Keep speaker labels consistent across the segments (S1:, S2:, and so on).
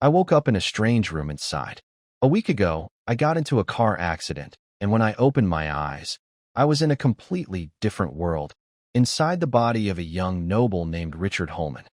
S1: I woke up in a strange room inside. A week ago, I got into a car accident, and when I opened my eyes, I was in a completely different world, inside the body of a young noble named Richard Holman.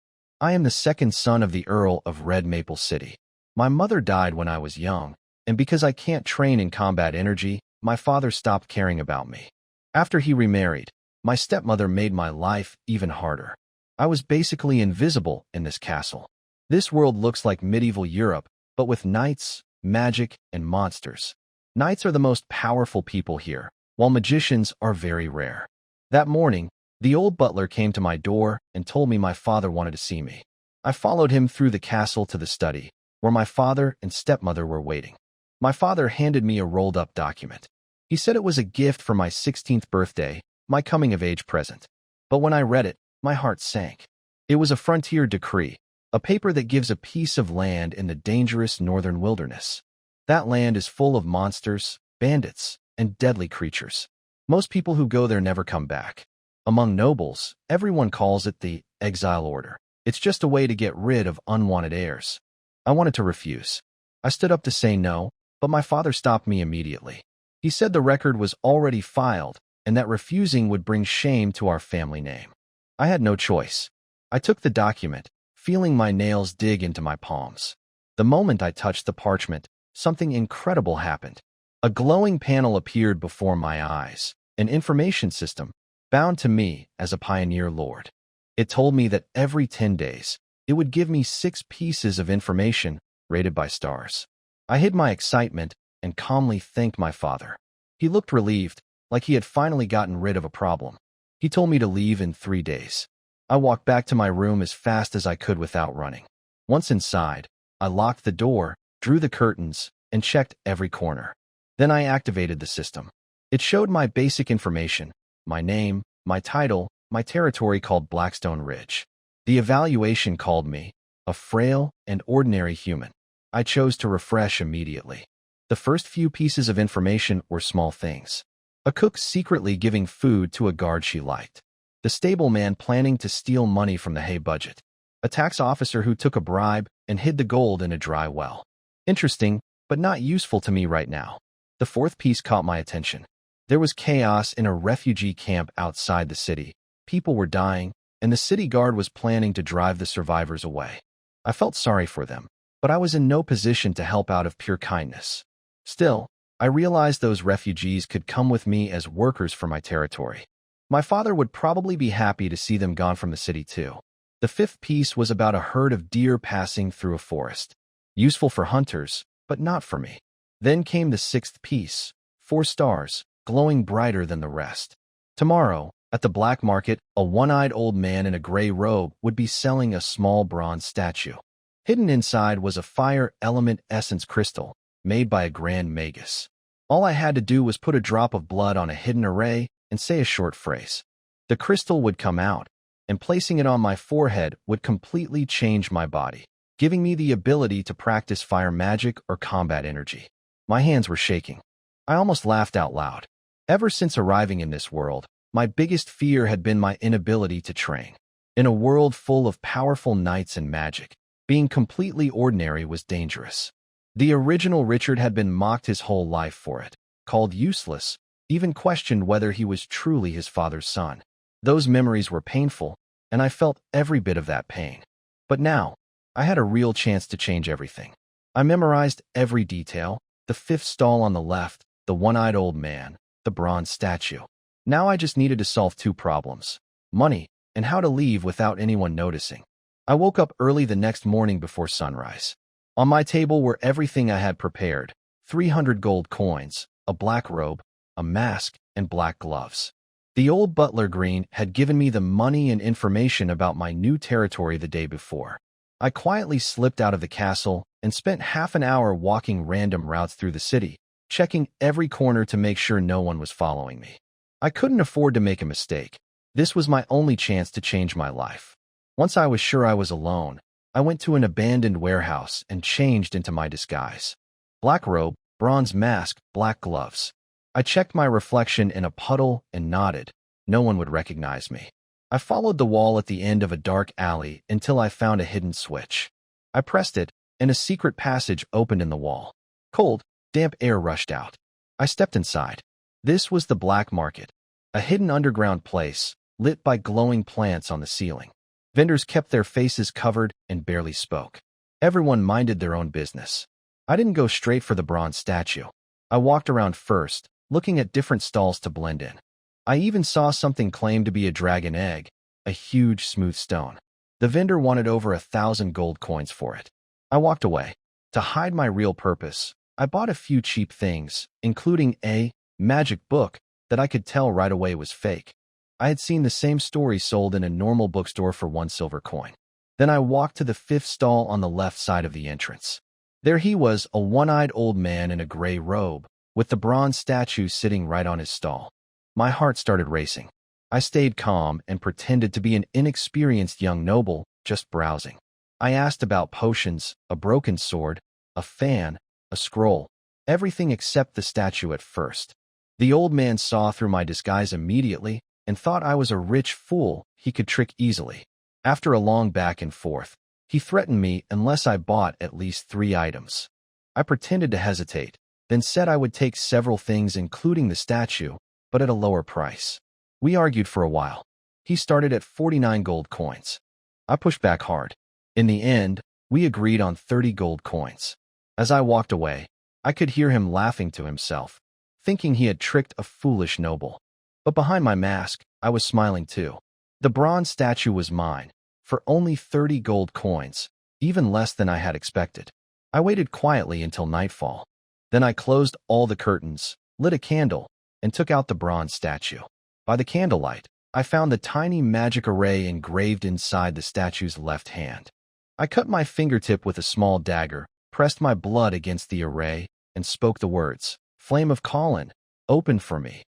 S1: I am the second son of the Earl of Red Maple City. My mother died when I was young, and because I can't train in combat energy, my father stopped caring about me. After he remarried, my stepmother made my life even harder. I was basically invisible in this castle. This world looks like medieval Europe, but with knights, magic, and monsters. Knights are the most powerful people here, while magicians are very rare. That morning, the old butler came to my door and told me my father wanted to see me. I followed him through the castle to the study, where my father and stepmother were waiting. My father handed me a rolled-up document. He said it was a gift for my 16th birthday, my coming-of-age present. But when I read it, my heart sank. It was a frontier decree, a paper that gives a piece of land in the dangerous northern wilderness. That land is full of monsters, bandits, and deadly creatures. Most people who go there never come back. Among nobles, everyone calls it the exile order. It's just a way to get rid of unwanted heirs. I wanted to refuse. I stood up to say no, but my father stopped me immediately. He said the record was already filed and that refusing would bring shame to our family name. I had no choice. I took the document, feeling my nails dig into my palms. The moment I touched the parchment, something incredible happened. A glowing panel appeared before my eyes, an information system, bound to me as a pioneer lord. It told me that every 10 days, it would give me 6 pieces of information rated by stars. I hid my excitement and calmly thanked my father. He looked relieved, like he had finally gotten rid of a problem. He told me to leave in 3 days. I walked back to my room as fast as I could without running. Once inside, I locked the door, drew the curtains, and checked every corner. Then I activated the system. It showed my basic information, my name, my title, my territory called Blackstone Ridge. The evaluation called me a frail and ordinary human. I chose to refresh immediately. The first few pieces of information were small things. A cook secretly giving food to a guard she liked. The stableman planning to steal money from the hay budget. A tax officer who took a bribe and hid the gold in a dry well. Interesting, but not useful to me right now. The fourth piece caught my attention. There was chaos in a refugee camp outside the city. People were dying, and the city guard was planning to drive the survivors away. I felt sorry for them, but I was in no position to help out of pure kindness. Still, I realized those refugees could come with me as workers for my territory. My father would probably be happy to see them gone from the city too. The fifth piece was about a herd of deer passing through a forest. Useful for hunters, but not for me. Then came the sixth piece, 4 stars, glowing brighter than the rest. Tomorrow, at the black market, a one-eyed old man in a gray robe would be selling a small bronze statue. Hidden inside was a fire element essence crystal, made by a grand magus. All I had to do was put a drop of blood on a hidden array and say a short phrase. The crystal would come out, and placing it on my forehead would completely change my body, giving me the ability to practice fire magic or combat energy. My hands were shaking. I almost laughed out loud. Ever since arriving in this world, my biggest fear had been my inability to train. In a world full of powerful knights and magic, being completely ordinary was dangerous. The original Richard had been mocked his whole life for it, called useless, even questioned whether he was truly his father's son. Those memories were painful, and I felt every bit of that pain. But now, I had a real chance to change everything. I memorized every detail, the 5th stall on the left, the one-eyed old man, the bronze statue. Now I just needed to solve 2 problems: money and how to leave without anyone noticing. I woke up early the next morning before sunrise. On my table were everything I had prepared: 300 gold coins, a black robe, a mask, and black gloves. The old butler Green had given me the money and information about my new territory the day before. I quietly slipped out of the castle and spent half an hour walking random routes through the city, checking every corner to make sure no one was following me. I couldn't afford to make a mistake. This was my only chance to change my life. Once I was sure I was alone, I went to an abandoned warehouse and changed into my disguise. Black robe, bronze mask, black gloves. I checked my reflection in a puddle and nodded. No one would recognize me. I followed the wall at the end of a dark alley until I found a hidden switch. I pressed it, and a secret passage opened in the wall. Cold, damp air rushed out. I stepped inside. This was the black market, a hidden underground place, lit by glowing plants on the ceiling. Vendors kept their faces covered and barely spoke. Everyone minded their own business. I didn't go straight for the bronze statue. I walked around first, looking at different stalls to blend in. I even saw something claimed to be a dragon egg, a huge smooth stone. The vendor wanted over 1,000 gold coins for it. I walked away. To hide my real purpose, I bought a few cheap things, including a magic book that I could tell right away was fake. I had seen the same story sold in a normal bookstore for 1 silver coin. Then I walked to the 5th stall on the left side of the entrance. There he was, a one-eyed old man in a gray robe, with the bronze statue sitting right on his stall. My heart started racing. I stayed calm and pretended to be an inexperienced young noble, just browsing. I asked about potions, a broken sword, a fan, a scroll, everything except the statue at first. The old man saw through my disguise immediately and thought I was a rich fool he could trick easily. After a long back and forth, he threatened me unless I bought at least 3 items. I pretended to hesitate, then said I would take several things including the statue, but at a lower price. We argued for a while. He started at 49 gold coins. I pushed back hard. In the end, we agreed on 30 gold coins. As I walked away, I could hear him laughing to himself, thinking he had tricked a foolish noble. But behind my mask, I was smiling too. The bronze statue was mine, for only 30 gold coins, even less than I had expected. I waited quietly until nightfall. Then I closed all the curtains, lit a candle, and took out the bronze statue. By the candlelight, I found the tiny magic array engraved inside the statue's left hand. I cut my fingertip with a small dagger, pressed my blood against the array, and spoke the words, "Flame of Colin, open for me."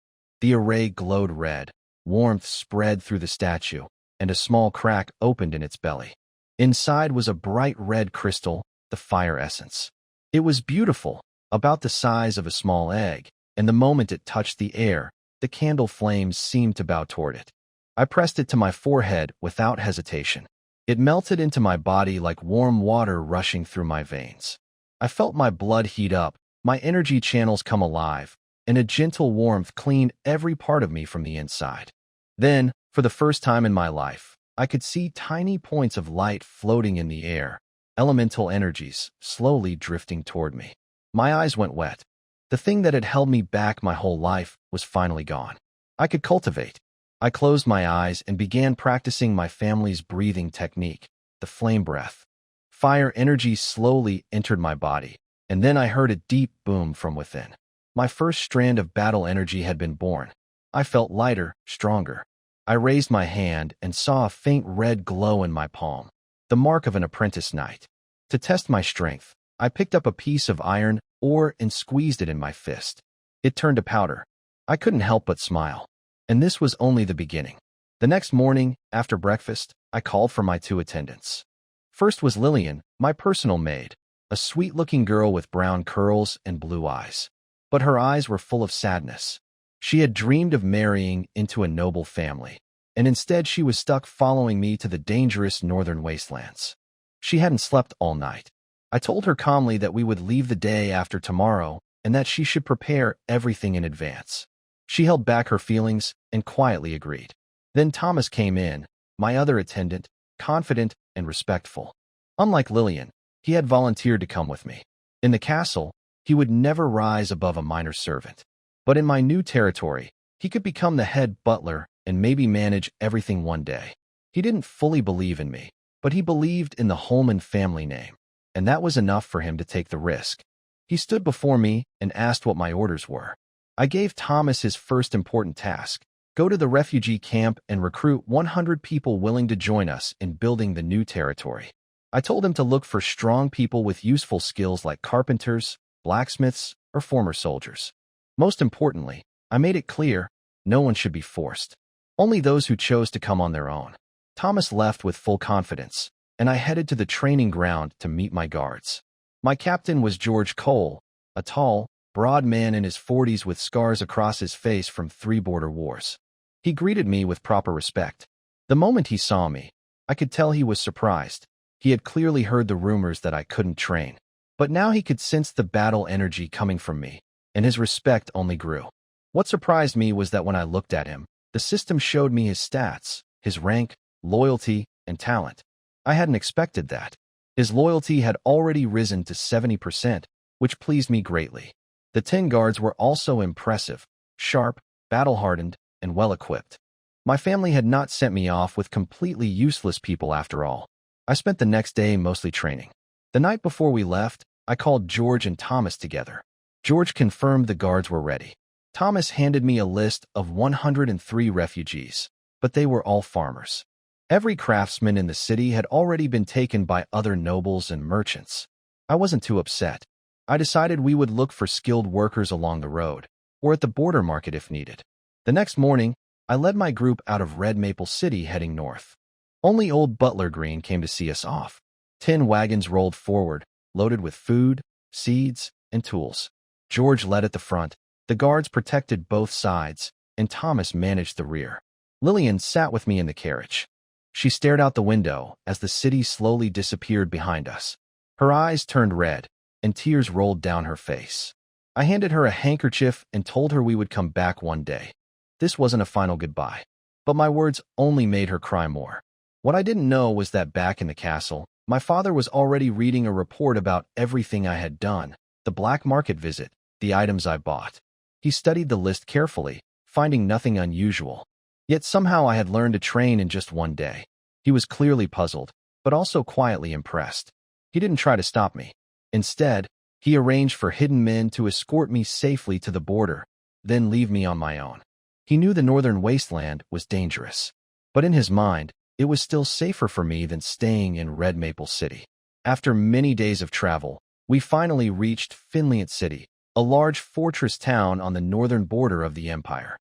S1: The array glowed red. Warmth spread through the statue, and a small crack opened in its belly. Inside was a bright red crystal, the fire essence. It was beautiful, about the size of a small egg, and the moment it touched the air, the candle flames seemed to bow toward it. I pressed it to my forehead without hesitation. It melted into my body like warm water rushing through my veins. I felt my blood heat up, my energy channels come alive, and a gentle warmth cleaned every part of me from the inside. Then, for the first time in my life, I could see tiny points of light floating in the air, elemental energies slowly drifting toward me. My eyes went wet. The thing that had held me back my whole life was finally gone. I could cultivate. I closed my eyes and began practicing my family's breathing technique, the flame breath. Fire energy slowly entered my body, and then I heard a deep boom from within. My first strand of battle energy had been born. I felt lighter, stronger. I raised my hand and saw a faint red glow in my palm, the mark of an apprentice knight. To test my strength, I picked up a piece of iron ore and squeezed it in my fist. It turned to powder. I couldn't help but smile. And this was only the beginning. The next morning, after breakfast, I called for my 2 attendants. First was Lillian, my personal maid, a sweet-looking girl with brown curls and blue eyes. But her eyes were full of sadness. She had dreamed of marrying into a noble family, and instead she was stuck following me to the dangerous northern wastelands. She hadn't slept all night. I told her calmly that we would leave the day after tomorrow and that she should prepare everything in advance. She held back her feelings and quietly agreed. Then Thomas came in, my other attendant, confident and respectful. Unlike Lillian, he had volunteered to come with me. In the castle, he would never rise above a minor servant. But in my new territory, he could become the head butler and maybe manage everything one day. He didn't fully believe in me, but he believed in the Holman family name, and that was enough for him to take the risk. He stood before me and asked what my orders were. I gave Thomas his first important task: go to the refugee camp and recruit 100 people willing to join us in building the new territory. I told him to look for strong people with useful skills like carpenters, blacksmiths, or former soldiers. Most importantly, I made it clear, no one should be forced. Only those who chose to come on their own. Thomas left with full confidence, and I headed to the training ground to meet my guards. My captain was George Cole, a tall, broad man in his 40s with scars across his face from 3 border wars. He greeted me with proper respect. The moment he saw me, I could tell he was surprised. He had clearly heard the rumors that I couldn't train. But now he could sense the battle energy coming from me, and his respect only grew. What surprised me was that when I looked at him, the system showed me his stats, his rank, loyalty, and talent. I hadn't expected that. His loyalty had already risen to 70%, which pleased me greatly. The 10 guards were also impressive, sharp, battle-hardened, and well-equipped. My family had not sent me off with completely useless people after all. I spent the next day mostly training. The night before we left, I called George and Thomas together. George confirmed the guards were ready. Thomas handed me a list of 103 refugees, but they were all farmers. Every craftsman in the city had already been taken by other nobles and merchants. I wasn't too upset. I decided we would look for skilled workers along the road, or at the border market if needed. The next morning, I led my group out of Red Maple City heading north. Only old Butler Green came to see us off. 10 wagons rolled forward, loaded with food, seeds, and tools. George led at the front, the guards protected both sides, and Thomas managed the rear. Lillian sat with me in the carriage. She stared out the window as the city slowly disappeared behind us. Her eyes turned red, and tears rolled down her face. I handed her a handkerchief and told her we would come back one day. This wasn't a final goodbye, but my words only made her cry more. What I didn't know was that back in the castle, my father was already reading a report about everything I had done, the black market visit, the items I bought. He studied the list carefully, finding nothing unusual. Yet somehow I had learned to train in just one day. He was clearly puzzled, but also quietly impressed. He didn't try to stop me. Instead, he arranged for hidden men to escort me safely to the border, then leave me on my own. He knew the northern wasteland was dangerous, but in his mind, it was still safer for me than staying in Red Maple City. After many days of travel, we finally reached Finliant City, a large fortress town on the northern border of the empire.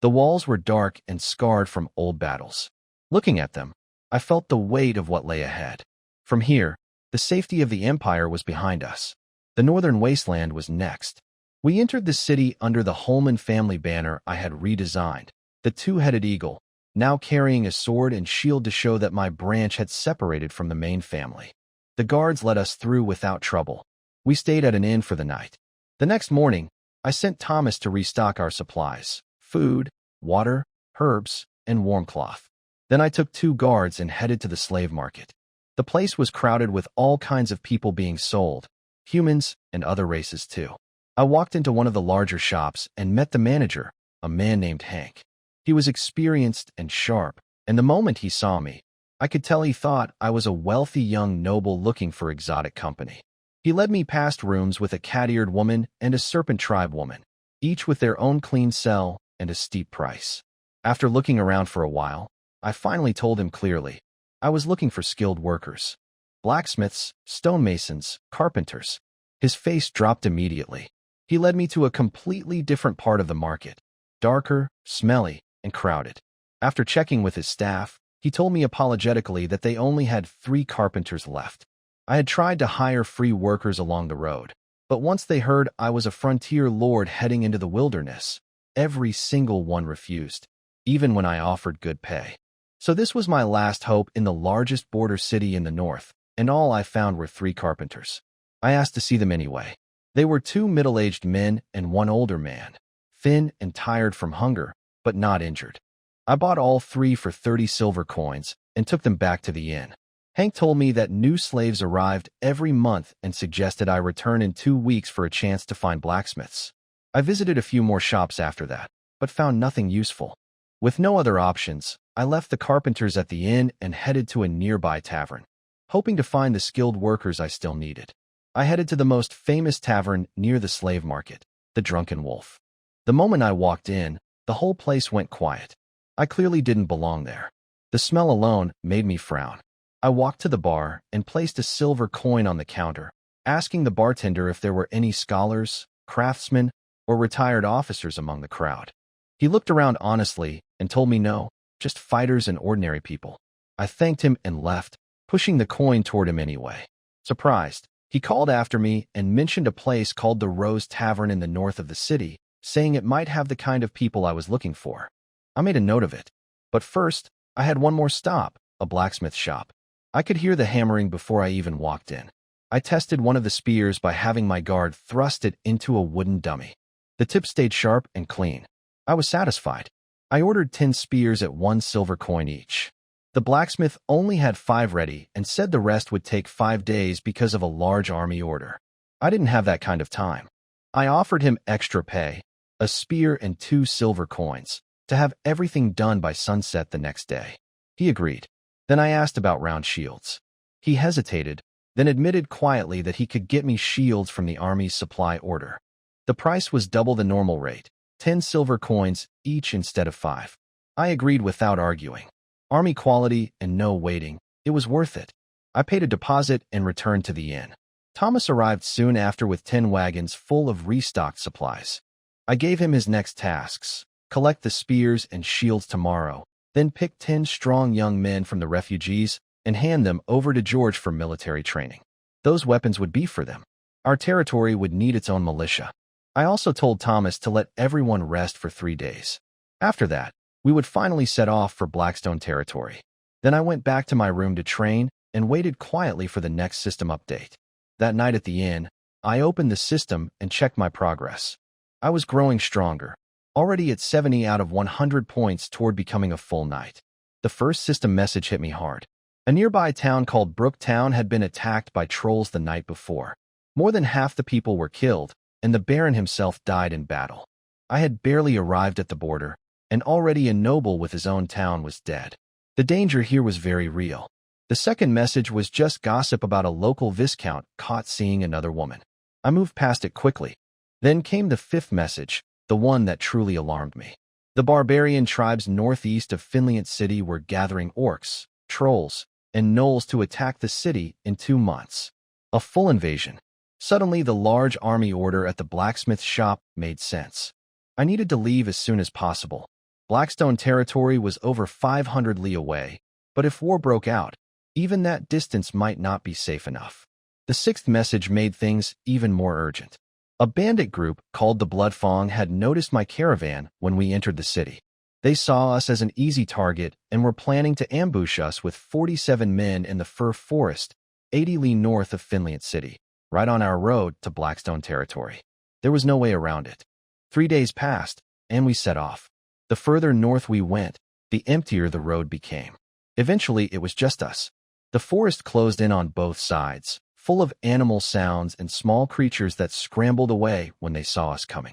S1: The walls were dark and scarred from old battles. Looking at them, I felt the weight of what lay ahead. From here, the safety of the empire was behind us. The northern wasteland was next. We entered the city under the Holman family banner I had redesigned, the two-headed eagle, now carrying a sword and shield to show that my branch had separated from the main family. The guards let us through without trouble. We stayed at an inn for the night. The next morning, I sent Thomas to restock our supplies, food, water, herbs, and warm cloth. Then I took 2 guards and headed to the slave market. The place was crowded with all kinds of people being sold, humans and other races too. I walked into one of the larger shops and met the manager, a man named Hank. He was experienced and sharp, and the moment he saw me, I could tell he thought I was a wealthy young noble looking for exotic company. He led me past rooms with a cat-eared woman and a serpent tribe woman, each with their own clean cell and a steep price. After looking around for a while, I finally told him clearly, I was looking for skilled workers. Blacksmiths, stonemasons, carpenters. His face dropped immediately. He led me to a completely different part of the market, darker, smelly, and crowded. After checking with his staff, he told me apologetically that they only had 3 carpenters left. I had tried to hire free workers along the road, but once they heard I was a frontier lord heading into the wilderness, every single one refused, even when I offered good pay. So this was my last hope in the largest border city in the north, and all I found were 3 carpenters. I asked to see them anyway. They were 2 middle-aged men and 1 older man, thin and tired from hunger, but not injured. I bought all 3 for 30 silver coins and took them back to the inn. Hank told me that new slaves arrived every month and suggested I return in 2 weeks for a chance to find blacksmiths. I visited a few more shops after that, but found nothing useful. With no other options, I left the carpenters at the inn and headed to a nearby tavern, hoping to find the skilled workers I still needed. I headed to the most famous tavern near the slave market, the Drunken Wolf. The moment I walked in, the whole place went quiet. I clearly didn't belong there. The smell alone made me frown. I walked to the bar and placed a silver coin on the counter, asking the bartender if there were any scholars, craftsmen, or retired officers among the crowd. He looked around honestly and told me no, just fighters and ordinary people. I thanked him and left, pushing the coin toward him anyway. Surprised, he called after me and mentioned a place called the Rose Tavern in the north of the city, saying it might have the kind of people I was looking for. I made a note of it. But first, I had one more stop, a blacksmith shop. I could hear the hammering before I even walked in. I tested one of the spears by having my guard thrust it into a wooden dummy. The tip stayed sharp and clean. I was satisfied. I ordered 10 spears at 1 silver coin each. The blacksmith only had 5 ready and said the rest would take 5 days because of a large army order. I didn't have that kind of time. I offered him extra pay, a spear and 2 silver coins, to have everything done by sunset the next day. He agreed. Then I asked about round shields. He hesitated, then admitted quietly that he could get me shields from the army's supply order. The price was double the normal rate, 10 silver coins each instead of 5. I agreed without arguing. Army quality and no waiting, it was worth it. I paid a deposit and returned to the inn. Thomas arrived soon after with 10 wagons full of restocked supplies. I gave him his next tasks: collect the spears and shields tomorrow, then pick 10 strong young men from the refugees and hand them over to George for military training. Those weapons would be for them. Our territory would need its own militia. I also told Thomas to let everyone rest for 3 days. After that, we would finally set off for Blackstone territory. Then I went back to my room to train and waited quietly for the next system update. That night at the inn, I opened the system and checked my progress. I was growing stronger, already at 70 out of 100 points toward becoming a full knight. The first system message hit me hard. A nearby town called Brooktown had been attacked by trolls the night before. More than half the people were killed, and the Baron himself died in battle. I had barely arrived at the border, and already a noble with his own town was dead. The danger here was very real. The second message was just gossip about a local viscount caught seeing another woman. I moved past it quickly. Then came the 5th message, the one that truly alarmed me. The barbarian tribes northeast of Finland City were gathering orcs, trolls, and gnolls to attack the city in 2 months. A full invasion. Suddenly, the large army order at the blacksmith shop made sense. I needed to leave as soon as possible. Blackstone territory was over 500 li away, but if war broke out, even that distance might not be safe enough. The 6th message made things even more urgent. A bandit group called the Bloodfang had noticed my caravan when we entered the city. They saw us as an easy target and were planning to ambush us with 47 men in the fir forest, 80 li north of Finland City, right on our road to Blackstone territory. There was no way around it. 3 days passed, and we set off. The further north we went, the emptier the road became. Eventually, it was just us. The forest closed in on both sides, full of animal sounds and small creatures that scrambled away when they saw us coming.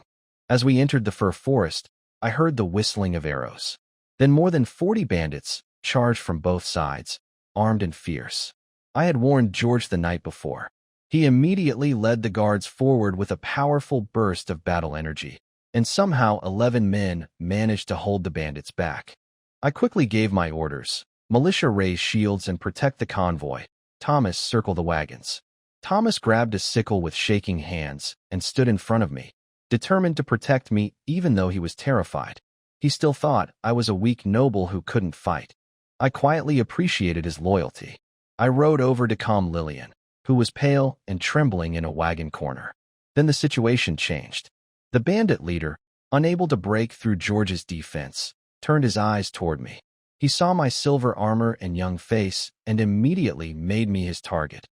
S1: As we entered the fir forest, I heard the whistling of arrows. Then more than 40 bandits charged from both sides, armed and fierce. I had warned George the night before. He immediately led the guards forward with a powerful burst of battle energy, and somehow 11 men managed to hold the bandits back. I quickly gave my orders. Militia raise shields and protect the convoy. Thomas circle the wagons. Thomas grabbed a sickle with shaking hands and stood in front of me, determined to protect me even though he was terrified. He still thought I was a weak noble who couldn't fight. I quietly appreciated his loyalty. I rode over to calm Lillian, who was pale and trembling in a wagon corner. Then the situation changed. The bandit leader, unable to break through George's defense, turned his eyes toward me. He saw my silver armor and young face and immediately made me his target,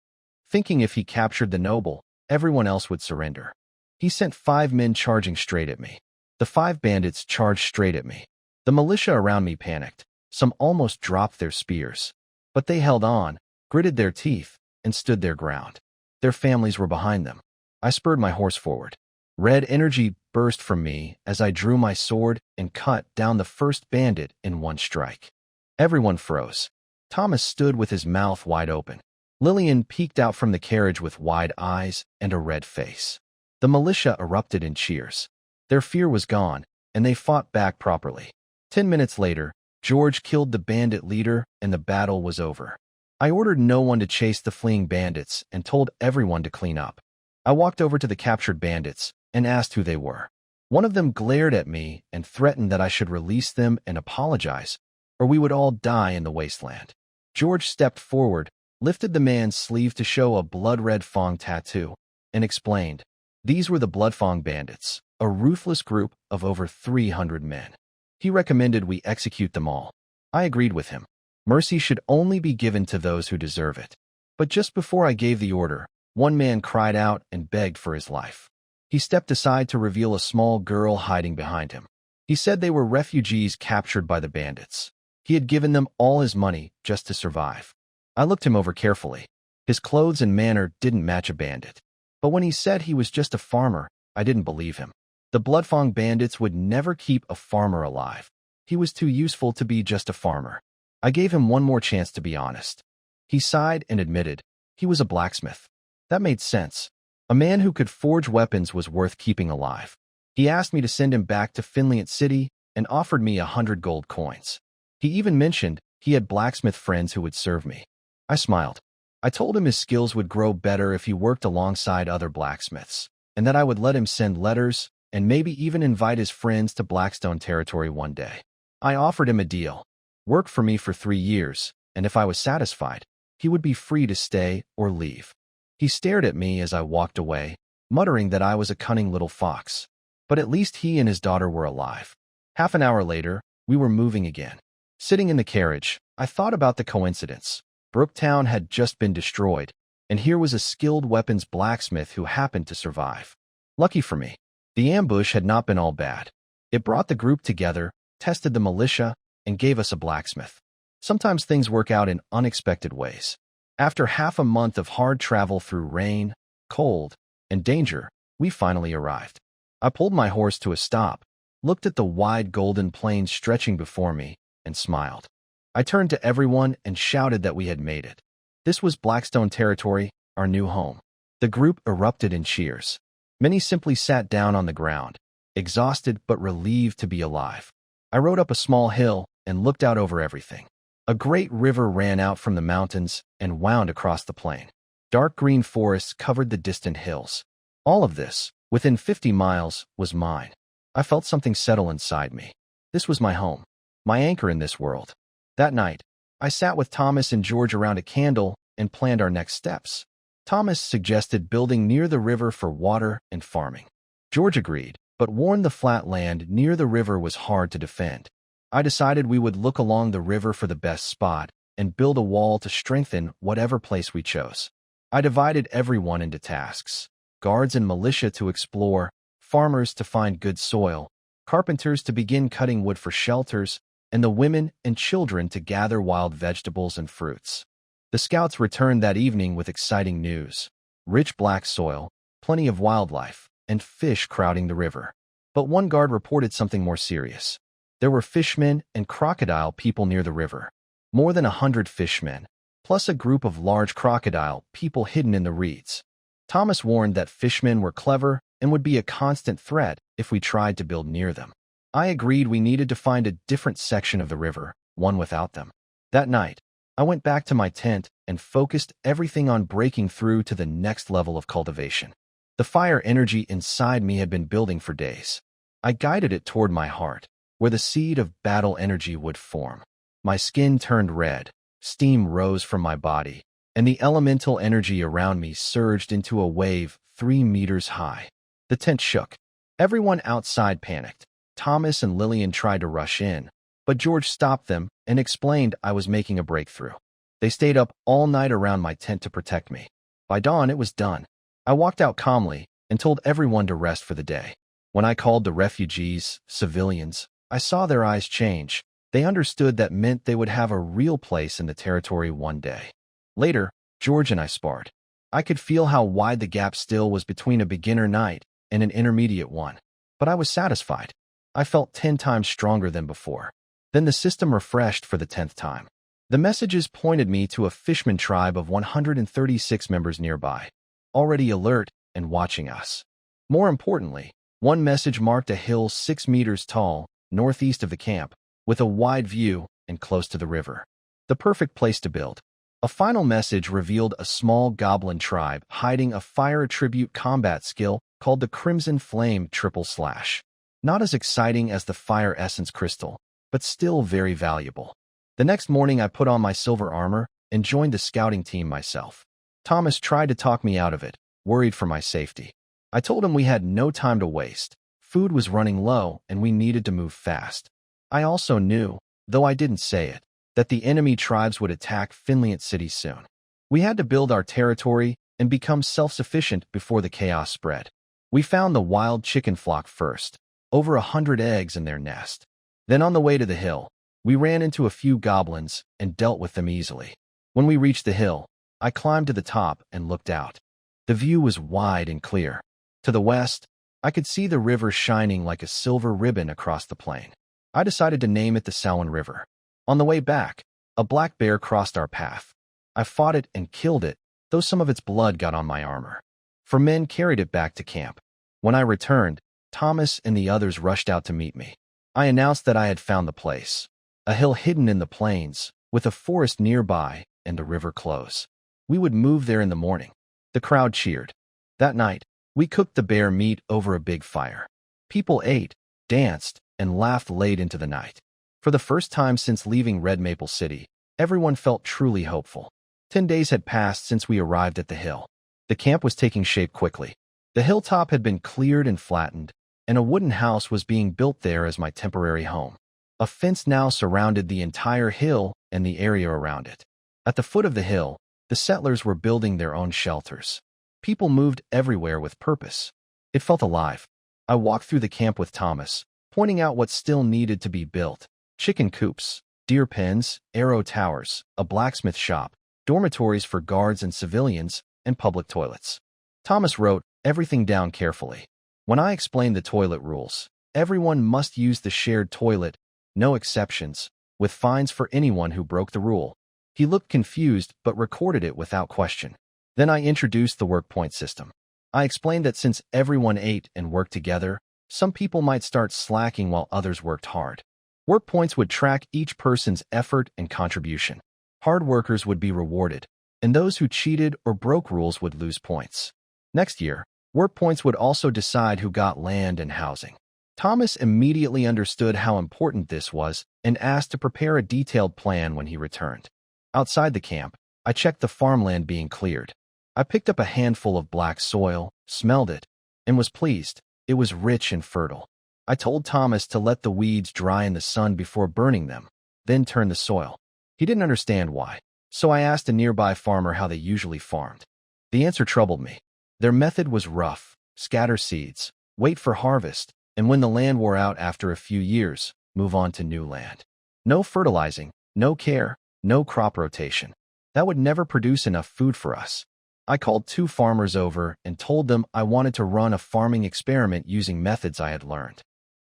S1: thinking if he captured the noble, everyone else would surrender. He sent 5 men charging straight at me. The 5 bandits charged straight at me. The militia around me panicked. Some almost dropped their spears. But they held on, gritted their teeth, and stood their ground. Their families were behind them. I spurred my horse forward. Red energy burst from me as I drew my sword and cut down the first bandit in one strike. Everyone froze. Thomas stood with his mouth wide open. Lillian peeked out from the carriage with wide eyes and a red face. The militia erupted in cheers. Their fear was gone, and they fought back properly. 10 minutes later, George killed the bandit leader, and the battle was over. I ordered no one to chase the fleeing bandits and told everyone to clean up. I walked over to the captured bandits and asked who they were. One of them glared at me and threatened that I should release them and apologize, or we would all die in the wasteland. George stepped forward, lifted the man's sleeve to show a blood-red Fang tattoo, and explained, these were the Bloodfang bandits, a ruthless group of over 300 men. He recommended we execute them all. I agreed with him. Mercy should only be given to those who deserve it. But just before I gave the order, one man cried out and begged for his life. He stepped aside to reveal a small girl hiding behind him. He said they were refugees captured by the bandits. He had given them all his money just to survive. I looked him over carefully. His clothes and manner didn't match a bandit. But when he said he was just a farmer, I didn't believe him. The Bloodfang bandits would never keep a farmer alive. He was too useful to be just a farmer. I gave him one more chance to be honest. He sighed and admitted he was a blacksmith. That made sense. A man who could forge weapons was worth keeping alive. He asked me to send him back to Finliant City and offered me 100 gold coins. He even mentioned he had blacksmith friends who would serve me. I smiled. I told him his skills would grow better if he worked alongside other blacksmiths, and that I would let him send letters and maybe even invite his friends to Blackstone territory one day. I offered him a deal. Work for me for 3 years, and if I was satisfied, he would be free to stay or leave. He stared at me as I walked away, muttering that I was a cunning little fox. But at least he and his daughter were alive. Half an hour later, we were moving again. Sitting in the carriage, I thought about the coincidence. Brooktown had just been destroyed, and here was a skilled weapons blacksmith who happened to survive. Lucky for me, the ambush had not been all bad. It brought the group together, tested the militia, and gave us a blacksmith. Sometimes things work out in unexpected ways. After half a month of hard travel through rain, cold, and danger, we finally arrived. I pulled my horse to a stop, looked at the wide golden plains stretching before me, and smiled. I turned to everyone and shouted that we had made it. This was Blackstone territory, our new home. The group erupted in cheers. Many simply sat down on the ground, exhausted but relieved to be alive. I rode up a small hill and looked out over everything. A great river ran out from the mountains and wound across the plain. Dark green forests covered the distant hills. All of this, within 50 miles, was mine. I felt something settle inside me. This was my home, my anchor in this world. That night, I sat with Thomas and George around a candle and planned our next steps. Thomas suggested building near the river for water and farming. George agreed, but warned the flat land near the river was hard to defend. I decided we would look along the river for the best spot and build a wall to strengthen whatever place we chose. I divided everyone into tasks: guards and militia to explore, farmers to find good soil, carpenters to begin cutting wood for shelters, and the women and children to gather wild vegetables and fruits. The scouts returned that evening with exciting news: rich black soil, plenty of wildlife, and fish crowding the river. But one guard reported something more serious. There were fishmen and crocodile people near the river. More than 100 fishmen, plus a group of large crocodile people hidden in the reeds. Thomas warned that fishmen were clever and would be a constant threat if we tried to build near them. I agreed we needed to find a different section of the river, one without them. That night, I went back to my tent and focused everything on breaking through to the next level of cultivation. The fire energy inside me had been building for days. I guided it toward my heart, where the seed of battle energy would form. My skin turned red, steam rose from my body, and the elemental energy around me surged into a wave 3 meters high. The tent shook. Everyone outside panicked. Thomas and Lillian tried to rush in, but George stopped them and explained I was making a breakthrough. They stayed up all night around my tent to protect me. By dawn, it was done. I walked out calmly and told everyone to rest for the day. When I called the refugees civilians, I saw their eyes change. They understood that meant they would have a real place in the territory one day. Later, George and I sparred. I could feel how wide the gap still was between a beginner knight and an intermediate one, but I was satisfied. I felt 10 times stronger than before. Then the system refreshed for the 10th time. The messages pointed me to a fishman tribe of 136 members nearby, already alert and watching us. More importantly, one message marked a hill 6 meters tall, northeast of the camp, with a wide view and close to the river. The perfect place to build. A final message revealed a small goblin tribe hiding a fire attribute combat skill called the Crimson Flame // Not as exciting as the Fire Essence Crystal, but still very valuable. The next morning I put on my silver armor and joined the scouting team myself. Thomas tried to talk me out of it, worried for my safety. I told him we had no time to waste. Food was running low and we needed to move fast. I also knew, though I didn't say it, that the enemy tribes would attack Finland City soon. We had to build our territory and become self-sufficient before the chaos spread. We found the wild chicken flock first, over 100 eggs in their nest. Then on the way to the hill, we ran into a few goblins and dealt with them easily. When we reached the hill, I climbed to the top and looked out. The view was wide and clear. To the west, I could see the river shining like a silver ribbon across the plain. I decided to name it the Samhain River. On the way back, a black bear crossed our path. I fought it and killed it, though some of its blood got on my armor. 4 men carried it back to camp. When I returned, Thomas and the others rushed out to meet me. I announced that I had found the place, a hill hidden in the plains, with a forest nearby and a river close. We would move there in the morning. The crowd cheered. That night, we cooked the bear meat over a big fire. People ate, danced, and laughed late into the night. For the first time since leaving Red Maple City, everyone felt truly hopeful. 10 days had passed since we arrived at the hill. The camp was taking shape quickly. The hilltop had been cleared and flattened, and a wooden house was being built there as my temporary home. A fence now surrounded the entire hill and the area around it. At the foot of the hill, the settlers were building their own shelters. People moved everywhere with purpose. It felt alive. I walked through the camp with Thomas, pointing out what still needed to be built: chicken coops, deer pens, arrow towers, a blacksmith shop, dormitories for guards and civilians, and public toilets. Thomas wrote everything down carefully. When I explained the toilet rules, everyone must use the shared toilet, no exceptions, with fines for anyone who broke the rule. He looked confused but recorded it without question. Then I introduced the work point system. I explained that since everyone ate and worked together, some people might start slacking while others worked hard. Work points would track each person's effort and contribution. Hard workers would be rewarded, and those who cheated or broke rules would lose points. Next year, work points would also decide who got land and housing. Thomas immediately understood how important this was and asked to prepare a detailed plan when he returned. Outside the camp, I checked the farmland being cleared. I picked up a handful of black soil, smelled it, and was pleased. It was rich and fertile. I told Thomas to let the weeds dry in the sun before burning them, then turn the soil. He didn't understand why, so I asked a nearby farmer how they usually farmed. The answer troubled me. Their method was rough: scatter seeds, wait for harvest, and when the land wore out after a few years, move on to new land. No fertilizing, no care, no crop rotation. That would never produce enough food for us. I called 2 farmers over and told them I wanted to run a farming experiment using methods I had learned.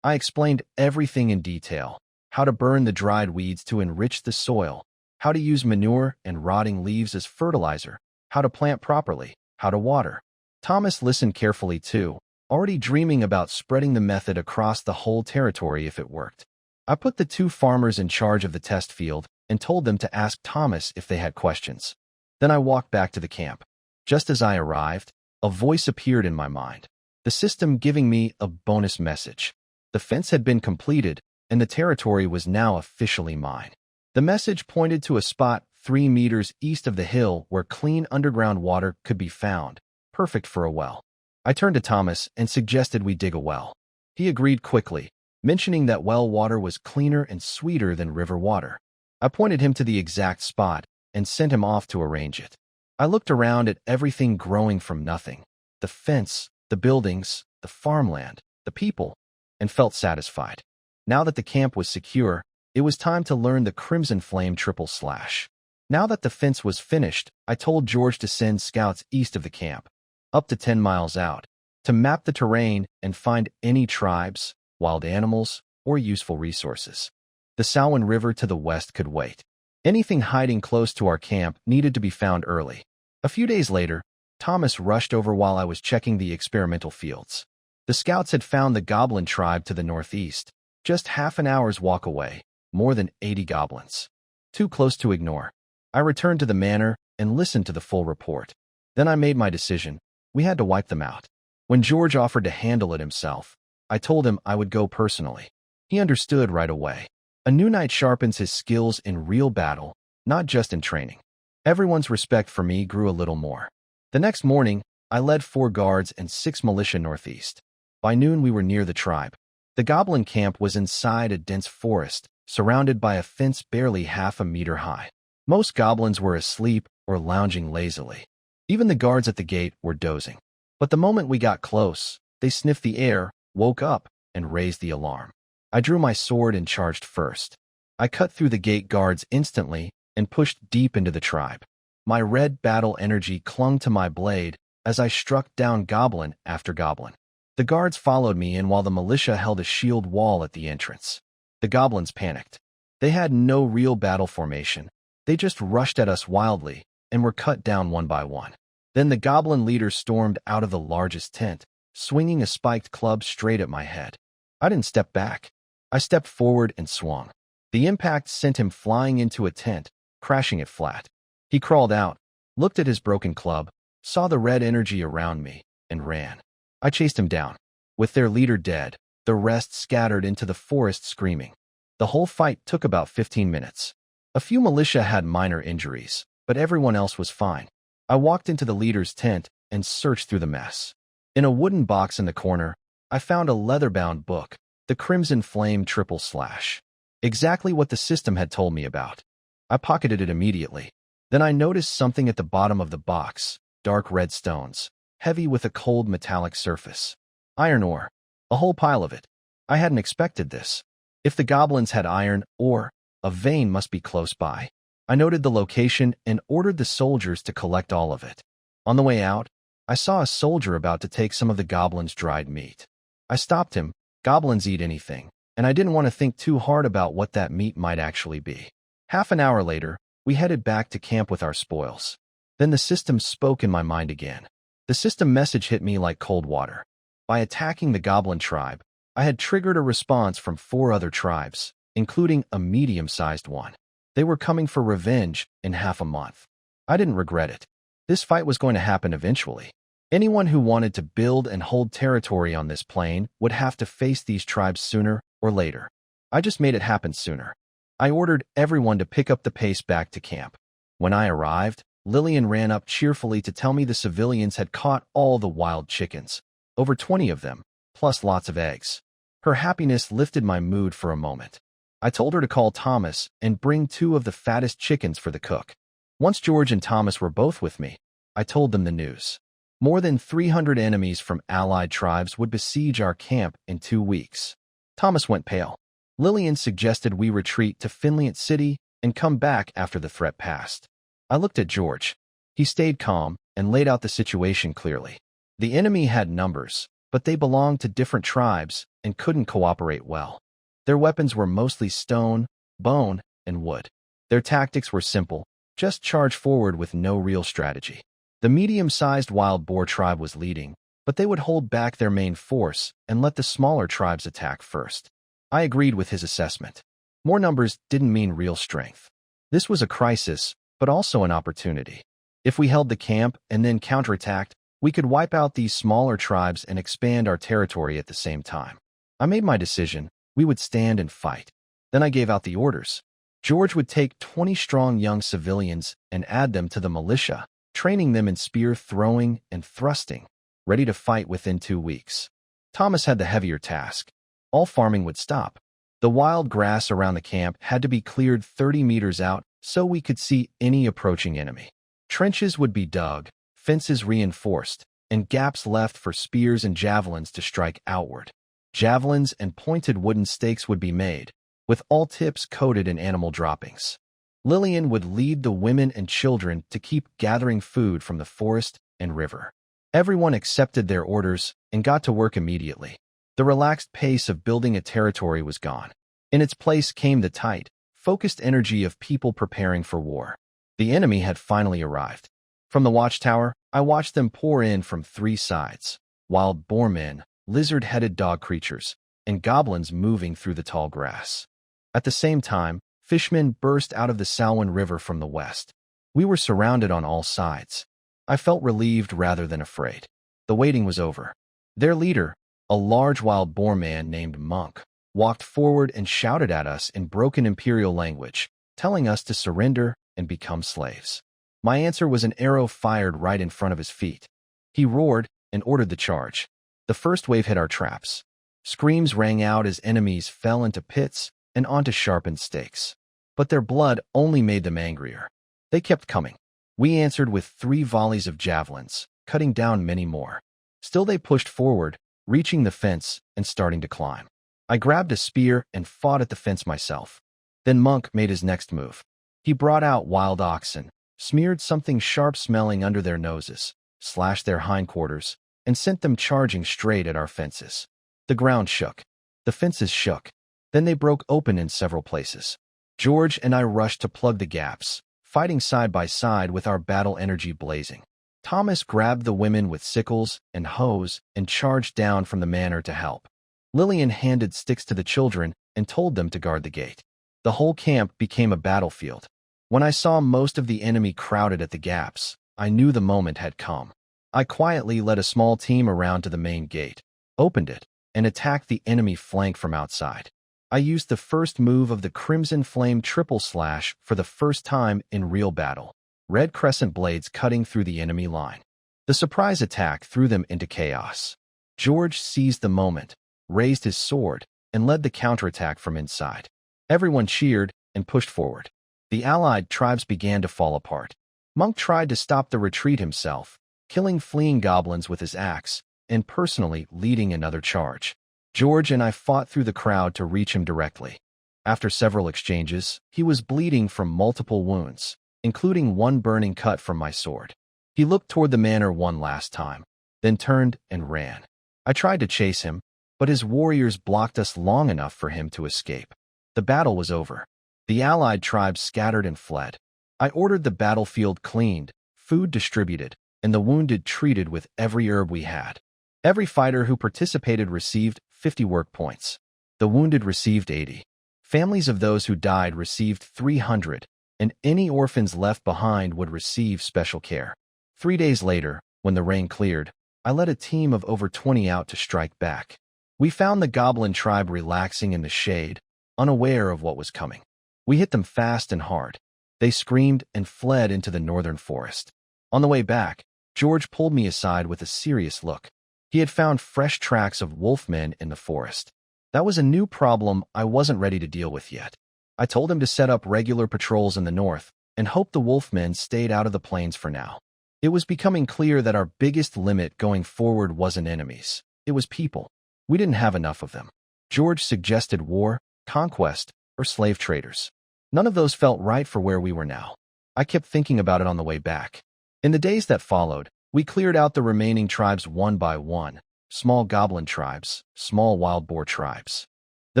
S1: I explained everything in detail: how to burn the dried weeds to enrich the soil, how to use manure and rotting leaves as fertilizer, how to plant properly, how to water. Thomas listened carefully too, already dreaming about spreading the method across the whole territory if it worked. I put the 2 farmers in charge of the test field and told them to ask Thomas if they had questions. Then I walked back to the camp. Just as I arrived, a voice appeared in my mind, the system giving me a bonus message. The fence had been completed, and the territory was now officially mine. The message pointed to a spot 3 meters east of the hill where clean underground water could be found, perfect for a well. I turned to Thomas and suggested we dig a well. He agreed quickly, mentioning that well water was cleaner and sweeter than river water. I pointed him to the exact spot and sent him off to arrange it. I looked around at everything growing from nothing: the fence, the buildings, the farmland, the people, and felt satisfied. Now that the camp was secure, it was time to learn the Crimson Flame triple slash. Now that the fence was finished, I told George to send scouts east of the camp, up to 10 miles out, to map the terrain and find any tribes, wild animals, or useful resources. The Samhain River to the west could wait. Anything hiding close to our camp needed to be found early. A few days later, Thomas rushed over while I was checking the experimental fields. The scouts had found the goblin tribe to the northeast, just half an hour's walk away, more than 80 goblins. Too close to ignore. I returned to the manor and listened to the full report. Then I made my decision. We had to wipe them out. When George offered to handle it himself, I told him I would go personally. He understood right away. A new knight sharpens his skills in real battle, not just in training. Everyone's respect for me grew a little more. The next morning, I led 4 guards and 6 militia northeast. By noon, we were near the tribe. The goblin camp was inside a dense forest, surrounded by a fence barely half a meter high. Most goblins were asleep or lounging lazily. Even the guards at the gate were dozing. But the moment we got close, they sniffed the air, woke up, and raised the alarm. I drew my sword and charged first. I cut through the gate guards instantly and pushed deep into the tribe. My red battle energy clung to my blade as I struck down goblin after goblin. The guards followed me, and while the militia held a shield wall at the entrance, the goblins panicked. They had no real battle formation. They just rushed at us wildly and were cut down one by one. Then the goblin leader stormed out of the largest tent, swinging a spiked club straight at my head. I didn't step back. I stepped forward and swung. The impact sent him flying into a tent, crashing it flat. He crawled out, looked at his broken club, saw the red energy around me, and ran. I chased him down. With their leader dead, the rest scattered into the forest screaming. The whole fight took about 15 minutes. A few militia had minor injuries, but everyone else was fine. I walked into the leader's tent and searched through the mess. In a wooden box in the corner, I found a leather-bound book, The Crimson Flame Triple Slash. Exactly what the system had told me about. I pocketed it immediately. Then I noticed something at the bottom of the box, dark red stones, heavy with a cold metallic surface. Iron ore. A whole pile of it. I hadn't expected this. If the goblins had iron ore, a vein must be close by. I noted the location and ordered the soldiers to collect all of it. On the way out, I saw a soldier about to take some of the goblins' dried meat. I stopped him. Goblins eat anything, and I didn't want to think too hard about what that meat might actually be. Half an hour later, we headed back to camp with our spoils. Then the system spoke in my mind again. The system message hit me like cold water. By attacking the goblin tribe, I had triggered a response from 4 other tribes, including a medium-sized one. They were coming for revenge in half a month. I didn't regret it. This fight was going to happen eventually. Anyone who wanted to build and hold territory on this plane would have to face these tribes sooner or later. I just made it happen sooner. I ordered everyone to pick up the pace back to camp. When I arrived, Lillian ran up cheerfully to tell me the civilians had caught all the wild chickens, over 20 of them, plus lots of eggs. Her happiness lifted my mood for a moment. I told her to call Thomas and bring 2 of the fattest chickens for the cook. Once George and Thomas were both with me, I told them the news. More than 300 enemies from allied tribes would besiege our camp in 2 weeks. Thomas went pale. Lillian suggested we retreat to Finliant City and come back after the threat passed. I looked at George. He stayed calm and laid out the situation clearly. The enemy had numbers, but they belonged to different tribes and couldn't cooperate well. Their weapons were mostly stone, bone, and wood. Their tactics were simple, just charge forward with no real strategy. The medium-sized wild boar tribe was leading, but they would hold back their main force and let the smaller tribes attack first. I agreed with his assessment. More numbers didn't mean real strength. This was a crisis, but also an opportunity. If we held the camp and then counterattacked, we could wipe out these smaller tribes and expand our territory at the same time. I made my decision. We would stand and fight. Then I gave out the orders. George would take 20 strong young civilians and add them to the militia, training them in spear throwing and thrusting, ready to fight within 2 weeks. Thomas had the heavier task. All farming would stop. The wild grass around the camp had to be cleared 30 meters out so we could see any approaching enemy. Trenches would be dug, fences reinforced, and gaps left for spears and javelins to strike outward. Javelins and pointed wooden stakes would be made, with all tips coated in animal droppings. Lillian would lead the women and children to keep gathering food from the forest and river. Everyone accepted their orders and got to work immediately. The relaxed pace of building a territory was gone. In its place came the tight, focused energy of people preparing for war. The enemy had finally arrived. From the watchtower, I watched them pour in from 3 sides: wild boar men, lizard-headed dog creatures, and goblins moving through the tall grass. At the same time, fishmen burst out of the Salwin River from the west. We were surrounded on all sides. I felt relieved rather than afraid. The waiting was over. Their leader, a large wild boar man named Monk, walked forward and shouted at us in broken imperial language, telling us to surrender and become slaves. My answer was an arrow fired right in front of his feet. He roared and ordered the charge. The first wave hit our traps. Screams rang out as enemies fell into pits, and onto sharpened stakes. But their blood only made them angrier. They kept coming. We answered with 3 volleys of javelins, cutting down many more. Still they pushed forward, reaching the fence and starting to climb. I grabbed a spear and fought at the fence myself. Then Monk made his next move. He brought out wild oxen, smeared something sharp-smelling under their noses, slashed their hindquarters, and sent them charging straight at our fences. The ground shook. The fences shook. Then they broke open in several places. George and I rushed to plug the gaps, fighting side by side with our battle energy blazing. Thomas grabbed the women with sickles and hoes and charged down from the manor to help. Lillian handed sticks to the children and told them to guard the gate. The whole camp became a battlefield. When I saw most of the enemy crowded at the gaps, I knew the moment had come. I quietly led a small team around to the main gate, opened it, and attacked the enemy flank from outside. I used the first move of the Crimson Flame triple slash for the first time in real battle. Red crescent blades cutting through the enemy line. The surprise attack threw them into chaos. George seized the moment, raised his sword, and led the counterattack from inside. Everyone cheered and pushed forward. The allied tribes began to fall apart. Monk tried to stop the retreat himself, killing fleeing goblins with his axe, and personally leading another charge. George and I fought through the crowd to reach him directly. After several exchanges, he was bleeding from multiple wounds, including one burning cut from my sword. He looked toward the manor one last time, then turned and ran. I tried to chase him, but his warriors blocked us long enough for him to escape. The battle was over. The allied tribes scattered and fled. I ordered the battlefield cleaned, food distributed, and the wounded treated with every herb we had. Every fighter who participated received 50 work points. The wounded received 80. Families of those who died received 300, and any orphans left behind would receive special care. 3 days later, when the rain cleared, I led a team of over 20 out to strike back. We found the goblin tribe relaxing in the shade, unaware of what was coming. We hit them fast and hard. They screamed and fled into the northern forest. On the way back, George pulled me aside with a serious look. He had found fresh tracks of wolfmen in the forest. That was a new problem I wasn't ready to deal with yet. I told him to set up regular patrols in the north and hope the wolfmen stayed out of the plains for now. It was becoming clear that our biggest limit going forward wasn't enemies. It was people. We didn't have enough of them. George suggested war, conquest, or slave traders. None of those felt right for where we were now. I kept thinking about it on the way back. In the days that followed, we cleared out the remaining tribes one by one, small goblin tribes, small wild boar tribes. The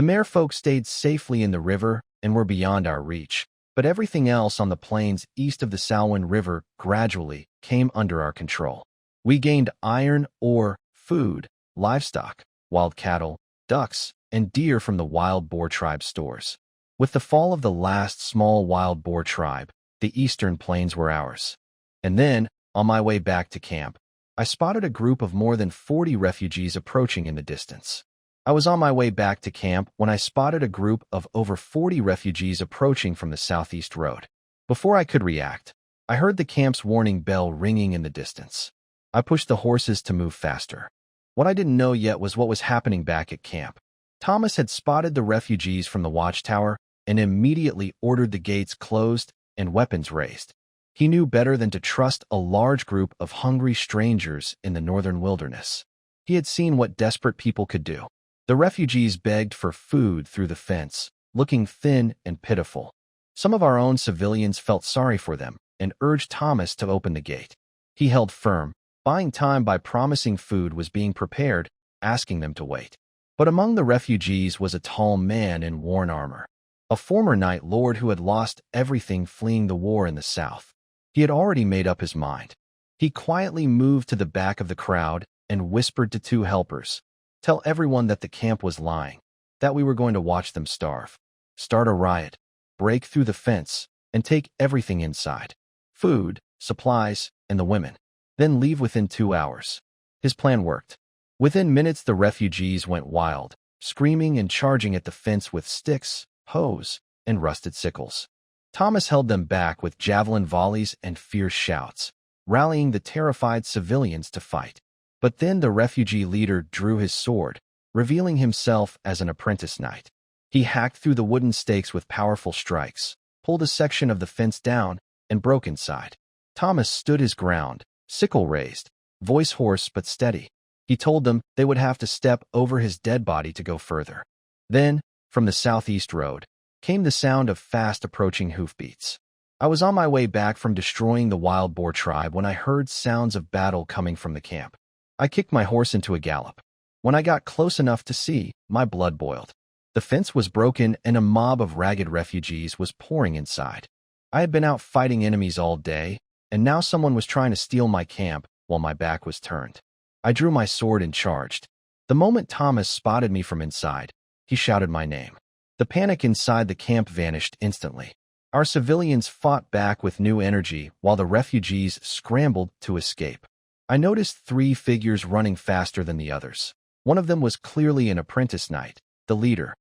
S1: merfolk stayed safely in the river and were beyond our reach, but everything else on the plains east of the Salwin River gradually came under our control. We gained iron, ore, food, livestock, wild cattle, ducks, and deer from the wild boar tribe stores. With the fall of the last small wild boar tribe, the eastern plains were ours. And then, on my way back to camp, I spotted a group of more than 40 refugees approaching in the distance. I was on my way back to camp when I spotted a group of over 40 refugees approaching from the southeast road. Before I could react, I heard the camp's warning bell ringing in the distance. I pushed the horses to move faster. What I didn't know yet was what was happening back at camp. Thomas had spotted the refugees from the watchtower and immediately ordered the gates closed and weapons raised. He knew better than to trust a large group of hungry strangers in the northern wilderness. He had seen what desperate people could do. The refugees begged for food through the fence, looking thin and pitiful. Some of our own civilians felt sorry for them and urged Thomas to open the gate. He held firm, buying time by promising food was being prepared, asking them to wait. But among the refugees was a tall man in worn armor, a former Night Lord who had lost everything fleeing the war in the south. He had already made up his mind. He quietly moved to the back of the crowd and whispered to 2 helpers, "Tell everyone that the camp was lying, that we were going to watch them starve. Start a riot, break through the fence, and take everything inside. Food, supplies, and the women. Then leave within 2 hours." His plan worked. Within minutes the refugees went wild, screaming and charging at the fence with sticks, hoes, and rusted sickles. Thomas held them back with javelin volleys and fierce shouts, rallying the terrified civilians to fight. But then the refugee leader drew his sword, revealing himself as an apprentice knight. He hacked through the wooden stakes with powerful strikes, pulled a section of the fence down, and broke inside. Thomas stood his ground, sickle raised, voice hoarse but steady. He told them they would have to step over his dead body to go further. Then, from the southeast road, came the sound of fast approaching hoofbeats. I was on my way back from destroying the wild boar tribe when I heard sounds of battle coming from the camp. I kicked my horse into a gallop. When I got close enough to see, my blood boiled. The fence was broken and a mob of ragged refugees was pouring inside. I had been out fighting enemies all day, and now someone was trying to steal my camp while my back was turned. I drew my sword and charged. The moment Thomas spotted me from inside, he shouted my name. The panic inside the camp vanished instantly. Our civilians fought back with new energy while the refugees scrambled to escape. I noticed 3 figures running faster than the others. One of them was clearly an apprentice knight, the leader.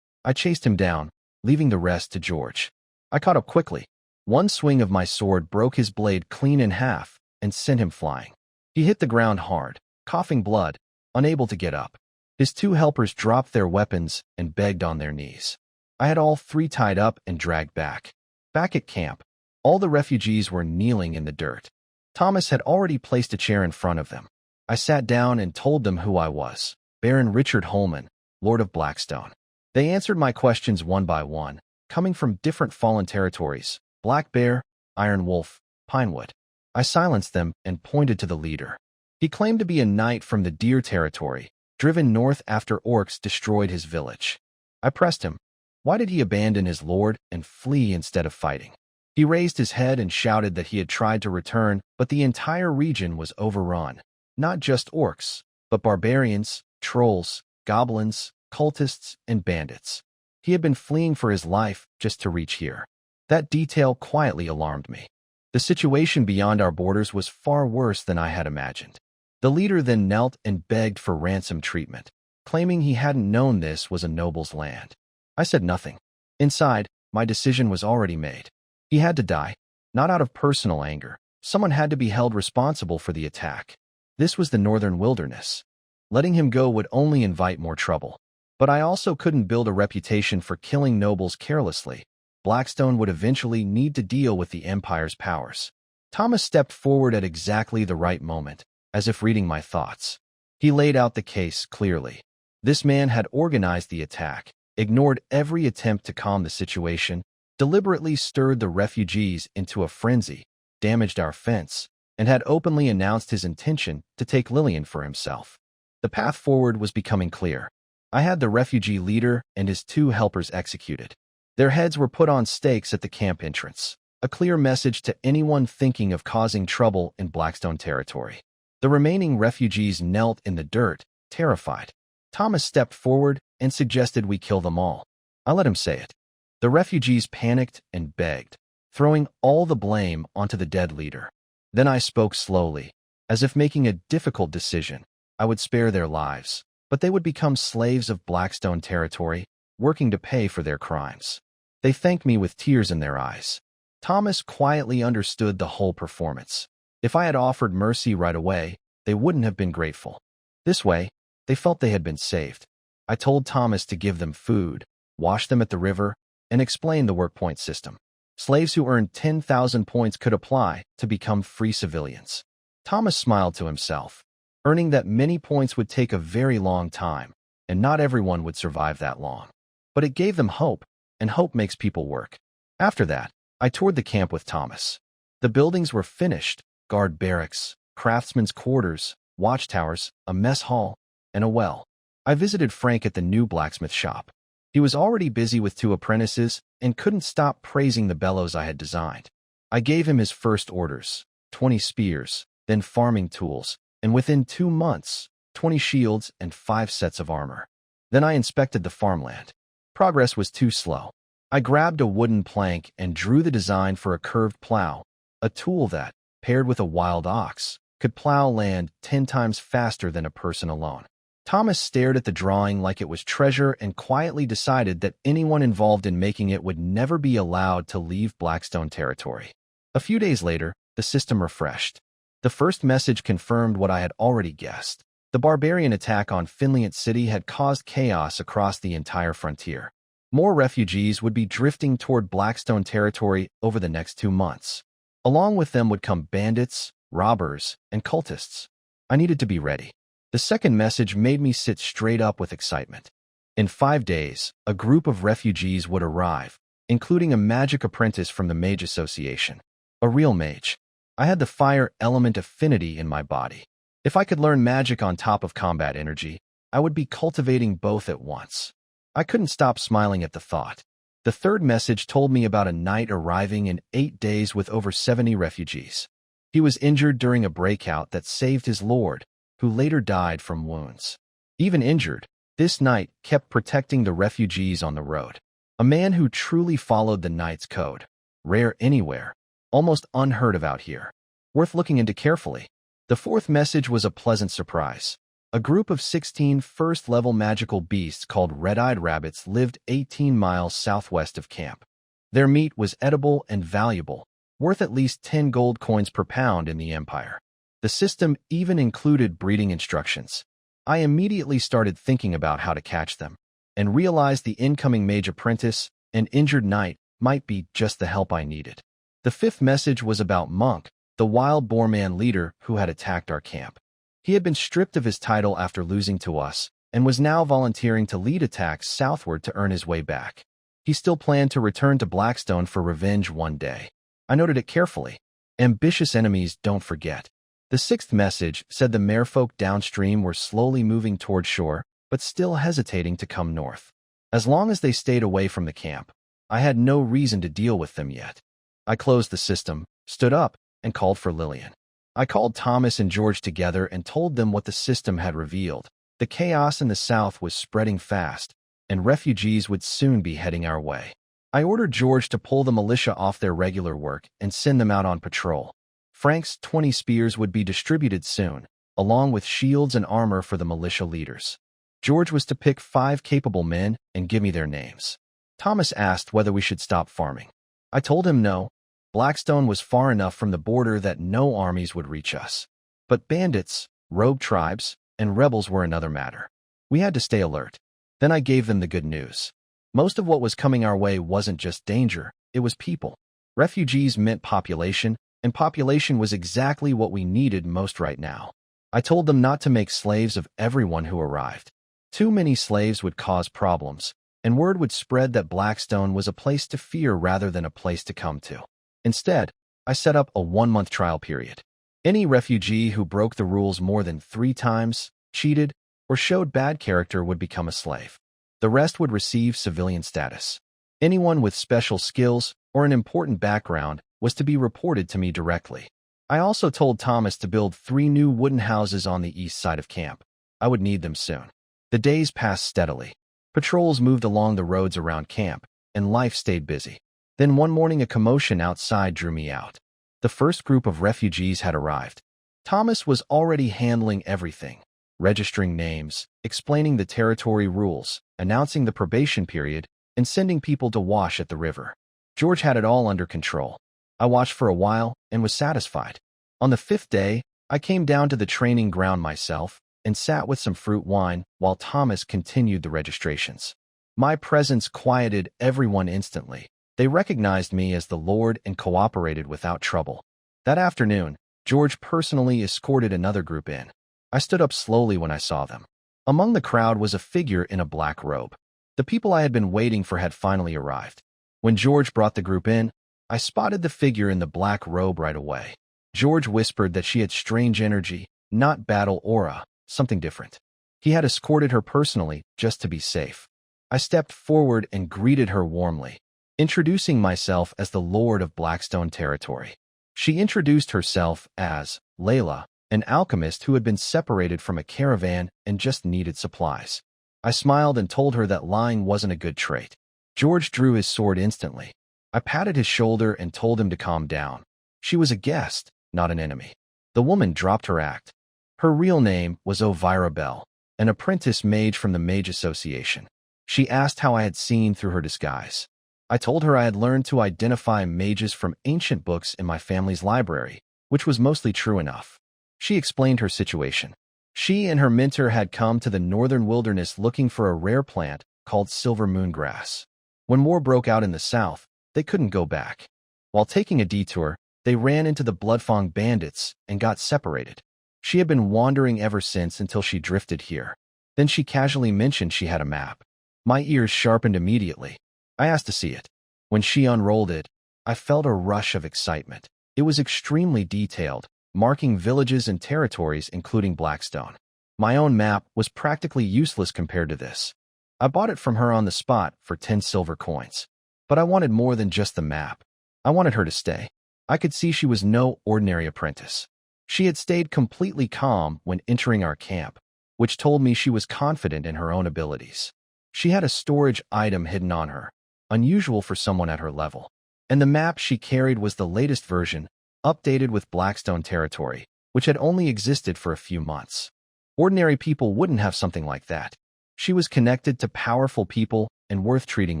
S1: I chased him down, leaving the rest to George. I caught up quickly. One swing of my sword broke his blade clean in half and sent him flying. He hit the ground hard, coughing blood, unable to get up. His 2 helpers dropped their weapons and begged on their knees. I had all 3 tied up and dragged back. Back at camp, all the refugees were kneeling in the dirt. Thomas had already placed a chair in front of them. I sat down and told them who I was, Baron Richard Holman, Lord of Blackstone. They answered my questions one by one, coming from different fallen territories: Black Bear, Iron Wolf, Pinewood. I silenced them and pointed to the leader. He claimed to be a knight from the Deer territory, driven north after orcs destroyed his village. I pressed him. Why did he abandon his lord and flee instead of fighting? He raised his head and shouted that he had tried to return, but the entire region was overrun. Not just orcs, but barbarians, trolls, goblins, cultists, and bandits. He had been fleeing for his life just to reach here. That detail quietly alarmed me. The situation beyond our borders was far worse than I had imagined. The leader then knelt and begged for ransom treatment, claiming he hadn't known this was a noble's land. I said nothing. Inside, my decision was already made. He had to die, not out of personal anger. Someone had to be held responsible for the attack. This was the northern wilderness. Letting him go would only invite more trouble. But I also couldn't build a reputation for killing nobles carelessly. Blackstone would eventually need to deal with the Empire's powers. Thomas stepped forward at exactly the right moment, as if reading my thoughts. He laid out the case clearly. This man had organized the attack, ignored every attempt to calm the situation, deliberately stirred the refugees into a frenzy, damaged our fence, and had openly announced his intention to take Lillian for himself. The path forward was becoming clear. I had the refugee leader and his 2 helpers executed. Their heads were put on stakes at the camp entrance, a clear message to anyone thinking of causing trouble in Blackstone territory. The remaining refugees knelt in the dirt, terrified. Thomas stepped forward and suggested we kill them all. I let him say it. The refugees panicked and begged, throwing all the blame onto the dead leader. Then I spoke slowly, as if making a difficult decision. I would spare their lives, but they would become slaves of Blackstone territory, working to pay for their crimes. They thanked me with tears in their eyes. Thomas quietly understood the whole performance. If I had offered mercy right away, they wouldn't have been grateful. This way, they felt they had been saved. I told Thomas to give them food, wash them at the river, and explain the work point system. Slaves who earned 10,000 points could apply to become free civilians. Thomas smiled to himself, earning that many points would take a very long time, and not everyone would survive that long. But it gave them hope, and hope makes people work. After that, I toured the camp with Thomas. The buildings were finished: guard barracks, craftsmen's quarters, watchtowers, a mess hall, and a well. I visited Frank at the new blacksmith shop. He was already busy with 2 apprentices and couldn't stop praising the bellows I had designed. I gave him his first orders: 20 spears, then farming tools, and within 2 months, 20 shields and 5 sets of armor. Then I inspected the farmland. Progress was too slow. I grabbed a wooden plank and drew the design for a curved plow, a tool that, paired with a wild ox, could plow land 10 times faster than a person alone. Thomas stared at the drawing like it was treasure and quietly decided that anyone involved in making it would never be allowed to leave Blackstone territory. A few days later, the system refreshed. The first message confirmed what I had already guessed. The barbarian attack on Finliant City had caused chaos across the entire frontier. More refugees would be drifting toward Blackstone territory over the next 2 months. Along with them would come bandits, robbers, and cultists. I needed to be ready. The second message made me sit straight up with excitement. In 5 days, a group of refugees would arrive, including a magic apprentice from the Mage Association. A real mage. I had the fire element affinity in my body. If I could learn magic on top of combat energy, I would be cultivating both at once. I couldn't stop smiling at the thought. The third message told me about a knight arriving in 8 days with over 70 refugees. He was injured during a breakout that saved his lord, who later died from wounds. Even injured, this knight kept protecting the refugees on the road. A man who truly followed the knight's code. Rare anywhere. Almost unheard of out here. Worth looking into carefully. The fourth message was a pleasant surprise. A group of 16 first-level magical beasts called red-eyed rabbits lived 18 miles southwest of camp. Their meat was edible and valuable, worth at least 10 gold coins per pound in the Empire. The system even included breeding instructions. I immediately started thinking about how to catch them, and realized the incoming mage apprentice and injured knight might be just the help I needed. The fifth message was about Monk, the wild boar man leader who had attacked our camp. He had been stripped of his title after losing to us, and was now volunteering to lead attacks southward to earn his way back. He still planned to return to Blackstone for revenge one day. I noted it carefully. Ambitious enemies don't forget. The sixth message said the merfolk downstream were slowly moving toward shore, but still hesitating to come north. As long as they stayed away from the camp, I had no reason to deal with them yet. I closed the system, stood up, and called for Lillian. I called Thomas and George together and told them what the system had revealed. The chaos in the south was spreading fast, and refugees would soon be heading our way. I ordered George to pull the militia off their regular work and send them out on patrol. Frank's 20 spears would be distributed soon, along with shields and armor for the militia leaders. George was to pick 5 capable men and give me their names. Thomas asked whether we should stop farming. I told him no. Blackstone was far enough from the border that no armies would reach us. But bandits, rogue tribes, and rebels were another matter. We had to stay alert. Then I gave them the good news. Most of what was coming our way wasn't just danger, it was people. Refugees meant population, and population was exactly what we needed most right now. I told them not to make slaves of everyone who arrived. Too many slaves would cause problems, and word would spread that Blackstone was a place to fear rather than a place to come to. Instead, I set up a 1-month trial period. Any refugee who broke the rules more than 3 times, cheated, or showed bad character would become a slave. The rest would receive civilian status. Anyone with special skills or an important background was to be reported to me directly. I also told Thomas to build 3 new wooden houses on the east side of camp. I would need them soon. The days passed steadily. Patrols moved along the roads around camp, and life stayed busy. Then one morning a commotion outside drew me out. The first group of refugees had arrived. Thomas was already handling everything, registering names, explaining the territory rules, announcing the probation period, and sending people to wash at the river. George had it all under control. I watched for a while and was satisfied. On the 5th day, I came down to the training ground myself and sat with some fruit wine while Thomas continued the registrations. My presence quieted everyone instantly. They recognized me as the Lord and cooperated without trouble. That afternoon, George personally escorted another group in. I stood up slowly when I saw them. Among the crowd was a figure in a black robe. The people I had been waiting for had finally arrived. When George brought the group in, I spotted the figure in the black robe right away. George whispered that she had strange energy, not battle aura, something different. He had escorted her personally just to be safe. I stepped forward and greeted her warmly, introducing myself as the Lord of Blackstone territory. She introduced herself as Layla, an alchemist who had been separated from a caravan and just needed supplies. I smiled and told her that lying wasn't a good trait. George drew his sword instantly. I patted his shoulder and told him to calm down. She was a guest, not an enemy. The woman dropped her act. Her real name was Elvira Bell, an apprentice mage from the Mage Association. She asked how I had seen through her disguise. I told her I had learned to identify mages from ancient books in my family's library, which was mostly true enough. She explained her situation. She and her mentor had come to the northern wilderness looking for a rare plant called silver moongrass. When war broke out in the south, they couldn't go back. While taking a detour, they ran into the Bloodfang bandits and got separated. She had been wandering ever since until she drifted here. Then she casually mentioned she had a map. My ears sharpened immediately. I asked to see it. When she unrolled it, I felt a rush of excitement. It was extremely detailed, marking villages and territories including Blackstone. My own map was practically useless compared to this. I bought it from her on the spot for 10 silver coins. But I wanted more than just the map. I wanted her to stay. I could see she was no ordinary apprentice. She had stayed completely calm when entering our camp, which told me she was confident in her own abilities. She had a storage item hidden on her, unusual for someone at her level. And the map she carried was the latest version, updated with Blackstone territory, which had only existed for a few months. Ordinary people wouldn't have something like that. She was connected to powerful people and worth treating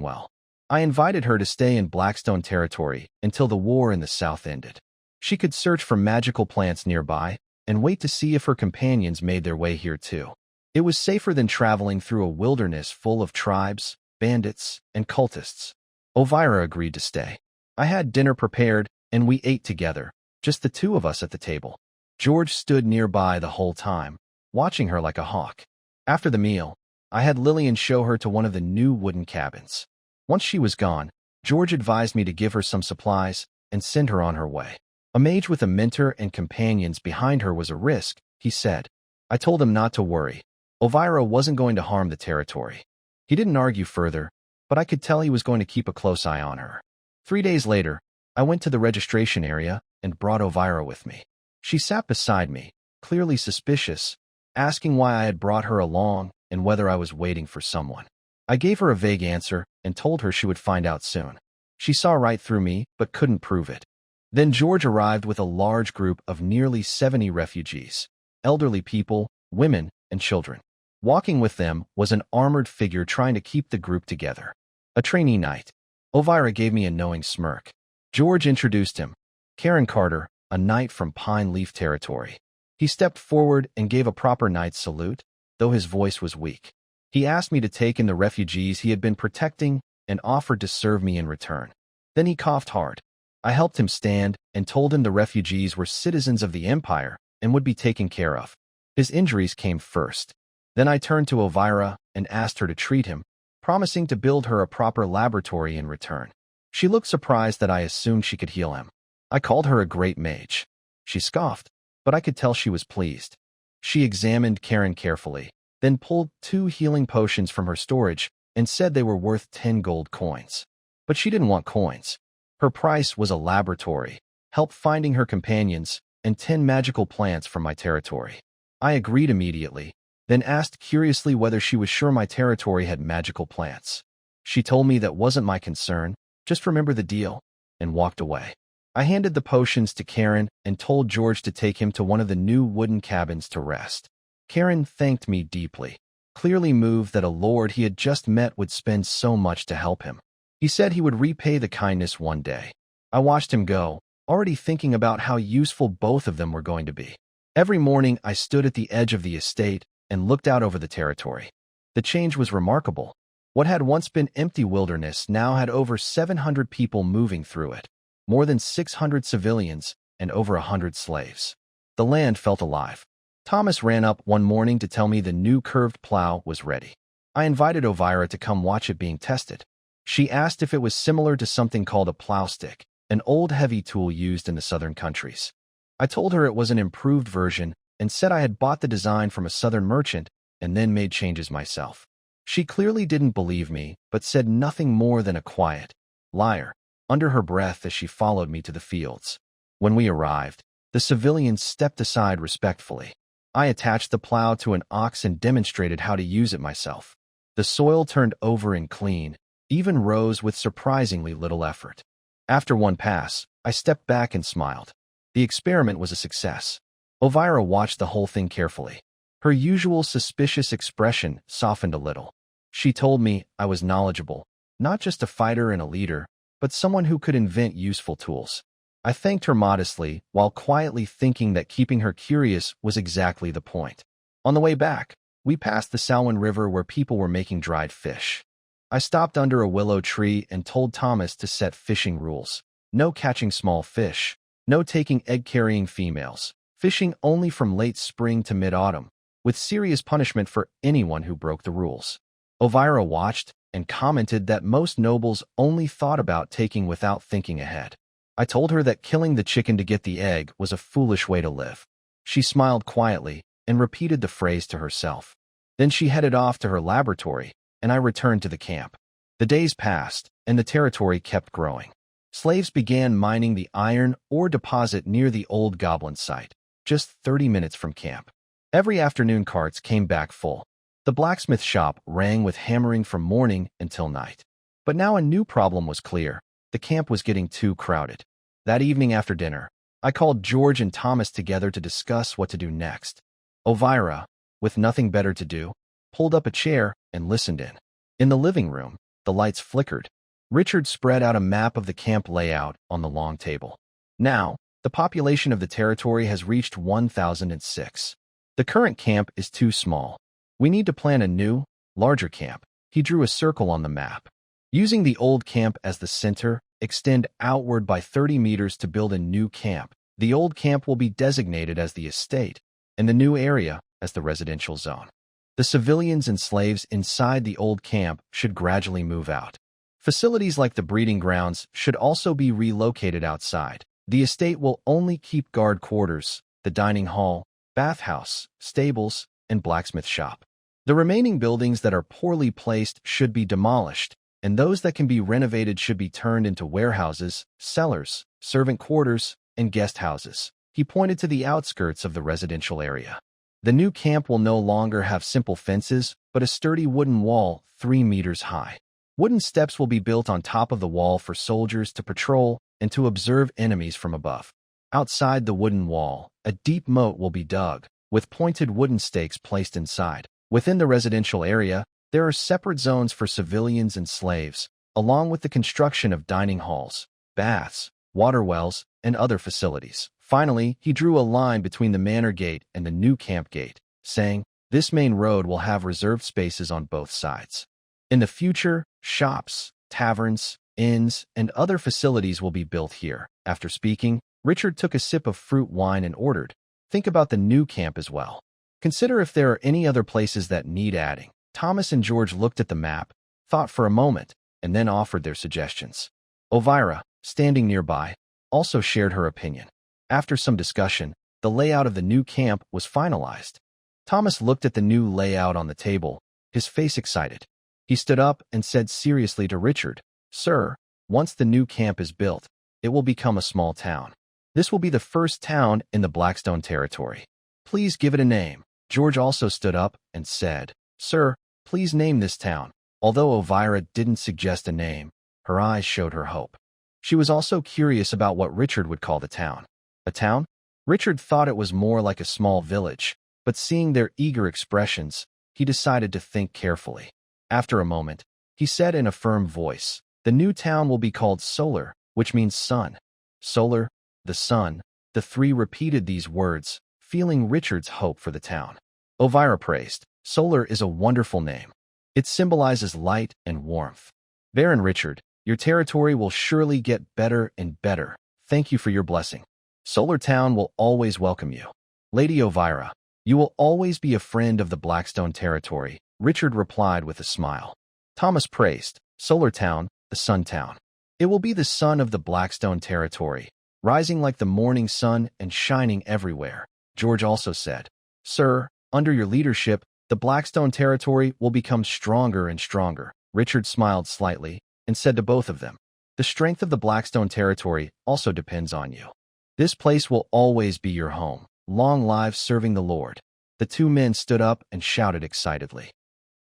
S1: well. I invited her to stay in Blackstone territory until the war in the south ended. She could search for magical plants nearby and wait to see if her companions made their way here too. It was safer than traveling through a wilderness full of tribes, bandits, and cultists. Elvira agreed to stay. I had dinner prepared and we ate together, just the two of us at the table. George stood nearby the whole time, watching her like a hawk. After the meal, I had Lillian show her to one of the new wooden cabins. Once she was gone, George advised me to give her some supplies and send her on her way. A mage with a mentor and companions behind her was a risk, he said. I told him not to worry. Elvira wasn't going to harm the territory. He didn't argue further, but I could tell he was going to keep a close eye on her. 3 days later, I went to the registration area and brought Elvira with me. She sat beside me, clearly suspicious, asking why I had brought her along and whether I was waiting for someone. I gave her a vague answer and told her she would find out soon. She saw right through me, but couldn't prove it. Then George arrived with a large group of nearly 70 refugees, elderly people, women, and children. Walking with them was an armored figure trying to keep the group together. A trainee knight. Elvira gave me a knowing smirk. George introduced him. Karen Carter, a knight from Pine Leaf territory. He stepped forward and gave a proper knight's salute, though his voice was weak. He asked me to take in the refugees he had been protecting and offered to serve me in return. Then he coughed hard. I helped him stand and told him the refugees were citizens of the Empire and would be taken care of. His injuries came first. Then I turned to Elvira and asked her to treat him, promising to build her a proper laboratory in return. She looked surprised that I assumed she could heal him. I called her a great mage. She scoffed, but I could tell she was pleased. She examined Karen carefully, then pulled 2 healing potions from her storage and said they were worth 10 gold coins. But she didn't want coins. Her price was a laboratory, help finding her companions, and 10 magical plants from my territory. I agreed immediately, then asked curiously whether she was sure my territory had magical plants. She told me that wasn't my concern, just remember the deal, and walked away. I handed the potions to Karen and told George to take him to one of the new wooden cabins to rest. Karen thanked me deeply, clearly moved that a lord he had just met would spend so much to help him. He said he would repay the kindness one day. I watched him go, already thinking about how useful both of them were going to be. Every morning I stood at the edge of the estate and looked out over the territory. The change was remarkable. What had once been empty wilderness now had over 700 people moving through it, more than 600 civilians, and over 100 slaves. The land felt alive. Thomas ran up one morning to tell me the new curved plow was ready. I invited Elvira to come watch it being tested. She asked if it was similar to something called a plow stick, an old heavy tool used in the southern countries. I told her it was an improved version and said I had bought the design from a southern merchant and then made changes myself. She clearly didn't believe me, but said nothing more than a quiet liar under her breath as she followed me to the fields. When we arrived, the civilians stepped aside respectfully. I attached the plow to an ox and demonstrated how to use it myself. The soil turned over and clean, even rose with surprisingly little effort. After one pass, I stepped back and smiled. The experiment was a success. Elvira watched the whole thing carefully. Her usual suspicious expression softened a little. She told me I was knowledgeable, not just a fighter and a leader, but someone who could invent useful tools. I thanked her modestly, while quietly thinking that keeping her curious was exactly the point. On the way back, we passed the Salwin River where people were making dried fish. I stopped under a willow tree and told Thomas to set fishing rules. No catching small fish. No taking egg-carrying females. Fishing only from late spring to mid-autumn, with serious punishment for anyone who broke the rules. Elvira watched and commented that most nobles only thought about taking without thinking ahead. I told her that killing the chicken to get the egg was a foolish way to live. She smiled quietly and repeated the phrase to herself. Then she headed off to her laboratory, and I returned to the camp. The days passed, and the territory kept growing. Slaves began mining the iron ore deposit near the old goblin site, just 30 minutes from camp. Every afternoon carts came back full. The blacksmith shop rang with hammering from morning until night. But now a new problem was clear. The camp was getting too crowded. That evening after dinner, I called George and Thomas together to discuss what to do next. Elvira, with nothing better to do, pulled up a chair and listened in. In the living room, the lights flickered. Richard spread out a map of the camp layout on the long table. Now, the population of the territory has reached 1,006. The current camp is too small. We need to plan a new, larger camp. He drew a circle on the map. Using the old camp as the center, extend outward by 30 meters to build a new camp. The old camp will be designated as the estate, and the new area as the residential zone. The civilians and slaves inside the old camp should gradually move out. Facilities like the breeding grounds should also be relocated outside. The estate will only keep guard quarters, the dining hall, bathhouse, stables, and blacksmith shop. The remaining buildings that are poorly placed should be demolished, and those that can be renovated should be turned into warehouses, cellars, servant quarters, and guest houses. He pointed to the outskirts of the residential area. The new camp will no longer have simple fences, but a sturdy wooden wall 3 meters high. Wooden steps will be built on top of the wall for soldiers to patrol and to observe enemies from above. Outside the wooden wall, a deep moat will be dug, with pointed wooden stakes placed inside. Within the residential area, there are separate zones for civilians and slaves, along with the construction of dining halls, baths, water wells, and other facilities. Finally, he drew a line between the manor gate and the new camp gate, saying, "This main road will have reserved spaces on both sides. In the future, shops, taverns, inns, and other facilities will be built here." After speaking, Richard took a sip of fruit wine and ordered, "Think about the new camp as well. Consider if there are any other places that need adding." Thomas and George looked at the map, thought for a moment, and then offered their suggestions. Elvira, standing nearby, also shared her opinion. After some discussion, the layout of the new camp was finalized. Thomas looked at the new layout on the table, his face excited. He stood up and said seriously to Richard, "Sir, once the new camp is built, it will become a small town. This will be the first town in the Blackstone territory. Please give it a name." George also stood up and said, "Sir, please name this town." Although Elvira didn't suggest a name, her eyes showed her hope. She was also curious about what Richard would call the town. A town? Richard thought it was more like a small village, but seeing their eager expressions, he decided to think carefully. After a moment, he said in a firm voice, "The new town will be called Solar, which means sun." Solar, the sun. The three repeated these words, feeling Richard's hope for the town. Elvira praised, "Solar is a wonderful name. It symbolizes light and warmth. Baron Richard, your territory will surely get better and better. Thank you for your blessing. Solar Town will always welcome you. Lady Elvira, you will always be a friend of the Blackstone territory," Richard replied with a smile. Thomas praised, "Solar Town, the Sun Town. It will be the sun of the Blackstone territory, rising like the morning sun and shining everywhere." George also said, "Sir, under your leadership, the Blackstone territory will become stronger and stronger." Richard smiled slightly and said to both of them, "The strength of the Blackstone territory also depends on you. This place will always be your home. Long live serving the Lord." The two men stood up and shouted excitedly.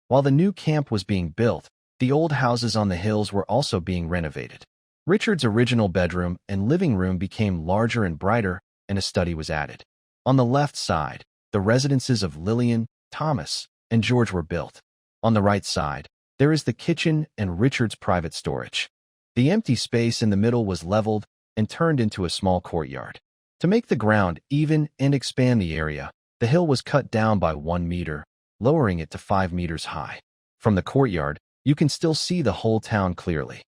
S1: While the new camp was being built, the old houses on the hills were also being renovated. Richard's original bedroom and living room became larger and brighter, and a study was added. On the left side, the residences of Lillian, Thomas, and George were built. On the right side, there is the kitchen and Richard's private storage. The empty space in the middle was leveled and turned into a small courtyard. To make the ground even and expand the area, the hill was cut down by 1 meter, lowering it to 5 meters high. From the courtyard, You can still see the whole town clearly.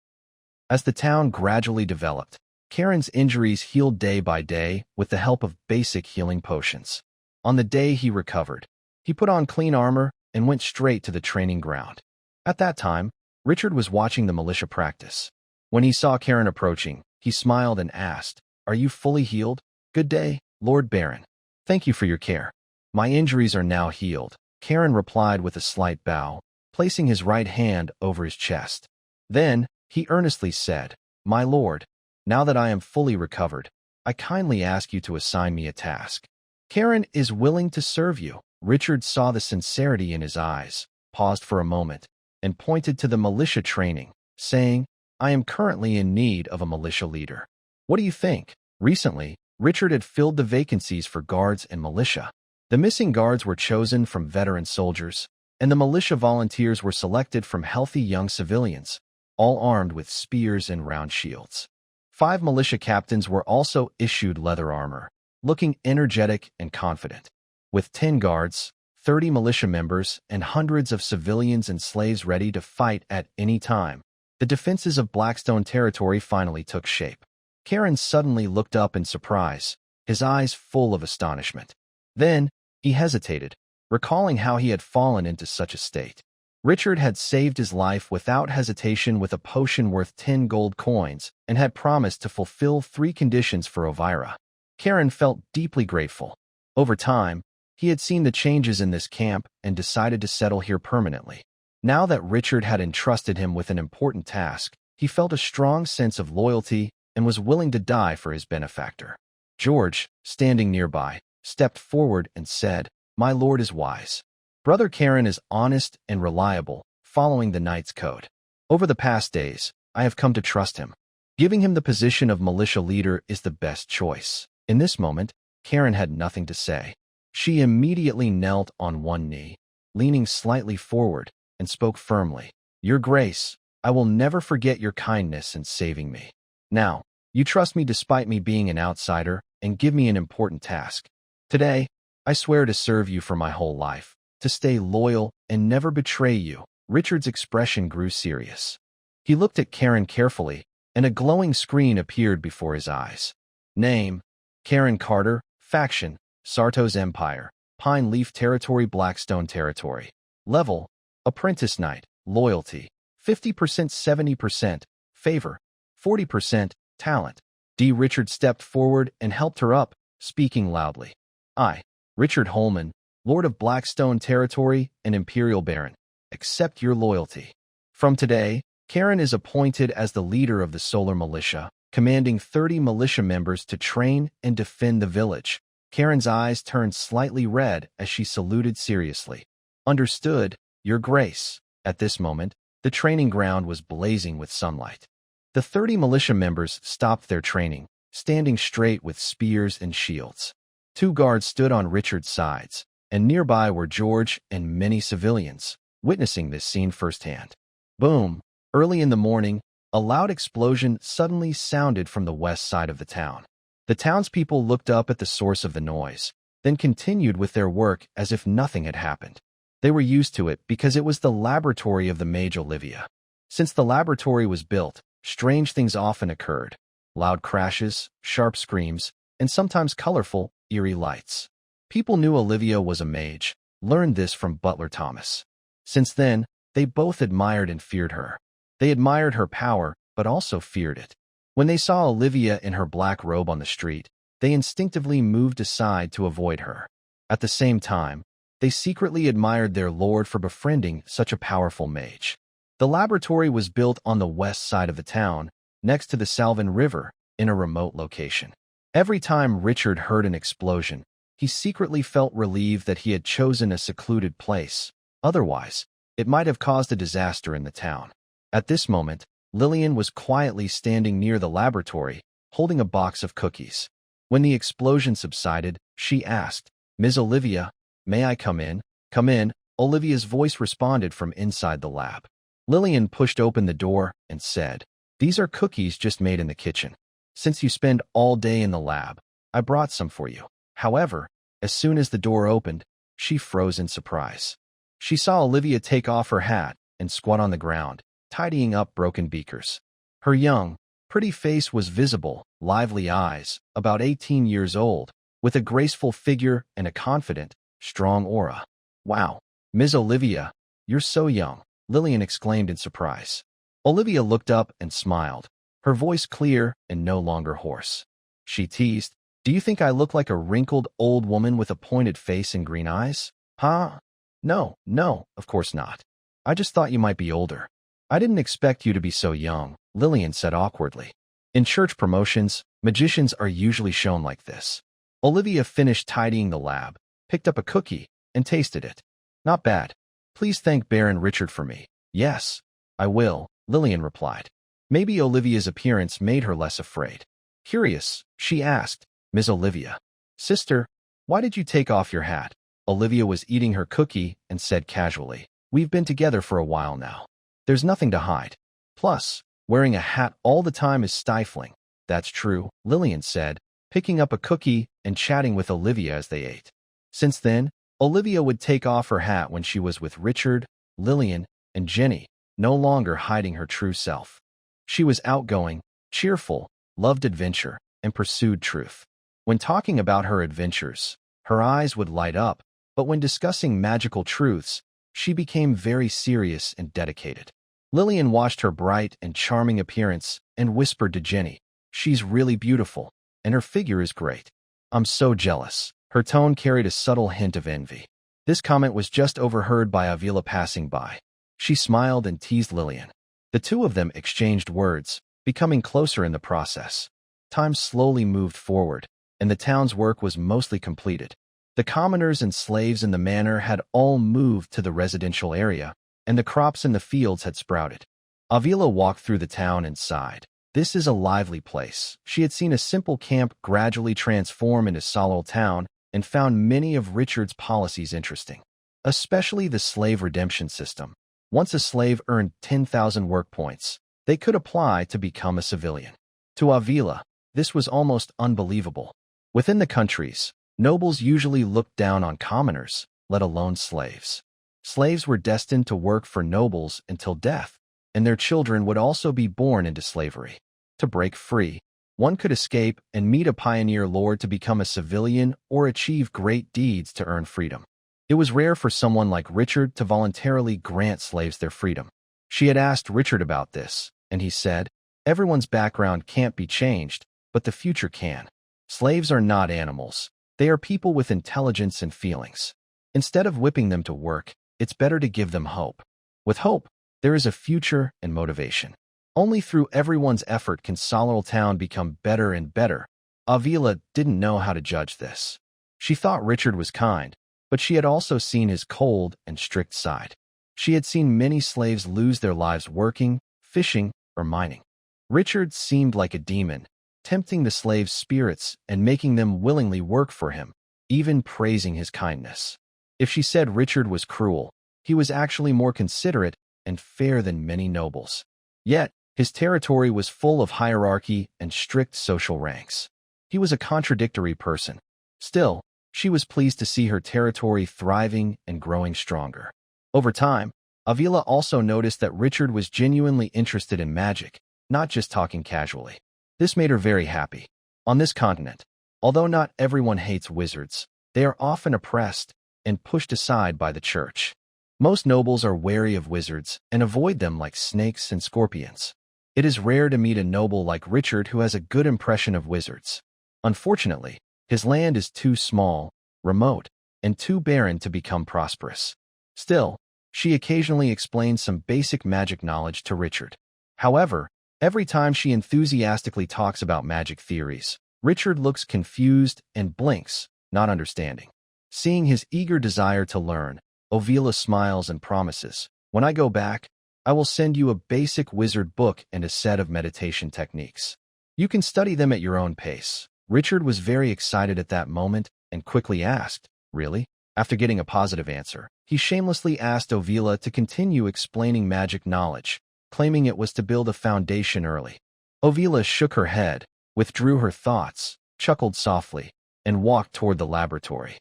S1: As the town gradually developed, Karen's injuries healed day by day with the help of basic healing potions. On the day he recovered, he put on clean armor and went straight to the training ground. At that time, Richard was watching the militia practice. When he saw Karen approaching, he smiled and asked, "Are you fully healed?" "Good day, Lord Baron. Thank you for your care. My injuries are now healed," Karen replied with a slight bow, placing his right hand over his chest. Then, he earnestly said, "My lord, now that I am fully recovered, I kindly ask you to assign me a task." "Karen is willing to serve you." Richard saw the sincerity in his eyes, paused for a moment, and pointed to the militia training, saying, "I am currently in need of a militia leader. What do you think?" Recently, Richard had filled the vacancies for guards and militia. The missing guards were chosen from veteran soldiers, and the militia volunteers were selected from healthy young civilians, all armed with spears and round shields. 5 militia captains were also issued leather armor, looking energetic and confident. With 10 guards, 30 militia members, and hundreds of civilians and slaves ready to fight at any time, the defenses of Blackstone territory finally took shape. Karen suddenly looked up in surprise, his eyes full of astonishment. Then, he hesitated, recalling how he had fallen into such a state. Richard had saved his life without hesitation with a potion worth 10 gold coins and had promised to fulfill 3 conditions for Elvira. Karen felt deeply grateful. Over time, he had seen the changes in this camp and decided to settle here permanently. Now that Richard had entrusted him with an important task, he felt a strong sense of loyalty and was willing to die for his benefactor. George, standing nearby, stepped forward and said, "My lord is wise. Brother Karen is honest and reliable, following the knight's code. Over the past days, I have come to trust him. Giving him the position of militia leader is the best choice." In this moment, Karen had nothing to say. She immediately knelt on one knee, leaning slightly forward, and spoke firmly, "Your Grace, I will never forget your kindness in saving me. Now, you trust me despite me being an outsider and give me an important task. Today, I swear to serve you for my whole life, to stay loyal and never betray you." Richard's expression grew serious. He looked at Karen carefully, and a glowing screen appeared before his eyes. Name: Karen Carter. Faction: Sartos Empire. Pine Leaf Territory, Blackstone Territory. Level: Apprentice Knight. Loyalty: 50% 70%. Favor: 40%. Talent. D. Richard stepped forward and helped her up, speaking loudly. "I, Richard Holman, Lord of Blackstone Territory and Imperial Baron, accept your loyalty. From today, Karen is appointed as the leader of the Solar Militia, commanding 30 militia members to train and defend the village." Karen's eyes turned slightly red as she saluted seriously. "Understood, Your Grace." At this moment, the training ground was blazing with sunlight. The 30 militia members stopped their training, standing straight with spears and shields. 2 guards stood on Richard's sides, and nearby were George and many civilians, witnessing this scene firsthand. Boom! Early in the morning, a loud explosion suddenly sounded from the west side of the town. The townspeople looked up at the source of the noise, then continued with their work as if nothing had happened. They were used to it because it was the laboratory of the Mage Olivia. Since the laboratory was built, strange things often occurred: loud crashes, sharp screams, and sometimes colorful, eerie lights. People knew Olivia was a mage, learned this from Butler Thomas. Since then, they both admired and feared her. They admired her power, but also feared it. When they saw Olivia in her black robe on the street, they instinctively moved aside to avoid her. At the same time, they secretly admired their lord for befriending such a powerful mage. The laboratory was built on the west side of the town, next to the Salvin River, in a remote location. Every time Richard heard an explosion, he secretly felt relieved that he had chosen a secluded place. Otherwise, it might have caused a disaster in the town. At this moment, Lillian was quietly standing near the laboratory, holding a box of cookies. When the explosion subsided, she asked, "Ms. Olivia, may I come in?" "Come in," Olivia's voice responded from inside the lab. Lillian pushed open the door and said, "These are cookies just made in the kitchen. Since you spend all day in the lab, I brought some for you." However, as soon as the door opened, she froze in surprise. She saw Olivia take off her hat and squat on the ground, tidying up broken beakers. Her young, pretty face was visible, lively eyes, about 18 years old, with a graceful figure and a confident, strong aura. "Wow, Ms. Olivia, you're so young," Lillian exclaimed in surprise. Olivia looked up and smiled, her voice clear and no longer hoarse. She teased, "Do you think I look like a wrinkled old woman with a pointed face and green eyes? Huh? No, of course not. I just thought you might be older." "I didn't expect you to be so young," Lillian said awkwardly. "In church promotions, magicians are usually shown like this." Olivia finished tidying the lab, picked up a cookie, and tasted it. "Not bad. Please thank Baron Richard for me." "Yes, I will," Lillian replied. Maybe Olivia's appearance made her less afraid. Curious, she asked, "Ms. Olivia, sister, why did you take off your hat?" Olivia was eating her cookie and said casually, "We've been together for a while now. There's nothing to hide. Plus, wearing a hat all the time is stifling." "That's true," Lillian said, picking up a cookie and chatting with Olivia as they ate. Since then, Olivia would take off her hat when she was with Richard, Lillian, and Jenny, no longer hiding her true self. She was outgoing, cheerful, loved adventure, and pursued truth. When talking about her adventures, her eyes would light up, but when discussing magical truths, she became very serious and dedicated. Lillian watched her bright and charming appearance and whispered to Jenny, "She's really beautiful, and her figure is great. I'm so jealous." Her tone carried a subtle hint of envy. This comment was just overheard by Avila passing by. She smiled and teased Lillian. The two of them exchanged words, becoming closer in the process. Time slowly moved forward, and the town's work was mostly completed. The commoners and slaves in the manor had all moved to the residential area, and the crops in the fields had sprouted. Avila walked through the town and sighed. This is a lively place. She had seen a simple camp gradually transform into Solol town and found many of Richard's policies interesting, especially the slave redemption system. Once a slave earned 10,000 work points, they could apply to become a civilian. To Avila, this was almost unbelievable. Within the countries, nobles usually looked down on commoners, let alone slaves. Slaves were destined to work for nobles until death, and their children would also be born into slavery. To break free, one could escape and meet a pioneer lord to become a civilian or achieve great deeds to earn freedom. It was rare for someone like Richard to voluntarily grant slaves their freedom. She had asked Richard about this, and he said, "Everyone's background can't be changed, but the future can. Slaves are not animals. They are people with intelligence and feelings. Instead of whipping them to work, it's better to give them hope. With hope, there is a future and motivation. Only through everyone's effort can Solol Town become better and better." Avila didn't know how to judge this. She thought Richard was kind, but she had also seen his cold and strict side. She had seen many slaves lose their lives working, fishing, or mining. Richard seemed like a demon, tempting the slaves' spirits and making them willingly work for him, even praising his kindness. If she said Richard was cruel, he was actually more considerate and fair than many nobles. Yet, his territory was full of hierarchy and strict social ranks. He was a contradictory person. Still, she was pleased to see her territory thriving and growing stronger. Over time, Avila also noticed that Richard was genuinely interested in magic, not just talking casually. This made her very happy. On this continent, although not everyone hates wizards, they are often oppressed and pushed aside by the church. Most nobles are wary of wizards and avoid them like snakes and scorpions. It is rare to meet a noble like Richard who has a good impression of wizards. Unfortunately, his land is too small, remote, and too barren to become prosperous. Still, she occasionally explains some basic magic knowledge to Richard. However, every time she enthusiastically talks about magic theories, Richard looks confused and blinks, not understanding. Seeing his eager desire to learn, Avila smiles and promises, "When I go back, I will send you a basic wizard book and a set of meditation techniques. You can study them at your own pace." Richard was very excited at that moment and quickly asked, "Really?" After getting a positive answer, he shamelessly asked Avila to continue explaining magic knowledge, claiming it was to build a foundation early. Avila shook her head, withdrew her thoughts, chuckled softly, and walked toward the laboratory.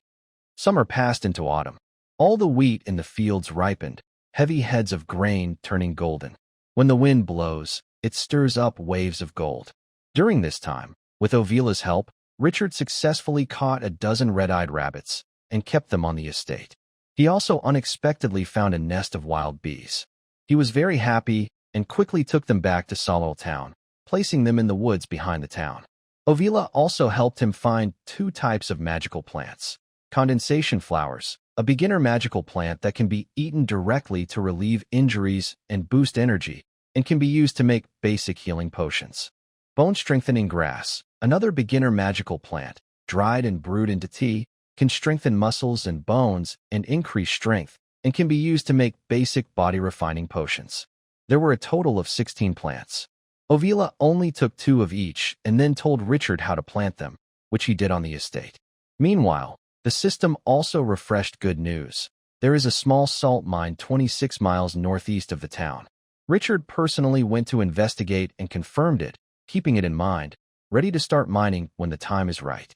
S1: Summer passed into autumn. All the wheat in the fields ripened, heavy heads of grain turning golden. When the wind blows, it stirs up waves of gold. During this time, with Ovila's help, Richard successfully caught a dozen red-eyed rabbits and kept them on the estate. He also unexpectedly found a nest of wild bees. He was very happy and quickly took them back to Solol town, placing them in the woods behind the town. Ovila also helped him find 2 types of magical plants. Condensation flowers, a beginner magical plant that can be eaten directly to relieve injuries and boost energy, and can be used to make basic healing potions. Bone-strengthening grass, another beginner magical plant, dried and brewed into tea, can strengthen muscles and bones and increase strength, and can be used to make basic body-refining potions. There were a total of 16 plants. Ovila only took 2 of each and then told Richard how to plant them, which he did on the estate. Meanwhile, the system also refreshed good news. There is a small salt mine 26 miles northeast of the town. Richard personally went to investigate and confirmed it, keeping it in mind, ready to start mining when the time is right.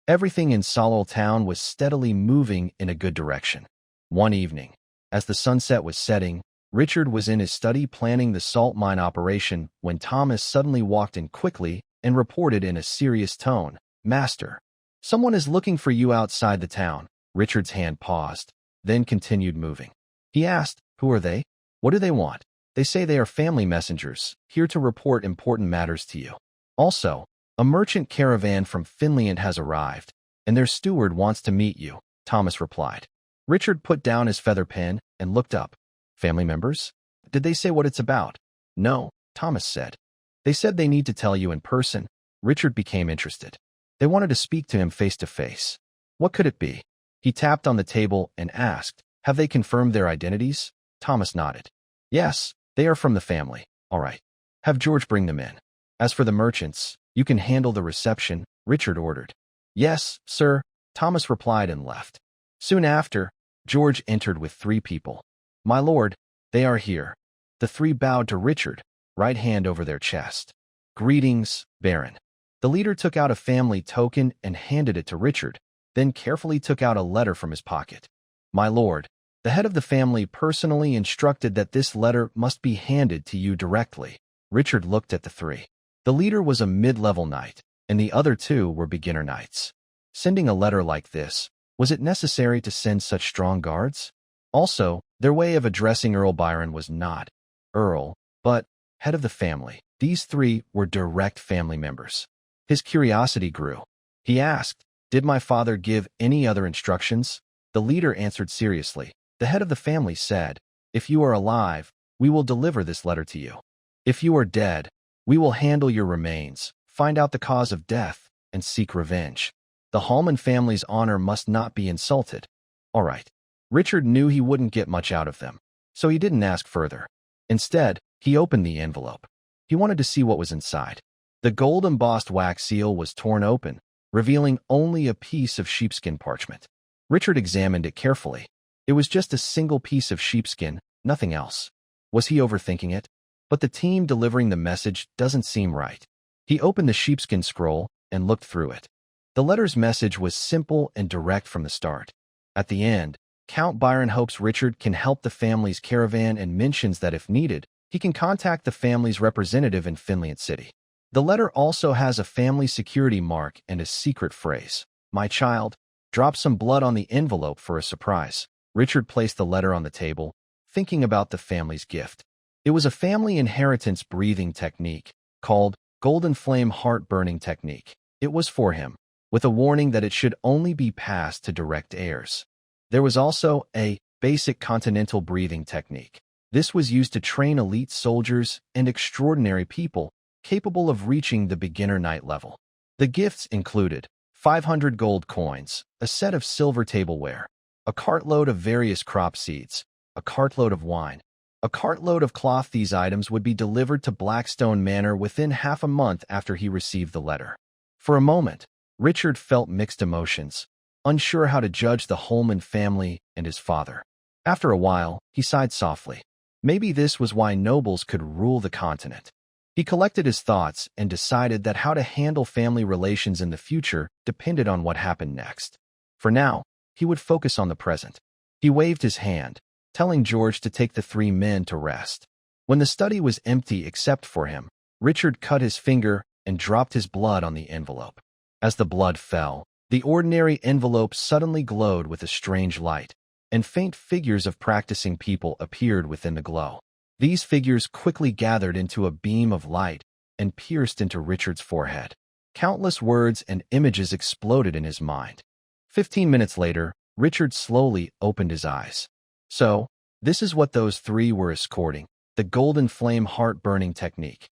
S1: Everything in Solol town was steadily moving in a good direction. One evening, as the sunset was setting, Richard was in his study planning the salt mine operation when Thomas suddenly walked in quickly and reported in a serious tone, "Master, someone is looking for you outside the town." Richard's hand paused, then continued moving. He asked, "Who are they? What do they want?" "They say they are family messengers, here to report important matters to you. Also, a merchant caravan from Finland has arrived, and their steward wants to meet you," Thomas replied. Richard put down his feather pen and looked up. "Family members? Did they say what it's about?" "No," Thomas said. "They said they need to tell you in person." Richard became interested. They wanted to speak to him face to face. What could it be? He tapped on the table and asked, "Have they confirmed their identities?" Thomas nodded. "Yes, they are from the family." "All right. Have George bring them in. As for the merchants, you can handle the reception," Richard ordered. "Yes, sir," Thomas replied and left. Soon after, George entered with 3 people. "My lord, they are here." The 3 bowed to Richard, right hand over their chest. "Greetings, Baron." The leader took out a family token and handed it to Richard, then carefully took out a letter from his pocket. "My lord, the head of the family personally instructed that this letter must be handed to you directly." Richard looked at the 3. The leader was a mid-level knight, and the other 2 were beginner knights. Sending a letter like this, was it necessary to send such strong guards? Also, their way of addressing Earl Byron was not Earl, but head of the family. These 3 were direct family members. His curiosity grew. He asked, "Did my father give any other instructions?" The leader answered seriously. "The head of the family said, 'If you are alive, we will deliver this letter to you. If you are dead, we will handle your remains, find out the cause of death, and seek revenge. The Hallman family's honor must not be insulted.'" All right. Richard knew he wouldn't get much out of them, so he didn't ask further. Instead, he opened the envelope. He wanted to see what was inside. The gold-embossed wax seal was torn open, revealing only a piece of sheepskin parchment. Richard examined it carefully. It was just a single piece of sheepskin, nothing else. Was he overthinking it? But the team delivering the message doesn't seem right. He opened the sheepskin scroll and looked through it. The letter's message was simple and direct from the start. At the end, Count Byron hopes Richard can help the family's caravan and mentions that if needed, he can contact the family's representative in Finland City. The letter also has a family security mark and a secret phrase. "My child, drop some blood on the envelope for a surprise." Richard placed the letter on the table, thinking about the family's gift. It was a family inheritance breathing technique called Golden Flame Heart Burning Technique. It was for him, with a warning that it should only be passed to direct heirs. There was also a basic continental breathing technique. This was used to train elite soldiers and extraordinary people capable of reaching the beginner knight level. The gifts included 500 gold coins, a set of silver tableware, a cartload of various crop seeds, a cartload of wine, a cartload of cloth. These items would be delivered to Blackstone Manor within half a month after he received the letter. For a moment, Richard felt mixed emotions, unsure how to judge the Holman family and his father. After a while, he sighed softly. Maybe this was why nobles could rule the continent. He collected his thoughts and decided that how to handle family relations in the future depended on what happened next. For now, he would focus on the present. He waved his hand, telling George to take the three men to rest. When the study was empty except for him, Richard cut his finger and dropped his blood on the envelope. As the blood fell, the ordinary envelope suddenly glowed with a strange light, and faint figures of practicing people appeared within the glow. These figures quickly gathered into a beam of light and pierced into Richard's forehead. Countless words and images exploded in his mind. 15 minutes later, Richard slowly opened his eyes. So, this is what those three were escorting, the golden flame heart-burning technique.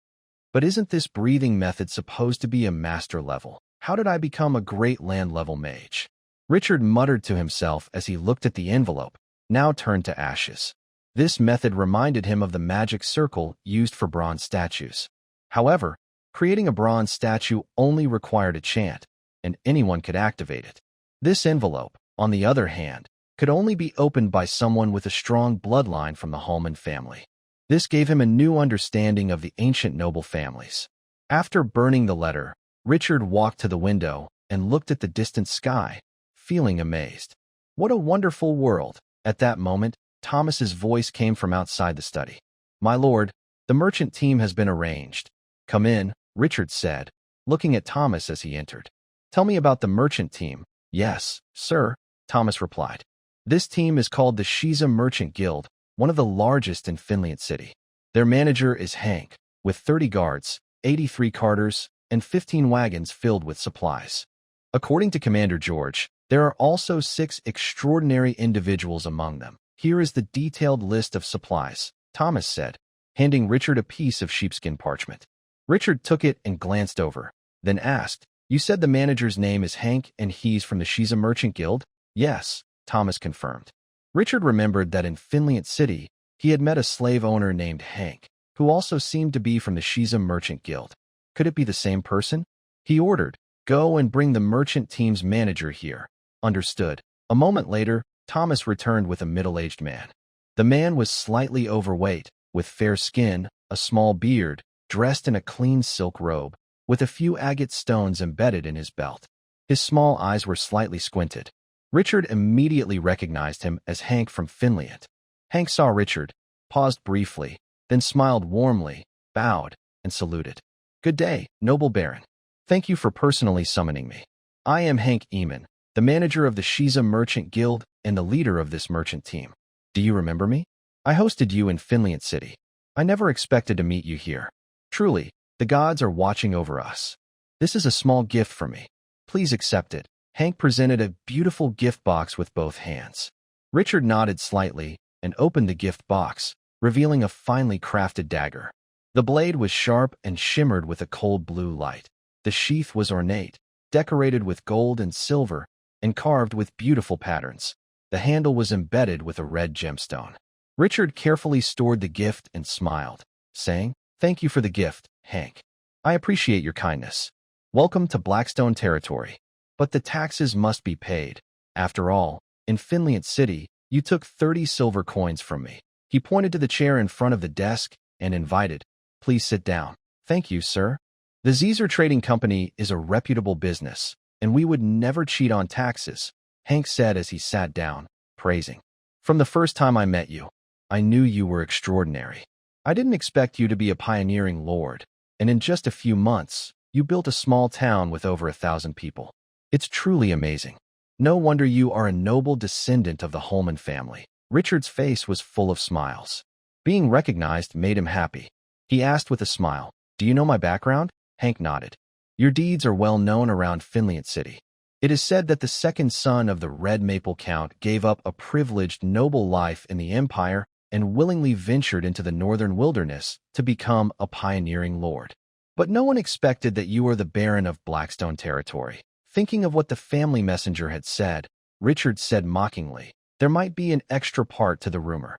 S1: But isn't this breathing method supposed to be a master level? How did I become a great land-level mage? Richard muttered to himself as he looked at the envelope, now turned to ashes. This method reminded him of the magic circle used for bronze statues. However, creating a bronze statue only required a chant, and anyone could activate it. This envelope, on the other hand, could only be opened by someone with a strong bloodline from the Holman family. This gave him a new understanding of the ancient noble families. After burning the letter, Richard walked to the window and looked at the distant sky, feeling amazed. What a wonderful world! At that moment, Thomas's voice came from outside the study. "My lord, the merchant team has been arranged." "Come in," Richard said, looking at Thomas as he entered. "Tell me about the merchant team." "Yes, sir," Thomas replied. "This team is called the Shiza Merchant Guild, one of the largest in Finland City. Their manager is Hank, with 30 guards, 83 carters, and 15 wagons filled with supplies. According to Commander George, there are also 6 extraordinary individuals among them. Here is the detailed list of supplies," Thomas said, handing Richard a piece of sheepskin parchment. Richard took it and glanced over, then asked, "You said the manager's name is Hank and he's from the Shiza Merchant Guild?" "Yes," Thomas confirmed. Richard remembered that in Finland City, he had met a slave owner named Hank, who also seemed to be from the Shiza Merchant Guild. Could it be the same person? He ordered, "Go and bring the merchant team's manager here." Understood. A moment later, Thomas returned with a middle-aged man. The man was slightly overweight, with fair skin, a small beard, dressed in a clean silk robe, with a few agate stones embedded in his belt. His small eyes were slightly squinted. Richard immediately recognized him as Hank from Finland. Hank saw Richard, paused briefly, then smiled warmly, bowed, and saluted. "Good day, noble baron. Thank you for personally summoning me. I am Hank Eamon, the manager of the Shiza Merchant Guild and the leader of this merchant team. Do you remember me? I hosted you in Finland City. I never expected to meet you here. Truly, the gods are watching over us. This is a small gift for me. Please accept it." Hank presented a beautiful gift box with both hands. Richard nodded slightly and opened the gift box, revealing a finely crafted dagger. The blade was sharp and shimmered with a cold blue light. The sheath was ornate, decorated with gold and silver, and carved with beautiful patterns. The handle was embedded with a red gemstone. Richard carefully stored the gift and smiled, saying, "Thank you for the gift, Hank. I appreciate your kindness. Welcome to Blackstone territory. But the taxes must be paid. After all, in Finland City, you took 30 silver coins from me." He pointed to the chair in front of the desk and invited, "Please sit down." "Thank you, sir. The Zezer Trading Company is a reputable business, and we would never cheat on taxes," Hank said as he sat down, praising. "From the first time I met you, I knew you were extraordinary. I didn't expect you to be a pioneering lord, and in just a few months, you built a small town with over 1,000 people. It's truly amazing. No wonder you are a noble descendant of the Holman family." Richard's face was full of smiles. Being recognized made him happy. He asked with a smile, "Do you know my background?" Hank nodded. "Your deeds are well known around Finland City. It is said that the second son of the Red Maple Count gave up a privileged, noble life in the Empire and willingly ventured into the northern wilderness to become a pioneering lord. But no one expected that you are the Baron of Blackstone territory." Thinking of what the family messenger had said, Richard said mockingly, "There might be an extra part to the rumor.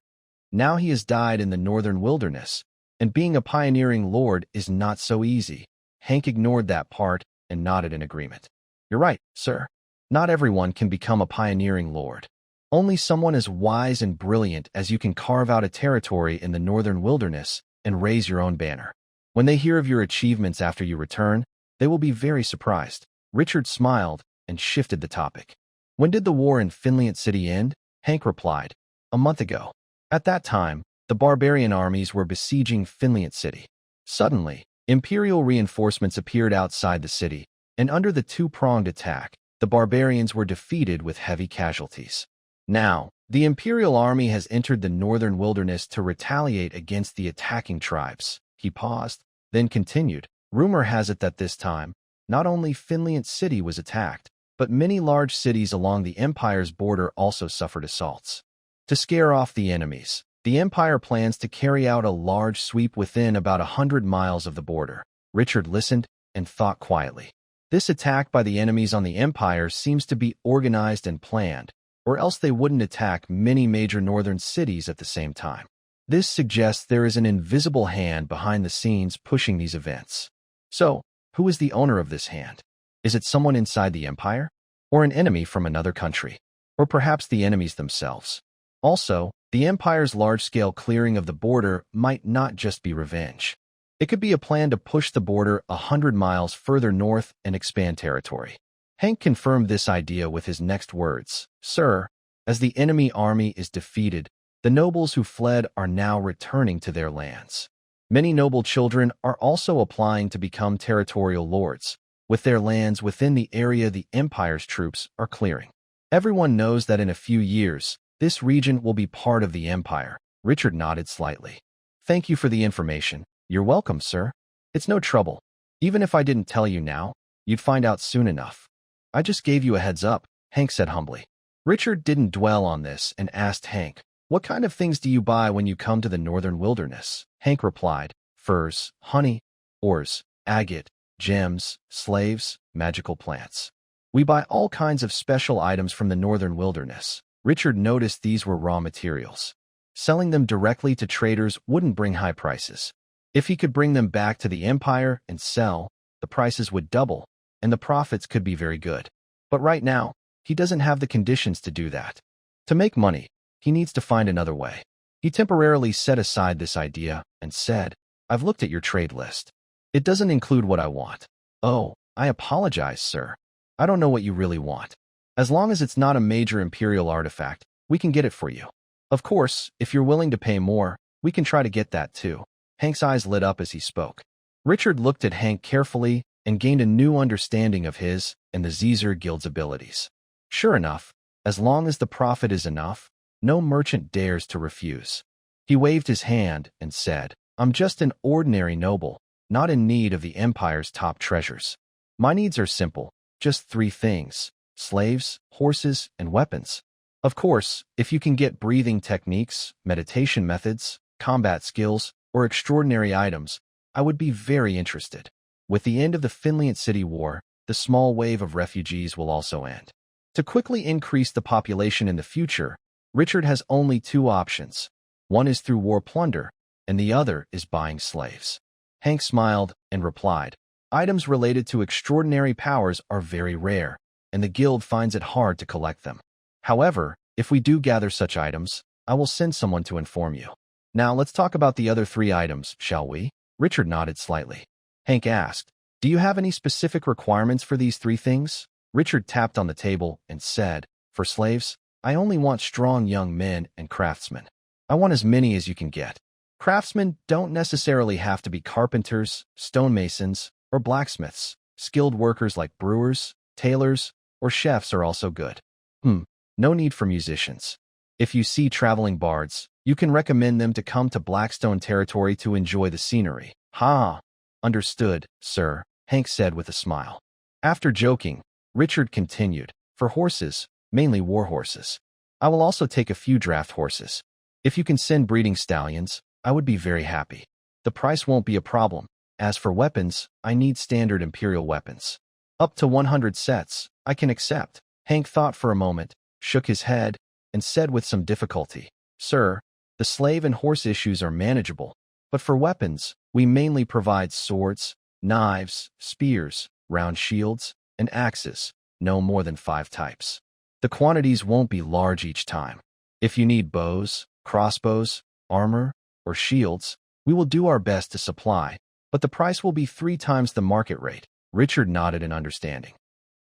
S1: Now he has died in the northern wilderness, and being a pioneering lord is not so easy." Hank ignored that part and nodded in agreement. "You're right, sir. Not everyone can become a pioneering lord. Only someone as wise and brilliant as you can carve out a territory in the northern wilderness and raise your own banner. When they hear of your achievements after you return, they will be very surprised." Richard smiled and shifted the topic. "When did the war in Finland City end?" Hank replied, "A month ago. At that time, the barbarian armies were besieging Finland City. Suddenly, imperial reinforcements appeared outside the city, and under the two-pronged attack, the barbarians were defeated with heavy casualties. Now, the imperial army has entered the northern wilderness to retaliate against the attacking tribes. He paused, then continued. Rumor has it that this time, not only Finland City was attacked, but many large cities along the empire's border also suffered assaults. To scare off the enemies, the empire plans to carry out a large sweep within about 100 miles of the border. Richard listened and thought quietly. This attack by the enemies on the empire seems to be organized and planned, or else they wouldn't attack many major northern cities at the same time. This suggests there is an invisible hand behind the scenes pushing these events. So, who is the owner of this hand? Is it someone inside the empire? Or an enemy from another country? Or perhaps the enemies themselves? Also, the empire's large-scale clearing of the border might not just be revenge. It could be a plan to push the border 100 miles further north and expand territory. Hank confirmed this idea with his next words. Sir, as the enemy army is defeated, the nobles who fled are now returning to their lands. Many noble children are also applying to become territorial lords, with their lands within the area the empire's troops are clearing. Everyone knows that in a few years, this region will be part of the empire. Richard nodded slightly. Thank you for the information. You're welcome, sir. It's no trouble. Even if I didn't tell you now, you'd find out soon enough. I just gave you a heads up, Hank said humbly. Richard didn't dwell on this and asked Hank, what kind of things do you buy when you come to the northern wilderness? Hank replied, furs, honey, ores, agate, gems, slaves, magical plants. We buy all kinds of special items from the northern wilderness. Richard noticed these were raw materials. Selling them directly to traders wouldn't bring high prices. If he could bring them back to the empire and sell, the prices would double, and the profits could be very good. But right now, he doesn't have the conditions to do that. To make money, he needs to find another way. He temporarily set aside this idea and said, I've looked at your trade list. It doesn't include what I want. Oh, I apologize, sir. I don't know what you really want. As long as it's not a major imperial artifact, we can get it for you. Of course, if you're willing to pay more, we can try to get that too. Hank's eyes lit up as he spoke. Richard looked at Hank carefully and gained a new understanding of his and the Caesar Guild's abilities. Sure enough, as long as the profit is enough, no merchant dares to refuse. He waved his hand and said, I'm just an ordinary noble, not in need of the empire's top treasures. My needs are simple, just 3 things: slaves, horses, and weapons. Of course, if you can get breathing techniques, meditation methods, combat skills, or extraordinary items, I would be very interested. With the end of the Finland City War, the small wave of refugees will also end. To quickly increase the population in the future, Richard has only 2 options. One is through war plunder, and the other is buying slaves. Hank smiled and replied, items related to extraordinary powers are very rare, and the guild finds it hard to collect them. However, if we do gather such items, I will send someone to inform you. Now let's talk about the other 3 items, shall we? Richard nodded slightly. Hank asked, do you have any specific requirements for these 3 things? Richard tapped on the table and said, for slaves, I only want strong young men and craftsmen. I want as many as you can get. Craftsmen don't necessarily have to be carpenters, stonemasons, or blacksmiths. Skilled workers like brewers, tailors, or chefs are also good. No need for musicians. If you see traveling bards, you can recommend them to come to Blackstone territory to enjoy the scenery. Ha! Understood, sir, Hank said with a smile. After joking, Richard continued, for horses, mainly war horses. I will also take a few draft horses. If you can send breeding stallions, I would be very happy. The price won't be a problem. As for weapons, I need standard imperial weapons. Up to 100 sets, I can accept. Hank thought for a moment, shook his head, and said with some difficulty, Sir, the slave and horse issues are manageable, but for weapons, we mainly provide swords, knives, spears, round shields, and axes, no more than 5 types. The quantities won't be large each time. If you need bows, crossbows, armor, or shields, we will do our best to supply, but the price will be 3 times the market rate. Richard nodded in understanding.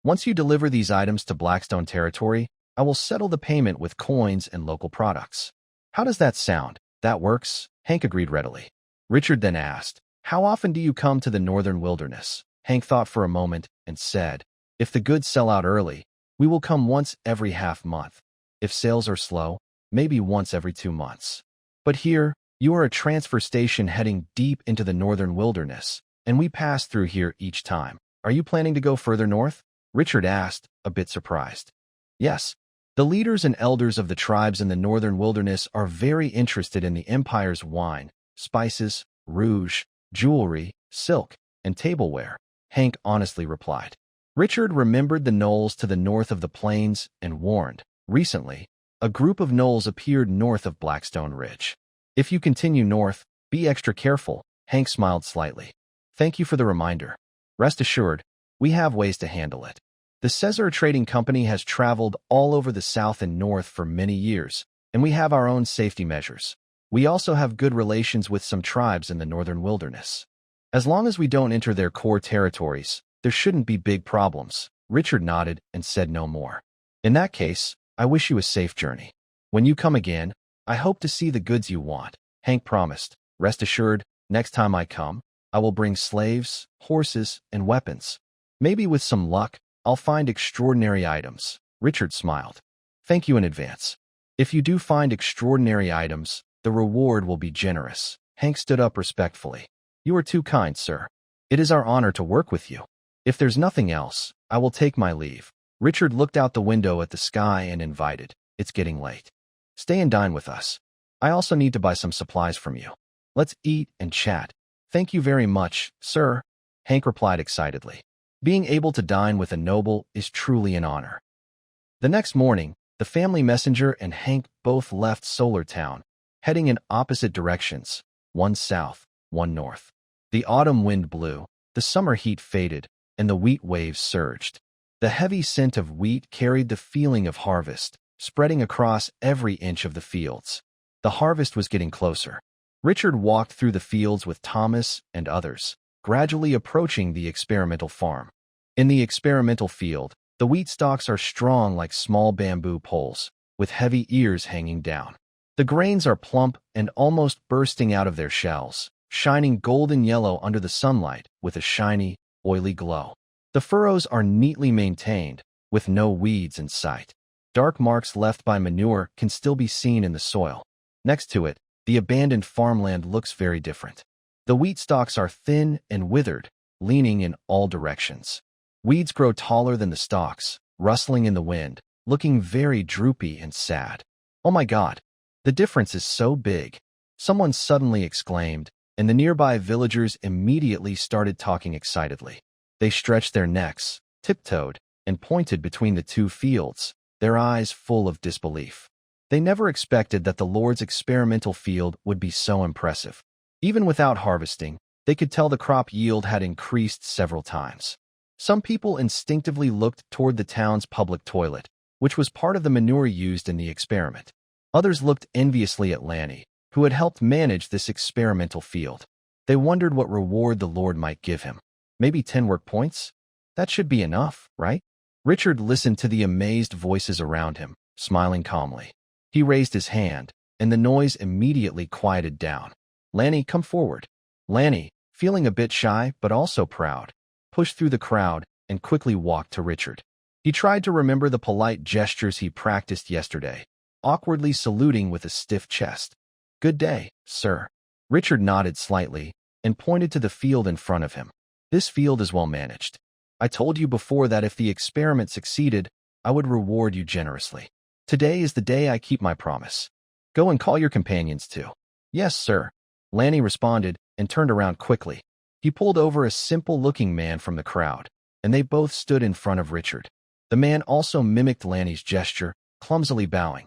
S1: Once you deliver these items to Blackstone territory, I will settle the payment with coins and local products. How does that sound? That works, Hank agreed readily. Richard then asked, how often do you come to the northern wilderness? Hank thought for a moment and said, if the goods sell out early, we will come once every half month. If sales are slow, maybe once every 2 months. But here, you are a transfer station heading deep into the northern wilderness, and we pass through here each time. Are you planning to go further north? Richard asked, a bit surprised. Yes. The leaders and elders of the tribes in the northern wilderness are very interested in the empire's wine, spices, rouge, jewelry, silk, and tableware, Hank honestly replied. Richard remembered the gnolls to the north of the plains and warned, recently, a group of gnolls appeared north of Blackstone Ridge. If you continue north, be extra careful, Hank smiled slightly. Thank you for the reminder. Rest assured, we have ways to handle it. The Caesar Trading Company has traveled all over the south and north for many years, and we have our own safety measures. We also have good relations with some tribes in the northern wilderness. As long as we don't enter their core territories, there shouldn't be big problems. Richard nodded and said no more. In that case, I wish you a safe journey. When you come again, I hope to see the goods you want, Hank promised. Rest assured, next time I come, I will bring slaves, horses, and weapons. Maybe with some luck, I'll find extraordinary items. Richard smiled. Thank you in advance. If you do find extraordinary items, the reward will be generous. Hank stood up respectfully. You are too kind, sir. It is our honor to work with you. If there's nothing else, I will take my leave. Richard looked out the window at the sky and invited. It's getting late. Stay and dine with us. I also need to buy some supplies from you. Let's eat and chat. Thank you very much, sir, Hank replied excitedly. Being able to dine with a noble is truly an honor. The next morning, the family messenger and Hank both left Solar Town, heading in opposite directions, one south, one north. The autumn wind blew, the summer heat faded, and the wheat waves surged. The heavy scent of wheat carried the feeling of harvest, spreading across every inch of the fields. The harvest was getting closer. Richard walked through the fields with Thomas and others, gradually approaching the experimental farm. In the experimental field, the wheat stalks are strong like small bamboo poles, with heavy ears hanging down. The grains are plump and almost bursting out of their shells, shining golden yellow under the sunlight with a shiny, oily glow. The furrows are neatly maintained, with no weeds in sight. Dark marks left by manure can still be seen in the soil. Next to it, the abandoned farmland looks very different. The wheat stalks are thin and withered, leaning in all directions. Weeds grow taller than the stalks, rustling in the wind, looking very droopy and sad. Oh my God, the difference is so big, someone suddenly exclaimed, and the nearby villagers immediately started talking excitedly. They stretched their necks, tiptoed, and pointed between the two fields, their eyes full of disbelief. They never expected that the Lord's experimental field would be so impressive. Even without harvesting, they could tell the crop yield had increased several times. Some people instinctively looked toward the town's public toilet, which was part of the manure used in the experiment. Others looked enviously at Lanny, who had helped manage this experimental field. They wondered what reward the Lord might give him. Maybe 10 work points? That should be enough, right? Richard listened to the amazed voices around him, smiling calmly. He raised his hand, and the noise immediately quieted down. Lanny, come forward. Lanny, feeling a bit shy but also proud, pushed through the crowd and quickly walked to Richard. He tried to remember the polite gestures he practiced yesterday, awkwardly saluting with a stiff chest. Good day, sir. Richard nodded slightly and pointed to the field in front of him. This field is well managed. I told you before that if the experiment succeeded, I would reward you generously. Today is the day I keep my promise. Go and call your companions too. Yes, sir. Lanny responded and turned around quickly. He pulled over a simple-looking man from the crowd, and they both stood in front of Richard. The man also mimicked Lanny's gesture, clumsily bowing.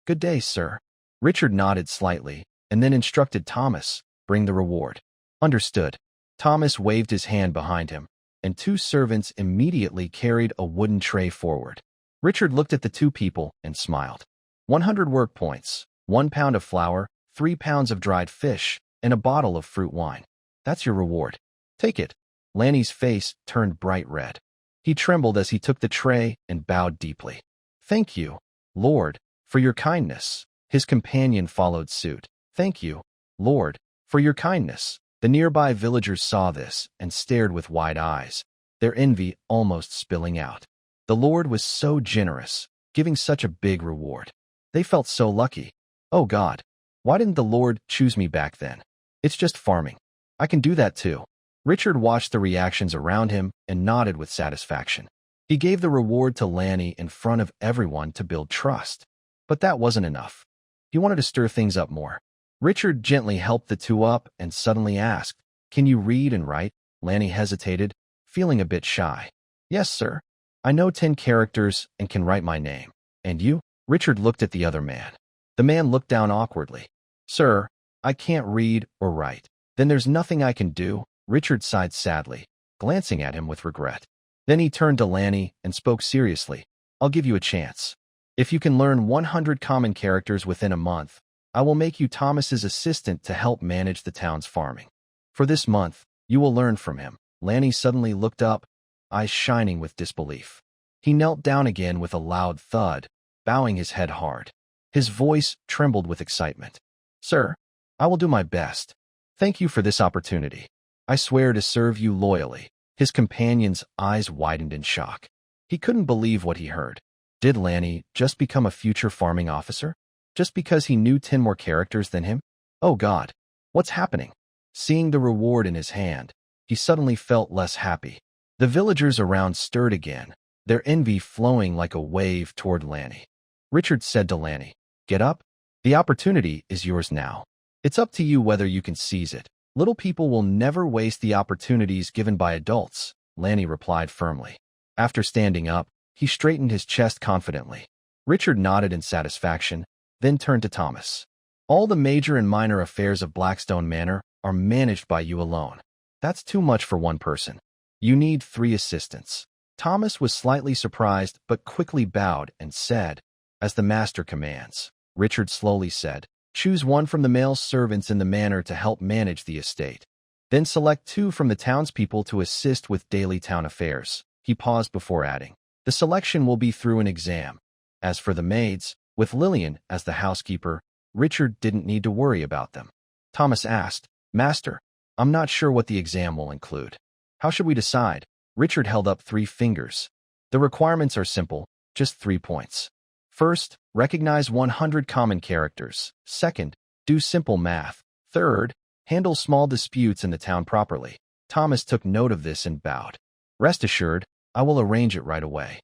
S1: Good day, sir. Richard nodded slightly, and then instructed Thomas, bring the reward. Understood. Thomas waved his hand behind him, and 2 servants immediately carried a wooden tray forward. Richard looked at the 2 people and smiled. 100 work points, 1 pound of flour, 3 pounds of dried fish, and a bottle of fruit wine. That's your reward. Take it. Lanny's face turned bright red. He trembled as he took the tray and bowed deeply. Thank you, Lord, for your kindness. His companion followed suit. Thank you, Lord, for your kindness. The nearby villagers saw this and stared with wide eyes, their envy almost spilling out. The Lord was so generous, giving such a big reward. They felt so lucky. Oh God, why didn't the Lord choose me back then? It's just farming. I can do that too. Richard watched the reactions around him and nodded with satisfaction. He gave the reward to Lanny in front of everyone to build trust. But that wasn't enough. He wanted to stir things up more. Richard gently helped the two up and suddenly asked, "Can you read and write?" Lanny hesitated, feeling a bit shy. "Yes, sir. I know 10 characters and can write my name. And you?" Richard looked at the other man. The man looked down awkwardly. "Sir, I can't read or write." "Then there's nothing I can do," Richard sighed sadly, glancing at him with regret. Then he turned to Lanny and spoke seriously. "I'll give you a chance. If you can learn 100 common characters within a month, I will make you Thomas's assistant to help manage the town's farming. For this month, you will learn from him." Lanny suddenly looked up, eyes shining with disbelief. He knelt down again with a loud thud, bowing his head hard. His voice trembled with excitement. "Sir, I will do my best. Thank you for this opportunity. I swear to serve you loyally." His companion's eyes widened in shock. He couldn't believe what he heard. Did Lanny just become a future farming officer? Just because he knew 10 more characters than him? Oh God, what's happening? Seeing the reward in his hand, he suddenly felt less happy. The villagers around stirred again, their envy flowing like a wave toward Lanny. Richard said to Lanny, "Get up. The opportunity is yours now. It's up to you whether you can seize it. Little people will never waste the opportunities given by adults," Lanny replied firmly. After standing up, he straightened his chest confidently. Richard nodded in satisfaction, then turned to Thomas. "All the major and minor affairs of Blackstone Manor are managed by you alone. That's too much for one person. You need 3 assistants." Thomas was slightly surprised but quickly bowed and said, "As the master commands." Richard slowly said, "Choose 1 from the male servants in the manor to help manage the estate. Then select 2 from the townspeople to assist with daily town affairs." He paused before adding, "The selection will be through an exam. As for the maids, with Lillian as the housekeeper, Richard didn't need to worry about them." Thomas asked, "Master, I'm not sure what the exam will include. How should we decide?" Richard held up 3 fingers. "The requirements are simple, just 3 points. First, recognize 100 common characters. Second, do simple math. Third, handle small disputes in the town properly." Thomas took note of this and bowed. "Rest assured, I will arrange it right away."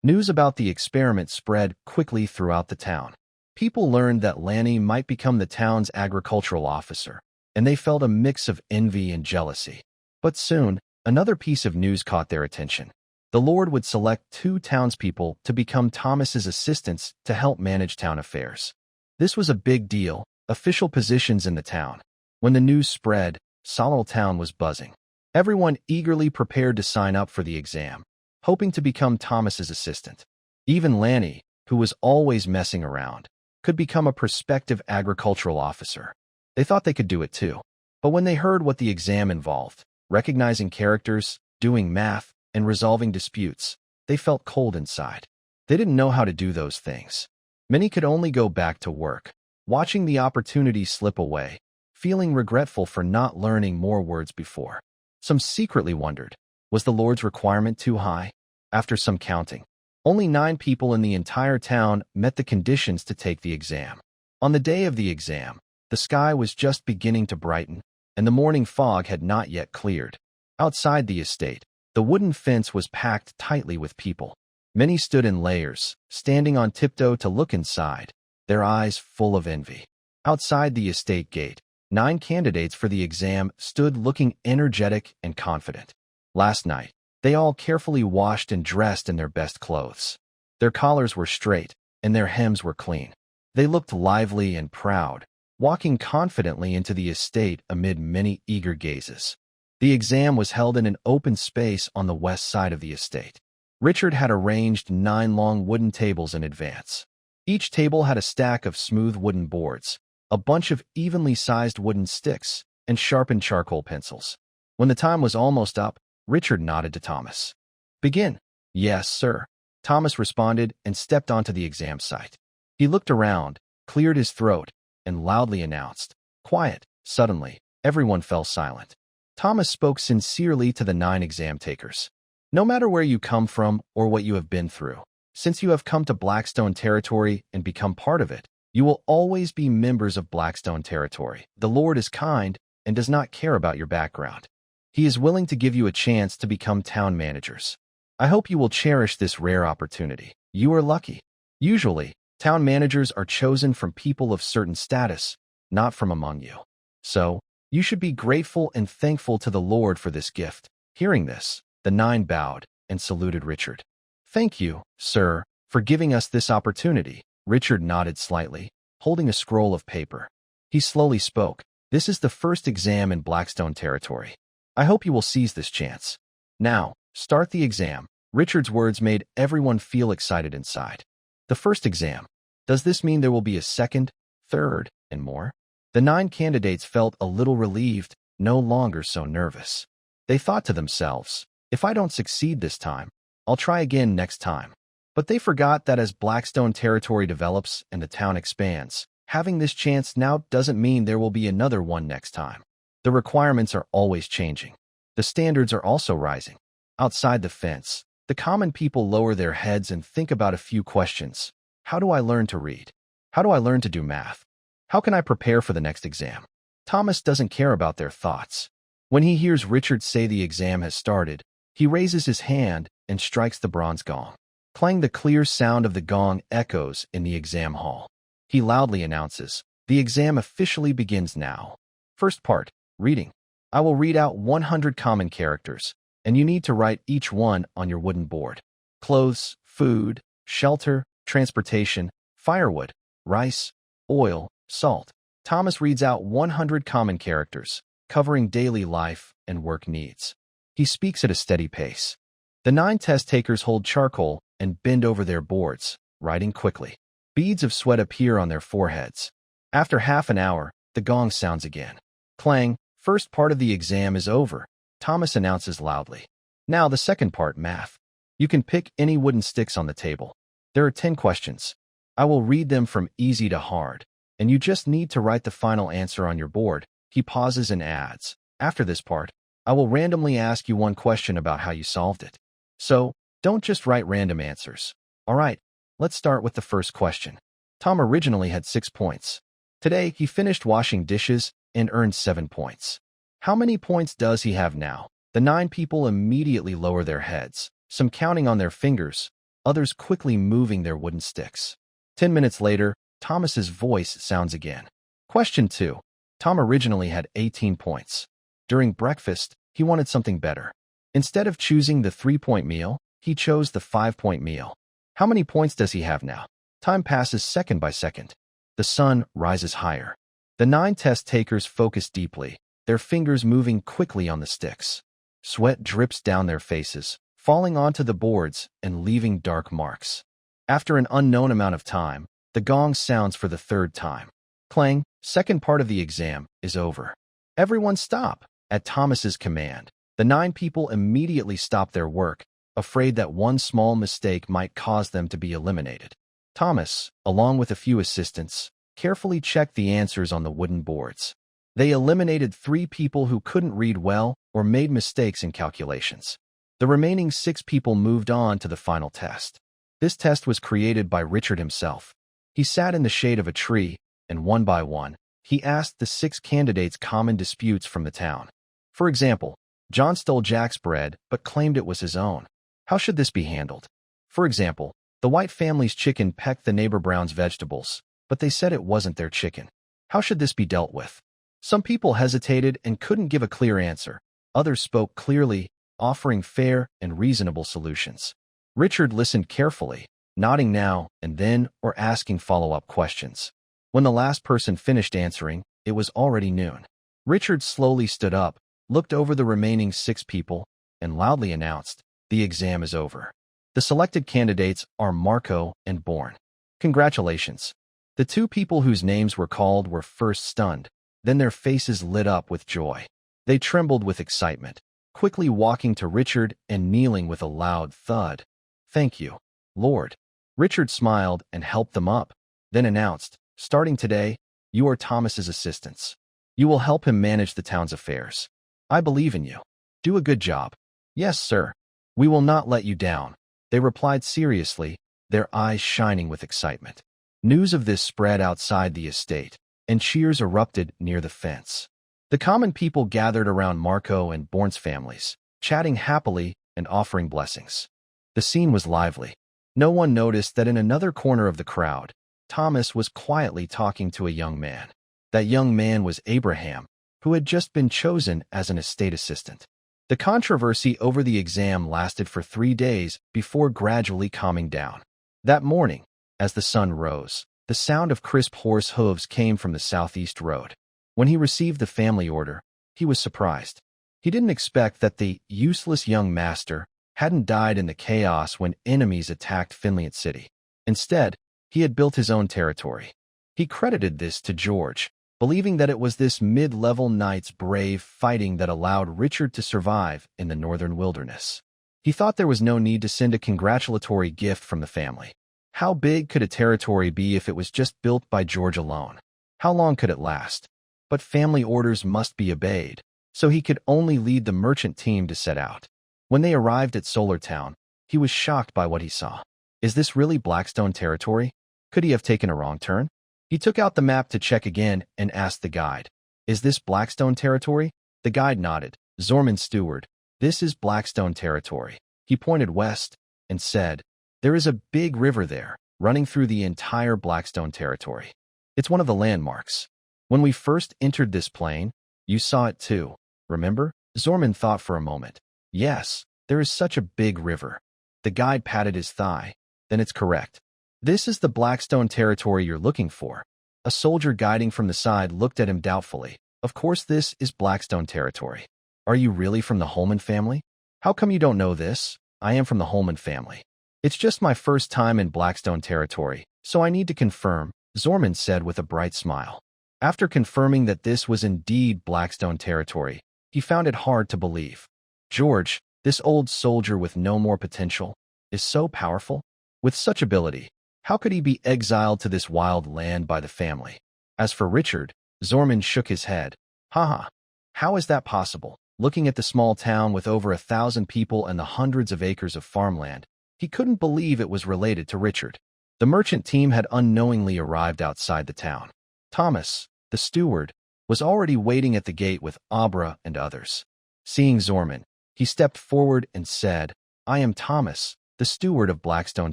S1: News about the experiment spread quickly throughout the town. People learned that Lanny might become the town's agricultural officer, and they felt a mix of envy and jealousy. But soon, another piece of news caught their attention. The Lord would select 2 townspeople to become Thomas's assistants to help manage town affairs. This was a big deal, official positions in the town. When the news spread, Solal Town was buzzing. Everyone eagerly prepared to sign up for the exam, hoping to become Thomas's assistant. Even Lanny, who was always messing around, could become a prospective agricultural officer. They thought they could do it too. But when they heard what the exam involved, recognizing characters, doing math, and resolving disputes, they felt cold inside. They didn't know how to do those things. Many could only go back to work, watching the opportunity slip away, feeling regretful for not learning more words before. Some secretly wondered, was the Lord's requirement too high? After some counting, only 9 people in the entire town met the conditions to take the exam. On the day of the exam, the sky was just beginning to brighten, and the morning fog had not yet cleared. Outside the estate, the wooden fence was packed tightly with people. Many stood in layers, standing on tiptoe to look inside, their eyes full of envy. Outside the estate gate, 9 candidates for the exam stood looking energetic and confident. Last night, they all carefully washed and dressed in their best clothes. Their collars were straight, and their hems were clean. They looked lively and proud, walking confidently into the estate amid many eager gazes. The exam was held in an open space on the west side of the estate. Richard had arranged 9 long wooden tables in advance. Each table had a stack of smooth wooden boards, a bunch of evenly sized wooden sticks, and sharpened charcoal pencils. When the time was almost up, Richard nodded to Thomas. "Begin." "Yes, sir," Thomas responded and stepped onto the exam site. He looked around, cleared his throat, and loudly announced, "Quiet." Suddenly, everyone fell silent. Thomas spoke sincerely to the 9 exam takers. No matter where you come from or what you have been through, since you have come to Blackstone territory and become part of it, you will always be members of Blackstone territory. The Lord is kind and does not care about your background. He is willing to give you a chance to become town managers. I hope you will cherish this rare opportunity. You are lucky. Usually, town managers are chosen from people of certain status, not from among you. So, you should be grateful and thankful to the Lord for this gift. Hearing this, the 9 bowed and saluted Richard. "Thank you, sir, for giving us this opportunity." Richard nodded slightly, holding a scroll of paper. He slowly spoke, "This is the first exam in Blackstone territory. I hope you will seize this chance. Now, start the exam." Richard's words made everyone feel excited inside. The first exam. Does this mean there will be a second, third, and more? The 9 candidates felt a little relieved, no longer so nervous. They thought to themselves, "If I don't succeed this time, I'll try again next time." But they forgot that as Blackstone territory develops and the town expands, having this chance now doesn't mean there will be another one next time. The requirements are always changing. The standards are also rising. Outside the fence, the common people lower their heads and think about a few questions. How do I learn to read? How do I learn to do math? How can I prepare for the next exam? Thomas doesn't care about their thoughts. When he hears Richard say the exam has started, he raises his hand and strikes the bronze gong. Clang! The clear sound of the gong echoes in the exam hall. He loudly announces, "The exam officially begins now." First part, reading. I will read out 100 common characters, and you need to write each one on your wooden board. Clothes, food, shelter, transportation, firewood, rice, oil, salt. Thomas reads out 100 common characters, covering daily life and work needs. He speaks at a steady pace. The 9 test takers hold charcoal and bend over their boards, writing quickly. Beads of sweat appear on their foreheads. After half an hour, the gong sounds again. Clang! First part of the exam is over, Thomas announces loudly. Now the second part, math. You can pick any wooden sticks on the table. There are 10 questions. I will read them from easy to hard, and you just need to write the final answer on your board. He pauses and adds, after this part, I will randomly ask you one question about how you solved it. So, don't just write random answers. Alright, let's start with the first question. Tom originally had 6 points. Today, he finished washing dishes and earned 7 points. How many points does he have now? The 9 people immediately lower their heads, some counting on their fingers, others quickly moving their wooden sticks. 10 minutes later, Thomas's voice sounds again. Question 2. Tom originally had 18 points. During breakfast, he wanted something better. Instead of choosing the 3-point meal, he chose the 5-point meal. How many points does he have now? Time passes second by second. The sun rises higher. The 9 test takers focus deeply, their fingers moving quickly on the sticks. Sweat drips down their faces, falling onto the boards and leaving dark marks. After an unknown amount of time, the gong sounds for the 3rd time. Clang! Second part of the exam is over. Everyone stop! At Thomas's command, the 9 people immediately stop their work, afraid that one small mistake might cause them to be eliminated. Thomas, along with a few assistants, carefully checked the answers on the wooden boards. They eliminated 3 people who couldn't read well or made mistakes in calculations. The remaining 6 people moved on to the final test. This test was created by Richard himself. He sat in the shade of a tree, and one by one, he asked the 6 candidates common disputes from the town. For example, John stole Jack's bread but claimed it was his own. How should this be handled? For example, the White family's chicken pecked the neighbor Brown's vegetables, but they said it wasn't their chicken. How should this be dealt with? Some people hesitated and couldn't give a clear answer. Others spoke clearly, offering fair and reasonable solutions. Richard listened carefully, nodding now and then or asking follow-up questions. When the last person finished answering, it was already noon. Richard slowly stood up, looked over the remaining 6 people, and loudly announced, "The exam is over. The selected candidates are Marco and Bourne. Congratulations." The 2 people whose names were called were first stunned, then their faces lit up with joy. They trembled with excitement, quickly walking to Richard and kneeling with a loud thud. "Thank you, Lord." Richard smiled and helped them up, then announced, Starting today, you are Thomas's assistants. You will help him manage the town's affairs. I believe in you. Do a good job." "Yes, sir. We will not let you down," they replied seriously, their eyes shining with excitement. News of this spread outside the estate, and cheers erupted near the fence. The common people gathered around Marco and Born's families, chatting happily and offering blessings. The scene was lively. No one noticed that in another corner of the crowd, Thomas was quietly talking to a young man. That young man was Abraham, who had just been chosen as an estate assistant. The controversy over the exam lasted for 3 days before gradually calming down. That morning, as the sun rose, the sound of crisp horse hooves came from the southeast road. When he received the family order, he was surprised. He didn't expect that the useless young master hadn't died in the chaos when enemies attacked Finland City. Instead, he had built his own territory. He credited this to George, believing that it was this mid-level knight's brave fighting that allowed Richard to survive in the northern wilderness. He thought there was no need to send a congratulatory gift from the family. How big could a territory be if it was just built by George alone? How long could it last? But family orders must be obeyed, so he could only lead the merchant team to set out. When they arrived at Solar Town, he was shocked by what he saw. Is this really Blackstone territory? Could he have taken a wrong turn? He took out the map to check again and asked the guide, "Is this Blackstone territory?" The guide nodded. "Zorman Steward, this is Blackstone territory." He pointed west and said, "There is a big river there, running through the entire Blackstone territory. It's one of the landmarks. When we first entered this plain, you saw it too, remember?" Zorman thought for a moment. "Yes, there is such a big river." The guide patted his thigh. "Then it's correct. This is the Blackstone territory you're looking for." A soldier guiding from the side looked at him doubtfully. "Of course this is Blackstone territory. Are you really from the Holman family?" "How come you don't know this?" "I am from the Holman family. It's just my first time in Blackstone territory, so I need to confirm," Zorman said with a bright smile. After confirming that this was indeed Blackstone territory, he found it hard to believe. George, this old soldier with no more potential, is so powerful? With such ability, how could he be exiled to this wild land by the family? As for Richard, Zorman shook his head. Haha, how is that possible? Looking at the small town with over 1,000 people and the hundreds of acres of farmland, he couldn't believe it was related to Richard. The merchant team had unknowingly arrived outside the town. Thomas, the steward, was already waiting at the gate with Abra and others. Seeing Zorman, he stepped forward and said, "I am Thomas, the steward of Blackstone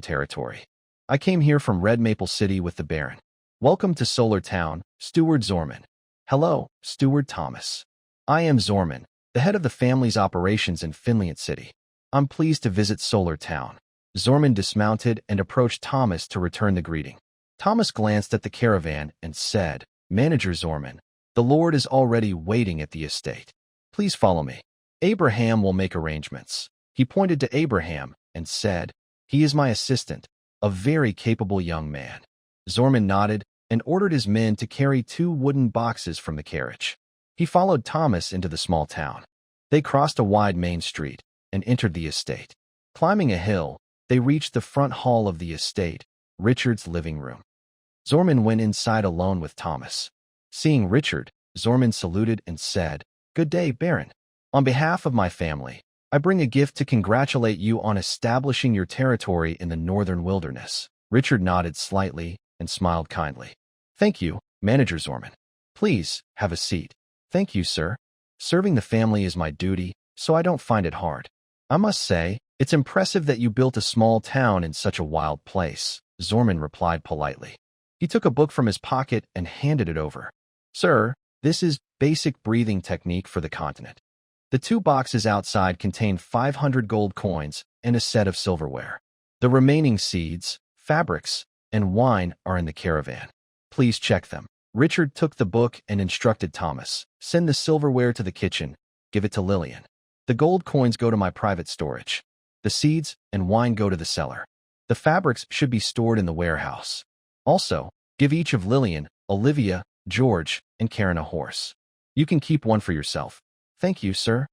S1: territory. I came here from Red Maple City with the Baron. Welcome to Solar Town, Steward Zorman." "Hello, Steward Thomas. I am Zorman, the head of the family's operations in Finland City. I'm pleased to visit Solar Town." Zorman dismounted and approached Thomas to return the greeting. Thomas glanced at the caravan and said, "Manager Zorman, the Lord is already waiting at the estate. Please follow me. Abraham will make arrangements." He pointed to Abraham and said, "He is my assistant, a very capable young man." Zorman nodded and ordered his men to carry 2 wooden boxes from the carriage. He followed Thomas into the small town. They crossed a wide main street and entered the estate. Climbing a hill, they reached the front hall of the estate, Richard's living room. Zorman went inside alone with Thomas. Seeing Richard, Zorman saluted and said, "Good day, Baron. On behalf of my family, I bring a gift to congratulate you on establishing your territory in the northern wilderness." Richard nodded slightly and smiled kindly. "Thank you, Manager Zorman. Please, have a seat." "Thank you, sir. Serving the family is my duty, so I don't find it hard. I must say, it's impressive that you built a small town in such a wild place," Zorman replied politely. He took a book from his pocket and handed it over. "Sir, this is basic breathing technique for the continent." The 2 boxes outside contained 500 gold coins and a set of silverware. The remaining seeds, fabrics, and wine are in the caravan. Please check them. Richard took the book and instructed Thomas, "Send the silverware to the kitchen. Give it to Lillian. The gold coins go to my private storage. The seeds and wine go to the cellar. The fabrics should be stored in the warehouse. Also, give each of Lillian, Olivia, George, and Karen a horse. You can keep one for yourself." "Thank you, sir.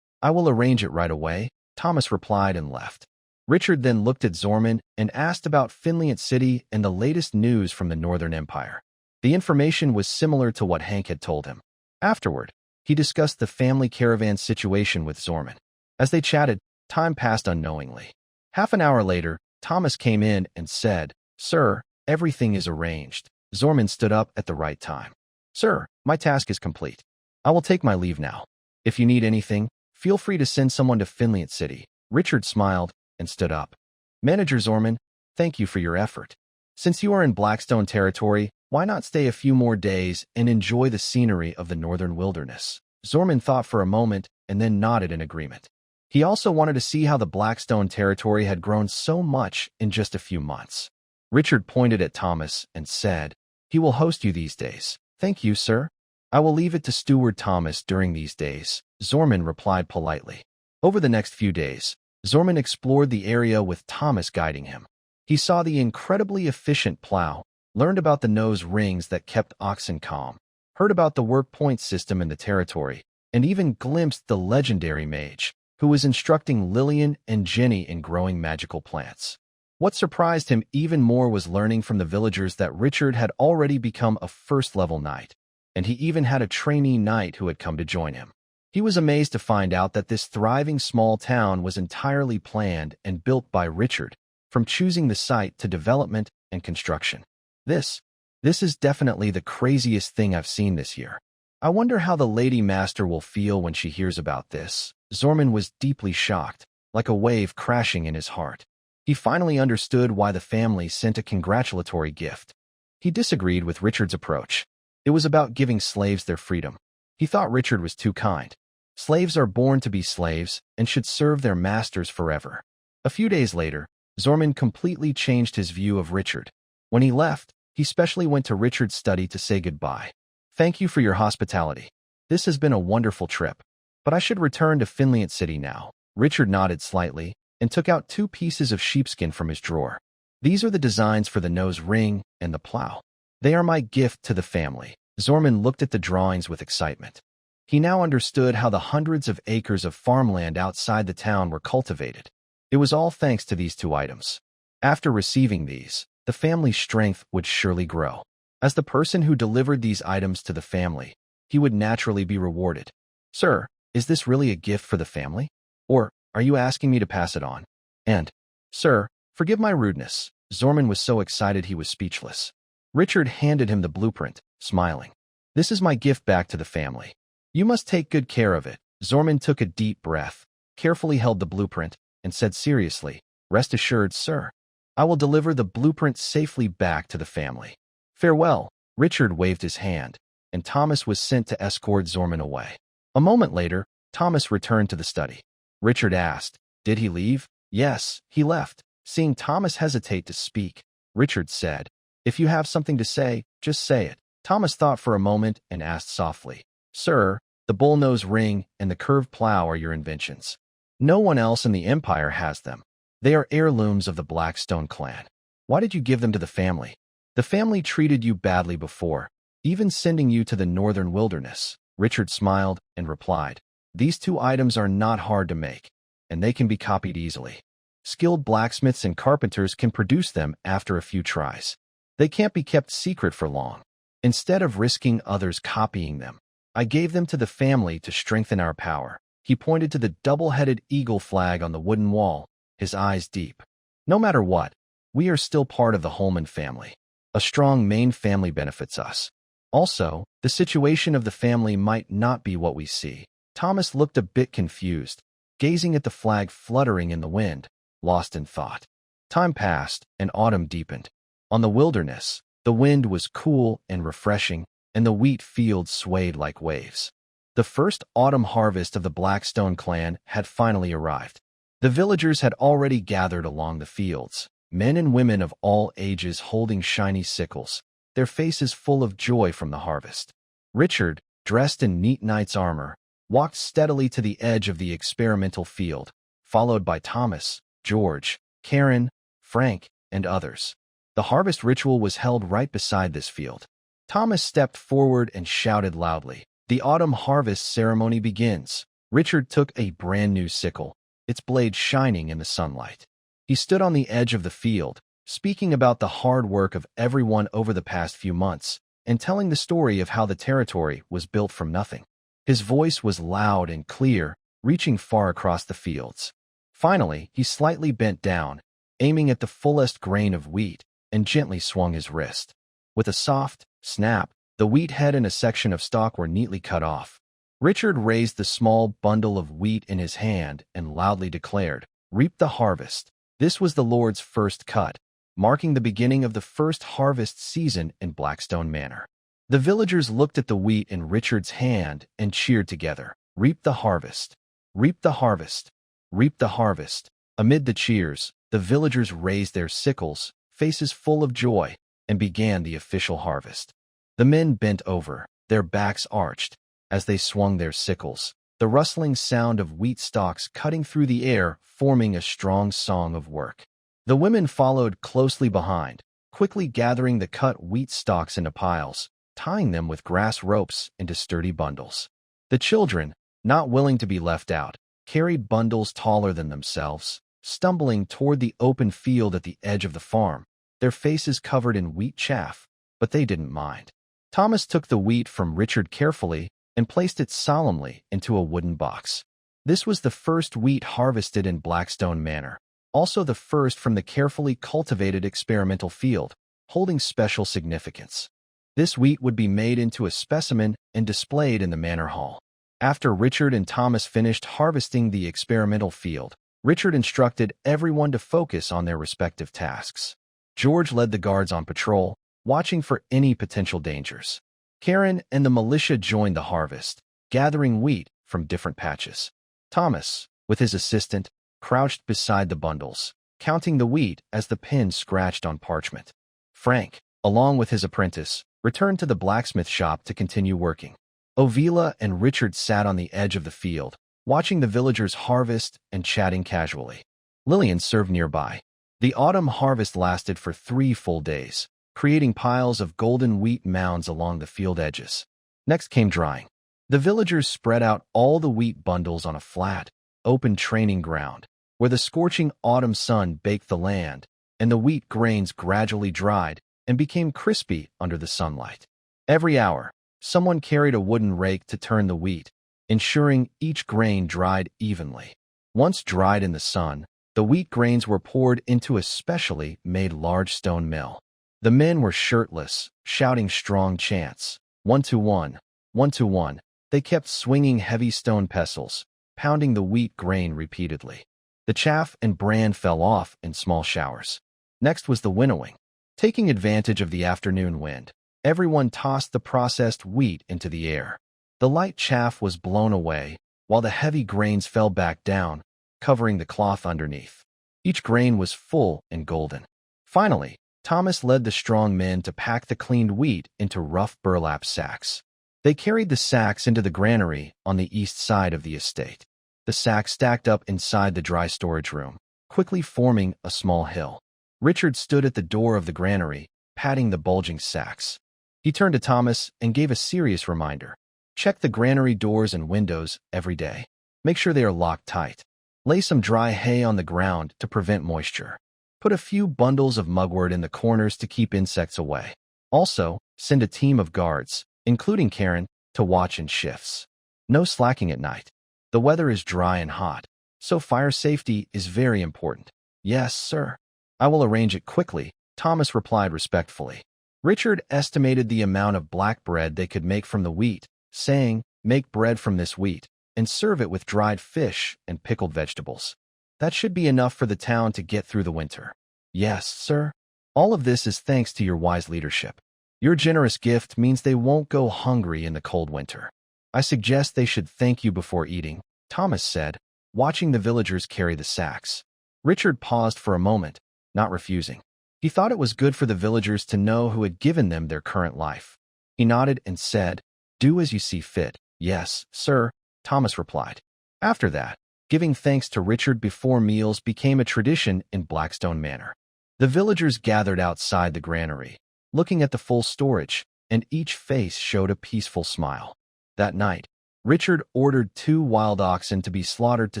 S1: I will arrange it right away," Thomas replied and left. Richard then looked at Zorman and asked about Finland City and the latest news from the Northern Empire. The information was similar to what Hank had told him. Afterward, he discussed the family caravan situation with Zorman. As they chatted, time passed unknowingly. Half an hour later, Thomas came in and said, "Sir, everything is arranged." Zorman stood up at the right time. "Sir, my task is complete. I will take my leave now. If you need anything, feel free to send someone to Finland City." Richard smiled and stood up. "Manager Zorman, thank you for your effort. Since you are in Blackstone territory, why not stay a few more days and enjoy the scenery of the northern wilderness?" Zorman thought for a moment and then nodded in agreement. He also wanted to see how the Blackstone territory had grown so much in just a few months. Richard pointed at Thomas and said, "He will host you these days." "Thank you, sir. I will leave it to Steward Thomas during these days," Zorman replied politely. Over the next few days, Zorman explored the area with Thomas guiding him. He saw the incredibly efficient plow, learned about the nose rings that kept oxen calm, heard about the work point system in the territory, and even glimpsed the legendary mage, who was instructing Lillian and Jenny in growing magical plants. What surprised him even more was learning from the villagers that Richard had already become a first-level knight, and he even had a trainee knight who had come to join him. He was amazed to find out that this thriving small town was entirely planned and built by Richard, from choosing the site to development and construction. This is definitely the craziest thing I've seen this year. I wonder how the Lady Master will feel when she hears about this. Zorman was deeply shocked, like a wave crashing in his heart. He finally understood why the family sent a congratulatory gift. He disagreed with Richard's approach. It was about giving slaves their freedom. He thought Richard was too kind. Slaves are born to be slaves and should serve their masters forever. A few days later, Zorman completely changed his view of Richard. When he left, he specially went to Richard's study to say goodbye. "Thank you for your hospitality. This has been a wonderful trip. But I should return to Finland City now." Richard nodded slightly and took out 2 pieces of sheepskin from his drawer. "These are the designs for the nose ring and the plow. They are my gift to the family." Zorman looked at the drawings with excitement. He now understood how the hundreds of acres of farmland outside the town were cultivated. It was all thanks to these 2 items. After receiving these, the family's strength would surely grow. As the person who delivered these items to the family, he would naturally be rewarded. "Sir, is this really a gift for the family? Or are you asking me to pass it on?" And, "Sir, forgive my rudeness." Zorman was so excited he was speechless. Richard handed him the blueprint, smiling. "This is my gift back to the family. You must take good care of it." Zorman took a deep breath, carefully held the blueprint, and said seriously, "Rest assured, sir. I will deliver the blueprint safely back to the family. Farewell." Richard waved his hand, and Thomas was sent to escort Zorman away. A moment later, Thomas returned to the study. Richard asked, "Did he leave?" "Yes, he left." Seeing Thomas hesitate to speak, Richard said, "If you have something to say, just say it." Thomas thought for a moment and asked softly, "Sir, the bullnose ring and the curved plow are your inventions. No one else in the Empire has them. They are heirlooms of the Blackstone clan. Why did you give them to the family? The family treated you badly before, even sending you to the northern wilderness." Richard smiled and replied, "These 2 items are not hard to make, and they can be copied easily. Skilled blacksmiths and carpenters can produce them after a few tries. They can't be kept secret for long. Instead of risking others copying them, I gave them to the family to strengthen our power." He pointed to the double-headed eagle flag on the wooden wall, his eyes deep. "No matter what, we are still part of the Holman family. A strong main family benefits us. Also, the situation of the family might not be what we see." Thomas looked a bit confused, gazing at the flag fluttering in the wind, lost in thought. Time passed, and autumn deepened. On the wilderness, the wind was cool and refreshing, and the wheat fields swayed like waves. The first autumn harvest of the Blackstone clan had finally arrived. The villagers had already gathered along the fields, men and women of all ages holding shiny sickles, their faces full of joy from the harvest. Richard, dressed in neat knight's armor, walked steadily to the edge of the experimental field, followed by Thomas, George, Karen, Frank, and others. The harvest ritual was held right beside this field. Thomas stepped forward and shouted loudly, "The autumn harvest ceremony begins." Richard took a brand new sickle, its blade shining in the sunlight. He stood on the edge of the field, speaking about the hard work of everyone over the past few months, and telling the story of how the territory was built from nothing. His voice was loud and clear, reaching far across the fields. Finally, he slightly bent down, aiming at the fullest grain of wheat, and gently swung his wrist. With a soft snap, the wheat head and a section of stalk were neatly cut off. Richard raised the small bundle of wheat in his hand and loudly declared, "Reap the harvest." This was the Lord's first cut, marking the beginning of the first harvest season in Blackstone Manor. The villagers looked at the wheat in Richard's hand and cheered together. "Reap the harvest! Reap the harvest! Reap the harvest!" Amid the cheers, the villagers raised their sickles, faces full of joy, and began the official harvest. The men bent over, their backs arched, as they swung their sickles, the rustling sound of wheat stalks cutting through the air, forming a strong song of work. The women followed closely behind, quickly gathering the cut wheat stalks into piles, tying them with grass ropes into sturdy bundles. The children, not willing to be left out, carried bundles taller than themselves, stumbling toward the open field at the edge of the farm, their faces covered in wheat chaff, but they didn't mind. Thomas took the wheat from Richard carefully and placed it solemnly into a wooden box. This was the first wheat harvested in Blackstone Manor, also the first from the carefully cultivated experimental field, holding special significance. This wheat would be made into a specimen and displayed in the manor hall. After Richard and Thomas finished harvesting the experimental field, Richard instructed everyone to focus on their respective tasks. George led the guards on patrol, watching for any potential dangers. Karen and the militia joined the harvest, gathering wheat from different patches. Thomas, with his assistant, crouched beside the bundles, counting the wheat as the pen scratched on parchment. Frank, along with his apprentice, returned to the blacksmith shop to continue working. Ovila and Richard sat on the edge of the field, watching the villagers harvest and chatting casually. Lillian served nearby. The autumn harvest lasted for 3 full days, creating piles of golden wheat mounds along the field edges. Next came drying. The villagers spread out all the wheat bundles on a flat, open training ground, where the scorching autumn sun baked the land, and the wheat grains gradually dried and became crispy under the sunlight. Every hour, someone carried a wooden rake to turn the wheat, ensuring each grain dried evenly. Once dried in the sun, the wheat grains were poured into a specially made large stone mill. The men were shirtless, shouting strong chants. 1 to 1, 1 to 1. They kept swinging heavy stone pestles, pounding the wheat grain repeatedly. The chaff and bran fell off in small showers. Next was the winnowing. Taking advantage of the afternoon wind, everyone tossed the processed wheat into the air. The light chaff was blown away, while the heavy grains fell back down, covering the cloth underneath. Each grain was full and golden. Finally, Thomas led the strong men to pack the cleaned wheat into rough burlap sacks. They carried the sacks into the granary on the east side of the estate. The sacks stacked up inside the dry storage room, quickly forming a small hill. Richard stood at the door of the granary, patting the bulging sacks. He turned to Thomas and gave a serious reminder. Check the granary doors and windows every day. Make sure they are locked tight. Lay some dry hay on the ground to prevent moisture. Put a few bundles of mugwort in the corners to keep insects away. Also, send a team of guards, including Karen, to watch in shifts. No slacking at night. The weather is dry and hot, so fire safety is very important. Yes, sir. I will arrange it quickly, Thomas replied respectfully. Richard estimated the amount of black bread they could make from the wheat, saying, "Make bread from this wheat, and serve it with dried fish and pickled vegetables. That should be enough for the town to get through the winter." "Yes, sir. All of this is thanks to your wise leadership. Your generous gift means they won't go hungry in the cold winter. I suggest they should thank you before eating," Thomas said, watching the villagers carry the sacks. Richard paused for a moment, not refusing. He thought it was good for the villagers to know who had given them their current life. He nodded and said, "Do as you see fit." "Yes, sir," Thomas replied. After that, giving thanks to Richard before meals became a tradition in Blackstone Manor. The villagers gathered outside the granary, looking at the full storage, and each face showed a peaceful smile. That night, Richard ordered 2 wild oxen to be slaughtered to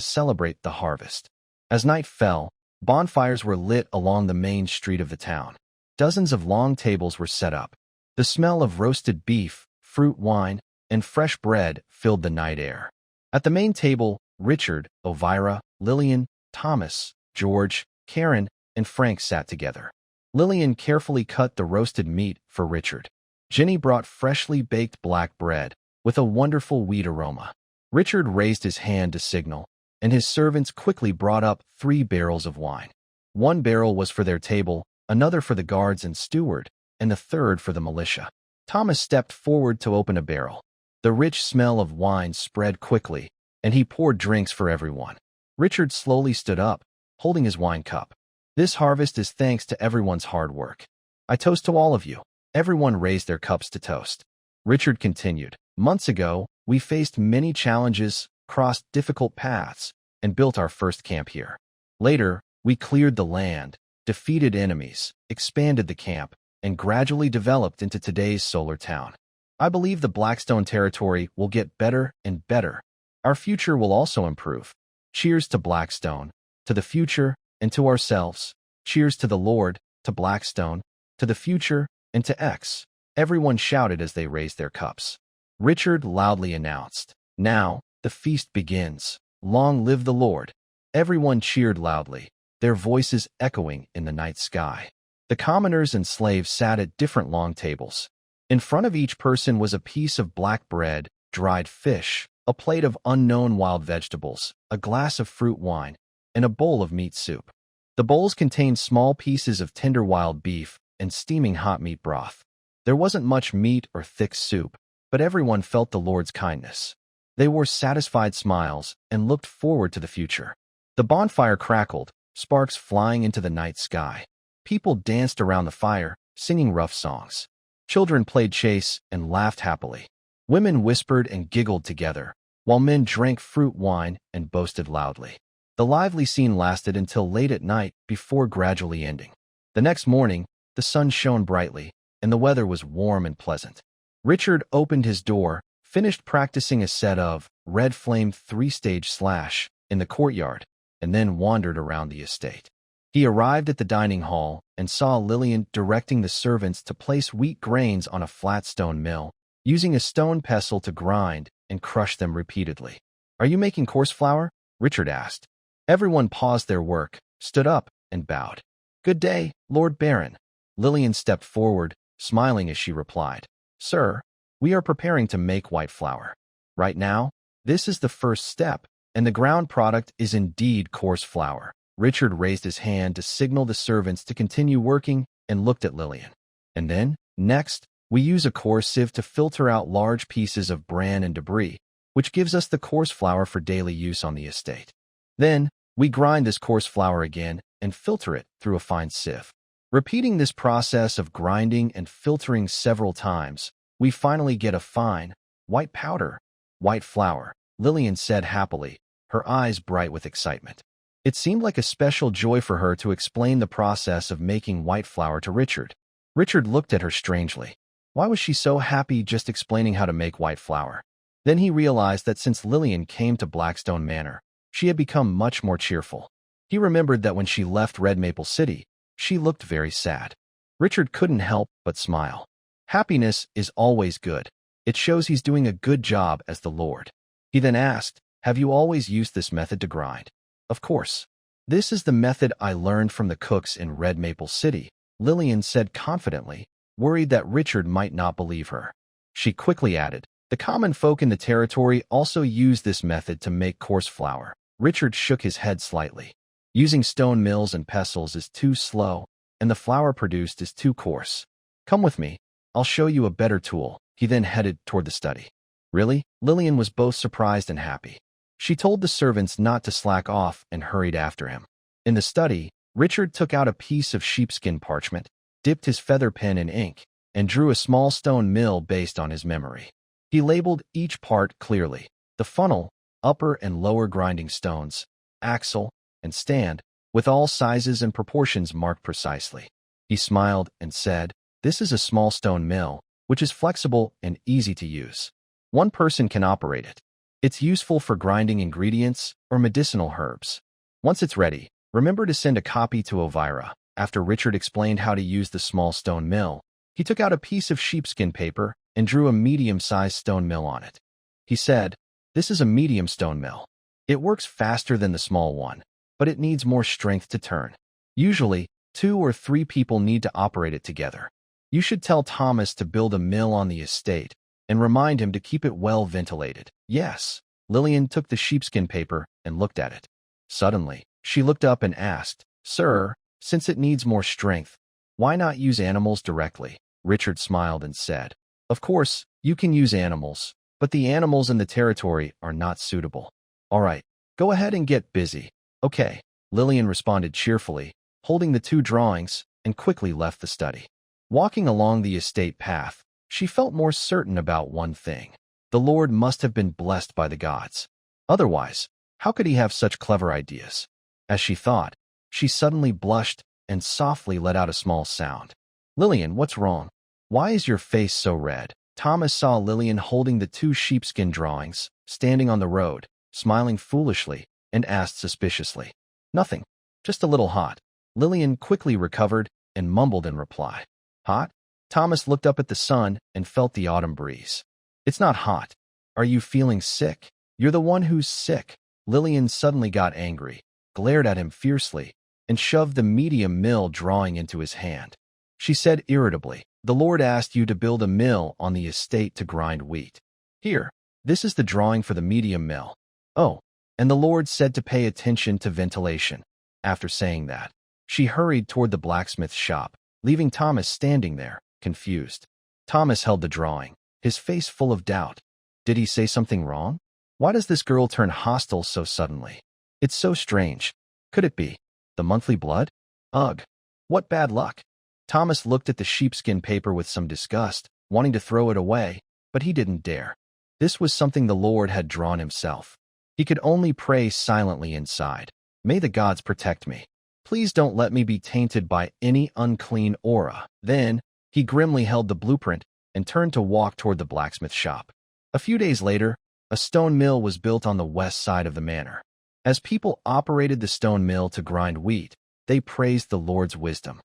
S1: celebrate the harvest. As night fell, bonfires were lit along the main street of the town. Dozens of long tables were set up. The smell of roasted beef, fruit wine, and fresh bread filled the night air. At the main table, Richard, Elvira, Lillian, Thomas, George, Karen, and Frank sat together. Lillian carefully cut the roasted meat for Richard. Jenny brought freshly baked black bread with a wonderful wheat aroma. Richard raised his hand to signal, and his servants quickly brought up 3 barrels of wine. 1 barrel was for their table, another for the guards and steward, and the third for the militia. Thomas stepped forward to open a barrel. The rich smell of wine spread quickly, and he poured drinks for everyone. Richard slowly stood up, holding his wine cup. This harvest is thanks to everyone's hard work. I toast to all of you. Everyone raised their cups to toast. Richard continued, months ago, we faced many challenges, crossed difficult paths, and built our first camp here. Later, we cleared the land, defeated enemies, expanded the camp, and gradually developed into today's solar town. I believe the Blackstone territory will get better and better. Our future will also improve. Cheers to Blackstone, to the future, and to ourselves. Cheers to the Lord, to Blackstone, to the future, and to X. Everyone shouted as they raised their cups. Richard loudly announced, now, the feast begins. Long live the Lord. Everyone cheered loudly, their voices echoing in the night sky. The commoners and slaves sat at different long tables. In front of each person was a piece of black bread, dried fish, a plate of unknown wild vegetables, a glass of fruit wine, and a bowl of meat soup. The bowls contained small pieces of tender wild beef and steaming hot meat broth. There wasn't much meat or thick soup, but everyone felt the Lord's kindness. They wore satisfied smiles and looked forward to the future. The bonfire crackled, sparks flying into the night sky. People danced around the fire, singing rough songs. Children played chase and laughed happily. Women whispered and giggled together, while men drank fruit wine and boasted loudly. The lively scene lasted until late at night before gradually ending. The next morning, the sun shone brightly, and the weather was warm and pleasant. Richard opened his door, finished practicing a set of red flame 3-stage slash in the courtyard, and then wandered around the estate. He arrived at the dining hall and saw Lillian directing the servants to place wheat grains on a flat stone mill, using a stone pestle to grind and crush them repeatedly. Are you making coarse flour? Richard asked. Everyone paused their work, stood up, and bowed. Good day, Lord Baron. Lillian stepped forward, smiling as she replied, Sir, we are preparing to make white flour. Right now, this is the first step, and the ground product is indeed coarse flour. Richard raised his hand to signal the servants to continue working and looked at Lillian. And then, next, we use a coarse sieve to filter out large pieces of bran and debris, which gives us the coarse flour for daily use on the estate. Then, we grind this coarse flour again and filter it through a fine sieve. Repeating this process of grinding and filtering several times, we finally get a fine, white powder, white flour, Lillian said happily, her eyes bright with excitement. It seemed like a special joy for her to explain the process of making white flour to Richard. Richard looked at her strangely. Why was she so happy just explaining how to make white flour? Then he realized that since Lillian came to Blackstone Manor, she had become much more cheerful. He remembered that when she left Red Maple City, she looked very sad. Richard couldn't help but smile. Happiness is always good. It shows he's doing a good job as the Lord. He then asked, have you always used this method to grind? Of course. This is the method I learned from the cooks in Red Maple City, Lillian said confidently, worried that Richard might not believe her. She quickly added, the common folk in the territory also use this method to make coarse flour. Richard shook his head slightly. Using stone mills and pestles is too slow, and the flour produced is too coarse. Come with me. I'll show you a better tool. He then headed toward the study. Really? Lillian was both surprised and happy. She told the servants not to slack off and hurried after him. In the study, Richard took out a piece of sheepskin parchment, dipped his feather pen in ink, and drew a small stone mill based on his memory. He labeled each part clearly: the funnel, upper and lower grinding stones, axle, and stand, with all sizes and proportions marked precisely. He smiled and said, this is a small stone mill, which is flexible and easy to use. One person can operate it. It's useful for grinding ingredients or medicinal herbs. Once it's ready, remember to send a copy to Elvira. After Richard explained how to use the small stone mill, He took out a piece of sheepskin paper and drew a medium-sized stone mill on it. He said, "This is a medium stone mill. It works faster than the small one, but it needs more strength to turn. Usually, 2 or 3 people need to operate it together. You should tell Thomas to build a mill on the estate and remind him to keep it well ventilated." "Yes." Lillian took the sheepskin paper and looked at it. Suddenly, she looked up and asked, "Sir, since it needs more strength, why not use animals directly?" Richard smiled and said, "Of course, you can use animals, but the animals in the territory are not suitable." "All right, go ahead and get busy." "Okay," Lillian responded cheerfully, holding the 2 drawings, and quickly left the study. Walking along the estate path, she felt more certain about one thing. The Lord must have been blessed by the gods. Otherwise, how could he have such clever ideas? As she thought, she suddenly blushed and softly let out a small sound. "Lillian, what's wrong? Why is your face so red?" Thomas saw Lillian holding the 2 sheepskin drawings, standing on the road, smiling foolishly, and asked suspiciously, "Nothing, just a little hot." Lillian quickly recovered and mumbled in reply, "Hot?" Thomas looked up at the sun and felt the autumn breeze. "It's not hot. Are you feeling sick?" "You're the one who's sick." Lillian suddenly got angry, glared at him fiercely, and shoved the medium mill drawing into his hand. She said irritably, "The Lord asked you to build a mill on the estate to grind wheat. Here, this is the drawing for the medium mill. Oh, and the Lord said to pay attention to ventilation." After saying that, she hurried toward the blacksmith's shop, leaving Thomas standing there, confused. Thomas held the drawing, his face full of doubt. Did he say something wrong? Why does this girl turn hostile so suddenly? It's so strange. Could it be the monthly blood? Ugh, what bad luck. Thomas looked at the sheepskin paper with some disgust, wanting to throw it away, but he didn't dare. This was something the Lord had drawn himself. He could only pray silently inside. "May the gods protect me. Please don't let me be tainted by any unclean aura." Then, he grimly held the blueprint and turned to walk toward the blacksmith shop. A few days later, a stone mill was built on the west side of the manor. As people operated the stone mill to grind wheat, they praised the Lord's wisdom.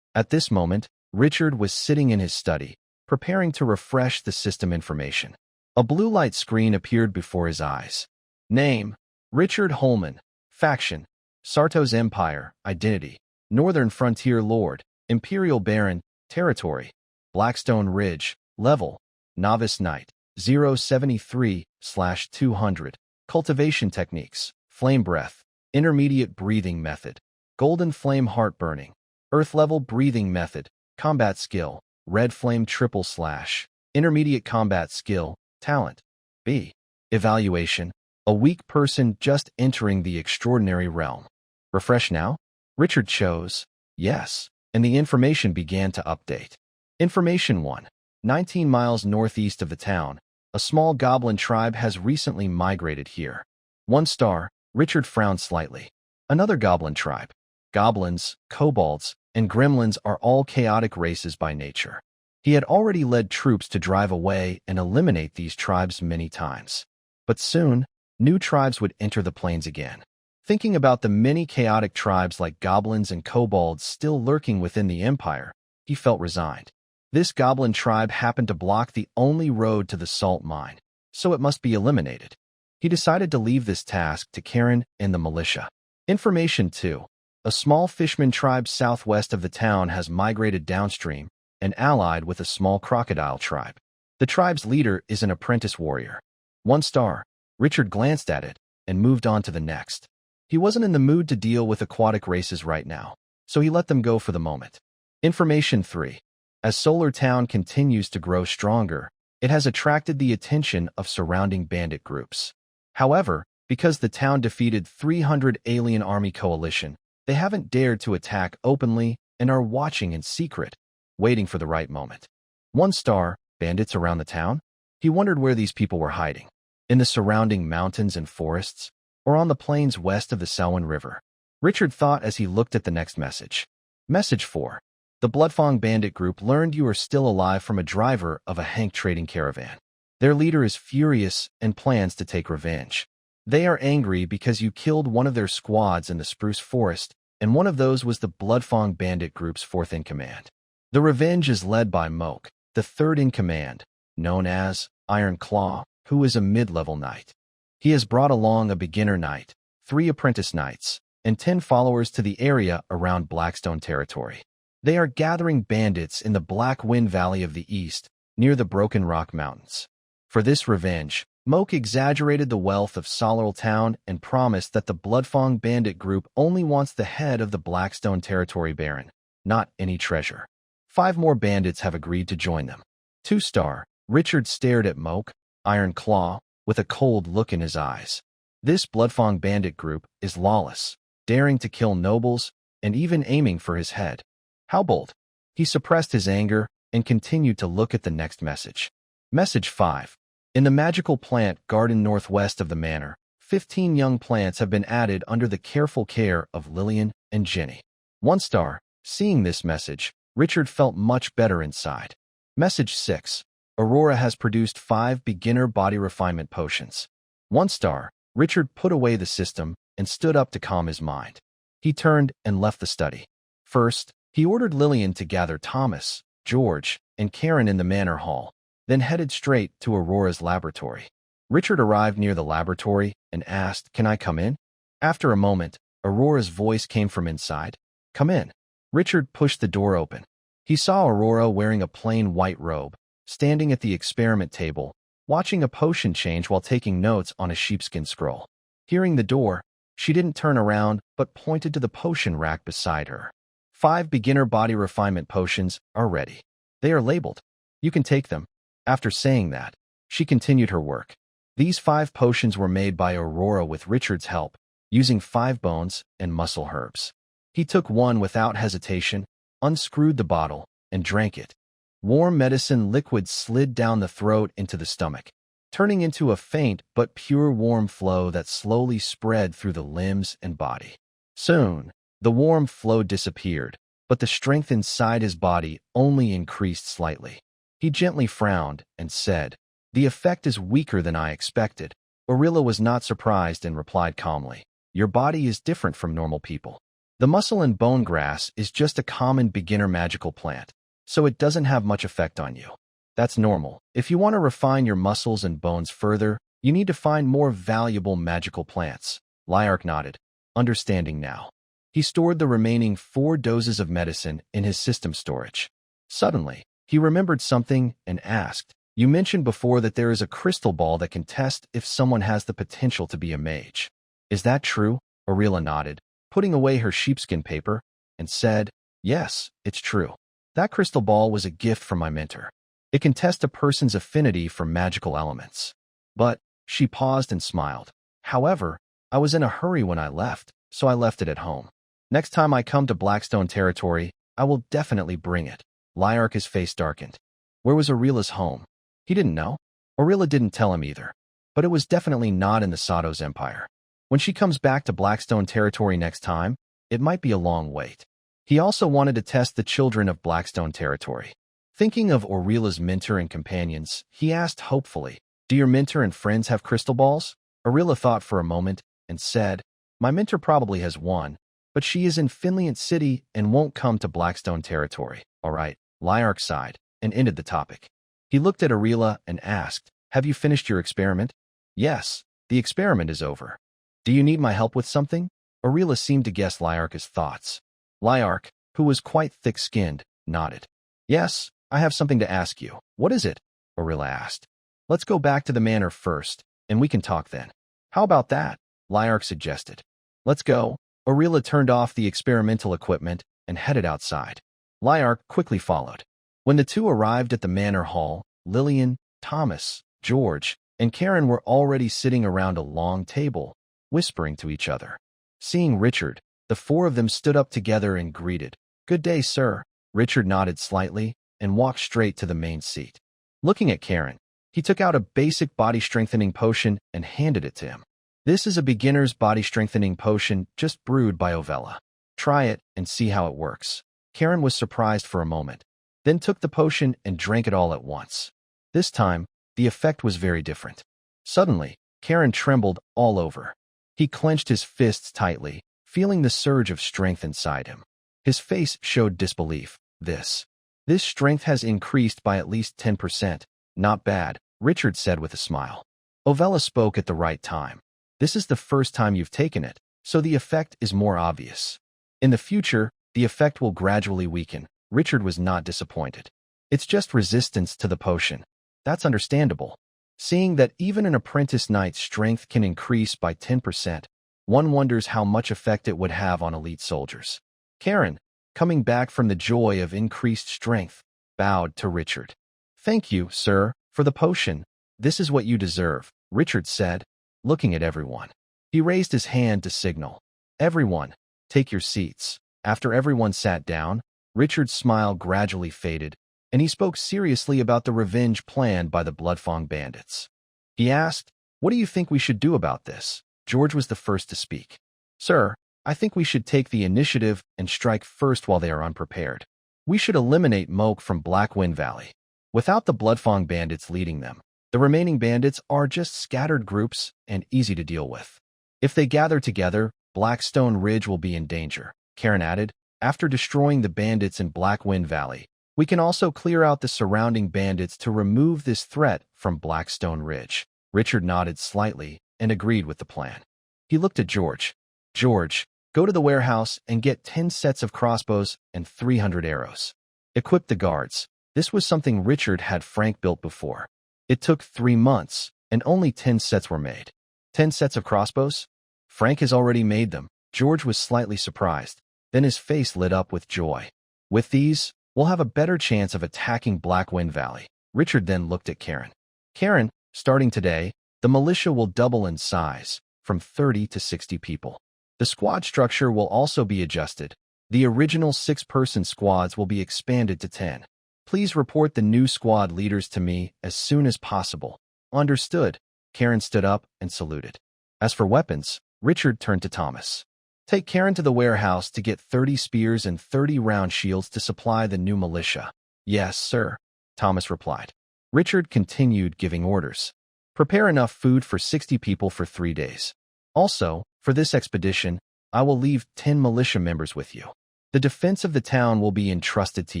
S1: At this moment, Richard was sitting in his study, preparing to refresh the system information. A blue light screen appeared before his eyes. Name: Richard Holman. Faction: Sartos Empire. Identity: Northern Frontier Lord, Imperial Baron. Territory: Blackstone Ridge. Level: Novice Knight. 073/200. Cultivation techniques: Flame Breath, Intermediate Breathing Method, Golden Flame Heartburning, Earth Level Breathing Method. Combat Skill: Red Flame Triple Slash. Intermediate Combat Skill. Talent: B. Evaluation: A weak person just entering the extraordinary realm. Refresh now? Richard chose yes, and the information began to update. Information 1. 19 miles northeast of the town, a small goblin tribe has recently migrated here. 1 star. Richard frowned slightly. Another goblin tribe. Goblins, kobolds, and gremlins are all chaotic races by nature. He had already led troops to drive away and eliminate these tribes many times. But soon, new tribes would enter the plains again. Thinking about the many chaotic tribes like goblins and kobolds still lurking within the empire, he felt resigned. This goblin tribe happened to block the only road to the salt mine, so it must be eliminated. He decided to leave this task to Karen and the militia. Information 2. A small fisherman tribe southwest of the town has migrated downstream and allied with a small crocodile tribe. The tribe's leader is an apprentice warrior. 1 star. Richard glanced at it and moved on to the next. He wasn't in the mood to deal with aquatic races right now, so he let them go for the moment. Information 3. As Solar Town continues to grow stronger, it has attracted the attention of surrounding bandit groups. However, because the town defeated 300 alien army coalition, they haven't dared to attack openly and are watching in secret, waiting for the right moment. 1 star. Bandits around the town? He wondered where these people were hiding. In the surrounding mountains and forests, or on the plains west of the Selwyn River. Richard thought as he looked at the next message. Message 4. The Bloodfang bandit group learned you are still alive from a driver of a Hank trading caravan. Their leader is furious and plans to take revenge. They are angry because you killed one of their squads in the Spruce Forest, and one of those was the Bloodfang bandit group's 4th in command. The revenge is led by Moke, the third in command, known as Iron Claw, who is a mid-level knight. He has brought along a beginner knight, 3 apprentice knights, and 10 followers to the area around Blackstone territory. They are gathering bandits in the Black Wind Valley of the East, near the Broken Rock Mountains. For this revenge, Moke exaggerated the wealth of Solerl Town and promised that the Bloodfang bandit group only wants the head of the Blackstone territory baron, not any treasure. 5 more bandits have agreed to join them. 2-star, Richard stared at Moke, Iron Claw, with a cold look in his eyes. This Bloodfang bandit group is lawless, daring to kill nobles, and even aiming for his head. How bold! He suppressed his anger and continued to look at the next message. Message 5. In the magical plant garden northwest of the manor, 15 young plants have been added under the careful care of Lillian and Jenny. 1-star, seeing this message, Richard felt much better inside. Message 6. Aurora has produced 5 beginner body refinement potions. 1-star, Richard put away the system and stood up to calm his mind. He turned and left the study. First, he ordered Lillian to gather Thomas, George, and Karen in the manor hall, then headed straight to Aurora's laboratory. Richard arrived near the laboratory and asked, "Can I come in?" After a moment, Aurora's voice came from inside. "Come in." Richard pushed the door open. He saw Aurora wearing a plain white robe, standing at the experiment table, watching a potion change while taking notes on a sheepskin scroll. Hearing the door, she didn't turn around but pointed to the potion rack beside her. 5 beginner body refinement potions are ready. They are labeled. You can take them. After saying that, she continued her work. These 5 potions were made by Aurora with Richard's help, using 5 bones and muscle herbs. He took one without hesitation, unscrewed the bottle, and drank it. Warm medicine liquid slid down the throat into the stomach, turning into a faint but pure warm flow that slowly spread through the limbs and body. Soon, the warm flow disappeared, but the strength inside his body only increased slightly. He gently frowned and said, "The effect is weaker than I expected." Aurora was not surprised and replied calmly, "Your body is different from normal people. The muscle and bone grass is just a common beginner magical plant, so it doesn't have much effect on you. That's normal. If you want to refine your muscles and bones further, you need to find more valuable magical plants." Lyark nodded, understanding now. He stored the remaining 4 doses of medicine in his system storage. Suddenly, he remembered something and asked, "You mentioned before that there is a crystal ball that can test if someone has the potential to be a mage. Is that true?" Aurora nodded, putting away her sheepskin paper, and said, "Yes, it's true. That crystal ball was a gift from my mentor. It can test a person's affinity for magical elements." But she paused and smiled. "However, I was in a hurry when I left, so I left it at home. Next time I come to Blackstone territory, I will definitely bring it." Lyark's face darkened. Where was Aurela's home? He didn't know. Aurela didn't tell him either. But it was definitely not in the Satos Empire. When she comes back to Blackstone territory next time, it might be a long wait. He also wanted to test the children of Blackstone territory. Thinking of Aurela's mentor and companions, he asked hopefully, "Do your mentor and friends have crystal balls?" Aurela thought for a moment and said, "My mentor probably has one, but she is in Finliant City and won't come to Blackstone territory." "All right," Lyark sighed and ended the topic. He looked at Aurela and asked, "Have you finished your experiment?" "Yes, the experiment is over. Do you need my help with something?" Aurela seemed to guess Lyark's thoughts. Lyark, who was quite thick-skinned, nodded. "Yes, I have something to ask you." "What is it?" Aurela asked. "Let's go back to the manor first, and we can talk then." "How about that?" Lyark suggested. "Let's go." Aurela turned off the experimental equipment and headed outside. Lyark quickly followed. When the two arrived at the manor hall, Lillian, Thomas, George, and Karen were already sitting around a long table, whispering to each other. Seeing Richard, the 4 of them stood up together and greeted. "Good day, sir." Richard nodded slightly and walked straight to the main seat. Looking at Karen, he took out a basic body-strengthening potion and handed it to him. "This is a beginner's body-strengthening potion just brewed by Ovella. Try it and see how it works." Karen was surprised for a moment, then took the potion and drank it all at once. This time, the effect was very different. Suddenly, Karen trembled all over. He clenched his fists tightly, feeling the surge of strength inside him. His face showed disbelief. "This This strength has increased by at least 10%. Not bad, Richard said with a smile. Ovella spoke at the right time. This is the first time you've taken it, so the effect is more obvious. In the future, the effect will gradually weaken. Richard was not disappointed. It's just resistance to the potion. That's understandable. Seeing that even an apprentice knight's strength can increase by 10%, one wonders how much effect it would have on elite soldiers. Karen, coming back from the joy of increased strength, bowed to Richard. "Thank you, sir, for the potion. This is what you deserve," Richard said, looking at everyone. He raised his hand to signal. "Everyone, take your seats." After everyone sat down, Richard's smile gradually faded, and he spoke seriously about the revenge planned by the Bloodfang bandits. He asked, "What do you think we should do about this?" George was the first to speak. "Sir, I think we should take the initiative and strike first while they are unprepared. We should eliminate Moke from Blackwind Valley. Without the Bloodfang bandits leading them, the remaining bandits are just scattered groups and easy to deal with. If they gather together, Blackstone Ridge will be in danger," Karen added. "After destroying the bandits in Blackwind Valley, we can also clear out the surrounding bandits to remove this threat from Blackstone Ridge." Richard nodded slightly and agreed with the plan. He looked at George. "George, go to the warehouse and get 10 sets of crossbows and 300 arrows. Equip the guards." This was something Richard had Frank built before. It took 3 months, and only 10 sets were made. 10 sets of crossbows? Frank has already made them. George was slightly surprised. Then his face lit up with joy. "With these, we'll have a better chance of attacking Blackwind Valley." Richard then looked at Karen. "Karen, starting today, the militia will double in size, from 30 to 60 people. The squad structure will also be adjusted. The original 6-person squads will be expanded to 10. Please report the new squad leaders to me as soon as possible." "Understood." Karen stood up and saluted. As for weapons, Richard turned to Thomas. "Take Karen to the warehouse to get 30 spears and 30 round shields to supply the new militia." "Yes, sir," Thomas replied. Richard continued giving orders. "Prepare enough food for 60 people for 3 days. Also, for this expedition, I will leave 10 militia members with you. The defense of the town will be entrusted to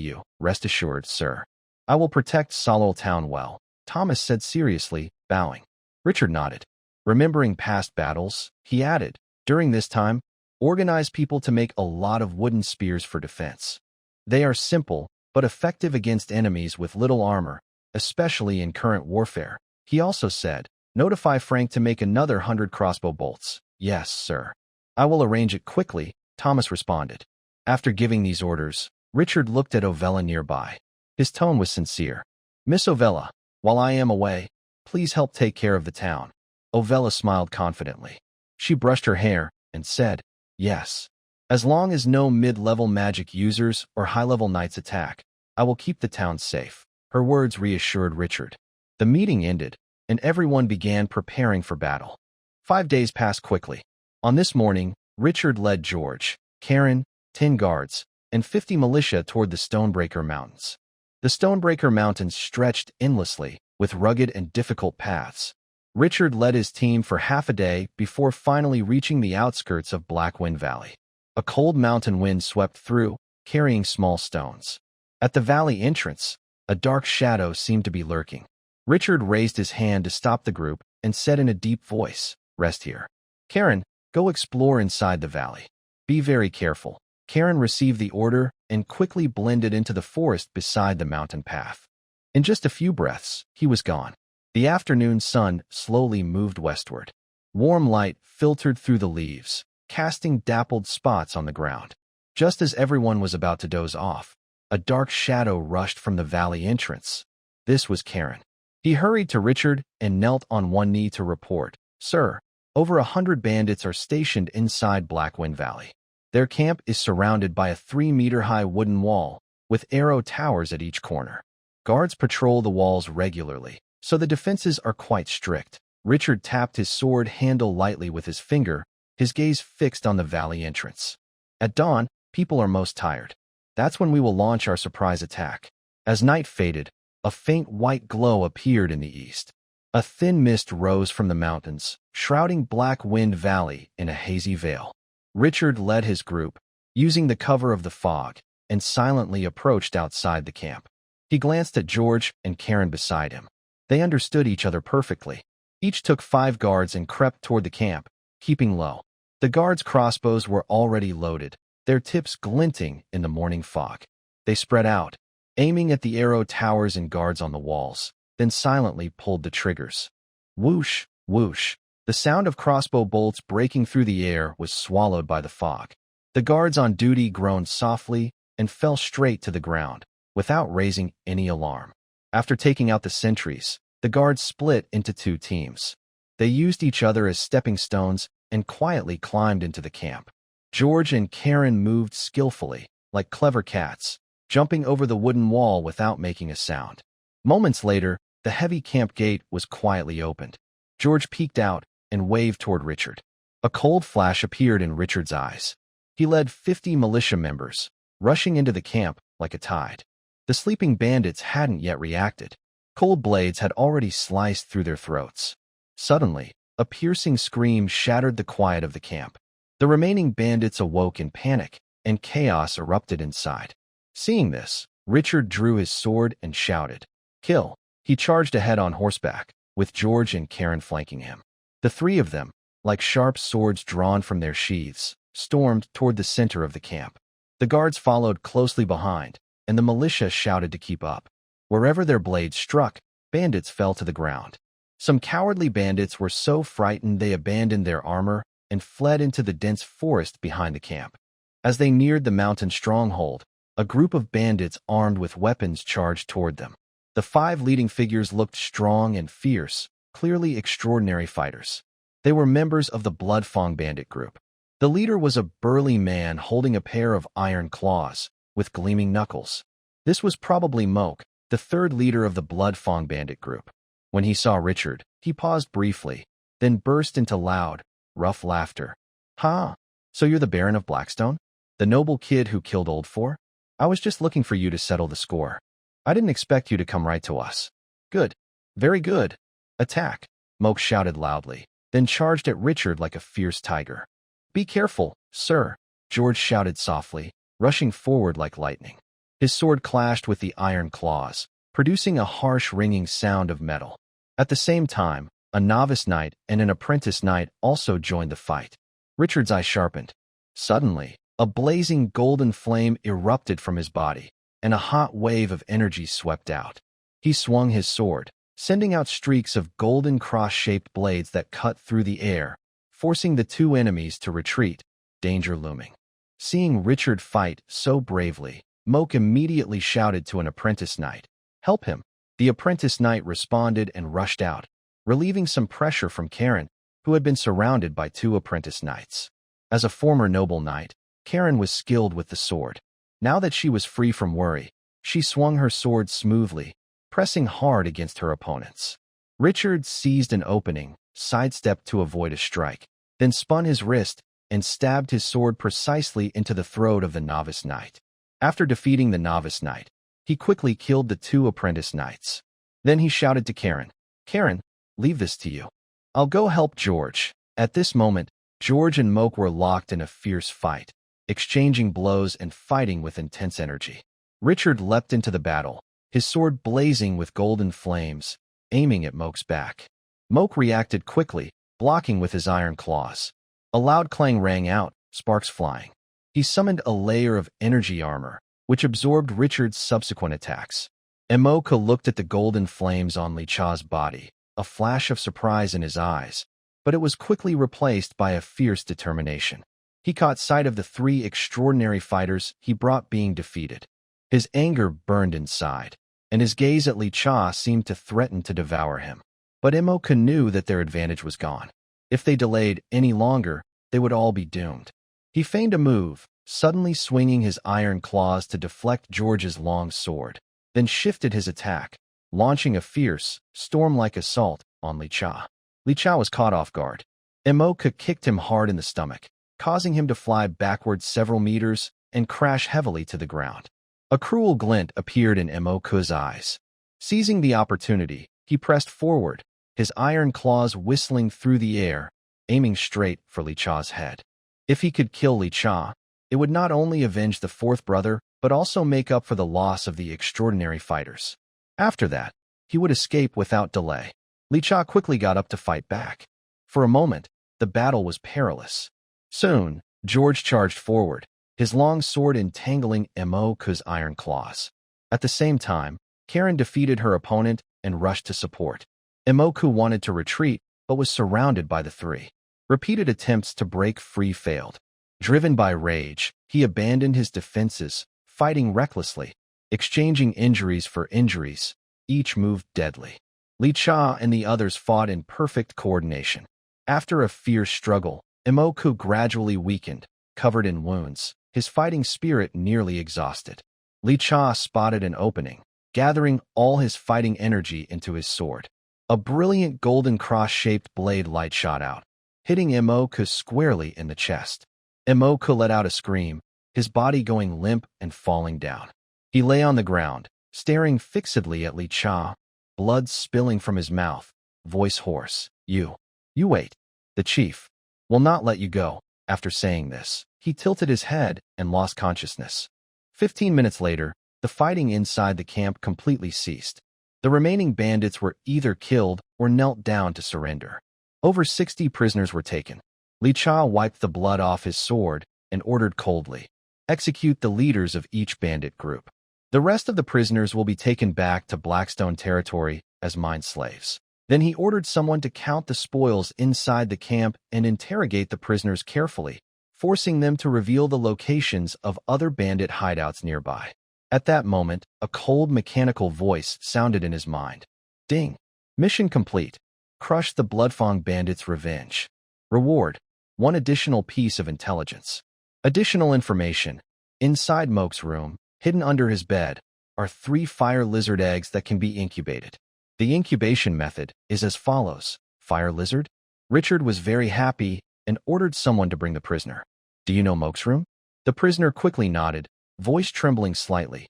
S1: you. Rest assured, sir. I will protect Solol Town well," Thomas said seriously, bowing. Richard nodded. Remembering past battles, he added, "During this time, organize people to make a lot of wooden spears for defense. They are simple, but effective against enemies with little armor, especially in current warfare." He also said, "Notify Frank to make another 100 crossbow bolts." "Yes, sir. I will arrange it quickly," Thomas responded. After giving these orders, Richard looked at Ovella nearby. His tone was sincere. "Miss Ovella, while I am away, please help take care of the town." Ovella smiled confidently. She brushed her hair and said, "Yes. As long as no mid-level magic users or high-level knights attack, I will keep the town safe." Her words reassured Richard. The meeting ended, and everyone began preparing for battle. 5 days passed quickly. On this morning, Richard led George, Karen, 10 guards, and 50 militia toward the Stonebreaker Mountains. The Stonebreaker Mountains stretched endlessly, with rugged and difficult paths. Richard led his team for half a day before finally reaching the outskirts of Blackwind Valley. A cold mountain wind swept through, carrying small stones. At the valley entrance, a dark shadow seemed to be lurking. Richard raised his hand to stop the group and said in a deep voice, "Rest here. Karen, go explore inside the valley. Be very careful." Karen received the order and quickly blended into the forest beside the mountain path. In just a few breaths, he was gone. The afternoon sun slowly moved westward. Warm light filtered through the leaves, casting dappled spots on the ground. Just as everyone was about to doze off, a dark shadow rushed from the valley entrance. This was Karen. He hurried to Richard and knelt on one knee to report, "Sir, over 100 bandits are stationed inside Blackwind Valley. Their camp is surrounded by a 3-meter-high wooden wall, with arrow towers at each corner. Guards patrol the walls regularly, so the defenses are quite strict." Richard tapped his sword handle lightly with his finger, his gaze fixed on the valley entrance. "At dawn, people are most tired. That's when we will launch our surprise attack." As night faded, a faint white glow appeared in the east. A thin mist rose from the mountains, shrouding Blackwind Valley in a hazy veil. Richard led his group, using the cover of the fog, and silently approached outside the camp. He glanced at George and Karen beside him. They understood each other perfectly. Each took 5 guards and crept toward the camp, keeping low. The guards' crossbows were already loaded, their tips glinting in the morning fog. They spread out, aiming at the arrow towers and guards on the walls, then silently pulled the triggers. Whoosh, whoosh. The sound of crossbow bolts breaking through the air was swallowed by the fog. The guards on duty groaned softly and fell straight to the ground, without raising any alarm. After taking out the sentries, the guards split into 2 teams. They used each other as stepping stones and quietly climbed into the camp. George and Karen moved skillfully, like clever cats, jumping over the wooden wall without making a sound. Moments later, the heavy camp gate was quietly opened. George peeked out and waved toward Richard. A cold flash appeared in Richard's eyes. He led 50 militia members, rushing into the camp like a tide. The sleeping bandits hadn't yet reacted. Cold blades had already sliced through their throats. Suddenly, a piercing scream shattered the quiet of the camp. The remaining bandits awoke in panic, and chaos erupted inside. Seeing this, Richard drew his sword and shouted, "Kill!" He charged ahead on horseback, with George and Karen flanking him. The 3 of them, like sharp swords drawn from their sheaths, stormed toward the center of the camp. The guards followed closely behind, and the militia shouted to keep up. Wherever their blades struck, bandits fell to the ground. Some cowardly bandits were so frightened they abandoned their armor and fled into the dense forest behind the camp. As they neared the mountain stronghold, a group of bandits armed with weapons charged toward them. The 5 leading figures looked strong and fierce, clearly extraordinary fighters. They were members of the Bloodfang bandit group. The leader was a burly man holding a pair of iron claws, with gleaming knuckles. This was probably Moke, the 3rd leader of the Bloodfang bandit group. When he saw Richard, he paused briefly, then burst into loud, rough laughter. "Ha! So you're the Baron of Blackstone? The noble kid who killed Old Four? I was just looking for you to settle the score. I didn't expect you to come right to us." "Good. Very good. Attack!" Moke shouted loudly, then charged at Richard like a fierce tiger. "Be careful, sir," George shouted softly, rushing forward like lightning. His sword clashed with the iron claws, producing a harsh ringing sound of metal. At the same time, a novice knight and an apprentice knight also joined the fight. Richard's eye sharpened. Suddenly, a blazing golden flame erupted from his body, and a hot wave of energy swept out. He swung his sword, sending out streaks of golden cross-shaped blades that cut through the air, forcing the 2 enemies to retreat, danger looming. Seeing Richard fight so bravely, Moke immediately shouted to an apprentice knight, "Help him." The apprentice knight responded and rushed out, relieving some pressure from Karen, who had been surrounded by 2 apprentice knights. As a former noble knight, Karen was skilled with the sword. Now that she was free from worry, she swung her sword smoothly, pressing hard against her opponents. Richard seized an opening, sidestepped to avoid a strike, then spun his wrist and stabbed his sword precisely into the throat of the novice knight. After defeating the novice knight, he quickly killed the 2 apprentice knights. Then he shouted to Karen, "Karen, leave this to you. I'll go help George." At this moment, George and Moke were locked in a fierce fight, exchanging blows and fighting with intense energy. Richard leapt into the battle, his sword blazing with golden flames, aiming at Moke's back. Moke reacted quickly, blocking with his iron claws. A loud clang rang out, sparks flying. He summoned a layer of energy armor, which absorbed Richard's subsequent attacks. Moke looked at the golden flames on Licha's body, a flash of surprise in his eyes, but it was quickly replaced by a fierce determination. He caught sight of the 3 extraordinary fighters he brought being defeated. His anger burned inside, and his gaze at Licha seemed to threaten to devour him. But Moke knew that their advantage was gone. If they delayed any longer, they would all be doomed. He feigned a move, suddenly swinging his iron claws to deflect George's long sword, then shifted his attack, launching a fierce, storm-like assault on Licha. Licha was caught off guard. Moke kicked him hard in the stomach, causing him to fly backward several meters and crash heavily to the ground. A cruel glint appeared in Moke's eyes. Seizing the opportunity, he pressed forward, his iron claws whistling through the air, aiming straight for Licha's head. If he could kill Licha, it would not only avenge the 4th brother, but also make up for the loss of the extraordinary fighters. After that, he would escape without delay. Lashia quickly got up to fight back. For a moment, the battle was perilous. Soon, George charged forward, his long sword entangling Moku's iron claws. At the same time, Karen defeated her opponent and rushed to support. Moku wanted to retreat, but was surrounded by the three. Repeated attempts to break free failed. Driven by rage, he abandoned his defenses, fighting recklessly, exchanging injuries for injuries, each move deadly. Lashia and the others fought in perfect coordination. After a fierce struggle, Moku gradually weakened, covered in wounds, his fighting spirit nearly exhausted. Lashia spotted an opening, gathering all his fighting energy into his sword. A brilliant golden cross-shaped blade light shot out, hitting Moku squarely in the chest. Moku let out a scream, his body going limp and falling down. He lay on the ground, staring fixedly at Lashia, blood spilling from his mouth, voice hoarse. You wait. The chief will not let you go." After saying this, he tilted his head and lost consciousness. 15 minutes later, the fighting inside the camp completely ceased. The remaining bandits were either killed or knelt down to surrender. Over 60 prisoners were taken. Lashia wiped the blood off his sword and ordered coldly, "Execute the leaders of each bandit group. The rest of the prisoners will be taken back to Blackstone territory as mine slaves." Then he ordered someone to count the spoils inside the camp and interrogate the prisoners carefully, forcing them to reveal the locations of other bandit hideouts nearby. At that moment, a cold mechanical voice sounded in his mind. Ding! Mission complete. Crush the Bloodfang bandits' revenge. Reward: 1 additional piece of intelligence. Additional information. Inside Moke's room, hidden under his bed, are 3 fire lizard eggs that can be incubated. The incubation method is as follows. Fire lizard? Richard was very happy and ordered someone to bring the prisoner. "Do you know Moke's room?" The prisoner quickly nodded, voice trembling slightly.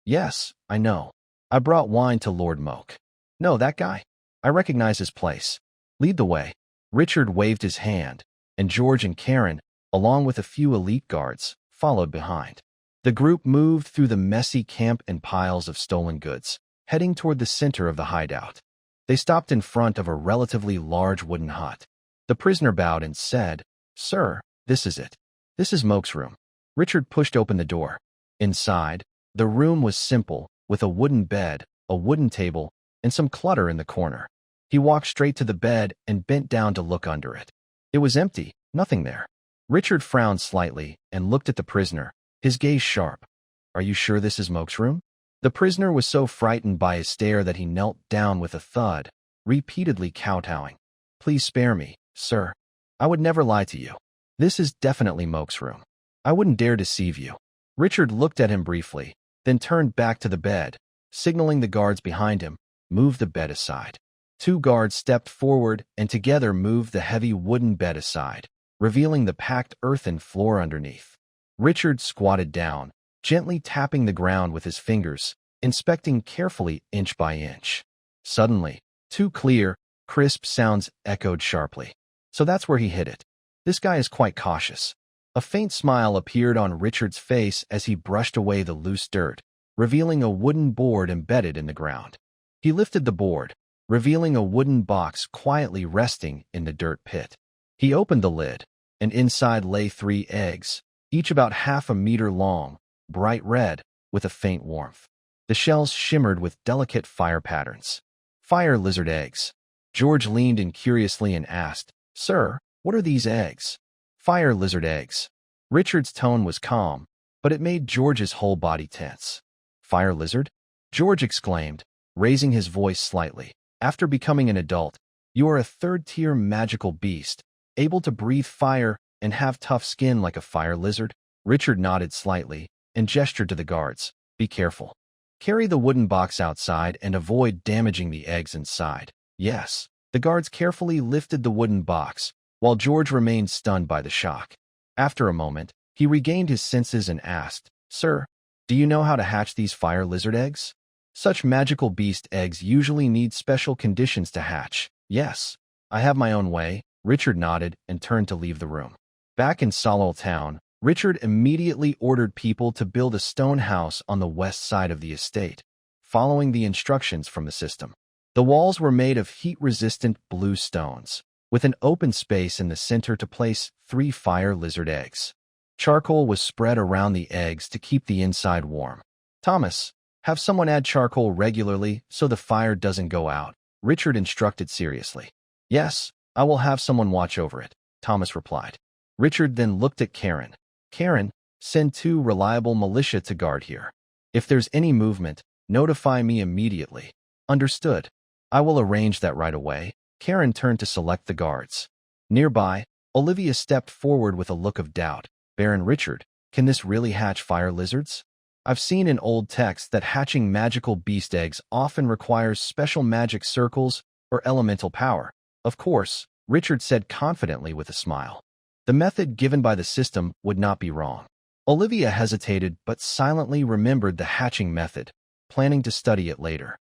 S1: "Yes, I know. I brought wine to Lord Moke." "No, that guy. I recognize his place. Lead the way." Richard waved his hand, and George and Karen, along with a few elite guards, followed behind. The group moved through the messy camp and piles of stolen goods, heading toward the center of the hideout. They stopped in front of a relatively large wooden hut. The prisoner bowed and said, "Sir, this is it. This is Moke's room." Richard pushed open the door. Inside, the room was simple, with a wooden bed, a wooden table, and some clutter in the corner. He walked straight to the bed and bent down to look under it. It was empty, nothing there. Richard frowned slightly and looked at the prisoner, his gaze sharp. "Are you sure this is Moke's room?" The prisoner was so frightened by his stare that he knelt down with a thud, repeatedly kowtowing. "Please spare me, sir. I would never lie to you. This is definitely Moke's room. I wouldn't dare deceive you." Richard looked at him briefly, then turned back to the bed, signaling the guards behind him, moved the bed aside. 2 guards stepped forward and together moved the heavy wooden bed aside, revealing the packed earthen floor underneath. Richard squatted down, gently tapping the ground with his fingers, inspecting carefully inch by inch. Suddenly, 2 clear, crisp sounds echoed sharply. So that's where he hid it. This guy is quite cautious. A faint smile appeared on Richard's face as he brushed away the loose dirt, revealing a wooden board embedded in the ground. He lifted the board, revealing a wooden box quietly resting in the dirt pit. He opened the lid, and inside lay 3 eggs, each about half a meter long, bright red, with a faint warmth. The shells shimmered with delicate fire patterns. "Fire lizard eggs." George leaned in curiously and asked, "Sir, what are these eggs?" "Fire lizard eggs." Richard's tone was calm, but it made George's whole body tense. "Fire lizard?" George exclaimed, raising his voice slightly. "After becoming an adult, you are a 3rd-tier magical beast, able to breathe fire and have tough skin like a fire lizard?" Richard nodded slightly and gestured to the guards. "Be careful. Carry the wooden box outside and avoid damaging the eggs inside." "Yes." The guards carefully lifted the wooden box, while George remained stunned by the shock. After a moment, he regained his senses and asked, "Sir, do you know how to hatch these fire lizard eggs?" "Such magical beast eggs usually need special conditions to hatch." "Yes, I have my own way." Richard nodded and turned to leave the room. Back in Solol Town, Richard immediately ordered people to build a stone house on the west side of the estate, following the instructions from the system. The walls were made of heat-resistant blue stones, with an open space in the center to place 3 fire lizard eggs. Charcoal was spread around the eggs to keep the inside warm. Thomas, have someone add charcoal regularly so the fire doesn't go out, Richard instructed seriously. Yes, I will have someone watch over it, Thomas replied. Richard then looked at Karen. Karen, send 2 reliable militia to guard here. If there's any movement, notify me immediately. Understood. I will arrange that right away. Karen turned to select the guards. Nearby, Olivia stepped forward with a look of doubt. Baron Richard, can this really hatch fire lizards? I've seen in old texts that hatching magical beast eggs often requires special magic circles or elemental power. Of course, Richard said confidently with a smile. The method given by the system would not be wrong. Olivia hesitated but silently remembered the hatching method, planning to study it later.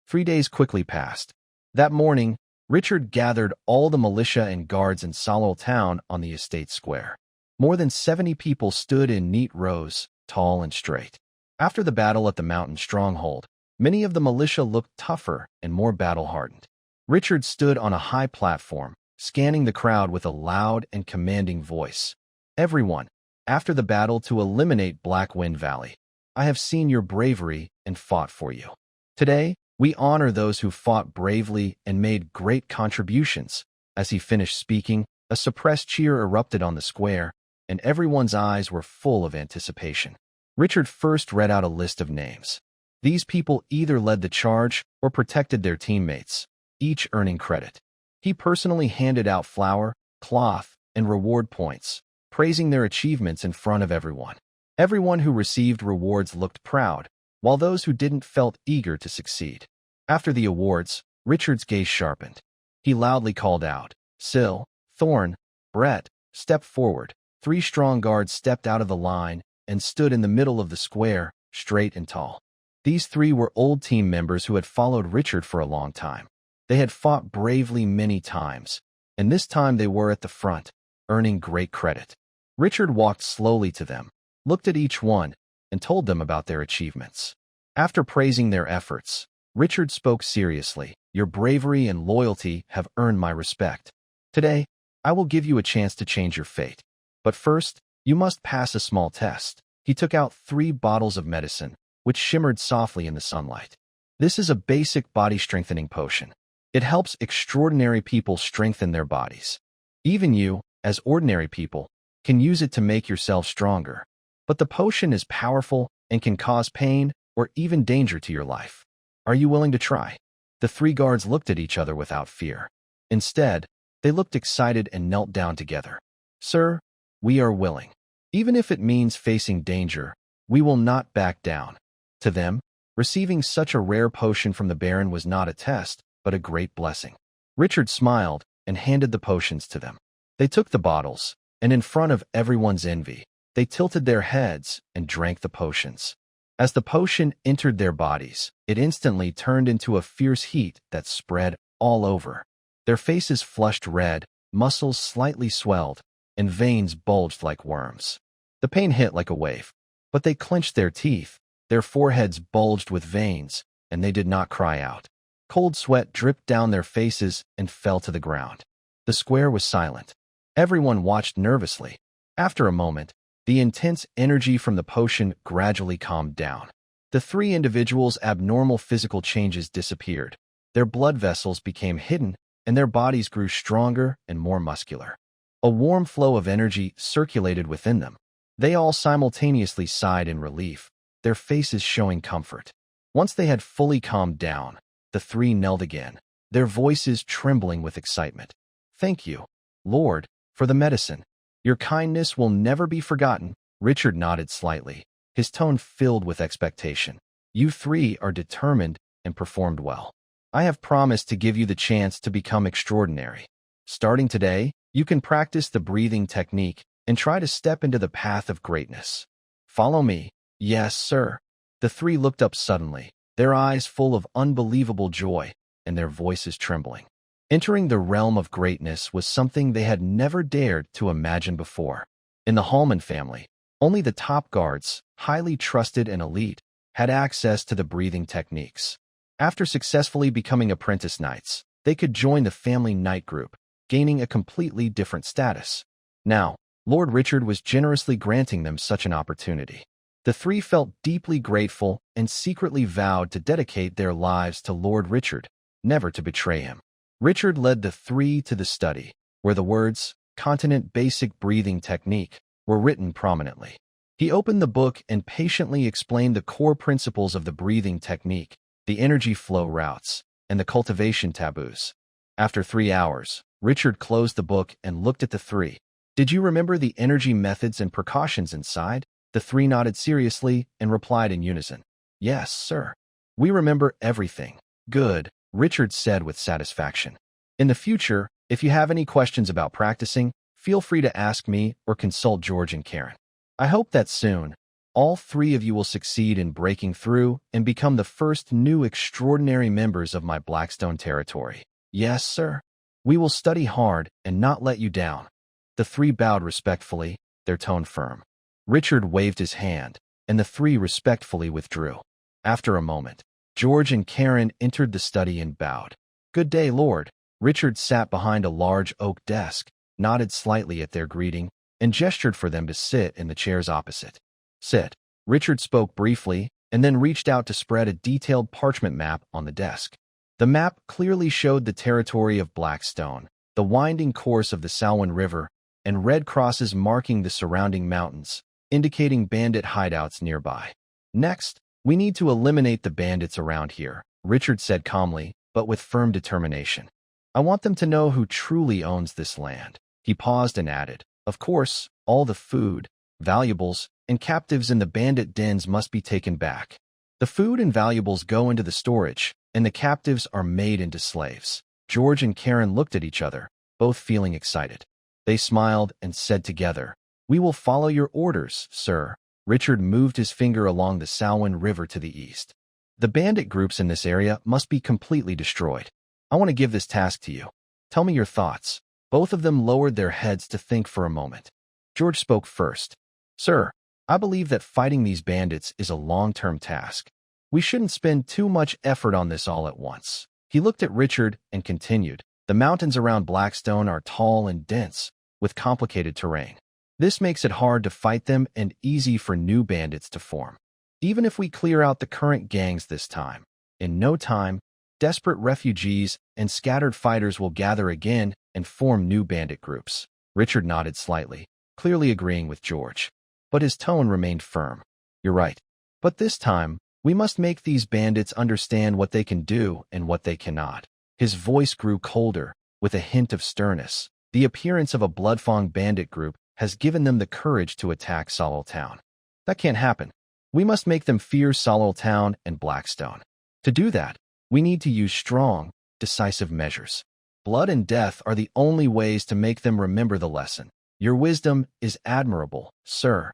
S1: 3 days quickly passed. That morning, Richard gathered all the militia and guards in Solol town on the estate square. More than 70 people stood in neat rows, tall and straight. After the battle at the mountain stronghold, many of the militia looked tougher and more battle-hardened. Richard stood on a high platform, scanning the crowd with a loud and commanding voice. Everyone, after the battle to eliminate Black Wind Valley, I have seen your bravery and fought for you. Today, we honor those who fought bravely and made great contributions. As he finished speaking, a suppressed cheer erupted on the square, and everyone's eyes were full of anticipation. Richard first read out a list of names. These people either led the charge or protected their teammates, each earning credit. He personally handed out flour, cloth, and reward points, praising their achievements in front of everyone. Everyone who received rewards looked proud, while those who didn't felt eager to succeed. After the awards, Richard's gaze sharpened. He loudly called out, Syl, Thorn, Brett, step forward. 3 strong guards stepped out of the line and stood in the middle of the square, straight and tall. These 3 were old team members who had followed Richard for a long time. They had fought bravely many times, and this time they were at the front, earning great credit. Richard walked slowly to them, looked at each one, and told them about their achievements. After praising their efforts, Richard spoke seriously. Your bravery and loyalty have earned my respect. Today, I will give you a chance to change your fate. But first, you must pass a small test. He took out 3 bottles of medicine, which shimmered softly in the sunlight. This is a basic body-strengthening potion. It helps extraordinary people strengthen their bodies. Even you, as ordinary people, can use it to make yourself stronger. But the potion is powerful and can cause pain or even danger to your life. Are you willing to try? The 3 guards looked at each other without fear. Instead, they looked excited and knelt down together. Sir, we are willing. Even if it means facing danger, we will not back down. To them, receiving such a rare potion from the Baron was not a test, but a great blessing. Richard smiled and handed the potions to them. They took the bottles, and in front of everyone's envy, they tilted their heads and drank the potions. As the potion entered their bodies, it instantly turned into a fierce heat that spread all over. Their faces flushed red, muscles slightly swelled, and veins bulged like worms. The pain hit like a wave, but they clenched their teeth, their foreheads bulged with veins, and they did not cry out. Cold sweat dripped down their faces and fell to the ground. The square was silent. Everyone watched nervously. After a moment, the intense energy from the potion gradually calmed down. The 3 individuals' abnormal physical changes disappeared. Their blood vessels became hidden, and their bodies grew stronger and more muscular. A warm flow of energy circulated within them. They all simultaneously sighed in relief, their faces showing comfort. Once they had fully calmed down, the 3 knelt again, their voices trembling with excitement. Thank you, Lord, for the medicine. Your kindness will never be forgotten. Richard nodded slightly, his tone filled with expectation. You 3 are determined and performed well. I have promised to give you the chance to become extraordinary. Starting today, you can practice the breathing technique and try to step into the path of greatness. Follow me. Yes, sir. The 3 looked up suddenly, their eyes full of unbelievable joy and their voices trembling. Entering the realm of greatness was something they had never dared to imagine before. In the Hallman family, only the top guards, highly trusted and elite, had access to the breathing techniques. After successfully becoming apprentice knights, they could join the family knight group, gaining a completely different status. Now, Lord Richard was generously granting them such an opportunity. The three felt deeply grateful and secretly vowed to dedicate their lives to Lord Richard, never to betray him. Richard led the three to the study, where the words, "Continent Basic Breathing Technique," were written prominently. He opened the book and patiently explained the core principles of the breathing technique, the energy flow routes, and the cultivation taboos. After 3 hours, Richard closed the book and looked at the three. "Did you remember the energy methods and precautions inside?" The three nodded seriously and replied in unison. "Yes, sir. We remember everything." "Good," Richard said with satisfaction. "In the future, if you have any questions about practicing, feel free to ask me or consult George and Karen. I hope that soon, all three of you will succeed in breaking through and become the first new extraordinary members of my Blackstone territory." "Yes, sir. We will study hard and not let you down." The three bowed respectfully, their tone firm. Richard waved his hand, and the three respectfully withdrew. After a moment, George and Karen entered the study and bowed. "Good day, Lord." Richard sat behind a large oak desk, nodded slightly at their greeting, and gestured for them to sit in the chairs opposite. "Sit." Richard spoke briefly, and then reached out to spread a detailed parchment map on the desk. The map clearly showed the territory of Blackstone, the winding course of the Salwin River, and red crosses marking the surrounding mountains, indicating bandit hideouts nearby. "Next, we need to eliminate the bandits around here," Richard said calmly, but with firm determination. "I want them to know who truly owns this land." He paused and added, "Of course, all the food, valuables, and captives in the bandit dens must be taken back. The food and valuables go into the storage, and the captives are made into slaves." George and Karen looked at each other, both feeling excited. They smiled and said together, "We will follow your orders, sir." Richard moved his finger along the Salwin River to the east. "The bandit groups in this area must be completely destroyed. I want to give this task to you. Tell me your thoughts." Both of them lowered their heads to think for a moment. George spoke first. "Sir, I believe that fighting these bandits is a long-term task. We shouldn't spend too much effort on this all at once." He looked at Richard and continued, "The mountains around Blackstone are tall and dense, with complicated terrain. This makes it hard to fight them and easy for new bandits to form. Even if we clear out the current gangs this time, in no time, desperate refugees and scattered fighters will gather again and form new bandit groups." Richard nodded slightly, clearly agreeing with George. But his tone remained firm. "You're right. But this time, we must make these bandits understand what they can do and what they cannot." His voice grew colder, with a hint of sternness. "The appearance of a Bloodfang bandit group has given them the courage to attack Solol Town. That can't happen. We must make them fear Solol Town and Blackstone. To do that, we need to use strong, decisive measures. Blood and death are the only ways to make them remember the lesson." "Your wisdom is admirable, sir."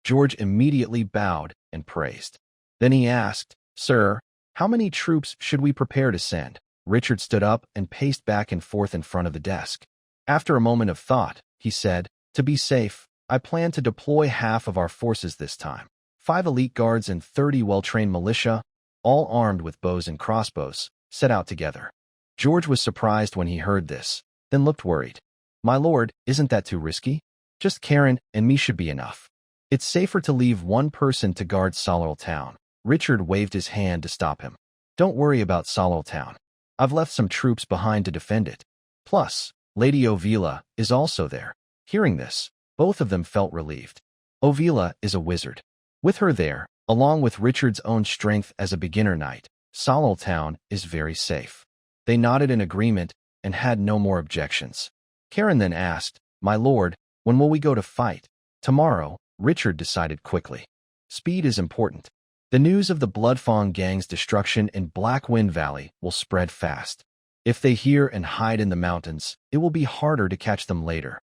S1: George immediately bowed and praised. Then he asked, "Sir, how many troops should we prepare to send?" Richard stood up and paced back and forth in front of the desk. After a moment of thought, he said, "To be safe, I plan to deploy half of our forces this time. 5 elite guards and 30 well-trained militia, all armed with bows and crossbows, set out together." George was surprised when he heard this, then looked worried. "My lord, isn't that too risky? Just Karen and me should be enough. It's safer to leave one person to guard Solol Town." Richard waved his hand to stop him. "Don't worry about Solol Town. I've left some troops behind to defend it. Plus, Lady Ovila is also there." Hearing this, both of them felt relieved. Ovila is a wizard. With her there, along with Richard's own strength as a beginner knight, Solol Town is very safe. They nodded in agreement and had no more objections. Karen then asked, "My lord, when will we go to fight?" "Tomorrow," Richard decided quickly. Speed is important. The news of the Bloodfang gang's destruction in Blackwind Valley will spread fast. If they hear and hide in the mountains, it will be harder to catch them later.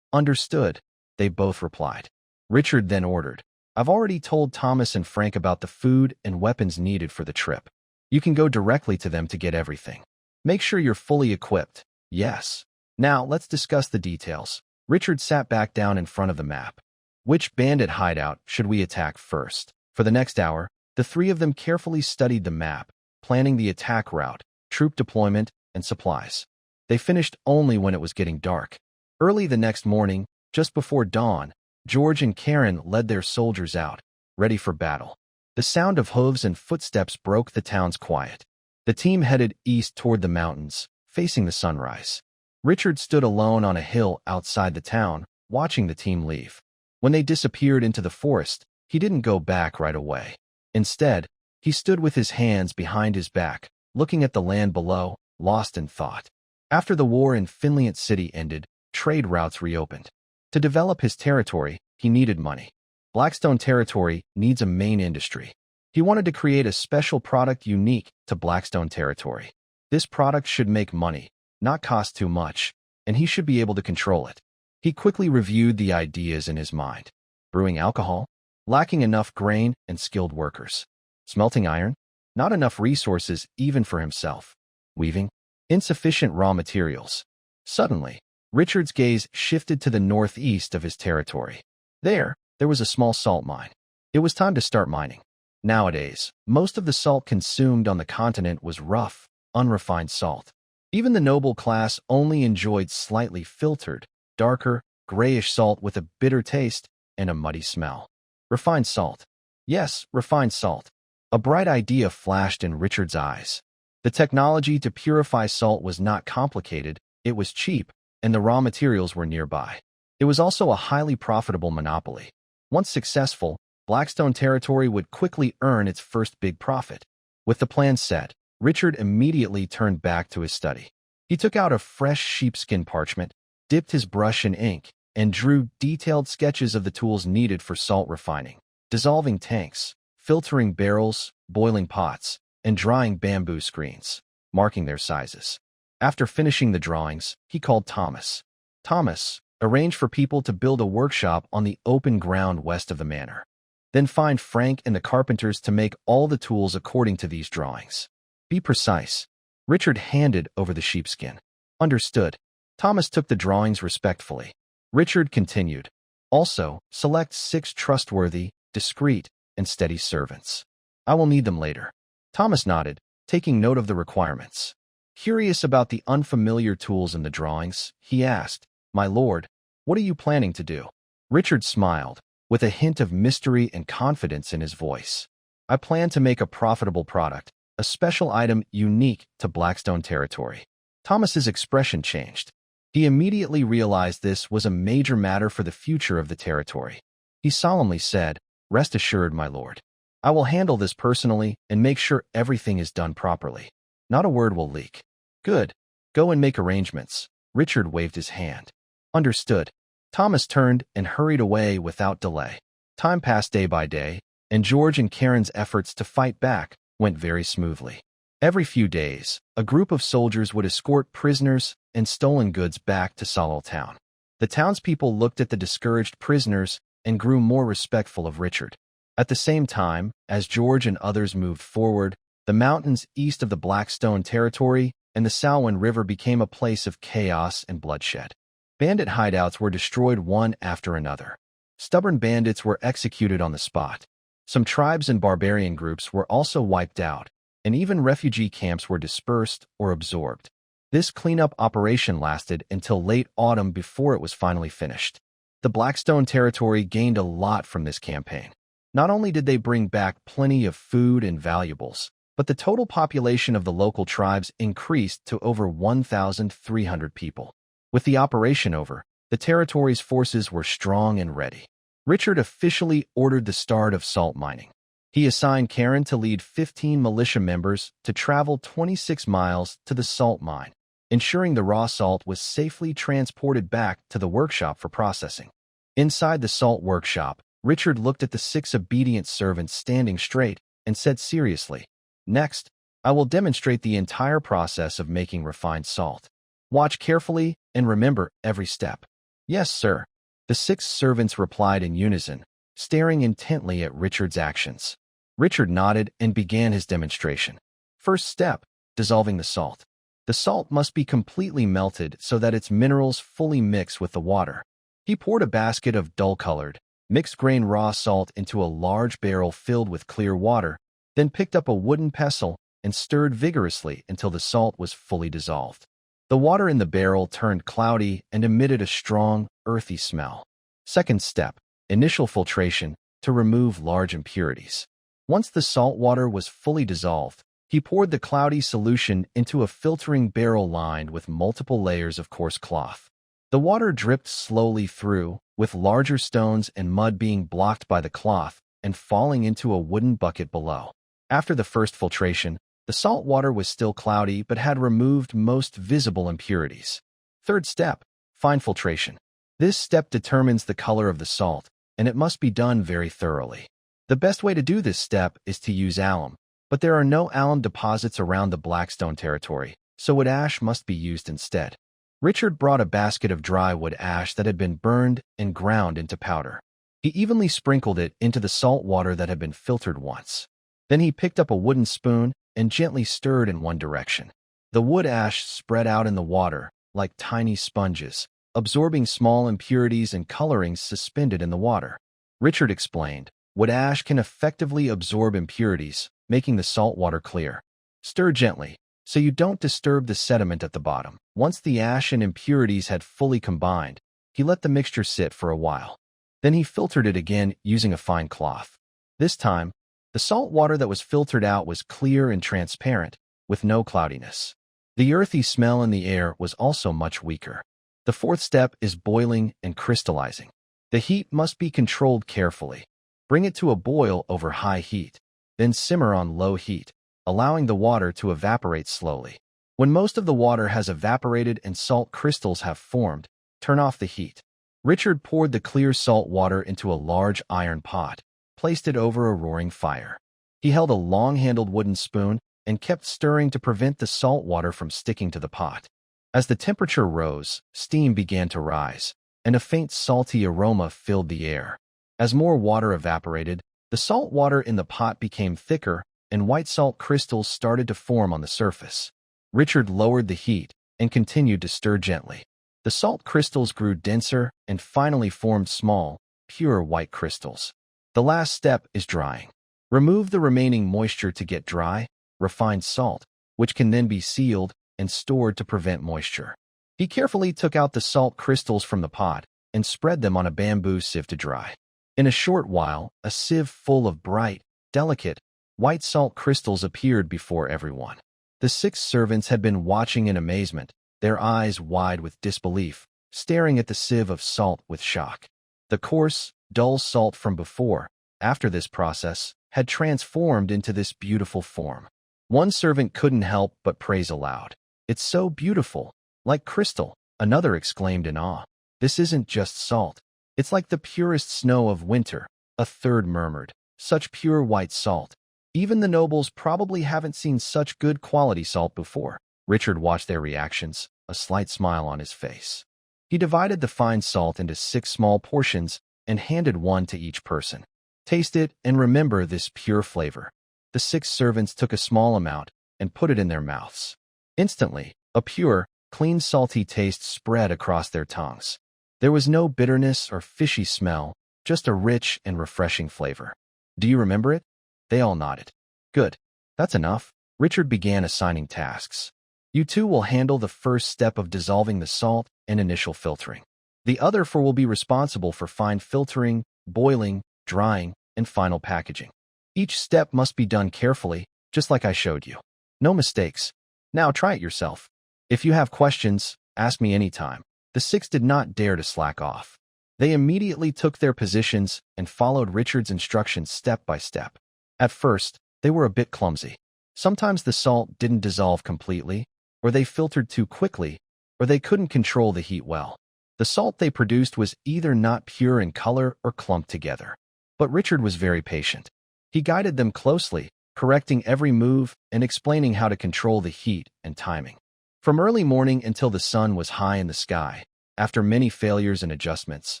S1: "Understood," they both replied. Richard then ordered, "I've already told Thomas and Frank about the food and weapons needed for the trip. You can go directly to them to get everything. Make sure you're fully equipped." "Yes." "Now, let's discuss the details." Richard sat back down in front of the map. Which bandit hideout should we attack first? For the next hour, the three of them carefully studied the map, planning the attack route, troop deployment, and supplies. They finished only when it was getting dark. Early the next morning, just before dawn, George and Karen led their soldiers out, ready for battle. The sound of hooves and footsteps broke the town's quiet. The team headed east toward the mountains, facing the sunrise. Richard stood alone on a hill outside the town, watching the team leave. When they disappeared into the forest, he didn't go back right away. Instead, he stood with his hands behind his back, looking at the land below, lost in thought. After the war in Finland City ended, trade routes reopened. To develop his territory, he needed money. Blackstone territory needs a main industry. He wanted to create a special product unique to Blackstone territory. This product should make money, not cost too much, and he should be able to control it. He quickly reviewed the ideas in his mind. Brewing alcohol? Lacking enough grain and skilled workers. Smelting iron? Not enough resources even for himself. Weaving? Insufficient raw materials. Suddenly, Richard's gaze shifted to the northeast of his territory. There was a small salt mine. It was time to start mining. Nowadays, most of the salt consumed on the continent was rough, unrefined salt. Even the noble class only enjoyed slightly filtered, darker, grayish salt with a bitter taste and a muddy smell. Refined salt. Yes, refined salt. A bright idea flashed in Richard's eyes. The technology to purify salt was not complicated, it was cheap, and the raw materials were nearby. It was also a highly profitable monopoly. Once successful, Blackstone territory would quickly earn its first big profit. With the plan set, Richard immediately turned back to his study. He took out a fresh sheepskin parchment, dipped his brush in ink, and drew detailed sketches of the tools needed for salt refining. Dissolving tanks, filtering barrels, boiling pots, and drying bamboo screens, marking their sizes. After finishing the drawings, he called Thomas. Thomas, arrange for people to build a workshop on the open ground west of the manor. Then find Frank and the carpenters to make all the tools according to these drawings. Be precise. Richard handed over the sheepskin. Understood. Thomas took the drawings respectfully. Richard continued. Also, select 6 trustworthy, discreet, and steady servants. I will need them later. Thomas nodded, taking note of the requirements. Curious about the unfamiliar tools in the drawings, he asked, My lord, what are you planning to do? Richard smiled, with a hint of mystery and confidence in his voice. I plan to make a profitable product, a special item unique to Blackstone territory. Thomas's expression changed. He immediately realized this was a major matter for the future of the territory. He solemnly said, Rest assured, my lord. I will handle this personally and make sure everything is done properly. Not a word will leak. Good. Go and make arrangements. Richard waved his hand. Understood. Thomas turned and hurried away without delay. Time passed day by day, and George and Karen's efforts to fight back went very smoothly. Every few days, a group of soldiers would escort prisoners and stolen goods back to Solol Town. The townspeople looked at the discouraged prisoners and grew more respectful of Richard. At the same time, as George and others moved forward, the mountains east of the Blackstone territory and the Salwin River became a place of chaos and bloodshed. Bandit hideouts were destroyed one after another. Stubborn bandits were executed on the spot. Some tribes and barbarian groups were also wiped out, and even refugee camps were dispersed or absorbed. This cleanup operation lasted until late autumn before it was finally finished. The Blackstone territory gained a lot from this campaign. Not only did they bring back plenty of food and valuables, but the total population of the local tribes increased to over 1,300 people. With the operation over, the territory's forces were strong and ready. Richard officially ordered the start of salt mining. He assigned Karen to lead 15 militia members to travel 26 miles to the salt mine, ensuring the raw salt was safely transported back to the workshop for processing. Inside the salt workshop, Richard looked at the 6 obedient servants standing straight and said seriously, Next, I will demonstrate the entire process of making refined salt. Watch carefully and remember every step. Yes, sir. The 6 servants replied in unison, staring intently at Richard's actions. Richard nodded and began his demonstration. First step, dissolving the salt. The salt must be completely melted so that its minerals fully mix with the water. He poured a basket of dull-colored, mixed grain raw salt into a large barrel filled with clear water, then picked up a wooden pestle and stirred vigorously until the salt was fully dissolved. The water in the barrel turned cloudy and emitted a strong, earthy smell. Second step, initial filtration to remove large impurities. Once the salt water was fully dissolved, he poured the cloudy solution into a filtering barrel lined with multiple layers of coarse cloth. The water dripped slowly through, with larger stones and mud being blocked by the cloth and falling into a wooden bucket below. After the first filtration, the salt water was still cloudy but had removed most visible impurities. Third step, fine filtration. This step determines the color of the salt, and it must be done very thoroughly. The best way to do this step is to use alum, but there are no alum deposits around the Blackstone territory, so wood ash must be used instead. Richard brought a basket of dry wood ash that had been burned and ground into powder. He evenly sprinkled it into the salt water that had been filtered once. Then he picked up a wooden spoon and gently stirred in one direction. The wood ash spread out in the water like tiny sponges, absorbing small impurities and colorings suspended in the water. Richard explained, wood ash can effectively absorb impurities, making the salt water clear. Stir gently, so you don't disturb the sediment at the bottom. Once the ash and impurities had fully combined, he let the mixture sit for a while. Then he filtered it again using a fine cloth. This time, the salt water that was filtered out was clear and transparent, with no cloudiness. The earthy smell in the air was also much weaker. The fourth step is boiling and crystallizing. The heat must be controlled carefully. Bring it to a boil over high heat, then simmer on low heat, allowing the water to evaporate slowly. When most of the water has evaporated and salt crystals have formed, turn off the heat. Richard poured the clear salt water into a large iron pot, placed it over a roaring fire. He held a long-handled wooden spoon and kept stirring to prevent the salt water from sticking to the pot. As the temperature rose, steam began to rise, and a faint salty aroma filled the air. As more water evaporated, the salt water in the pot became thicker, and white salt crystals started to form on the surface. Richard lowered the heat and continued to stir gently. The salt crystals grew denser and finally formed small, pure white crystals. The last step is drying. Remove the remaining moisture to get dry, refined salt, which can then be sealed and stored to prevent moisture. He carefully took out the salt crystals from the pot and spread them on a bamboo sieve to dry. In a short while, a sieve full of bright, delicate, white salt crystals appeared before everyone. The 6 servants had been watching in amazement, their eyes wide with disbelief, staring at the sieve of salt with shock. The coarse, dull salt from before, after this process, had transformed into this beautiful form. One servant couldn't help but praise aloud. "It's so beautiful, like crystal," another exclaimed in awe. "This isn't just salt. It's like the purest snow of winter," a third murmured. "Such pure white salt. Even the nobles probably haven't seen such good quality salt before." Richard watched their reactions, a slight smile on his face. He divided the fine salt into 6 small portions and handed one to each person. "Taste it and remember this pure flavor." The 6 servants took a small amount and put it in their mouths. Instantly, a pure, clean salty taste spread across their tongues. There was no bitterness or fishy smell, just a rich and refreshing flavor. "Do you remember it?" They all nodded. "Good. That's enough." Richard began assigning tasks. "You two will handle the first step of dissolving the salt and initial filtering. The other 4 will be responsible for fine filtering, boiling, drying, and final packaging. Each step must be done carefully, just like I showed you. No mistakes. Now try it yourself. If you have questions, ask me anytime." The 6 did not dare to slack off. They immediately took their positions and followed Richard's instructions step by step. At first, they were a bit clumsy. Sometimes the salt didn't dissolve completely, or they filtered too quickly, or they couldn't control the heat well. The salt they produced was either not pure in color or clumped together. But Richard was very patient. He guided them closely, correcting every move and explaining how to control the heat and timing. From early morning until the sun was high in the sky, after many failures and adjustments,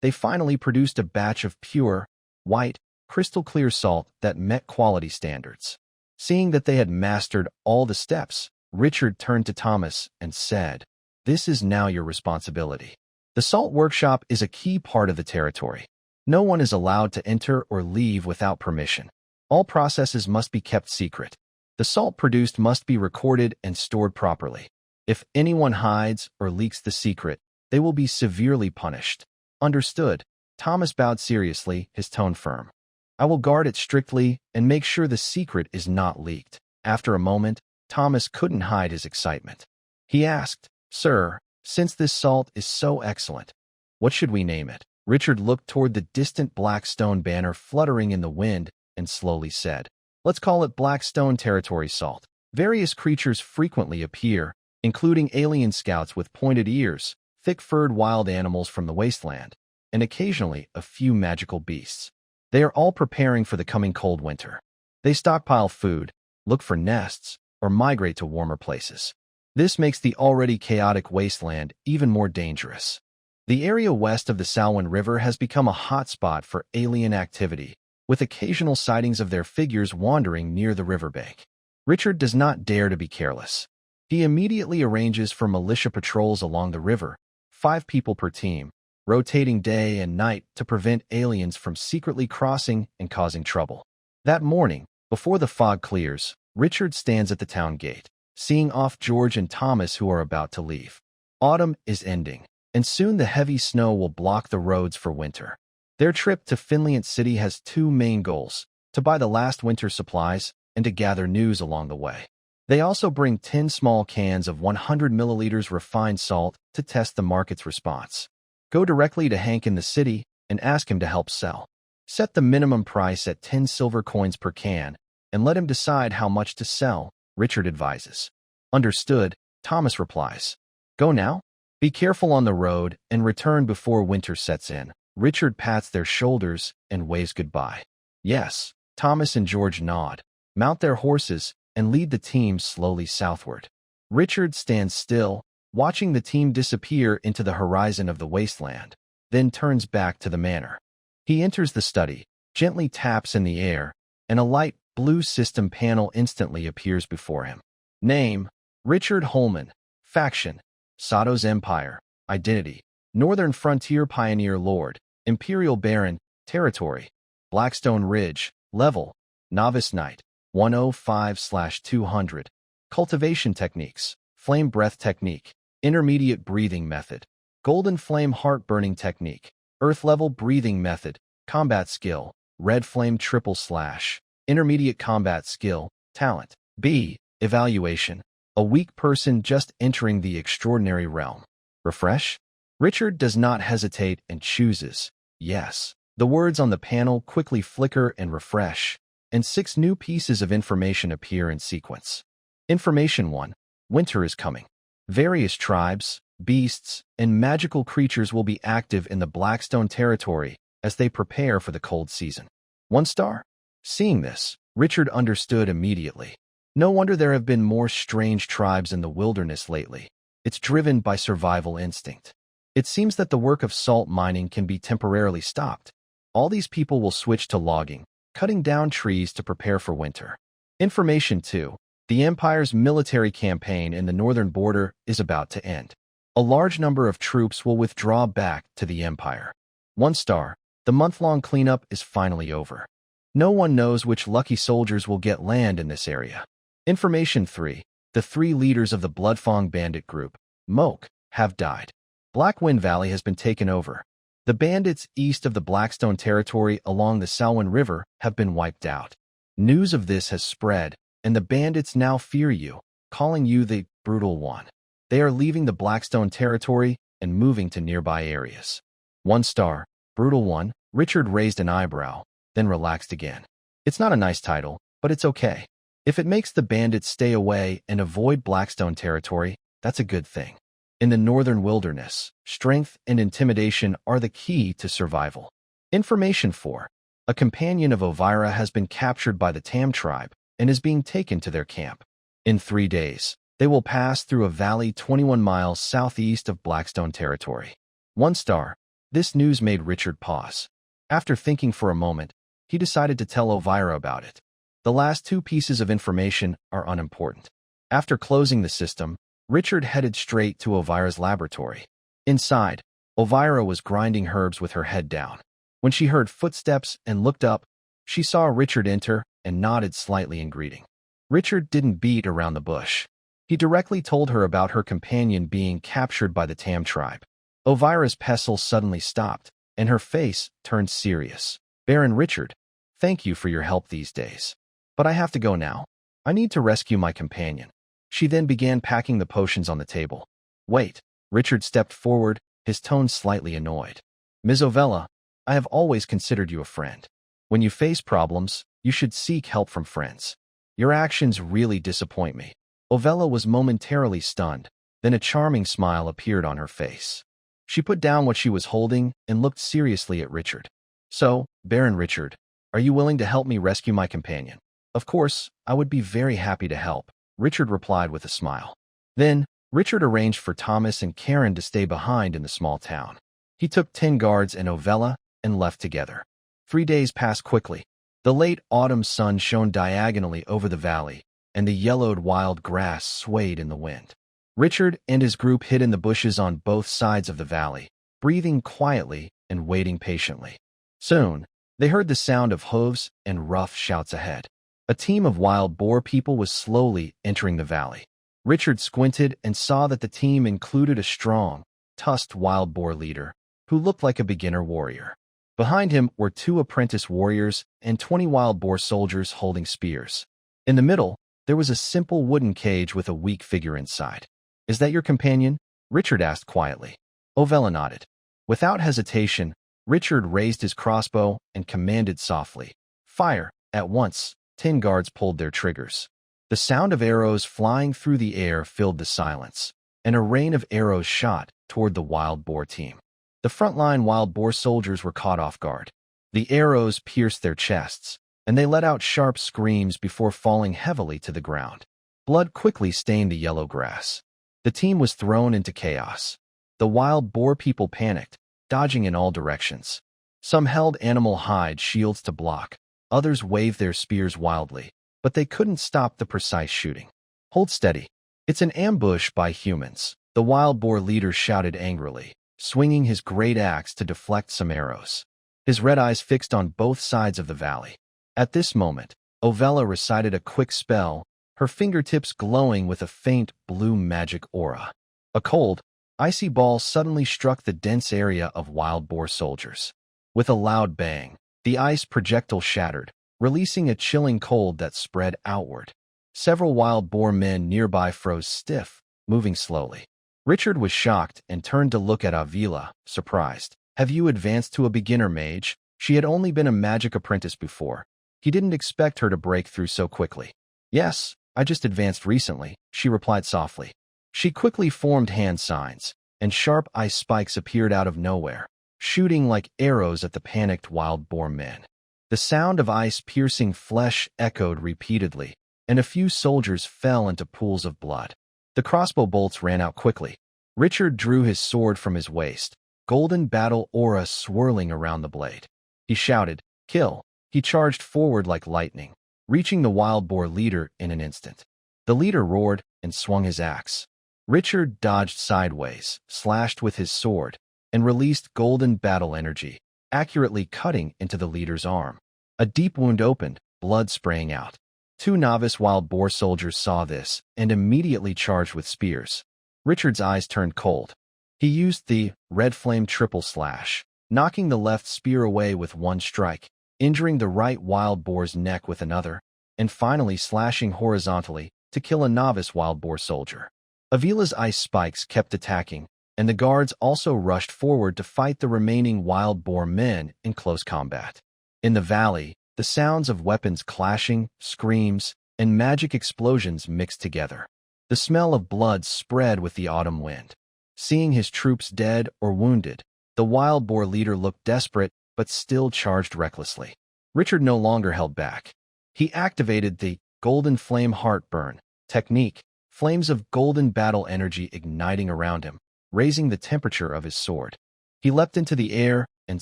S1: they finally produced a batch of pure, white, crystal-clear salt that met quality standards. Seeing that they had mastered all the steps, Richard turned to Thomas and said, "This is now your responsibility. The salt workshop is a key part of the territory. No one is allowed to enter or leave without permission. All processes must be kept secret. The salt produced must be recorded and stored properly. If anyone hides or leaks the secret, they will be severely punished. Understood. Thomas bowed seriously, his tone firm. I will guard it strictly and make sure the secret is not leaked. After a moment, Thomas couldn't hide his excitement. He asked, Sir, since this salt is so excellent, what should we name it? Richard looked toward the distant Blackstone banner fluttering in the wind and slowly said, Let's call it Blackstone Territory Salt. Various creatures frequently appear, including alien scouts with pointed ears, thick-furred wild animals from the wasteland, and occasionally a few magical beasts. They are all preparing for the coming cold winter. They stockpile food, look for nests, or migrate to warmer places. This makes the already chaotic wasteland even more dangerous. The area west of the Salween River has become a hotspot for alien activity, with occasional sightings of their figures wandering near the riverbank. Richard does not dare to be careless. He immediately arranges for militia patrols along the river, 5 people per team, rotating day and night to prevent aliens from secretly crossing and causing trouble. That morning, before the fog clears, Richard stands at the town gate, seeing off George and Thomas who are about to leave. Autumn is ending, and soon the heavy snow will block the roads for winter. Their trip to Finland City has 2 main goals: to buy the last winter supplies and to gather news along the way. They also bring 10 small cans of 100 milliliters refined salt to test the market's response. Go directly to Hank in the city and ask him to help sell. Set the minimum price at 10 silver coins per can and let him decide how much to sell, Richard advises. Understood, Thomas replies. Go now? Be careful on the road and return before winter sets in. Richard pats their shoulders and waves goodbye. Yes, Thomas and George nod, mount their horses, and lead the team slowly southward. Richard stands still, watching the team disappear into the horizon of the wasteland, then turns back to the manor. He enters the study, gently taps in the air, and a light blue system panel instantly appears before him. Name: Richard Holman. Faction: Sato's Empire. Identity: Northern Frontier Pioneer Lord. Imperial Baron. Territory: Blackstone Ridge. Level: Novice Knight. 105/200. Cultivation techniques: Flame Breath Technique, Intermediate Breathing Method, Golden Flame Heart Burning Technique, Earth Level Breathing Method, Combat Skill, Red Flame Triple Slash, Intermediate Combat Skill, Talent. B. Evaluation: a weak person just entering the extraordinary realm. Refresh? Richard does not hesitate and chooses yes. The words on the panel quickly flicker and refresh, and 6 new pieces of information appear in sequence. Information 1. Winter is coming. Various tribes, beasts, and magical creatures will be active in the Blackstone territory as they prepare for the cold season. 1 star? Seeing this, Richard understood immediately. No wonder there have been more strange tribes in the wilderness lately. It's driven by survival instinct. It seems that the work of salt mining can be temporarily stopped. All these people will switch to logging, cutting down trees to prepare for winter. Information 2. The Empire's military campaign in the northern border is about to end. A large number of troops will withdraw back to the Empire. 1 star. The month-long cleanup is finally over. No one knows which lucky soldiers will get land in this area. Information 3. The 3 leaders of the Bloodfang bandit group, Moke, have died. Blackwind Valley has been taken over. The bandits east of the Blackstone territory along the Salween River have been wiped out. News of this has spread, and the bandits now fear you, calling you the Brutal One. They are leaving the Blackstone territory and moving to nearby areas. 1 star. Brutal One. Richard raised an eyebrow, then relaxed again. It's not a nice title, but it's okay. If it makes the bandits stay away and avoid Blackstone territory, that's a good thing. In the northern wilderness, strength and intimidation are the key to survival. Information 4. A companion of Elvira has been captured by the Tam tribe and is being taken to their camp. In 3 days, they will pass through a valley 21 miles southeast of Blackstone territory. 1 star. This news made Richard pause. After thinking for a moment, he decided to tell Elvira about it. The last 2 pieces of information are unimportant. After closing the system, Richard headed straight to Elvira's laboratory. Inside, Elvira was grinding herbs with her head down. When she heard footsteps and looked up, she saw Richard enter and nodded slightly in greeting. Richard didn't beat around the bush. He directly told her about her companion being captured by the Tam tribe. Elvira's pestle suddenly stopped, and her face turned serious. Baron Richard, thank you for your help these days. But I have to go now. I need to rescue my companion. She then began packing the potions on the table. Wait, Richard stepped forward, his tone slightly annoyed. Ms. Ovella, I have always considered you a friend. When you face problems, you should seek help from friends. Your actions really disappoint me. Ovella was momentarily stunned, then a charming smile appeared on her face. She put down what she was holding and looked seriously at Richard. So, Baron Richard, are you willing to help me rescue my companion? Of course, I would be very happy to help, Richard replied with a smile. Then, Richard arranged for Thomas and Karen to stay behind in the small town. He took 10 guards and Ovella and left together. 3 days passed quickly. The late autumn sun shone diagonally over the valley, and the yellowed wild grass swayed in the wind. Richard and his group hid in the bushes on both sides of the valley, breathing quietly and waiting patiently. Soon, they heard the sound of hooves and rough shouts ahead. A team of wild boar people was slowly entering the valley. Richard squinted and saw that the team included a strong, tusked wild boar leader, who looked like a beginner warrior. Behind him were 2 apprentice warriors and 20 wild boar soldiers holding spears. In the middle, there was a simple wooden cage with a weak figure inside. Is that your companion? Richard asked quietly. Ovella nodded. Without hesitation, Richard raised his crossbow and commanded softly, "Fire!" At once, 10 guards pulled their triggers. The sound of arrows flying through the air filled the silence, and a rain of arrows shot toward the wild boar team. The frontline wild boar soldiers were caught off guard. The arrows pierced their chests, and they let out sharp screams before falling heavily to the ground. Blood quickly stained the yellow grass. The team was thrown into chaos. The wild boar people panicked, dodging in all directions. Some held animal hide shields to block, others waved their spears wildly, but they couldn't stop the precise shooting. Hold steady. It's an ambush by humans, the wild boar leader shouted angrily, swinging his great axe to deflect some arrows. His red eyes fixed on both sides of the valley. At this moment, Ovella recited a quick spell, her fingertips glowing with a faint blue magic aura. A cold, icy ball suddenly struck the dense area of wild boar soldiers. With a loud bang, the ice projectile shattered, releasing a chilling cold that spread outward. Several wild boar men nearby froze stiff, moving slowly. Richard was shocked and turned to look at Avila, surprised. Have you advanced to a beginner mage? She had only been a magic apprentice before. He didn't expect her to break through so quickly. Yes, I just advanced recently, she replied softly. She quickly formed hand signs, and sharp ice spikes appeared out of nowhere, shooting like arrows at the panicked wild boar men. The sound of ice piercing flesh echoed repeatedly, and a few soldiers fell into pools of blood. The crossbow bolts ran out quickly. Richard drew his sword from his waist, golden battle aura swirling around the blade. He shouted, "Kill!" He charged forward like lightning, reaching the wild boar leader in an instant. The leader roared and swung his axe. Richard dodged sideways, slashed with his sword, and released golden battle energy, accurately cutting into the leader's arm. A deep wound opened, blood spraying out. 2 novice wild boar soldiers saw this and immediately charged with spears. Richard's eyes turned cold. He used the red flame triple slash, knocking the left spear away with one strike, injuring the right wild boar's neck with another, and finally slashing horizontally to kill a novice wild boar soldier. Avila's ice spikes kept attacking, and the guards also rushed forward to fight the remaining wild boar men in close combat. In the valley, the sounds of weapons clashing, screams, and magic explosions mixed together. The smell of blood spread with the autumn wind. Seeing his troops dead or wounded, the wild boar leader looked desperate but still charged recklessly. Richard no longer held back. He activated the golden flame heartburn technique, flames of golden battle energy igniting around him, raising the temperature of his sword. He leapt into the air and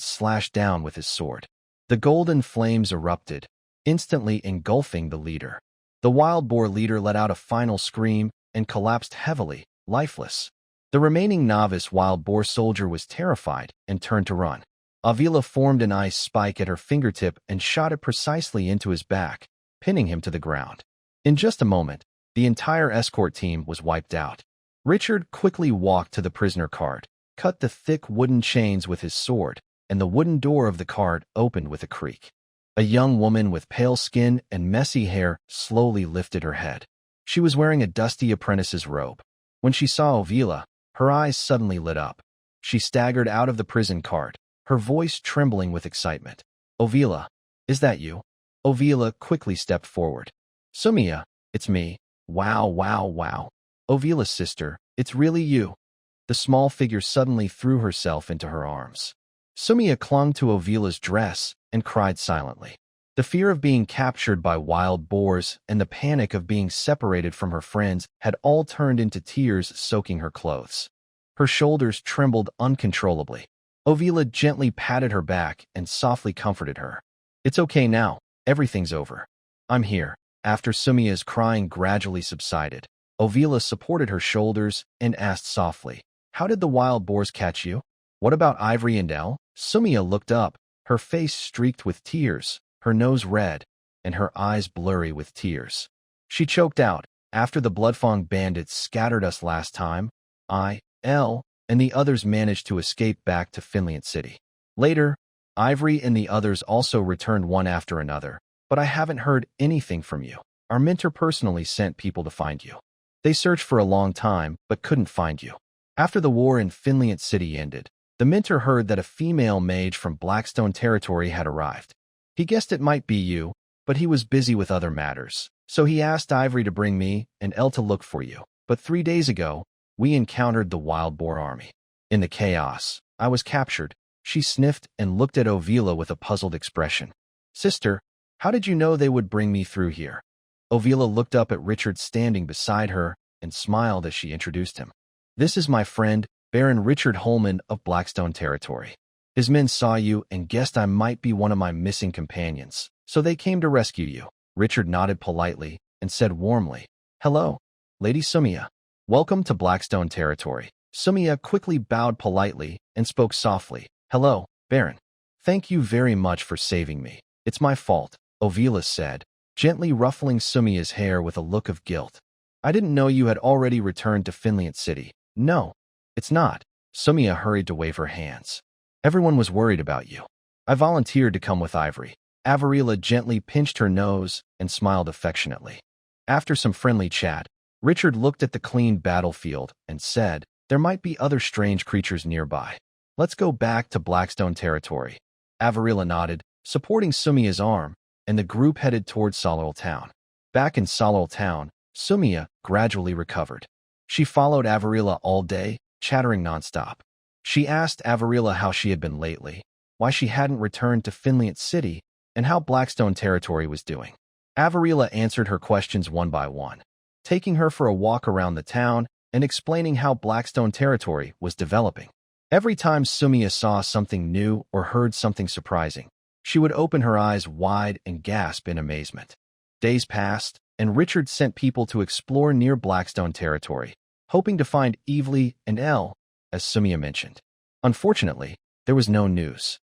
S1: slashed down with his sword. The golden flames erupted, instantly engulfing the leader. The wild boar leader let out a final scream and collapsed heavily, lifeless. The remaining novice wild boar soldier was terrified and turned to run. Avila formed an ice spike at her fingertip and shot it precisely into his back, pinning him to the ground. In just a moment, the entire escort team was wiped out. Richard quickly walked to the prisoner cart, cut the thick wooden chains with his sword, and the wooden door of the cart opened with a creak. A young woman with pale skin and messy hair slowly lifted her head. She was wearing a dusty apprentice's robe. When she saw Avila, her eyes suddenly lit up. She staggered out of the prison cart, her voice trembling with excitement. "Avila, is that you?" Avila quickly stepped forward. "Sumia, it's me. Wow, wow, wow. Avila's sister, it's really you." The small figure suddenly threw herself into her arms. Sumia clung to Avila's dress and cried silently. The fear of being captured by wild boars and the panic of being separated from her friends had all turned into tears soaking her clothes. Her shoulders trembled uncontrollably. Avila gently patted her back and softly comforted her. "It's okay now. Everything's over. I'm here." After Sumia's crying gradually subsided, Avila supported her shoulders and asked softly, "How did the wild boars catch you? What about Ivory and Elle?" Sumia looked up, her face streaked with tears, her nose red, and her eyes blurry with tears. She choked out, "After the Bloodfang bandits scattered us last time, I, Elle, and the others managed to escape back to Finland City. Later, Ivory and the others also returned one after another, but I haven't heard anything from you. Our mentor personally sent people to find you. They searched for a long time, but couldn't find you. After the war in Finland City ended, the mentor heard that a female mage from Blackstone territory had arrived. He guessed it might be you, but he was busy with other matters. So he asked Ivory to bring me and Elle to look for you. But 3 days ago, we encountered the wild boar army. In the chaos, I was captured." She sniffed and looked at Avila with a puzzled expression. "Sister, how did you know they would bring me through here?" Avila looked up at Richard standing beside her and smiled as she introduced him. "This is my friend, Baron Richard Holman of Blackstone territory. His men saw you and guessed I might be one of my missing companions, so they came to rescue you." Richard nodded politely and said warmly, "Hello, Lady Sumia. Welcome to Blackstone territory." Sumia quickly bowed politely and spoke softly. "Hello, Baron. Thank you very much for saving me. It's my fault," Avila said, gently ruffling Sumia's hair with a look of guilt. "I didn't know you had already returned to Finland City." "No, it's not." Sumia hurried to wave her hands. "Everyone was worried about you. I volunteered to come with Ivory." Avarilla gently pinched her nose and smiled affectionately. After some friendly chat, Richard looked at the clean battlefield and said, "There might be other strange creatures nearby. Let's go back to Blackstone territory." Avarilla nodded, supporting Sumia's arm, and the group headed towards Solol Town. Back in Solol Town, Sumia gradually recovered. She followed Avarilla all day, chattering nonstop. She asked Avarilla how she had been lately, why she hadn't returned to Finland City, and how Blackstone territory was doing. Avarilla answered her questions one by one, taking her for a walk around the town and explaining how Blackstone territory was developing. Every time Sumia saw something new or heard something surprising, she would open her eyes wide and gasp in amazement. Days passed, and Richard sent people to explore near Blackstone territory, hoping to find Evely and Elle, as Sumia mentioned. Unfortunately, there was no news.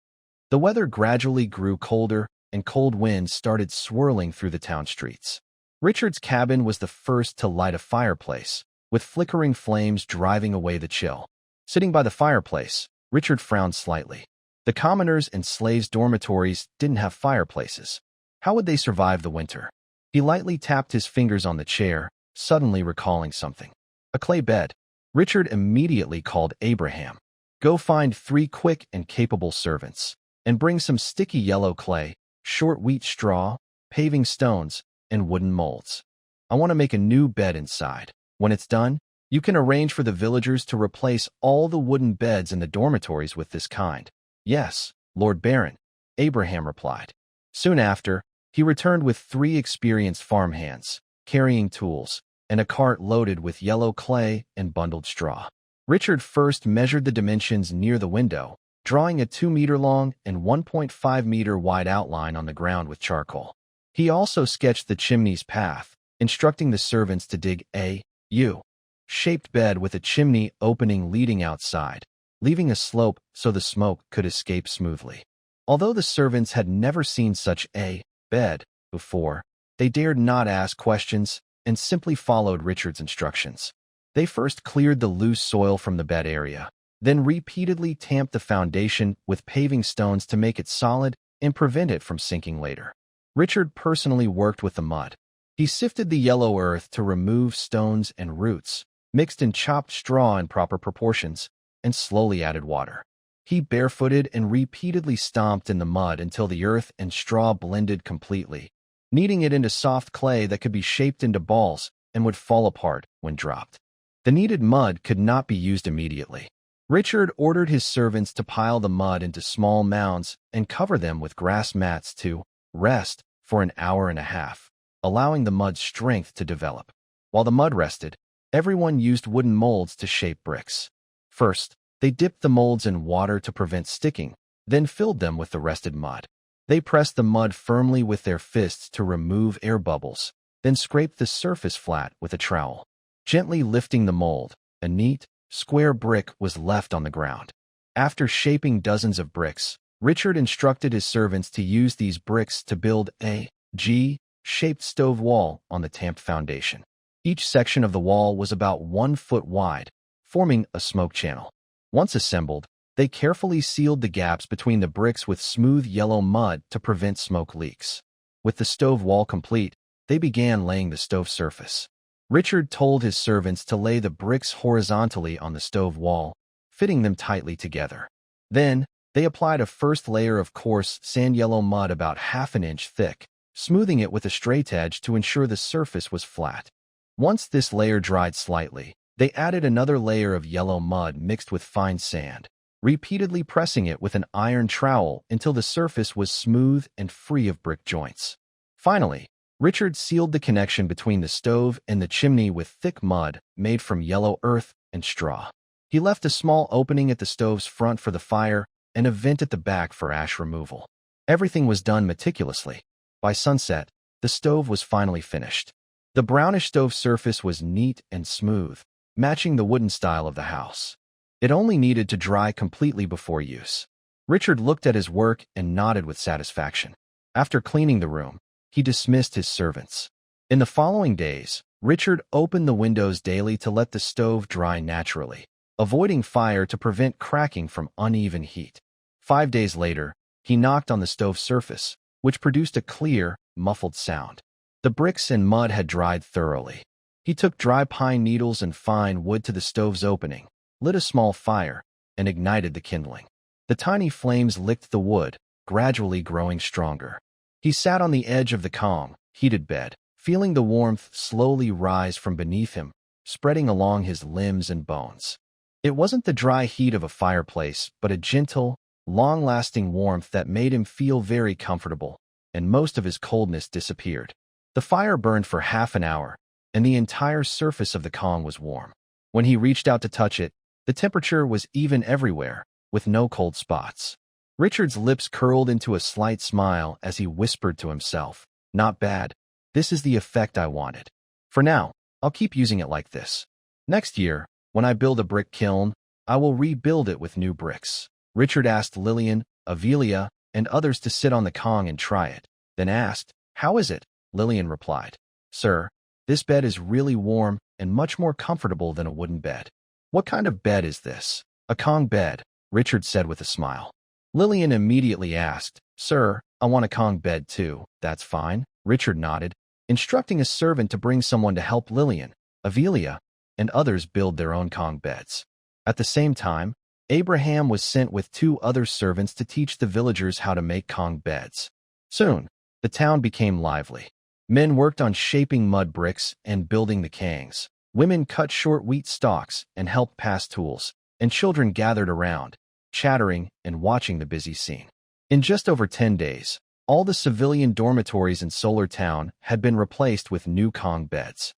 S1: The weather gradually grew colder, and cold winds started swirling through the town streets. Richard's cabin was the first to light a fireplace, with flickering flames driving away the chill. Sitting by the fireplace, Richard frowned slightly. The commoners' and slaves' dormitories didn't have fireplaces. How would they survive the winter? He lightly tapped his fingers on the chair, suddenly recalling something. A clay bed. Richard immediately called Abraham. "Go find 3 quick and capable servants, and bring some sticky yellow clay, short wheat straw, paving stones, and wooden molds. I want to make a new bed inside. When it's done, you can arrange for the villagers to replace all the wooden beds in the dormitories with this kind." "Yes, Lord Baron," Abraham replied. Soon after, he returned with 3 experienced farmhands, carrying tools, and a cart loaded with yellow clay and bundled straw. Richard first measured the dimensions near the window, drawing a 2-meter-long and 1.5-meter-wide outline on the ground with charcoal. He also sketched the chimney's path, instructing the servants to dig a U-shaped bed with a chimney opening leading outside. leaving a slope so the smoke could escape smoothly. Although the servants had never seen such a bed before, they dared not ask questions and simply followed Richard's instructions. They first cleared the loose soil from the bed area, then repeatedly tamped the foundation with paving stones to make it solid and prevent it from sinking later. Richard personally worked with the mud. He sifted the yellow earth to remove stones and roots, mixed and chopped straw in proper proportions, and slowly added water. He barefooted and repeatedly stomped in the mud until the earth and straw blended completely, kneading it into soft clay that could be shaped into balls and would fall apart when dropped. The kneaded mud could not be used immediately. Richard ordered his servants to pile the mud into small mounds and cover them with grass mats to rest for an hour and a half, allowing the mud's strength to develop. While the mud rested, everyone used wooden molds to shape bricks. First, they dipped the molds in water to prevent sticking, then filled them with the rested mud. They pressed the mud firmly with their fists to remove air bubbles, then scraped the surface flat with a trowel. Gently lifting the mold, a neat, square brick was left on the ground. After shaping dozens of bricks, Richard instructed his servants to use these bricks to build a G-shaped stove wall on the tamped foundation. Each section of the wall was about 1 foot wide, forming a smoke channel. Once assembled, they carefully sealed the gaps between the bricks with smooth yellow mud to prevent smoke leaks. With the stove wall complete, they began laying the stove surface. Richard told his servants to lay the bricks horizontally on the stove wall, fitting them tightly together. Then, they applied a first layer of coarse sand-yellow mud about half an inch thick, smoothing it with a straight edge to ensure the surface was flat. Once this layer dried slightly, they added another layer of yellow mud mixed with fine sand, repeatedly pressing it with an iron trowel until the surface was smooth and free of brick joints. Finally, Richard sealed the connection between the stove and the chimney with thick mud made from yellow earth and straw. He left a small opening at the stove's front for the fire and a vent at the back for ash removal. Everything was done meticulously. By sunset, the stove was finally finished. The brownish stove surface was neat and smooth, matching the wooden style of the house. It only needed to dry completely before use. Richard looked at his work and nodded with satisfaction. After cleaning the room, he dismissed his servants. In the following days, Richard opened the windows daily to let the stove dry naturally, avoiding fire to prevent cracking from uneven heat. 5 days later, he knocked on the stove surface, which produced a clear, muffled sound. The bricks and mud had dried thoroughly. He took dry pine needles and fine wood to the stove's opening, lit a small fire, and ignited the kindling. The tiny flames licked the wood, gradually growing stronger. He sat on the edge of the calm, heated bed, feeling the warmth slowly rise from beneath him, spreading along his limbs and bones. It wasn't the dry heat of a fireplace, but a gentle, long-lasting warmth that made him feel very comfortable, and most of his coldness disappeared. The fire burned for half an hour, and the entire surface of the Kong was warm. When he reached out to touch it, the temperature was even everywhere, with no cold spots. Richard's lips curled into a slight smile as he whispered to himself, "Not bad. This is the effect I wanted. For now, I'll keep using it like this. Next year, when I build a brick kiln, I will rebuild it with new bricks." Richard asked Lillian, Avelia, and others to sit on the Kong and try it, then asked, "How is it?" Lillian replied, "Sir, this bed is really warm and much more comfortable than a wooden bed." "What kind of bed is this?" "A Kong bed," Richard said with a smile. Lillian immediately asked, "Sir, I want a Kong bed too." "That's fine," Richard nodded, instructing a servant to bring someone to help Lillian, Avelia, and others build their own Kong beds. At the same time, Abraham was sent with 2 other servants to teach the villagers how to make Kong beds. Soon, the town became lively. Men worked on shaping mud bricks and building the kangs. Women cut short wheat stalks and helped pass tools, and children gathered around, chattering and watching the busy scene. In just over 10 days, all the civilian dormitories in Solar Town had been replaced with new Kong beds.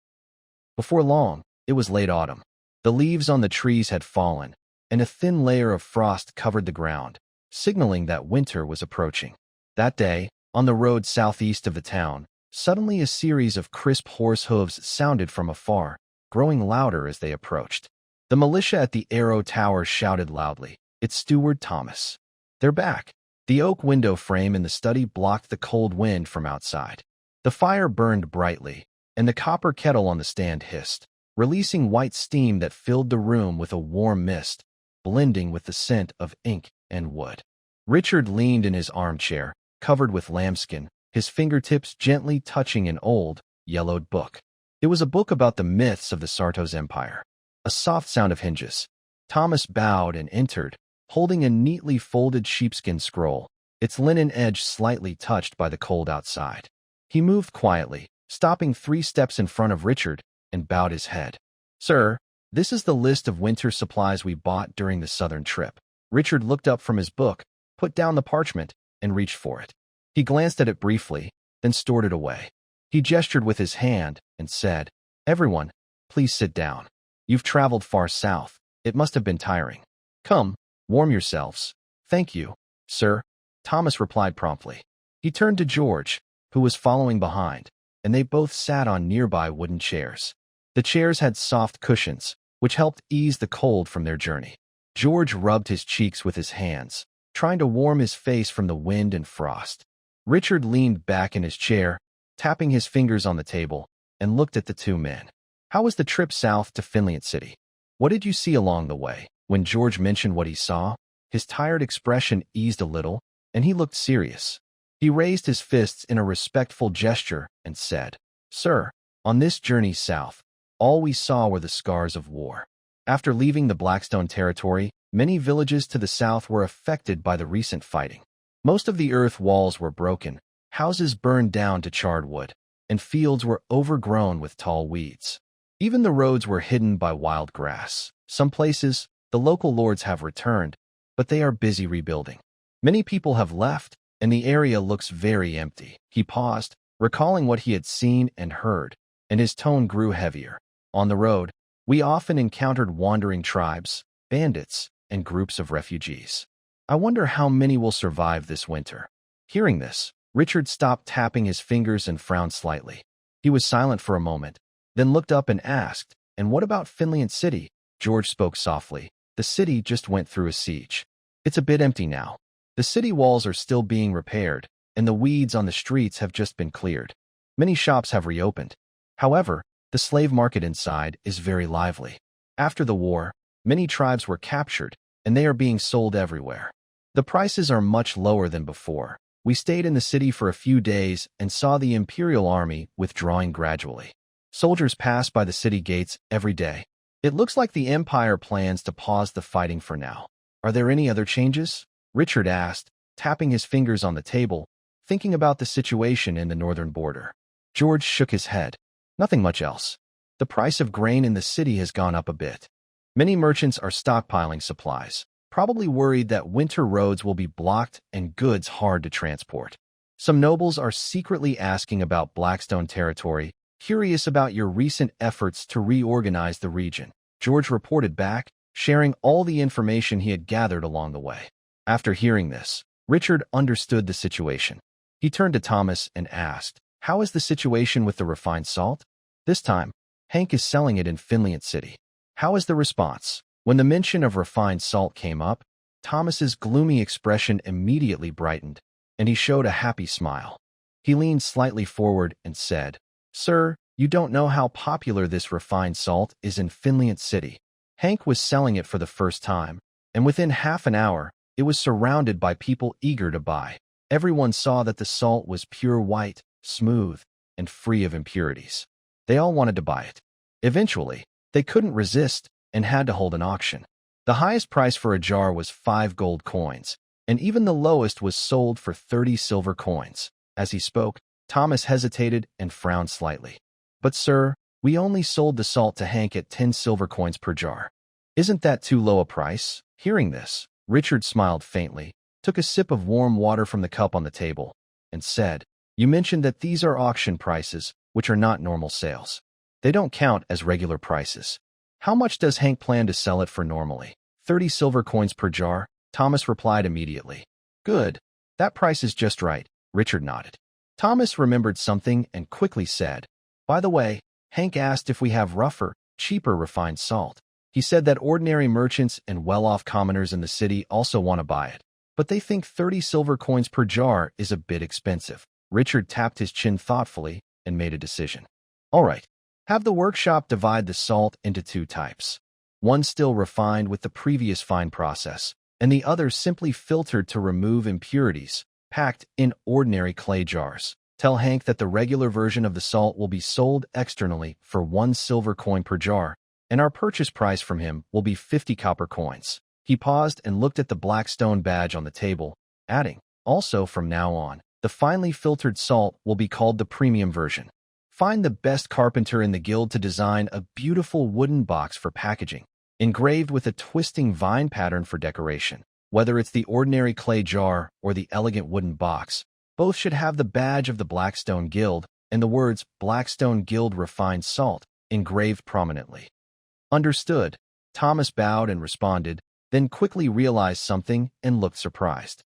S1: Before long, it was late autumn. The leaves on the trees had fallen, and a thin layer of frost covered the ground, signaling that winter was approaching. That day, on the road southeast of the town, suddenly a series of crisp horse hooves sounded from afar, growing louder as they approached. The militia at the Arrow Tower shouted loudly, "It's Steward Thomas. They're back." The oak window frame in the study blocked the cold wind from outside. The fire burned brightly, and the copper kettle on the stand hissed, releasing white steam that filled the room with a warm mist, blending with the scent of ink and wood. Richard leaned in his armchair, covered with lambskin, his fingertips gently touching an old, yellowed book. It was a book about the myths of the Sartos Empire. A soft sound of hinges. Thomas bowed and entered, holding a neatly folded sheepskin scroll, its linen edge slightly touched by the cold outside. He moved quietly, stopping 3 steps in front of Richard, and bowed his head. "Sir, this is the list of winter supplies we bought during the southern trip." Richard looked up from his book, put down the parchment, and reached for it. He glanced at it briefly, then stored it away. He gestured with his hand and said, "Everyone, please sit down. You've traveled far south. It must have been tiring. Come, warm yourselves." "Thank you, sir," Thomas replied promptly. He turned to George, who was following behind, and they both sat on nearby wooden chairs. The chairs had soft cushions, which helped ease the cold from their journey. George rubbed his cheeks with his hands, trying to warm his face from the wind and frost. Richard leaned back in his chair, tapping his fingers on the table, and looked at the 2 men. "How was the trip south to Finland City? What did you see along the way?" When George mentioned what he saw, his tired expression eased a little, and he looked serious. He raised his fists in a respectful gesture and said, "Sir, on this journey south, all we saw were the scars of war. After leaving the Blackstone territory, many villages to the south were affected by the recent fighting. Most of the earth walls were broken, houses burned down to charred wood, and fields were overgrown with tall weeds. Even the roads were hidden by wild grass. Some places, the local lords have returned, but they are busy rebuilding. Many people have left, and the area looks very empty." He paused, recalling what he had seen and heard, and his tone grew heavier. "On the road, we often encountered wandering tribes, bandits, and groups of refugees. I wonder how many will survive this winter." Hearing this, Richard stopped tapping his fingers and frowned slightly. He was silent for a moment, then looked up and asked, "And what about Finland City?" George spoke softly. "The city just went through a siege. It's a bit empty now. The city walls are still being repaired, and the weeds on the streets have just been cleared. Many shops have reopened. However, the slave market inside is very lively. After the war, many tribes were captured, and they are being sold everywhere. The prices are much lower than before. We stayed in the city for a few days and saw the Imperial Army withdrawing gradually. Soldiers pass by the city gates every day. It looks like the Empire plans to pause the fighting for now. Are there any other changes?" Richard asked, tapping his fingers on the table, thinking about the situation in the northern border. George shook his head. "Nothing much else. The price of grain in the city has gone up a bit. Many merchants are stockpiling supplies, probably worried that winter roads will be blocked and goods hard to transport. Some nobles are secretly asking about Blackstone territory, curious about your recent efforts to reorganize the region." George reported back, sharing all the information he had gathered along the way. After hearing this, Richard understood the situation. He turned to Thomas and asked, "How is the situation with the refined salt? This time, Hank is selling it in Finland City. How is the response?" When the mention of refined salt came up, Thomas's gloomy expression immediately brightened, and he showed a happy smile. He leaned slightly forward and said, "Sir, you don't know how popular this refined salt is in Finland City. Hank was selling it for the first time, and within half an hour, it was surrounded by people eager to buy. Everyone saw that the salt was pure white, smooth, and free of impurities. They all wanted to buy it. Eventually, they couldn't resist and had to hold an auction. The highest price for a jar was 5 gold coins, and even the lowest was sold for 30 silver coins." As he spoke, Thomas hesitated and frowned slightly. "But sir, we only sold the salt to Hank at 10 silver coins per jar. Isn't that too low a price?" Hearing this, Richard smiled faintly, took a sip of warm water from the cup on the table, and said, "You mentioned that these are auction prices, which are not normal sales. They don't count as regular prices. How much does Hank plan to sell it for normally?" 30 silver coins per jar, Thomas replied immediately. "Good. That price is just right," Richard nodded. Thomas remembered something and quickly said, "By the way, Hank asked if we have rougher, cheaper refined salt." He said that ordinary merchants and well-off commoners in the city also want to buy it, but they think 30 silver coins per jar is a bit expensive. Richard tapped his chin thoughtfully and made a decision. All right, have the workshop divide the salt into two types. One still refined with the previous fine process, and the other simply filtered to remove impurities, packed in ordinary clay jars. Tell Hank that the regular version of the salt will be sold externally for 1 silver coin per jar, and our purchase price from him will be 50 copper coins. He paused and looked at the Blackstone badge on the table, adding, also from now on, the finely filtered salt will be called the premium version. Find the best carpenter in the guild to design a beautiful wooden box for packaging, engraved with a twisting vine pattern for decoration. Whether it's the ordinary clay jar or the elegant wooden box, both should have the badge of the Blackstone Guild and the words Blackstone Guild Refined Salt engraved prominently. Understood. Thomas bowed and responded, then quickly realized something and looked surprised.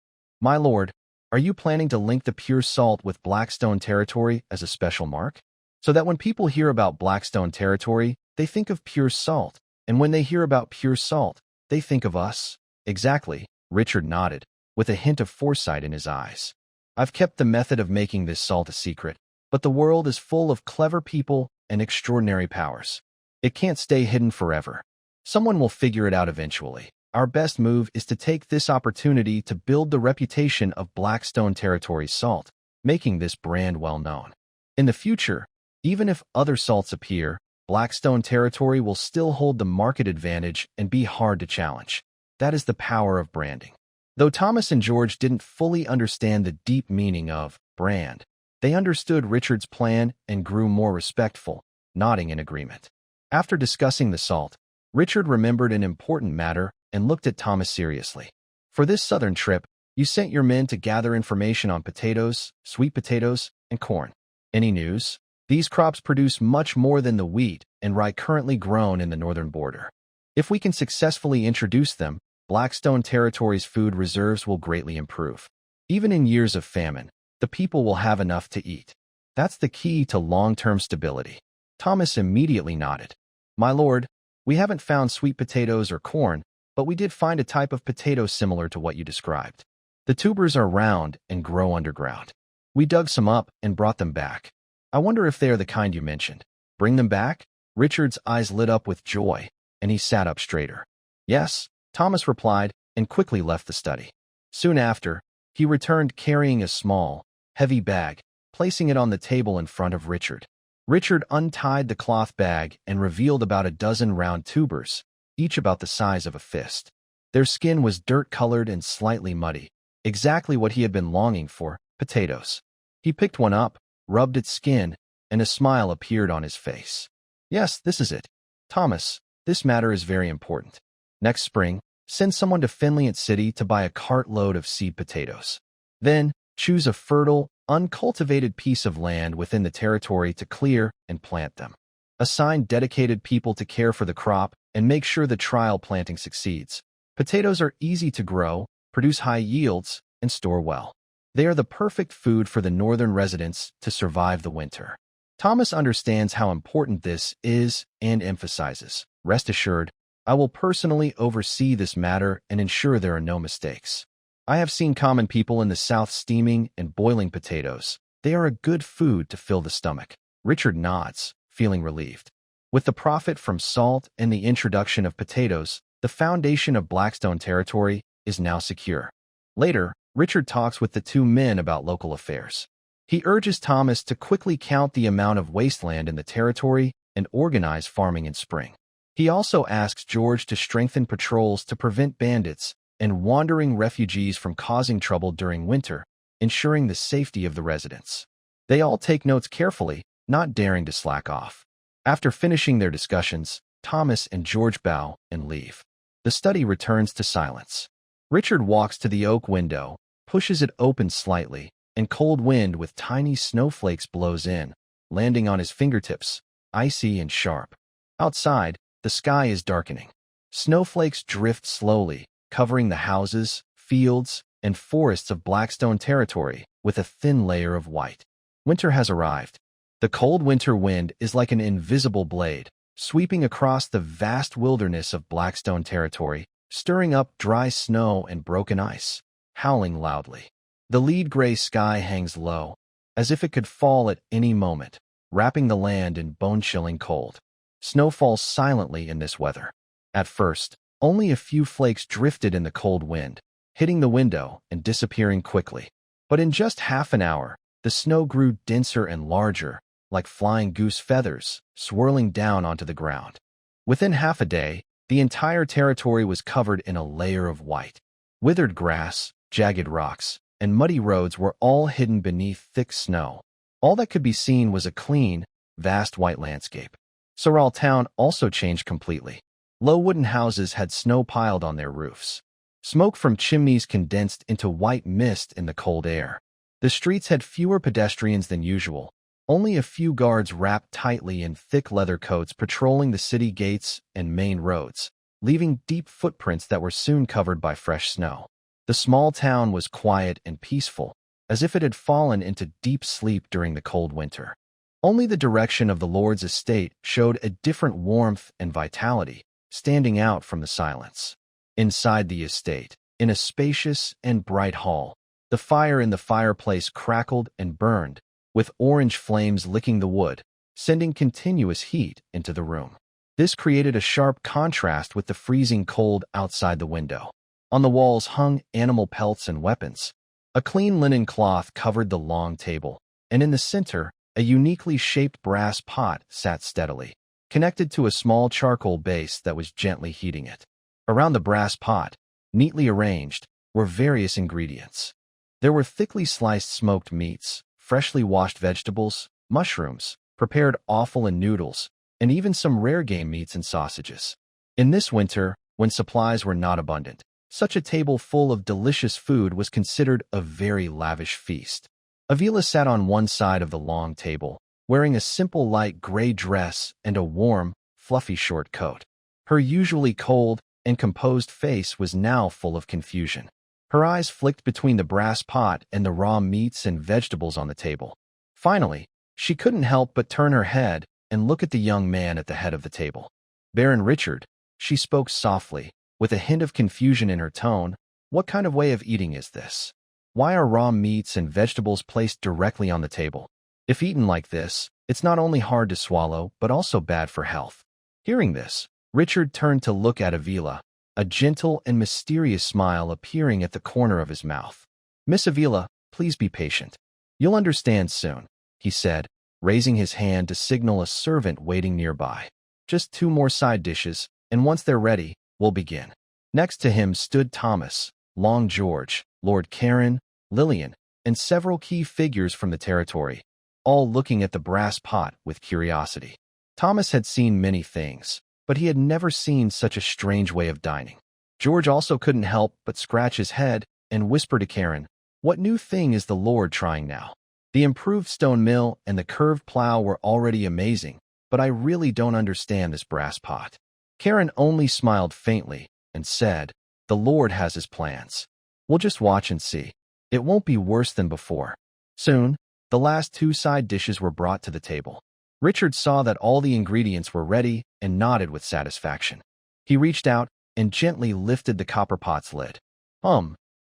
S1: My lord, are you planning to link the pure salt with Blackstone territory as a special mark? So that when people hear about Blackstone territory, they think of pure salt, and when they hear about pure salt, they think of us? Exactly, Richard nodded, with a hint of foresight in his eyes. I've kept the method of making this salt a secret, but the world is full of clever people and extraordinary powers. It can't stay hidden forever. Someone will figure it out eventually. Our best move is to take this opportunity to build the reputation of Blackstone Territory's salt, making this brand well known. In the future, even if other salts appear, Blackstone Territory will still hold the market advantage and be hard to challenge. That is the power of branding. Though Thomas and George didn't fully understand the deep meaning of brand, they understood Richard's plan and grew more respectful, nodding in agreement. After discussing the salt, Richard remembered an important matter and looked at Thomas seriously. For this southern trip, you sent your men to gather information on potatoes, sweet potatoes, and corn. Any news? These crops produce much more than the wheat and rye currently grown in the northern border. If we can successfully introduce them, Blackstone Territory's food reserves will greatly improve. Even in years of famine, the people will have enough to eat. That's the key to long-term stability. Thomas immediately nodded. My lord, we haven't found sweet potatoes or corn, but we did find a type of potato similar to what you described. The tubers are round and grow underground. We dug some up and brought them back. I wonder if they are the kind you mentioned. Bring them back? Richard's eyes lit up with joy, and he sat up straighter. Yes, Thomas replied, and quickly left the study. Soon after, he returned carrying a small, heavy bag, placing it on the table in front of Richard. Richard untied the cloth bag and revealed about a dozen round tubers, each about the size of a fist. Their skin was dirt-colored and slightly muddy, exactly what he had been longing for, potatoes. He picked one up, rubbed its skin, and a smile appeared on his face. Yes, this is it. Thomas, this matter is very important. Next spring, send someone to Finleyant City to buy a cartload of seed potatoes. Then, choose a fertile, uncultivated piece of land within the territory to clear and plant them. Assign dedicated people to care for the crop and make sure the trial planting succeeds. Potatoes are easy to grow, produce high yields, and store well. They are the perfect food for the northern residents to survive the winter. Thomas understands how important this is and emphasizes, rest assured, I will personally oversee this matter and ensure there are no mistakes. I have seen common people in the south steaming and boiling potatoes. They are a good food to fill the stomach. Richard nods, feeling relieved. With the profit from salt and the introduction of potatoes, the foundation of Blackstone Territory is now secure. Later, Richard talks with the two men about local affairs. He urges Thomas to quickly count the amount of wasteland in the territory and organize farming in spring. He also asks George to strengthen patrols to prevent bandits and wandering refugees from causing trouble during winter, ensuring the safety of the residents. They all take notes carefully, not daring to slack off. After finishing their discussions, Thomas and George bow and leave. The study returns to silence. Richard walks to the oak window, pushes it open slightly, and cold wind with tiny snowflakes blows in, landing on his fingertips, icy and sharp. Outside, the sky is darkening. Snowflakes drift slowly, covering the houses, fields, and forests of Blackstone Territory with a thin layer of white. Winter has arrived. The cold winter wind is like an invisible blade, sweeping across the vast wilderness of Blackstone territory, stirring up dry snow and broken ice, howling loudly. The lead gray sky hangs low, as if it could fall at any moment, wrapping the land in bone-chilling cold. Snow falls silently in this weather. At first, only a few flakes drifted in the cold wind, hitting the window and disappearing quickly. But in just half an hour, the snow grew denser and larger, like flying goose feathers, swirling down onto the ground. Within half a day, the entire territory was covered in a layer of white. Withered grass, jagged rocks, and muddy roads were all hidden beneath thick snow. All that could be seen was a clean, vast white landscape. Saral town also changed completely. Low wooden houses had snow piled on their roofs. Smoke from chimneys condensed into white mist in the cold air. The streets had fewer pedestrians than usual, only a few guards wrapped tightly in thick leather coats patrolling the city gates and main roads, leaving deep footprints that were soon covered by fresh snow. The small town was quiet and peaceful, as if it had fallen into deep sleep during the cold winter. Only the direction of the Lord's estate showed a different warmth and vitality, standing out from the silence. Inside the estate, in a spacious and bright hall, the fire in the fireplace crackled and burned, with orange flames licking the wood, sending continuous heat into the room. This created a sharp contrast with the freezing cold outside the window. On the walls hung animal pelts and weapons. A clean linen cloth covered the long table, and in the center, a uniquely shaped brass pot sat steadily, connected to a small charcoal base that was gently heating it. Around the brass pot, neatly arranged, were various ingredients. There were thickly sliced smoked meats, freshly washed vegetables, mushrooms, prepared offal and noodles, and even some rare game meats and sausages. In this winter, when supplies were not abundant, such a table full of delicious food was considered a very lavish feast. Avila sat on one side of the long table, wearing a simple light gray dress and a warm, fluffy short coat. Her usually cold and composed face was now full of confusion. Her eyes flicked between the brass pot and the raw meats and vegetables on the table. Finally, she couldn't help but turn her head and look at the young man at the head of the table. Baron Richard, she spoke softly, with a hint of confusion in her tone. What kind of way of eating is this? Why are raw meats and vegetables placed directly on the table? If eaten like this, it's not only hard to swallow, but also bad for health. Hearing this, Richard turned to look at Avila, a gentle and mysterious smile appearing at the corner of his mouth. Miss Avila, please be patient. You'll understand soon, he said, raising his hand to signal a servant waiting nearby. Just 2 more side dishes, and once they're ready, we'll begin. Next to him stood Thomas, Long George, Lord Karen, Lillian, and several key figures from the territory, all looking at the brass pot with curiosity. Thomas had seen many things, but he had never seen such a strange way of dining. George also couldn't help but scratch his head and whisper to Karen, "What new thing is the Lord trying now? The improved stone mill and the curved plow were already amazing, but I really don't understand this brass pot." Karen only smiled faintly and said, "The Lord has his plans. We'll just watch and see. It won't be worse than before." Soon, the last 2 side dishes were brought to the table. Richard saw that all the ingredients were ready and nodded with satisfaction. He reached out and gently lifted the copper pot's lid.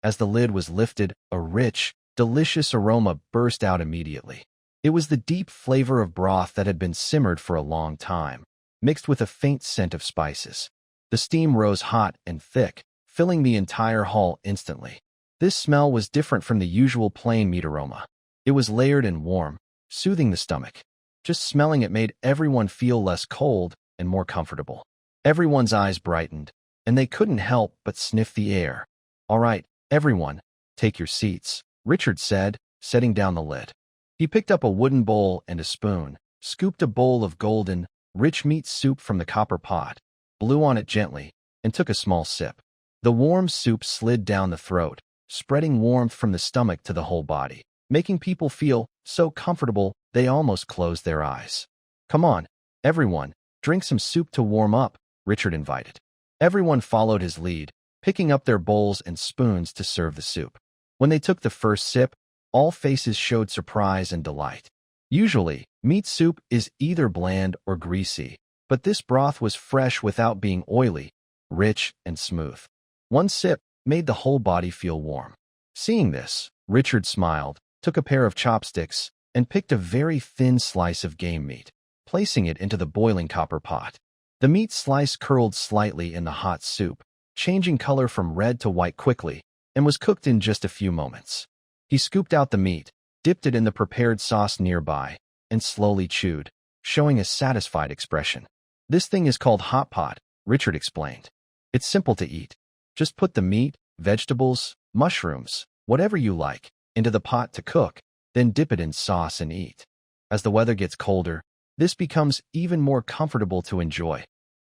S1: As the lid was lifted, a rich, delicious aroma burst out immediately. It was the deep flavor of broth that had been simmered for a long time, mixed with a faint scent of spices. The steam rose hot and thick, filling the entire hall instantly. This smell was different from the usual plain meat aroma. It was layered and warm, soothing the stomach. Just smelling it made everyone feel less cold and more comfortable. Everyone's eyes brightened, and they couldn't help but sniff the air. "All right, everyone, take your seats," Richard said, setting down the lid. He picked up a wooden bowl and a spoon, scooped a bowl of golden, rich meat soup from the copper pot, blew on it gently, and took a small sip. The warm soup slid down the throat, spreading warmth from the stomach to the whole body, making people feel so comfortable they almost closed their eyes. "Come on, everyone, drink some soup to warm up," Richard invited. Everyone followed his lead, picking up their bowls and spoons to serve the soup. When they took the first sip, all faces showed surprise and delight. Usually, meat soup is either bland or greasy, but this broth was fresh without being oily, rich and smooth. One sip made the whole body feel warm. Seeing this, Richard smiled, took a pair of chopsticks, and picked a very thin slice of game meat, placing it into the boiling copper pot. The meat slice curled slightly in the hot soup, changing color from red to white quickly, and was cooked in just a few moments. He scooped out the meat, dipped it in the prepared sauce nearby, and slowly chewed, showing a satisfied expression. "This thing is called hot pot," Richard explained. "It's simple to eat. Just put the meat, vegetables, mushrooms, whatever you like, into the pot to cook, then dip it in sauce and eat. As the weather gets colder, this becomes even more comfortable to enjoy."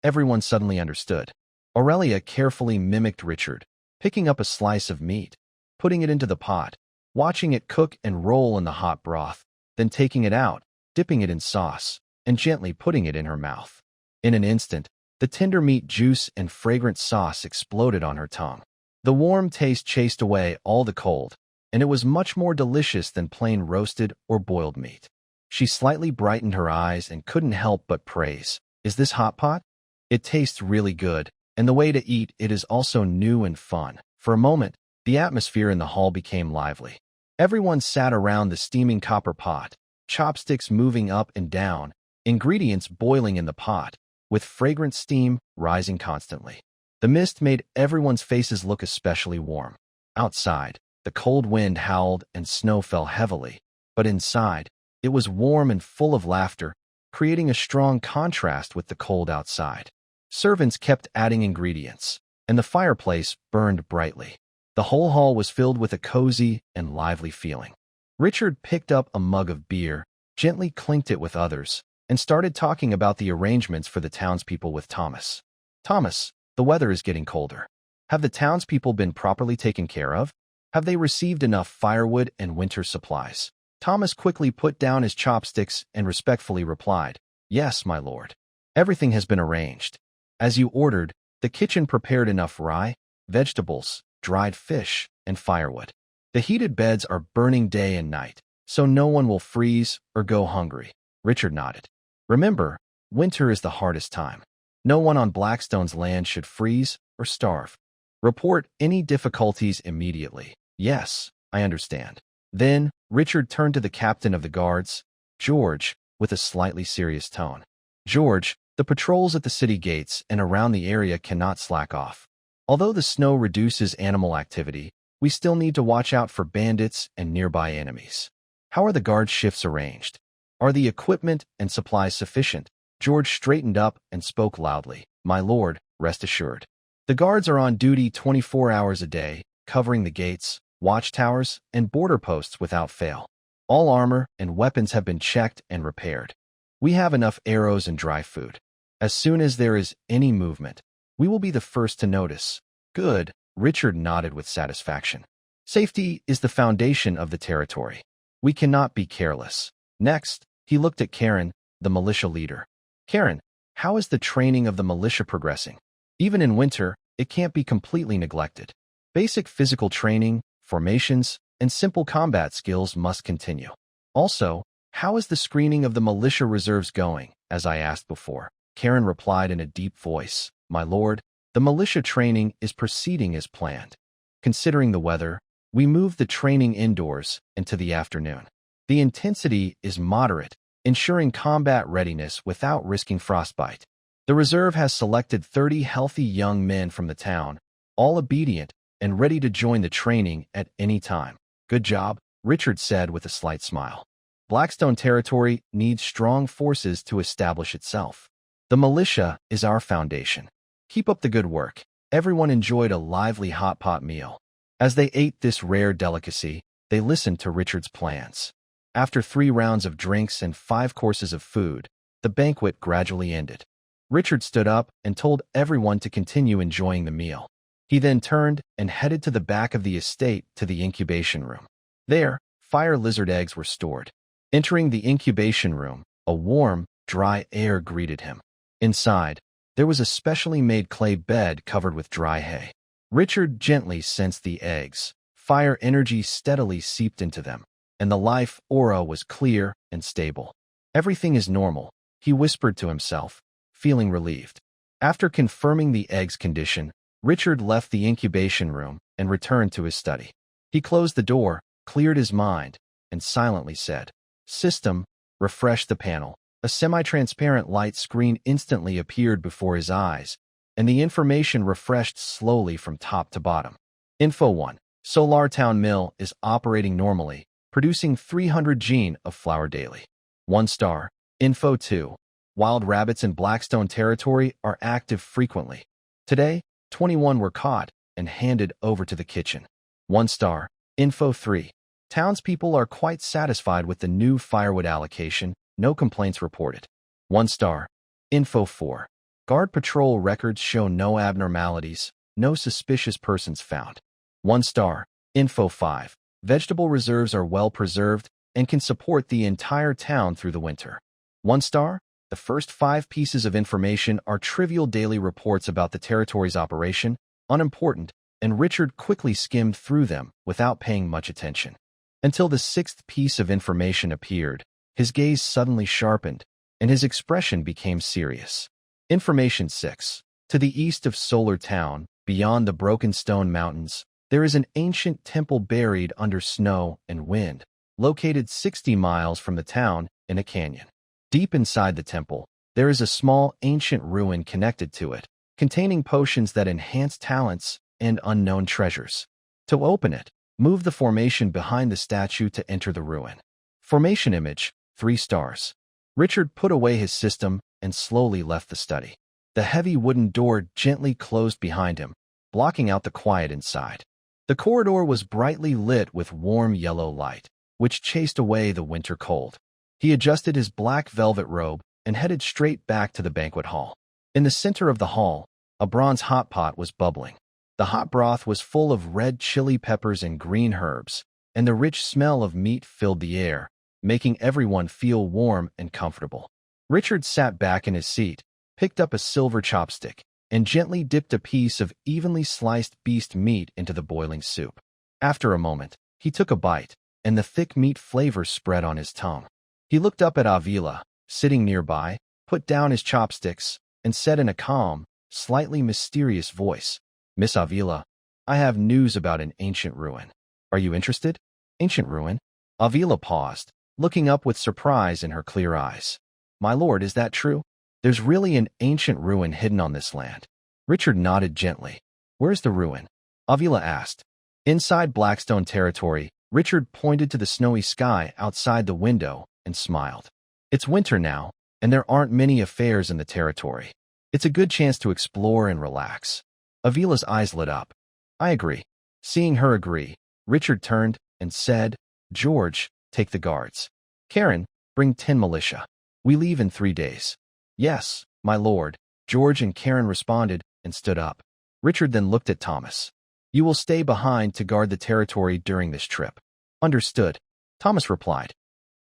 S1: Everyone suddenly understood. Aurelia carefully mimicked Richard, picking up a slice of meat, putting it into the pot, watching it cook and roll in the hot broth, then taking it out, dipping it in sauce, and gently putting it in her mouth. In an instant, the tender meat juice and fragrant sauce exploded on her tongue. The warm taste chased away all the cold, and it was much more delicious than plain roasted or boiled meat. She slightly brightened her eyes and couldn't help but praise, "Is this hot pot? It tastes really good, and the way to eat it is also new and fun." For a moment, the atmosphere in the hall became lively. Everyone sat around the steaming copper pot, chopsticks moving up and down, ingredients boiling in the pot, with fragrant steam rising constantly. The mist made everyone's faces look especially warm. Outside, the cold wind howled and snow fell heavily, but inside, it was warm and full of laughter, creating a strong contrast with the cold outside. Servants kept adding ingredients, and the fireplace burned brightly. The whole hall was filled with a cozy and lively feeling. Richard picked up a mug of beer, gently clinked it with others, and started talking about the arrangements for the townspeople with Thomas. "Thomas, the weather is getting colder. Have the townspeople been properly taken care of? Have they received enough firewood and winter supplies?" Thomas quickly put down his chopsticks and respectfully replied, "Yes, my lord. Everything has been arranged. As you ordered, the kitchen prepared enough rye, vegetables, dried fish, and firewood. The heated beds are burning day and night, so no one will freeze or go hungry." Richard nodded. "Remember, winter is the hardest time. No one on Blackstone's land should freeze or starve. Report any difficulties immediately." "Yes, I understand." Then, Richard turned to the captain of the guards, George, with a slightly serious tone. "George, the patrols at the city gates and around the area cannot slack off. Although the snow reduces animal activity, we still need to watch out for bandits and nearby enemies. How are the guard shifts arranged? Are the equipment and supplies sufficient?" George straightened up and spoke loudly. "My lord, rest assured. The guards are on duty 24 hours a day, covering the gates, watchtowers, and border posts without fail. All armor and weapons have been checked and repaired. We have enough arrows and dry food. As soon as there is any movement, we will be the first to notice." "Good," Richard nodded with satisfaction. "Safety is the foundation of the territory. We cannot be careless." Next, he looked at Karen, the militia leader. "Karen, how is the training of the militia progressing? Even in winter, it can't be completely neglected. Basic physical training, formations, and simple combat skills must continue. Also, how is the screening of the militia reserves going, as I asked before?" Karen replied in a deep voice, "My lord, the militia training is proceeding as planned. Considering the weather, we moved the training indoors into the afternoon. The intensity is moderate, ensuring combat readiness without risking frostbite. The reserve has selected 30 healthy young men from the town, all obedient and ready to join the training at any time." "Good job," Richard said with a slight smile. "Blackstone territory needs strong forces to establish itself. The militia is our foundation. Keep up the good work." Everyone enjoyed a lively hot pot meal. As they ate this rare delicacy, they listened to Richard's plans. After 3 rounds of drinks and 5 courses of food, the banquet gradually ended. Richard stood up and told everyone to continue enjoying the meal. He then turned and headed to the back of the estate to the incubation room. There, fire lizard eggs were stored. Entering the incubation room, a warm, dry air greeted him. Inside, there was a specially made clay bed covered with dry hay. Richard gently sensed the eggs. Fire energy steadily seeped into them, and the life aura was clear and stable. "Everything is normal," he whispered to himself, feeling relieved. After confirming the egg's condition, Richard left the incubation room and returned to his study. He closed the door, cleared his mind, and silently said, "System, refresh the panel." A semi-transparent light screen instantly appeared before his eyes, and the information refreshed slowly from top to bottom. Info 1. Solar Town Mill is operating normally, producing 300 gene of flour daily. 1 star. Info 2. Wild rabbits in Blackstone territory are active frequently. Today, 21 were caught and handed over to the kitchen. 1 star. Info 3. Townspeople are quite satisfied with the new firewood allocation. No complaints reported. 1 star. Info 4. Guard patrol records show no abnormalities, no suspicious persons found. 1 star. Info 5. Vegetable reserves are well preserved and can support the entire town through the winter. 1 star. The first 5 pieces of information are trivial daily reports about the territory's operation, unimportant, and Richard quickly skimmed through them without paying much attention. Until the 6th piece of information appeared, his gaze suddenly sharpened, and his expression became serious. Information 6. To the east of Solar Town, beyond the broken stone mountains, there is an ancient temple buried under snow and wind, located 60 miles from the town in a canyon. Deep inside the temple, there is a small ancient ruin connected to it, containing potions that enhance talents and unknown treasures. To open it, move the formation behind the statue to enter the ruin. Formation image, 3 stars. Richard put away his system and slowly left the study. The heavy wooden door gently closed behind him, blocking out the quiet inside. The corridor was brightly lit with warm yellow light, which chased away the winter cold. He adjusted his black velvet robe and headed straight back to the banquet hall. In the center of the hall, a bronze hot pot was bubbling. The hot broth was full of red chili peppers and green herbs, and the rich smell of meat filled the air, making everyone feel warm and comfortable. Richard sat back in his seat, picked up a silver chopstick, and gently dipped a piece of evenly sliced beast meat into the boiling soup. After a moment, he took a bite, and the thick meat flavor spread on his tongue. He looked up at Avila, sitting nearby, put down his chopsticks, and said in a calm, slightly mysterious voice, "Miss Avila, I have news about an ancient ruin. Are you interested?" "Ancient ruin?" Avila paused, looking up with surprise in her clear eyes. "My lord, is that true? There's really an ancient ruin hidden on this land." Richard nodded gently. "Where's the ruin?" Avila asked. Inside Blackstone territory, Richard pointed to the snowy sky outside the window and smiled. "It's winter now, and there aren't many affairs in the territory. It's a good chance to explore and relax." Avila's eyes lit up. "I agree." Seeing her agree, Richard turned and said, "George, take the guards. Karen, bring 10 militia. We leave in 3 days." "Yes, my lord," George and Karen responded and stood up. Richard then looked at Thomas. "You will stay behind to guard the territory during this trip." "Understood," Thomas replied.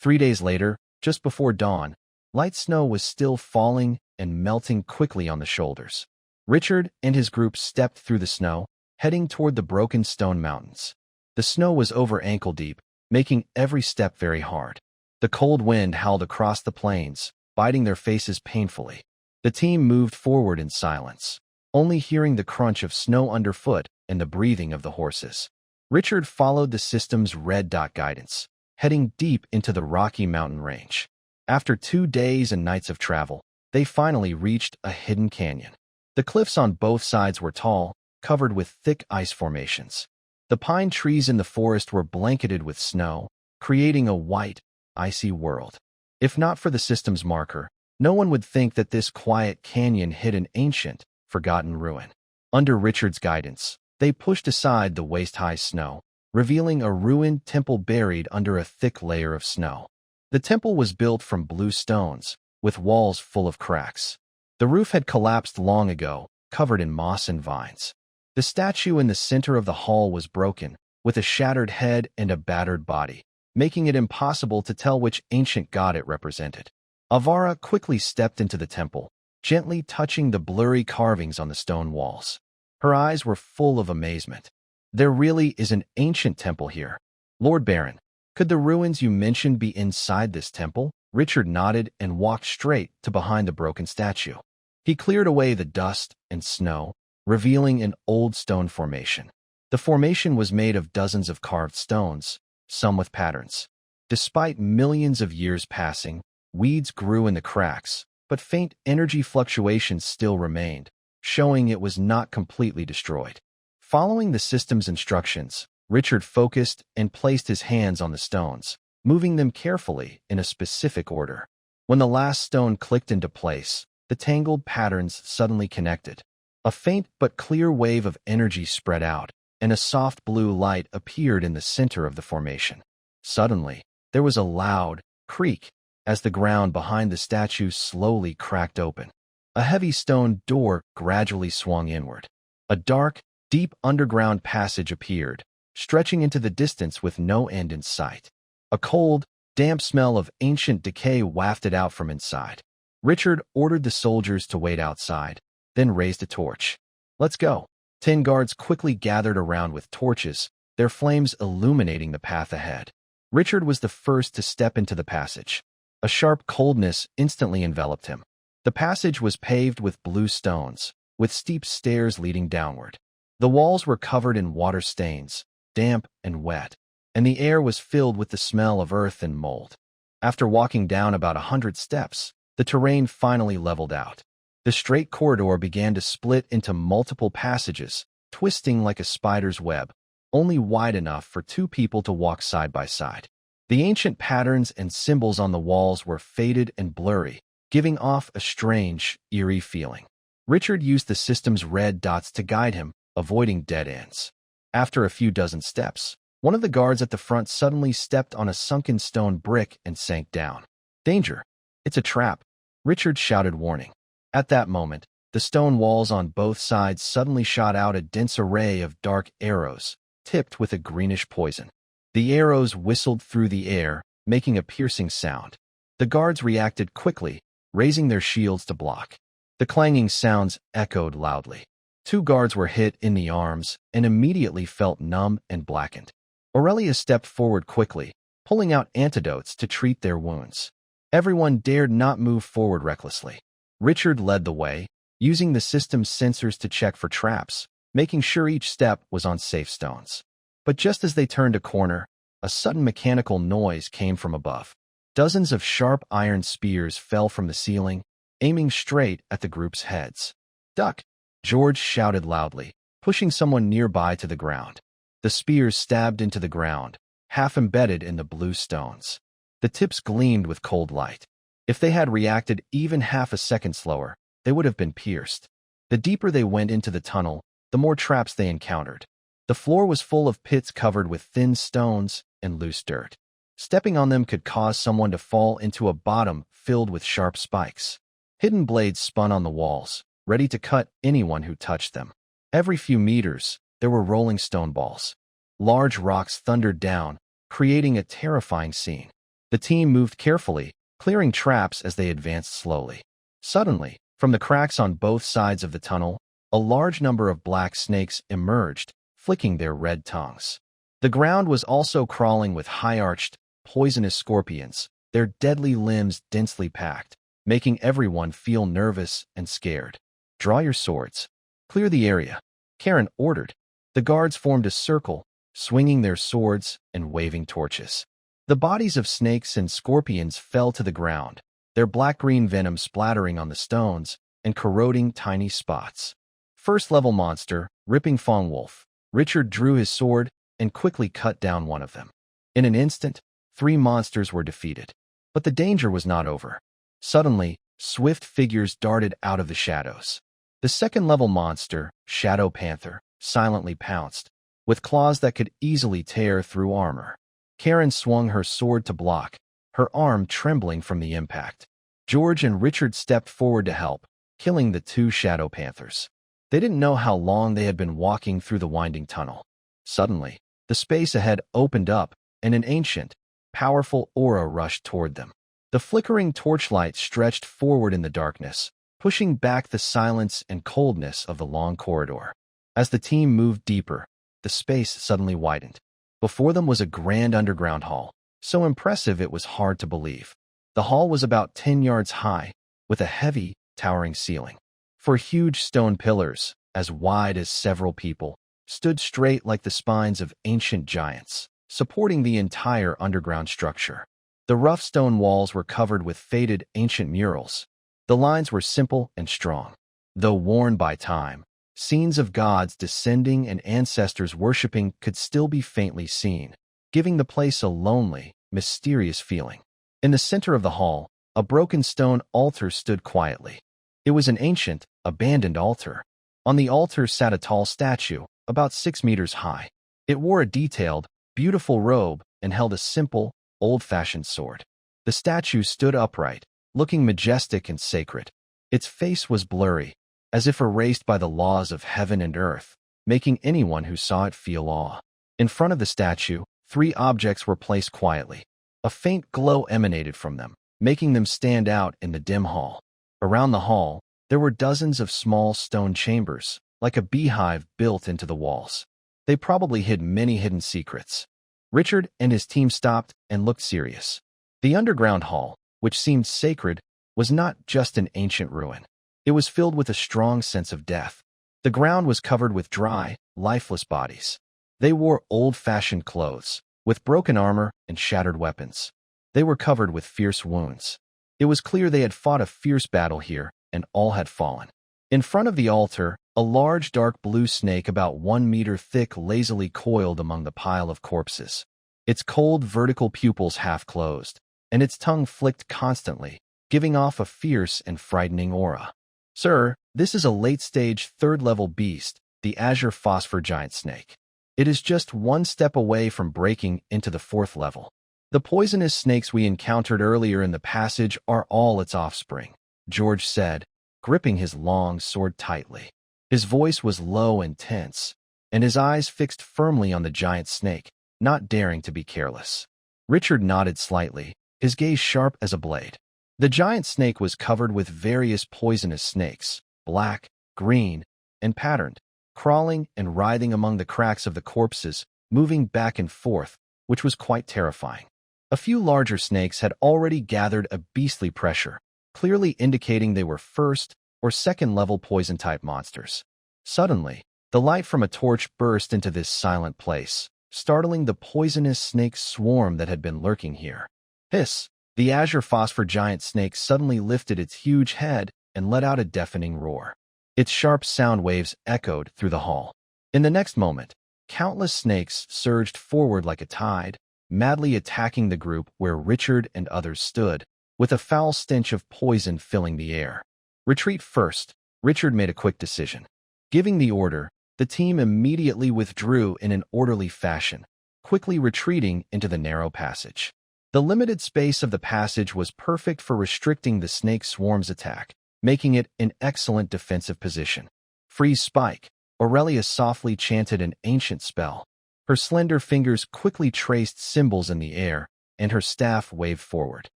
S1: 3 days later, just before dawn, light snow was still falling and melting quickly on the shoulders. Richard and his group stepped through the snow, heading toward the broken stone mountains. The snow was over ankle deep, making every step very hard. The cold wind howled across the plains, biting their faces painfully. The team moved forward in silence, only hearing the crunch of snow underfoot and the breathing of the horses. Richard followed the system's red dot guidance, heading deep into the Rocky Mountain range. After 2 days and nights of travel, they finally reached a hidden canyon. The cliffs on both sides were tall, covered with thick ice formations. The pine trees in the forest were blanketed with snow, creating a white, icy world. If not for the system's marker, no one would think that this quiet canyon hid an ancient, forgotten ruin. Under Richard's guidance, they pushed aside the waist-high snow, revealing a ruined temple buried under a thick layer of snow. The temple was built from blue stones, with walls full of cracks. The roof had collapsed long ago, covered in moss and vines. The statue in the center of the hall was broken, with a shattered head and a battered body, making it impossible to tell which ancient god it represented. Avara quickly stepped into the temple, gently touching the blurry carvings on the stone walls. Her eyes were full of amazement. "There really is an ancient temple here. Lord Baron, could the ruins you mentioned be inside this temple?" Richard nodded and walked straight to behind the broken statue. He cleared away the dust and snow, revealing an old stone formation. The formation was made of dozens of carved stones, some with patterns. Despite millions of years passing, weeds grew in the cracks, but faint energy fluctuations still remained, showing it was not completely destroyed. Following the system's instructions, Richard focused and placed his hands on the stones, moving them carefully in a specific order. When the last stone clicked into place, the tangled patterns suddenly connected. A faint but clear wave of energy spread out, and a soft blue light appeared in the center of the formation. Suddenly, there was a loud creak as the ground behind the statue slowly cracked open. A heavy stone door gradually swung inward. A dark, deep underground passage appeared, stretching into the distance with no end in sight. A cold, damp smell of ancient decay wafted out from inside. Richard ordered the soldiers to wait outside, then raised a torch. "Let's go." 10 guards quickly gathered around with torches, their flames illuminating the path ahead. Richard was the first to step into the passage. A sharp coldness instantly enveloped him. The passage was paved with blue stones, with steep stairs leading downward. The walls were covered in water stains, damp and wet, and the air was filled with the smell of earth and mold. After walking down about 100 steps, the terrain finally leveled out. The straight corridor began to split into multiple passages, twisting like a spider's web, only wide enough for 2 people to walk side by side. The ancient patterns and symbols on the walls were faded and blurry, giving off a strange, eerie feeling. Richard used the system's red dots to guide him, avoiding dead ends. After a few dozen steps, one of the guards at the front suddenly stepped on a sunken stone brick and sank down. "Danger! It's a trap!" Richard shouted, warning. At that moment, the stone walls on both sides suddenly shot out a dense array of dark arrows, tipped with a greenish poison. The arrows whistled through the air, making a piercing sound. The guards reacted quickly, raising their shields to block. The clanging sounds echoed loudly. 2 guards were hit in the arms and immediately felt numb and blackened. Aurelia stepped forward quickly, pulling out antidotes to treat their wounds. Everyone dared not move forward recklessly. Richard led the way, using the system's sensors to check for traps, making sure each step was on safe stones. But just as they turned a corner, a sudden mechanical noise came from above. Dozens of sharp iron spears fell from the ceiling, aiming straight at the group's heads. "Duck!" George shouted loudly, pushing someone nearby to the ground. The spears stabbed into the ground, half embedded in the blue stones. The tips gleamed with cold light. If they had reacted even half a second slower, they would have been pierced. The deeper they went into the tunnel, the more traps they encountered. The floor was full of pits covered with thin stones and loose dirt. Stepping on them could cause someone to fall into a bottom filled with sharp spikes. Hidden blades spun on the walls, ready to cut anyone who touched them. Every few meters, there were rolling stone balls. Large rocks thundered down, creating a terrifying scene. The team moved carefully, clearing traps as they advanced slowly. Suddenly, from the cracks on both sides of the tunnel, a large number of black snakes emerged, flicking their red tongues. The ground was also crawling with high-arched, poisonous scorpions, their deadly limbs densely packed, making everyone feel nervous and scared. "Draw your swords. Clear the area," Karen ordered. The guards formed a circle, swinging their swords and waving torches. The bodies of snakes and scorpions fell to the ground, their black-green venom splattering on the stones and corroding tiny spots. First-level monster, Ripping Fong Wolf. Richard drew his sword and quickly cut down one of them. In an instant, 3 monsters were defeated. But the danger was not over. Suddenly, swift figures darted out of the shadows. The second-level monster, Shadow Panther, silently pounced, with claws that could easily tear through armor. Karen swung her sword to block, her arm trembling from the impact. George and Richard stepped forward to help, killing the 2 Shadow Panthers. They didn't know how long they had been walking through the winding tunnel. Suddenly, the space ahead opened up, and an ancient, powerful aura rushed toward them. The flickering torchlight stretched forward in the darkness, pushing back the silence and coldness of the long corridor. As the team moved deeper, the space suddenly widened. Before them was a grand underground hall, so impressive it was hard to believe. The hall was about 10 yards high, with a heavy, towering ceiling. For huge stone pillars, as wide as several people, stood straight like the spines of ancient giants, supporting the entire underground structure. The rough stone walls were covered with faded ancient murals. The lines were simple and strong. Though worn by time, scenes of gods descending and ancestors worshipping could still be faintly seen, giving the place a lonely, mysterious feeling. In the center of the hall, a broken stone altar stood quietly. It was an ancient, abandoned altar. On the altar sat a tall statue, about 6 meters high. It wore a detailed, beautiful robe and held a simple, old-fashioned sword. The statue stood upright, looking majestic and sacred. Its face was blurry, as if erased by the laws of heaven and earth, making anyone who saw it feel awe. In front of the statue, 3 objects were placed quietly. A faint glow emanated from them, making them stand out in the dim hall. Around the hall, there were dozens of small stone chambers, like a beehive built into the walls. They probably hid many hidden secrets. Richard and his team stopped and looked serious. The underground hall, which seemed sacred, was not just an ancient ruin. It was filled with a strong sense of death. The ground was covered with dry, lifeless bodies. They wore old-fashioned clothes, with broken armor and shattered weapons. They were covered with fierce wounds. It was clear they had fought a fierce battle here, and all had fallen. In front of the altar, a large dark blue snake about 1 meter thick lazily coiled among the pile of corpses. Its cold vertical pupils half closed, and its tongue flicked constantly, giving off a fierce and frightening aura. "Sir, this is a late-stage, third-level beast, the azure phosphor giant snake. It is just 1 step away from breaking into the 4th level. The poisonous snakes we encountered earlier in the passage are all its offspring," George said, gripping his long sword tightly. His voice was low and tense, and his eyes fixed firmly on the giant snake, not daring to be careless. Richard nodded slightly, his gaze sharp as a blade. The giant snake was covered with various poisonous snakes, black, green, and patterned, crawling and writhing among the cracks of the corpses, moving back and forth, which was quite terrifying. A few larger snakes had already gathered a beastly pressure, clearly indicating they were 1st or 2nd level poison-type monsters. Suddenly, the light from a torch burst into this silent place, startling the poisonous snake swarm that had been lurking here. Hiss! The azure phosphor giant snake suddenly lifted its huge head and let out a deafening roar. Its sharp sound waves echoed through the hall. In the next moment, countless snakes surged forward like a tide, madly attacking the group where Richard and others stood, with a foul stench of poison filling the air. "Retreat first," Richard made a quick decision. Giving the order, the team immediately withdrew in an orderly fashion, quickly retreating into the narrow passage. The limited space of the passage was perfect for restricting the snake swarm's attack, making it an excellent defensive position. "Freeze Spike," Aurelia softly chanted an ancient spell. Her slender fingers quickly traced symbols in the air, and her staff waved forward.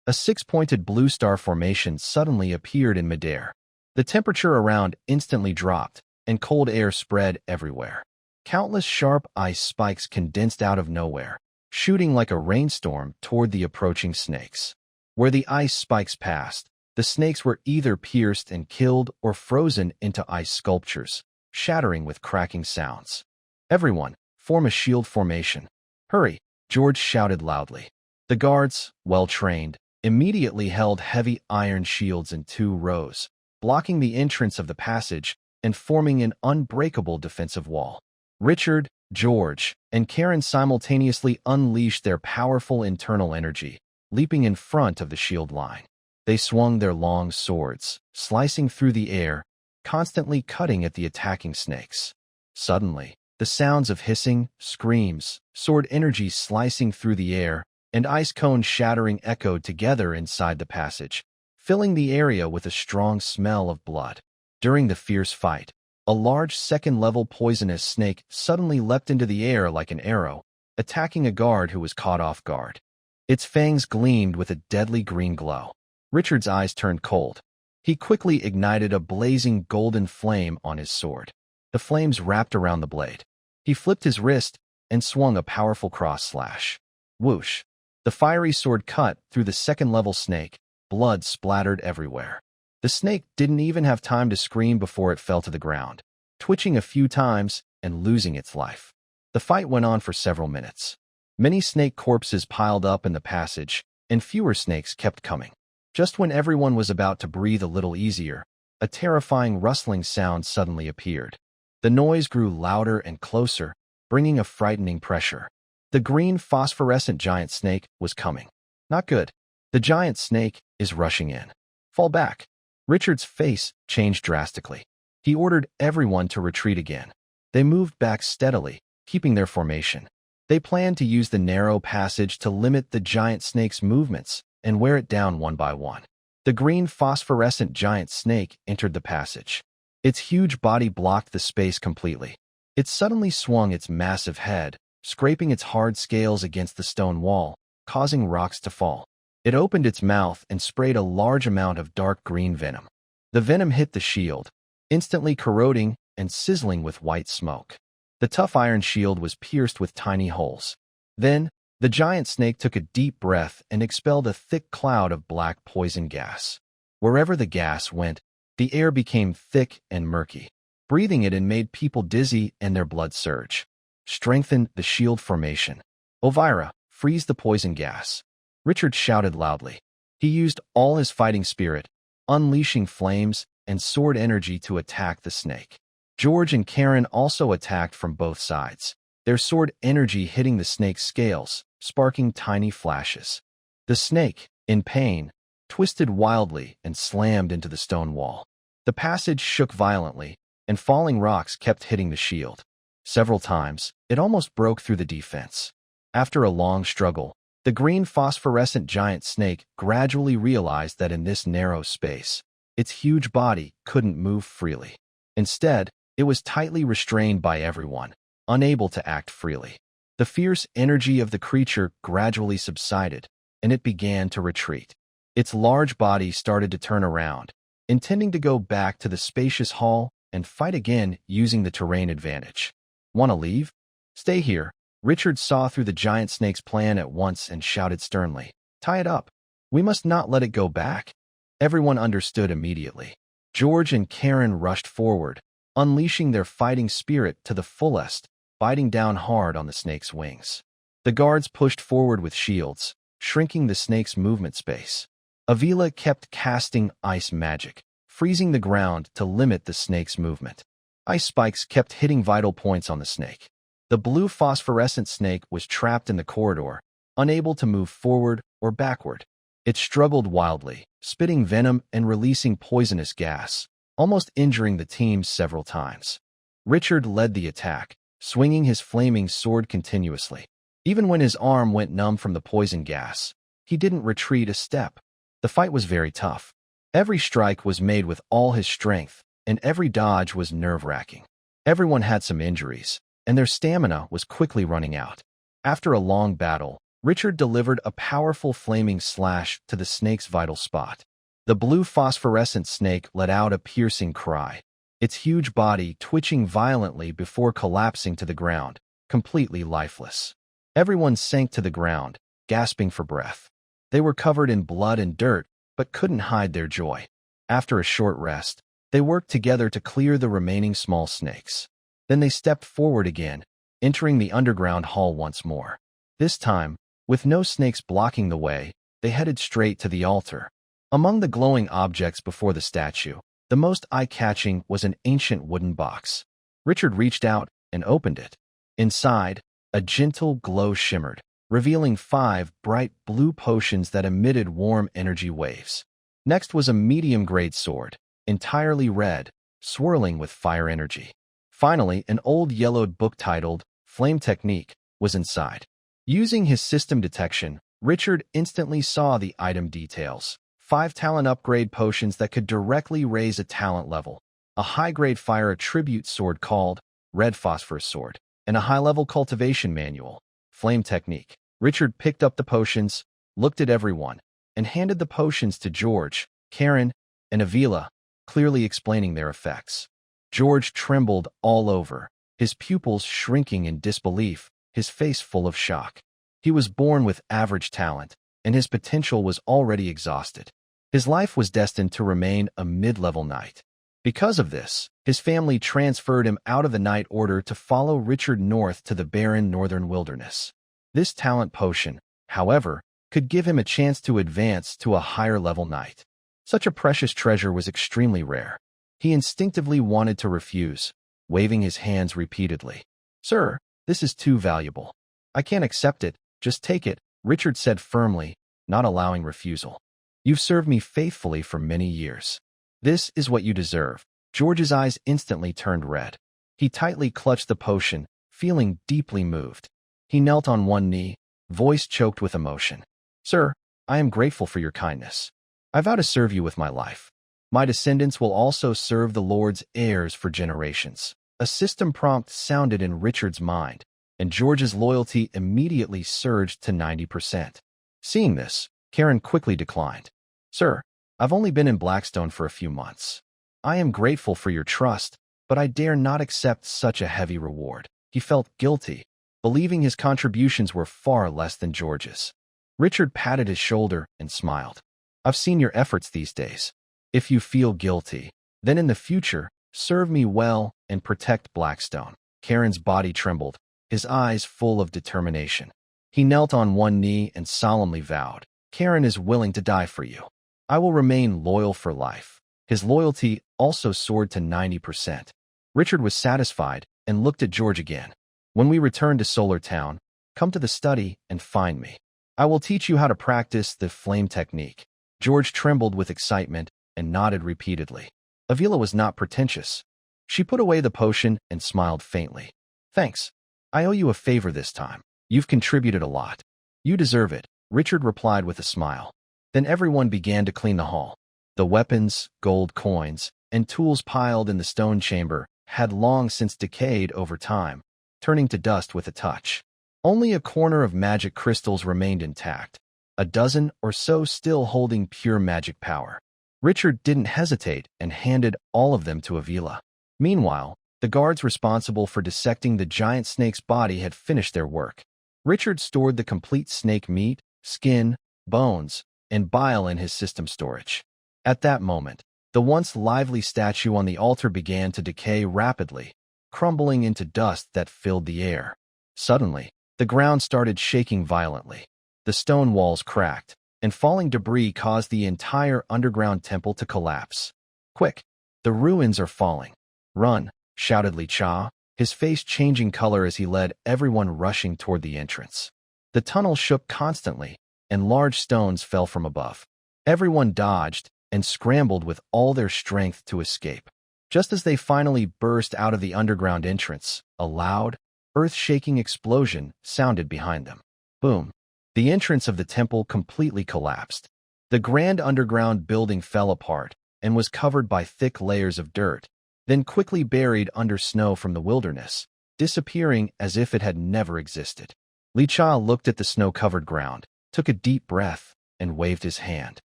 S1: A 6-pointed blue star formation suddenly appeared in midair. The temperature around instantly dropped, and cold air spread everywhere. Countless sharp ice spikes condensed out of nowhere, shooting like a rainstorm toward the approaching snakes. Where the ice spikes passed, the snakes were either pierced and killed or frozen into ice sculptures, shattering with cracking sounds. "Everyone, form a shield formation. Hurry!" George shouted loudly. The guards, well-trained, immediately held heavy iron shields in 2 rows, blocking the entrance of the passage and forming an unbreakable defensive wall. Richard, George, and Karen simultaneously unleashed their powerful internal energy, leaping in front of the shield line. They swung their long swords, slicing through the air, constantly cutting at the attacking snakes. Suddenly, the sounds of hissing, screams, sword energy slicing through the air, and ice cones shattering echoed together inside the passage, filling the area with a strong smell of blood. During the fierce fight, a large 2nd-level poisonous snake suddenly leapt into the air like an arrow, attacking a guard who was caught off guard. Its fangs gleamed with a deadly green glow. Richard's eyes turned cold. He quickly ignited a blazing golden flame on his sword. The flames wrapped around the blade. He flipped his wrist and swung a powerful cross slash. Whoosh! The fiery sword cut through the 2nd-level snake, blood splattered everywhere. The snake didn't even have time to scream before it fell to the ground, twitching a few times and losing its life. The fight went on for several minutes. Many snake corpses piled up in the passage, and fewer snakes kept coming. Just when everyone was about to breathe a little easier, a terrifying rustling sound suddenly appeared. The noise grew louder and closer, bringing a frightening pressure. The green phosphorescent giant snake was coming. Not good. The giant snake is rushing in. Fall back. Richard's face changed drastically. He ordered everyone to retreat again. They moved back steadily, keeping their formation. They planned to use the narrow passage to limit the giant snake's movements and wear it down one by one. The green phosphorescent giant snake entered the passage. Its huge body blocked the space completely. It suddenly swung its massive head, scraping its hard scales against the stone wall, causing rocks to fall. It opened its mouth and sprayed a large amount of dark green venom. The venom hit the shield, instantly corroding and sizzling with white smoke. The tough iron shield was pierced with tiny holes. Then, the giant snake took a deep breath and expelled a thick cloud of black poison gas. Wherever the gas went, the air became thick and murky. Breathing it in made people dizzy and their blood surge. Strengthen the shield formation. Elvira, freeze the poison gas. Richard shouted loudly. He used all his fighting spirit, unleashing flames and sword energy to attack the snake. George and Karen also attacked from both sides, their sword energy hitting the snake's scales, sparking tiny flashes. The snake, in pain, twisted wildly and slammed into the stone wall. The passage shook violently, and falling rocks kept hitting the shield. Several times, it almost broke through the defense. After a long struggle, the green phosphorescent giant snake gradually realized that in this narrow space, its huge body couldn't move freely. Instead, it was tightly restrained by everyone, unable to act freely. The fierce energy of the creature gradually subsided, and it began to retreat. Its large body started to turn around, intending to go back to the spacious hall and fight again using the terrain advantage. Want to leave? Stay here. Richard saw through the giant snake's plan at once and shouted sternly, "Tie it up. We must not let it go back." Everyone understood immediately. George and Karen rushed forward, unleashing their fighting spirit to the fullest, biting down hard on the snake's wings. The guards pushed forward with shields, shrinking the snake's movement space. Avila kept casting ice magic, freezing the ground to limit the snake's movement. Ice spikes kept hitting vital points on the snake. The blue phosphorescent snake was trapped in the corridor, unable to move forward or backward. It struggled wildly, spitting venom and releasing poisonous gas, almost injuring the team several times. Richard led the attack, swinging his flaming sword continuously. Even when his arm went numb from the poison gas, he didn't retreat a step. The fight was very tough. Every strike was made with all his strength, and every dodge was nerve-wracking. Everyone had some injuries, and their stamina was quickly running out. After a long battle, Richard delivered a powerful flaming slash to the snake's vital spot. The blue phosphorescent snake let out a piercing cry, its huge body twitching violently before collapsing to the ground, completely lifeless. Everyone sank to the ground, gasping for breath. They were covered in blood and dirt, but couldn't hide their joy. After a short rest, they worked together to clear the remaining small snakes. Then they stepped forward again, entering the underground hall once more. This time, with no snakes blocking the way, they headed straight to the altar. Among the glowing objects before the statue, the most eye-catching was an ancient wooden box. Richard reached out and opened it. Inside, a gentle glow shimmered, revealing 5 bright blue potions that emitted warm energy waves. Next was a medium-grade sword, entirely red, swirling with fire energy. Finally, an old yellowed book titled Flame Technique was inside. Using his system detection, Richard instantly saw the item details. 5 talent upgrade potions that could directly raise a talent level, a high-grade fire attribute sword called Red Phosphorus Sword, and a high-level cultivation manual, Flame Technique. Richard picked up the potions, looked at everyone, and handed the potions to George, Karen, and Avila, clearly explaining their effects. George trembled all over, his pupils shrinking in disbelief, his face full of shock. He was born with average talent, and his potential was already exhausted. His life was destined to remain a mid-level knight. Because of this, his family transferred him out of the Knight Order to follow Richard north to the barren northern wilderness. This talent potion, however, could give him a chance to advance to a higher-level knight. Such a precious treasure was extremely rare. He instinctively wanted to refuse, waving his hands repeatedly. "Sir, this is too valuable. I can't accept it, just take it," Richard said firmly, not allowing refusal. "You've served me faithfully for many years. This is what you deserve." George's eyes instantly turned red. He tightly clutched the potion, feeling deeply moved. He knelt on one knee, voice choked with emotion. "Sir, I am grateful for your kindness. I vow to serve you with my life. My descendants will also serve the Lord's heirs for generations." A system prompt sounded in Richard's mind, and George's loyalty immediately surged to 90%. Seeing this, Karen quickly declined. "Sir, I've only been in Blackstone for a few months. I am grateful for your trust, but I dare not accept such a heavy reward." He felt guilty, believing his contributions were far less than George's. Richard patted his shoulder and smiled. "I've seen your efforts these days. If you feel guilty, then in the future, serve me well and protect Blackstone." Karen's body trembled, his eyes full of determination. He knelt on one knee and solemnly vowed, "Karen is willing to die for you. I will remain loyal for life." His loyalty also soared to 90%. Richard was satisfied and looked at George again. "When we return to Solar Town, come to the study and find me. I will teach you how to practice the flame technique." George trembled with excitement and nodded repeatedly. Avila was not pretentious. She put away the potion and smiled faintly. "Thanks. I owe you a favor this time. You've contributed a lot." "You deserve it," Richard replied with a smile. Then everyone began to clean the hall. The weapons, gold coins, and tools piled in the stone chamber had long since decayed over time, turning to dust with a touch. Only a corner of magic crystals remained intact, a dozen or so still holding pure magic power. Richard didn't hesitate and handed all of them to Avila. Meanwhile, the guards responsible for dissecting the giant snake's body had finished their work. Richard stored the complete snake meat, skin, bones, and bile in his system storage. At that moment, the once lively statue on the altar began to decay rapidly, crumbling into dust that filled the air. Suddenly, the ground started shaking violently. The stone walls cracked, and falling debris caused the entire underground temple to collapse. "Quick! The ruins are falling. Run!" shouted Lashia, his face changing color as he led everyone rushing toward the entrance. The tunnel shook constantly, and large stones fell from above. Everyone dodged and scrambled with all their strength to escape. Just as they finally burst out of the underground entrance, a loud, earth-shaking explosion sounded behind them. Boom! The entrance of the temple completely collapsed. The grand underground building fell apart and was covered by thick layers of dirt, then quickly buried under snow from the wilderness, disappearing as if it had never existed. Lashia looked at the snow-covered ground, took a deep breath, and waved his hand.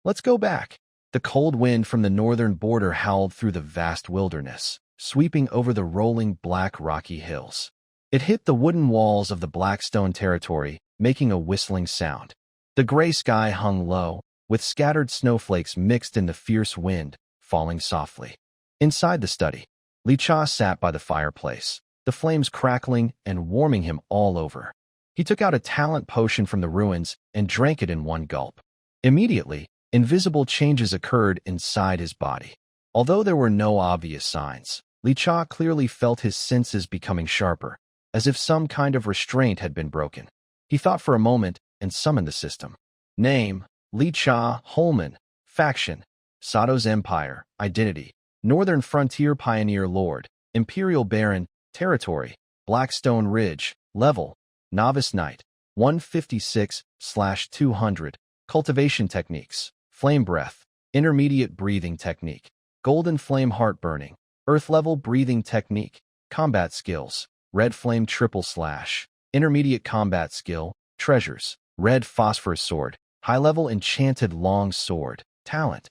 S1: "Let's go back." The cold wind from the northern border howled through the vast wilderness, sweeping over the rolling black rocky hills. It hit the wooden walls of the Blackstone territory, making a whistling sound. The gray sky hung low, with scattered snowflakes mixed in the fierce wind, falling softly. Inside the study, Lashia sat by the fireplace, the flames crackling and warming him all over. He took out a talent potion from the ruins and drank it in one gulp. Immediately, invisible changes occurred inside his body. Although there were no obvious signs, Lashia clearly felt his senses becoming sharper, as if some kind of restraint had been broken. He thought for a moment and summoned the system. Name: Lashia Holman. Faction: Sato's Empire. Identity: Northern Frontier Pioneer Lord. Imperial Baron. Territory: Blackstone Ridge. Level: Novice Knight. 156/200. Cultivation Techniques: Flame Breath. Intermediate Breathing Technique. Golden Flame Heartburning. Earth Level Breathing Technique. Combat Skills: Red Flame Triple Slash. Intermediate Combat Skill: Treasures. Red Phosphorus Sword. High-Level Enchanted Long Sword. Talent: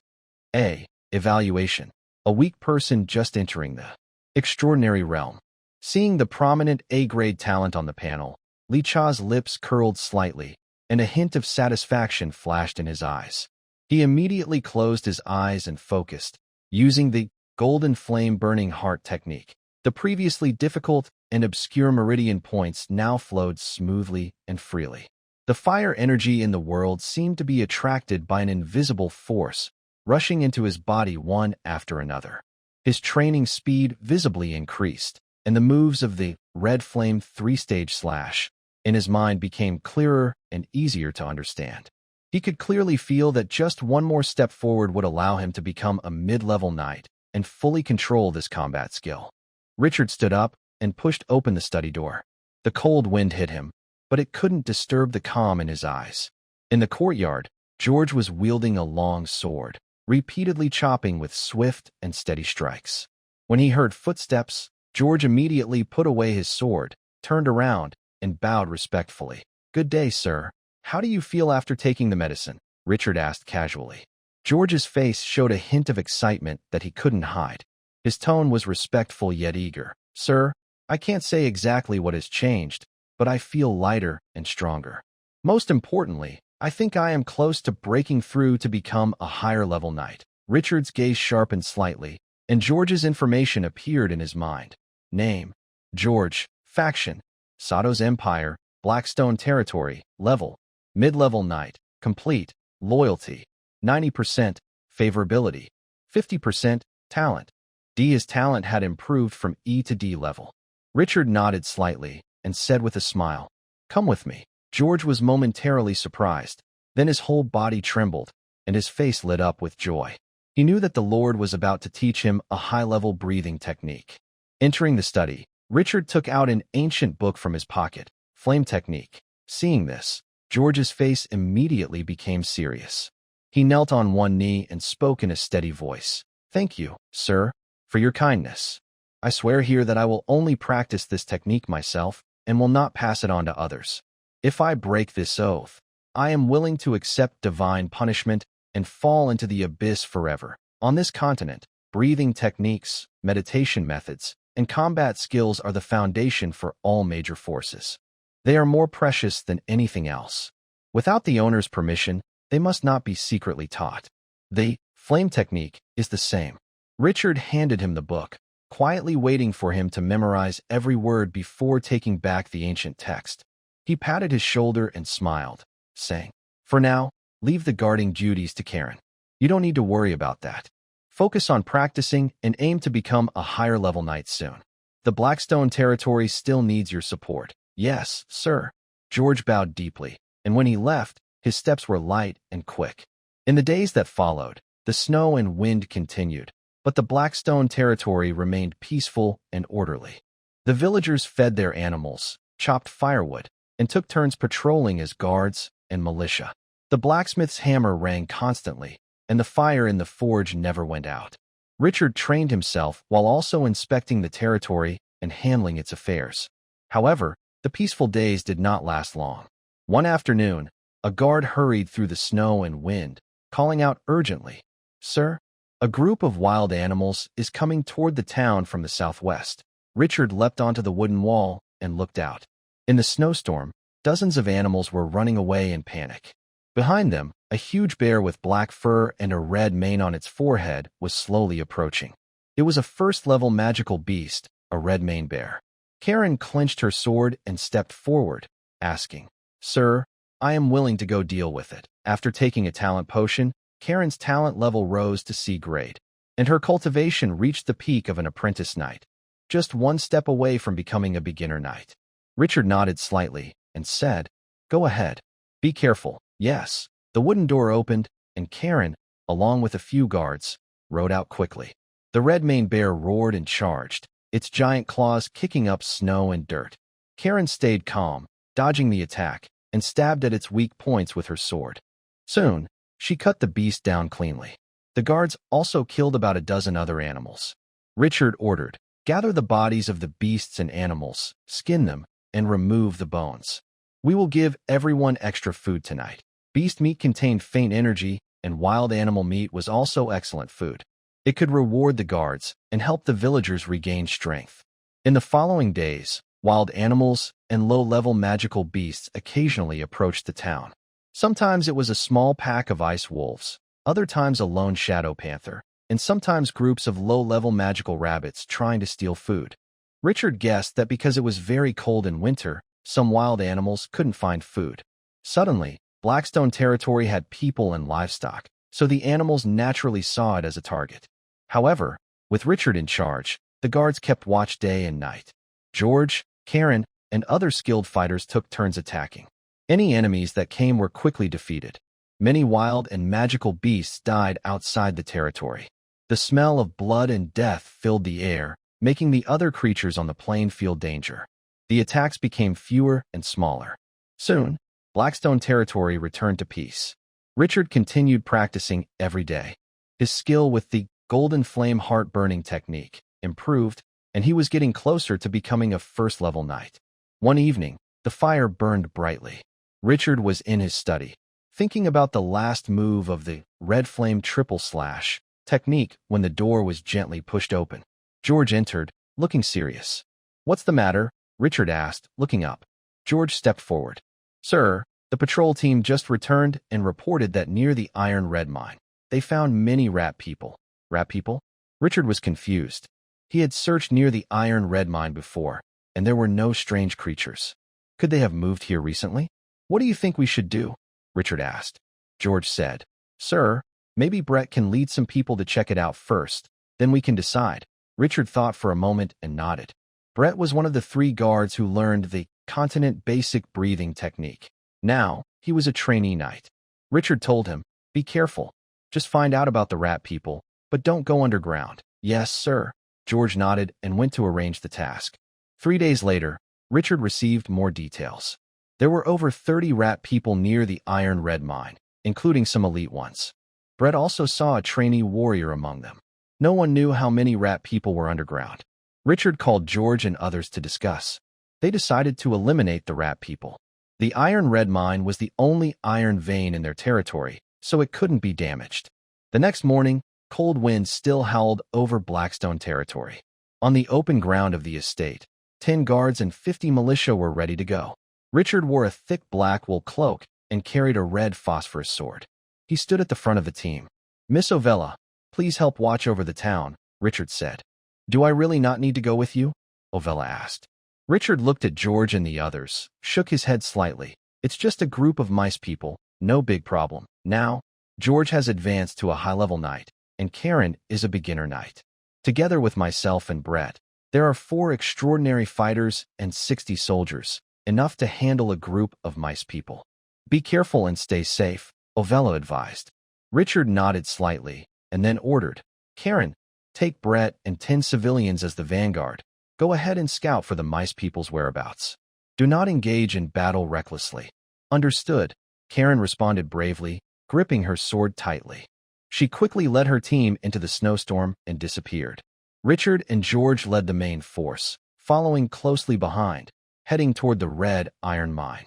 S1: A. Evaluation: A weak person just entering the extraordinary realm. Seeing the prominent A-grade talent on the panel, Lashia's lips curled slightly, and a hint of satisfaction flashed in his eyes. He immediately closed his eyes and focused, using the golden flame burning heart technique. The previously difficult and obscure meridian points now flowed smoothly and freely. The fire energy in the world seemed to be attracted by an invisible force, rushing into his body one after another. His training speed visibly increased, and the moves of the red flame three-stage slash in his mind became clearer and easier to understand. He could clearly feel that just one more step forward would allow him to become a mid-level knight and fully control this combat skill. Richard stood up and pushed open the study door. The cold wind hit him, but it couldn't disturb the calm in his eyes. In the courtyard, George was wielding a long sword, repeatedly chopping with swift and steady strikes. When he heard footsteps, George immediately put away his sword, turned around, and bowed respectfully. "Good day, sir. How do you feel after taking the medicine?" Richard asked casually. George's face showed a hint of excitement that he couldn't hide. His tone was respectful yet eager. "Sir, I can't say exactly what has changed, but I feel lighter and stronger. Most importantly, I think I am close to breaking through to become a higher-level knight." Richard's gaze sharpened slightly, and George's information appeared in his mind. Name: George. Faction: Sato's Empire, Blackstone Territory. Level: mid-level knight. Complete. Loyalty: 90%. Favorability: 50%. Talent: D. His talent had improved from E to D level. Richard nodded slightly and said with a smile, "Come with me." George was momentarily surprised. Then his whole body trembled, and his face lit up with joy. He knew that the Lord was about to teach him a high-level breathing technique. Entering the study, Richard took out an ancient book from his pocket, Flame Technique. Seeing this, George's face immediately became serious. He knelt on one knee and spoke in a steady voice. "Thank you, sir, for your kindness. I swear here that I will only practice this technique myself and will not pass it on to others. If I break this oath, I am willing to accept divine punishment and fall into the abyss forever." On this continent, breathing techniques, meditation methods, and combat skills are the foundation for all major forces. They are more precious than anything else. Without the owner's permission, they must not be secretly taught. The flame technique is the same. Richard handed him the book, quietly waiting for him to memorize every word before taking back the ancient text. He patted his shoulder and smiled, saying, "For now, leave the guarding duties to Karen. You don't need to worry about that. Focus on practicing and aim to become a higher-level knight soon. The Blackstone territory still needs your support." "Yes, sir." George bowed deeply, and when he left, his steps were light and quick. In the days that followed, the snow and wind continued, but the Blackstone territory remained peaceful and orderly. The villagers fed their animals, chopped firewood, and took turns patrolling as guards and militia. The blacksmith's hammer rang constantly, and the fire in the forge never went out. Richard trained himself while also inspecting the territory and handling its affairs. However, the peaceful days did not last long. One afternoon, a guard hurried through the snow and wind, calling out urgently, "Sir, a group of wild animals is coming toward the town from the southwest." Richard leapt onto the wooden wall and looked out. In the snowstorm, dozens of animals were running away in panic. Behind them, a huge bear with black fur and a red mane on its forehead was slowly approaching. It was a first-level magical beast, a red mane bear. Karen clenched her sword and stepped forward, asking, "Sir, I am willing to go deal with it." After taking a talent potion, Karen's talent level rose to C grade, and her cultivation reached the peak of an apprentice knight, just one step away from becoming a beginner knight. Richard nodded slightly and said, "Go ahead. Be careful." "Yes." The wooden door opened, and Karen, along with a few guards, rode out quickly. The red-maned bear roared and charged, its giant claws kicking up snow and dirt. Karen stayed calm, dodging the attack, and stabbed at its weak points with her sword. Soon, she cut the beast down cleanly. The guards also killed about a dozen other animals. Richard ordered, "Gather the bodies of the beasts and animals, skin them, and remove the bones. We will give everyone extra food tonight." Beast meat contained faint energy, and wild animal meat was also excellent food. It could reward the guards and help the villagers regain strength. In the following days, wild animals and low-level magical beasts occasionally approached the town. Sometimes it was a small pack of ice wolves, other times a lone shadow panther, and sometimes groups of low-level magical rabbits trying to steal food. Richard guessed that because it was very cold in winter, some wild animals couldn't find food. Suddenly, Blackstone territory had people and livestock, so the animals naturally saw it as a target. However, with Richard in charge, the guards kept watch day and night. George, Karen, and other skilled fighters took turns attacking. Any enemies that came were quickly defeated. Many wild and magical beasts died outside the territory. The smell of blood and death filled the air, making the other creatures on the plain feel danger. The attacks became fewer and smaller. Soon, Blackstone territory returned to peace. Richard continued practicing every day. His skill with the golden flame heart-burning technique improved, and he was getting closer to becoming a first-level knight. One evening, the fire burned brightly. Richard was in his study, thinking about the last move of the red flame triple slash technique when the door was gently pushed open. George entered, looking serious. "What's the matter?" Richard asked, looking up. George stepped forward. "Sir, the patrol team just returned and reported that near the Iron Red Mine, they found many rat people." Rat people? Richard was confused. He had searched near the Iron Red Mine before, and there were no strange creatures. Could they have moved here recently? "What do you think we should do?" Richard asked. George said, "Sir, maybe Brett can lead some people to check it out first, then we can decide." Richard thought for a moment and nodded. Brett was one of the 3 guards who learned the continent basic breathing technique. Now, he was a trainee knight. Richard told him, "Be careful. Just find out about the rat people, but don't go underground." "Yes, sir." George nodded and went to arrange the task. 3 days later, Richard received more details. There were over 30 rat people near the Iron Red Mine, including some elite ones. Brett also saw a trainee warrior among them. No one knew how many rat people were underground. Richard called George and others to discuss. They decided to eliminate the rat people. The Iron Red Mine was the only iron vein in their territory, so it couldn't be damaged. The next morning, cold winds still howled over Blackstone territory. On the open ground of the estate, 10 guards and 50 militia were ready to go. Richard wore a thick black wool cloak and carried a red phosphorus sword. He stood at the front of the team. "Miss Ovella, please help watch over the town," Richard said. "Do I really not need to go with you?" Ovella asked. Richard looked at George and the others, shook his head slightly. "It's just a group of mice people, no big problem." Now, George has advanced to a high-level knight, and Karen is a beginner knight. Together with myself and Brett, there are 4 extraordinary fighters and 60 soldiers, enough to handle a group of mice people. "Be careful and stay safe," Ovella advised. Richard nodded slightly, and then ordered, "Karen, take Brett and 10 civilians as the vanguard. Go ahead and scout for the mice people's whereabouts. Do not engage in battle recklessly." "Understood," Karen responded bravely, gripping her sword tightly. She quickly led her team into the snowstorm and disappeared. Richard and George led the main force, following closely behind, heading toward the Red Iron Mine.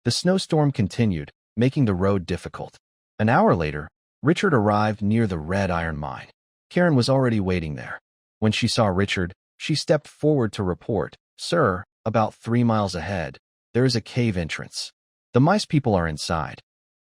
S1: The snowstorm continued, making the road difficult. An hour later, Richard arrived near the Red Iron Mine. Karen was already waiting there. When she saw Richard, she stepped forward to report, "Sir, about 3 miles ahead, there is a cave entrance. The mice people are inside.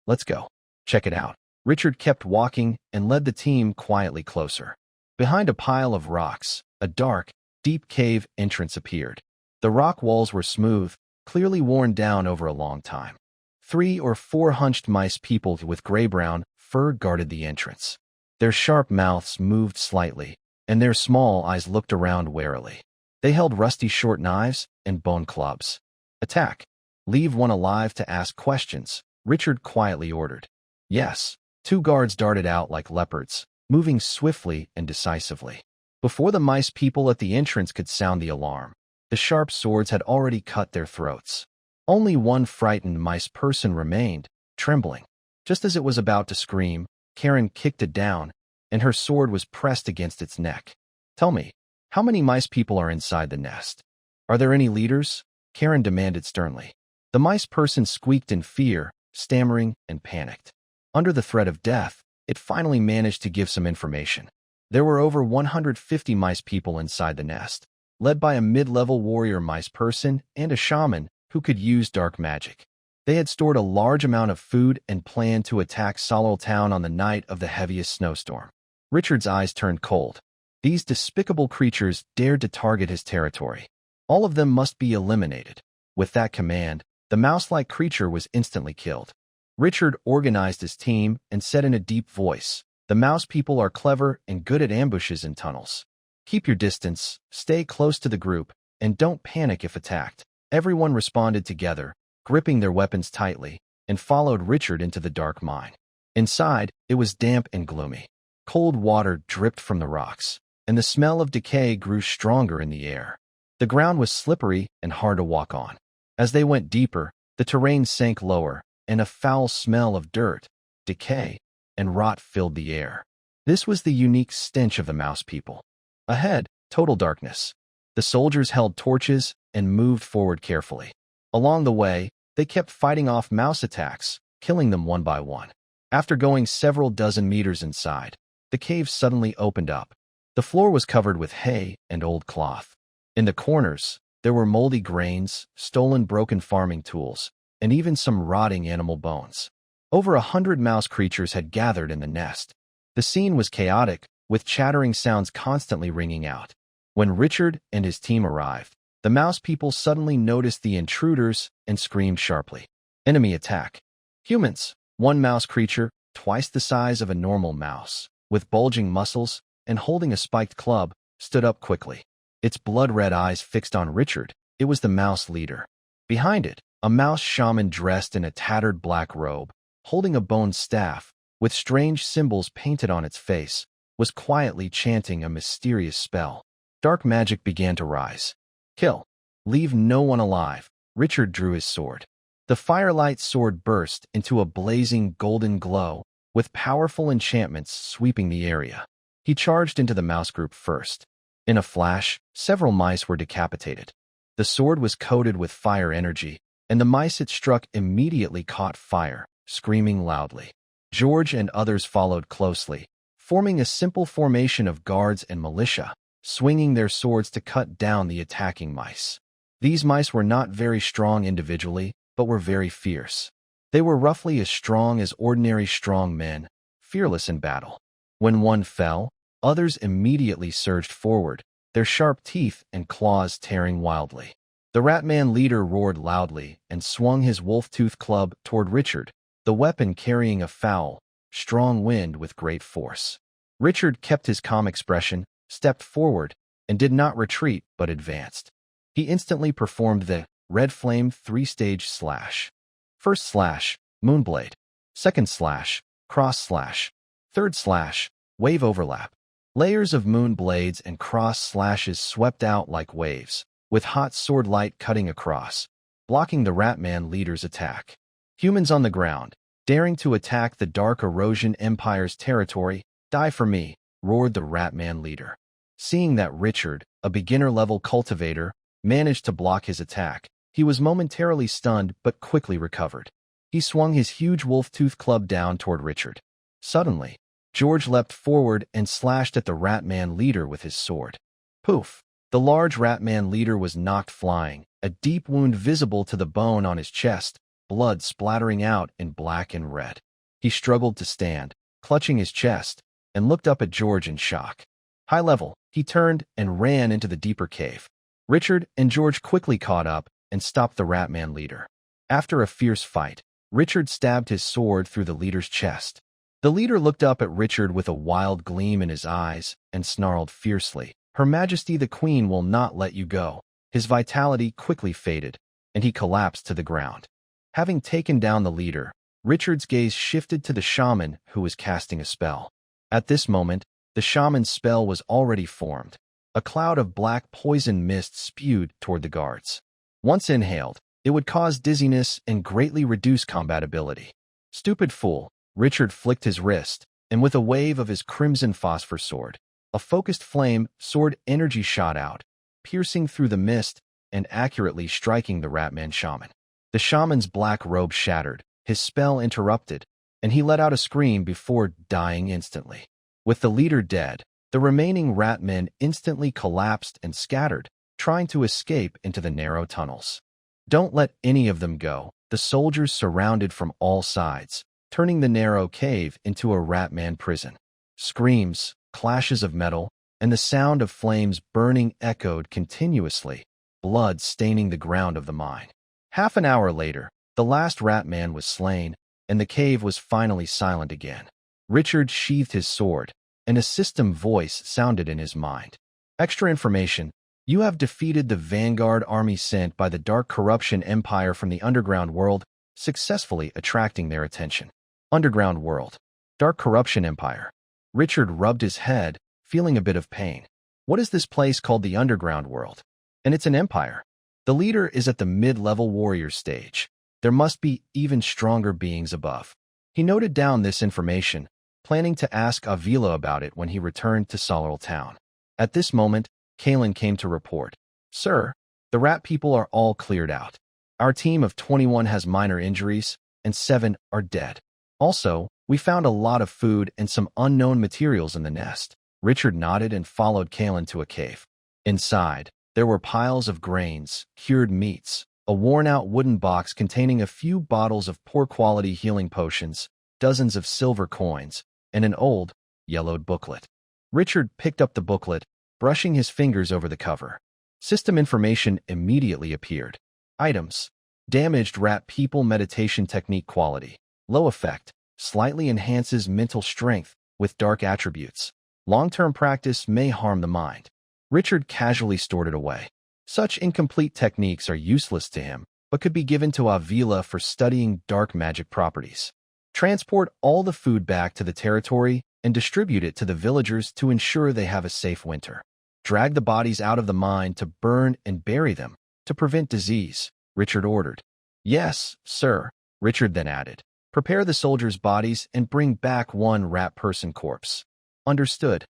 S1: Let's go. Check it out." Richard kept walking and led the team quietly closer. Behind a pile of rocks, a dark, deep cave entrance appeared. The rock walls were smooth, clearly worn down over a long time. 3 or 4 hunched mice people with gray-brown fur guarded the entrance. Their sharp mouths moved slightly, and their small eyes looked around warily. They held rusty short knives and bone clubs. "Attack. Leave one alive to ask questions," Richard quietly ordered. "Yes." 2 guards darted out like leopards, moving swiftly and decisively. Before the mice people at the entrance could sound the alarm, the sharp swords had already cut their throats. Only one frightened mice person remained, trembling. Just as it was about to scream, Karen kicked it down, and her sword was pressed against its neck. "Tell me, how many mice people are inside the nest? Are there any leaders?" Karen demanded sternly. The mice person squeaked in fear, stammering and panicked. Under the threat of death, it finally managed to give some information. There were over 150 mice people inside the nest, led by a mid-level warrior mice person and a shaman who could use dark magic. They had stored a large amount of food and planned to attack Solol Town on the night of the heaviest snowstorm. Richard's eyes turned cold. These despicable creatures dared to target his territory. All of them must be eliminated. With that command, the mouse-like creature was instantly killed. Richard organized his team and said in a deep voice, "The mouse people are clever and good at ambushes and tunnels. Keep your distance, stay close to the group, and don't panic if attacked." Everyone responded together, gripping their weapons tightly, and followed Richard into the dark mine. Inside, it was damp and gloomy. Cold water dripped from the rocks, and the smell of decay grew stronger in the air. The ground was slippery and hard to walk on. As they went deeper, the terrain sank lower, and a foul smell of dirt, decay, and rot filled the air. This was the unique stench of the mouse people. Ahead, total darkness. The soldiers held torches and moved forward carefully. Along the way, they kept fighting off mouse attacks, killing them one by one. After going several dozen meters inside, the cave suddenly opened up. The floor was covered with hay and old cloth. In the corners, there were moldy grains, stolen broken farming tools, and even some rotting animal bones. Over 100 mouse creatures had gathered in the nest. The scene was chaotic, with chattering sounds constantly ringing out. When Richard and his team arrived, the mouse people suddenly noticed the intruders and screamed sharply. Enemy attack. Humans. One mouse creature, twice the size of a normal mouse, with bulging muscles and holding a spiked club, stood up quickly. Its blood-red eyes fixed on Richard. It was the mouse leader. Behind it, a mouse shaman dressed in a tattered black robe, holding a bone staff, with strange symbols painted on its face, was quietly chanting a mysterious spell. Dark magic began to rise. Kill. Leave no one alive. Richard drew his sword. The firelight sword burst into a blazing golden glow, with powerful enchantments sweeping the area. He charged into the mouse group first. In a flash, several mice were decapitated. The sword was coated with fire energy, and the mice it struck immediately caught fire, screaming loudly. George and others followed closely, forming a simple formation of guards and militia, swinging their swords to cut down the attacking mice. These mice were not very strong individually, but were very fierce. They were roughly as strong as ordinary strong men, fearless in battle. When one fell, others immediately surged forward, their sharp teeth and claws tearing wildly. The Ratman leader roared loudly and swung his wolf-tooth club toward Richard, the weapon carrying a foul, strong wind with great force. Richard kept his calm expression, stepped forward, and did not retreat but advanced. He instantly performed the Red Flame 3-stage slash. First slash, Moonblade. Second slash, Cross slash. Third slash, Wave overlap. Layers of moon blades and cross slashes swept out like waves, with hot sword light cutting across, blocking the Ratman leader's attack. Humans on the ground, daring to attack the Dark Erosion Empire's territory, die for me, roared the Ratman leader. Seeing that Richard, a beginner-level cultivator, managed to block his attack, he was momentarily stunned but quickly recovered. He swung his huge wolf-tooth club down toward Richard. Suddenly, George leapt forward and slashed at the Ratman leader with his sword. Poof! The large Ratman leader was knocked flying, a deep wound visible to the bone on his chest, blood splattering out in black and red. He struggled to stand, clutching his chest, and looked up at George in shock. High level, he turned and ran into the deeper cave. Richard and George quickly caught up and stopped the Ratman leader. After a fierce fight, Richard stabbed his sword through the leader's chest. The leader looked up at Richard with a wild gleam in his eyes and snarled fiercely, "Her Majesty the Queen will not let you go." His vitality quickly faded, and he collapsed to the ground. Having taken down the leader, Richard's gaze shifted to the shaman who was casting a spell. At this moment, the shaman's spell was already formed. A cloud of black poison mist spewed toward the guards. Once inhaled, it would cause dizziness and greatly reduce combat ability. Stupid fool, Richard flicked his wrist, and with a wave of his crimson phosphor sword, a focused flame sword energy shot out, piercing through the mist and accurately striking the Ratman shaman. The shaman's black robe shattered, his spell interrupted, and he let out a scream before dying instantly. With the leader dead, the remaining Ratmen instantly collapsed and scattered, trying to escape into the narrow tunnels. "Don't let any of them go," the soldiers surrounded from all sides, turning the narrow cave into a rat-man prison. Screams, clashes of metal, and the sound of flames burning echoed continuously, blood staining the ground of the mine. Half an hour later, the last rat-man was slain, and the cave was finally silent again. Richard sheathed his sword, and a system voice sounded in his mind. Extra information: you have defeated the vanguard army sent by the Dark Corruption Empire from the underground world, successfully attracting their attention. Underground world. Dark Corruption Empire. Richard rubbed his head, feeling a bit of pain. What is this place called the underground world? And it's an empire. The leader is at the mid-level warrior stage. There must be even stronger beings above. He noted down this information, planning to ask Avila about it when he returned to Solarl Town. At this moment, Kalen came to report. Sir, the rat people are all cleared out. Our team of 21 has minor injuries, and 7 are dead. Also, we found a lot of food and some unknown materials in the nest. Richard nodded and followed Kalen to a cave. Inside, there were piles of grains, cured meats, a worn-out wooden box containing a few bottles of poor-quality healing potions, dozens of silver coins, and an old, yellowed booklet. Richard picked up the booklet, brushing his fingers over the cover. System information immediately appeared. Items: damaged rat people meditation technique quality. Low effect, slightly enhances mental strength with dark attributes. Long-term practice may harm the mind. Richard casually stored it away. Such incomplete techniques are useless to him, but could be given to Avila for studying dark magic properties. Transport all the food back to the territory and distribute it to the villagers to ensure they have a safe winter. Drag the bodies out of the mine to burn and bury them to prevent disease, Richard ordered. Yes, sir, Richard then added. Prepare the soldiers' bodies and bring back 1 rat person corpse. Understood.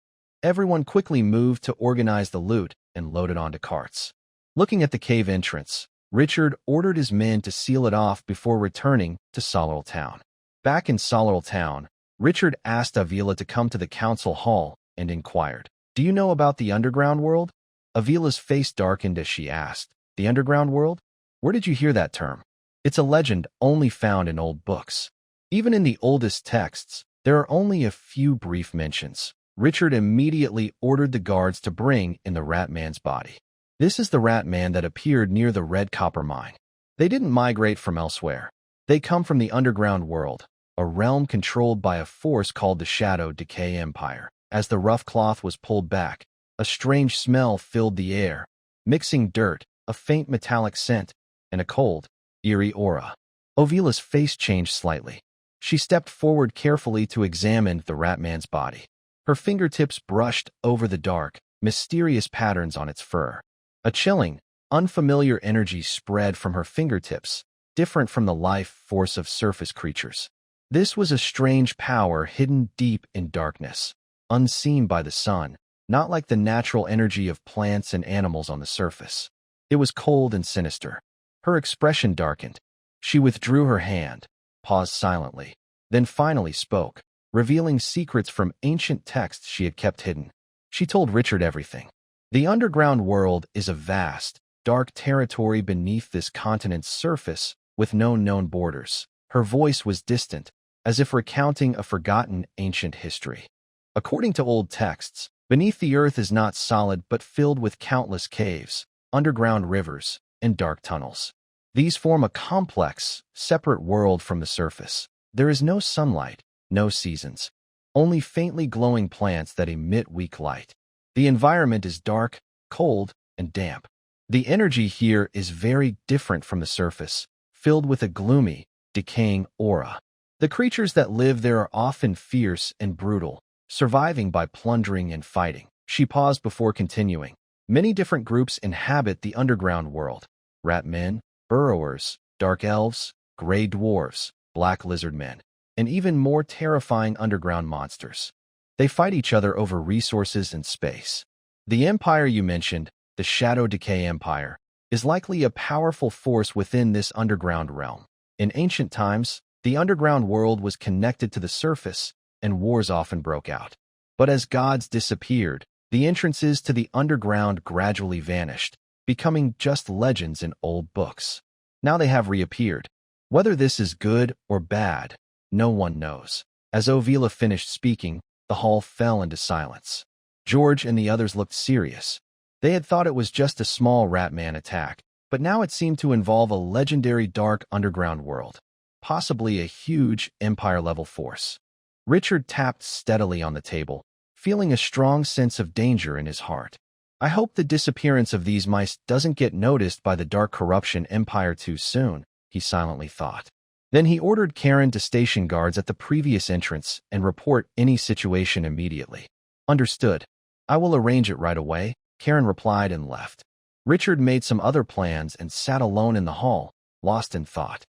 S1: Everyone quickly moved to organize the loot and load it onto carts. Looking at the cave entrance, Richard ordered his men to seal it off before returning to Solarl Town. Back in Solarl Town, Richard asked Avila to come to the council hall and inquired, Do you know about the underground world? Avila's face darkened as she asked, The underground world? Where did you hear that term? It's a legend only found in old books. Even in the oldest texts, there are only a few brief mentions. Richard immediately ordered the guards to bring in the rat man's body. This is the rat man that appeared near the red copper mine. They didn't migrate from elsewhere. They come from the underground world, a realm controlled by a force called the Shadow Decay Empire. As the rough cloth was pulled back, a strange smell filled the air, mixing dirt, a faint metallic scent, and a cold, eerie aura. Avila's face changed slightly. She stepped forward carefully to examine the rat man's body. Her fingertips brushed over the dark, mysterious patterns on its fur. A chilling, unfamiliar energy spread from her fingertips, different from the life force of surface creatures. This was a strange power hidden deep in darkness, unseen by the sun, not like the natural energy of plants and animals on the surface. It was cold and sinister. Her expression darkened. She withdrew her hand, paused silently, then finally spoke, revealing secrets from ancient texts she had kept hidden. She told Richard everything. The underground world is a vast, dark territory beneath this continent's surface with no known borders. Her voice was distant, as if recounting a forgotten ancient history. According to old texts, beneath the earth is not solid but filled with countless caves, underground rivers, and dark tunnels. These form a complex, separate world from the surface. There is no sunlight, no seasons, only faintly glowing plants that emit weak light. The environment is dark, cold, and damp. The energy here is very different from the surface, filled with a gloomy, decaying aura. The creatures that live there are often fierce and brutal, surviving by plundering and fighting. She paused before continuing. Many different groups inhabit the underground world. Rat men, burrowers, dark elves, gray dwarves, black lizard men, and even more terrifying underground monsters. They fight each other over resources and space. The empire you mentioned, the Shadow Decay Empire, is likely a powerful force within this underground realm. In ancient times, the underground world was connected to the surface, and wars often broke out. But as gods disappeared, the entrances to the underground gradually vanished, becoming just legends in old books. Now they have reappeared. Whether this is good or bad, no one knows. As Ovila finished speaking, the hall fell into silence. George and the others looked serious. They had thought it was just a small Ratman attack, but now it seemed to involve a legendary dark underground world, possibly a huge Empire-level force. Richard tapped steadily on the table, feeling a strong sense of danger in his heart. I hope the disappearance of these mice doesn't get noticed by the Dark Corruption Empire too soon, he silently thought. Then he ordered Karen to station guards at the previous entrance and report any situation immediately. Understood. I will arrange it right away, Karen replied and left. Richard made some other plans and sat alone in the hall, lost in thought.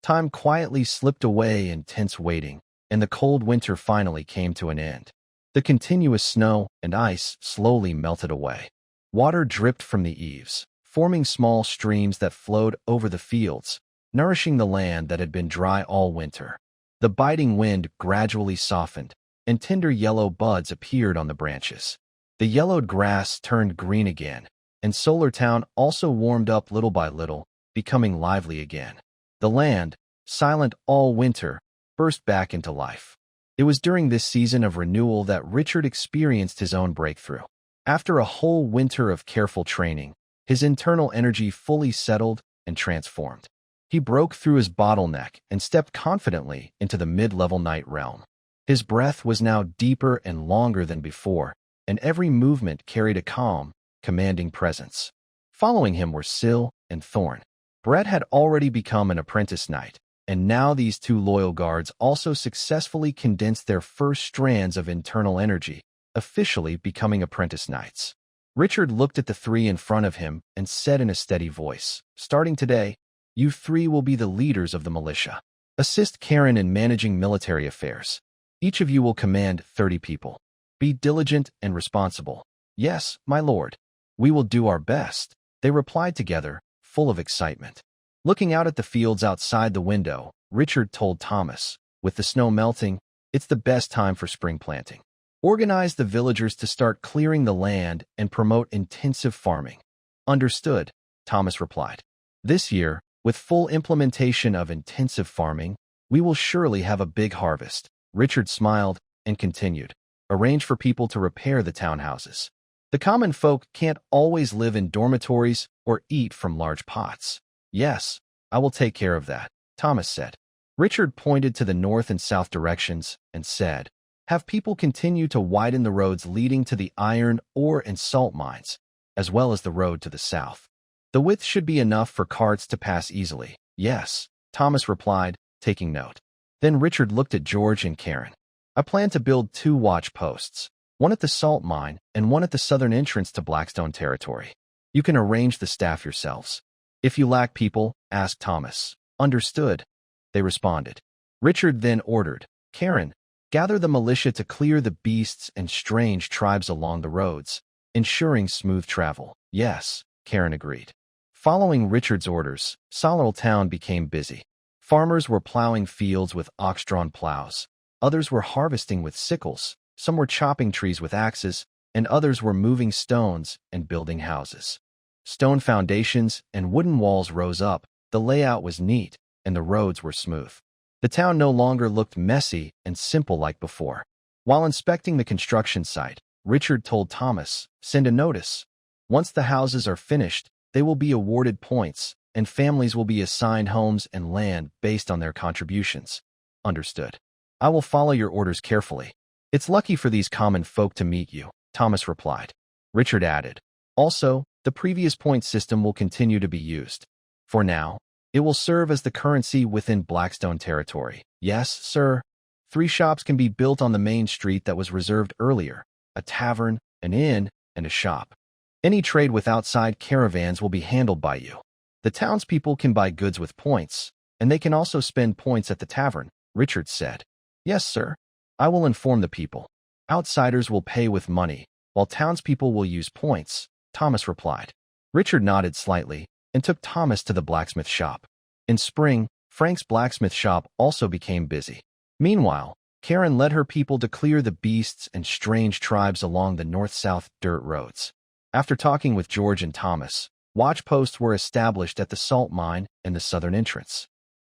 S1: Time quietly slipped away in tense waiting, and the cold winter finally came to an end. The continuous snow and ice slowly melted away. Water dripped from the eaves, forming small streams that flowed over the fields, nourishing the land that had been dry all winter. The biting wind gradually softened, and tender yellow buds appeared on the branches. The yellowed grass turned green again, and Solar Town also warmed up little by little, becoming lively again. The land, silent all winter, burst back into life. It was during this season of renewal that Richard experienced his own breakthrough. After a whole winter of careful training, his internal energy fully settled and transformed. He broke through his bottleneck and stepped confidently into the mid-level night realm. His breath was now deeper and longer than before, and every movement carried a calm, commanding presence. Following him were Syl and Thorn. Brett had already become an apprentice knight, and now these two loyal guards also successfully condensed their first strands of internal energy, officially becoming apprentice knights. Richard looked at the three in front of him and said in a steady voice, "Starting today, you three will be the leaders of the militia. Assist Karen in managing military affairs. Each of you will command 30 people. Be diligent and responsible." "Yes, my lord. We will do our best," they replied together, full of excitement. Looking out at the fields outside the window, Richard told Thomas, "With the snow melting, it's the best time for spring planting. Organize the villagers to start clearing the land and promote intensive farming." "Understood," Thomas replied. "This year, with full implementation of intensive farming, we will surely have a big harvest." Richard smiled and continued, "Arrange for people to repair the townhouses. The common folk can't always live in dormitories or eat from large pots." "Yes, I will take care of that," Thomas said. Richard pointed to the north and south directions and said, "Have people continue to widen the roads leading to the iron ore and salt mines, as well as the road to the south. The width should be enough for carts to pass easily." "Yes," Thomas replied, taking note. Then Richard looked at George and Karen. "I plan to build 2 watch posts, one at the salt mine and one at the southern entrance to Blackstone territory. You can arrange the staff yourselves." "If you lack people, ask Thomas." "Understood," they responded. Richard then ordered, "Karen, gather the militia to clear the beasts and strange tribes along the roads, ensuring smooth travel." "Yes," Karen agreed. Following Richard's orders, Solar Town became busy. Farmers were plowing fields with ox-drawn plows. Others were harvesting with sickles. Some were chopping trees with axes, and others were moving stones and building houses. Stone foundations and wooden walls rose up, the layout was neat, and the roads were smooth. The town no longer looked messy and simple like before. While inspecting the construction site, Richard told Thomas, "Send a notice. Once the houses are finished, they will be awarded points, and families will be assigned homes and land based on their contributions." "Understood. I will follow your orders carefully." "It's lucky for these common folk to meet you," Thomas replied. Richard added, "Also, the previous point system will continue to be used. For now, it will serve as the currency within Blackstone territory." "Yes, sir." 3 shops can be built on the main street that was reserved earlier, a tavern, an inn, and a shop. Any trade with outside caravans will be handled by you. The townspeople can buy goods with points, and they can also spend points at the tavern," Richard said. "Yes, sir. I will inform the people. Outsiders will pay with money, while townspeople will use points," Thomas replied. Richard nodded slightly and took Thomas to the blacksmith shop. In spring, Frank's blacksmith shop also became busy. Meanwhile, Karen led her people to clear the beasts and strange tribes along the north-south dirt roads. After talking with George and Thomas, watch posts were established at the salt mine and the southern entrance.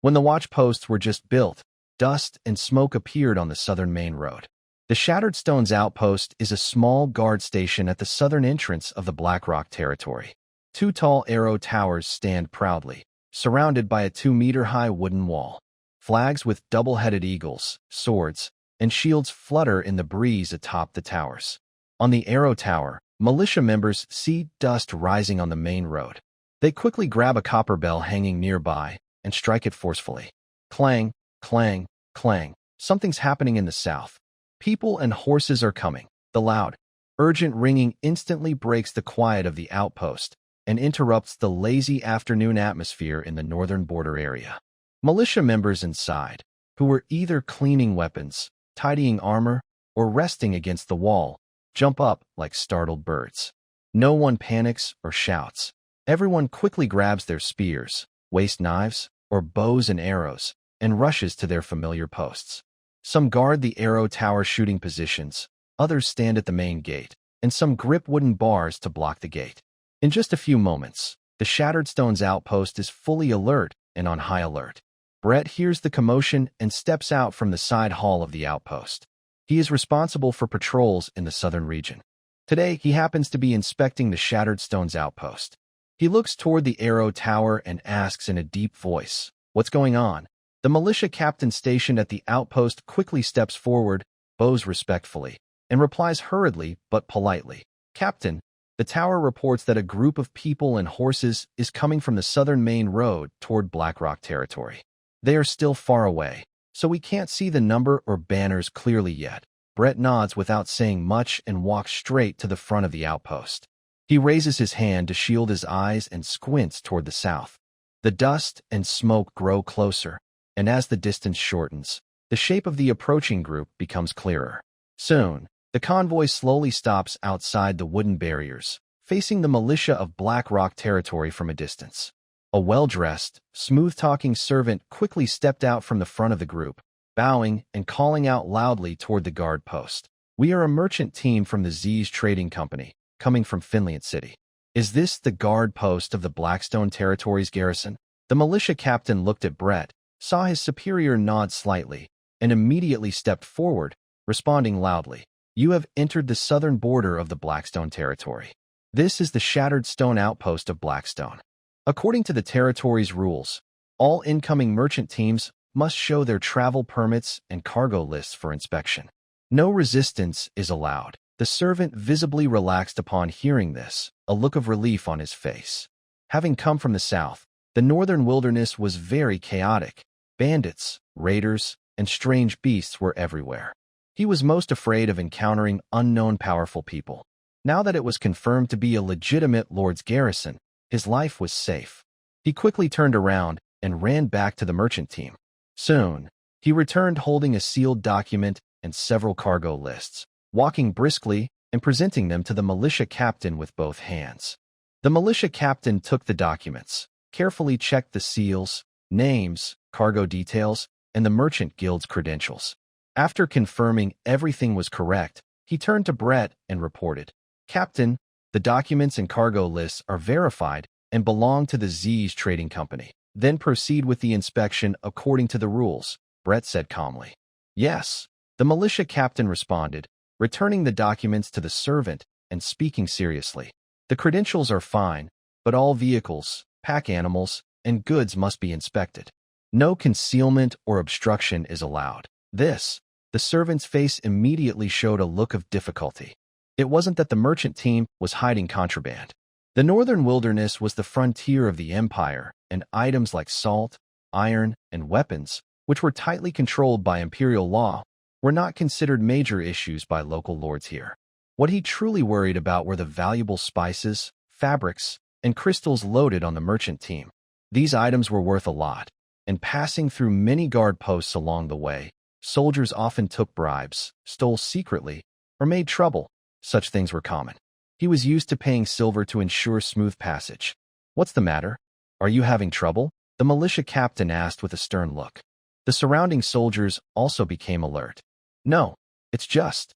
S1: When the watch posts were just built, dust and smoke appeared on the southern main road. The Shattered Stones Outpost is a small guard station at the southern entrance of the Blackrock territory. Two tall arrow towers stand proudly, surrounded by a 2-meter-high wooden wall. Flags with double-headed eagles, swords, and shields flutter in the breeze atop the towers. On the arrow tower, militia members see dust rising on the main road. They quickly grab a copper bell hanging nearby and strike it forcefully. Clang, clang, clang. Something's happening in the south. People and horses are coming. The loud, urgent ringing instantly breaks the quiet of the outpost and interrupts the lazy afternoon atmosphere in the northern border area. Militia members inside, who were either cleaning weapons, tidying armor, or resting against the wall, jump up like startled birds. No one panics or shouts. Everyone quickly grabs their spears, waist knives, or bows and arrows, and rushes to their familiar posts. Some guard the arrow tower shooting positions, others stand at the main gate, and some grip wooden bars to block the gate. In just a few moments, the Shattered Stones outpost is fully alert and on high alert. Brett hears the commotion and steps out from the side hall of the outpost. He is responsible for patrols in the southern region. Today, he happens to be inspecting the Shattered Stones outpost. He looks toward the arrow tower and asks in a deep voice, "What's going on?" The militia captain stationed at the outpost quickly steps forward, bows respectfully, and replies hurriedly but politely. "Captain, the tower reports that a group of people and horses is coming from the southern main road toward Blackrock territory. They are still far away, so we can't see the number or banners clearly yet." Brett nods without saying much and walks straight to the front of the outpost. He raises his hand to shield his eyes and squints toward the south. The dust and smoke grow closer, and as the distance shortens, the shape of the approaching group becomes clearer. Soon, the convoy slowly stops outside the wooden barriers, facing the militia of Blackrock territory from a distance. A well-dressed, smooth-talking servant quickly stepped out from the front of the group, bowing and calling out loudly toward the guard post. "We are a merchant team from the Z's Trading Company, coming from Finland City. Is this the guard post of the Blackstone territory's garrison?" The militia captain looked at Brett, saw his superior nod slightly, and immediately stepped forward, responding loudly, "You have entered the southern border of the Blackstone territory. This is the Shattered Stone outpost of Blackstone. According to the territory's rules, all incoming merchant teams must show their travel permits and cargo lists for inspection. No resistance is allowed." The servant visibly relaxed upon hearing this, a look of relief on his face. Having come from the south, the northern wilderness was very chaotic. Bandits, raiders, and strange beasts were everywhere. He was most afraid of encountering unknown powerful people. Now that it was confirmed to be a legitimate lord's garrison, his life was safe. He quickly turned around and ran back to the merchant team. Soon, he returned holding a sealed document and several cargo lists, walking briskly and presenting them to the militia captain with both hands. The militia captain took the documents, carefully checked the seals, names, cargo details, and the merchant guild's credentials. After confirming everything was correct, he turned to Brett and reported, "Captain, the documents and cargo lists are verified and belong to the Z's Trading Company. Then proceed with the inspection according to the rules," Brett said calmly. "Yes," the militia captain responded, returning the documents to the servant and speaking seriously. "The credentials are fine, but all vehicles, pack animals, and goods must be inspected. No concealment or obstruction is allowed." The servant's face immediately showed a look of difficulty. It wasn't that the merchant team was hiding contraband. The northern wilderness was the frontier of the empire, and items like salt, iron, and weapons, which were tightly controlled by imperial law, were not considered major issues by local lords here. What he truly worried about were the valuable spices, fabrics, and crystals loaded on the merchant team. These items were worth a lot, and passing through many guard posts along the way, soldiers often took bribes, stole secretly, or made trouble. Such things were common. He was used to paying silver to ensure smooth passage. "What's the matter? Are you having trouble?" the militia captain asked with a stern look. The surrounding soldiers also became alert. "No, it's just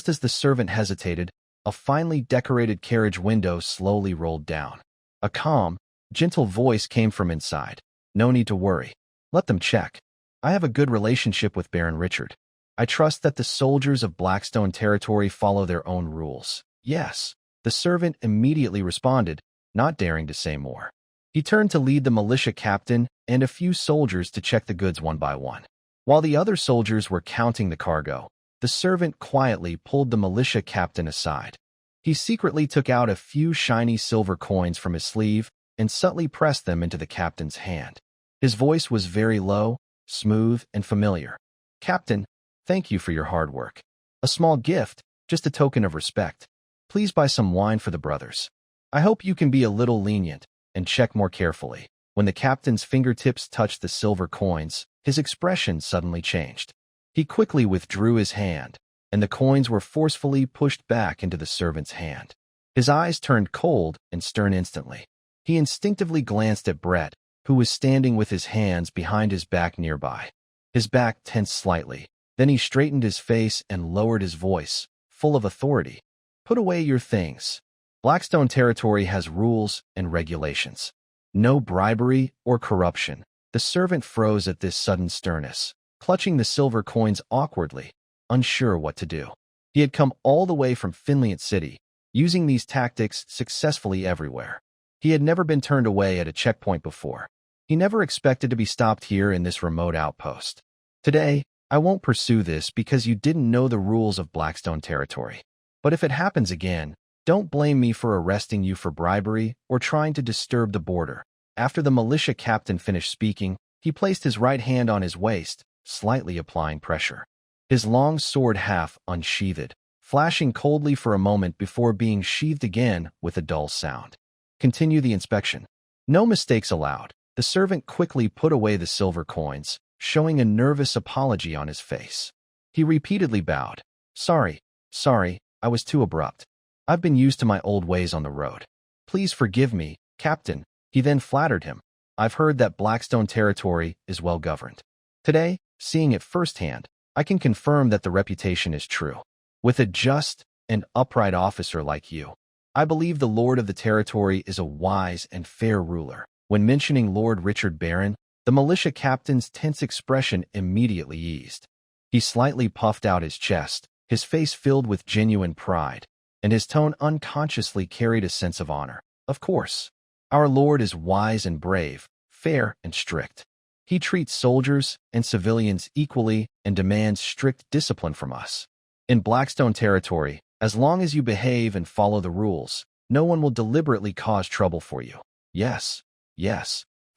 S1: as the servant hesitated, a finely decorated carriage window slowly rolled down. A calm, gentle voice came from inside. "No need to worry. Let them check. I have a good relationship with Baron Richard. I trust that the soldiers of Blackstone territory follow their own rules. Yes, the servant immediately responded, not daring to say more. He turned to lead the militia captain and a few soldiers to check the goods one by one. While the other soldiers were counting the cargo, the servant quietly pulled the militia captain aside. He secretly took out a few shiny silver coins from his sleeve and subtly pressed them into the captain's hand. His voice was very low, smooth, and familiar. "Captain, thank you for your hard work. A small gift, just a token of respect. Please buy some wine for the brothers. I hope you can be a little lenient and check more carefully." When the captain's fingertips touched the silver coins, his expression suddenly changed. He quickly withdrew his hand, and the coins were forcefully pushed back into the servant's hand. His eyes turned cold and stern instantly. He instinctively glanced at Brett, who was standing with his hands behind his back nearby. His back tensed slightly. Then he straightened his face and lowered his voice, full of authority. "Put away your things. Blackstone territory has rules and regulations. No bribery or corruption." The servant froze at this sudden sternness, clutching the silver coins awkwardly, unsure what to do. He had come all the way from Finliant City, using these tactics successfully everywhere. He had never been turned away at a checkpoint before. He never expected to be stopped here in this remote outpost. "Today, I won't pursue this because you didn't know the rules of Blackstone territory. But if it happens again, don't blame me for arresting you for bribery or trying to disturb the border." After the militia captain finished speaking, he placed his right hand on his waist, slightly applying pressure. His long sword half unsheathed, flashing coldly for a moment before being sheathed again with a dull sound. "Continue the inspection. No mistakes allowed." The servant quickly put away the silver coins, showing a nervous apology on his face. He repeatedly bowed. Sorry, I was too abrupt. I've been used to my old ways on the road. Please forgive me, Captain." He then flattered him. "I've heard that Blackstone territory is well governed. Today, seeing it firsthand, I can confirm that the reputation is true. With a just and upright officer like you, I believe the Lord of the territory is a wise and fair ruler." When mentioning Lord Richard Barron, the militia captain's tense expression immediately eased. He slightly puffed out his chest, his face filled with genuine pride, and his tone unconsciously carried a sense of honor. "Of course. Our Lord is wise and brave, fair and strict. He treats soldiers and civilians equally and demands strict discipline from us. In Blackstone territory, as long as you behave and follow the rules, no one will deliberately cause trouble for you." Yes.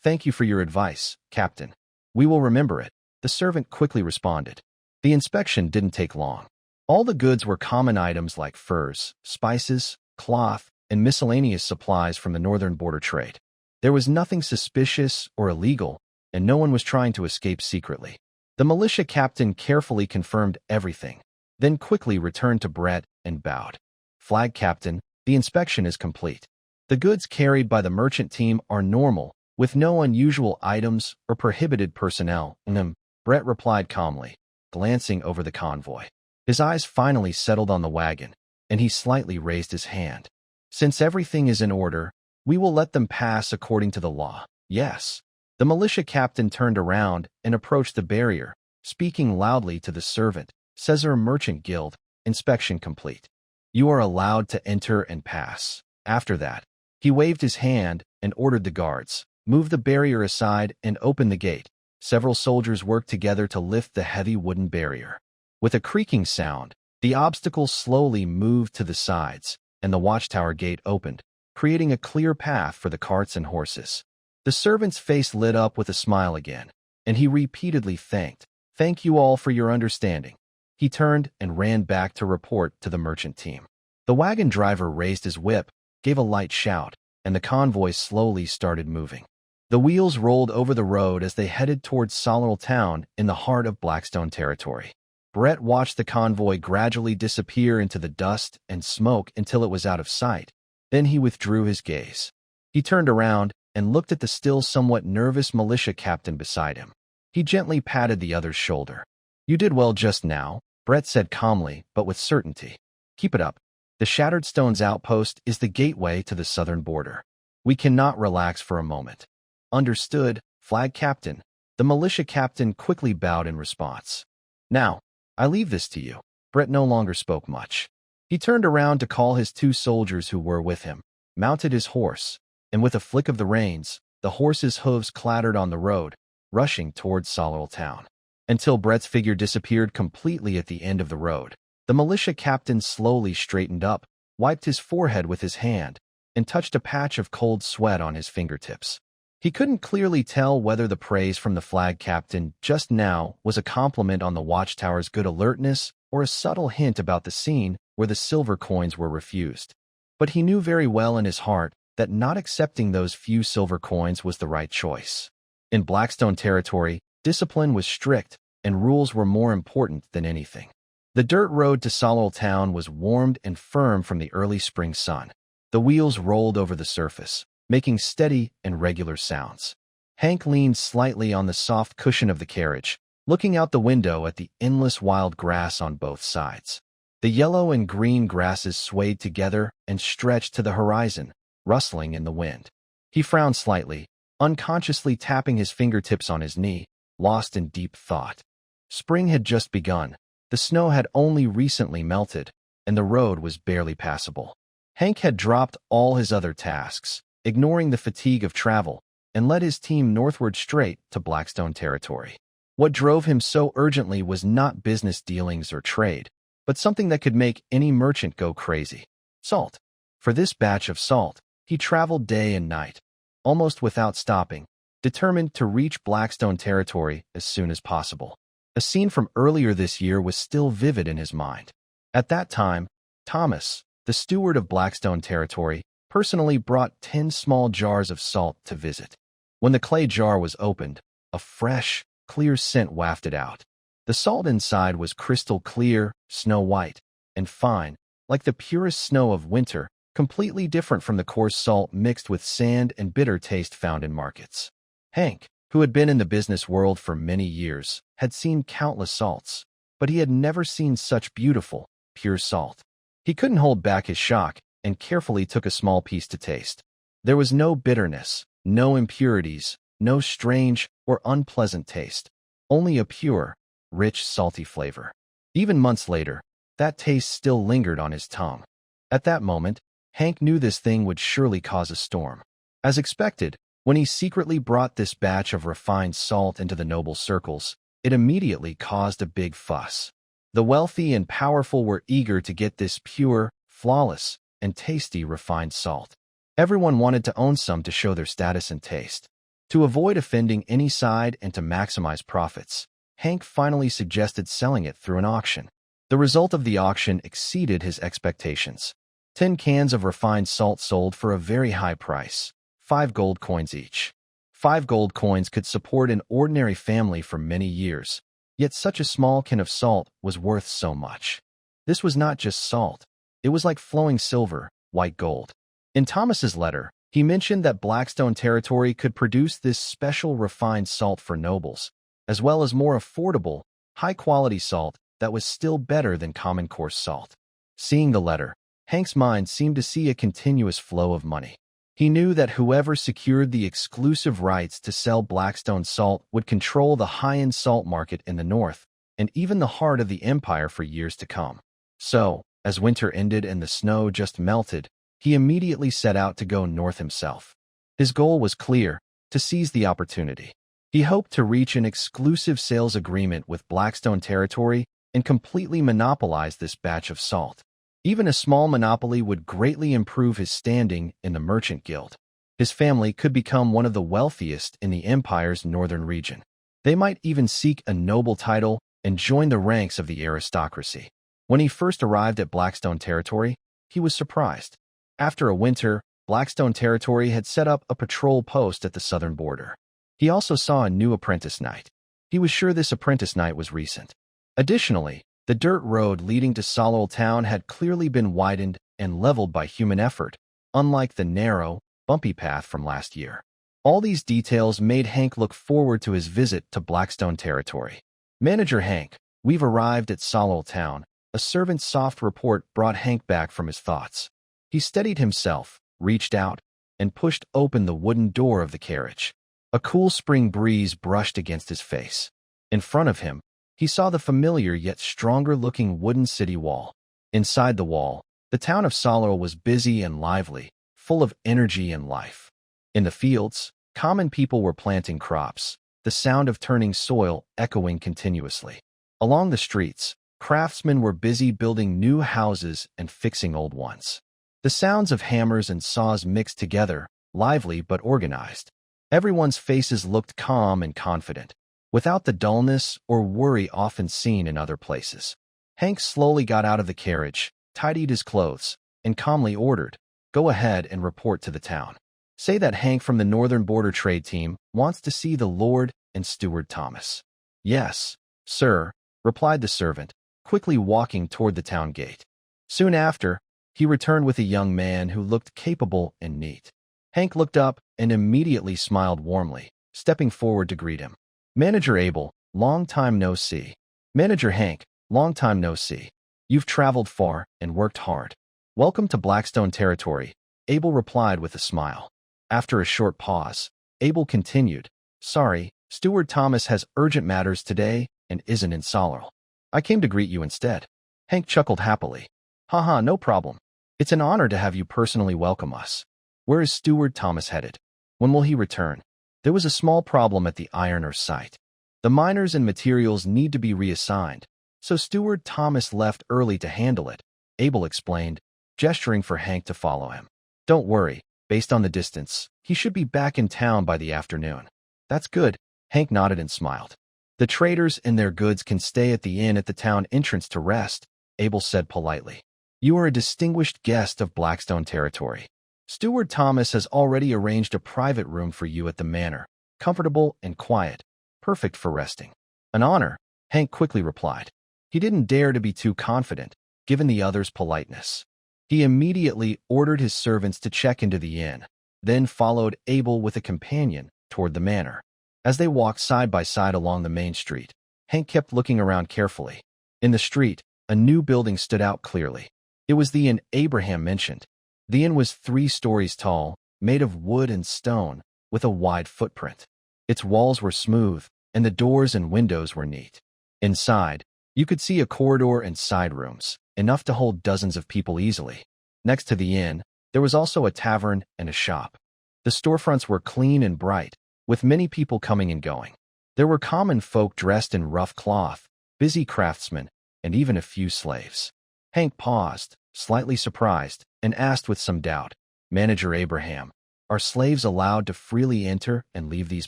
S1: Thank you for your advice, Captain. We will remember it," the servant quickly responded. The inspection didn't take long. All the goods were common items like furs, spices, cloth, and miscellaneous supplies from the northern border trade. There was nothing suspicious or illegal, and no one was trying to escape secretly. The militia captain carefully confirmed everything, then quickly returned to Brett and bowed. "Flag Captain, the inspection is complete. The goods carried by the merchant team are normal, with no unusual items or prohibited personnel in them," Brett replied calmly, glancing over the convoy. His eyes finally settled on the wagon, and he slightly raised his hand. "Since everything is in order, we will let them pass according to the law." Yes. The militia captain turned around and approached the barrier, speaking loudly to the servant. "Cesar Merchant Guild, inspection complete. You are allowed to enter and pass." After that, he waved his hand and ordered the guards, "Move the barrier aside and open the gate." Several soldiers worked together to lift the heavy wooden barrier. With a creaking sound, the obstacle slowly moved to the sides, and the watchtower gate opened, creating a clear path for the carts and horses. The servant's face lit up with a smile again, and he repeatedly thanked. "Thank you all for your understanding." He turned and ran back to report to the merchant team. The wagon driver raised his whip, gave a light shout, and the convoy slowly started moving. The wheels rolled over the road as they headed towards Solal Town in the heart of Blackstone territory. Brett watched the convoy gradually disappear into the dust and smoke until it was out of sight. Then he withdrew his gaze. He turned around and looked at the still somewhat nervous militia captain beside him. He gently patted the other's shoulder. "You did well just now," Brett said calmly but with certainty. "Keep it up. The Shattered Stones outpost is the gateway to the southern border. We cannot relax for a moment." "Understood, Flag Captain." The militia captain quickly bowed in response. Now, I leave this to you. Brett no longer spoke much. He turned around to call his 2 soldiers who were with him, mounted his horse, and with a flick of the reins, the horse's hooves clattered on the road, rushing towards Solol Town. Until Brett's figure disappeared completely at the end of the road, the militia captain slowly straightened up, wiped his forehead with his hand, and touched a patch of cold sweat on his fingertips. He couldn't clearly tell whether the praise from the flag captain just now was a compliment on the watchtower's good alertness or a subtle hint about the scene where the silver coins were refused. But he knew very well in his heart that not accepting those few silver coins was the right choice. In Blackstone territory, discipline was strict, and rules were more important than anything. The dirt road to Solol Town was warmed and firm from the early spring sun. The wheels rolled over the surface, making steady and regular sounds. Hank leaned slightly on the soft cushion of the carriage, looking out the window at the endless wild grass on both sides. The yellow and green grasses swayed together and stretched to the horizon, rustling in the wind. He frowned slightly, unconsciously tapping his fingertips on his knee, lost in deep thought. Spring had just begun, the snow had only recently melted, and the road was barely passable. Hank had dropped all his other tasks, ignoring the fatigue of travel, and led his team northward straight to Blackstone territory. What drove him so urgently was not business dealings or trade, but something that could make any merchant go crazy. Salt. For this batch of salt, he traveled day and night, almost without stopping, determined to reach Blackstone territory as soon as possible. A scene from earlier this year was still vivid in his mind. At that time, Thomas, the steward of Blackstone territory, personally brought 10 small jars of salt to visit. When the clay jar was opened, a fresh, clear scent wafted out. The salt inside was crystal clear, snow-white, and fine, like the purest snow of winter, completely different from the coarse salt mixed with sand and bitter taste found in markets. Hank, who had been in the business world for many years, had seen countless salts, but he had never seen such beautiful, pure salt. He couldn't hold back his shock and carefully took a small piece to taste. There was no bitterness, no impurities, no strange or unpleasant taste, only a pure, rich, salty flavor. Even months later, that taste still lingered on his tongue. At that moment, Hank knew this thing would surely cause a storm. As expected, when he secretly brought this batch of refined salt into the noble circles, it immediately caused a big fuss. The wealthy and powerful were eager to get this pure, flawless, and tasty refined salt. Everyone wanted to own some to show their status and taste. To avoid offending any side and to maximize profits, Hank finally suggested selling it through an auction. The result of the auction exceeded his expectations. 10 cans of refined salt sold for a very high price, 5 gold coins each. 5 gold coins could support an ordinary family for many years, yet such a small can of salt was worth so much. This was not just salt. It was like flowing silver, white gold. In Thomas's letter, he mentioned that Blackstone territory could produce this special refined salt for nobles, as well as more affordable, high-quality salt that was still better than common coarse salt. Seeing the letter, Hank's mind seemed to see a continuous flow of money. He knew that whoever secured the exclusive rights to sell Blackstone salt would control the high-end salt market in the north, and even the heart of the empire for years to come. So, as winter ended and the snow just melted, he immediately set out to go north himself. His goal was clear: to seize the opportunity. He hoped to reach an exclusive sales agreement with Blackstone territory and completely monopolize this batch of salt. Even a small monopoly would greatly improve his standing in the merchant guild. His family could become one of the wealthiest in the empire's northern region. They might even seek a noble title and join the ranks of the aristocracy. When he first arrived at Blackstone territory, he was surprised. After a winter, Blackstone territory had set up a patrol post at the southern border. He also saw a new apprentice knight. He was sure this apprentice knight was recent. Additionally, the dirt road leading to Solol Town had clearly been widened and leveled by human effort, unlike the narrow, bumpy path from last year. All these details made Hank look forward to his visit to Blackstone territory. "Manager Hank, we've arrived at Solol Town." A servant's soft report brought Hank back from his thoughts. He steadied himself, reached out, and pushed open the wooden door of the carriage. A cool spring breeze brushed against his face. In front of him, he saw the familiar yet stronger-looking wooden city wall. Inside the wall, the town of Solero was busy and lively, full of energy and life. In the fields, common people were planting crops, the sound of turning soil echoing continuously. Along the streets, craftsmen were busy building new houses and fixing old ones. The sounds of hammers and saws mixed together, lively but organized. Everyone's faces looked calm and confident, without the dullness or worry often seen in other places. Hank slowly got out of the carriage, tidied his clothes, and calmly ordered, "Go ahead and report to the town. Say that Hank from the Northern Border Trade Team wants to see the Lord and Steward Thomas." "Yes, sir," replied the servant, quickly walking toward the town gate. Soon after, he returned with a young man who looked capable and neat. Hank looked up and immediately smiled warmly, stepping forward to greet him. "Manager Abel, long time no see." "Manager Hank, long time no see. You've traveled far and worked hard. Welcome to Blackstone territory," Abel replied with a smile. After a short pause, Abel continued, "Sorry, Steward Thomas has urgent matters today and isn't in Solero. I came to greet you instead." Hank chuckled happily. "Haha, no problem. It's an honor to have you personally welcome us. Where is Steward Thomas headed? When will he return?" There was a small problem at the ironer's site. The miners and materials need to be reassigned, so Steward Thomas left early to handle it, Abel explained, gesturing for Hank to follow him. "Don't worry, based on the distance, he should be back in town by the afternoon." "That's good," Hank nodded and smiled. "The traders and their goods can stay at the inn at the town entrance to rest," Abel said politely. "You are a distinguished guest of Blackstone territory. Steward Thomas has already arranged a private room for you at the manor, comfortable and quiet, perfect for resting." "An honor," Hank quickly replied. He didn't dare to be too confident, given the other's politeness. He immediately ordered his servants to check into the inn, then followed Abel with a companion toward the manor. As they walked side by side along the main street, Hank kept looking around carefully. In the street, a new building stood out clearly. It was the inn Abraham mentioned. The inn was 3 stories tall, made of wood and stone, with a wide footprint. Its walls were smooth, and the doors and windows were neat. Inside, you could see a corridor and side rooms, enough to hold dozens of people easily. Next to the inn, there was also a tavern and a shop. The storefronts were clean and bright, with many people coming and going. There were common folk dressed in rough cloth, busy craftsmen, and even a few slaves. Hank paused, slightly surprised, and asked with some doubt, "Manager Abraham, are slaves allowed to freely enter and leave these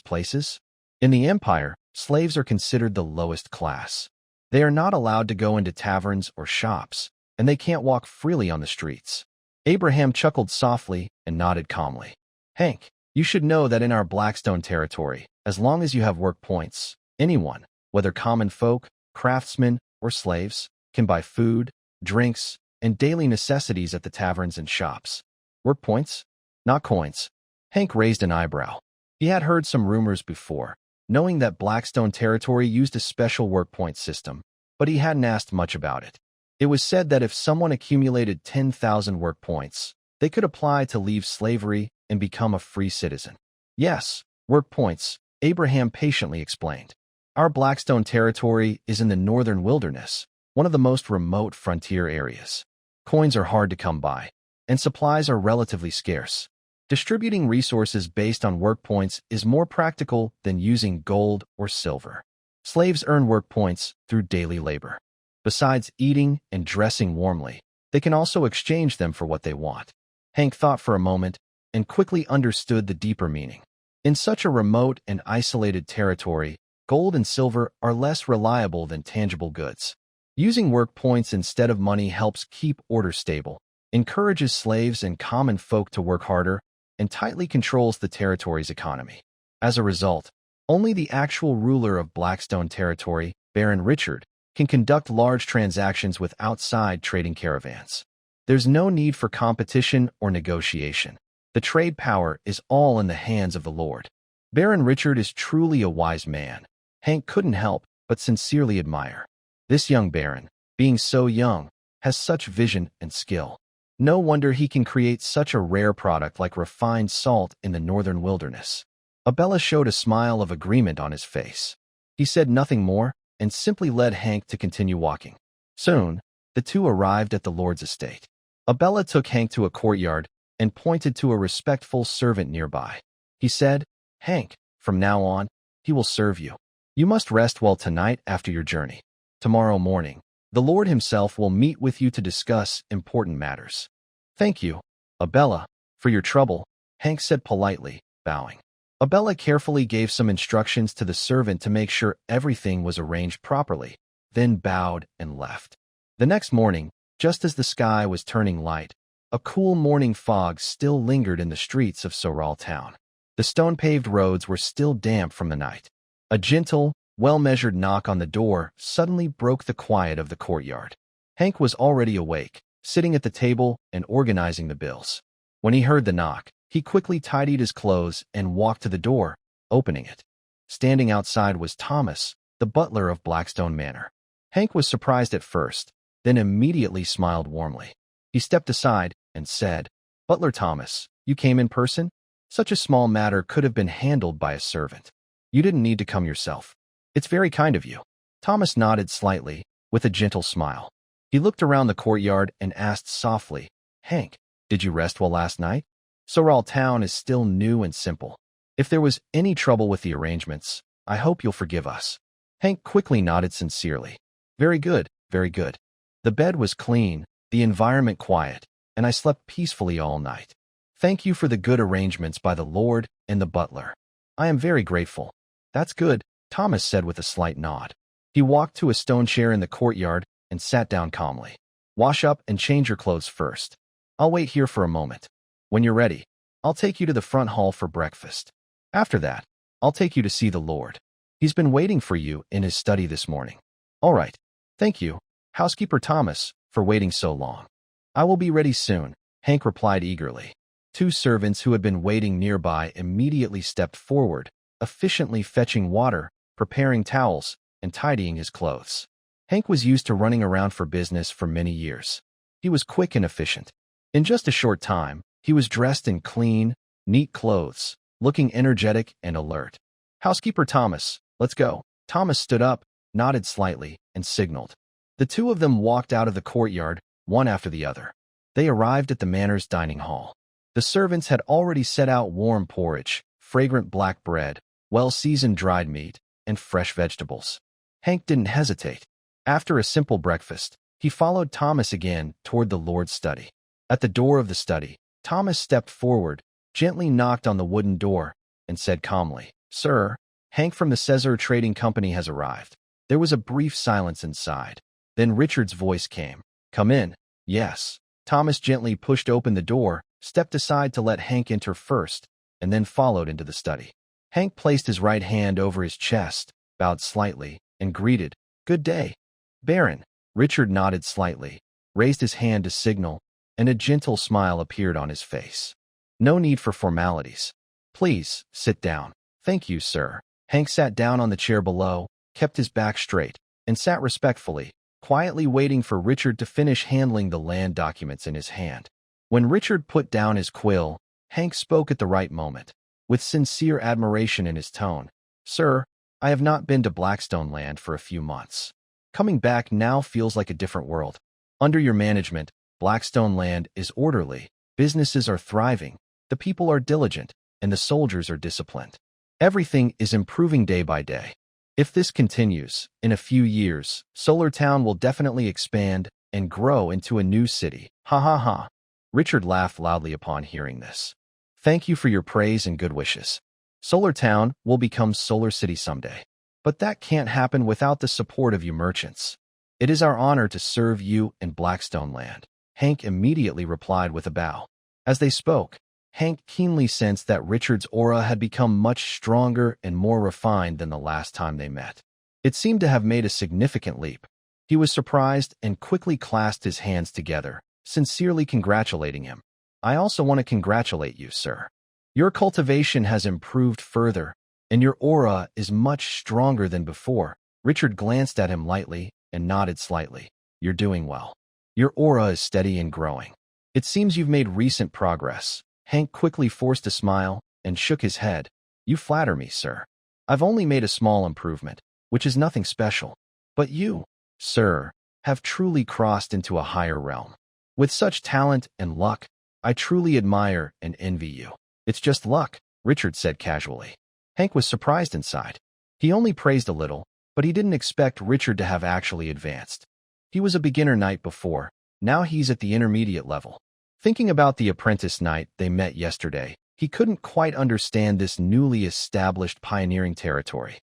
S1: places?" In the Empire, slaves are considered the lowest class. They are not allowed to go into taverns or shops, and they can't walk freely on the streets. Abraham chuckled softly and nodded calmly. "Hank, you should know that in our Blackstone territory, as long as you have work points, anyone, whether common folk, craftsmen, or slaves, can buy food, drinks, and daily necessities at the taverns and shops." "Work points? Not coins." Hank raised an eyebrow. He had heard some rumors before, knowing that Blackstone territory used a special work point system, but he hadn't asked much about it. It was said that if someone accumulated 10,000 work points, they could apply to leave slavery and become a free citizen. "Yes, work points," Abraham patiently explained. "Our Blackstone territory is in the northern wilderness, one of the most remote frontier areas. Coins are hard to come by, and supplies are relatively scarce. Distributing resources based on work points is more practical than using gold or silver. Slaves earn work points through daily labor. Besides eating and dressing warmly, they can also exchange them for what they want." Hank thought for a moment and quickly understood the deeper meaning. In such a remote and isolated territory, gold and silver are less reliable than tangible goods. Using work points instead of money helps keep order stable, encourages slaves and common folk to work harder, and tightly controls the territory's economy. As a result, only the actual ruler of Blackstone territory, Baron Richard, can conduct large transactions with outside trading caravans. There's no need for competition or negotiation. The trade power is all in the hands of the Lord. Baron Richard is truly a wise man. Hank couldn't help but sincerely admire. This young baron, being so young, has such vision and skill. No wonder he can create such a rare product like refined salt in the northern wilderness. Abella showed a smile of agreement on his face. He said nothing more and simply led Hank to continue walking. Soon, the two arrived at the Lord's estate. Abella took Hank to a courtyard and pointed to a respectful servant nearby. He said, "Hank, from now on, he will serve you. You must rest well tonight after your journey. Tomorrow morning, the Lord himself will meet with you to discuss important matters." "Thank you, Abella, for your trouble," Hank said politely, bowing. Abella carefully gave some instructions to the servant to make sure everything was arranged properly, then bowed and left. The next morning, just as the sky was turning light, a cool morning fog still lingered in the streets of Soral town. The stone-paved roads were still damp from the night. A gentle, well-measured knock on the door suddenly broke the quiet of the courtyard. Hank was already awake, sitting at the table and organizing the bills. When he heard the knock, he quickly tidied his clothes and walked to the door, opening it. Standing outside was Thomas, the butler of Blackstone Manor. Hank was surprised at first, then immediately smiled warmly. He stepped aside and said, "Butler Thomas, you came in person? Such a small matter could have been handled by a servant. You didn't need to come yourself. It's very kind of you." Thomas nodded slightly, with a gentle smile. He looked around the courtyard and asked softly, "Hank, did you rest well last night? Soral town is still new and simple. If there was any trouble with the arrangements, I hope you'll forgive us." Hank quickly nodded sincerely. Very good, very good. The bed was clean, the environment quiet, and I slept peacefully all night. Thank you for the good arrangements by the Lord and the butler. I am very grateful." "That's good," Thomas said with a slight nod. He walked to a stone chair in the courtyard and sat down calmly. "Wash up and change your clothes first. I'll wait here for a moment. When you're ready, I'll take you to the front hall for breakfast. After that, I'll take you to see the Lord. He's been waiting for you in his study this morning." "All right. Thank you, Housekeeper Thomas, for waiting so long." "I will be ready soon," Hank replied eagerly. Two servants who had been waiting nearby immediately stepped forward, efficiently fetching water, preparing towels, and tidying his clothes. Hank was used to running around for business for many years. He was quick and efficient. In just a short time, he was dressed in clean, neat clothes, looking energetic and alert. "Housekeeper Thomas, let's go." Thomas stood up, nodded slightly, and signaled. The two of them walked out of the courtyard, one after the other. They arrived at the manor's dining hall. The servants had already set out warm porridge, fragrant black bread, well-seasoned dried meat, and fresh vegetables. Hank didn't hesitate. After a simple breakfast, he followed Thomas again toward the Lord's study. At the door of the study, Thomas stepped forward, gently knocked on the wooden door, and said calmly, "Sir, Hank from the Caesar Trading Company has arrived." There was a brief silence inside. Then Richard's voice came. "Come in." "Yes." Thomas gently pushed open the door, stepped aside to let Hank enter first, and then followed into the study. Hank placed his right hand over his chest, bowed slightly, and greeted, "Good day, Baron." Richard nodded slightly, raised his hand to signal, and a gentle smile appeared on his face. "No need for formalities. Please, sit down." "Thank you, sir." Hank sat down on the chair below, kept his back straight, and sat respectfully, quietly waiting for Richard to finish handling the land documents in his hand. When Richard put down his quill, Hank spoke at the right moment, with sincere admiration in his tone. "Sir, I have not been to Blackstone land for a few months. Coming back now feels like a different world. Under your management, Blackstone land is orderly, businesses are thriving, the people are diligent, and the soldiers are disciplined. Everything is improving day by day. If this continues, in a few years, Solar Town will definitely expand and grow into a new city. Ha ha ha." Richard laughed loudly upon hearing this. "Thank you for your praise and good wishes. Solar Town will become Solar City someday. But that can't happen without the support of you merchants. It is our honor to serve you in Blackstone land." Hank immediately replied with a bow. As they spoke, Hank keenly sensed that Richard's aura had become much stronger and more refined than the last time they met. It seemed to have made a significant leap. He was surprised and quickly clasped his hands together, sincerely congratulating him. "I also want to congratulate you, sir. Your cultivation has improved further, and your aura is much stronger than before." Richard glanced at him lightly and nodded slightly. "You're doing well. Your aura is steady and growing. It seems you've made recent progress." Hank quickly forced a smile and shook his head. You flatter me, sir. I've only made a small improvement, which is nothing special. But you, sir, have truly crossed into a higher realm. With such talent and luck, I truly admire and envy you. It's just luck, Richard said casually. Hank was surprised inside. He only praised a little, but he didn't expect Richard to have actually advanced. He was a beginner knight before, now he's at the intermediate level. Thinking about the apprentice knight they met yesterday, he couldn't quite understand this newly established pioneering territory.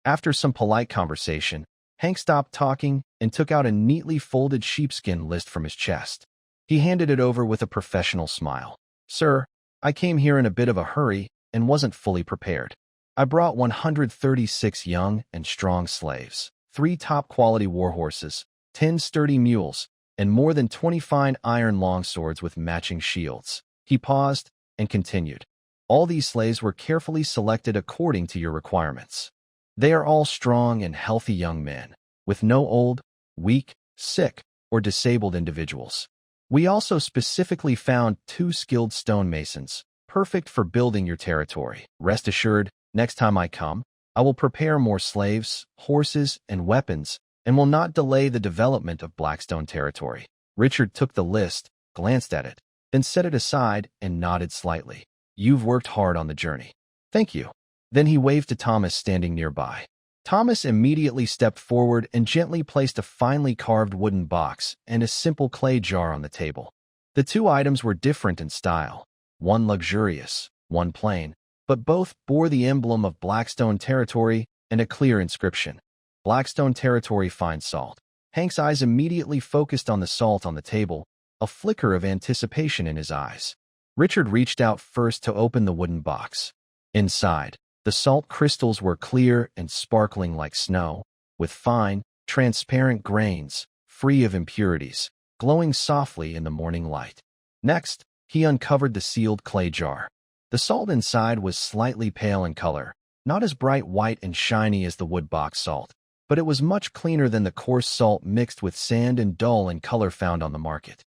S1: After some polite conversation, Hank stopped talking and took out a neatly folded sheepskin list from his chest. He handed it over with a professional smile. Sir, I came here in a bit of a hurry and wasn't fully prepared. I brought 136 young and strong slaves, 3 top-quality warhorses, 10 sturdy mules, and more than 20 fine iron longswords with matching shields. He paused and continued. All these slaves were carefully selected according to your requirements. They are all strong and healthy young men, with no old, weak, sick, or disabled individuals. We also specifically found 2 skilled stonemasons, perfect for building your territory. Rest assured, next time I come, I will prepare more slaves, horses, and weapons, and will not delay the development of Blackstone territory. Richard took the list, glanced at it, then set it aside and nodded slightly. You've worked hard on the journey. Thank you. Then he waved to Thomas standing nearby. Thomas immediately stepped forward and gently placed a finely carved wooden box and a simple clay jar on the table. The 2 items were different in style, one luxurious, one plain, but both bore the emblem of Blackstone territory and a clear inscription. Blackstone territory fine salt. Hank's eyes immediately focused on the salt on the table, a flicker of anticipation in his eyes. Richard reached out first to open the wooden box. Inside, the salt crystals were clear and sparkling like snow, with fine, transparent grains, free of impurities, glowing softly in the morning light. Next, he uncovered the sealed clay jar. The salt inside was slightly pale in color, not as bright white and shiny as the wood box salt, but it was much cleaner than the coarse salt mixed with sand and dull in color found on the market.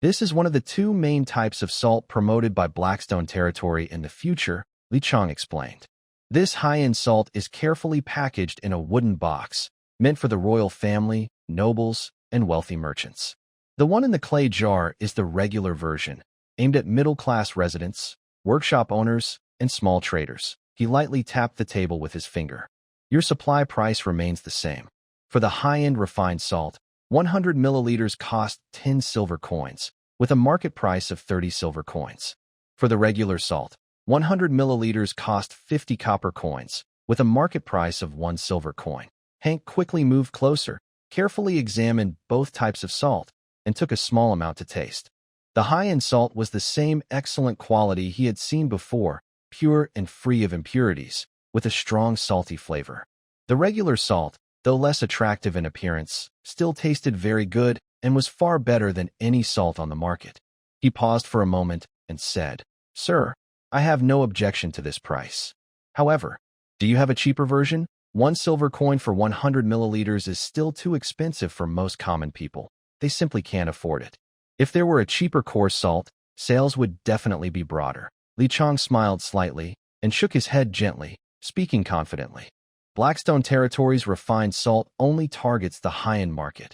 S1: This is one of the 2 main types of salt promoted by Blackstone territory in the future, Li Chang explained. This high-end salt is carefully packaged in a wooden box, meant for the royal family, nobles, and wealthy merchants. The one in the clay jar is the regular version, aimed at middle-class residents, workshop owners, and small traders. He lightly tapped the table with his finger. Your supply price remains the same. For the high-end refined salt, 100 milliliters cost 10 silver coins, with a market price of 30 silver coins. For the regular salt, 100 milliliters cost 50 copper coins, with a market price of 1 silver coin. Hank quickly moved closer, carefully examined both types of salt, and took a small amount to taste. The high-end salt was the same excellent quality he had seen before, pure and free of impurities, with a strong salty flavor. The regular salt, though less attractive in appearance, still tasted very good and was far better than any salt on the market. He paused for a moment and said, Sir, I have no objection to this price. However, do you have a cheaper version? 1 silver coin for 100 milliliters is still too expensive for most common people. They simply can't afford it. If there were a cheaper coarse salt, sales would definitely be broader. Li Chang smiled slightly and shook his head gently, speaking confidently. Blackstone territory's refined salt only targets the high-end market.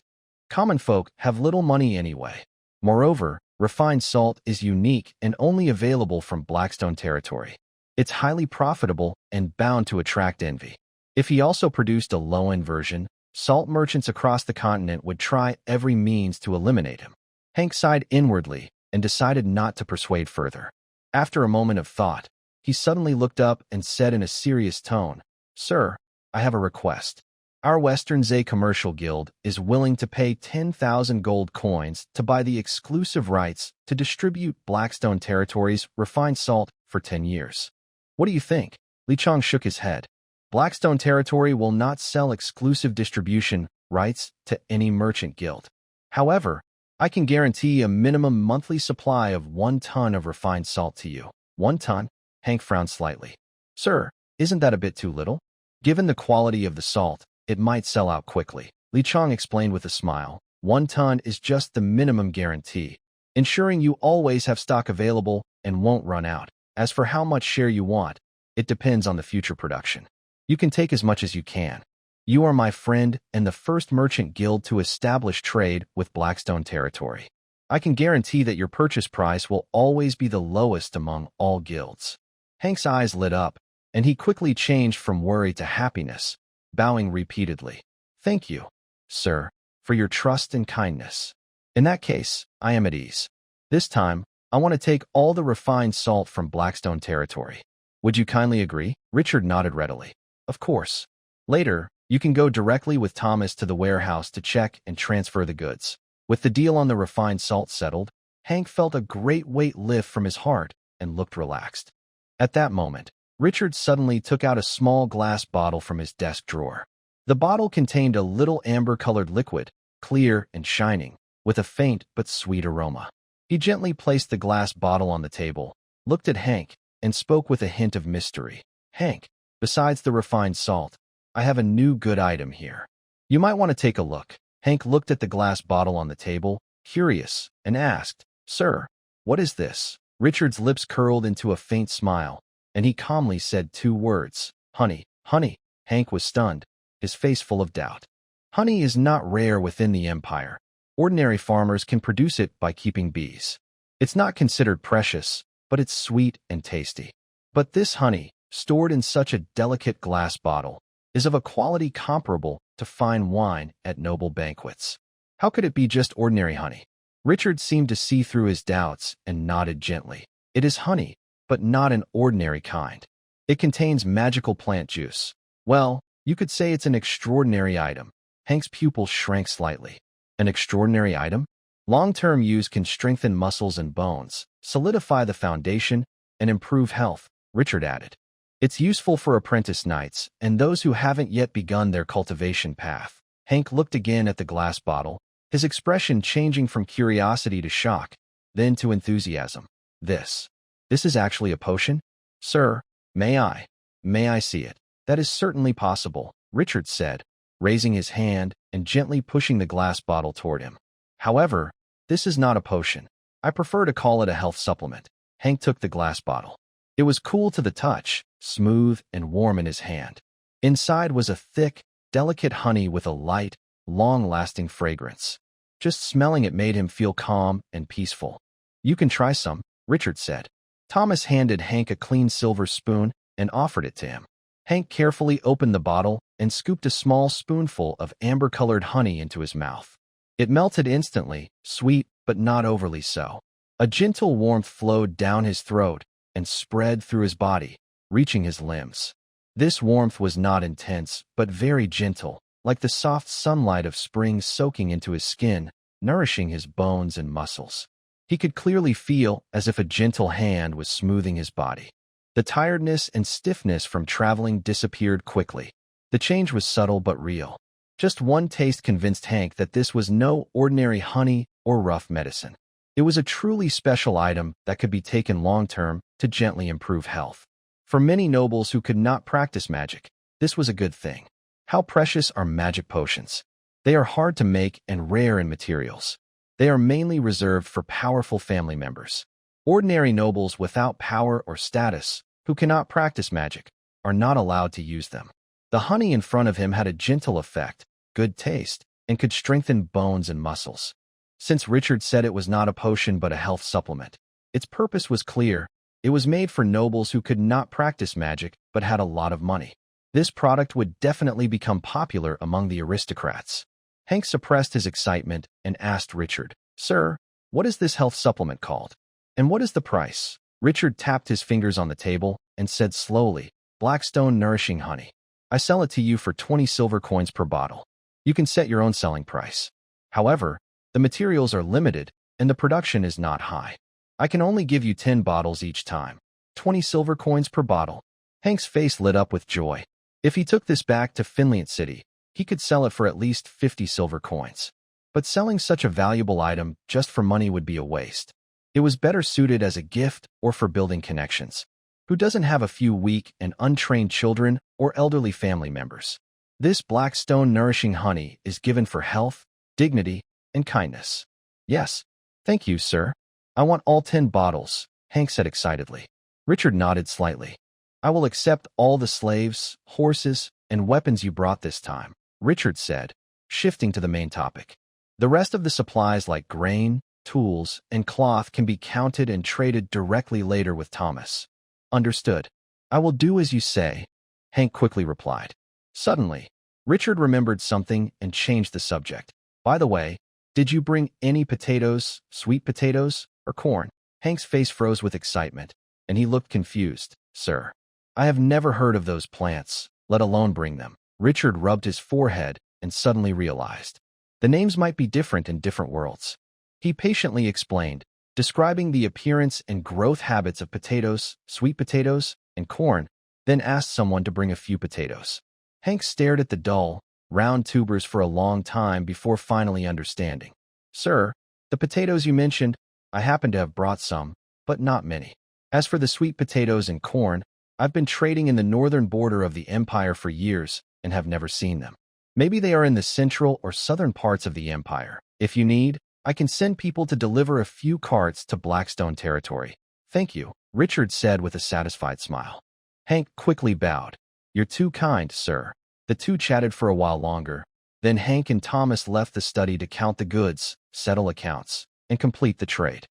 S1: Common folk have little money anyway. Moreover, refined salt is unique and only available from Blackstone territory. It's highly profitable and bound to attract envy. If he also produced a low-end version, salt merchants across the continent would try every means to eliminate him. Hank sighed inwardly and decided not to persuade further. After a moment of thought, he suddenly looked up and said in a serious tone, Sir, I have a request. Our Western Zay Commercial Guild is willing to pay 10,000 gold coins to buy the exclusive rights to distribute Blackstone territory's refined salt for 10 years. What do you think? Li Chang shook his head. Blackstone territory will not sell exclusive distribution rights to any merchant guild. However, I can guarantee a minimum monthly supply of 1 ton of refined salt to you. 1 ton? Hank frowned slightly. Sir, isn't that a bit too little? Given the quality of the salt, it might sell out quickly. Li Chang explained with a smile. 1 ton is just the minimum guarantee, ensuring you always have stock available and won't run out. As for how much share you want, It depends on the future production. You can take as much as you can. You are my friend and the first merchant guild to establish trade with Blackstone territory. I can guarantee that your purchase price will always be the lowest among all guilds." Hank's eyes lit up, and he quickly changed from worry to happiness, bowing repeatedly. "Thank you, sir, for your trust and kindness. In that case, I am at ease. This time, I want to take all the refined salt from Blackstone territory. Would you kindly agree?" Richard nodded readily. "Of course. Later, you can go directly with Thomas to the warehouse to check and transfer the goods." With the deal on the refined salt settled, Hank felt a great weight lift from his heart and looked relaxed. At that moment, Richard suddenly took out a small glass bottle from his desk drawer. The bottle contained a little amber-colored liquid, clear and shining, with a faint but sweet aroma. He gently placed the glass bottle on the table, looked at Hank, and spoke with a hint of mystery. "Hank, besides the refined salt, I have a new good item here. You might want to take a look." Hank looked at the glass bottle on the table, curious, and asked, "Sir, what is this?" Richard's lips curled into a faint smile, and he calmly said 2 words, "Honey." "Honey?" Hank was stunned, his face full of doubt. Honey is not rare within the Empire. Ordinary farmers can produce it by keeping bees. It's not considered precious, but it's sweet and tasty. But this honey, stored in such a delicate glass bottle, is of a quality comparable to fine wine at noble banquets. How could it be just ordinary honey? Richard seemed to see through his doubts and nodded gently. "It is honey, but not an ordinary kind. It contains magical plant juice. Well, you could say it's an extraordinary item." Hank's pupils shrank slightly. "An extraordinary item?" "Long-term use can strengthen muscles and bones, solidify the foundation, and improve health," Richard added. "It's useful for apprentice knights and those who haven't yet begun their cultivation path." Hank looked again at the glass bottle, his expression changing from curiosity to shock, then to enthusiasm. This is actually a potion? Sir, may I see it?" "That is certainly possible," Richard said, raising his hand and gently pushing the glass bottle toward him. "However, this is not a potion. I prefer to call it a health supplement." Hank took the glass bottle. It was cool to the touch, smooth and warm in his hand. Inside was a thick, delicate honey with a light, long-lasting fragrance. Just smelling it made him feel calm and peaceful. "You can try some," Richard said. Thomas handed Hank a clean silver spoon and offered it to him. Hank carefully opened the bottle and scooped a small spoonful of amber-colored honey into his mouth. It melted instantly, sweet but not overly so. A gentle warmth flowed down his throat and spread through his body, reaching his limbs. This warmth was not intense, but very gentle, like the soft sunlight of spring soaking into his skin, nourishing his bones and muscles. He could clearly feel as if a gentle hand was smoothing his body. The tiredness and stiffness from traveling disappeared quickly. The change was subtle but real. Just one taste convinced Hank that this was no ordinary honey or rough medicine. It was a truly special item that could be taken long-term to gently improve health. For many nobles who could not practice magic, this was a good thing. How precious are magic potions? They are hard to make and rare in materials. They are mainly reserved for powerful family members. Ordinary nobles without power or status, who cannot practice magic, are not allowed to use them. The honey in front of him had a gentle effect, good taste, and could strengthen bones and muscles. Since Richard said it was not a potion but a health supplement, its purpose was clear. It was made for nobles who could not practice magic but had a lot of money. This product would definitely become popular among the aristocrats. Hank suppressed his excitement and asked Richard, "Sir, what is this health supplement called? And what is the price?" Richard tapped his fingers on the table and said slowly, "Blackstone Nourishing Honey. I sell it to you for 20 silver coins per bottle. You can set your own selling price. However, the materials are limited and the production is not high. I can only give you 10 bottles each time. 20 silver coins per bottle." Hank's face lit up with joy. If he took this back to Finland City, he could sell it for at least 50 silver coins. But selling such a valuable item just for money would be a waste. It was better suited as a gift or for building connections. Who doesn't have a few weak and untrained children or elderly family members? This Blackstone Nourishing Honey is given for health, dignity, and kindness. "Yes, thank you, sir. I want all 10 bottles," Hank said excitedly. Richard nodded slightly. I will accept all the slaves, horses, and weapons you brought this time, Richard said, shifting to the main topic. The rest of the supplies like grain, tools, and cloth can be counted and traded directly later with Thomas. Understood. I will do as you say, Hank quickly replied. Suddenly, Richard remembered something and changed the subject. By the way, did you bring any potatoes, sweet potatoes, or corn? Hank's face froze with excitement, and he looked confused. Sir, I have never heard of those plants, let alone bring them. Richard rubbed his forehead and suddenly realized. The names might be different in different worlds. He patiently explained, describing the appearance and growth habits of potatoes, sweet potatoes, and corn, then asked someone to bring a few potatoes. Hank stared at the dull, round tubers for a long time before finally understanding. Sir, the potatoes you mentioned, I happen to have brought some, but not many. As for the sweet potatoes and corn, I've been trading in the northern border of the empire for years and have never seen them. Maybe they are in the central or southern parts of the empire. If you need, I can send people to deliver a few carts to Blackstone territory. Thank you, Richard said with a satisfied smile. Hank quickly bowed. You're too kind, sir. The two chatted for a while longer. Then Hank and Thomas left the study to count the goods, settle accounts, and complete the trade.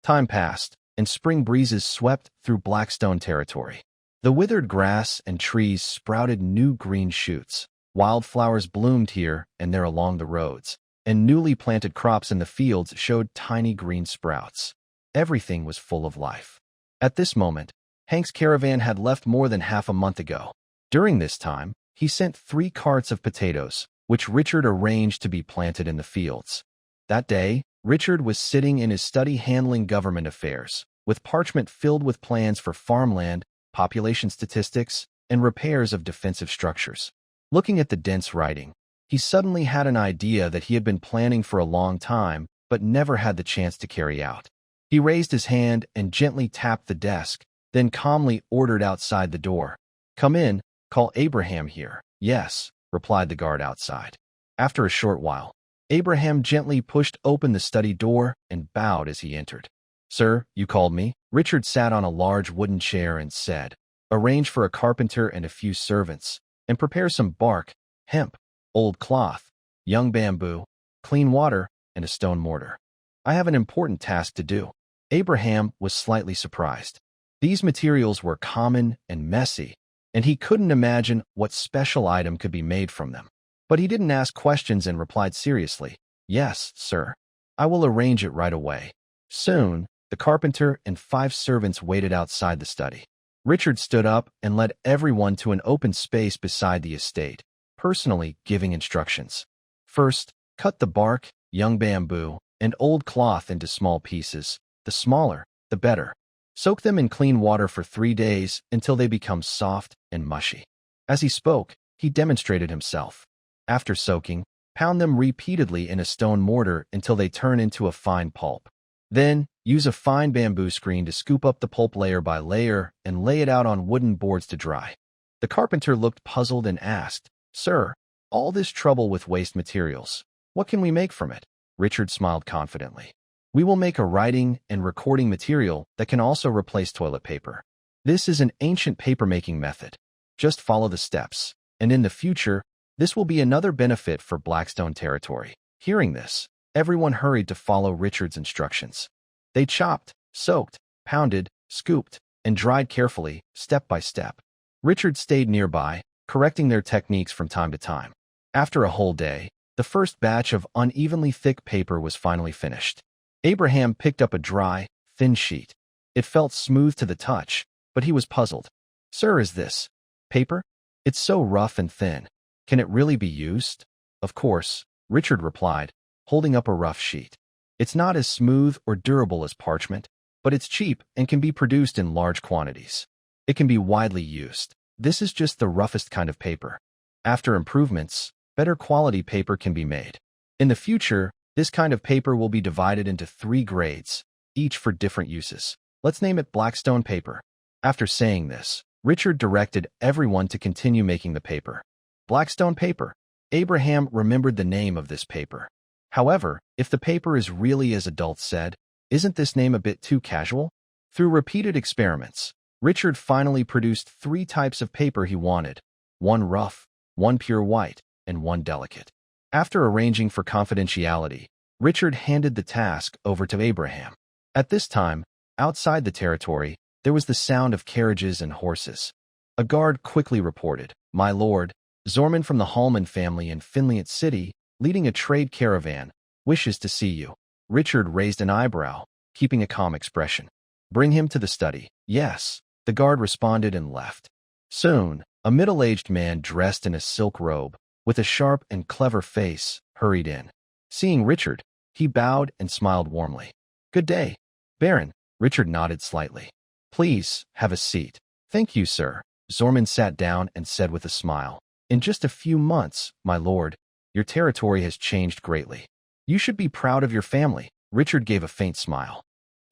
S1: Time passed, and spring breezes swept through Blackstone territory. The withered grass and trees sprouted new green shoots. Wildflowers bloomed here and there along the roads, and newly planted crops in the fields showed tiny green sprouts. Everything was full of life. At this moment, Hank's caravan had left more than half a month ago. During this time, he sent 3 carts of potatoes, which Richard arranged to be planted in the fields. That day, Richard was sitting in his study handling government affairs, with parchment filled with plans for farmland, population statistics, and repairs of defensive structures. Looking at the dense writing, he suddenly had an idea that he had been planning for a long time, but never had the chance to carry out. He raised his hand and gently tapped the desk, then calmly ordered outside the door. Come in, call Abraham here. Yes, replied the guard outside. After a short while, Abraham gently pushed open the study door and bowed as he entered. Sir, you called me? Richard sat on a large wooden chair and said, Arrange for a carpenter and a few servants, and prepare some bark, hemp, old cloth, young bamboo, clean water, and a stone mortar. I have an important task to do. Abraham was slightly surprised. These materials were common and messy, and he couldn't imagine what special item could be made from them. But he didn't ask questions and replied seriously, Yes, sir. I will arrange it right away. Soon, the carpenter and 5 servants waited outside the study. Richard stood up and led everyone to an open space beside the estate, personally giving instructions. First, cut the bark, young bamboo, and old cloth into small pieces. The smaller, the better. Soak them in clean water for 3 days until they become soft and mushy. As he spoke, he demonstrated himself. After soaking, pound them repeatedly in a stone mortar until they turn into a fine pulp. Then, use a fine bamboo screen to scoop up the pulp layer by layer and lay it out on wooden boards to dry. The carpenter looked puzzled and asked, Sir, all this trouble with waste materials, what can we make from it? Richard smiled confidently. We will make a writing and recording material that can also replace toilet paper. This is an ancient paper-making method. Just follow the steps, and in the future, this will be another benefit for Blackstone territory. Hearing this, everyone hurried to follow Richard's instructions. They chopped, soaked, pounded, scooped, and dried carefully, step by step. Richard stayed nearby, correcting their techniques from time to time. After a whole day, the first batch of unevenly thick paper was finally finished. Abraham picked up a dry, thin sheet. It felt smooth to the touch, but he was puzzled. Sir, is this paper? It's so rough and thin. Can it really be used? Of course, Richard replied, holding up a rough sheet. It's not as smooth or durable as parchment, but it's cheap and can be produced in large quantities. It can be widely used. This is just the roughest kind of paper. After improvements, better quality paper can be made. In the future, this kind of paper will be divided into 3 grades, each for different uses. Let's name it Blackstone paper. After saying this, Richard directed everyone to continue making the paper. Blackstone paper. Abraham remembered the name of this paper. However, if the paper is really as adults said, isn't this name a bit too casual? Through repeated experiments, Richard finally produced 3 types of paper he wanted: one rough, one pure white, and one delicate. After arranging for confidentiality, Richard handed the task over to Abraham. At this time, outside the territory, there was the sound of carriages and horses. A guard quickly reported, "My lord, Zorman from the Hallman family in Finland City, leading a trade caravan, wishes to see you." Richard raised an eyebrow, keeping a calm expression. "Bring him to the study." "Yes," the guard responded and left. Soon, a middle-aged man dressed in a silk robe, with a sharp and clever face, hurried in. Seeing Richard, he bowed and smiled warmly. "Good day, Baron." Richard nodded slightly. "Please, have a seat." "Thank you, sir." Zorman sat down and said with a smile, "In just a few months, my lord, your territory has changed greatly. You should be proud of your family." Richard gave a faint smile.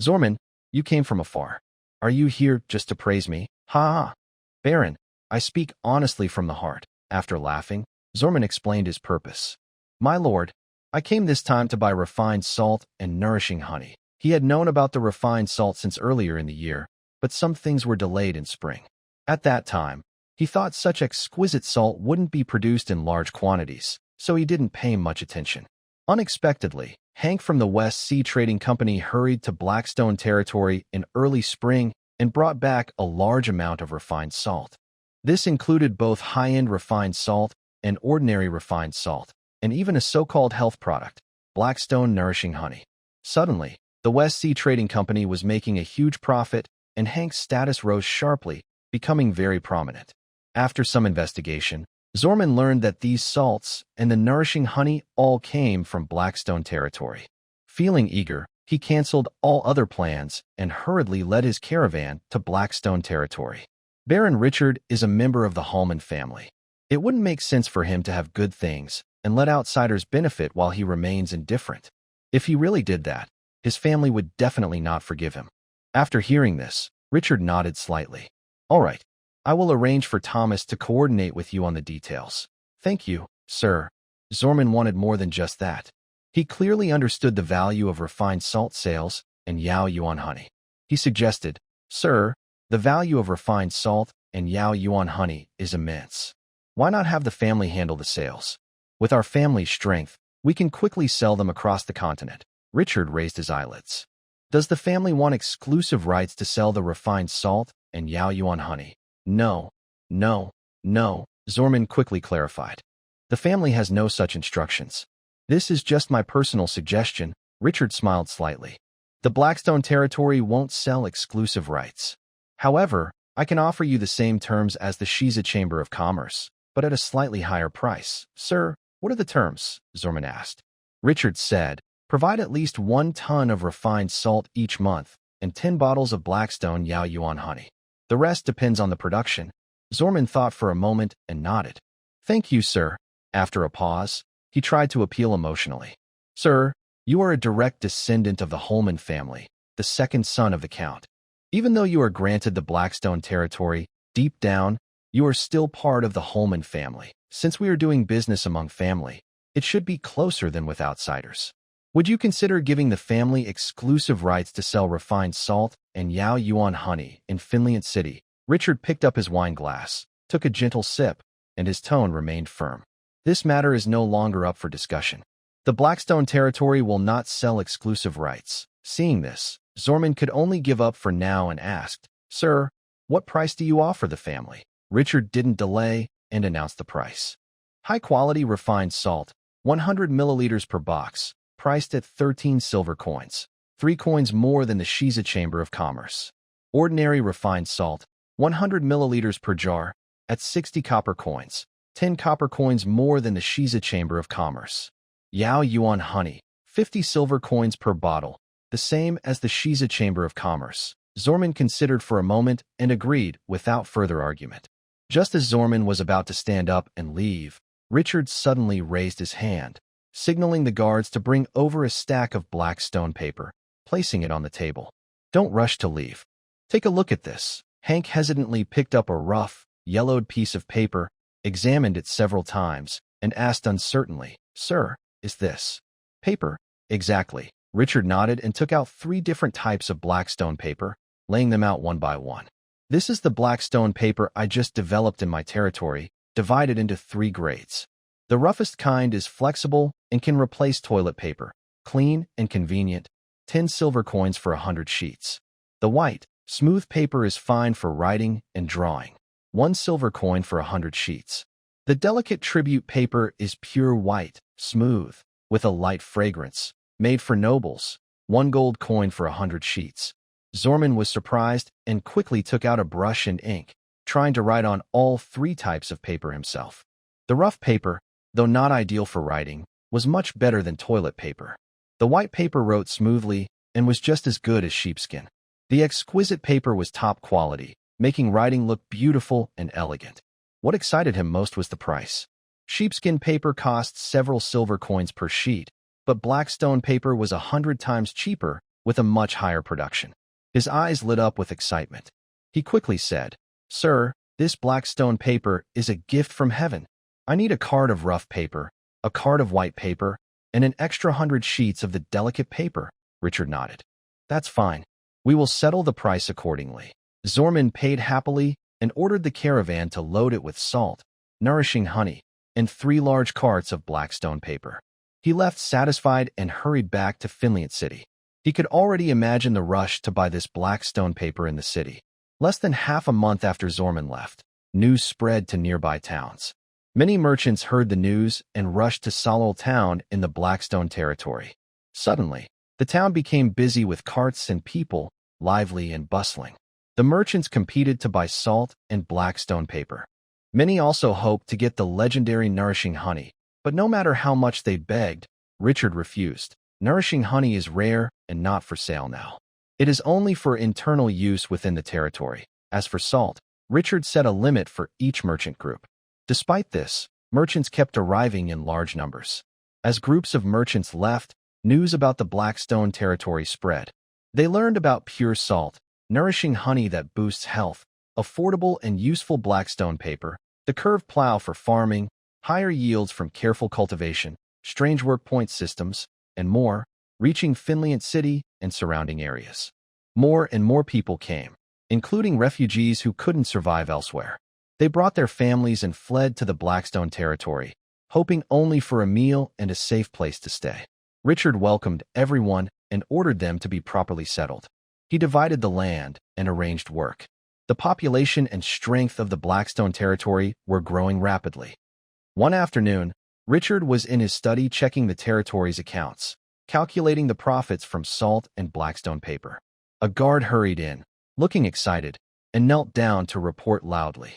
S1: "Zorman, you came from afar. Are you here just to praise me?" "Ha ha. Baron, I speak honestly from the heart." After laughing, Zorman explained his purpose. "My lord, I came this time to buy refined salt and nourishing honey." He had known about the refined salt since earlier in the year, but some things were delayed in spring. At that time, he thought such exquisite salt wouldn't be produced in large quantities, so he didn't pay much attention. Unexpectedly, Hank from the West Sea Trading Company hurried to Blackstone territory in early spring and brought back a large amount of refined salt. This included both high-end refined salt and ordinary refined salt, and even a so-called health product, Blackstone Nourishing Honey. Suddenly, the West Sea Trading Company was making a huge profit, and Hank's status rose sharply, becoming very prominent. After some investigation, Zorman learned that these salts and the nourishing honey all came from Blackstone territory. Feeling eager, he canceled all other plans and hurriedly led his caravan to Blackstone territory. Baron Richard is a member of the Hallman family. It wouldn't make sense for him to have good things and let outsiders benefit while he remains indifferent. If he really did that, his family would definitely not forgive him. After hearing this, Richard nodded slightly. "All right. I will arrange for Thomas to coordinate with you on the details." "Thank you, sir." Zorman wanted more than just that. He clearly understood the value of refined salt sales and Yao Yuan honey. He suggested, "Sir, the value of refined salt and Yao Yuan honey is immense. Why not have the family handle the sales? With our family's strength, we can quickly sell them across the continent." Richard raised his eyelids. "Does the family want exclusive rights to sell the refined salt and Yao Yuan honey?" No, no, Zorman quickly clarified. "The family has no such instructions. This is just my personal suggestion." Richard smiled slightly. "The Blackstone territory won't sell exclusive rights. However, I can offer you the same terms as the Shiza Chamber of Commerce, but at a slightly higher price." "Sir, what are the terms?" Zorman asked. Richard said, "Provide at least 1 ton of refined salt each month and 10 bottles of Blackstone Yao Yuan honey. The rest depends on the production." Zorman thought for a moment and nodded. "Thank you, sir." After a pause, he tried to appeal emotionally. "Sir, you are a direct descendant of the Holman family, the second son of the Count. Even though you are granted the Blackstone territory, deep down, you are still part of the Holman family. Since we are doing business among family, it should be closer than with outsiders. Would you consider giving the family exclusive rights to sell refined salt and Yao Yuan honey in Finland City?" Richard picked up his wine glass, took a gentle sip, and his tone remained firm. "This matter is no longer up for discussion. The Blackstone territory will not sell exclusive rights." Seeing this, Zorman could only give up for now and asked, "Sir, what price do you offer the family?" Richard didn't delay and announced the price. "High-quality refined salt, 100 milliliters per box, priced at 13 silver coins, 3 coins more than the Shiza Chamber of Commerce. Ordinary refined salt, 100 milliliters per jar, at 60 copper coins, 10 copper coins more than the Shiza Chamber of Commerce. Yao Yuan honey, 50 silver coins per bottle, the same as the Shiza Chamber of Commerce." Zorman considered for a moment and agreed without further argument. Just as Zorman was about to stand up and leave, Richard suddenly raised his hand, signaling the guards to bring over a stack of Blackstone paper, placing it on the table. "Don't rush to leave. Take a look at this." Hank hesitantly picked up a rough, yellowed piece of paper, examined it several times, and asked uncertainly, "Sir, is this paper?" "Exactly." Richard nodded and took out 3 different types of Blackstone paper, laying them out one by one. This is the Blackstone paper I just developed in my territory, divided into 3 grades. The roughest kind is flexible and can replace toilet paper, clean and convenient, 10 silver coins for 100 sheets. The white, smooth paper is fine for writing and drawing, 1 silver coin for 100 sheets. The delicate tribute paper is pure white, smooth, with a light fragrance, made for nobles, 1 gold coin for 100 sheets. Zorman was surprised and quickly took out a brush and ink, trying to write on all 3 types of paper himself. The rough paper, though not ideal for writing, was much better than toilet paper. The white paper wrote smoothly and was just as good as sheepskin. The exquisite paper was top quality, making writing look beautiful and elegant. What excited him most was the price. Sheepskin paper cost several silver coins per sheet, but Blackstone paper was 100 times cheaper with a much higher production. His eyes lit up with excitement. He quickly said, "Sir, this Blackstone paper is a gift from heaven. I need a card of rough paper, a card of white paper, and an extra 100 sheets of the delicate paper." Richard nodded. "That's fine. We will settle the price accordingly." Zorman paid happily and ordered the caravan to load it with salt, nourishing honey, and 3 large carts of Blackstone paper. He left satisfied and hurried back to Finland City. He could already imagine the rush to buy this Blackstone paper in the city. Less than half a month after Zorman left, news spread to nearby towns. Many merchants heard the news and rushed to Solol town in the Blackstone territory. Suddenly, the town became busy with carts and people, lively and bustling. The merchants competed to buy salt and Blackstone paper. Many also hoped to get the legendary nourishing honey, but no matter how much they begged, Richard refused. Nourishing honey is rare and not for sale now. It is only for internal use within the territory. As for salt, Richard set a limit for each merchant group. Despite this, merchants kept arriving in large numbers. As groups of merchants left, news about the Blackstone territory spread. They learned about pure salt, nourishing honey that boosts health, affordable and useful Blackstone paper, the curved plow for farming, higher yields from careful cultivation, strange work point systems, and more, reaching Finland City and surrounding areas. More and more people came, including refugees who couldn't survive elsewhere. They brought their families and fled to the Blackstone territory, hoping only for a meal and a safe place to stay. Richard welcomed everyone and ordered them to be properly settled. He divided the land and arranged work. The population and strength of the Blackstone territory were growing rapidly. One afternoon, Richard was in his study checking the territory's accounts, calculating the profits from salt and Blackstone paper. A guard hurried in, looking excited, and knelt down to report loudly.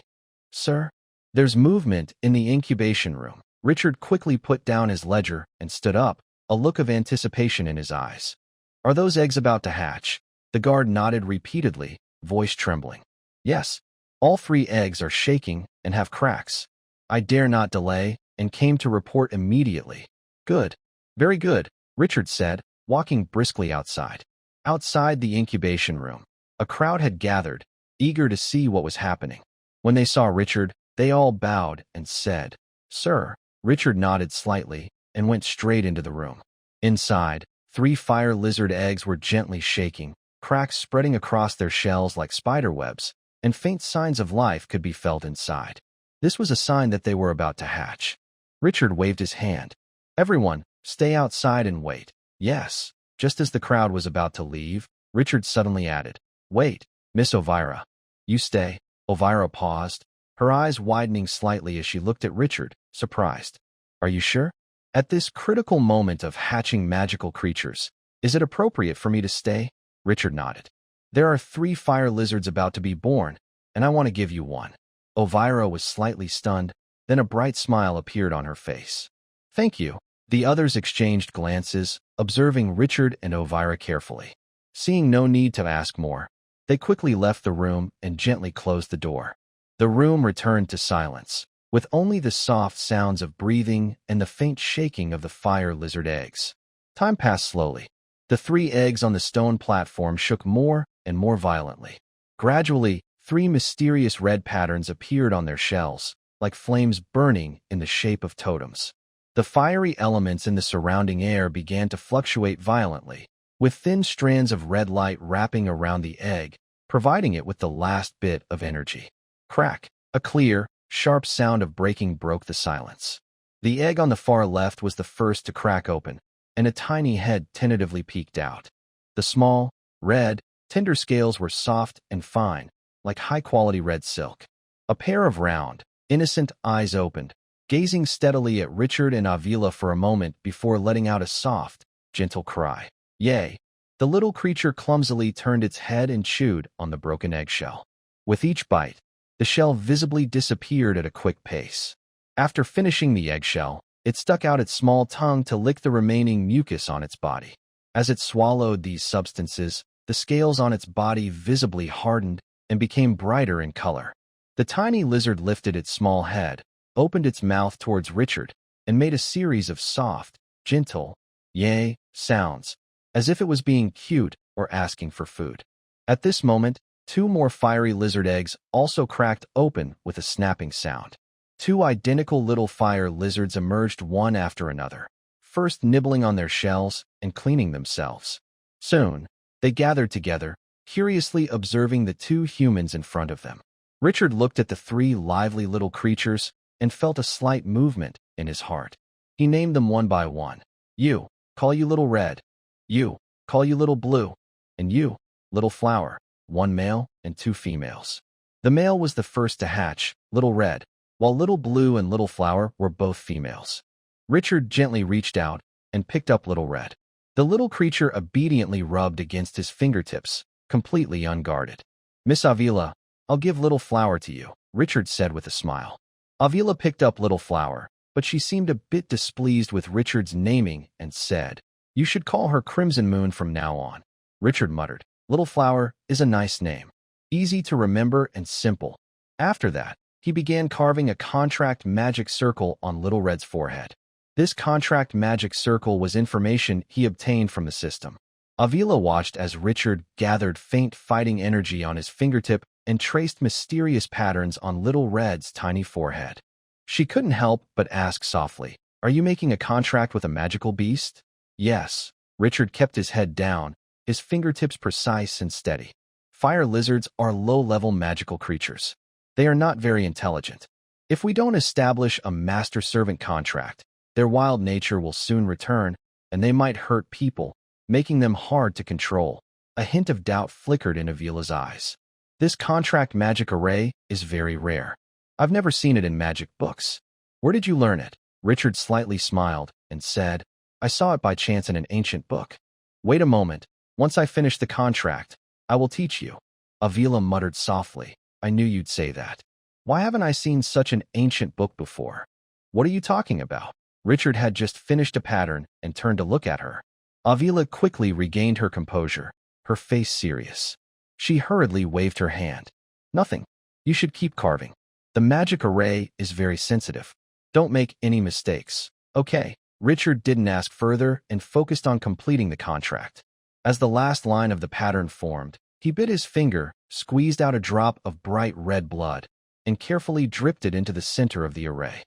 S1: "Sir, there's movement in the incubation room." Richard quickly put down his ledger and stood up, a look of anticipation in his eyes. "Are those eggs about to hatch?" The guard nodded repeatedly, voice trembling. "Yes, all 3 eggs are shaking and have cracks. I dare not delay and came to report immediately." "Good. Very good," Richard said, walking briskly outside. Outside the incubation room, a crowd had gathered, eager to see what was happening. When they saw Richard, they all bowed and said, "Sir." Richard nodded slightly and went straight into the room. Inside, 3 fire lizard eggs were gently shaking, cracks spreading across their shells like spider webs, and faint signs of life could be felt inside. This was a sign that they were about to hatch. Richard waved his hand. "Everyone, stay outside and wait." "Yes." Just as the crowd was about to leave, Richard suddenly added, "Wait, Miss Elvira. You stay." Elvira paused, her eyes widening slightly as she looked at Richard, surprised. "Are you sure? At this critical moment of hatching magical creatures, is it appropriate for me to stay?" Richard nodded. "There are 3 fire lizards about to be born, and I want to give you one." Elvira was slightly stunned, then a bright smile appeared on her face. "Thank you." The others exchanged glances, observing Richard and Elvira carefully. Seeing no need to ask more, they quickly left the room and gently closed the door. The room returned to silence, with only the soft sounds of breathing and the faint shaking of the fire lizard eggs. Time passed slowly. The 3 eggs on the stone platform shook more and more violently. Gradually, 3 mysterious red patterns appeared on their shells, like flames burning in the shape of totems. The fiery elements in the surrounding air began to fluctuate violently, with thin strands of red light wrapping around the egg, providing it with the last bit of energy. Crack! A clear, sharp sound of breaking broke the silence. The egg on the far left was the first to crack open, and a tiny head tentatively peeked out. The small, red, tender scales were soft and fine, like high-quality red silk. A pair of round, innocent eyes opened, gazing steadily at Richard and Avila for a moment before letting out a soft, gentle cry. Yay! The little creature clumsily turned its head and chewed on the broken eggshell. With each bite, the shell visibly disappeared at a quick pace. After finishing the eggshell, it stuck out its small tongue to lick the remaining mucus on its body. As it swallowed these substances, the scales on its body visibly hardened and became brighter in color. The tiny lizard lifted its small head, opened its mouth towards Richard, and made a series of soft, gentle, yay sounds, as if it was being cute or asking for food. At this moment, 2 more fiery lizard eggs also cracked open with a snapping sound. 2 identical little fire lizards emerged one after another, first nibbling on their shells and cleaning themselves. Soon, they gathered together, curiously observing the 2 humans in front of them. Richard looked at the 3 lively little creatures and felt a slight movement in his heart. He named them one by one. You, call you Little Red. You, call you Little Blue. And you, Little Flower. 1 male and 2 females. The male was the first to hatch, Little Red, while Little Blue and Little Flower were both females. Richard gently reached out and picked up Little Red. The little creature obediently rubbed against his fingertips, completely unguarded. Miss Avila, I'll give Little Flower to you, Richard said with a smile. Avila picked up Little Flower, but she seemed a bit displeased with Richard's naming and said, You should call her Crimson Moon from now on. Richard muttered, Little Flower is a nice name. Easy to remember and simple. After that, he began carving a contract magic circle on Little Red's forehead. This contract magic circle was information he obtained from the system. Avila watched as Richard gathered faint fighting energy on his fingertip and traced mysterious patterns on Little Red's tiny forehead. She couldn't help but ask softly, Are you making a contract with a magical beast? Yes. Richard kept his head down, his fingertips precise and steady. Fire lizards are low-level magical creatures. They are not very intelligent. If we don't establish a master-servant contract, their wild nature will soon return, and they might hurt people, making them hard to control. A hint of doubt flickered in Avila's eyes. This contract magic array is very rare. I've never seen it in magic books. Where did you learn it? Richard slightly smiled and said, I saw it by chance in an ancient book. Wait a moment. Once I finish the contract, I will teach you. Avila muttered softly. I knew you'd say that. Why haven't I seen such an ancient book before? What are you talking about? Richard had just finished a pattern and turned to look at her. Avila quickly regained her composure, her face serious. She hurriedly waved her hand. Nothing. You should keep carving. The magic array is very sensitive. Don't make any mistakes. Okay. Richard didn't ask further and focused on completing the contract. As the last line of the pattern formed, he bit his finger, squeezed out a drop of bright red blood, and carefully dripped it into the center of the array.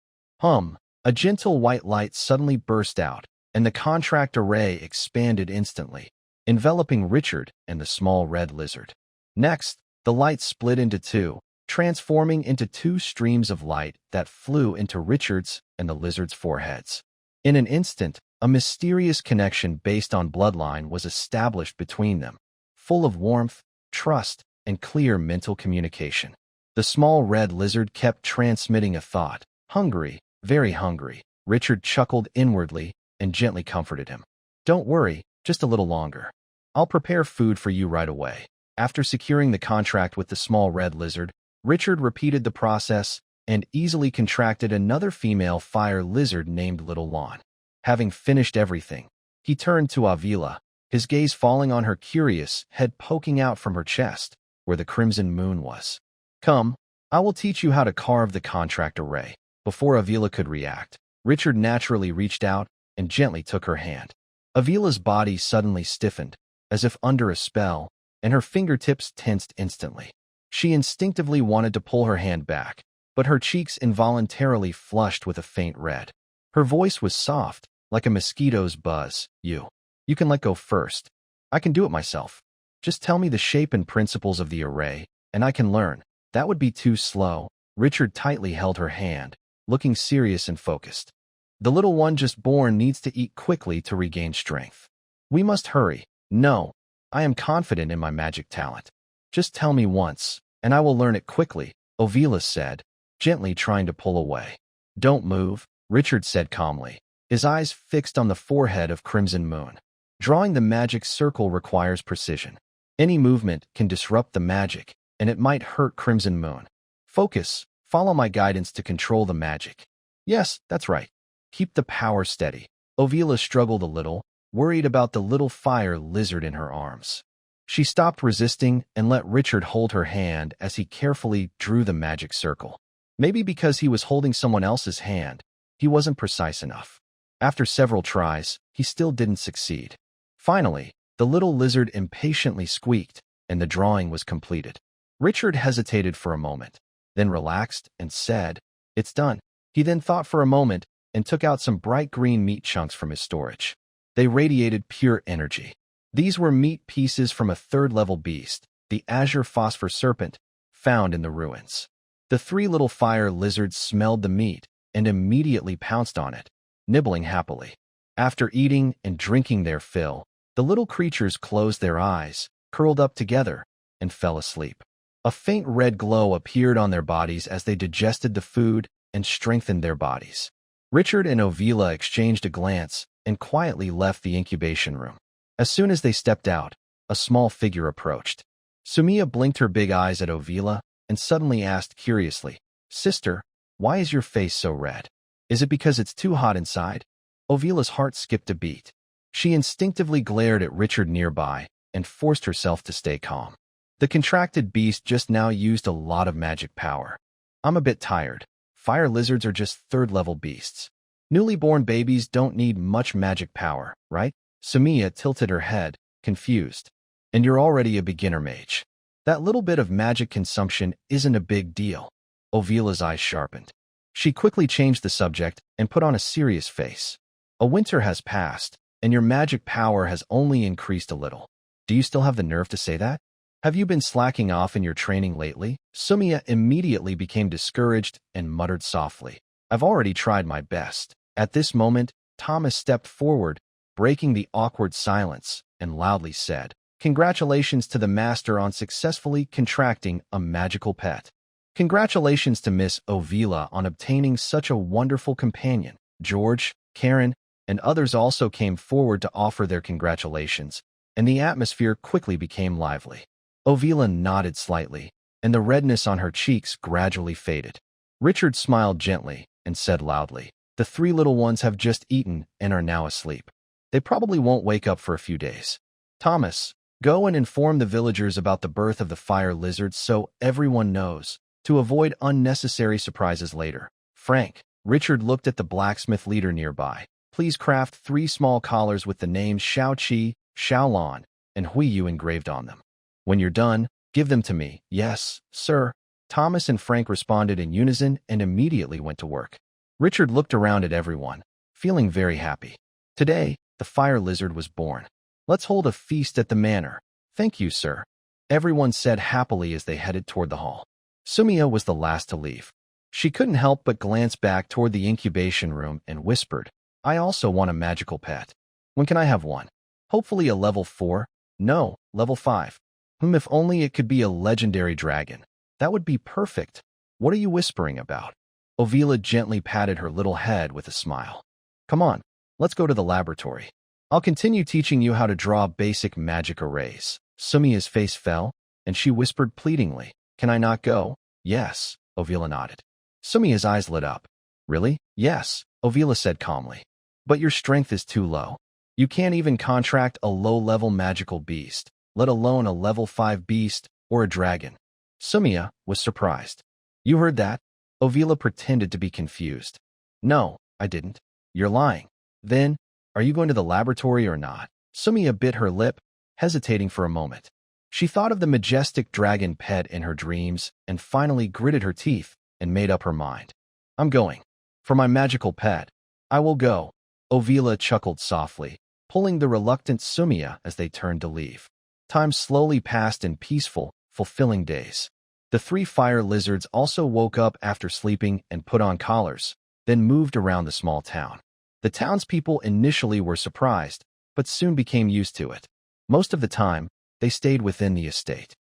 S1: A gentle white light suddenly burst out, and the contract array expanded instantly, enveloping Richard and the small red lizard. Next, the light split into 2, transforming into 2 streams of light that flew into Richard's and the lizard's foreheads. In an instant, a mysterious connection based on bloodline was established between them, full of warmth, trust, and clear mental communication. The small red lizard kept transmitting a thought, hungry, very hungry. Richard chuckled inwardly and gently comforted him. Don't worry, just a little longer. I'll prepare food for you right away. After securing the contract with the small red lizard, Richard repeated the process and easily contracted another female fire lizard named Little Lawn. Having finished everything, he turned to Avila, his gaze falling on her curious head poking out from her chest, where the crimson moon was. Come, I will teach you how to carve the contract array. Before Avila could react, Richard naturally reached out and gently took her hand. Avila's body suddenly stiffened, as if under a spell, and her fingertips tensed instantly. She instinctively wanted to pull her hand back, but her cheeks involuntarily flushed with a faint red. Her voice was soft, like a mosquito's buzz. You can let go first. I can do it myself. Just tell me the shape and principles of the array, and I can learn. That would be too slow. Richard tightly held her hand, looking serious and focused. The little one just born needs to eat quickly to regain strength. We must hurry. No, I am confident in my magic talent. Just tell me once, and I will learn it quickly, Ovila said, gently trying to pull away. Don't move, Richard said calmly, his eyes fixed on the forehead of Crimson Moon. Drawing the magic circle requires precision. Any movement can disrupt the magic, and it might hurt Crimson Moon. Focus, follow my guidance to control the magic. Yes, that's right. Keep the power steady. Ovila struggled a little, worried about the little fire lizard in her arms. She stopped resisting and let Richard hold her hand as he carefully drew the magic circle. Maybe because he was holding someone else's hand, he wasn't precise enough. After several tries, he still didn't succeed. Finally, the little lizard impatiently squeaked, and the drawing was completed. Richard hesitated for a moment, then relaxed and said, "It's done." He then thought for a moment and took out some bright green meat chunks from his storage. They radiated pure energy. These were meat pieces from a third-level beast, the azure phosphor serpent, found in the ruins. The three little fire lizards smelled the meat and immediately pounced on it, nibbling happily. After eating and drinking their fill, the little creatures closed their eyes, curled up together, and fell asleep. A faint red glow appeared on their bodies as they digested the food and strengthened their bodies. Richard and Ovila exchanged a glance and quietly left the incubation room. As soon as they stepped out, a small figure approached. Sumia blinked her big eyes at Ovila and suddenly asked curiously, "Sister, why is your face so red? Is it because it's too hot inside?" Ovila's heart skipped a beat. She instinctively glared at Richard nearby and forced herself to stay calm. The contracted beast just now used a lot of magic power. "I'm a bit tired. Fire lizards are just third-level beasts. Newly born babies don't need much magic power, right?" Sumia tilted her head, confused. "And you're already a beginner mage. That little bit of magic consumption isn't a big deal." Ovila's eyes sharpened. She quickly changed the subject and put on a serious face. "A winter has passed, and your magic power has only increased a little. Do you still have the nerve to say that? Have you been slacking off in your training lately?" Sumia immediately became discouraged and muttered softly, "I've already tried my best." At this moment, Thomas stepped forward, breaking the awkward silence, and loudly said, "Congratulations to the master on successfully contracting a magical pet. Congratulations to Miss Ovila on obtaining such a wonderful companion." George, Karen, and others also came forward to offer their congratulations, and the atmosphere quickly became lively. Ovila nodded slightly, and the redness on her cheeks gradually faded. Richard smiled gently and said loudly, "The three little ones have just eaten and are now asleep. They probably won't wake up for a few days. Thomas, go and inform the villagers about the birth of the fire lizards so everyone knows, to avoid unnecessary surprises later. Frank." Richard looked at the blacksmith leader nearby. "Please craft 3 small collars with the names Shao-Chi, Xiaolon, and Huiyu engraved on them. When you're done, give them to me." "Yes, sir." Thomas and Frank responded in unison and immediately went to work. Richard looked around at everyone, feeling very happy. Today, the fire lizard was born. "Let's hold a feast at the manor." "Thank you, sir," everyone said happily as they headed toward the hall. Sumia was the last to leave. She couldn't help but glance back toward the incubation room and whispered, "I also want a magical pet. When can I have one? Hopefully a level 4? No, level 5. If only it could be a legendary dragon. That would be perfect." "What are you whispering about?" Ovila gently patted her little head with a smile. "Come on, let's go to the laboratory. I'll continue teaching you how to draw basic magic arrays." Sumia's face fell, and she whispered pleadingly, "Can I not go?" "Yes," Ovila nodded. Sumia's eyes lit up. "Really?" "Yes," Ovila said calmly. "But your strength is too low. You can't even contract a low-level magical beast, let alone a level 5 beast or a dragon." Sumia was surprised. "You heard that?" Ovila pretended to be confused. "No, I didn't." "You're lying. Then, are you going to the laboratory or not?" Sumia bit her lip, hesitating for a moment. She thought of the majestic dragon pet in her dreams and finally gritted her teeth and made up her mind. "I'm going. For my magical pet, I will go." Ovila chuckled softly, pulling the reluctant Sumia as they turned to leave. Time slowly passed in peaceful, fulfilling days. The 3 fire lizards also woke up after sleeping and put on collars, then moved around the small town. The townspeople initially were surprised, but soon became used to it. Most of the time, they stayed within the estate.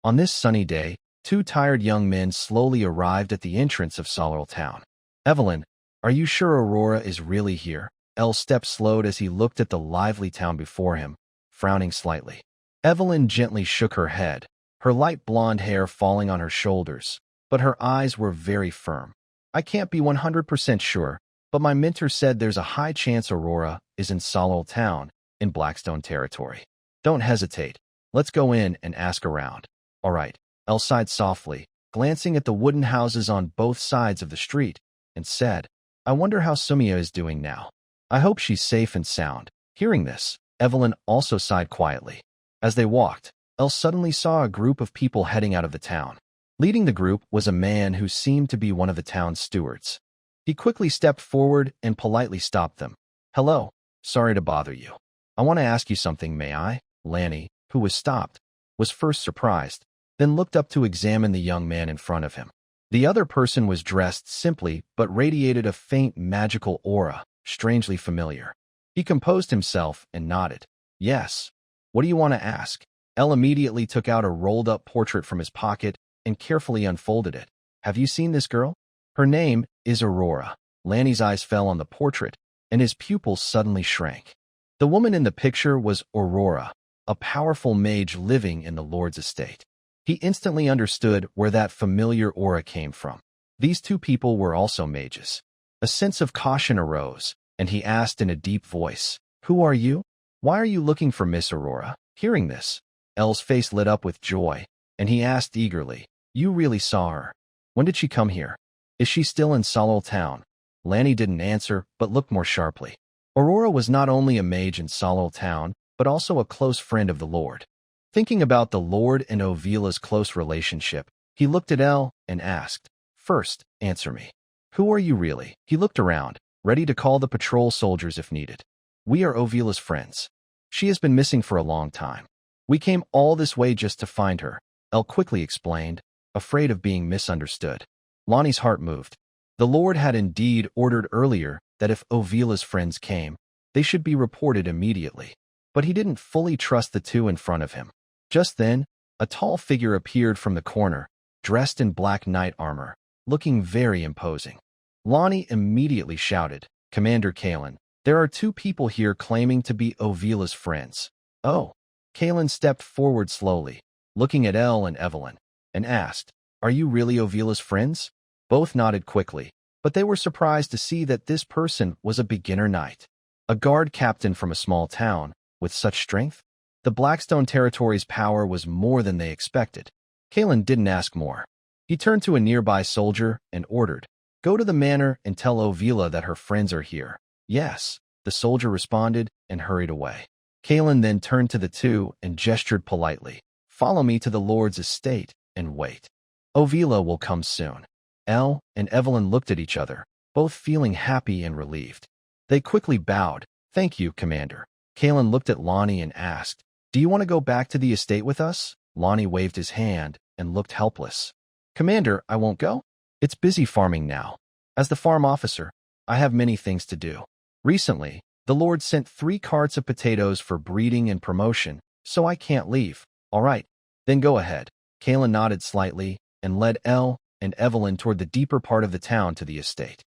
S1: On this sunny day, 2 tired young men slowly arrived at the entrance of Sorrel Town. Evelyn, are you sure Aurora is really here? El's step slowed as he looked at the lively town before him, frowning slightly. Evelyn gently shook her head, her light blonde hair falling on her shoulders, but her eyes were very firm. I can't be 100% sure, but my mentor said there's a high chance Aurora is in Sorrel Town, in Blackstone territory. Don't hesitate. Let's go in and ask around. All right, El sighed softly, glancing at the wooden houses on both sides of the street, and said, I wonder how Sumia is doing now. I hope she's safe and sound. Hearing this, Evelyn also sighed quietly. As they walked, El suddenly saw a group of people heading out of the town. Leading the group was a man who seemed to be one of the town's stewards. He quickly stepped forward and politely stopped them. Hello, sorry to bother you. I want to ask you something, may I? Lanny, who was stopped, was first surprised, then looked up to examine the young man in front of him. The other person was dressed simply but radiated a faint magical aura, strangely familiar. He composed himself and nodded. Yes. What do you want to ask? El immediately took out a rolled-up portrait from his pocket and carefully unfolded it. Have you seen this girl? Her name is Aurora. Lanny's eyes fell on the portrait, and his pupils suddenly shrank. The woman in the picture was Aurora, a powerful mage living in the Lord's estate. He instantly understood where that familiar aura came from. These 2 people were also mages. A sense of caution arose, and he asked in a deep voice, Who are you? Why are you looking for Miss Aurora? Hearing this, El's face lit up with joy, and he asked eagerly, You really saw her? When did she come here? Is she still in Sorrel Town? Lanny didn't answer, but looked more sharply. Aurora was not only a mage in Sorrel Town, but also a close friend of the Lord. Thinking about the Lord and Ovila's close relationship, he looked at El and asked, First, answer me. Who are you really? He looked around, ready to call the patrol soldiers if needed. We are Ovila's friends. She has been missing for a long time. We came all this way just to find her, El quickly explained, afraid of being misunderstood. Lonnie's heart moved. The Lord had indeed ordered earlier that if Ovila's friends came, they should be reported immediately. But he didn't fully trust the 2 in front of him. Just then, a tall figure appeared from the corner, dressed in black knight armor, looking very imposing. Lonnie immediately shouted, Commander Kalen, there are 2 people here claiming to be Ovila's friends. Oh. Kalen stepped forward slowly, looking at El and Evelyn, and asked, Are you really Ovila's friends? Both nodded quickly, but they were surprised to see that this person was a beginner knight. A guard captain from a small town, with such strength? The Blackstone territory's power was more than they expected. Kalen didn't ask more. He turned to a nearby soldier and ordered, Go to the manor and tell Ovila that her friends are here. Yes, the soldier responded and hurried away. Kalen then turned to the 2 and gestured politely. Follow me to the Lord's estate and wait. Ovila will come soon. El and Evelyn looked at each other, both feeling happy and relieved. They quickly bowed. Thank you, Commander. Kalen looked at Lonnie and asked, Do you want to go back to the estate with us? Lonnie waved his hand and looked helpless. Commander, I won't go. It's busy farming now. As the farm officer, I have many things to do. Recently, the Lord sent 3 carts of potatoes for breeding and promotion, so I can't leave. All right, then go ahead. Kalen nodded slightly and led El and Evelyn toward the deeper part of the town to the estate.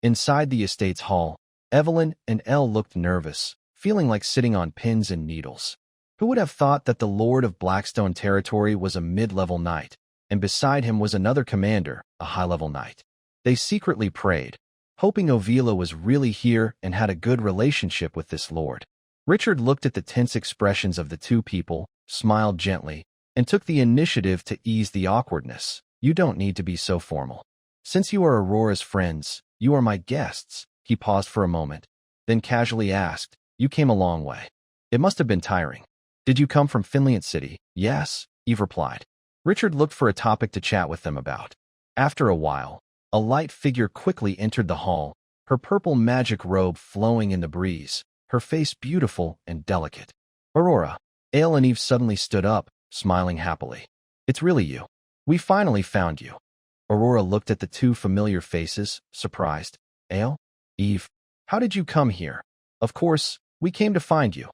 S1: Inside the estate's hall, Evelyn and El looked nervous, feeling like sitting on pins and needles. Who would have thought that the Lord of Blackstone territory was a mid-level knight, and beside him was another commander, a high-level knight? They secretly prayed, hoping Ovila was really here and had a good relationship with this lord. Richard looked at the tense expressions of the 2 people, smiled gently, and took the initiative to ease the awkwardness. You don't need to be so formal. Since you are Aurora's friends, you are my guests. He paused for a moment, then casually asked, You came a long way. It must have been tiring. Did you come from Finliant City? Yes, Eve replied. Richard looked for a topic to chat with them about. After a while, a light figure quickly entered the hall, her purple magic robe flowing in the breeze, her face beautiful and delicate. Aurora, Ale and Eve suddenly stood up, smiling happily. It's really you. We finally found you. Aurora looked at the two familiar faces, surprised. Ale? Eve, how did you come here? Of course, we came to find you.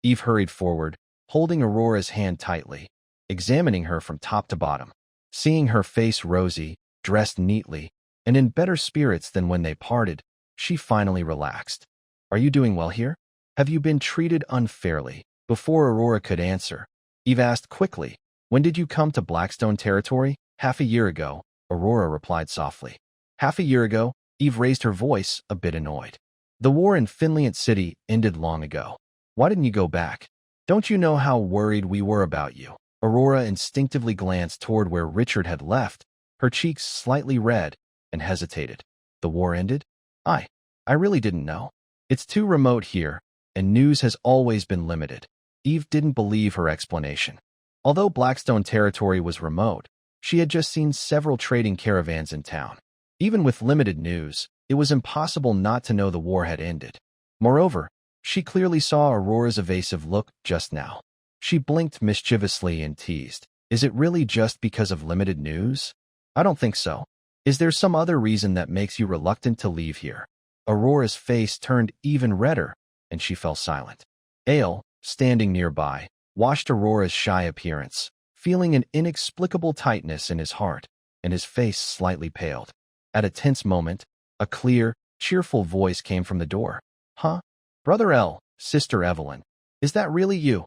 S1: Eve hurried forward, holding Aurora's hand tightly, examining her from top to bottom. Seeing her face rosy, dressed neatly, and in better spirits than when they parted, she finally relaxed. Are you doing well here? Have you been treated unfairly? Before Aurora could answer, Eve asked quickly, when did you come to Blackstone territory? Half a year ago, Aurora replied softly. Half a year ago? Eve raised her voice, a bit annoyed. The war in Finliant City ended long ago. Why didn't you go back? Don't you know how worried we were about you? Aurora instinctively glanced toward where Richard had left, her cheeks slightly red, and hesitated. The war ended? I really didn't know. It's too remote here, and news has always been limited. Eve didn't believe her explanation. Although Blackstone territory was remote, she had just seen several trading caravans in town. Even with limited news, it was impossible not to know the war had ended. Moreover, she clearly saw Aurora's evasive look just now. She blinked mischievously and teased. Is it really just because of limited news? I don't think so. Is there some other reason that makes you reluctant to leave here? Aurora's face turned even redder, and she fell silent. Ale, standing nearby, watched Aurora's shy appearance, feeling an inexplicable tightness in his heart, and his face slightly paled. At a tense moment, a clear, cheerful voice came from the door. Huh? Brother L, Sister Evelyn, is that really you?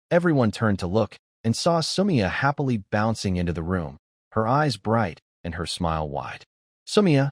S1: Everyone turned to look, and saw Sumia happily bouncing into the room, her eyes bright and her smile wide. Sumia,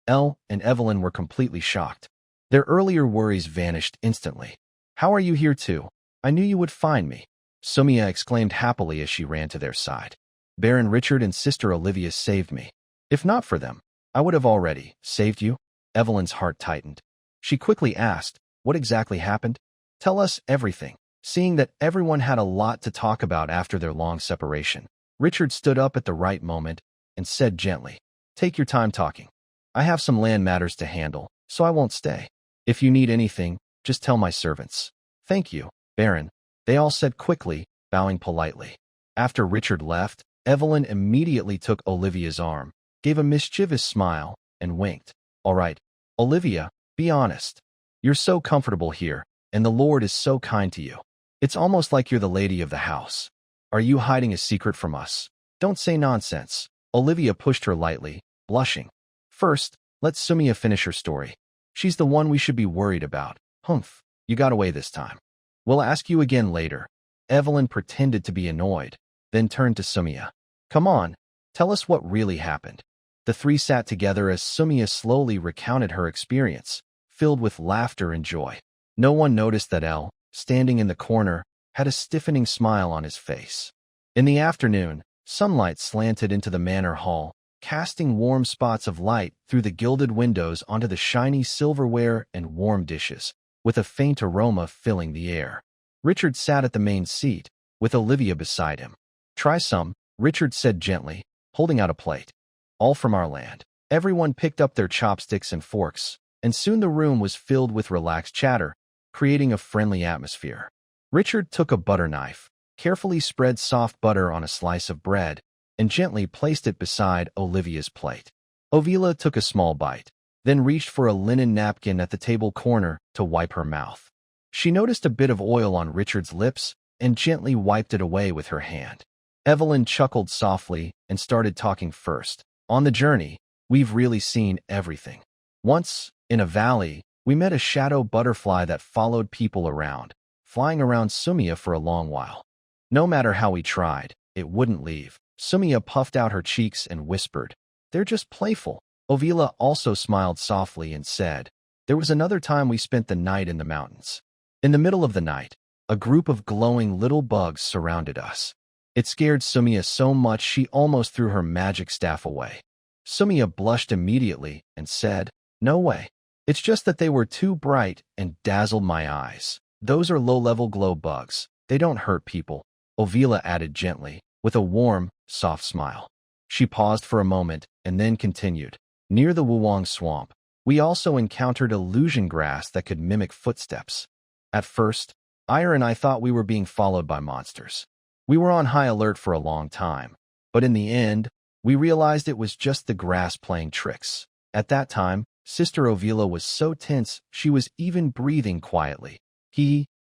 S1: Elle, and Evelyn were completely shocked. Their earlier worries vanished instantly. How are you here too? I knew you would find me, Sumia exclaimed happily as she ran to their side. Baron Richard and Sister Olivia saved me. If not for them, I would have already saved you. Evelyn's heart tightened. She quickly asked, what exactly happened? Tell us everything. Seeing that everyone had a lot to talk about after their long separation, Richard stood up at the right moment and said gently, take your time talking. I have some land matters to handle, so I won't stay. If you need anything, just tell my servants. Thank you, Baron, they all said quickly, bowing politely. After Richard left, Evelyn immediately took Olivia's arm, gave a mischievous smile, and winked. All right, Olivia, be honest. You're so comfortable here, and the Lord is so kind to you. It's almost like you're the lady of the house. Are you hiding a secret from us? Don't say nonsense. Olivia pushed her lightly, blushing. First, let Sumia finish her story. She's the one we should be worried about. Humph, you got away this time. We'll ask you again later. Evelyn pretended to be annoyed, then turned to Sumia. Come on, tell us what really happened. The three sat together as Sumia slowly recounted her experience, filled with laughter and joy. No one noticed that Elle, standing in the corner, had a stiffening smile on his face. In the afternoon, sunlight slanted into the manor hall, casting warm spots of light through the gilded windows onto the shiny silverware and warm dishes, with a faint aroma filling the air. Richard sat at the main seat, with Olivia beside him. Try some, Richard said gently, holding out a plate. All from our land. Everyone picked up their chopsticks and forks, and soon the room was filled with relaxed chatter, creating a friendly atmosphere. Richard took a butter knife, carefully spread soft butter on a slice of bread, and gently placed it beside Olivia's plate. Ovila took a small bite, then reached for a linen napkin at the table corner to wipe her mouth. She noticed a bit of oil on Richard's lips and gently wiped it away with her hand. Evelyn chuckled softly and started talking first. On the journey, we've really seen everything. Once, in a valley, we met a shadow butterfly that followed people around, flying around Sumia for a long while. No matter how we tried, it wouldn't leave. Sumia puffed out her cheeks and whispered, they're just playful. Ovila also smiled softly and said, there was another time we spent the night in the mountains. In the middle of the night, a group of glowing little bugs surrounded us. It scared Sumia so much she almost threw her magic staff away. Sumia blushed immediately and said, no way. It's just that they were too bright and dazzled my eyes. Those are low-level glow bugs. They don't hurt people, Ovila added gently, with a warm, soft smile. She paused for a moment and then continued. Near the Wuwang swamp, we also encountered illusion grass that could mimic footsteps. At first, Ira and I thought we were being followed by monsters. We were on high alert for a long time, but in the end, we realized it was just the grass playing tricks. At that time, Sister Ovila was so tense she was even breathing quietly.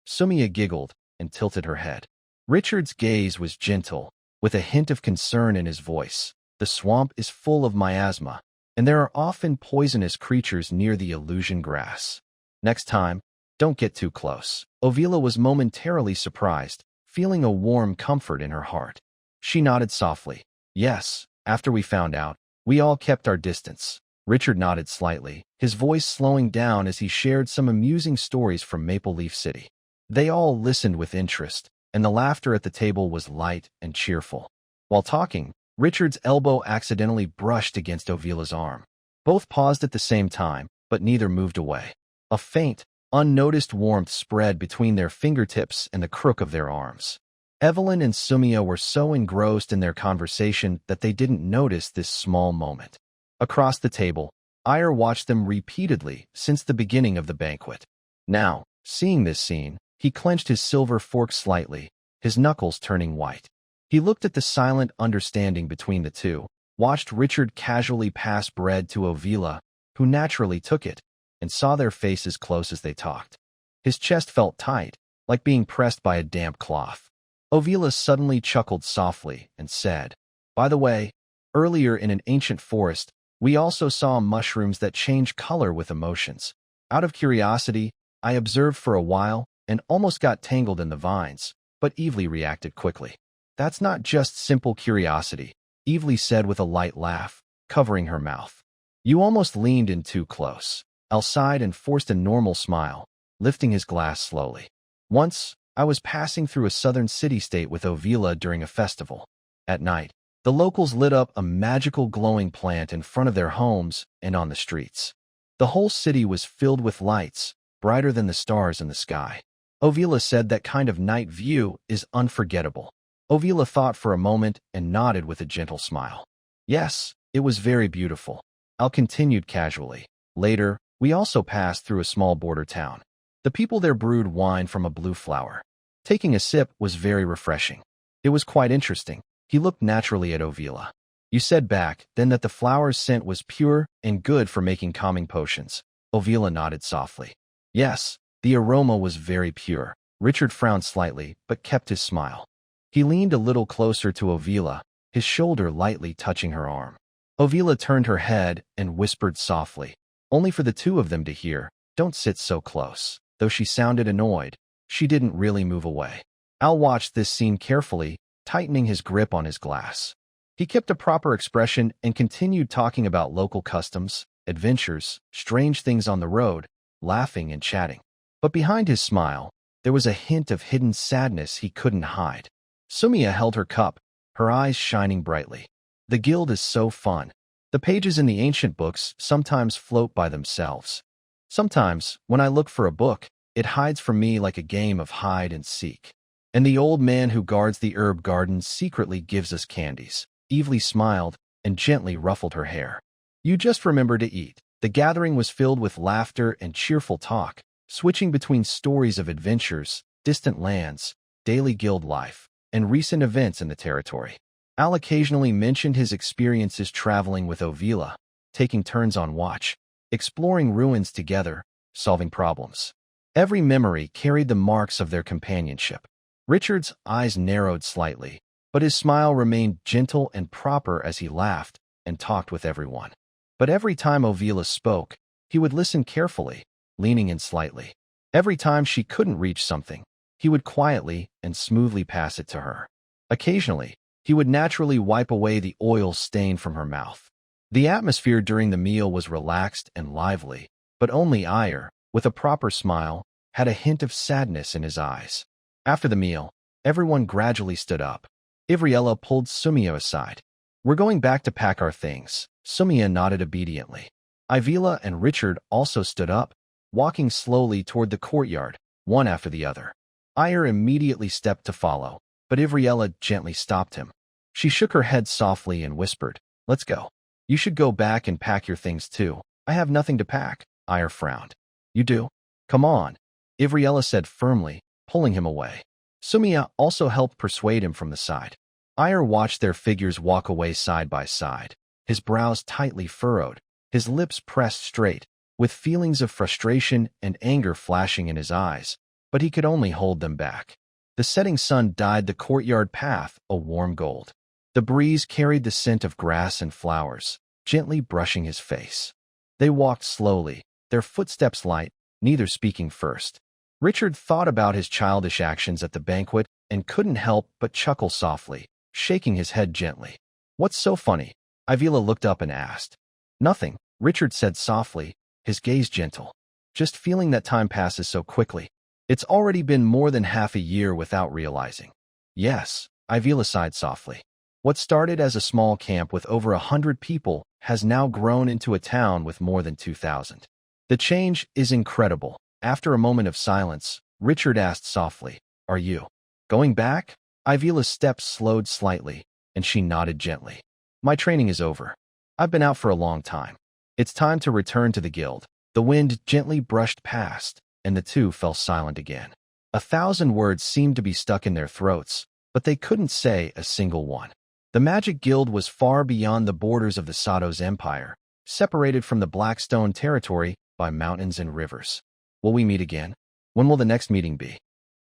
S1: Sumia giggled and tilted her head. Richard's gaze was gentle, with a hint of concern in his voice. The swamp is full of miasma, and there are often poisonous creatures near the illusion grass. Next time, don't get too close. Ovila was momentarily surprised, feeling a warm comfort in her heart. She nodded softly. Yes, after we found out, we all kept our distance. Richard nodded slightly, his voice slowing down as he shared some amusing stories from Maple Leaf City. They all listened with interest, and the laughter at the table was light and cheerful. While talking, Richard's elbow accidentally brushed against Ovila's arm. Both paused at the same time, but neither moved away. A faint, unnoticed warmth spread between their fingertips and the crook of their arms. Evelyn and Sumia were so engrossed in their conversation that they didn't notice this small moment. Across the table, Ire watched them repeatedly since the beginning of the banquet. Now, seeing this scene, he clenched his silver fork slightly, his knuckles turning white. He looked at the silent understanding between the two, watched Richard casually pass bread to Ovila, who naturally took it, and saw their faces close as they talked. His chest felt tight, like being pressed by a damp cloth. Ovila suddenly chuckled softly and said, "By the way, earlier in an ancient forest, we also saw mushrooms that change color with emotions. Out of curiosity, I observed for a while and almost got tangled in the vines, but Evely reacted quickly." "That's not just simple curiosity," Evely said with a light laugh, covering her mouth. "You almost leaned in too close." Al sighed and forced a normal smile, lifting his glass slowly. "Once, I was passing through a southern city-state with Ovila during a festival. At night, the locals lit up a magical glowing plant in front of their homes and on the streets. The whole city was filled with lights, brighter than the stars in the sky. Ovila said that kind of night view is unforgettable." Ovila thought for a moment and nodded with a gentle smile. "Yes, it was very beautiful." Al continued casually. "Later, we also passed through a small border town. The people there brewed wine from a blue flower. Taking a sip was very refreshing. It was quite interesting." He looked naturally at Ovila. "You said back then that the flower's scent was pure and good for making calming potions." Ovila nodded softly. "Yes, the aroma was very pure." Richard frowned slightly, but kept his smile. He leaned a little closer to Ovila, his shoulder lightly touching her arm. Ovila turned her head and whispered softly, only for the two of them to hear, "Don't sit so close." Though she sounded annoyed, she didn't really move away. Al watched this scene carefully, tightening his grip on his glass. He kept a proper expression and continued talking about local customs, adventures, strange things on the road, laughing and chatting. But behind his smile, there was a hint of hidden sadness he couldn't hide. Sumia held her cup, her eyes shining brightly. "The guild is so fun. The pages in the ancient books sometimes float by themselves. Sometimes, when I look for a book, it hides from me like a game of hide and seek. And the old man who guards the herb garden secretly gives us candies." Evely smiled and gently ruffled her hair. "You just remember to eat." The gathering was filled with laughter and cheerful talk, switching between stories of adventures, distant lands, daily guild life, and recent events in the territory. Al occasionally mentioned his experiences traveling with Ovila, taking turns on watch, exploring ruins together, solving problems. Every memory carried the marks of their companionship. Richard's eyes narrowed slightly, but his smile remained gentle and proper as he laughed and talked with everyone. But every time Ovila spoke, he would listen carefully, leaning in slightly. Every time she couldn't reach something, he would quietly and smoothly pass it to her. Occasionally, he would naturally wipe away the oil stain from her mouth. The atmosphere during the meal was relaxed and lively, but only Ire, with a proper smile, had a hint of sadness in his eyes. After the meal, everyone gradually stood up. Ivriella pulled Sumia aside. "We're going back to pack our things." Sumia nodded obediently. Ivila and Richard also stood up, walking slowly toward the courtyard, one after the other. Ire immediately stepped to follow, but Ivriella gently stopped him. She shook her head softly and whispered, "Let's go. You should go back and pack your things too." "I have nothing to pack." Ire frowned. "You do? Come on," Ivriella said firmly, pulling him away. Sumiya also helped persuade him from the side. Iyer watched their figures walk away side by side, his brows tightly furrowed, his lips pressed straight, with feelings of frustration and anger flashing in his eyes, but he could only hold them back. The setting sun dyed the courtyard path a warm gold. The breeze carried the scent of grass and flowers, gently brushing his face. They walked slowly, their footsteps light, neither speaking first. Richard thought about his childish actions at the banquet and couldn't help but chuckle softly, shaking his head gently. "What's so funny?" Ivila looked up and asked. "Nothing," Richard said softly, his gaze gentle. "Just feeling that time passes so quickly. It's already been more than half a year without realizing." "Yes," Ivila sighed softly. "What started as a small camp with over 100 people has now grown into a town with more than 2,000. The change is incredible." After a moment of silence, Richard asked softly, "Are you going back?" Ivila's steps slowed slightly, and she nodded gently. "My training is over. I've been out for a long time. It's time to return to the guild." The wind gently brushed past, and the two fell silent again. 1,000 words seemed to be stuck in their throats, but they couldn't say a single one. The Magic Guild was far beyond the borders of the Sato's empire, separated from the Blackstone territory by mountains and rivers. "Will we meet again? When will the next meeting be?"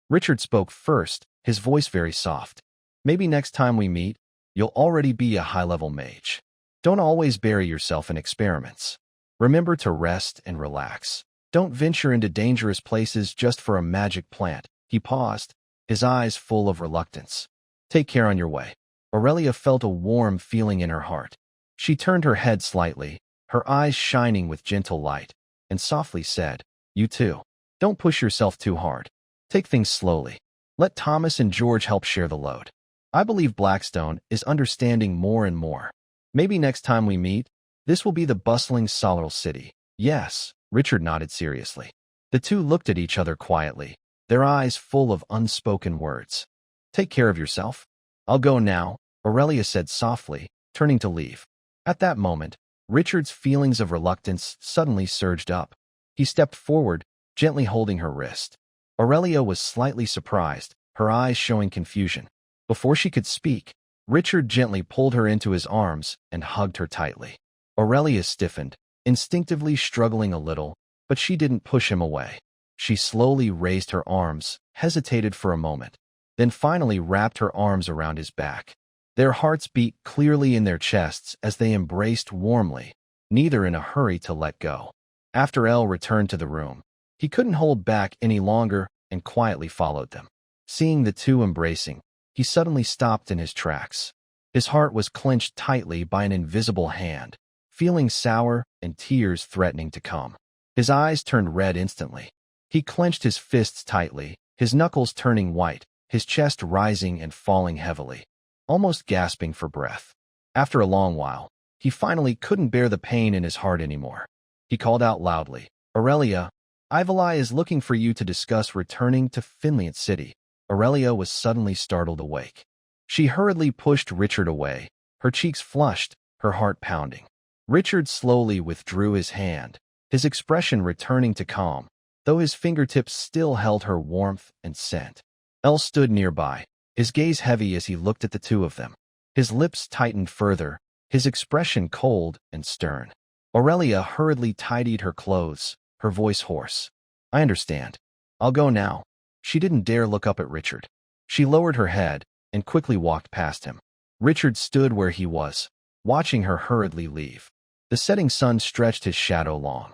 S1: Richard spoke first, his voice very soft. "Maybe next time we meet, you'll already be a high-level mage. Don't always bury yourself in experiments. Remember to rest and relax. Don't venture into dangerous places just for a magic plant." He paused, his eyes full of reluctance. "Take care on your way." Aurelia felt a warm feeling in her heart. She turned her head slightly, her eyes shining with gentle light, and softly said, "You too. Don't push yourself too hard. Take things slowly. Let Thomas and George help share the load. I believe Blackstone is understanding more and more. Maybe next time we meet, this will be the bustling Solar City." "Yes," Richard nodded seriously. The two looked at each other quietly, their eyes full of unspoken words. "Take care of yourself." "I'll go now," Aurelia said softly, turning to leave. At that moment, Richard's feelings of reluctance suddenly surged up. He stepped forward, gently holding her wrist. Aurelia was slightly surprised, her eyes showing confusion. Before she could speak, Richard gently pulled her into his arms and hugged her tightly. Aurelia stiffened, instinctively struggling a little, but she didn't push him away. She slowly raised her arms, hesitated for a moment, then finally wrapped her arms around his back. Their hearts beat clearly in their chests as they embraced warmly, neither in a hurry to let go. After Elle returned to the room, he couldn't hold back any longer and quietly followed them. Seeing the two embracing, he suddenly stopped in his tracks. His heart was clenched tightly by an invisible hand, feeling sour and tears threatening to come. His eyes turned red instantly. He clenched his fists tightly, his knuckles turning white, his chest rising and falling heavily, almost gasping for breath. After a long while, he finally couldn't bear the pain in his heart anymore. He called out loudly, "Aurelia, Ivali is looking for you to discuss returning to Finliant City." Aurelia was suddenly startled awake. She hurriedly pushed Richard away, her cheeks flushed, her heart pounding. Richard slowly withdrew his hand, his expression returning to calm, though his fingertips still held her warmth and scent. Elle stood nearby, his gaze heavy as he looked at the two of them. His lips tightened further, his expression cold and stern. Aurelia hurriedly tidied her clothes, her voice hoarse. "I understand. I'll go now." She didn't dare look up at Richard. She lowered her head and quickly walked past him. Richard stood where he was, watching her hurriedly leave. The setting sun stretched his shadow long.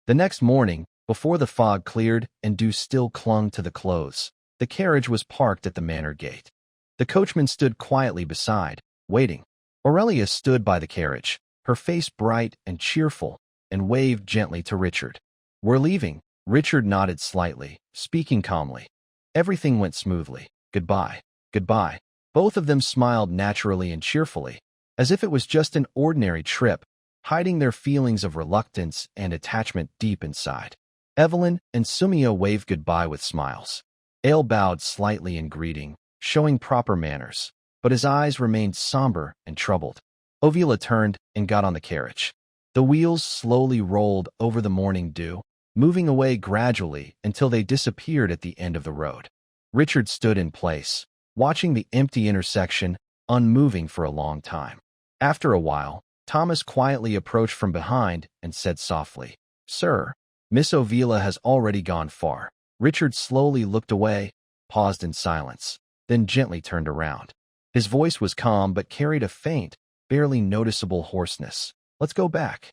S1: The next morning, before the fog cleared and dew still clung to the clothes, the carriage was parked at the manor gate. The coachman stood quietly beside, waiting. Aurelia stood by the carriage, her face bright and cheerful, and waved gently to Richard. "We're leaving." Richard nodded slightly, speaking calmly. Everything went smoothly. "Goodbye. Goodbye." Both of them smiled naturally and cheerfully, as if it was just an ordinary trip, hiding their feelings of reluctance and attachment deep inside. Evelyn and Sumia waved goodbye with smiles. Ale bowed slightly in greeting, showing proper manners, but his eyes remained somber and troubled. Ovila turned and got on the carriage. The wheels slowly rolled over the morning dew, moving away gradually until they disappeared at the end of the road. Richard stood in place, watching the empty intersection, unmoving for a long time. After a while, Thomas quietly approached from behind and said softly, "Sir, Miss Ovila has already gone far." Richard slowly looked away, paused in silence, then gently turned around. His voice was calm but carried a faint, barely noticeable hoarseness. "Let's go back."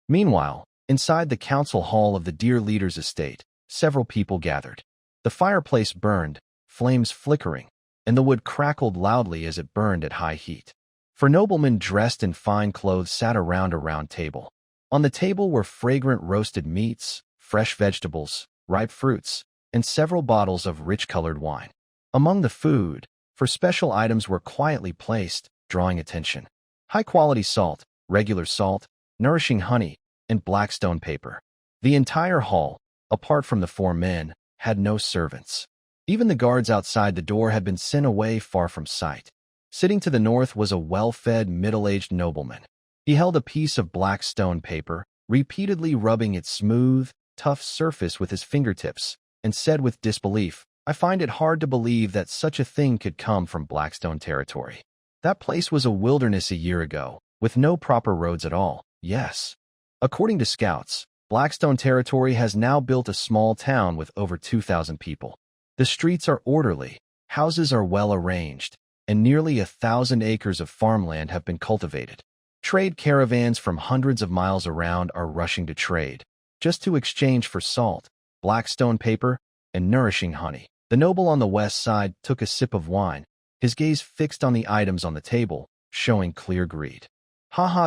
S1: Meanwhile, inside the council hall of the Dear Leader's estate, several people gathered. The fireplace burned, flames flickering, and the wood crackled loudly as it burned at high heat. Four noblemen dressed in fine clothes sat around a round table. On the table were fragrant roasted meats, fresh vegetables, ripe fruits, and several bottles of rich-colored wine. Among the food, for special items were quietly placed, drawing attention. High-quality salt, regular salt, nourishing honey, and Blackstone paper. The entire hall, apart from the four men, had no servants. Even the guards outside the door had been sent away far from sight. Sitting to the north was a well-fed, middle-aged nobleman. He held a piece of Blackstone paper, repeatedly rubbing its smooth, tough surface with his fingertips, and said with disbelief, "I find it hard to believe that such a thing could come from Blackstone territory. That place was a wilderness a year ago, with no proper roads at all." Yes. According to scouts, Blackstone territory has now built a small town with over 2,000 people. The streets are orderly, houses are well arranged, and nearly 1,000 acres of farmland have been cultivated. Trade caravans from hundreds of miles around are rushing to trade, just to exchange for salt, Blackstone paper, and nourishing honey. The noble on the west side took a sip of wine, his gaze fixed on the items on the table, showing clear greed.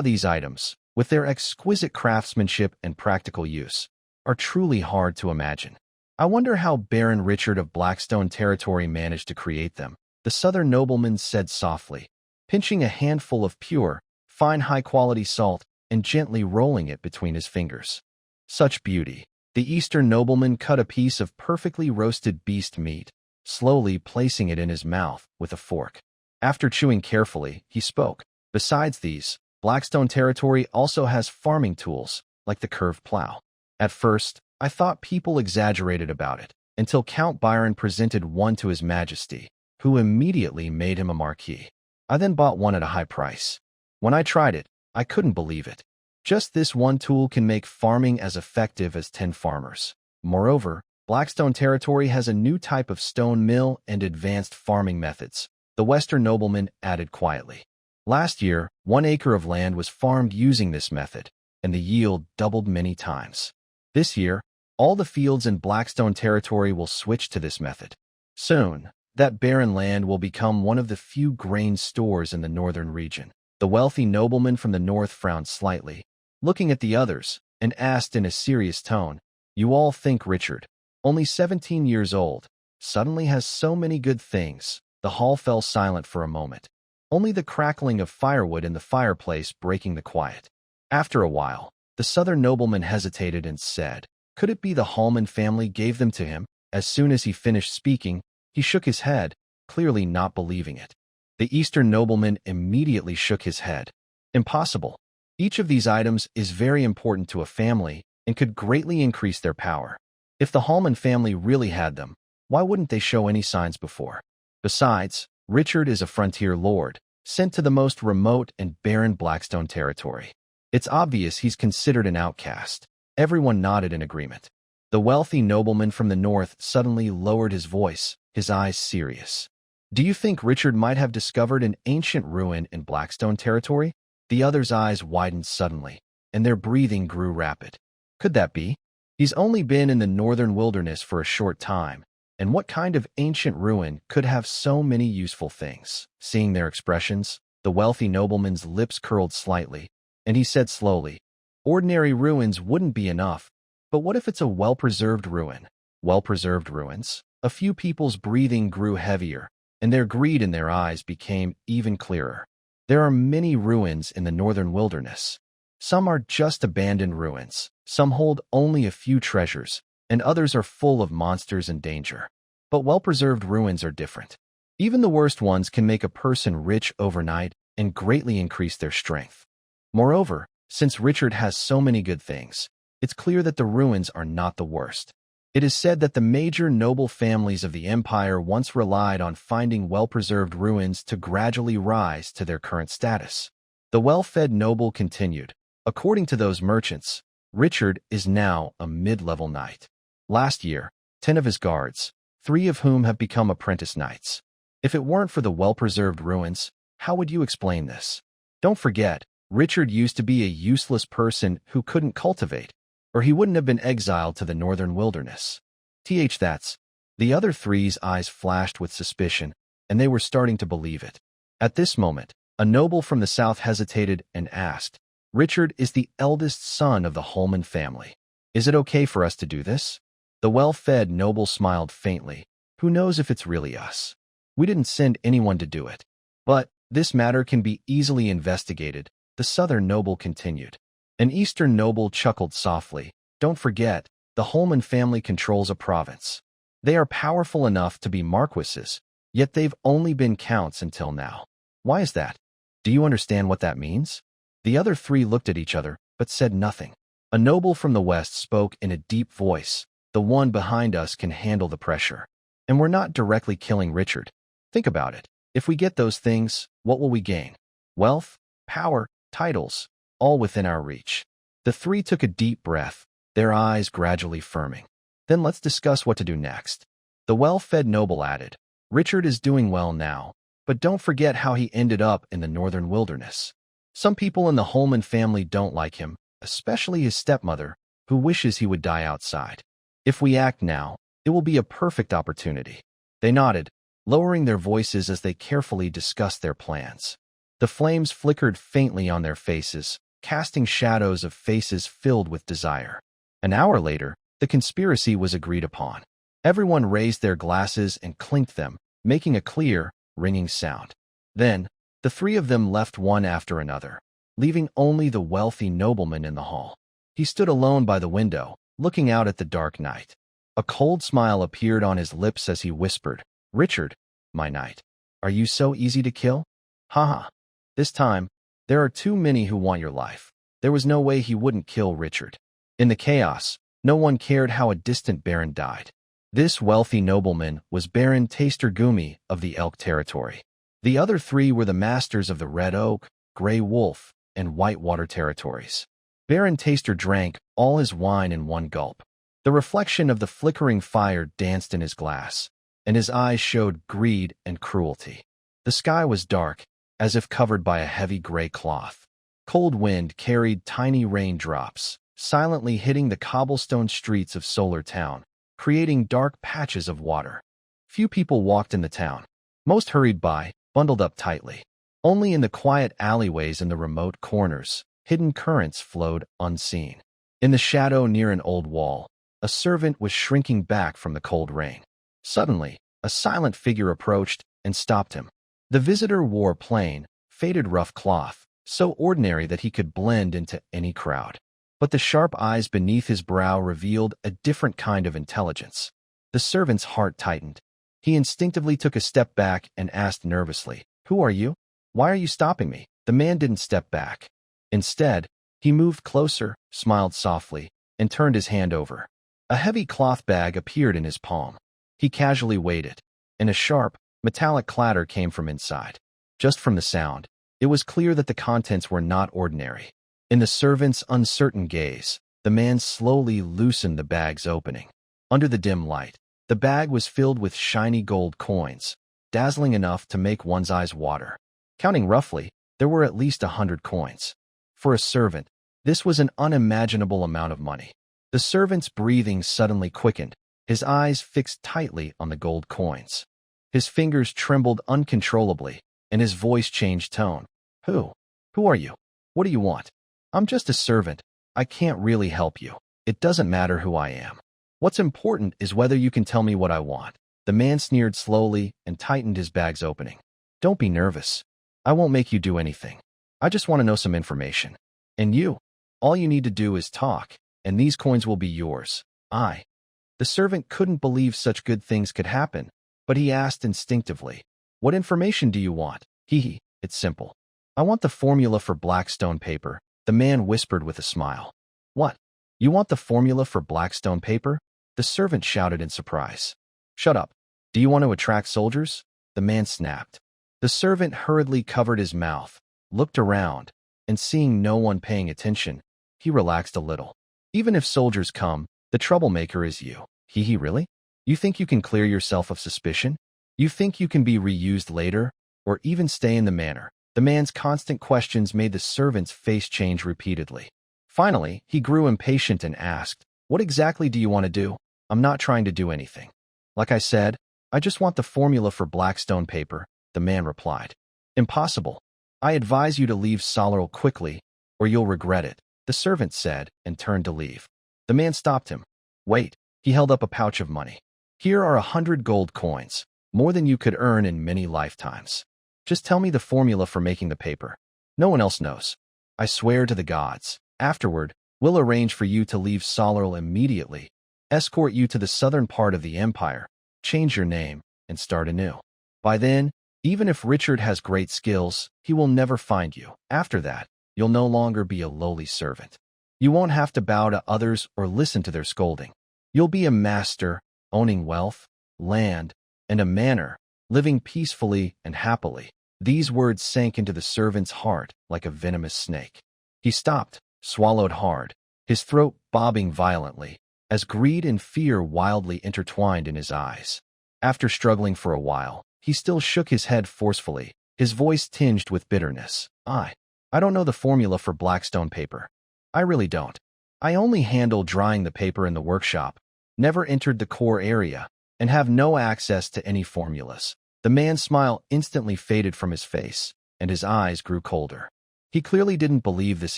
S1: These items, with their exquisite craftsmanship and practical use, are truly hard to imagine. I wonder how Baron Richard of Blackstone territory managed to create them, the southern nobleman said softly, pinching a handful of pure, fine high-quality salt and gently rolling it between his fingers. Such beauty. The eastern nobleman cut a piece of perfectly roasted beast meat, slowly placing it in his mouth with a fork. After chewing carefully, he spoke. "Besides these, Blackstone territory also has farming tools, like the curved plow. At first, I thought people exaggerated about it, until Count Byron presented one to His Majesty, who immediately made him a marquis. I then bought one at a high price. When I tried it, I couldn't believe it. Just this one tool can make farming as effective as 10 farmers. Moreover, Blackstone territory has a new type of stone mill and advanced farming methods," the western nobleman added quietly. "Last year, 1 acre of land was farmed using this method, and the yield doubled many times. This year, all the fields in Blackstone territory will switch to this method. Soon, that barren land will become one of the few grain stores in the northern region." The wealthy nobleman from the north frowned slightly, looking at the others, and asked in a serious tone, "You all think Richard, only 17 years old, suddenly has so many good things?" The hall fell silent for a moment, only the crackling of firewood in the fireplace breaking the quiet. After a while, the southern nobleman hesitated and said, "Could it be the Hallman family gave them to him?" As soon as he finished speaking, he shook his head, clearly not believing it. The eastern nobleman immediately shook his head. "Impossible. Each of these items is very important to a family and could greatly increase their power. If the Hallman family really had them, why wouldn't they show any signs before? Besides, Richard is a frontier lord, sent to the most remote and barren Blackstone territory. It's obvious he's considered an outcast." Everyone nodded in agreement. The wealthy nobleman from the north suddenly lowered his voice, his eyes serious. "Do you think Richard might have discovered an ancient ruin in Blackstone territory?" The other's eyes widened suddenly, and their breathing grew rapid. "Could that be? He's only been in the northern wilderness for a short time, and what kind of ancient ruin could have so many useful things?" Seeing their expressions, the wealthy nobleman's lips curled slightly, and he said slowly, "Ordinary ruins wouldn't be enough, but what if it's a well-preserved ruin?" Well-preserved ruins? A few people's breathing grew heavier, and their greed in their eyes became even clearer. There are many ruins in the northern wilderness. Some are just abandoned ruins, some hold only a few treasures, and others are full of monsters and danger. But well-preserved ruins are different. Even the worst ones can make a person rich overnight and greatly increase their strength. Moreover, since Richard has so many good things, it's clear that the ruins are not the worst. It is said that the major noble families of the empire once relied on finding well-preserved ruins to gradually rise to their current status. The well-fed noble continued. According to those merchants, Richard is now a mid-level knight. Last year, 10 of his guards, 3 of whom have become apprentice knights. If it weren't for the well-preserved ruins, how would you explain this? Don't forget, Richard used to be a useless person who couldn't cultivate, or he wouldn't have been exiled to the northern wilderness. That's. The other 3's eyes flashed with suspicion, and they were starting to believe it. At this moment, a noble from the south hesitated and asked, Richard is the eldest son of the Holman family. Is it okay for us to do this? The well-fed noble smiled faintly. Who knows if it's really us? We didn't send anyone to do it. But this matter can be easily investigated, the southern noble continued. An eastern noble chuckled softly. Don't forget, the Holman family controls a province. They are powerful enough to be marquises, yet they've only been counts until now. Why is that? Do you understand what that means? The other 3 looked at each other, but said nothing. A noble from the west spoke in a deep voice. The one behind us can handle the pressure. And we're not directly killing Richard. Think about it. If we get those things, what will we gain? Wealth, power, titles, all within our reach. The 3 took a deep breath, their eyes gradually firming. Then let's discuss what to do next. The well-fed noble added, Richard is doing well now, but don't forget how he ended up in the northern wilderness. Some people in the Holman family don't like him, especially his stepmother, who wishes he would die outside. If we act now, it will be a perfect opportunity. They nodded, lowering their voices as they carefully discussed their plans. The flames flickered faintly on their faces, casting shadows of faces filled with desire. An hour later, the conspiracy was agreed upon. Everyone raised their glasses and clinked them, making a clear, ringing sound. Then, the 3 of them left one after another, leaving only the wealthy nobleman in the hall. He stood alone by the window, looking out at the dark night. A cold smile appeared on his lips as he whispered, Richard, my knight, are you so easy to kill? Haha. This time, there are too many who want your life. There was no way he wouldn't kill Richard. In the chaos, no one cared how a distant baron died. This wealthy nobleman was Baron Tastergumi of the Elk territory. The other 3 were the masters of the Red Oak, Grey Wolf, and Whitewater territories. Baron Taster drank all his wine in one gulp. The reflection of the flickering fire danced in his glass, and his eyes showed greed and cruelty. The sky was dark, as if covered by a heavy gray cloth. Cold wind carried tiny raindrops, silently hitting the cobblestone streets of Solar Town, creating dark patches of water. Few people walked in the town. Most hurried by, bundled up tightly. Only in the quiet alleyways and the remote corners, hidden currents flowed unseen. In the shadow near an old wall, a servant was shrinking back from the cold rain. Suddenly, a silent figure approached and stopped him. The visitor wore plain, faded rough cloth, so ordinary that he could blend into any crowd. But the sharp eyes beneath his brow revealed a different kind of intelligence. The servant's heart tightened. He instinctively took a step back and asked nervously, Who are you? Why are you stopping me? The man didn't step back. Instead, he moved closer, smiled softly, and turned his hand over. A heavy cloth bag appeared in his palm. He casually waited, and a sharp, metallic clatter came from inside. Just from the sound, it was clear that the contents were not ordinary. In the servant's uncertain gaze, the man slowly loosened the bag's opening. Under the dim light, the bag was filled with shiny gold coins, dazzling enough to make one's eyes water. Counting roughly, there were at least 100 coins. For a servant, this was an unimaginable amount of money. The servant's breathing suddenly quickened, his eyes fixed tightly on the gold coins. His fingers trembled uncontrollably, and his voice changed tone. Who are you? What do you want? I'm just a servant. I can't really help you. It doesn't matter who I am. What's important is whether you can tell me what I want. The man sneered slowly and tightened his bag's opening. Don't be nervous. I won't make you do anything. I just want to know some information. And you? All you need to do is talk, and these coins will be yours. The servant couldn't believe such good things could happen, but he asked instinctively, What information do you want? It's simple. I want the formula for Blackstone paper, the man whispered with a smile. What? You want the formula for Blackstone paper? The servant shouted in surprise. Shut up. Do you want to attract soldiers? The man snapped. The servant hurriedly covered his mouth, looked around, and seeing no one paying attention, he relaxed a little. Even if soldiers come, the troublemaker is you. He really? You think you can clear yourself of suspicion? You think you can be reused later, or even stay in the manor? The man's constant questions made the servant's face change repeatedly. Finally, he grew impatient and asked, "What exactly do you want to do?" "I'm not trying to do anything. Like I said, I just want the formula for Blackstone paper," the man replied. "Impossible. I advise you to leave Solaril quickly, or you'll regret it," the servant said and turned to leave. The man stopped him. "Wait." He held up a pouch of money. "Here are 100 gold coins, more than you could earn in many lifetimes. Just tell me the formula for making the paper. No one else knows. I swear to the gods. Afterward, we'll arrange for you to leave Solaril immediately, escort you to the southern part of the empire, change your name, and start anew. By then, even if Richard has great skills, he will never find you. After that, you'll no longer be a lowly servant. You won't have to bow to others or listen to their scolding. You'll be a master, owning wealth, land, and a manor, living peacefully and happily." These words sank into the servant's heart like a venomous snake. He stopped, swallowed hard, his throat bobbing violently, as greed and fear wildly intertwined in his eyes. After struggling for a while, he still shook his head forcefully, his voice tinged with bitterness. I don't know the formula for Blackstone paper. I really don't. I only handle drying the paper in the workshop, never entered the core area, and have no access to any formulas." The man's smile instantly faded from his face, and his eyes grew colder. He clearly didn't believe this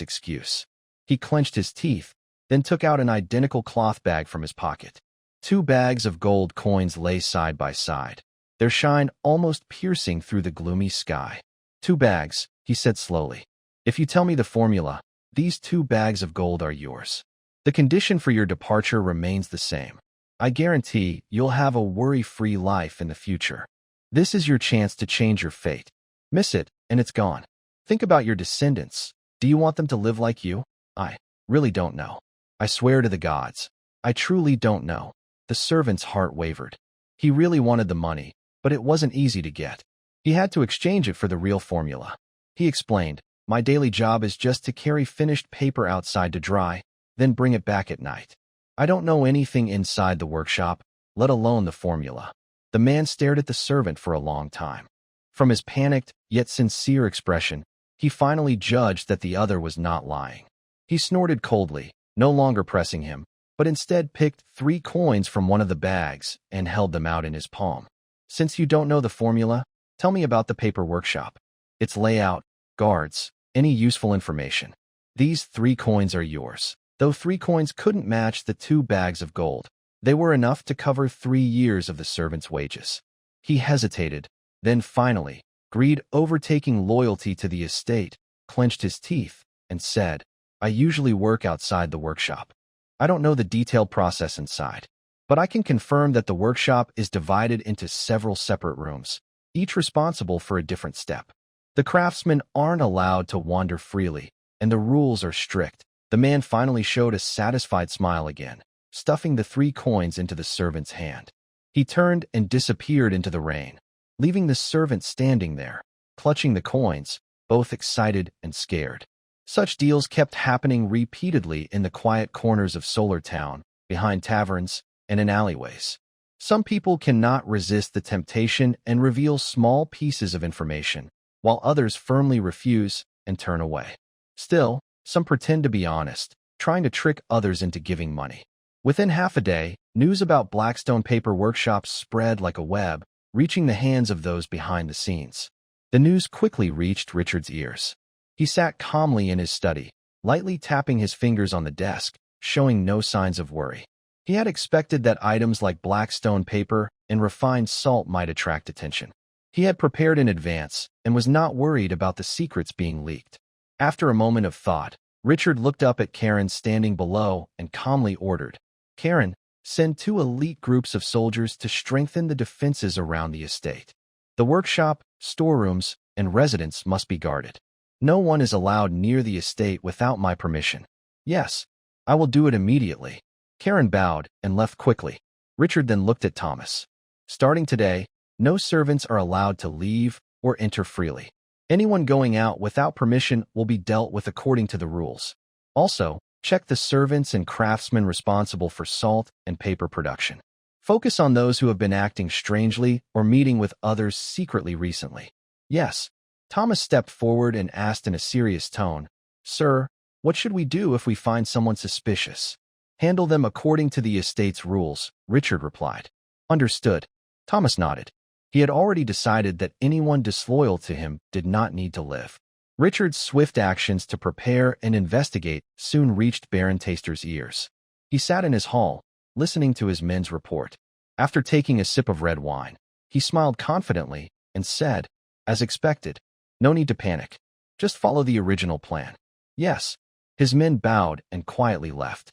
S1: excuse. He clenched his teeth, then took out an identical cloth bag from his pocket. 2 bags of gold coins lay side by side, their shine almost piercing through the gloomy sky. 2 bags, he said slowly. "If you tell me the formula, these 2 bags of gold are yours. The condition for your departure remains the same. I guarantee you'll have a worry-free life in the future. This is your chance to change your fate. Miss it, and it's gone. Think about your descendants. Do you want them to live like you? I really don't know. I swear to the gods. I truly don't know." The servant's heart wavered. He really wanted the money, but it wasn't easy to get. He had to exchange it for the real formula. He explained, "My daily job is just to carry finished paper outside to dry, then bring it back at night. I don't know anything inside the workshop, let alone the formula." The man stared at the servant for a long time. From his panicked, yet sincere expression, he finally judged that the other was not lying. He snorted coldly, no longer pressing him, but instead picked 3 coins from one of the bags and held them out in his palm. "Since you don't know the formula, tell me about the paper workshop. Its layout, guards, any useful information. These 3 coins are yours." Though 3 coins couldn't match the 2 bags of gold, they were enough to cover 3 years of the servant's wages. He hesitated, then finally, greed overtaking loyalty to the estate, clenched his teeth, and said, "I usually work outside the workshop. I don't know the detailed process inside, but I can confirm that the workshop is divided into several separate rooms, each responsible for a different step. The craftsmen aren't allowed to wander freely, and the rules are strict." The man finally showed a satisfied smile again, stuffing the 3 coins into the servant's hand. He turned and disappeared into the rain, leaving the servant standing there, clutching the coins, both excited and scared. Such deals kept happening repeatedly in the quiet corners of Solar Town, behind taverns, and in alleyways. Some people cannot resist the temptation and reveal small pieces of information, while others firmly refuse and turn away. Still, some pretend to be honest, trying to trick others into giving money. Within half a day, news about Blackstone paper workshops spread like a web, reaching the hands of those behind the scenes. The news quickly reached Richard's ears. He sat calmly in his study, lightly tapping his fingers on the desk, showing no signs of worry. He had expected that items like Blackstone paper and refined salt might attract attention. He had prepared in advance and was not worried about the secrets being leaked. After a moment of thought, Richard looked up at Karen standing below and calmly ordered, "Karen, send 2 elite groups of soldiers to strengthen the defenses around the estate. The workshop, storerooms, and residence must be guarded. No one is allowed near the estate without my permission." "Yes." I will do it immediately. Karen bowed and left quickly. Richard then looked at Thomas. Starting today, no servants are allowed to leave or enter freely. Anyone going out without permission will be dealt with according to the rules. Also, check the servants and craftsmen responsible for salt and paper production. Focus on those who have been acting strangely or meeting with others secretly recently. Yes. Thomas stepped forward and asked in a serious tone, Sir, what should we do if we find someone suspicious? Handle them according to the estate's rules, Richard replied. Understood. Thomas nodded. He had already decided that anyone disloyal to him did not need to live. Richard's swift actions to prepare and investigate soon reached Baron Taster's ears. He sat in his hall, listening to his men's report. After taking a sip of red wine, he smiled confidently and said, as expected, no need to panic. Just follow the original plan. Yes. His men bowed and quietly left.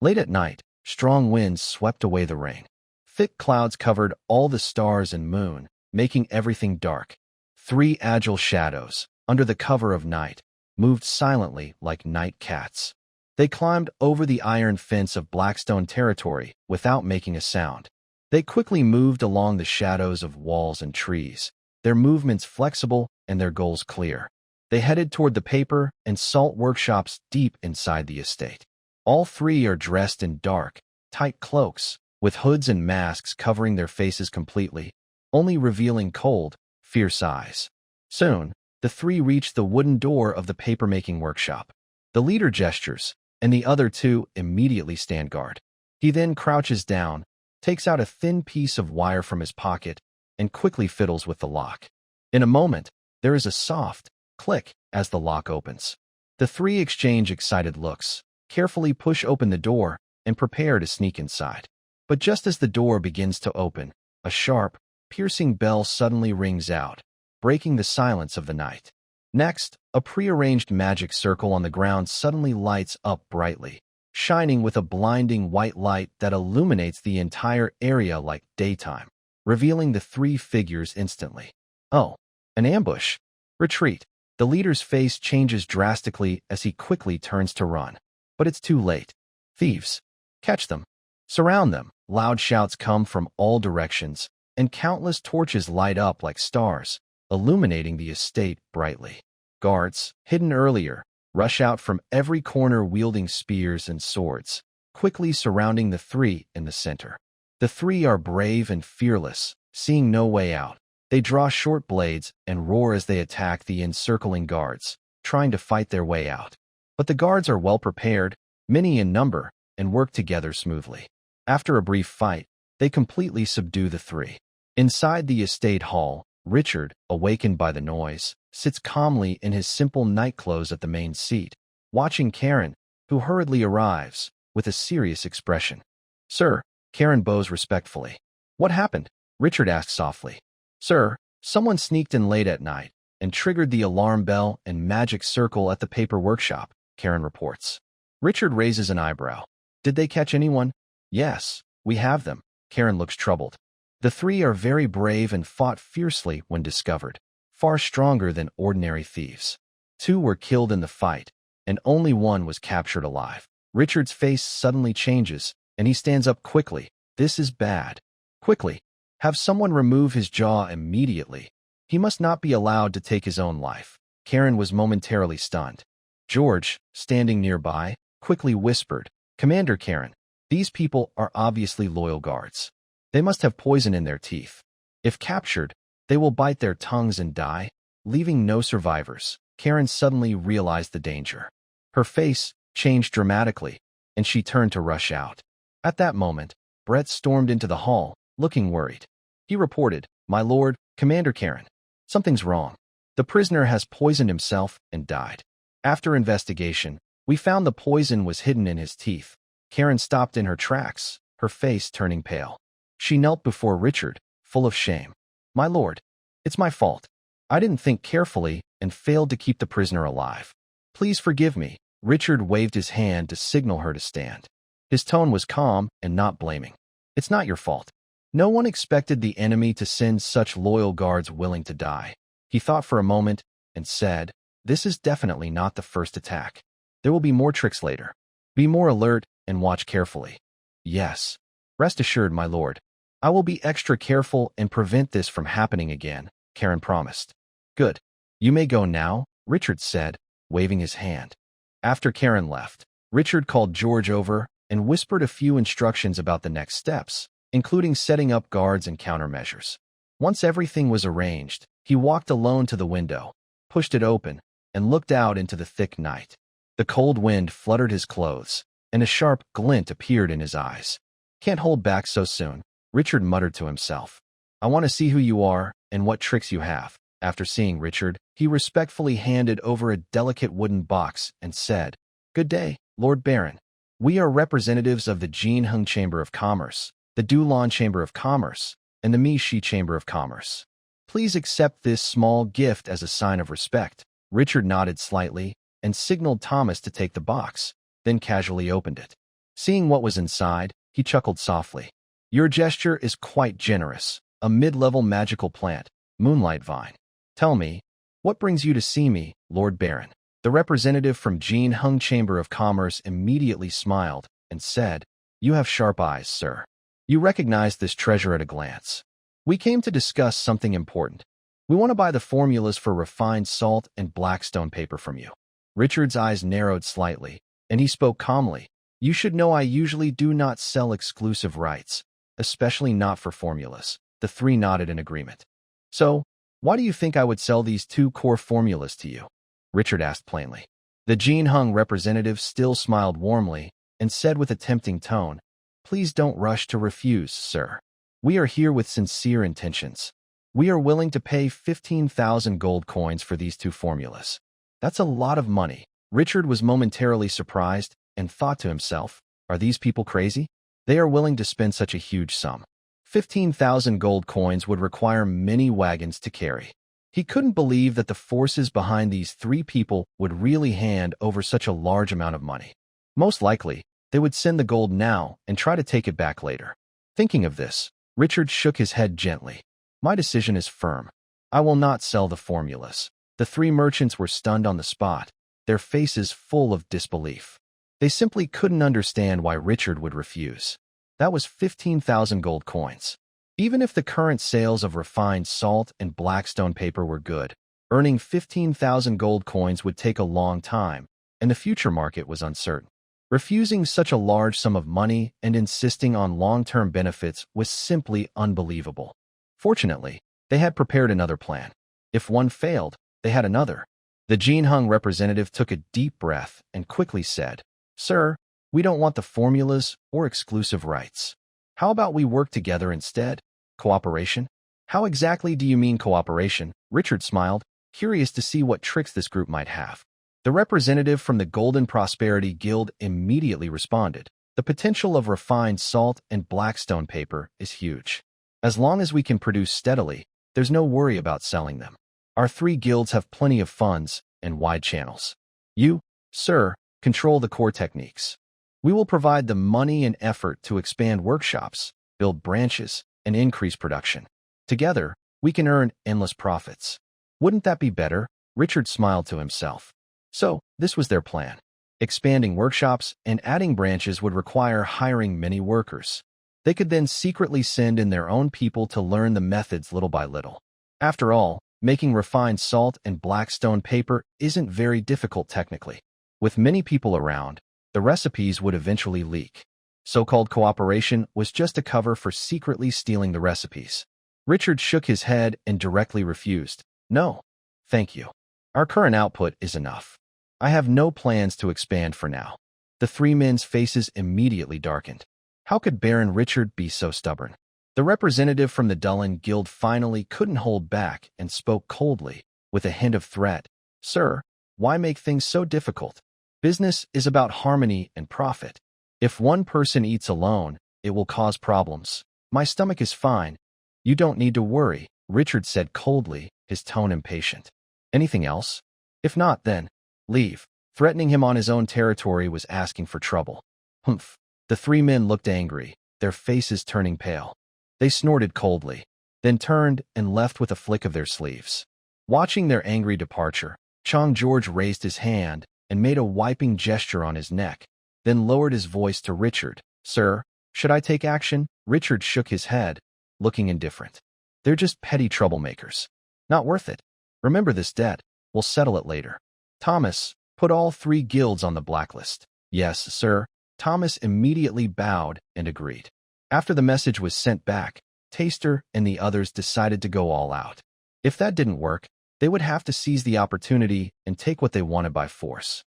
S1: Late at night, strong winds swept away the rain. Thick clouds covered all the stars and moon, making everything dark. 3 agile shadows, under the cover of night, moved silently like night cats. They climbed over the iron fence of Blackstone territory without making a sound. They quickly moved along the shadows of walls and trees, their movements flexible and their goals clear. They headed toward the paper and salt workshops deep inside the estate. All 3 are dressed in dark, tight cloaks, with hoods and masks covering their faces completely, only revealing cold, fierce eyes. Soon, the 3 reached the wooden door of the paper-making workshop. The leader gestures, and the other 2 immediately stand guard. He then crouches down, takes out a thin piece of wire from his pocket, and quickly fiddles with the lock. In a moment, there is a soft click as the lock opens. The 3 exchange excited looks, carefully push open the door, and prepare to sneak inside. But just as the door begins to open, a sharp, piercing bell suddenly rings out, breaking the silence of the night. Next, a prearranged magic circle on the ground suddenly lights up brightly, shining with a blinding white light that illuminates the entire area like daytime, revealing the 3 figures instantly. Oh, an ambush. Retreat. The leader's face changes drastically as he quickly turns to run. But it's too late. Thieves. Catch them. Surround them. Loud shouts come from all directions, and countless torches light up like stars, illuminating the estate brightly. Guards, hidden earlier, rush out from every corner wielding spears and swords, quickly surrounding the 3 in the center. The 3 are brave and fearless, seeing no way out. They draw short blades and roar as they attack the encircling guards, trying to fight their way out. But the guards are well prepared, many in number, and work together smoothly. After a brief fight, they completely subdue the 3. Inside the estate hall, Richard, awakened by the noise, sits calmly in his simple nightclothes at the main seat, watching Karen, who hurriedly arrives, with a serious expression. Sir, Karen bows respectfully. What happened? Richard asks softly. Sir, someone sneaked in late at night and triggered the alarm bell and magic circle at the paper workshop, Karen reports. Richard raises an eyebrow. Did they catch anyone? Yes, we have them. Karen looks troubled. The 3 are very brave and fought fiercely when discovered, far stronger than ordinary thieves. 2 were killed in the fight, and only 1 was captured alive. Richard's face suddenly changes, and he stands up quickly. This is bad. Quickly, have someone remove his jaw immediately. He must not be allowed to take his own life. Karen was momentarily stunned. George, standing nearby, quickly whispered, Commander Karen, these people are obviously loyal guards. They must have poison in their teeth. If captured, they will bite their tongues and die, leaving no survivors. Karen suddenly realized the danger. Her face changed dramatically, and she turned to rush out. At that moment, Brett stormed into the hall, looking worried. He reported, My lord, Commander Karen, something's wrong. The prisoner has poisoned himself and died. After investigation, we found the poison was hidden in his teeth. Karen stopped in her tracks, her face turning pale. She knelt before Richard, full of shame. My lord, it's my fault. I didn't think carefully and failed to keep the prisoner alive. Please forgive me. Richard waved his hand to signal her to stand. His tone was calm and not blaming. It's not your fault. No one expected the enemy to send such loyal guards willing to die. He thought for a moment and said, This is definitely not the first attack. There will be more tricks later. Be more alert and watch carefully. Yes. Rest assured, my lord. I will be extra careful and prevent this from happening again, Karen promised. Good. You may go now, Richard said, waving his hand. After Karen left, Richard called George over and whispered a few instructions about the next steps, including setting up guards and countermeasures. Once everything was arranged, he walked alone to the window, pushed it open, and looked out into the thick night. The cold wind fluttered his clothes, and a sharp glint appeared in his eyes. Can't hold back so soon, Richard muttered to himself. I want to see who you are and what tricks you have. After seeing Richard, he respectfully handed over a delicate wooden box and said, Good day, Lord Baron. We are representatives of the Jinheng Chamber of Commerce, the Dulan Chamber of Commerce, and the Mishi Chamber of Commerce. Please accept this small gift as a sign of respect. Richard nodded slightly and signaled Thomas to take the box, then casually opened it. Seeing what was inside, he chuckled softly. Your gesture is quite generous. A mid-level magical plant, Moonlight Vine. Tell me, what brings you to see me, Lord Baron? The representative from Jinheng Chamber of Commerce immediately smiled and said, You have sharp eyes, sir. You recognize this treasure at a glance. We came to discuss something important. We want to buy the formulas for refined salt and Blackstone paper from you. Richard's eyes narrowed slightly, and he spoke calmly. You should know I usually do not sell exclusive rights, especially not for formulas. The three nodded in agreement. So, why do you think I would sell these two core formulas to you? Richard asked plainly. The Jinheng representative still smiled warmly and said with a tempting tone, Please don't rush to refuse, sir. We are here with sincere intentions. We are willing to pay 15,000 gold coins for these two formulas. That's a lot of money. Richard was momentarily surprised and thought to himself, Are these people crazy? They are willing to spend such a huge sum. 15,000 gold coins would require many wagons to carry. He couldn't believe that the forces behind these three people would really hand over such a large amount of money. Most likely, they would send the gold now and try to take it back later. Thinking of this, Richard shook his head gently. My decision is firm. I will not sell the formulas. The three merchants were stunned on the spot, their faces full of disbelief. They simply couldn't understand why Richard would refuse. That was 15,000 gold coins. Even if the current sales of refined salt and Blackstone paper were good, earning 15,000 gold coins would take a long time, and the future market was uncertain. Refusing such a large sum of money and insisting on long-term benefits was simply unbelievable. Fortunately, they had prepared another plan. If one failed, they had another. The Jinheng representative took a deep breath and quickly said, Sir, we don't want the formulas or exclusive rights. How about we work together instead? Cooperation? How exactly do you mean cooperation? Richard smiled, curious to see what tricks this group might have. The representative from the Golden Prosperity Guild immediately responded. The potential of refined salt and Blackstone paper is huge. As long as we can produce steadily, there's no worry about selling them. Our three guilds have plenty of funds and wide channels. You, sir, control the core techniques. We will provide the money and effort to expand workshops, build branches, and increase production. Together, we can earn endless profits. Wouldn't that be better? Richard smiled to himself. So, this was their plan. Expanding workshops and adding branches would require hiring many workers. They could then secretly send in their own people to learn the methods little by little. After all, making refined salt and Blackstone paper isn't very difficult technically. With many people around, the recipes would eventually leak. So-called cooperation was just a cover for secretly stealing the recipes. Richard shook his head and directly refused. No, thank you. Our current output is enough. I have no plans to expand for now. The three men's faces immediately darkened. How could Baron Richard be so stubborn? The representative from the Dullen Guild finally couldn't hold back and spoke coldly, with a hint of threat. Sir, why make things so difficult? Business is about harmony and profit. If one person eats alone, it will cause problems. My stomach is fine. You don't need to worry, Richard said coldly, his tone impatient. Anything else? If not, then leave. Threatening him on his own territory was asking for trouble. Humph. The three men looked angry, their faces turning pale. They snorted coldly, then turned and left with a flick of their sleeves. Watching their angry departure, Chong George raised his hand and made a wiping gesture on his neck. then lowered his voice to Richard. Sir, should I take action? Richard shook his head, looking indifferent. They're just petty troublemakers. Not worth it. Remember this debt. We'll settle it later. Thomas, put all 3 guilds on the blacklist. Yes, sir. Thomas immediately bowed and agreed. After the message was sent back, Taster and the others decided to go all out. If that didn't work, they would have to seize the opportunity and take what they wanted by force.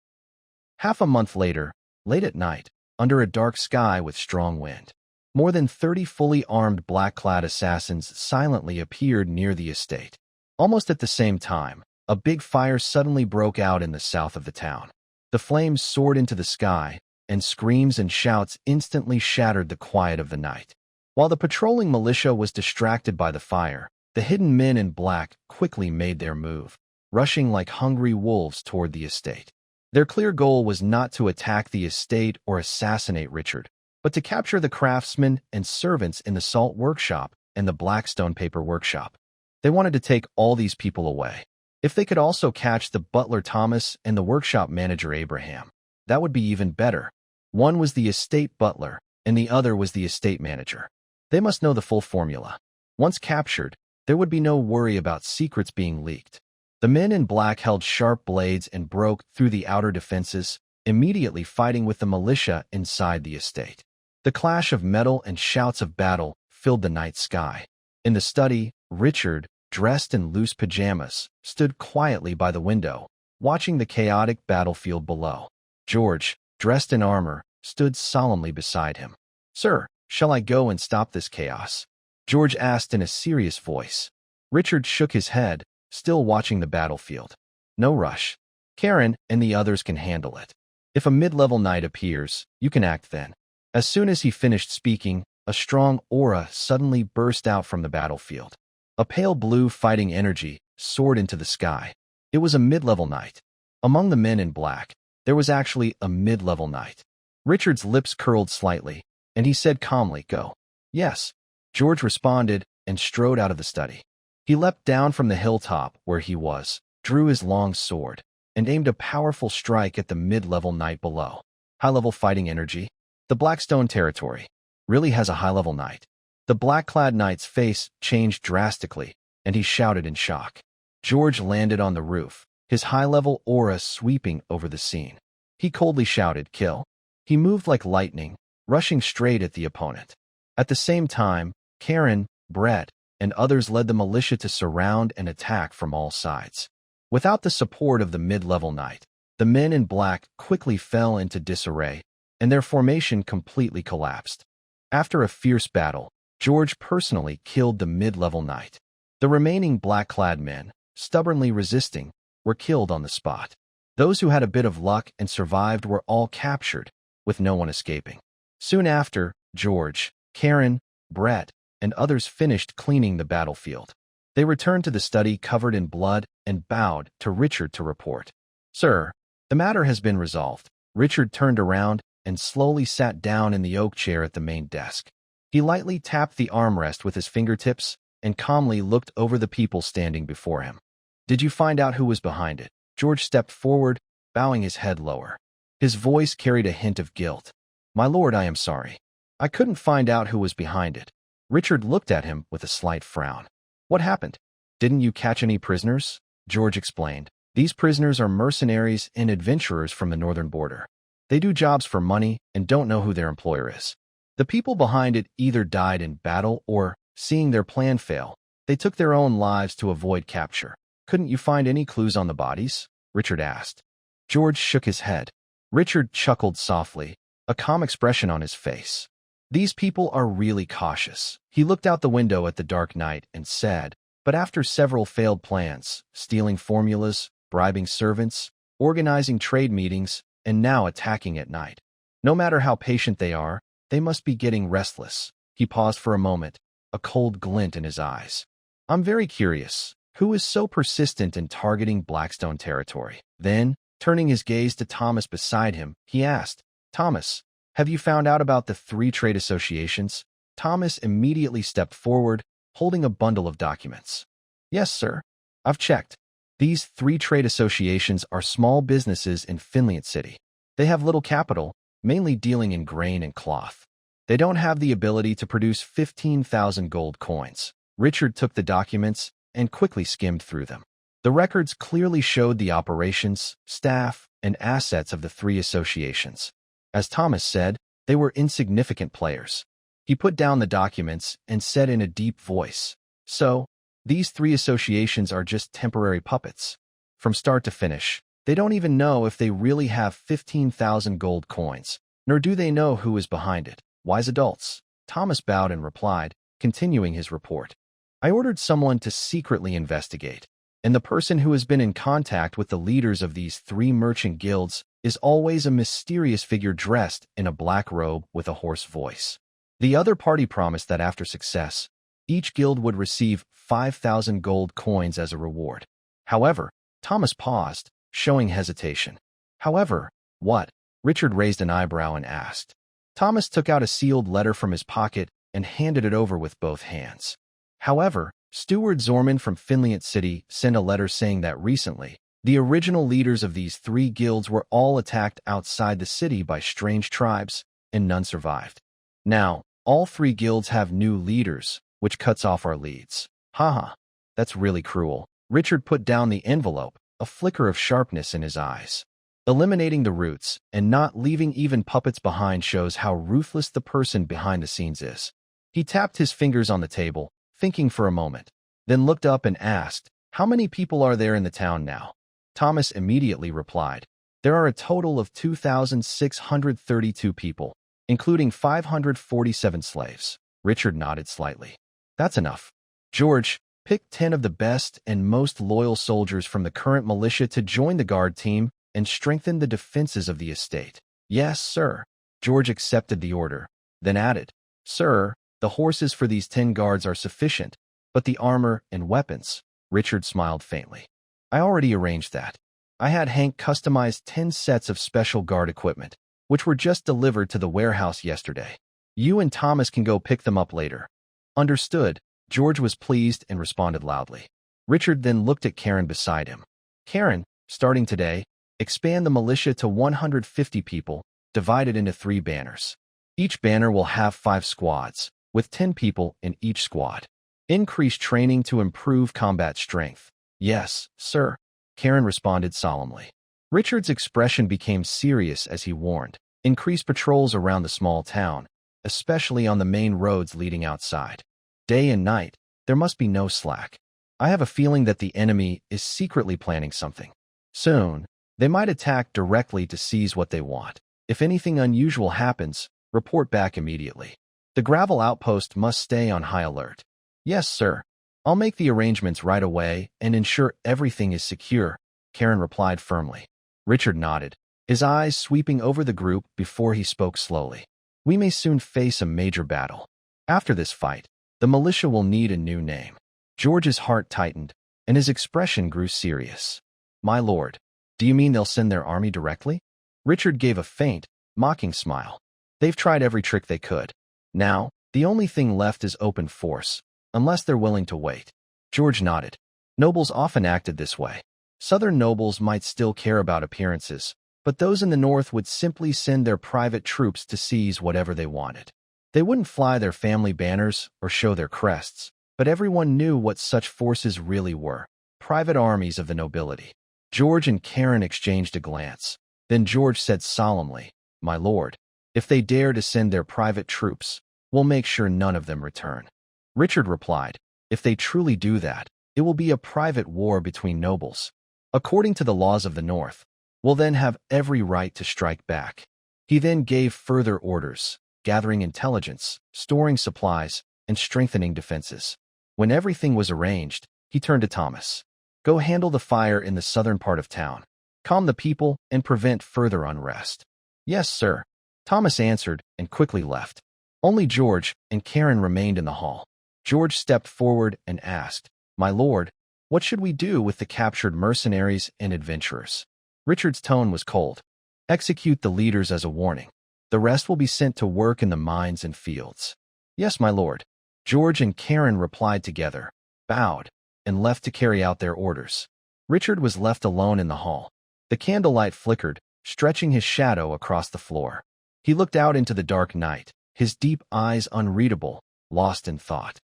S1: Half a month later, late at night, under a dark sky with strong wind, more than 30 fully armed black-clad assassins silently appeared near the estate. Almost at the same time, a big fire suddenly broke out in the south of the town. The flames soared into the sky, and screams and shouts instantly shattered the quiet of the night. While the patrolling militia was distracted by the fire, the hidden men in black quickly made their move, rushing like hungry wolves toward the estate. Their clear goal was not to attack the estate or assassinate Richard, but to capture the craftsmen and servants in the salt workshop and the Blackstone paper workshop. They wanted to take all these people away. If they could also catch the butler Thomas and the workshop manager Abraham, that would be even better. One was the estate butler, and the other was the estate manager. They must know the full formula. Once captured, there would be no worry about secrets being leaked. The men in black held sharp blades and broke through the outer defenses, immediately fighting with the militia inside the estate. The clash of metal and shouts of battle filled the night sky. In the study, Richard, dressed in loose pajamas, stood quietly by the window, watching the chaotic battlefield below. George, dressed in armor, stood solemnly beside him. Sir, shall I go and stop this chaos? George asked in a serious voice. Richard shook his head, still watching the battlefield. No rush. Karen and the others can handle it. If a mid-level knight appears, you can act then. As soon as he finished speaking, a strong aura suddenly burst out from the battlefield. A pale blue fighting energy soared into the sky. It was a mid-level knight. Among the men in black, there was actually a mid-level knight. Richard's lips curled slightly, and he said calmly, Go. Yes. George responded and strode out of the study. He leapt down from the hilltop where he was, drew his long sword, and aimed a powerful strike at the mid-level knight below. High-level fighting energy. The Blackstone territory really has a high-level knight. The black-clad knight's face changed drastically, and he shouted in shock. George landed on the roof, his high-level aura sweeping over the scene. He coldly shouted, Kill. He moved like lightning, rushing straight at the opponent. At the same time, Karen, Brett, and others led the militia to surround and attack from all sides. Without the support of the mid-level knight, the men in black quickly fell into disarray, and their formation completely collapsed. After a fierce battle, George personally killed the mid-level knight. The remaining black-clad men, stubbornly resisting, were killed on the spot. Those who had a bit of luck and survived were all captured, with no one escaping. Soon after, George, Karen, Brett, and others finished cleaning the battlefield. They returned to the study covered in blood and bowed to Richard to report. Sir, the matter has been resolved. Richard turned around and slowly sat down in the oak chair at the main desk. He lightly tapped the armrest with his fingertips and calmly looked over the people standing before him. Did you find out who was behind it? George stepped forward, bowing his head lower. His voice carried a hint of guilt. My lord, I am sorry. I couldn't find out who was behind it. Richard looked at him with a slight frown. What happened? Didn't you catch any prisoners? George explained. These prisoners are mercenaries and adventurers from the northern border. They do jobs for money and don't know who their employer is. The people behind it either died in battle or, seeing their plan fail, they took their own lives to avoid capture. Couldn't you find any clues on the bodies? Richard asked. George shook his head. Richard chuckled softly, a calm expression on his face. These people are really cautious. He looked out the window at the dark night and said, but after several failed plans, stealing formulas, bribing servants, organizing trade meetings, and now attacking at night. No matter how patient they must be getting restless. He paused for a moment, a cold glint in his eyes. I'm very curious. Who is so persistent in targeting Blackstone territory? Then, turning his gaze to Thomas beside him, he asked, Thomas, have you found out about the 3 trade associations? Thomas immediately stepped forward, holding a bundle of documents. Yes, sir. I've checked. These 3 trade associations are small businesses in Finland City. They have little capital, mainly dealing in grain and cloth. They don't have the ability to produce 15,000 gold coins. Richard took the documents and quickly skimmed through them. The records clearly showed the operations, staff, and assets of the three associations. As Thomas said, they were insignificant players. He put down the documents and said in a deep voice, "So, these three associations are just temporary puppets. From start to finish, they don't even know if they really have 15,000 gold coins, nor do they know who is behind it. Wise adults." Thomas bowed and replied, continuing his report. "I ordered someone to secretly investigate, and the person who has been in contact with the leaders of these three merchant guilds is always a mysterious figure dressed in a black robe with a hoarse voice. The other party promised that after success, each guild would receive 5,000 gold coins as a reward." However, Thomas paused, showing hesitation. "However, what?" Richard raised an eyebrow and asked. Thomas took out a sealed letter from his pocket and handed it over with both hands. "However, Steward Zorman from Finliant City sent a letter saying that recently, the original leaders of these three guilds were all attacked outside the city by strange tribes, and none survived. Now, all three guilds have new leaders, which cuts off our leads." "Haha, that's really cruel." Richard put down the envelope, a flicker of sharpness in his eyes. Eliminating the roots and not leaving even puppets behind shows how ruthless the person behind the scenes is. He tapped his fingers on the table, thinking for a moment, then looked up and asked, "How many people are there in the town now?" Thomas immediately replied, "There are a total of 2,632 people, including 547 slaves." Richard nodded slightly. "That's enough. George, pick 10 of the best and most loyal soldiers from the current militia to join the guard team and strengthen the defenses of the estate." "Yes, sir." George accepted the order, then added, "Sir, the horses for these 10 guards are sufficient, but the armor and weapons." Richard smiled faintly. "I already arranged that. I had Hank customize 10 sets of special guard equipment, which were just delivered to the warehouse yesterday. You and Thomas can go pick them up later." "Understood." George was pleased and responded loudly. Richard then looked at Karen beside him. "Karen, starting today, expand the militia to 150 people, divided into 3 banners. Each banner will have 5 squads, with 10 people in each squad. Increase training to improve combat strength." "Yes, sir," Karen responded solemnly. Richard's expression became serious as he warned, "Increase patrols around the small town, especially on the main roads leading outside. Day and night, there must be no slack. I have a feeling that the enemy is secretly planning something. Soon, they might attack directly to seize what they want. If anything unusual happens, report back immediately. The gravel outpost must stay on high alert." "Yes, sir. I'll make the arrangements right away and ensure everything is secure," Karen replied firmly. Richard nodded, his eyes sweeping over the group before he spoke slowly. "We may soon face a major battle. After this fight, the militia will need a new name." George's heart tightened, and his expression grew serious. "My lord, do you mean they'll send their army directly?" Richard gave a faint, mocking smile. "They've tried every trick they could. Now, the only thing left is open force, unless they're willing to wait." George nodded. Nobles often acted this way. Southern nobles might still care about appearances, but those in the north would simply send their private troops to seize whatever they wanted. They wouldn't fly their family banners or show their crests, but everyone knew what such forces really were: private armies of the nobility. George and Karen exchanged a glance. Then George said solemnly, "My lord, if they dare to send their private troops, we'll make sure none of them return." Richard replied, "If they truly do that, it will be a private war between nobles. According to the laws of the North, we'll then have every right to strike back." He then gave further orders, gathering intelligence, storing supplies, and strengthening defenses. When everything was arranged, he turned to Thomas. "Go handle the fire in the southern part of town. Calm the people and prevent further unrest." "Yes, sir," Thomas answered and quickly left. Only George and Karen remained in the hall. George stepped forward and asked, "My lord, what should we do with the captured mercenaries and adventurers?" Richard's tone was cold. "Execute the leaders as a warning. The rest will be sent to work in the mines and fields." "Yes, my lord." George and Karen replied together, bowed, and left to carry out their orders. Richard was left alone in the hall. The candlelight flickered, stretching his shadow across the floor. He looked out into the dark night, his deep eyes unreadable, lost in thought.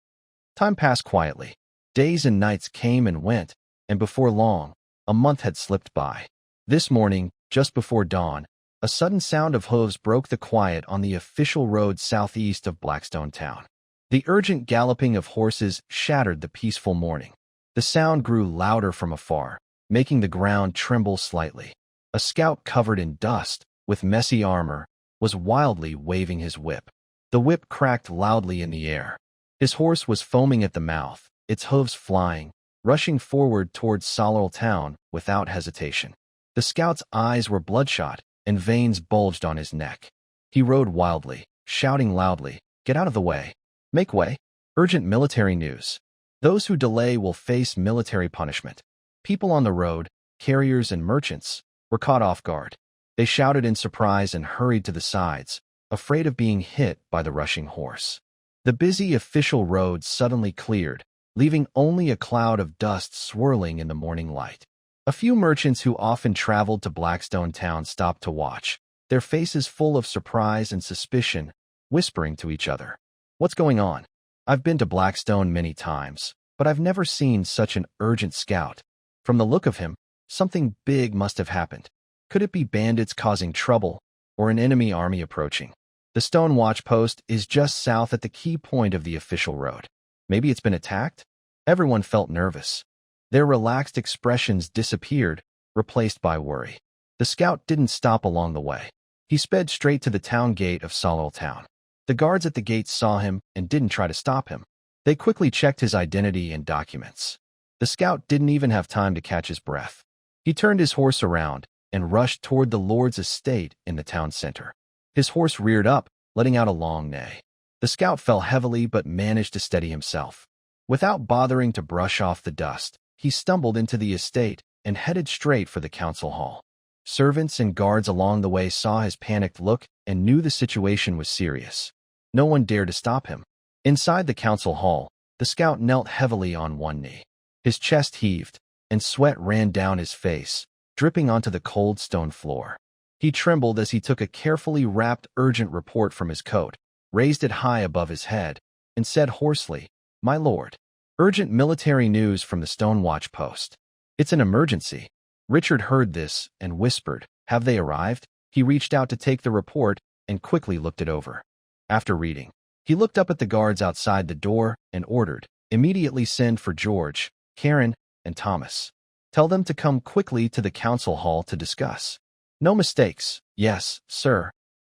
S1: Time passed quietly. Days and nights came and went, and before long, a month had slipped by. This morning, just before dawn, a sudden sound of hooves broke the quiet on the official road southeast of Blackstone town. The urgent galloping of horses shattered the peaceful morning. The sound grew louder from afar, making the ground tremble slightly. A scout covered in dust, with messy armor, was wildly waving his whip. The whip cracked loudly in the air. His horse was foaming at the mouth, its hooves flying, rushing forward towards Salal town without hesitation. The scout's eyes were bloodshot, and veins bulged on his neck. He rode wildly, shouting loudly, "Get out of the way! Make way! Urgent military news! Those who delay will face military punishment." People on the road, carriers and merchants, were caught off guard. They shouted in surprise and hurried to the sides, afraid of being hit by the rushing horse. The busy official road suddenly cleared, leaving only a cloud of dust swirling in the morning light. A few merchants who often traveled to Blackstone town stopped to watch, their faces full of surprise and suspicion, whispering to each other, "What's going on? I've been to Blackstone many times, but I've never seen such an urgent scout. From the look of him, something big must have happened. Could it be bandits causing trouble, or an enemy army approaching?" The stone watch post is just south at the key point of the official road. Maybe it's been attacked? Everyone felt nervous. Their relaxed expressions disappeared, replaced by worry. The scout didn't stop along the way. He sped straight to the town gate of Salal town. The guards at the gate saw him and didn't try to stop him. They quickly checked his identity and documents. The scout didn't even have time to catch his breath. He turned his horse around and rushed toward the lord's estate in the town center. His horse reared up, letting out a long neigh. The scout fell heavily but managed to steady himself. Without bothering to brush off the dust, he stumbled into the estate and headed straight for the council hall. Servants and guards along the way saw his panicked look and knew the situation was serious. No one dared to stop him. Inside the council hall, the scout knelt heavily on one knee. His chest heaved, and sweat ran down his face, dripping onto the cold stone floor. He trembled as he took a carefully wrapped urgent report from his coat, raised it high above his head, and said hoarsely, "My lord, urgent military news from the stone watch post. It's an emergency." Richard heard this and whispered, "Have they arrived?" He reached out to take the report and quickly looked it over. After reading, he looked up at the guards outside the door and ordered, "Immediately send for George, Karen, and Thomas. Tell them to come quickly to the council hall to discuss." "No mistakes." "Yes, sir."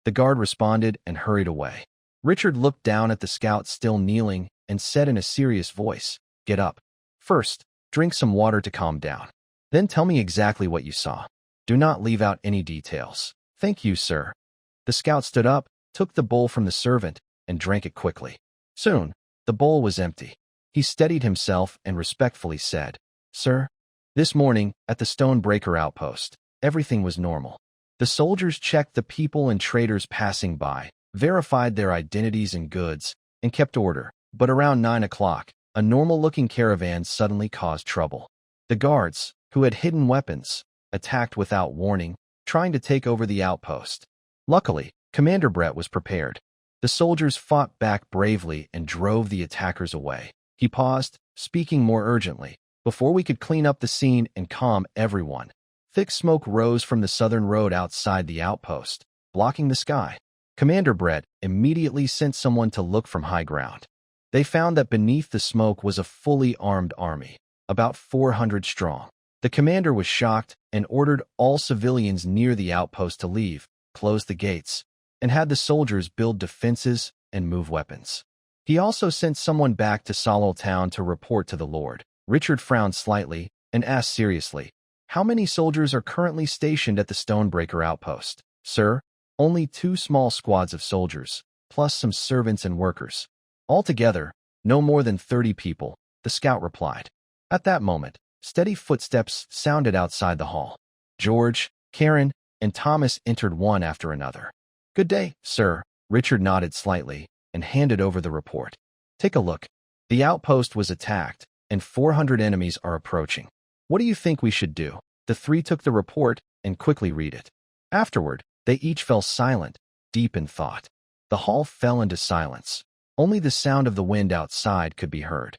S1: The guard responded and hurried away. Richard looked down at the scout still kneeling and said in a serious voice, "Get up. First, drink some water to calm down. Then tell me exactly what you saw. Do not leave out any details." "Thank you, sir." The scout stood up, took the bowl from the servant, and drank it quickly. Soon, the bowl was empty. He steadied himself and respectfully said, "Sir, this morning, at the Stonebreaker outpost, everything was normal. The soldiers checked the people and traders passing by, verified their identities and goods, and kept order. But around 9 o'clock, a normal-looking caravan suddenly caused trouble. The guards, who had hidden weapons, attacked without warning, trying to take over the outpost. Luckily, Commander Brett was prepared. The soldiers fought back bravely and drove the attackers away." He paused, speaking more urgently. "Before we could clean up the scene and calm everyone, thick smoke rose from the southern road outside the outpost, blocking the sky. Commander Brett immediately sent someone to look from high ground. They found that beneath the smoke was a fully armed army, about 400 strong. The commander was shocked and ordered all civilians near the outpost to leave, close the gates, and had the soldiers build defenses and move weapons. He also sent someone back to Salal town to report to the Lord. Richard frowned slightly and asked seriously, "How many soldiers are currently stationed at the Stonebreaker outpost?" "Sir, only 2 small squads of soldiers, plus some servants and workers. Altogether, no more than 30 people," the scout replied. At that moment, steady footsteps sounded outside the hall. George, Karen, and Thomas entered one after another. "Good day, sir." Richard nodded slightly and handed over the report. "Take a look. The outpost was attacked, and 400 enemies are approaching. What do you think we should do?" The 3 took the report and quickly read it. Afterward, they each fell silent, deep in thought. The hall fell into silence. Only the sound of the wind outside could be heard.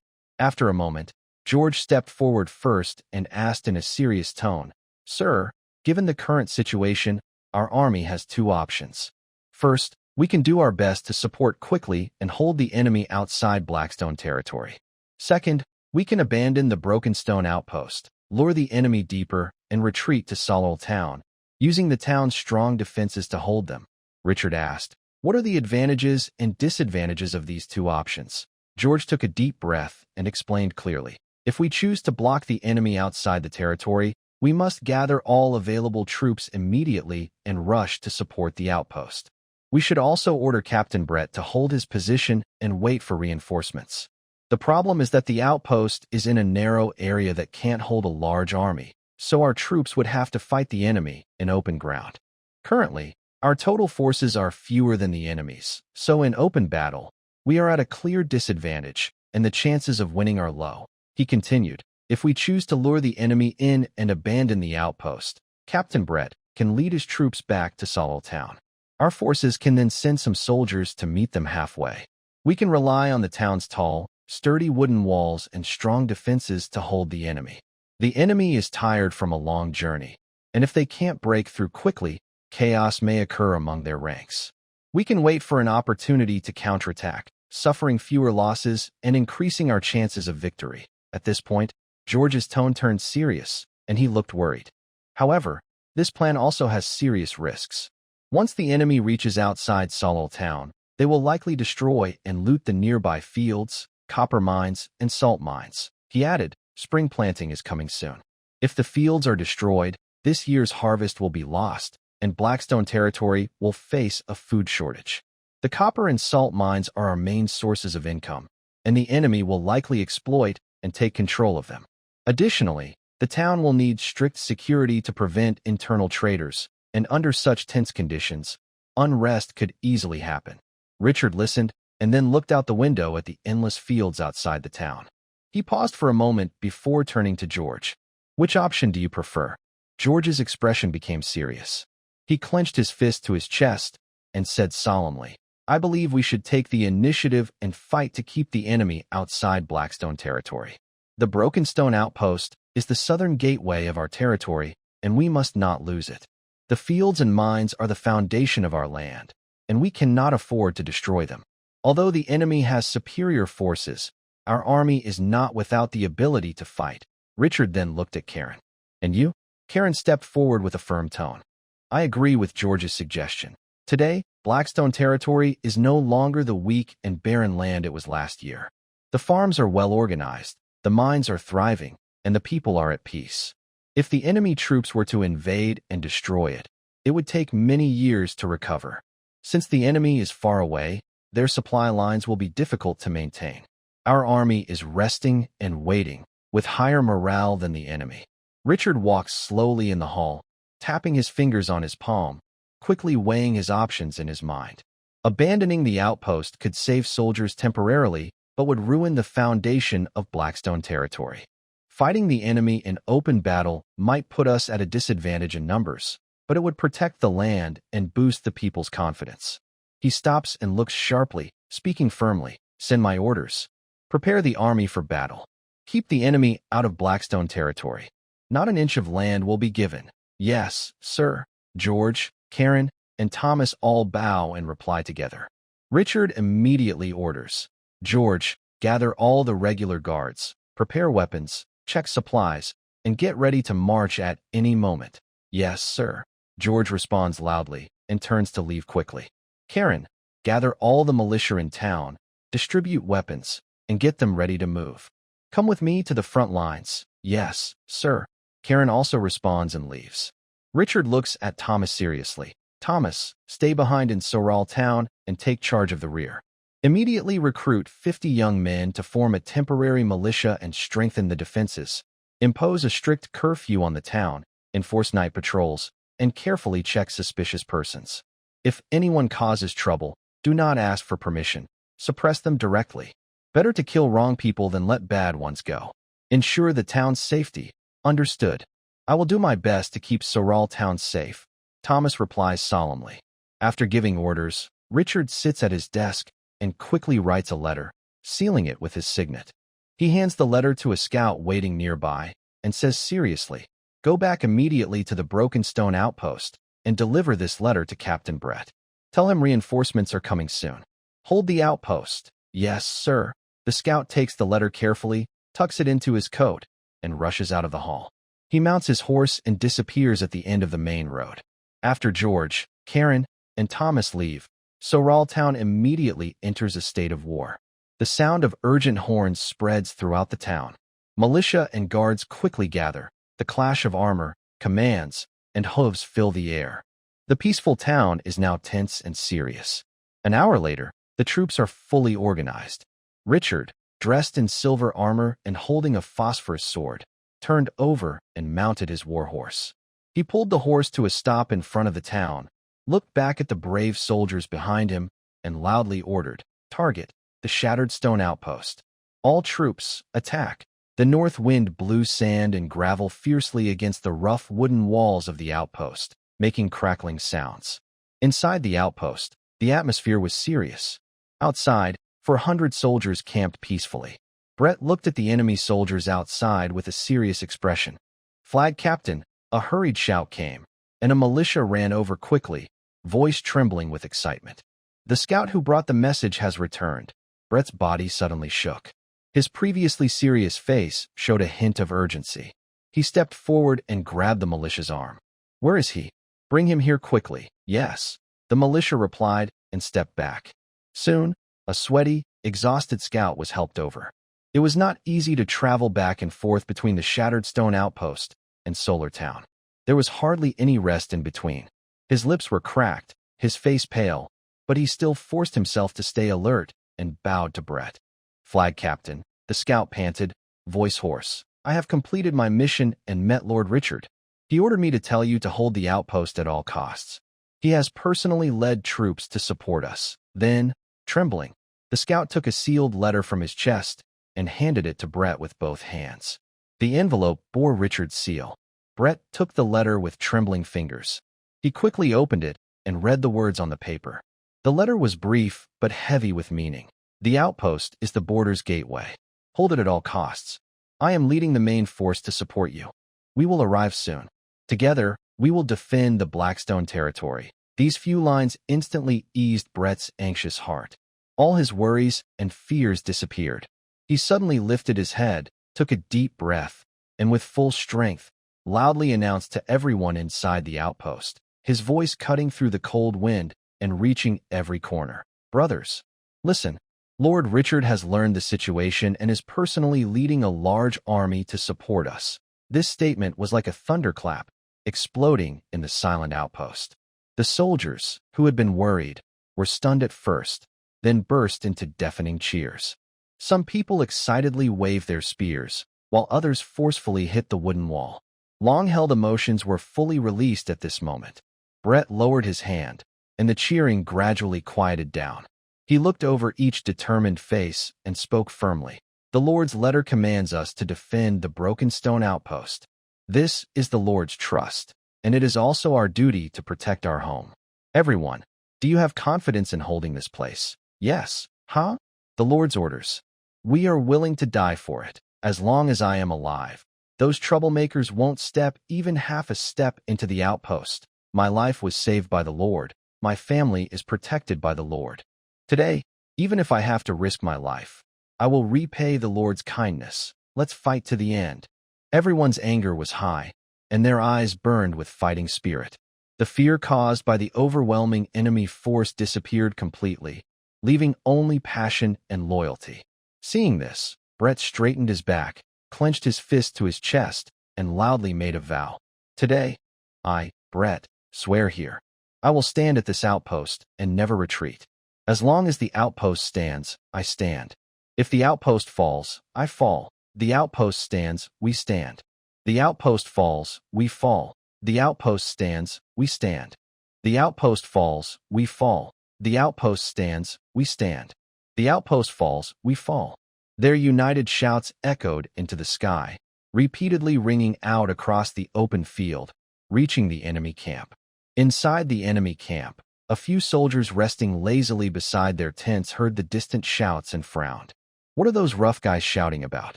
S1: After a moment, George stepped forward first and asked in a serious tone, "Sir, given the current situation, our army has two options. First, we can do our best to support quickly and hold the enemy outside Blackstone territory. Second, we can abandon the Broken Stone outpost, lure the enemy deeper, and retreat to Solol Town, using the town's strong defenses to hold them." Richard asked, "What are the advantages and disadvantages of these two options?" George took a deep breath and explained clearly. "If we choose to block the enemy outside the territory, we must gather all available troops immediately and rush to support the outpost. We should also order Captain Brett to hold his position and wait for reinforcements. The problem is that the outpost is in a narrow area that can't hold a large army, so our troops would have to fight the enemy in open ground. Currently, our total forces are fewer than the enemy's, so in open battle, we are at a clear disadvantage, and the chances of winning are low." He continued, "If we choose to lure the enemy in and abandon the outpost, Captain Brett can lead his troops back to Solol Town. Our forces can then send some soldiers to meet them halfway. We can rely on the town's tall, sturdy wooden walls and strong defenses to hold the enemy. The enemy is tired from a long journey, and if they can't break through quickly, chaos may occur among their ranks. We can wait for an opportunity to counterattack, suffering fewer losses and increasing our chances of victory." At this point, George's tone turned serious, and he looked worried. "However, this plan also has serious risks. Once the enemy reaches outside Solol Town, they will likely destroy and loot the nearby fields, copper mines, and salt mines." He added, "Spring planting is coming soon. If the fields are destroyed, this year's harvest will be lost, and Blackstone territory will face a food shortage. The copper and salt mines are our main sources of income, and the enemy will likely exploit and take control of them. Additionally, the town will need strict security to prevent internal traders, and under such tense conditions, unrest could easily happen." Richard listened and then looked out the window at the endless fields outside the town. He paused for a moment before turning to George. "Which option do you prefer?" George's expression became serious. He clenched his fist to his chest and said solemnly, "I believe we should take the initiative and fight to keep the enemy outside Blackstone territory. The Broken Stone outpost is the southern gateway of our territory, and we must not lose it. The fields and mines are the foundation of our land, and we cannot afford to destroy them. Although the enemy has superior forces, our army is not without the ability to fight." Richard then looked at Karen. "And you?" Karen stepped forward with a firm tone. "I agree with George's suggestion. Today, Blackstone territory is no longer the weak and barren land it was last year. The farms are well organized, the mines are thriving, and the people are at peace. If the enemy troops were to invade and destroy it, it would take many years to recover. Since the enemy is far away, their supply lines will be difficult to maintain. Our army is resting and waiting, with higher morale than the enemy." Richard walked slowly in the hall, tapping his fingers on his palm, quickly weighing his options in his mind. Abandoning the outpost could save soldiers temporarily, but would ruin the foundation of Blackstone territory. Fighting the enemy in open battle might put us at a disadvantage in numbers, but it would protect the land and boost the people's confidence. He stops and looks sharply, speaking firmly. "Send my orders. Prepare the army for battle. Keep the enemy out of Blackstone territory. Not an inch of land will be given." "Yes, sir." George, Karen, and Thomas all bow and reply together. Richard immediately orders, "George, gather all the regular guards, prepare weapons, check supplies, and get ready to march at any moment." "Yes, sir." George responds loudly and turns to leave quickly. Karen, gather all the militia in town, distribute weapons, and get them ready to move. Come with me to the front lines. Yes, sir. Karen also responds and leaves. Richard looks at Thomas seriously. Thomas, stay behind in Solol Town and take charge of the rear. Immediately recruit 50 young men to form a temporary militia and strengthen the defenses. Impose a strict curfew on the town, enforce night patrols, and carefully check suspicious persons. If anyone causes trouble, do not ask for permission. Suppress them directly. Better to kill wrong people than let bad ones go. Ensure the town's safety. Understood. I will do my best to keep Solol Town safe. Thomas replies solemnly. After giving orders, Richard sits at his desk and quickly writes a letter, sealing it with his signet. He hands the letter to a scout waiting nearby and says seriously, "Go back immediately to the Broken Stone outpost and deliver this letter to Captain Brett. Tell him reinforcements are coming soon. Hold the outpost." "Yes, sir." The scout takes the letter carefully, tucks it into his coat, and rushes out of the hall. He mounts his horse and disappears at the end of the main road. After George, Karen, and Thomas leave, Sorrel Town immediately enters a state of war. The sound of urgent horns spreads throughout the town. Militia and guards quickly gather. The clash of armor, commands, and hooves fill the air. The peaceful town is now tense and serious. An hour later, the troops are fully organized. Richard, dressed in silver armor and holding a phosphorus sword, turned over and mounted his war horse. He pulled the horse to a stop in front of the town, looked back at the brave soldiers behind him, and loudly ordered, "Target the shattered stone outpost. All troops, attack." The north wind blew sand and gravel fiercely against the rough wooden walls of the outpost, making crackling sounds. Inside the outpost, the atmosphere was serious. Outside, 400 soldiers camped peacefully. Brett looked at the enemy soldiers outside with a serious expression. "Flag captain!" A hurried shout came, and a militia ran over quickly, voice trembling with excitement. "The scout who brought the message has returned." Brett's body suddenly shook. His previously serious face showed a hint of urgency. He stepped forward and grabbed the militia's arm. "Where is he? Bring him here quickly." "Yes," the militia replied and stepped back. Soon, a sweaty, exhausted scout was helped over. It was not easy to travel back and forth between the shattered stone outpost and Solar Town. There was hardly any rest in between. His lips were cracked, his face pale, but he still forced himself to stay alert and bowed to Brett. "Flag captain," the scout panted, voice hoarse, "I have completed my mission and met Lord Richard. He ordered me to tell you to hold the outpost at all costs. He has personally led troops to support us." Then, trembling, the scout took a sealed letter from his chest and handed it to Brett with both hands. The envelope bore Richard's seal. Brett took the letter with trembling fingers. He quickly opened it and read the words on the paper. The letter was brief but heavy with meaning. "The outpost is the border's gateway. Hold it at all costs. I am leading the main force to support you. We will arrive soon. Together, we will defend the Blackstone territory." These few lines instantly eased Brett's anxious heart. All his worries and fears disappeared. He suddenly lifted his head, took a deep breath, and with full strength, loudly announced to everyone inside the outpost, his voice cutting through the cold wind and reaching every corner. "Brothers, listen. Lord Richard has learned the situation and is personally leading a large army to support us." This statement was like a thunderclap, exploding in the silent outpost. The soldiers, who had been worried, were stunned at first, then burst into deafening cheers. Some people excitedly waved their spears, while others forcefully hit the wooden wall. Long-held emotions were fully released at this moment. Brett lowered his hand, and the cheering gradually quieted down. He looked over each determined face and spoke firmly. "The Lord's letter commands us to defend the Broken Stone outpost. This is the Lord's trust, and it is also our duty to protect our home. Everyone, do you have confidence in holding this place?" "Yes." "Huh?" "The Lord's orders. We are willing to die for it, as long as I am alive. Those troublemakers won't step even half a step into the outpost. My life was saved by the Lord. My family is protected by the Lord. Today, even if I have to risk my life, I will repay the Lord's kindness. Let's fight to the end." Everyone's anger was high, and their eyes burned with fighting spirit. The fear caused by the overwhelming enemy force disappeared completely, leaving only passion and loyalty. Seeing this, Brett straightened his back, clenched his fist to his chest, and loudly made a vow. "Today, I, Brett, swear here. I will stand at this outpost and never retreat. As long as the outpost stands, I stand. If the outpost falls, I fall. The outpost stands, we stand. The outpost falls, we fall. The outpost stands, we stand. The outpost falls, we fall. The outpost stands, we stand. The outpost falls, we fall." Their united shouts echoed into the sky, repeatedly ringing out across the open field, reaching the enemy camp. Inside the enemy camp, A few soldiers resting lazily beside their tents heard the distant shouts and frowned. What are those rough guys shouting about?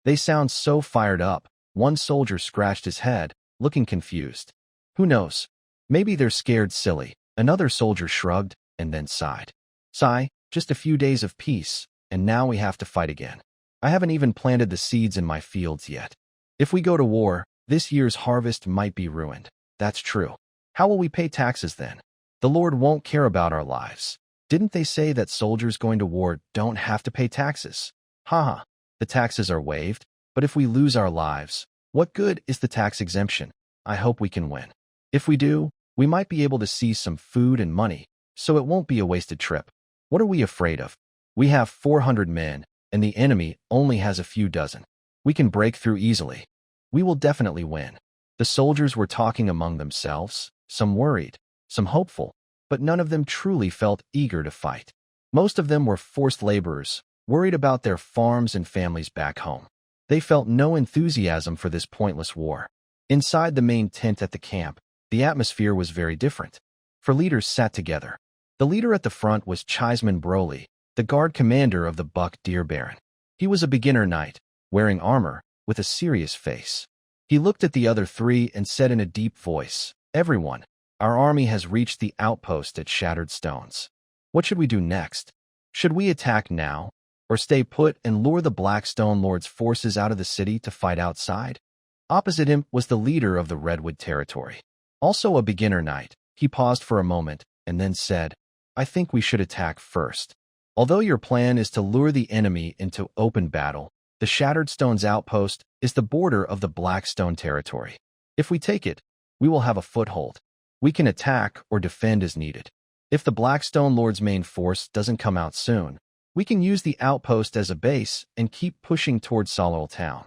S1: They sound so fired up. One soldier scratched his head, looking confused. Who knows? Maybe they're scared silly. Another soldier shrugged and then sighed. Sigh, just a few days of peace, and now we have to fight again. I haven't even planted the seeds in my fields yet. If we go to war, this year's harvest might be ruined. That's true. How will we pay taxes then? The Lord won't care about our lives. Didn't they say that soldiers going to war don't have to pay taxes? Haha, the taxes are waived, but if we lose our lives, what good is the tax exemption? I hope we can win. If we do, we might be able to seize some food and money, so it won't be a wasted trip. What are we afraid of? We have 400 men, and the enemy only has a few dozen. We can break through easily. We will definitely win. The soldiers were talking among themselves, some worried, some hopeful, but none of them truly felt eager to fight. Most of them were forced laborers, worried about their farms and families back home. They felt no enthusiasm for this pointless war. Inside the main tent at the camp, the atmosphere was very different. For leaders sat together. The leader at the front was Cheisman Broly, the guard commander of the Buck Deer Baron. He was a beginner knight, wearing armor, with a serious face. He looked at the other three and said in a deep voice, "Everyone, our army has reached the outpost at Shattered Stones. What should we do next? Should we attack now, or stay put and lure the Blackstone Lord's forces out of the city to fight outside?" Opposite him was the leader of the Redwood territory. Also a beginner knight, he paused for a moment and then said, "I think we should attack first. Although your plan is to lure the enemy into open battle, the Shattered Stones outpost is the border of the Blackstone territory. If we take it, we will have a foothold. We can attack or defend as needed. If the Blackstone Lord's main force doesn't come out soon, we can use the outpost as a base and keep pushing towards Solwell Town."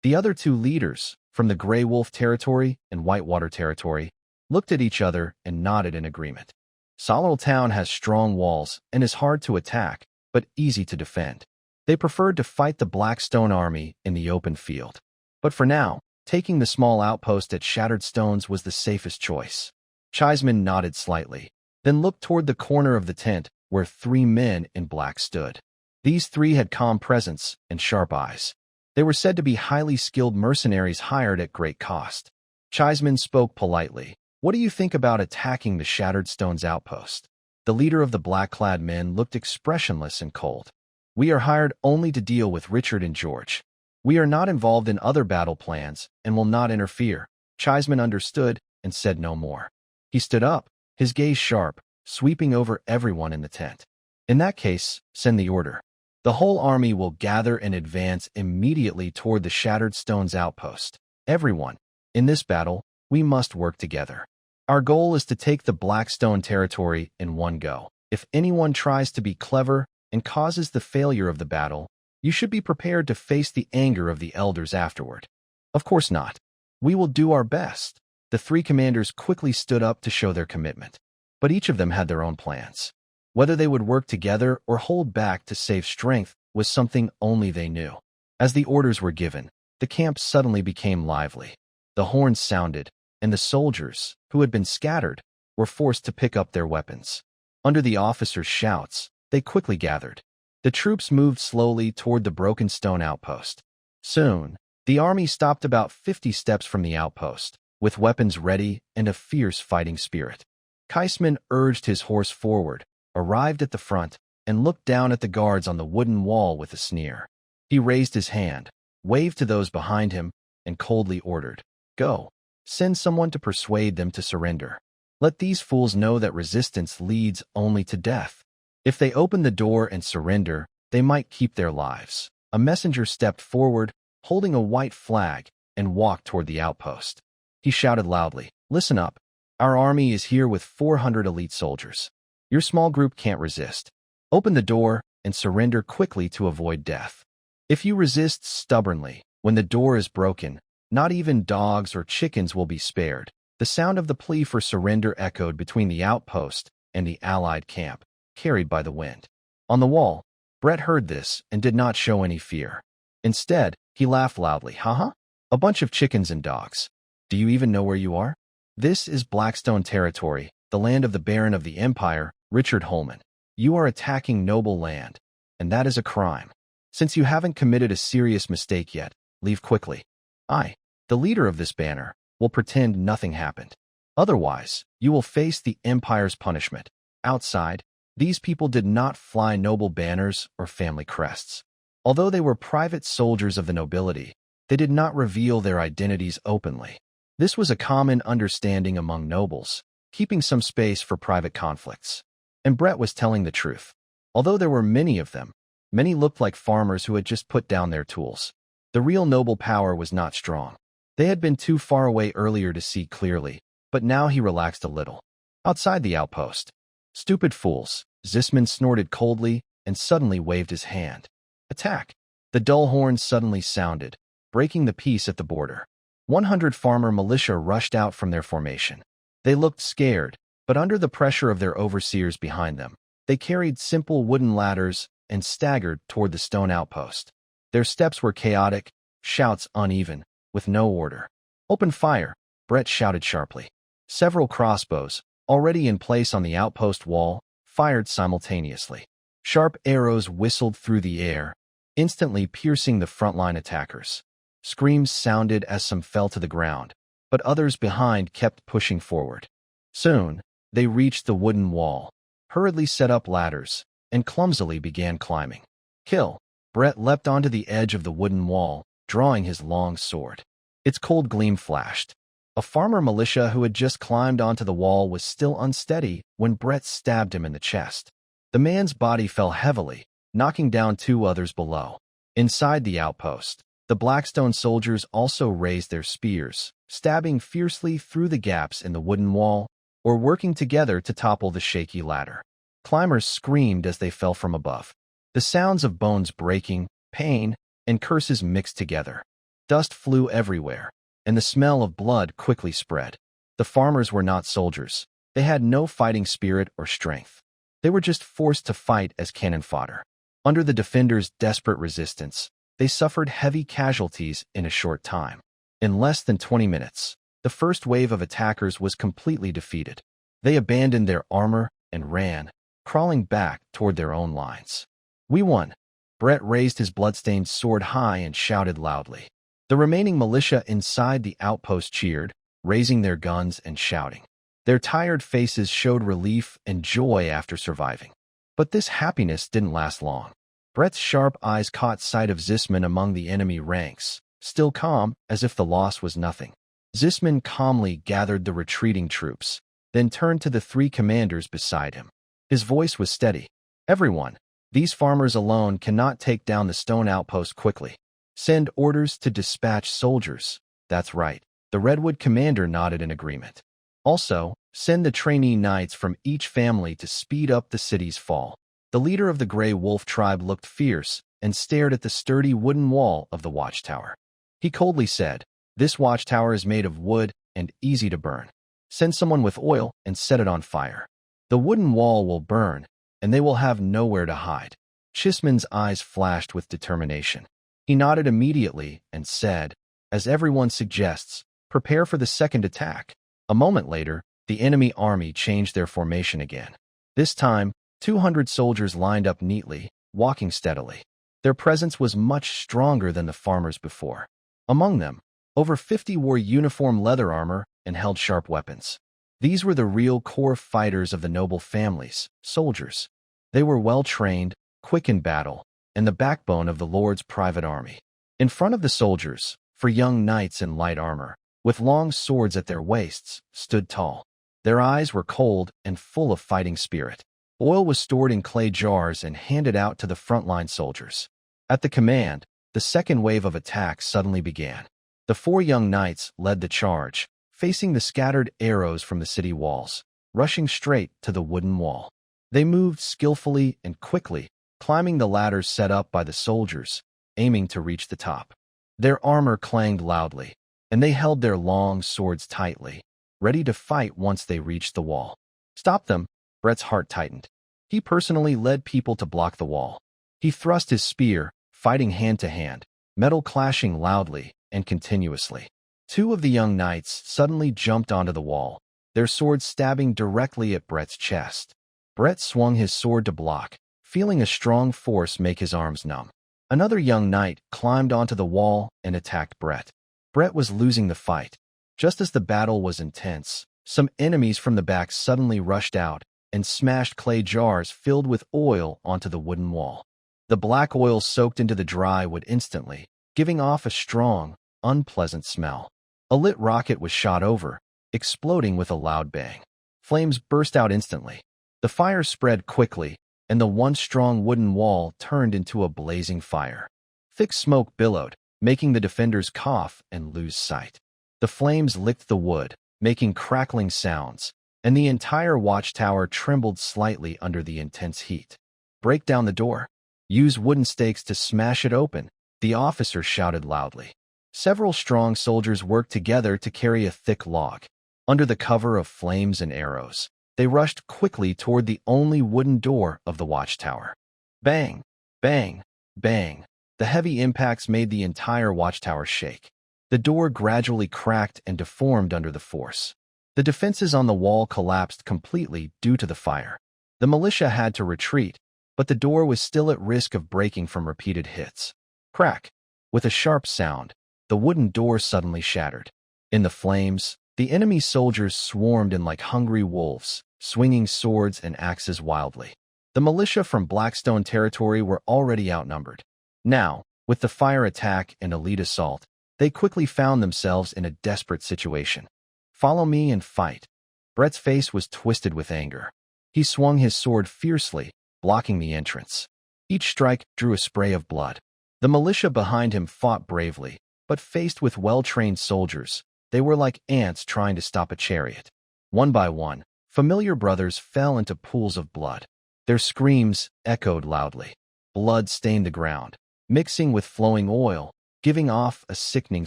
S1: The other two leaders, from the Grey Wolf territory and Whitewater territory, looked at each other and nodded in agreement. Solwell Town has strong walls and is hard to attack, but easy to defend. They preferred to fight the Blackstone army in the open field. But for now, taking the small outpost at Shattered Stones was the safest choice. Cheisman nodded slightly, then looked toward the corner of the tent where three men in black stood. These three had calm presence and sharp eyes. They were said to be highly skilled mercenaries hired at great cost. Cheisman spoke politely. "What do you think about attacking the Shattered Stones outpost?" The leader of the black-clad men looked expressionless and cold. "We are hired only to deal with Richard and George. We are not involved in other battle plans and will not interfere." Cheisman understood and said no more. He stood up, his gaze sharp, sweeping over everyone in the tent. "In that case, send the order. The whole army will gather and advance immediately toward the Shattered Stones outpost. Everyone, in this battle, we must work together. Our goal is to take the Blackstone territory in one go. If anyone tries to be clever and causes the failure of the battle, you should be prepared to face the anger of the elders afterward." "Of course not. We will do our best." The three commanders quickly stood up to show their commitment. But each of them had their own plans. Whether they would work together or hold back to save strength was something only they knew. As the orders were given, the camp suddenly became lively. The horns sounded, and the soldiers, who had been scattered, were forced to pick up their weapons. Under the officers' shouts, they quickly gathered. The troops moved slowly toward the broken stone outpost. Soon, the army stopped about 50 steps from the outpost, with weapons ready and a fierce fighting spirit. Cheisman urged his horse forward, arrived at the front, and looked down at the guards on the wooden wall with a sneer. He raised his hand, waved to those behind him, and coldly ordered, "Go. Send someone to persuade them to surrender. Let these fools know that resistance leads only to death. If they open the door and surrender, they might keep their lives." A messenger stepped forward, holding a white flag, and walked toward the outpost. He shouted loudly, "Listen up. Our army is here with 400 elite soldiers. Your small group can't resist. Open the door and surrender quickly to avoid death. If you resist stubbornly, when the door is broken, not even dogs or chickens will be spared." The sound of the plea for surrender echoed between the outpost and the Allied camp, carried by the wind. On the wall, Brett heard this and did not show any fear. Instead, he laughed loudly. "Haha, a bunch of chickens and dogs. Do you even know where you are? This is Blackstone territory, the land of the Baron of the Empire, Richard Holman. You are attacking noble land, and that is a crime. Since you haven't committed a serious mistake yet, leave quickly. I, the leader of this banner, will pretend nothing happened. Otherwise, you will face the Empire's punishment. Outside, these people did not fly noble banners or family crests. Although they were private soldiers of the nobility, they did not reveal their identities openly. This was a common understanding among nobles, keeping some space for private conflicts. And Brett was telling the truth. Although there were many of them, many looked like farmers who had just put down their tools. The real noble power was not strong. They had been too far away earlier to see clearly, but now he relaxed a little. Outside the outpost, stupid fools, Zisman snorted coldly and suddenly waved his hand. Attack! The dull horns suddenly sounded, breaking the peace at the border. 100 farmer militia rushed out from their formation. They looked scared, but under the pressure of their overseers behind them, they carried simple wooden ladders and staggered toward the stone outpost. Their steps were chaotic, shouts uneven, with no order. Open fire, Brett shouted sharply. Several crossbows, already in place on the outpost wall, fired simultaneously. Sharp arrows whistled through the air, instantly piercing the frontline attackers. Screams sounded as some fell to the ground, but others behind kept pushing forward. Soon, they reached the wooden wall, hurriedly set up ladders, and clumsily began climbing. Kill! Brett leapt onto the edge of the wooden wall, drawing his long sword. Its cold gleam flashed. A farmer militia who had just climbed onto the wall was still unsteady when Brett stabbed him in the chest. The man's body fell heavily, knocking down 2 others below. Inside the outpost, the Blackstone soldiers also raised their spears, stabbing fiercely through the gaps in the wooden wall, or working together to topple the shaky ladder. Climbers screamed as they fell from above. The sounds of bones breaking, pain, and curses mixed together. Dust flew everywhere, and the smell of blood quickly spread. The farmers were not soldiers. They had no fighting spirit or strength. They were just forced to fight as cannon fodder. Under the defenders' desperate resistance, they suffered heavy casualties in a short time. In less than 20 minutes, the first wave of attackers was completely defeated. They abandoned their armor and ran, crawling back toward their own lines. We won. Brett raised his bloodstained sword high and shouted loudly. The remaining militia inside the outpost cheered, raising their guns and shouting. Their tired faces showed relief and joy after surviving. But this happiness didn't last long. Brett's sharp eyes caught sight of Zisman among the enemy ranks, still calm as if the loss was nothing. Zisman calmly gathered the retreating troops, then turned to the 3 commanders beside him. His voice was steady. Everyone, these farmers alone cannot take down the stone outpost quickly. Send orders to dispatch soldiers. That's right. The Redwood commander nodded in agreement. Also, send the trainee knights from each family to speed up the city's fall. The leader of the Grey Wolf tribe looked fierce and stared at the sturdy wooden wall of the watchtower. He coldly said, "This watchtower is made of wood and easy to burn. Send someone with oil and set it on fire. The wooden wall will burn, and they will have nowhere to hide." Chisman's eyes flashed with determination. He nodded immediately and said, "As everyone suggests, prepare for the second attack." A moment later, the enemy army changed their formation again. This time, 200 soldiers lined up neatly, walking steadily. Their presence was much stronger than the farmers before. Among them, over 50 wore uniform leather armor and held sharp weapons. These were the real core fighters of the noble families, soldiers. They were well-trained, quick in battle, and the backbone of the Lord's private army. In front of the soldiers, 4 young knights in light armor, with long swords at their waists, stood tall. Their eyes were cold and full of fighting spirit. Oil was stored in clay jars and handed out to the frontline soldiers. At the command, the second wave of attacks suddenly began. The 4 young knights led the charge, facing the scattered arrows from the city walls, rushing straight to the wooden wall. They moved skillfully and quickly, climbing the ladders set up by the soldiers, aiming to reach the top. Their armor clanged loudly, and they held their long swords tightly, ready to fight once they reached the wall. Stop them! Brett's heart tightened. He personally led people to block the wall. He thrust his spear, fighting hand to hand, metal clashing loudly and continuously. 2 of the young knights suddenly jumped onto the wall, their swords stabbing directly at Brett's chest. Brett swung his sword to block, feeling a strong force make his arms numb. Another young knight climbed onto the wall and attacked Brett. Brett was losing the fight. Just as the battle was intense, some enemies from the back suddenly rushed out and smashed clay jars filled with oil onto the wooden wall. The black oil soaked into the dry wood instantly, giving off a strong, unpleasant smell. A lit rocket was shot over, exploding with a loud bang. Flames burst out instantly. The fire spread quickly, and the once strong wooden wall turned into a blazing fire. Thick smoke billowed, making the defenders cough and lose sight. The flames licked the wood, making crackling sounds, and the entire watchtower trembled slightly under the intense heat. "Break down the door. Use wooden stakes to smash it open," the officer shouted loudly. Several strong soldiers worked together to carry a thick log. Under the cover of flames and arrows, they rushed quickly toward the only wooden door of the watchtower. Bang! Bang! Bang! The heavy impacts made the entire watchtower shake. The door gradually cracked and deformed under the force. The defenses on the wall collapsed completely due to the fire. The militia had to retreat, but the door was still at risk of breaking from repeated hits. Crack! With a sharp sound, the wooden door suddenly shattered. In the flames, the enemy soldiers swarmed in like hungry wolves, swinging swords and axes wildly. The militia from Blackstone territory were already outnumbered. Now, with the fire attack and elite assault, they quickly found themselves in a desperate situation. "Follow me and fight." Brett's face was twisted with anger. He swung his sword fiercely, blocking the entrance. Each strike drew a spray of blood. The militia behind him fought bravely, but faced with well-trained soldiers, they were like ants trying to stop a chariot. One by one, familiar brothers fell into pools of blood. Their screams echoed loudly. Blood stained the ground, mixing with flowing oil, giving off a sickening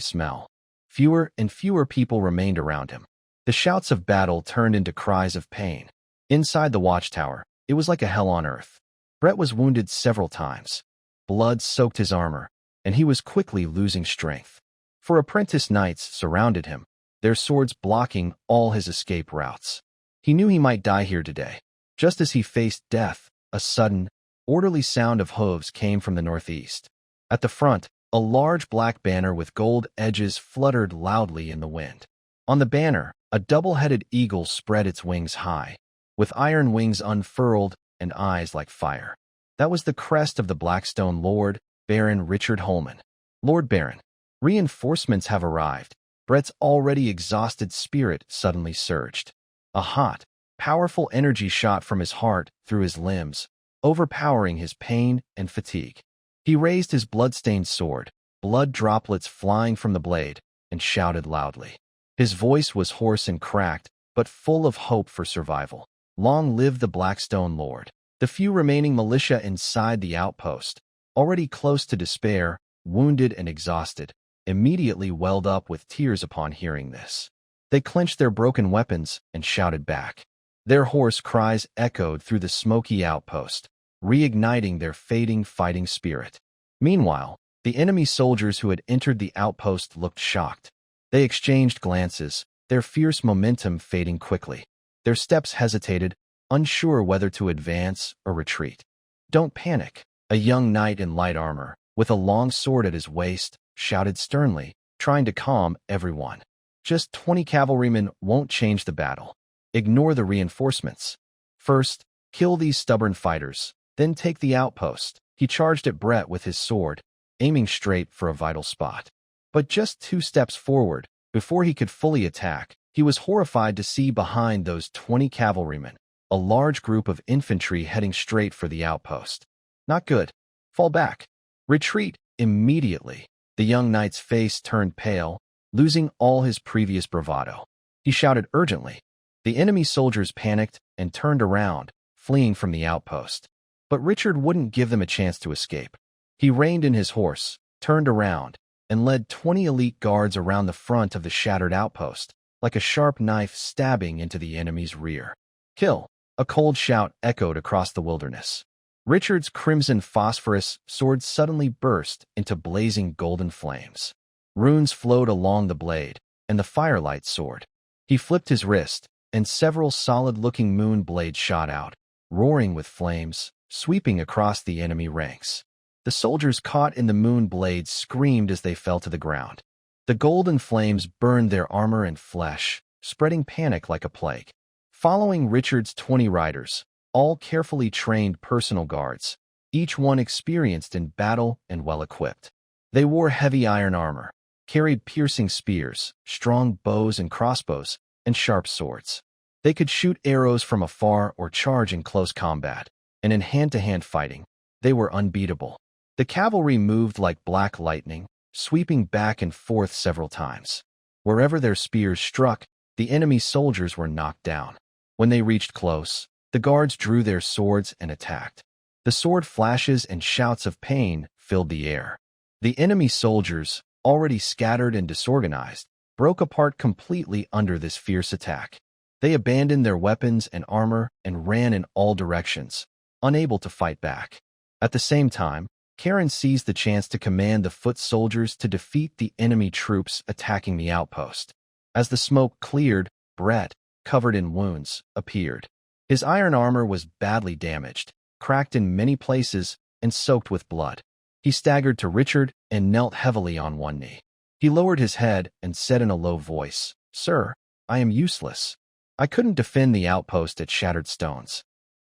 S1: smell. Fewer and fewer people remained around him. The shouts of battle turned into cries of pain. Inside the watchtower, it was like a hell on earth. Brett was wounded several times. Blood soaked his armor, and he was quickly losing strength. 4 apprentice knights surrounded him, their swords blocking all his escape routes. He knew he might die here today. Just as he faced death, a sudden, orderly sound of hooves came from the northeast. At the front, a large black banner with gold edges fluttered loudly in the wind. On the banner, a double-headed eagle spread its wings high, with iron wings unfurled and eyes like fire. That was the crest of the Blackstone Lord, Baron Richard Holman. "Lord Baron, reinforcements have arrived." Brett's already exhausted spirit suddenly surged. A hot, powerful energy shot from his heart through his limbs, overpowering his pain and fatigue. He raised his blood-stained sword, blood droplets flying from the blade, and shouted loudly. His voice was hoarse and cracked, but full of hope for survival. "Long live the Blackstone Lord." The few remaining militia inside the outpost, already close to despair, wounded and exhausted, immediately welled up with tears upon hearing this. They clenched their broken weapons and shouted back. Their hoarse cries echoed through the smoky outpost, reigniting their fading fighting spirit. Meanwhile, the enemy soldiers who had entered the outpost looked shocked. They exchanged glances, their fierce momentum fading quickly. Their steps hesitated, unsure whether to advance or retreat. "Don't panic," a young knight in light armor, with a long sword at his waist, shouted sternly, trying to calm everyone. "Just 20 cavalrymen won't change the battle. Ignore the reinforcements. First, kill these stubborn fighters, then take the outpost." He charged at Brett with his sword, aiming straight for a vital spot. But just 2 steps forward, before he could fully attack, he was horrified to see behind those 20 cavalrymen a large group of infantry heading straight for the outpost. "Not good. Fall back. Retreat immediately." The young knight's face turned pale, losing all his previous bravado. He shouted urgently. The enemy soldiers panicked and turned around, fleeing from the outpost. But Richard wouldn't give them a chance to escape. He reined in his horse, turned around, and led 20 elite guards around the front of the shattered outpost, like a sharp knife stabbing into the enemy's rear. "Kill!" A cold shout echoed across the wilderness. Richard's crimson phosphorus sword suddenly burst into blazing golden flames. Runes flowed along the blade, and the firelight soared. He flipped his wrist, and several solid-looking moon blades shot out, roaring with flames, sweeping across the enemy ranks. The soldiers caught in the moon blades screamed as they fell to the ground. The golden flames burned their armor and flesh, spreading panic like a plague. Following Richard's 20 riders, all carefully trained personal guards, each one experienced in battle and well-equipped. They wore heavy iron armor, carried piercing spears, strong bows and crossbows, and sharp swords. They could shoot arrows from afar or charge in close combat, and in hand-to-hand fighting, they were unbeatable. The cavalry moved like black lightning, sweeping back and forth several times. Wherever their spears struck, the enemy soldiers were knocked down. When they reached close, the guards drew their swords and attacked. The sword flashes and shouts of pain filled the air. The enemy soldiers, already scattered and disorganized, broke apart completely under this fierce attack. They abandoned their weapons and armor and ran in all directions, unable to fight back. At the same time, Karen seized the chance to command the foot soldiers to defeat the enemy troops attacking the outpost. As the smoke cleared, Brett, covered in wounds, appeared. His iron armor was badly damaged, cracked in many places, and soaked with blood. He staggered to Richard and knelt heavily on one knee. He lowered his head and said in a low voice, "Sir, I am useless. I couldn't defend the outpost at Shattered Stones.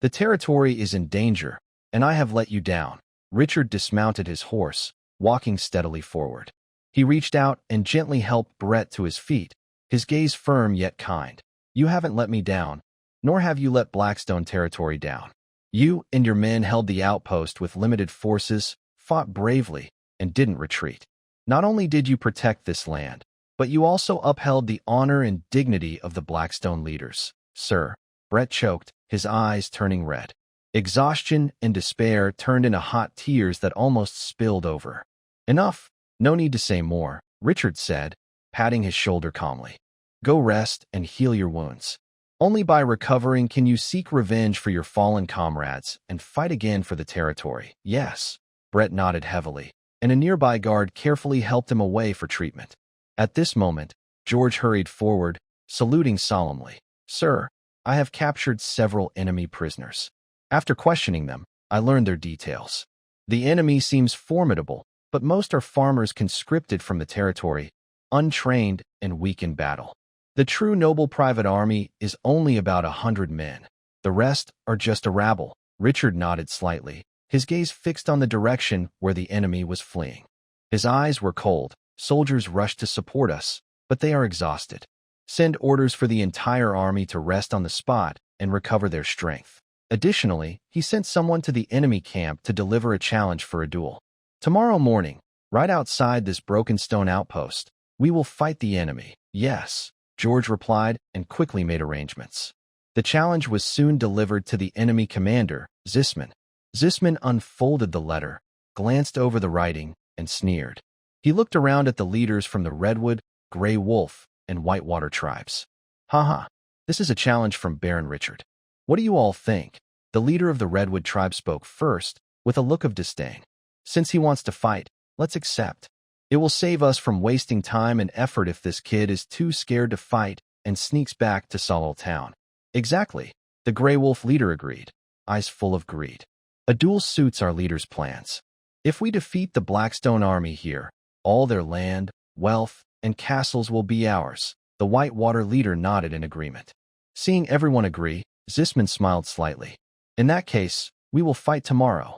S1: The territory is in danger, and I have let you down." Richard dismounted his horse, walking steadily forward. He reached out and gently helped Brett to his feet, his gaze firm yet kind. "You haven't let me down, nor have you let Blackstone territory down. You and your men held the outpost with limited forces, fought bravely, and didn't retreat. Not only did you protect this land, but you also upheld the honor and dignity of the Blackstone leaders." "Sir," Brett choked, his eyes turning red. Exhaustion and despair turned into hot tears that almost spilled over. "Enough. No need to say more," Richard said, patting his shoulder calmly. "Go rest and heal your wounds. Only by recovering can you seek revenge for your fallen comrades and fight again for the territory." "Yes." Brett nodded heavily, and a nearby guard carefully helped him away for treatment. At this moment, George hurried forward, saluting solemnly. "Sir, I have captured several enemy prisoners. After questioning them, I learned their details. The enemy seems formidable, but most are farmers conscripted from the territory, untrained and weak in battle. The true noble private army is only about 100 men. The rest are just a rabble." Richard nodded slightly, his gaze fixed on the direction where the enemy was fleeing. His eyes were cold. "Soldiers rush to support us, but they are exhausted. Send orders for the entire army to rest on the spot and recover their strength." Additionally, he sent someone to the enemy camp to deliver a challenge for a duel. "Tomorrow morning, right outside this broken stone outpost, we will fight the enemy." "Yes," George replied and quickly made arrangements. The challenge was soon delivered to the enemy commander, Zisman. Zisman unfolded the letter, glanced over the writing, and sneered. He looked around at the leaders from the Redwood, Grey Wolf, and Whitewater tribes. "Haha, this is a challenge from Baron Richard. What do you all think?" The leader of the Redwood tribe spoke first, with a look of disdain. "Since he wants to fight, let's accept. It will save us from wasting time and effort if this kid is too scared to fight and sneaks back to Solol Town." "Exactly," the Grey Wolf leader agreed, eyes full of greed. "A duel suits our leader's plans. If we defeat the Blackstone army here, all their land, wealth, and castles will be ours." The Whitewater leader nodded in agreement. Seeing everyone agree, Zisman smiled slightly. "In that case, we will fight tomorrow."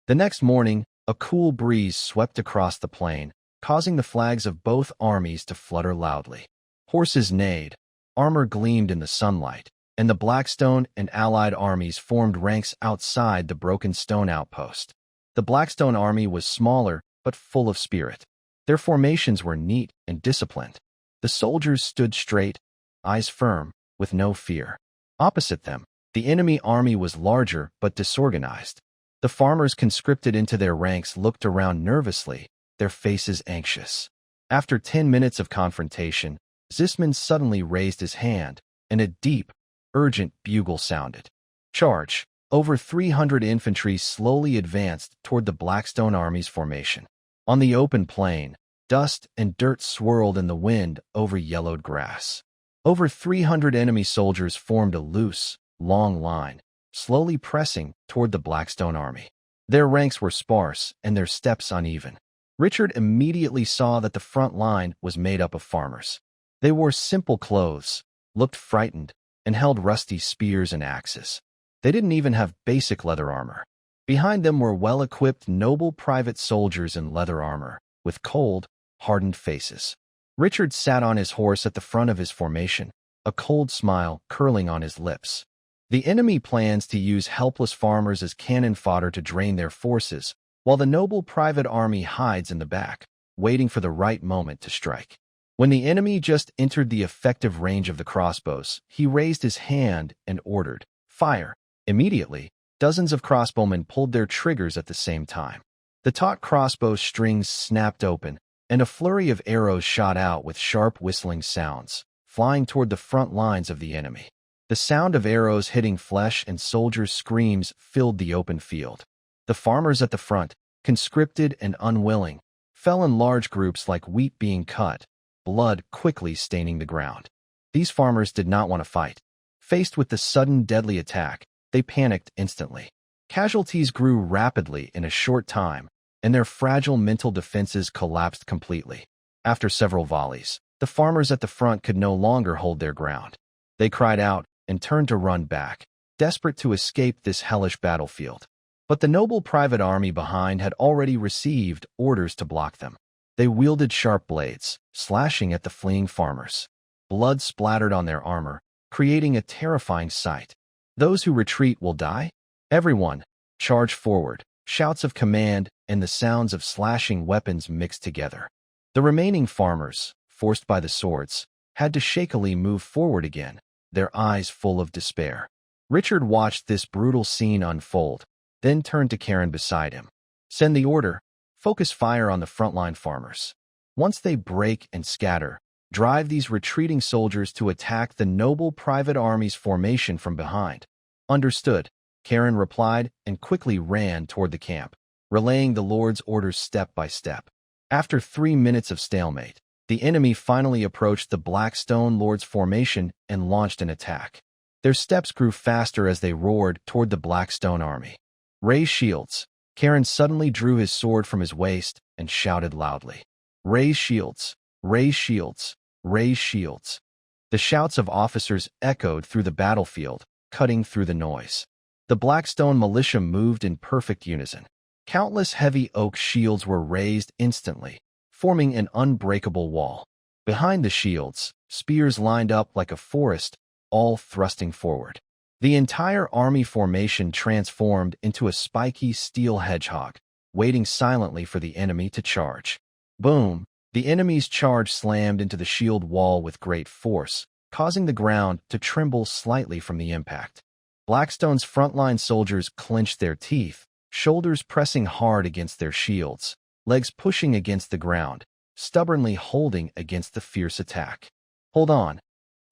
S1: The next morning, a cool breeze swept across the plain, causing the flags of both armies to flutter loudly. Horses neighed, armor gleamed in the sunlight, and the Blackstone and allied armies formed ranks outside the broken stone outpost. The Blackstone army was smaller, but full of spirit. Their formations were neat and disciplined. The soldiers stood straight, eyes firm, with no fear. Opposite them, the enemy army was larger but disorganized. The farmers conscripted into their ranks looked around nervously, their faces anxious. After 10 minutes of confrontation, Zisman suddenly raised his hand, and a deep, urgent bugle sounded. "Charge!" Over 300 infantry slowly advanced toward the Blackstone army's formation. On the open plain, dust and dirt swirled in the wind over yellowed grass. Over 300 enemy soldiers formed a loose, long line, slowly pressing toward the Blackstone army. Their ranks were sparse and their steps uneven. Richard immediately saw that the front line was made up of farmers. They wore simple clothes, looked frightened, and held rusty spears and axes. They didn't even have basic leather armor. Behind them were well-equipped noble private soldiers in leather armor, with cold, hardened faces. Richard sat on his horse at the front of his formation, a cold smile curling on his lips. The enemy plans to use helpless farmers as cannon fodder to drain their forces, while the noble private army hides in the back, waiting for the right moment to strike. When the enemy just entered the effective range of the crossbows, he raised his hand and ordered, "Fire!" Immediately, dozens of crossbowmen pulled their triggers at the same time. The taut crossbow strings snapped open, and a flurry of arrows shot out with sharp whistling sounds, flying toward the front lines of the enemy. The sound of arrows hitting flesh and soldiers' screams filled the open field. The farmers at the front, conscripted and unwilling, fell in large groups like wheat being cut, blood quickly staining the ground. These farmers did not want to fight. Faced with the sudden deadly attack, they panicked instantly. Casualties grew rapidly in a short time, and their fragile mental defenses collapsed completely. After several volleys, the farmers at the front could no longer hold their ground. They cried out and turned to run back, desperate to escape this hellish battlefield. But the noble private army behind had already received orders to block them. They wielded sharp blades, slashing at the fleeing farmers. Blood splattered on their armor, creating a terrifying sight. "Those who retreat will die? Everyone, charge forward!" Shouts of command and the sounds of slashing weapons mixed together. The remaining farmers, forced by the swords, had to shakily move forward again, their eyes full of despair. Richard watched this brutal scene unfold, then turned to Karen beside him. "Send the order. Focus fire on the frontline farmers. Once they break and scatter, drive these retreating soldiers to attack the noble private army's formation from behind." "Understood," Karen replied and quickly ran toward the camp, relaying the Lord's orders step by step. After 3 minutes of stalemate, the enemy finally approached the Blackstone Lord's formation and launched an attack. Their steps grew faster as they roared toward the Blackstone army. "Raise shields!" Karen suddenly drew his sword from his waist and shouted loudly. "Raise shields! Raise shields! Raise shields!" The shouts of officers echoed through the battlefield, cutting through the noise. The Blackstone militia moved in perfect unison. Countless heavy oak shields were raised instantly, forming an unbreakable wall. Behind the shields, spears lined up like a forest, all thrusting forward. The entire army formation transformed into a spiky steel hedgehog, waiting silently for the enemy to charge. Boom! The enemy's charge slammed into the shield wall with great force, causing the ground to tremble slightly from the impact. Blackstone's frontline soldiers clenched their teeth, shoulders pressing hard against their shields, legs pushing against the ground, stubbornly holding against the fierce attack. "Hold on,"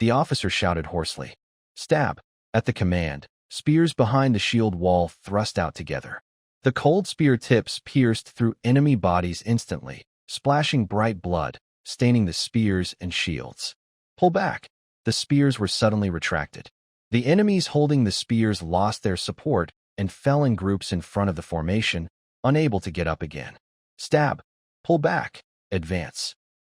S1: the officer shouted hoarsely. "Stab!" At the command, spears behind the shield wall thrust out together. The cold spear tips pierced through enemy bodies instantly, splashing bright blood, staining the spears and shields. "Pull back!" The spears were suddenly retracted. The enemies holding the spears lost their support and fell in groups in front of the formation, unable to get up again. "Stab! Pull back! Advance!"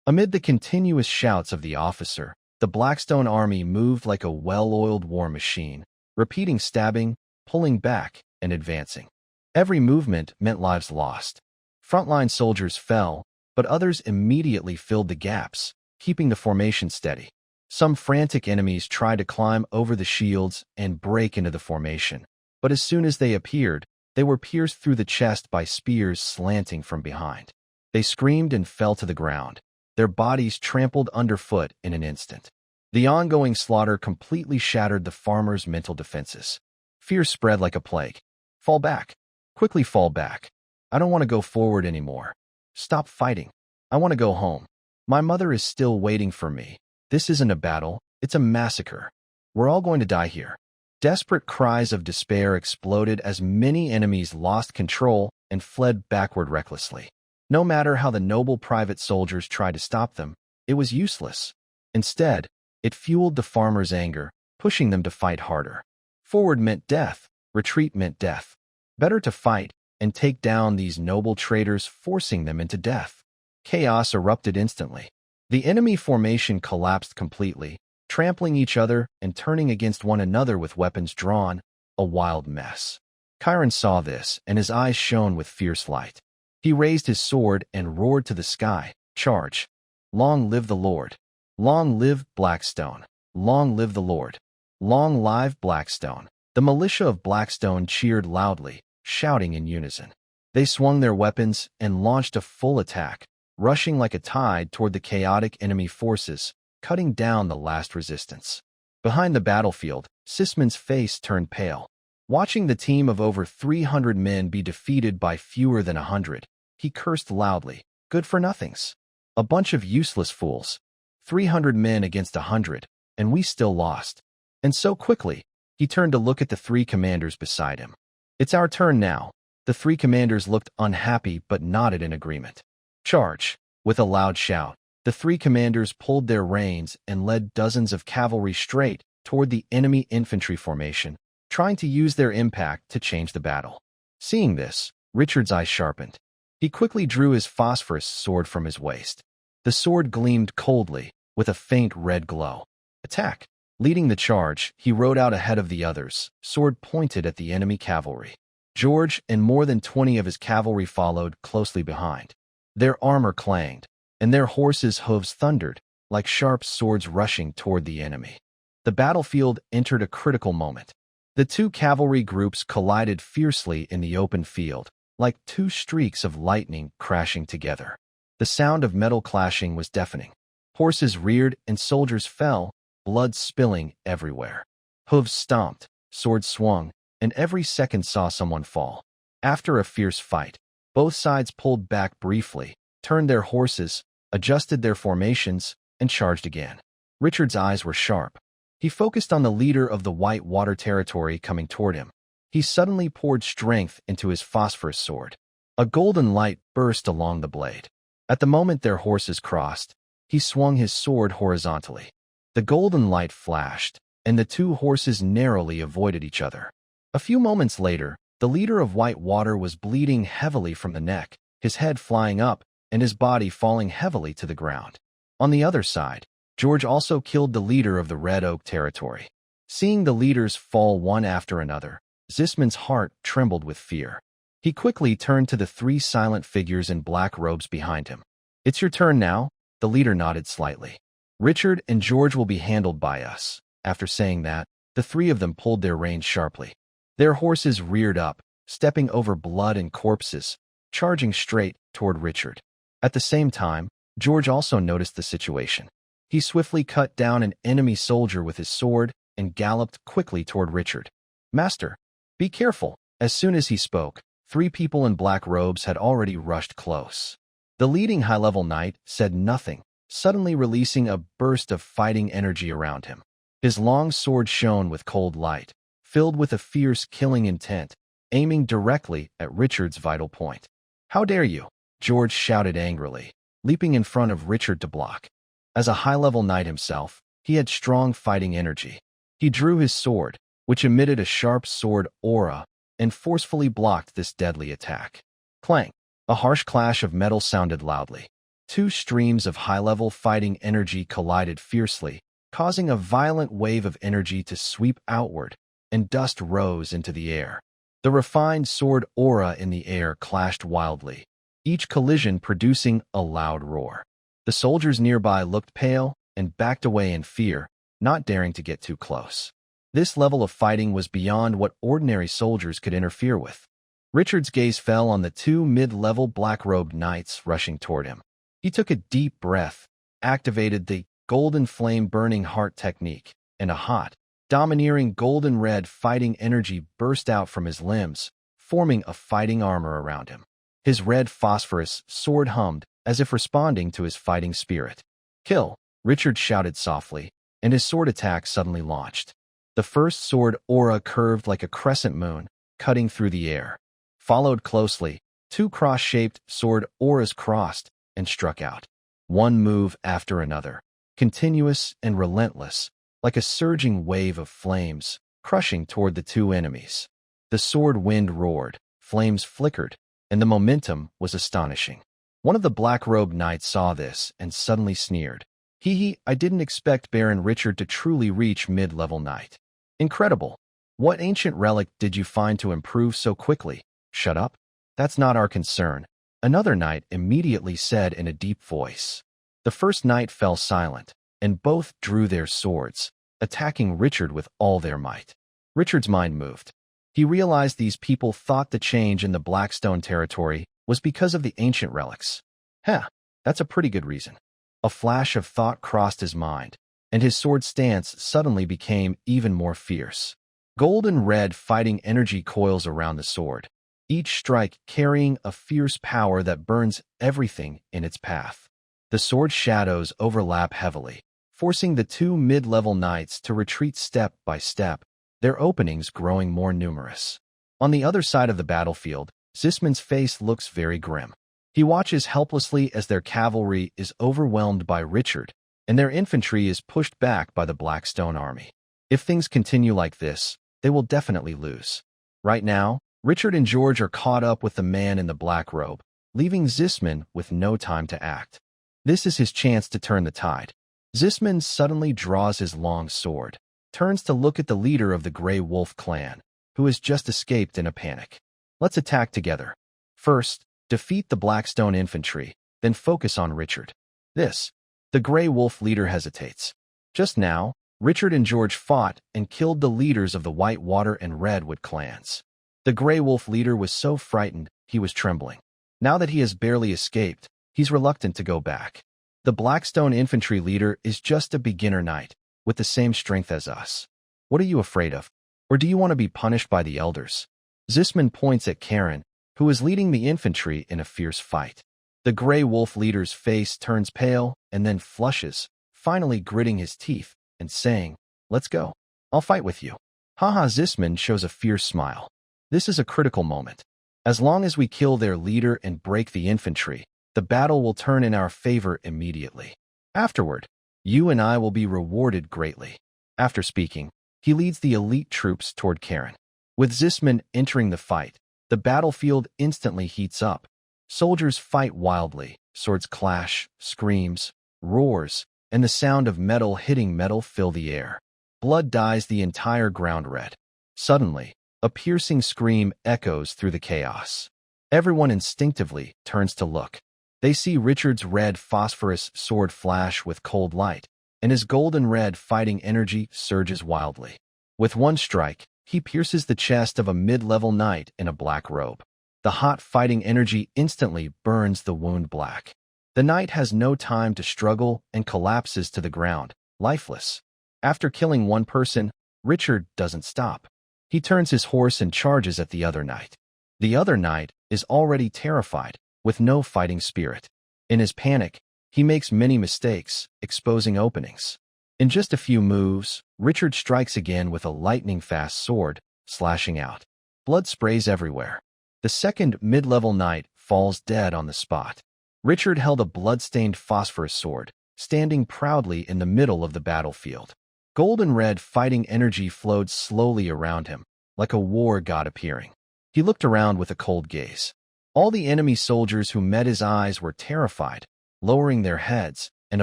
S1: Amid the continuous shouts of the officer, the Blackstone army moved like a well-oiled war machine, repeating stabbing, pulling back, and advancing. Every movement meant lives lost. Frontline soldiers fell, but others immediately filled the gaps, keeping the formation steady. Some frantic enemies tried to climb over the shields and break into the formation, but as soon as they appeared, they were pierced through the chest by spears slanting from behind. They screamed and fell to the ground, their bodies trampled underfoot in an instant. The ongoing slaughter completely shattered the farmers' mental defenses. Fear spread like a plague. "Fall back. Quickly fall back. I don't want to go forward anymore. Stop fighting. I want to go home. My mother is still waiting for me. This isn't a battle, it's a massacre. We're all going to die here." Desperate cries of despair exploded as many enemies lost control and fled backward recklessly. No matter how the noble private soldiers tried to stop them, it was useless. Instead, It fueled the farmers' anger, pushing them to fight harder. Forward meant death, retreat meant death. Better to fight and take down these noble traitors, forcing them into death. Chaos erupted instantly. The enemy formation collapsed completely, trampling each other and turning against one another with weapons drawn, a wild mess. Chiron saw this, and his eyes shone with fierce light. He raised his sword and roared to the sky, "Charge! Long live the Lord! Long live Blackstone! Long live the Lord! Long live Blackstone!" The militia of Blackstone cheered loudly, shouting in unison. They swung their weapons and launched a full attack, rushing like a tide toward the chaotic enemy forces, cutting down the last resistance. Behind the battlefield, Sisman's face turned pale. Watching the team of over 300 men be defeated by fewer than 100, he cursed loudly. Good for nothings. A bunch of useless fools. 300 men against 100, and we still lost. And so quickly, he turned to look at the three commanders beside him. "It's our turn now." The three commanders looked unhappy but nodded in agreement. "Charge!" With a loud shout, the three commanders pulled their reins and led dozens of cavalry straight toward the enemy infantry formation, trying to use their impact to change the battle. Seeing this, Richard's eyes sharpened. He quickly drew his phosphorus sword from his waist. The sword gleamed coldly, with a faint red glow. "Attack!" Leading the charge, he rode out ahead of the others, sword pointed at the enemy cavalry. George and more than 20 of his cavalry followed closely behind. Their armor clanged, and their horses' hooves thundered, like sharp swords rushing toward the enemy. The battlefield entered a critical moment. The two cavalry groups collided fiercely in the open field, like two streaks of lightning crashing together. The sound of metal clashing was deafening. Horses reared and soldiers fell, blood spilling everywhere. Hooves stomped, swords swung, and every second saw someone fall. After a fierce fight, both sides pulled back briefly, turned their horses, adjusted their formations, and charged again. Richard's eyes were sharp. He focused on the leader of the White Water territory coming toward him. He suddenly poured strength into his phosphorus sword. A golden light burst along the blade. At the moment their horses crossed, he swung his sword horizontally. The golden light flashed, and the two horses narrowly avoided each other. A few moments later, the leader of White Water was bleeding heavily from the neck, his head flying up, and his body falling heavily to the ground. On the other side, George also killed the leader of the Red Oak territory. Seeing the leaders fall one after another, Sisman's heart trembled with fear. He quickly turned to the three silent figures in black robes behind him. "It's your turn now," the leader nodded slightly. "Richard and George will be handled by us." After saying that, the three of them pulled their reins sharply. Their horses reared up, stepping over blood and corpses, charging straight toward Richard. At the same time, George also noticed the situation. He swiftly cut down an enemy soldier with his sword and galloped quickly toward Richard. "Master, be careful." As soon as he spoke, three people in black robes had already rushed close. The leading high-level knight said nothing, suddenly releasing a burst of fighting energy around him. His long sword shone with cold light, filled with a fierce killing intent, aiming directly at Richard's vital point. "How dare you?" George shouted angrily, leaping in front of Richard to block. As a high-level knight himself, he had strong fighting energy. He drew his sword, which emitted a sharp sword aura, and forcefully blocked this deadly attack. Clang! A harsh clash of metal sounded loudly. Two streams of high-level fighting energy collided fiercely, causing a violent wave of energy to sweep outward, and dust rose into the air. The refined sword aura in the air clashed wildly, each collision producing a loud roar. The soldiers nearby looked pale and backed away in fear, not daring to get too close. This level of fighting was beyond what ordinary soldiers could interfere with. Richard's gaze fell on the two mid-level black-robed knights rushing toward him. He took a deep breath, activated the golden flame burning heart technique, and a hot, domineering golden-red fighting energy burst out from his limbs, forming a fighting armor around him. His red phosphorus sword hummed, as if responding to his fighting spirit. "Kill!" Richard shouted softly, and his sword attack suddenly launched. The first sword aura curved like a crescent moon, cutting through the air. Followed closely, two cross-shaped sword auras crossed and struck out. One move after another, continuous and relentless, like a surging wave of flames, crushing toward the two enemies. The sword wind roared, flames flickered, and the momentum was astonishing. One of the black-robed knights saw this and suddenly sneered. I didn't expect Baron Richard to truly reach mid-level knight. Incredible. What ancient relic did you find to improve so quickly? Shut up. That's not our concern, another knight immediately said in a deep voice. The first knight fell silent, and both drew their swords, attacking Richard with all their might. Richard's mind moved. He realized these people thought the change in the Blackstone territory was because of the ancient relics. That's a pretty good reason. A flash of thought crossed his mind, and his sword stance suddenly became even more fierce. Gold and red fighting energy coils around the sword, each strike carrying a fierce power that burns everything in its path. The sword's shadows overlap heavily, forcing the two mid-level knights to retreat step by step, their openings growing more numerous. On the other side of the battlefield, Zisman's face looks very grim. He watches helplessly as their cavalry is overwhelmed by Richard, and their infantry is pushed back by the Blackstone army. If things continue like this, they will definitely lose. Right now, Richard and George are caught up with the man in the black robe, leaving Zisman with no time to act. This is his chance to turn the tide. Zisman suddenly draws his long sword, turns to look at the leader of the Grey Wolf clan, who has just escaped in a panic. Let's attack together. First, defeat the Blackstone infantry, then focus on Richard. The Grey Wolf leader hesitates. Just now, Richard and George fought and killed the leaders of the Whitewater and Redwood clans. The Grey Wolf leader was so frightened he was trembling. Now that he has barely escaped, he's reluctant to go back. The Blackstone infantry leader is just a beginner knight, with the same strength as us. What are you afraid of? Or do you want to be punished by the elders? Zisman points at Karen, who is leading the infantry in a fierce fight. The Grey Wolf leader's face turns pale and then flushes, finally gritting his teeth and saying, "Let's go. I'll fight with you." Zisman shows a fierce smile. This is a critical moment. As long as we kill their leader and break the infantry, the battle will turn in our favor immediately. Afterward, you and I will be rewarded greatly. After speaking, he leads the elite troops toward Karen. With Zisman entering the fight, the battlefield instantly heats up. Soldiers fight wildly, swords clash, screams, roars, and the sound of metal hitting metal fill the air. Blood dyes the entire ground red. Suddenly, a piercing scream echoes through the chaos. Everyone instinctively turns to look. They see Richard's red phosphorus sword flash with cold light, and his golden red fighting energy surges wildly. With one strike, he pierces the chest of a mid-level knight in a black robe. The hot fighting energy instantly burns the wound black. The knight has no time to struggle and collapses to the ground, lifeless. After killing one person, Richard doesn't stop. He turns his horse and charges at the other knight. The other knight is already terrified, with no fighting spirit. In his panic, he makes many mistakes, exposing openings. In just a few moves, Richard strikes again with a lightning-fast sword, slashing out. Blood sprays everywhere. The second mid-level knight falls dead on the spot. Richard held a blood-stained phosphorus sword, standing proudly in the middle of the battlefield. Golden red fighting energy flowed slowly around him, like a war god appearing. He looked around with a cold gaze. All the enemy soldiers who met his eyes were terrified, lowering their heads and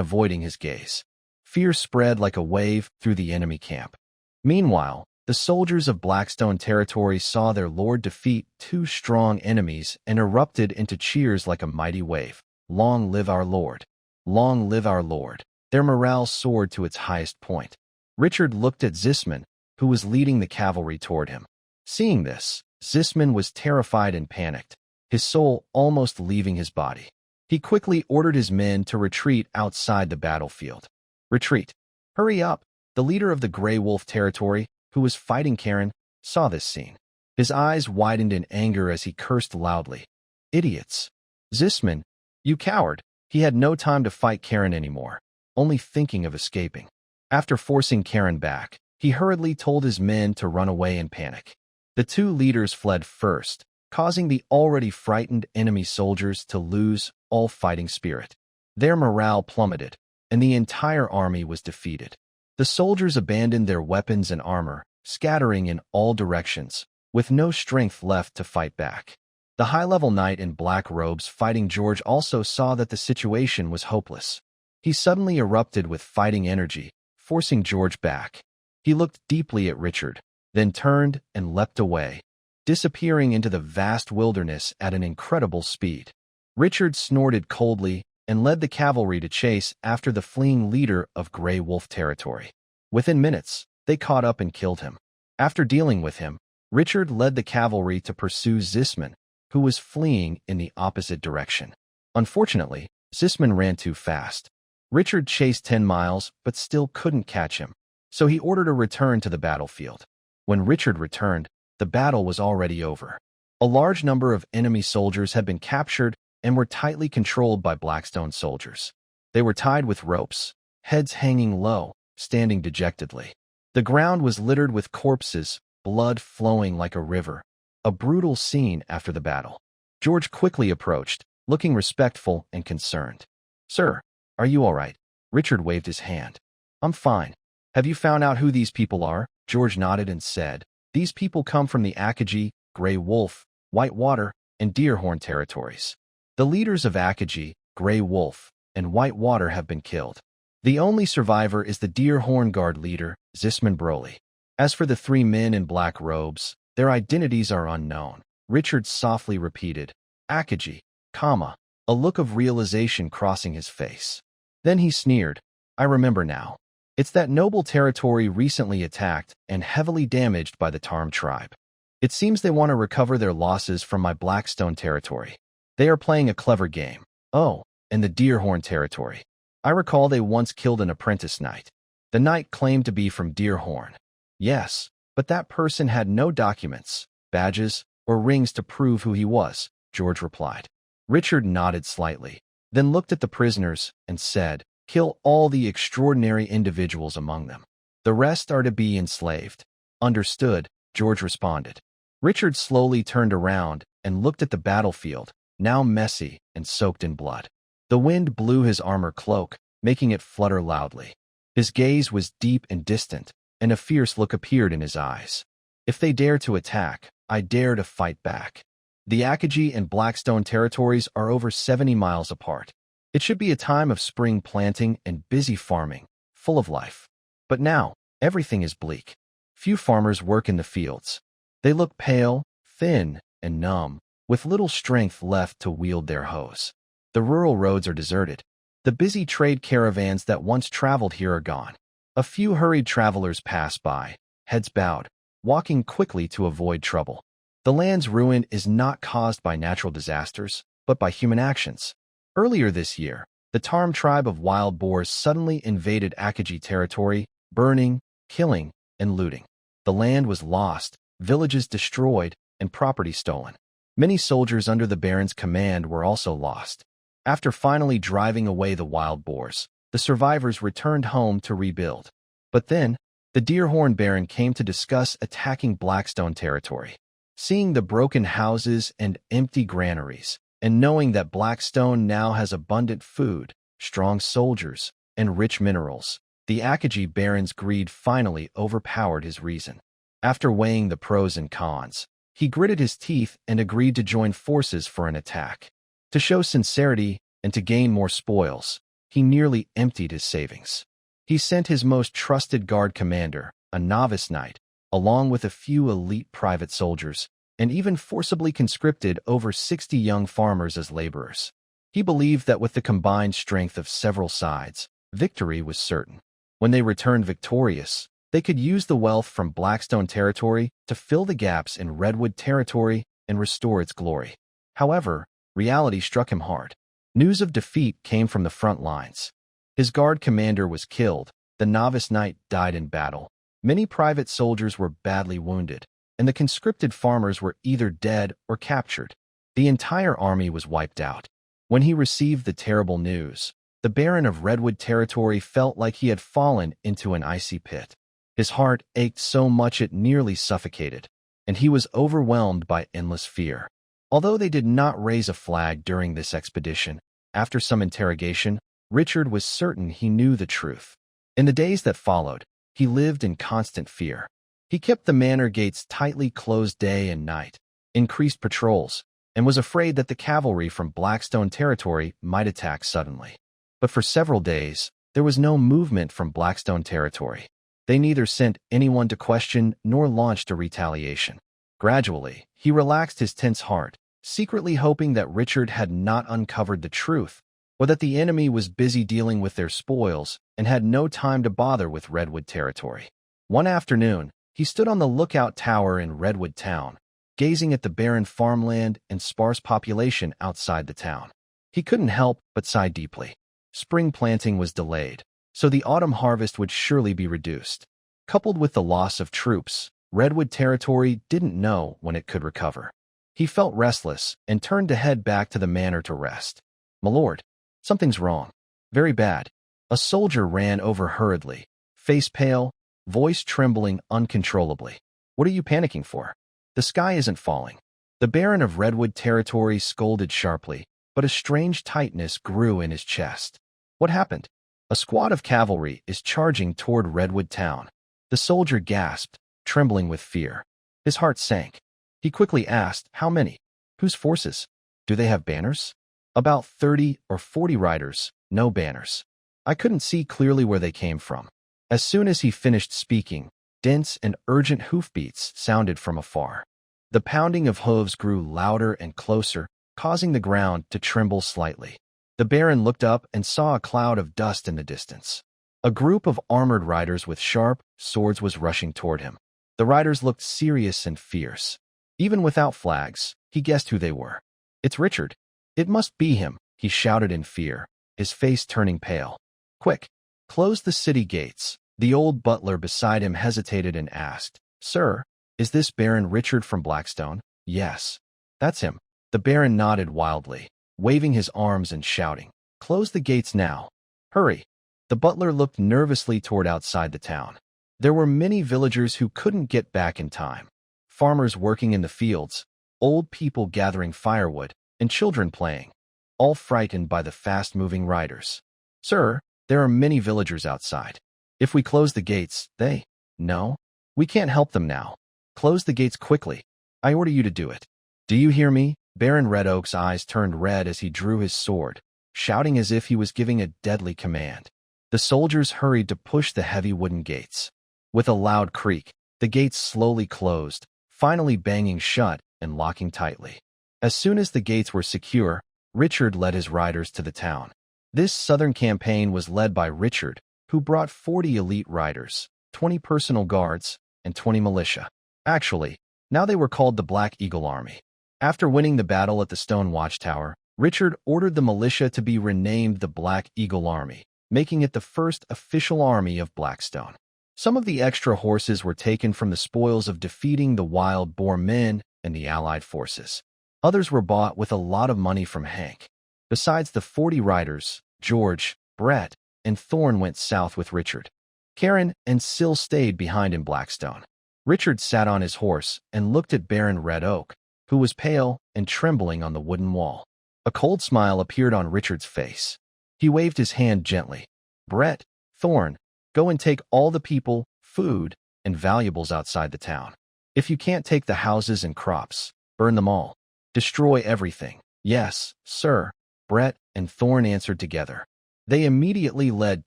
S1: avoiding his gaze. Fear spread like a wave through the enemy camp. Meanwhile, the soldiers of Blackstone territory saw their lord defeat two strong enemies and erupted into cheers like a mighty wave. "Long live our lord! Long live our lord!" Their morale soared to its highest point. Richard looked at Zisman, who was leading the cavalry toward him. Seeing this, Zisman was terrified and panicked, his soul almost leaving his body. He quickly ordered his men to retreat outside the battlefield. "Retreat! Hurry up!" The leader of the Grey Wolf territory, who was fighting Karen, saw this scene. His eyes widened in anger as he cursed loudly. "Idiots! Zisman, you coward!" He had no time to fight Karen anymore, only thinking of escaping. After forcing Karen back, he hurriedly told his men to run away in panic. The two leaders fled first, causing the already frightened enemy soldiers to lose all fighting spirit. Their morale plummeted, and the entire army was defeated. The soldiers abandoned their weapons and armor, scattering in all directions, with no strength left to fight back. The high-level knight in black robes fighting George also saw that the situation was hopeless. He suddenly erupted with fighting energy, forcing George back. He looked deeply at Richard, then turned and leapt away, disappearing into the vast wilderness at an incredible speed. Richard snorted coldly and led the cavalry to chase after the fleeing leader of Grey Wolf territory. Within minutes, they caught up and killed him. After dealing with him, Richard led the cavalry to pursue Zisman, who was fleeing in the opposite direction. Unfortunately, Zisman ran too fast. Richard chased 10 miles but still couldn't catch him, so he ordered a return to the battlefield. When Richard returned, the battle was already over. A large number of enemy soldiers had been captured and were tightly controlled by Blackstone soldiers. They were tied with ropes, heads hanging low, standing dejectedly. The ground was littered with corpses, blood flowing like a river. A brutal scene after the battle. George quickly approached, looking respectful and concerned. "Sir, are you all right?" Richard waved his hand. "I'm fine. Have you found out who these people are?" George nodded and said, "These people come from the Akagi, Grey Wolf, Whitewater, and Deerhorn territories. The leaders of Akagi, Grey Wolf, and Whitewater have been killed. The only survivor is the Deerhorn Guard leader, Zisman Broly. As for the 3 men in black robes, their identities are unknown." Richard softly repeated, "Akagi, comma," a look of realization crossing his face. Then he sneered, "I remember now. It's that noble territory recently attacked and heavily damaged by the Tarm tribe. It seems they want to recover their losses from my Blackstone territory. They are playing a clever game. Oh, and the Deerhorn territory. I recall they once killed an apprentice knight. The knight claimed to be from Deerhorn. Yes, but that person had no documents, badges, or rings to prove who he was," George replied. Richard nodded slightly, then looked at the prisoners and said, "Kill all the extraordinary individuals among them. The rest are to be enslaved." "Understood," George responded. Richard slowly turned around and looked at the battlefield, now messy and soaked in blood. The wind blew his armor cloak, making it flutter loudly. His gaze was deep and distant, and a fierce look appeared in his eyes. "If they dare to attack, I dare to fight back. The Akagi and Blackstone territories are over 70 miles apart. It should be a time of spring planting and busy farming, full of life. But now, everything is bleak. Few farmers work in the fields. They look pale, thin, and numb, with little strength left to wield their hoes. The rural roads are deserted. The busy trade caravans that once traveled here are gone. A few hurried travelers pass by, heads bowed, walking quickly to avoid trouble. The land's ruin is not caused by natural disasters, but by human actions. Earlier this year, the Tarm tribe of wild boars suddenly invaded Akagi territory, burning, killing, and looting. The land was lost, villages destroyed, and property stolen. Many soldiers under the Baron's command were also lost. After finally driving away the wild boars, the survivors returned home to rebuild. But then, the Deerhorn Baron came to discuss attacking Blackstone territory. Seeing the broken houses and empty granaries, and knowing that Blackstone now has abundant food, strong soldiers, and rich minerals, the Akagi Baron's greed finally overpowered his reason. After weighing the pros and cons, he gritted his teeth and agreed to join forces for an attack. To show sincerity and to gain more spoils, he nearly emptied his savings. He sent his most trusted guard commander, a novice knight, along with a few elite private soldiers, and even forcibly conscripted over 60 young farmers as laborers. He believed that with the combined strength of several sides, victory was certain. When they returned victorious, they could use the wealth from Blackstone territory to fill the gaps in Redwood territory and restore its glory. However, reality struck him hard. News of defeat came from the front lines. His guard commander was killed, the novice knight died in battle, many private soldiers were badly wounded, and the conscripted farmers were either dead or captured. The entire army was wiped out. When he received the terrible news, the Baron of Redwood territory felt like he had fallen into an icy pit. His heart ached so much it nearly suffocated, and he was overwhelmed by endless fear. Although they did not raise a flag during this expedition, after some interrogation, Richard was certain he knew the truth. In the days that followed, he lived in constant fear. He kept the manor gates tightly closed day and night, increased patrols, and was afraid that the cavalry from Blackstone territory might attack suddenly. But for several days, there was no movement from Blackstone territory. They neither sent anyone to question nor launched a retaliation. Gradually, he relaxed his tense heart, secretly hoping that Richard had not uncovered the truth, or that the enemy was busy dealing with their spoils and had no time to bother with Redwood territory. One afternoon, he stood on the lookout tower in Redwood Town, gazing at the barren farmland and sparse population outside the town. He couldn't help but sigh deeply. Spring planting was delayed, so the autumn harvest would surely be reduced. Coupled with the loss of troops, Redwood territory didn't know when it could recover. He felt restless and turned to head back to the manor to rest. "My lord, something's wrong. Very bad." A soldier ran over hurriedly, face pale, voice trembling uncontrollably. "What are you panicking for? The sky isn't falling." The Baron of Redwood territory scolded sharply, but a strange tightness grew in his chest. "What happened?" "A squad of cavalry is charging toward Redwood Town." The soldier gasped, trembling with fear. His heart sank. He quickly asked, "How many? Whose forces? Do they have banners?" "About 30 or 40 riders, no banners." I couldn't see clearly where they came from. As soon as he finished speaking, dense and urgent hoofbeats sounded from afar. The pounding of hooves grew louder and closer, causing the ground to tremble slightly. The Baron looked up and saw a cloud of dust in the distance. A group of armored riders with sharp swords was rushing toward him. The riders looked serious and fierce. Even without flags, he guessed who they were. "It's Richard. It must be him," he shouted in fear, his face turning pale. "Quick, close the city gates." The old butler beside him hesitated and asked, "Sir, is this Baron Richard from Blackstone?" "Yes, that's him." The Baron nodded wildly, waving his arms and shouting, "Close the gates now. Hurry." The butler looked nervously toward outside the town. There were many villagers who couldn't get back in time. Farmers working in the fields, old people gathering firewood, and children playing, all frightened by the fast-moving riders. "Sir, there are many villagers outside. If we close the gates, they—" "No, we can't help them now. Close the gates quickly. I order you to do it." "Do you hear me?" Baron Red Oak's eyes turned red as he drew his sword, shouting as if he was giving a deadly command. The soldiers hurried to push the heavy wooden gates. With a loud creak, the gates slowly closed, finally banging shut and locking tightly. As soon as the gates were secure, Richard led his riders to the town. This southern campaign was led by Richard, who brought 40 elite riders, 20 personal guards, and 20 militia. Actually, now they were called the Black Eagle Army. After winning the battle at the Stone Watchtower, Richard ordered the militia to be renamed the Black Eagle Army, making it the first official army of Blackstone. Some of the extra horses were taken from the spoils of defeating the Wild Boar men and the Allied forces. Others were bought with a lot of money from Hank. Besides the 40 riders, George, Brett, and Thorn went south with Richard. Karen and Syl stayed behind in Blackstone. Richard sat on his horse and looked at Baron Red Oak, who was pale and trembling on the wooden wall. A cold smile appeared on Richard's face. He waved his hand gently. "Brett, Thorn, go and take all the people, food, and valuables outside the town. If you can't take the houses and crops, burn them all. Destroy everything." "Yes, sir," Brett and Thorn answered together. They immediately led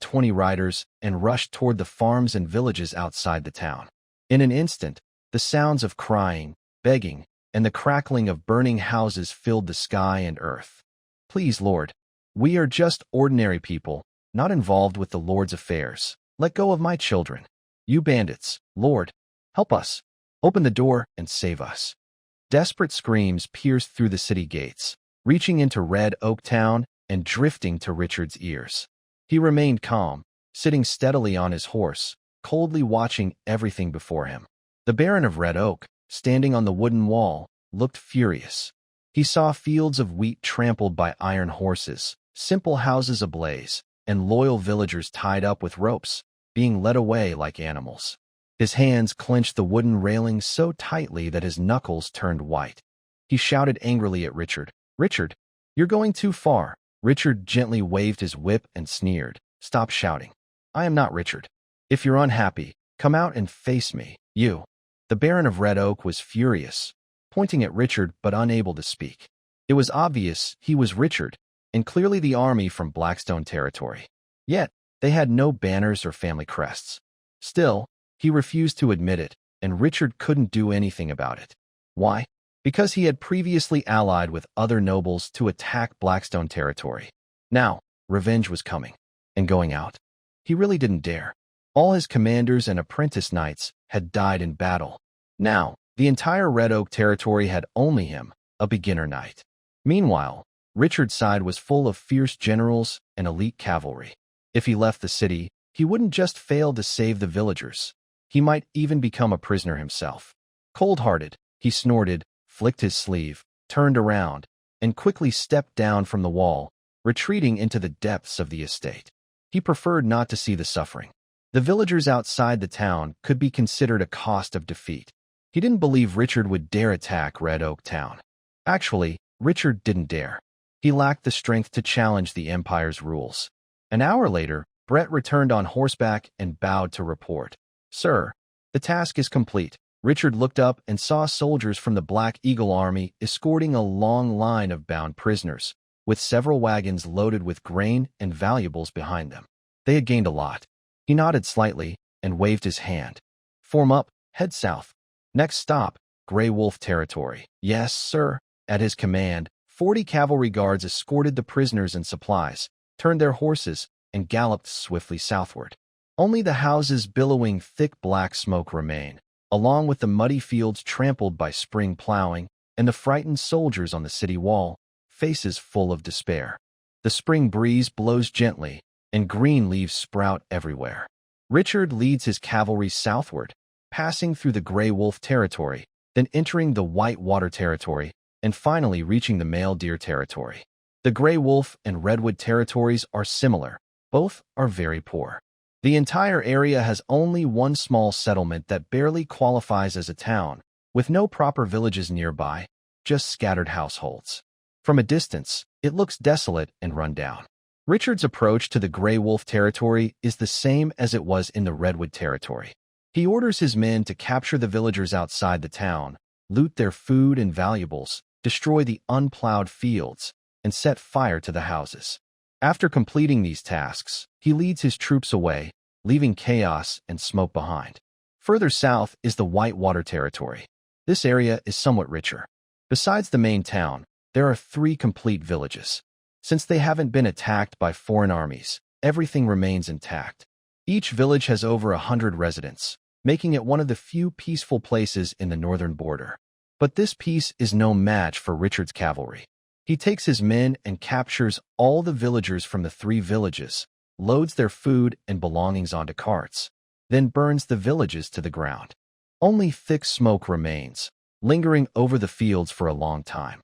S1: 20 riders and rushed toward the farms and villages outside the town. In an instant, the sounds of crying, begging, and the crackling of burning houses filled the sky and earth. "Please, Lord, we are just ordinary people, not involved with the Lord's affairs. Let go of my children. You bandits, Lord, help us. Open the door and save us." Desperate screams pierced through the city gates, reaching into Red Oak Town and drifting to Richard's ears. He remained calm, sitting steadily on his horse, coldly watching everything before him. The Baron of Red Oak, standing on the wooden wall, looked furious. He saw fields of wheat trampled by iron horses, simple houses ablaze, and loyal villagers tied up with ropes, being led away like animals. His hands clenched the wooden railing so tightly that his knuckles turned white. He shouted angrily at Richard, "Richard, you're going too far. Richard gently waved his whip and sneered. Stop shouting. I am not Richard. If you're unhappy, come out and face me, you. The Baron of Red Oak was furious, pointing at Richard but unable to speak. It was obvious he was Richard, and clearly the army from Blackstone territory. Yet, they had no banners or family crests. Still, he refused to admit it, and Richard couldn't do anything about it. Why? Because he had previously allied with other nobles to attack Blackstone territory. Now, revenge was coming, and going out. He really didn't dare. All his commanders and apprentice knights had died in battle. Now, the entire Red Oak territory had only him, a beginner knight. Meanwhile, Richard's side was full of fierce generals and elite cavalry. If he left the city, he wouldn't just fail to save the villagers. He might even become a prisoner himself. Cold-hearted, he snorted, flicked his sleeve, turned around, and quickly stepped down from the wall, retreating into the depths of the estate. He preferred not to see the suffering. The villagers outside the town could be considered a cost of defeat. He didn't believe Richard would dare attack Red Oak Town. Actually, Richard didn't dare. He lacked the strength to challenge the Empire's rules. An hour later, Brett returned on horseback and bowed to report. Sir, the task is complete. Richard looked up and saw soldiers from the Black Eagle army escorting a long line of bound prisoners, with several wagons loaded with grain and valuables behind them. They had gained a lot. He nodded slightly and waved his hand. Form up, head south. Next stop, Grey Wolf territory. Yes, sir. At his command, 40 cavalry guards escorted the prisoners and supplies, turned their horses, and galloped swiftly southward. Only the houses billowing thick black smoke remain, along with the muddy fields trampled by spring plowing and the frightened soldiers on the city wall, faces full of despair. The spring breeze blows gently, and green leaves sprout everywhere. Richard leads his cavalry southward, passing through the Grey Wolf territory, then entering the White Water territory, and finally reaching the Male Deer territory. The Grey Wolf and Redwood territories are similar. Both are very poor. The entire area has only one small settlement that barely qualifies as a town, with no proper villages nearby, just scattered households. From a distance, it looks desolate and run down. Richard's approach to the Grey Wolf territory is the same as it was in the Redwood territory. He orders his men to capture the villagers outside the town, loot their food and valuables, destroy the unplowed fields, and set fire to the houses. After completing these tasks, he leads his troops away, leaving chaos and smoke behind. Further south is the White Water territory. This area is somewhat richer. Besides the main town, there are 3 complete villages. Since they haven't been attacked by foreign armies, everything remains intact. Each village has over 100 residents, making it one of the few peaceful places in the northern border. But this peace is no match for Richard's cavalry. He takes his men and captures all the villagers from the 3 villages, loads their food and belongings onto carts, then burns the villages to the ground. Only thick smoke remains, lingering over the fields for a long time.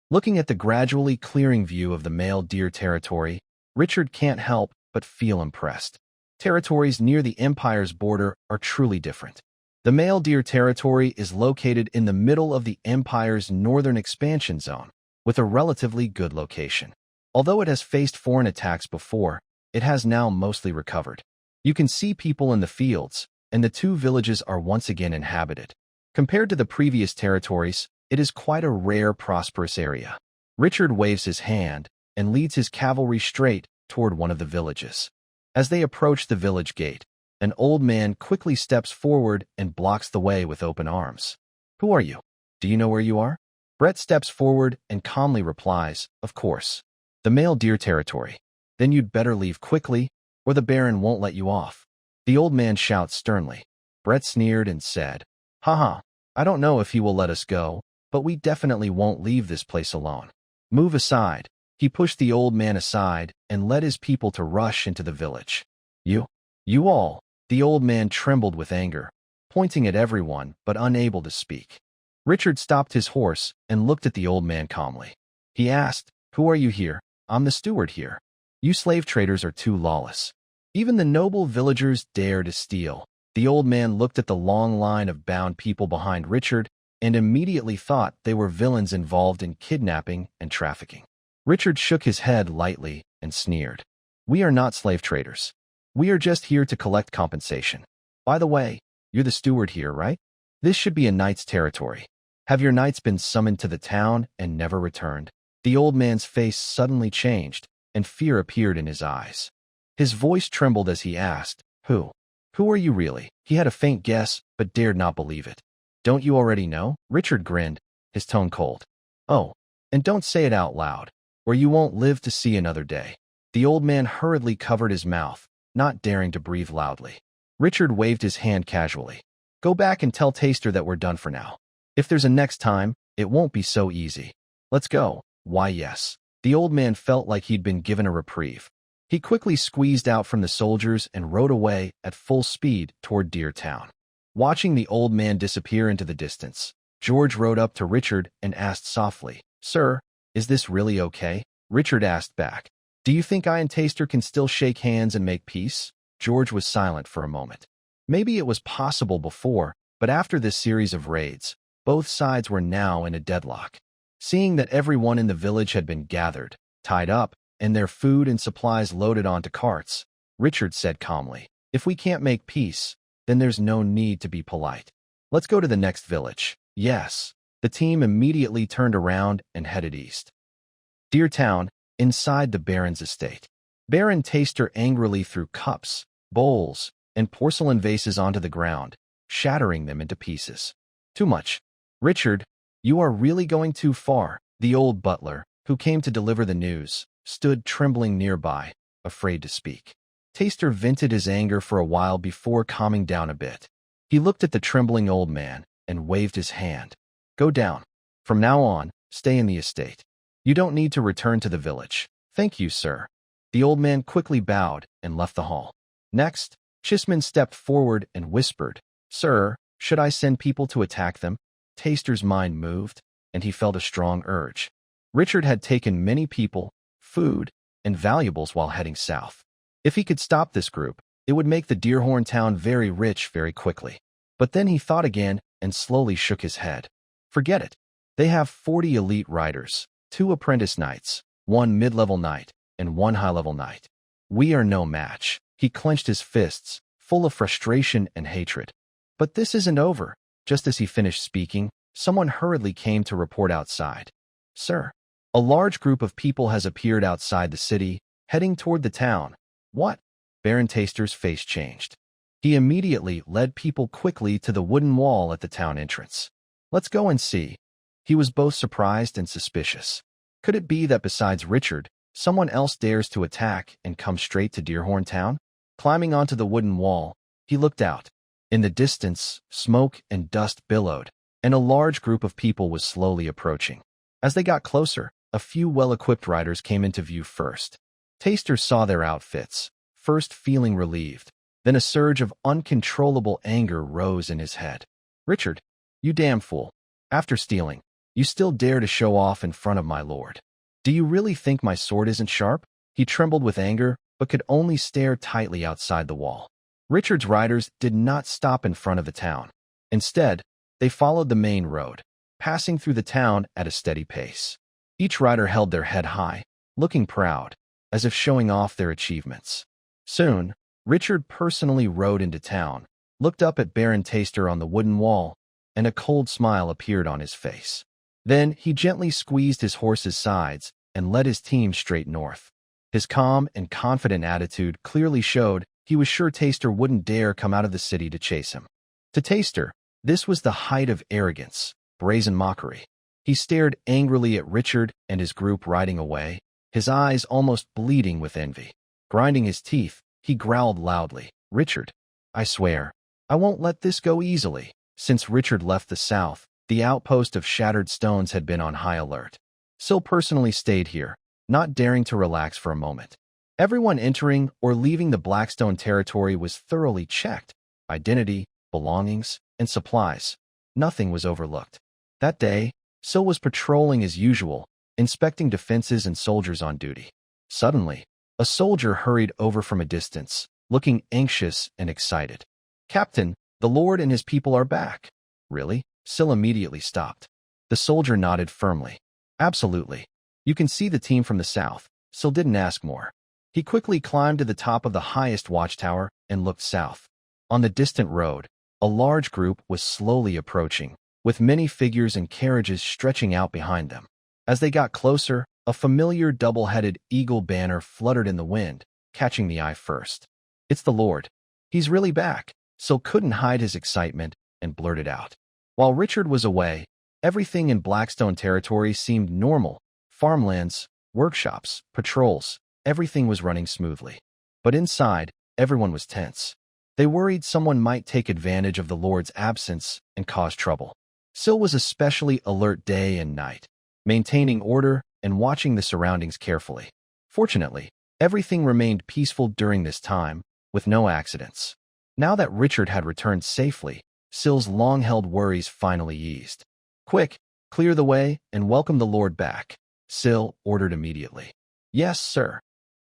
S1: Looking at the gradually clearing view of the Male Deer territory, Richard can't help but feel impressed. Territories near the Empire's border are truly different. The Male Deer territory is located in the middle of the Empire's northern expansion zone, with a relatively good location. Although it has faced foreign attacks before, it has now mostly recovered. You can see people in the fields, and the 2 villages are once again inhabited. Compared to the previous territories, it is quite a rare, prosperous area. Richard waves his hand and leads his cavalry straight toward one of the villages. As they approach the village gate, an old man quickly steps forward and blocks the way with open arms. Who are you? Do you know where you are? Brett steps forward and calmly replies, of course. The Male Deer territory. Then you'd better leave quickly, or the Baron won't let you off. The old man shouts sternly. Brett sneered and said, Haha, I don't know if he will let us go, but we definitely won't leave this place alone. Move aside. He pushed the old man aside and led his people to rush into the village. You all. The old man trembled with anger, pointing at everyone but unable to speak. Richard stopped his horse and looked at the old man calmly. He asked, Who are you here? I'm the steward here. You slave traders are too lawless. Even the noble villagers dare to steal. The old man looked at the long line of bound people behind Richard and immediately thought they were villains involved in kidnapping and trafficking. Richard shook his head lightly and sneered. We are not slave traders. We are just here to collect compensation. By the way, you're the steward here, right? This should be a knight's territory. Have your knights been summoned to the town and never returned? The old man's face suddenly changed, and fear appeared in his eyes. His voice trembled as he asked, Who? Who are you really? He had a faint guess, but dared not believe it. Don't you already know? Richard grinned, his tone cold. Oh, and don't say it out loud, or you won't live to see another day. The old man hurriedly covered his mouth, not daring to breathe loudly. Richard waved his hand casually. Go back and tell Taster that we're done for now. If there's a next time, it won't be so easy. Let's go. Why, yes. The old man felt like he'd been given a reprieve. He quickly squeezed out from the soldiers and rode away at full speed toward Deer Town. Watching the old man disappear into the distance, George rode up to Richard and asked softly, Sir, is this really okay? Richard asked back, Do you think I and Taster can still shake hands and make peace? George was silent for a moment. Maybe it was possible before, but after this series of raids, both sides were now in a deadlock. Seeing that everyone in the village had been gathered, tied up, and their food and supplies loaded onto carts, Richard said calmly, If we can't make peace, then there's no need to be polite. Let's go to the next village. Yes. The team immediately turned around and headed east. Deer Town, inside the Baron's estate. Baron Taster angrily threw cups, bowls, and porcelain vases onto the ground, shattering them into pieces. Too much. Richard, you are really going too far. The old butler, who came to deliver the news, stood trembling nearby, afraid to speak. Taster vented his anger for a while before calming down a bit. He looked at the trembling old man and waved his hand. Go down. From now on, stay in the estate. You don't need to return to the village. Thank you, sir. The old man quickly bowed and left the hall. Next, Chisman stepped forward and whispered, Sir, should I send people to attack them? Taster's mind moved, and he felt a strong urge. Richard had taken many people, food, and valuables while heading south. If he could stop this group, it would make the Deerhorn town very rich very quickly. But then he thought again and slowly shook his head. Forget it. They have 40 elite riders, 2 apprentice knights, 1 mid-level knight, and 1 high-level knight. We are no match. He clenched his fists, full of frustration and hatred. But this isn't over. Just as he finished speaking, someone hurriedly came to report outside. Sir, a large group of people has appeared outside the city, heading toward the town. What? Baron Taster's face changed. He immediately led people quickly to the wooden wall at the town entrance. Let's go and see. He was both surprised and suspicious. Could it be that besides Richard, someone else dares to attack and come straight to Deerhorn Town? Climbing onto the wooden wall, he looked out. In the distance, smoke and dust billowed, and a large group of people was slowly approaching. As they got closer, a few well-equipped riders came into view first. Taster saw their outfits, first feeling relieved. Then a surge of uncontrollable anger rose in his head. Richard, you damn fool. After stealing, you still dare to show off in front of my lord. Do you really think my sword isn't sharp? He trembled with anger, but could only stare tightly outside the wall. Richard's riders did not stop in front of the town. Instead, they followed the main road, passing through the town at a steady pace. Each rider held their head high, looking proud, as if showing off their achievements. Soon, Richard personally rode into town, looked up at Baron Taster on the wooden wall, and a cold smile appeared on his face. Then he gently squeezed his horse's sides and led his team straight north. His calm and confident attitude clearly showed he was sure Taster wouldn't dare come out of the city to chase him. To Taster, this was the height of arrogance, brazen mockery. He stared angrily at Richard and his group riding away, his eyes almost bleeding with envy. Grinding his teeth, he growled loudly, Richard, I swear, I won't let this go easily. Since Richard left the south, the outpost of Shattered Stones had been on high alert. Syl personally stayed here, not daring to relax for a moment. Everyone entering or leaving the Blackstone territory was thoroughly checked. Identity, belongings, and supplies. Nothing was overlooked. That day, Syl was patrolling as usual, inspecting defenses and soldiers on duty. Suddenly, a soldier hurried over from a distance, looking anxious and excited. Captain, the Lord and his people are back. Really? Syl immediately stopped. The soldier nodded firmly. Absolutely. You can see the team from the south. Sil didn't ask more. He quickly climbed to the top of the highest watchtower and looked south. On the distant road, a large group was slowly approaching, with many figures and carriages stretching out behind them. As they got closer, a familiar double-headed eagle banner fluttered in the wind, catching the eye first. "It's the Lord. He's really back." Sil couldn't hide his excitement and blurted out. While Richard was away, everything in Blackstone territory seemed normal. Farmlands, workshops, patrols, everything was running smoothly. But inside, everyone was tense. They worried someone might take advantage of the Lord's absence and cause trouble. Sil was especially alert day and night, maintaining order and watching the surroundings carefully. Fortunately, everything remained peaceful during this time, with no accidents. Now that Richard had returned safely, Sil's long-held worries finally eased. "Quick, clear the way and welcome the Lord back," Sil ordered immediately. "Yes, sir."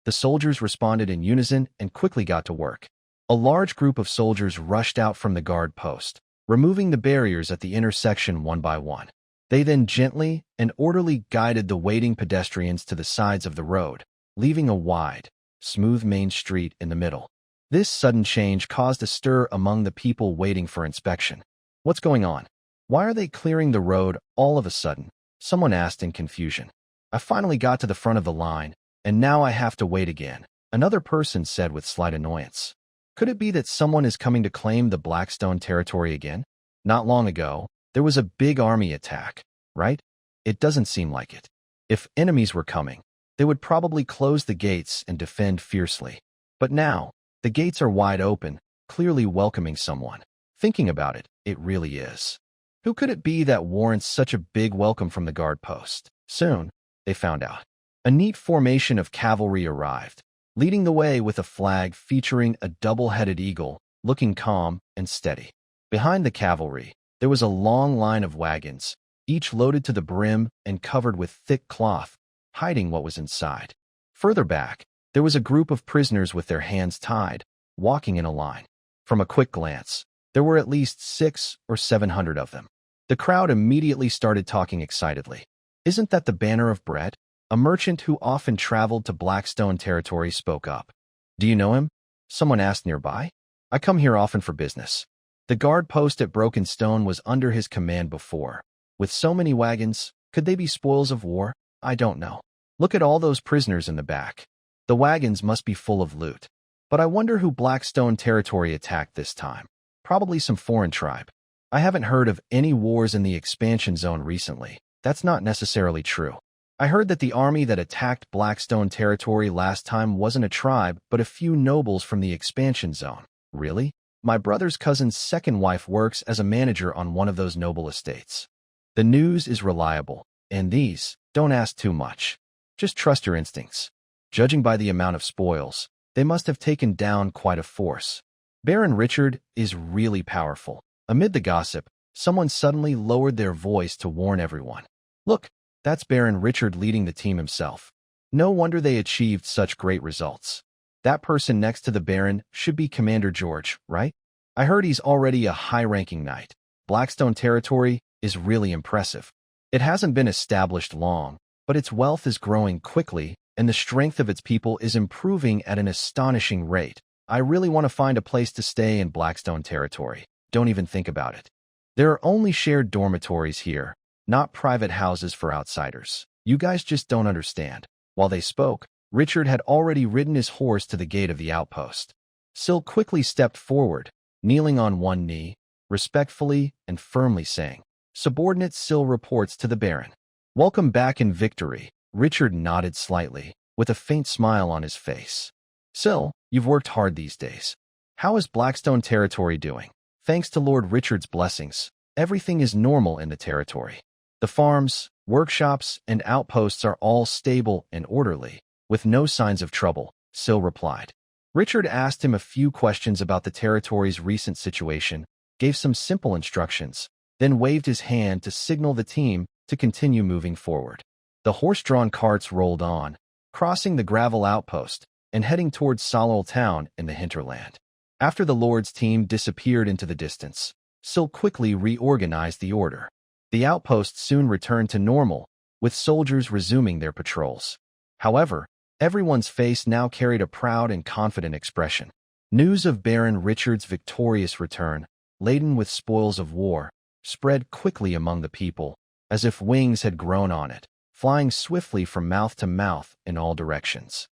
S1: The soldiers responded in unison and quickly got to work. A large group of soldiers rushed out from the guard post, removing the barriers at the intersection one by one. They then gently and orderly guided the waiting pedestrians to the sides of the road, leaving a wide, smooth main street in the middle. This sudden change caused a stir among the people waiting for inspection. "What's going on? Why are they clearing the road all of a sudden?" someone asked in confusion. "I finally got to the front of the line, and now I have to wait again," another person said with slight annoyance. "Could it be that someone is coming to claim the Blackstone territory again? Not long ago, there was a big army attack, right? It doesn't seem like it. If enemies were coming, they would probably close the gates and defend fiercely. But now, the gates are wide open, clearly welcoming someone. Thinking about it, it really is. Who could it be that warrants such a big welcome from the guard post?" Soon, they found out. A neat formation of cavalry arrived, leading the way with a flag featuring a double-headed eagle, looking calm and steady. Behind the cavalry, there was a long line of wagons, each loaded to the brim and covered with thick cloth, hiding what was inside. Further back, there was a group of prisoners with their hands tied, walking in a line. From a quick glance, there were at least 600 or 700 of them. The crowd immediately started talking excitedly. "Isn't that the banner of bread?" A merchant who often traveled to Blackstone territory spoke up. "Do you know him?" someone asked nearby. "I come here often for business." The guard post at Broken Stone was under his command before. With so many wagons, could they be spoils of war? I don't know. Look at all those prisoners in the back. The wagons must be full of loot. But I wonder who Blackstone territory attacked this time. Probably some foreign tribe. I haven't heard of any wars in the expansion zone recently. That's not necessarily true. I heard that the army that attacked Blackstone territory last time wasn't a tribe, but a few nobles from the expansion zone. Really? My brother's cousin's second wife works as a manager on one of those noble estates. The news is reliable, and these, don't ask too much. Just trust your instincts. Judging by the amount of spoils, they must have taken down quite a force. Baron Richard is really powerful. Amid the gossip, someone suddenly lowered their voice to warn everyone. "Look, that's Baron Richard leading the team himself. No wonder they achieved such great results. That person next to the Baron should be Commander George, right? I heard he's already a high-ranking knight. Blackstone territory is really impressive. It hasn't been established long, but its wealth is growing quickly, and the strength of its people is improving at an astonishing rate. I really want to find a place to stay in Blackstone territory. Don't even think about it. There are only shared dormitories here, not private houses for outsiders. You guys just don't understand." While they spoke, Richard had already ridden his horse to the gate of the outpost. Sil quickly stepped forward, kneeling on one knee, respectfully and firmly saying, "Subordinate Sil reports to the Baron." "Welcome back in victory." Richard nodded slightly, with a faint smile on his face. "Sil, you've worked hard these days. How is Blackstone territory doing?" "Thanks to Lord Richard's blessings, everything is normal in the territory. The farms, workshops, and outposts are all stable and orderly, with no signs of trouble," Sil replied. Richard asked him a few questions about the territory's recent situation, gave some simple instructions, then waved his hand to signal the team to continue moving forward. The horse-drawn carts rolled on, crossing the gravel outpost and heading towards Solol town in the hinterland. After the Lord's team disappeared into the distance, Sil quickly reorganized the order. The outpost soon returned to normal, with soldiers resuming their patrols. However, everyone's face now carried a proud and confident expression. News of Baron Richard's victorious return, laden with spoils of war, spread quickly among the people, as if wings had grown on it, flying swiftly from mouth to mouth in all directions.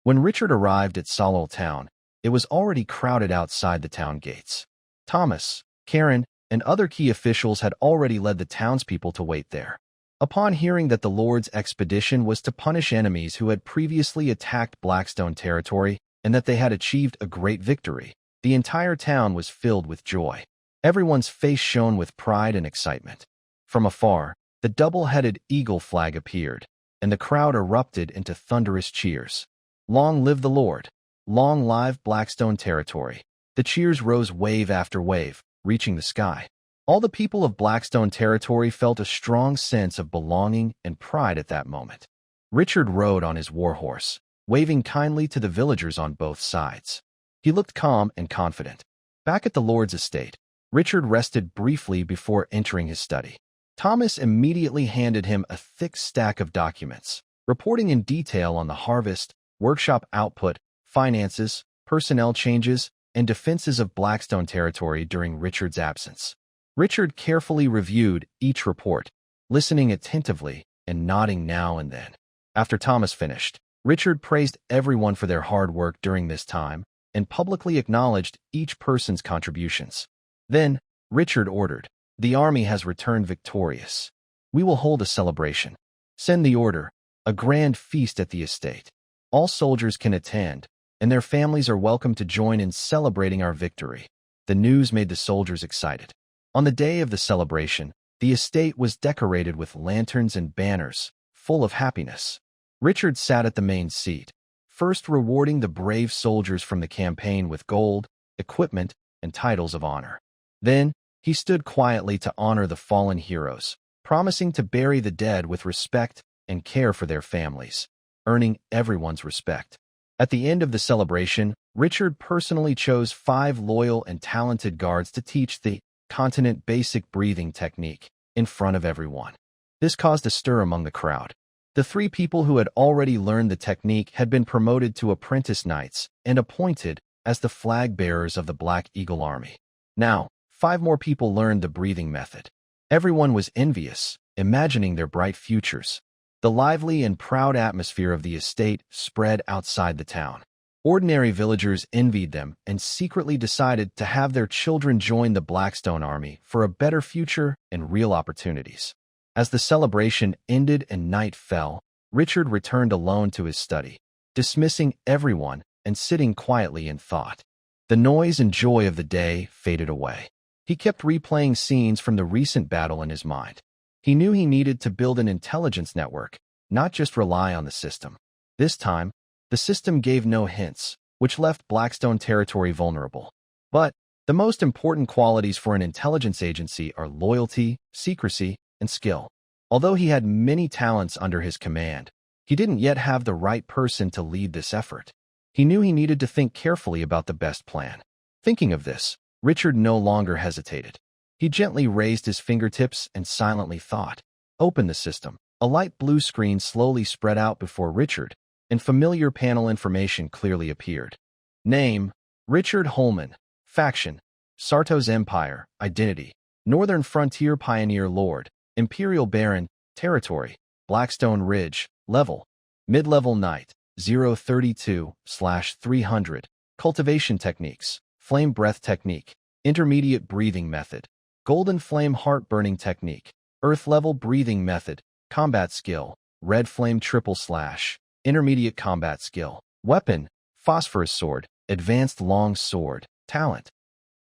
S1: When Richard arrived at Solol town, it was already crowded outside the town gates. Thomas, Karen, and other key officials had already led the townspeople to wait there. Upon hearing that the Lord's expedition was to punish enemies who had previously attacked Blackstone territory and that they had achieved a great victory, the entire town was filled with joy. Everyone's face shone with pride and excitement. From afar, the double-headed eagle flag appeared, and the crowd erupted into thunderous cheers. Long live the Lord! Long live Blackstone territory! The cheers rose wave after wave, reaching the sky. All the people of Blackstone territory felt a strong sense of belonging and pride at that moment. Richard rode on his warhorse, waving kindly to the villagers on both sides. He looked calm and confident. Back at the Lord's estate, Richard rested briefly before entering his study. Thomas immediately handed him a thick stack of documents, reporting in detail on the harvest, workshop output, finances, personnel changes, and defenses of Blackstone territory during Richard's absence. Richard carefully reviewed each report, listening attentively and nodding now and then. After Thomas finished, Richard praised everyone for their hard work during this time and publicly acknowledged each person's contributions. Then, Richard ordered, "The army has returned victorious. We will hold a celebration. Send the order, a grand feast at the estate. All soldiers can attend, and their families are welcome to join in celebrating our victory." The news made the soldiers excited. On the day of the celebration, the estate was decorated with lanterns and banners, full of happiness. Richard sat at the main seat, first rewarding the brave soldiers from the campaign with gold, equipment, and titles of honor. Then, he stood quietly to honor the fallen heroes, promising to bury the dead with respect and care for their families, earning everyone's respect. At the end of the celebration, Richard personally chose 5 loyal and talented guards to teach the continent basic breathing technique in front of everyone. This caused a stir among the crowd. The 3 people who had already learned the technique had been promoted to apprentice knights and appointed as the flag bearers of the Black Eagle Army. Now, 5 more people learned the breathing method. Everyone was envious, imagining their bright futures. The lively and proud atmosphere of the estate spread outside the town. Ordinary villagers envied them and secretly decided to have their children join the Blackstone army for a better future and real opportunities. As the celebration ended and night fell, Richard returned alone to his study, dismissing everyone and sitting quietly in thought. The noise and joy of the day faded away. He kept replaying scenes from the recent battle in his mind. He knew he needed to build an intelligence network, not just rely on the system. This time, the system gave no hints, which left Blackstone territory vulnerable. But the most important qualities for an intelligence agency are loyalty, secrecy, and skill. Although he had many talents under his command, he didn't yet have the right person to lead this effort. He knew he needed to think carefully about the best plan. Thinking of this, Richard no longer hesitated. He gently raised his fingertips and silently thought. Open the system. A light blue screen slowly spread out before Richard, and familiar panel information clearly appeared. Name: Richard Holman. Faction: Sartos Empire. Identity: Northern Frontier Pioneer Lord. Imperial Baron. Territory: Blackstone Ridge. Level: Mid-level Knight. 032/300. Cultivation techniques: Flame Breath Technique. Intermediate Breathing Method. Golden Flame Heart-Burning Technique. Earth Level Breathing Method. Combat Skill: Red Flame Triple Slash. Intermediate Combat Skill. Weapon: Phosphorus Sword. Advanced Long Sword. Talent: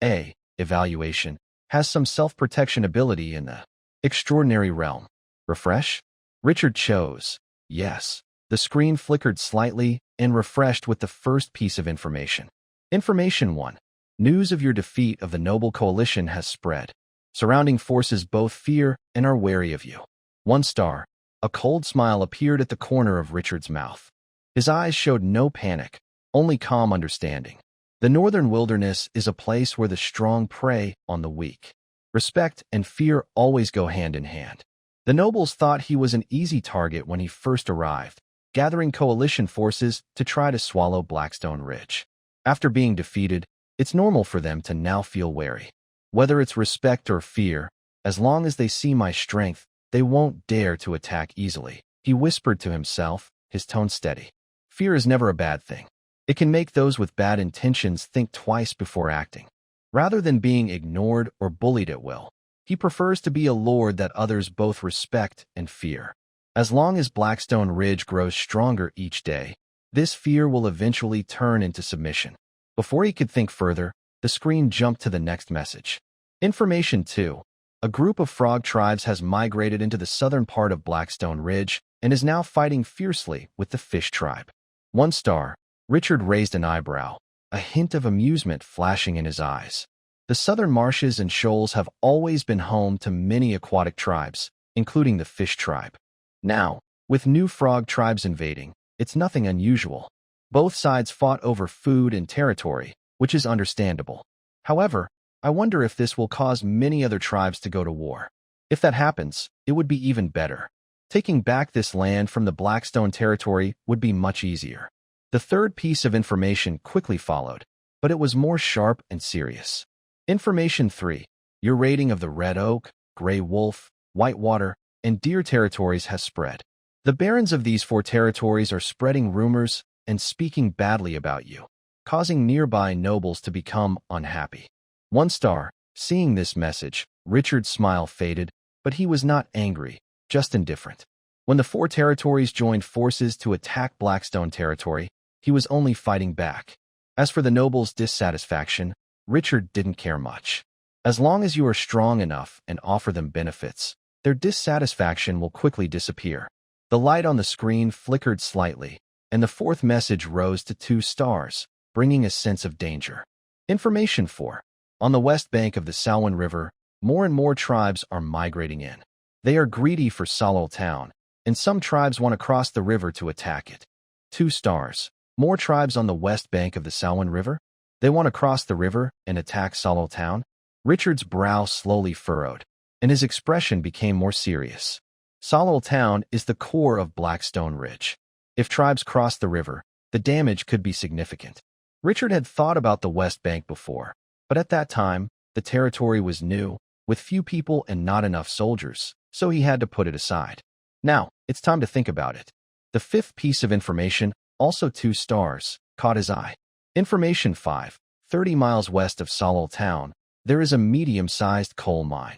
S1: A. Evaluation: Has some self-protection ability in the extraordinary realm. Refresh? Richard chose yes. The screen flickered slightly and refreshed with the first piece of information. Information 1. News of your defeat of the Noble Coalition has spread. Surrounding forces both fear and are wary of you. 1 star. A cold smile appeared at the corner of Richard's mouth. His eyes showed no panic, only calm understanding. The northern wilderness is a place where the strong prey on the weak. Respect and fear always go hand in hand. The nobles thought he was an easy target when he first arrived, gathering coalition forces to try to swallow Blackstone Ridge. After being defeated, it's normal for them to now feel wary. Whether it's respect or fear, as long as they see my strength, they won't dare to attack easily, he whispered to himself, his tone steady. Fear is never a bad thing. It can make those with bad intentions think twice before acting. Rather than being ignored or bullied at will, he prefers to be a lord that others both respect and fear. As long as Blackstone Ridge grows stronger each day, this fear will eventually turn into submission. Before he could think further, the screen jumped to the next message. Information 2. A group of frog tribes has migrated into the southern part of Blackstone Ridge and is now fighting fiercely with the fish tribe. 1 star. Richard raised an eyebrow, a hint of amusement flashing in his eyes. The southern marshes and shoals have always been home to many aquatic tribes, including the fish tribe. Now, with new frog tribes invading, it's nothing unusual. Both sides fought over food and territory, which is understandable. However, I wonder if this will cause many other tribes to go to war. If that happens, it would be even better. Taking back this land from the Blackstone territory would be much easier. The third piece of information quickly followed, but it was more sharp and serious. Information 3. Your raiding of the Red Oak, Grey Wolf, Whitewater, and Deer territories has spread. The barons of these 4 territories are spreading rumors and speaking badly about you, causing nearby nobles to become unhappy. 1 star. Seeing this message, Richard's smile faded, but he was not angry, just indifferent. When the 4 territories joined forces to attack Blackstone territory, he was only fighting back. As for the nobles' dissatisfaction, Richard didn't care much. As long as you are strong enough and offer them benefits, their dissatisfaction will quickly disappear. The light on the screen flickered slightly, and the 4th message rose to 2 stars, bringing a sense of danger. Information 4. On the west bank of the Salwin River, more and more tribes are migrating in. They are greedy for Salol Town, and some tribes want to cross the river to attack it. 2 stars. More tribes on the west bank of the Salwin River? They want to cross the river and attack Salol Town? Richard's brow slowly furrowed, and his expression became more serious. Salol Town is the core of Blackstone Ridge. If tribes cross the river, the damage could be significant. Richard had thought about the West Bank before, but at that time, the territory was new, with few people and not enough soldiers, so he had to put it aside. Now, it's time to think about it. The 5th piece of information, also 2 stars, caught his eye. Information 5. 30 miles west of Salol Town, there is a medium-sized coal mine.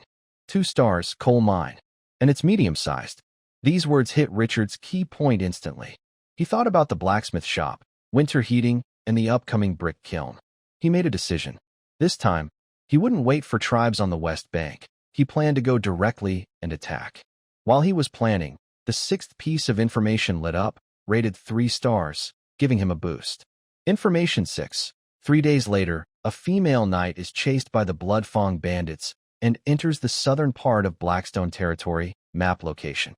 S1: 2 stars, coal mine. And it's medium-sized. These words hit Richard's key point instantly. He thought about the blacksmith shop, winter heating, and the upcoming brick kiln. He made a decision. This time, he wouldn't wait for tribes on the west bank. He planned to go directly and attack. While he was planning, the 6th piece of information lit up, rated 3 stars, giving him a boost. Information 6. 3 days later, a female knight is chased by the Bloodfang bandits and enters the southern part of Blackstone territory, map location.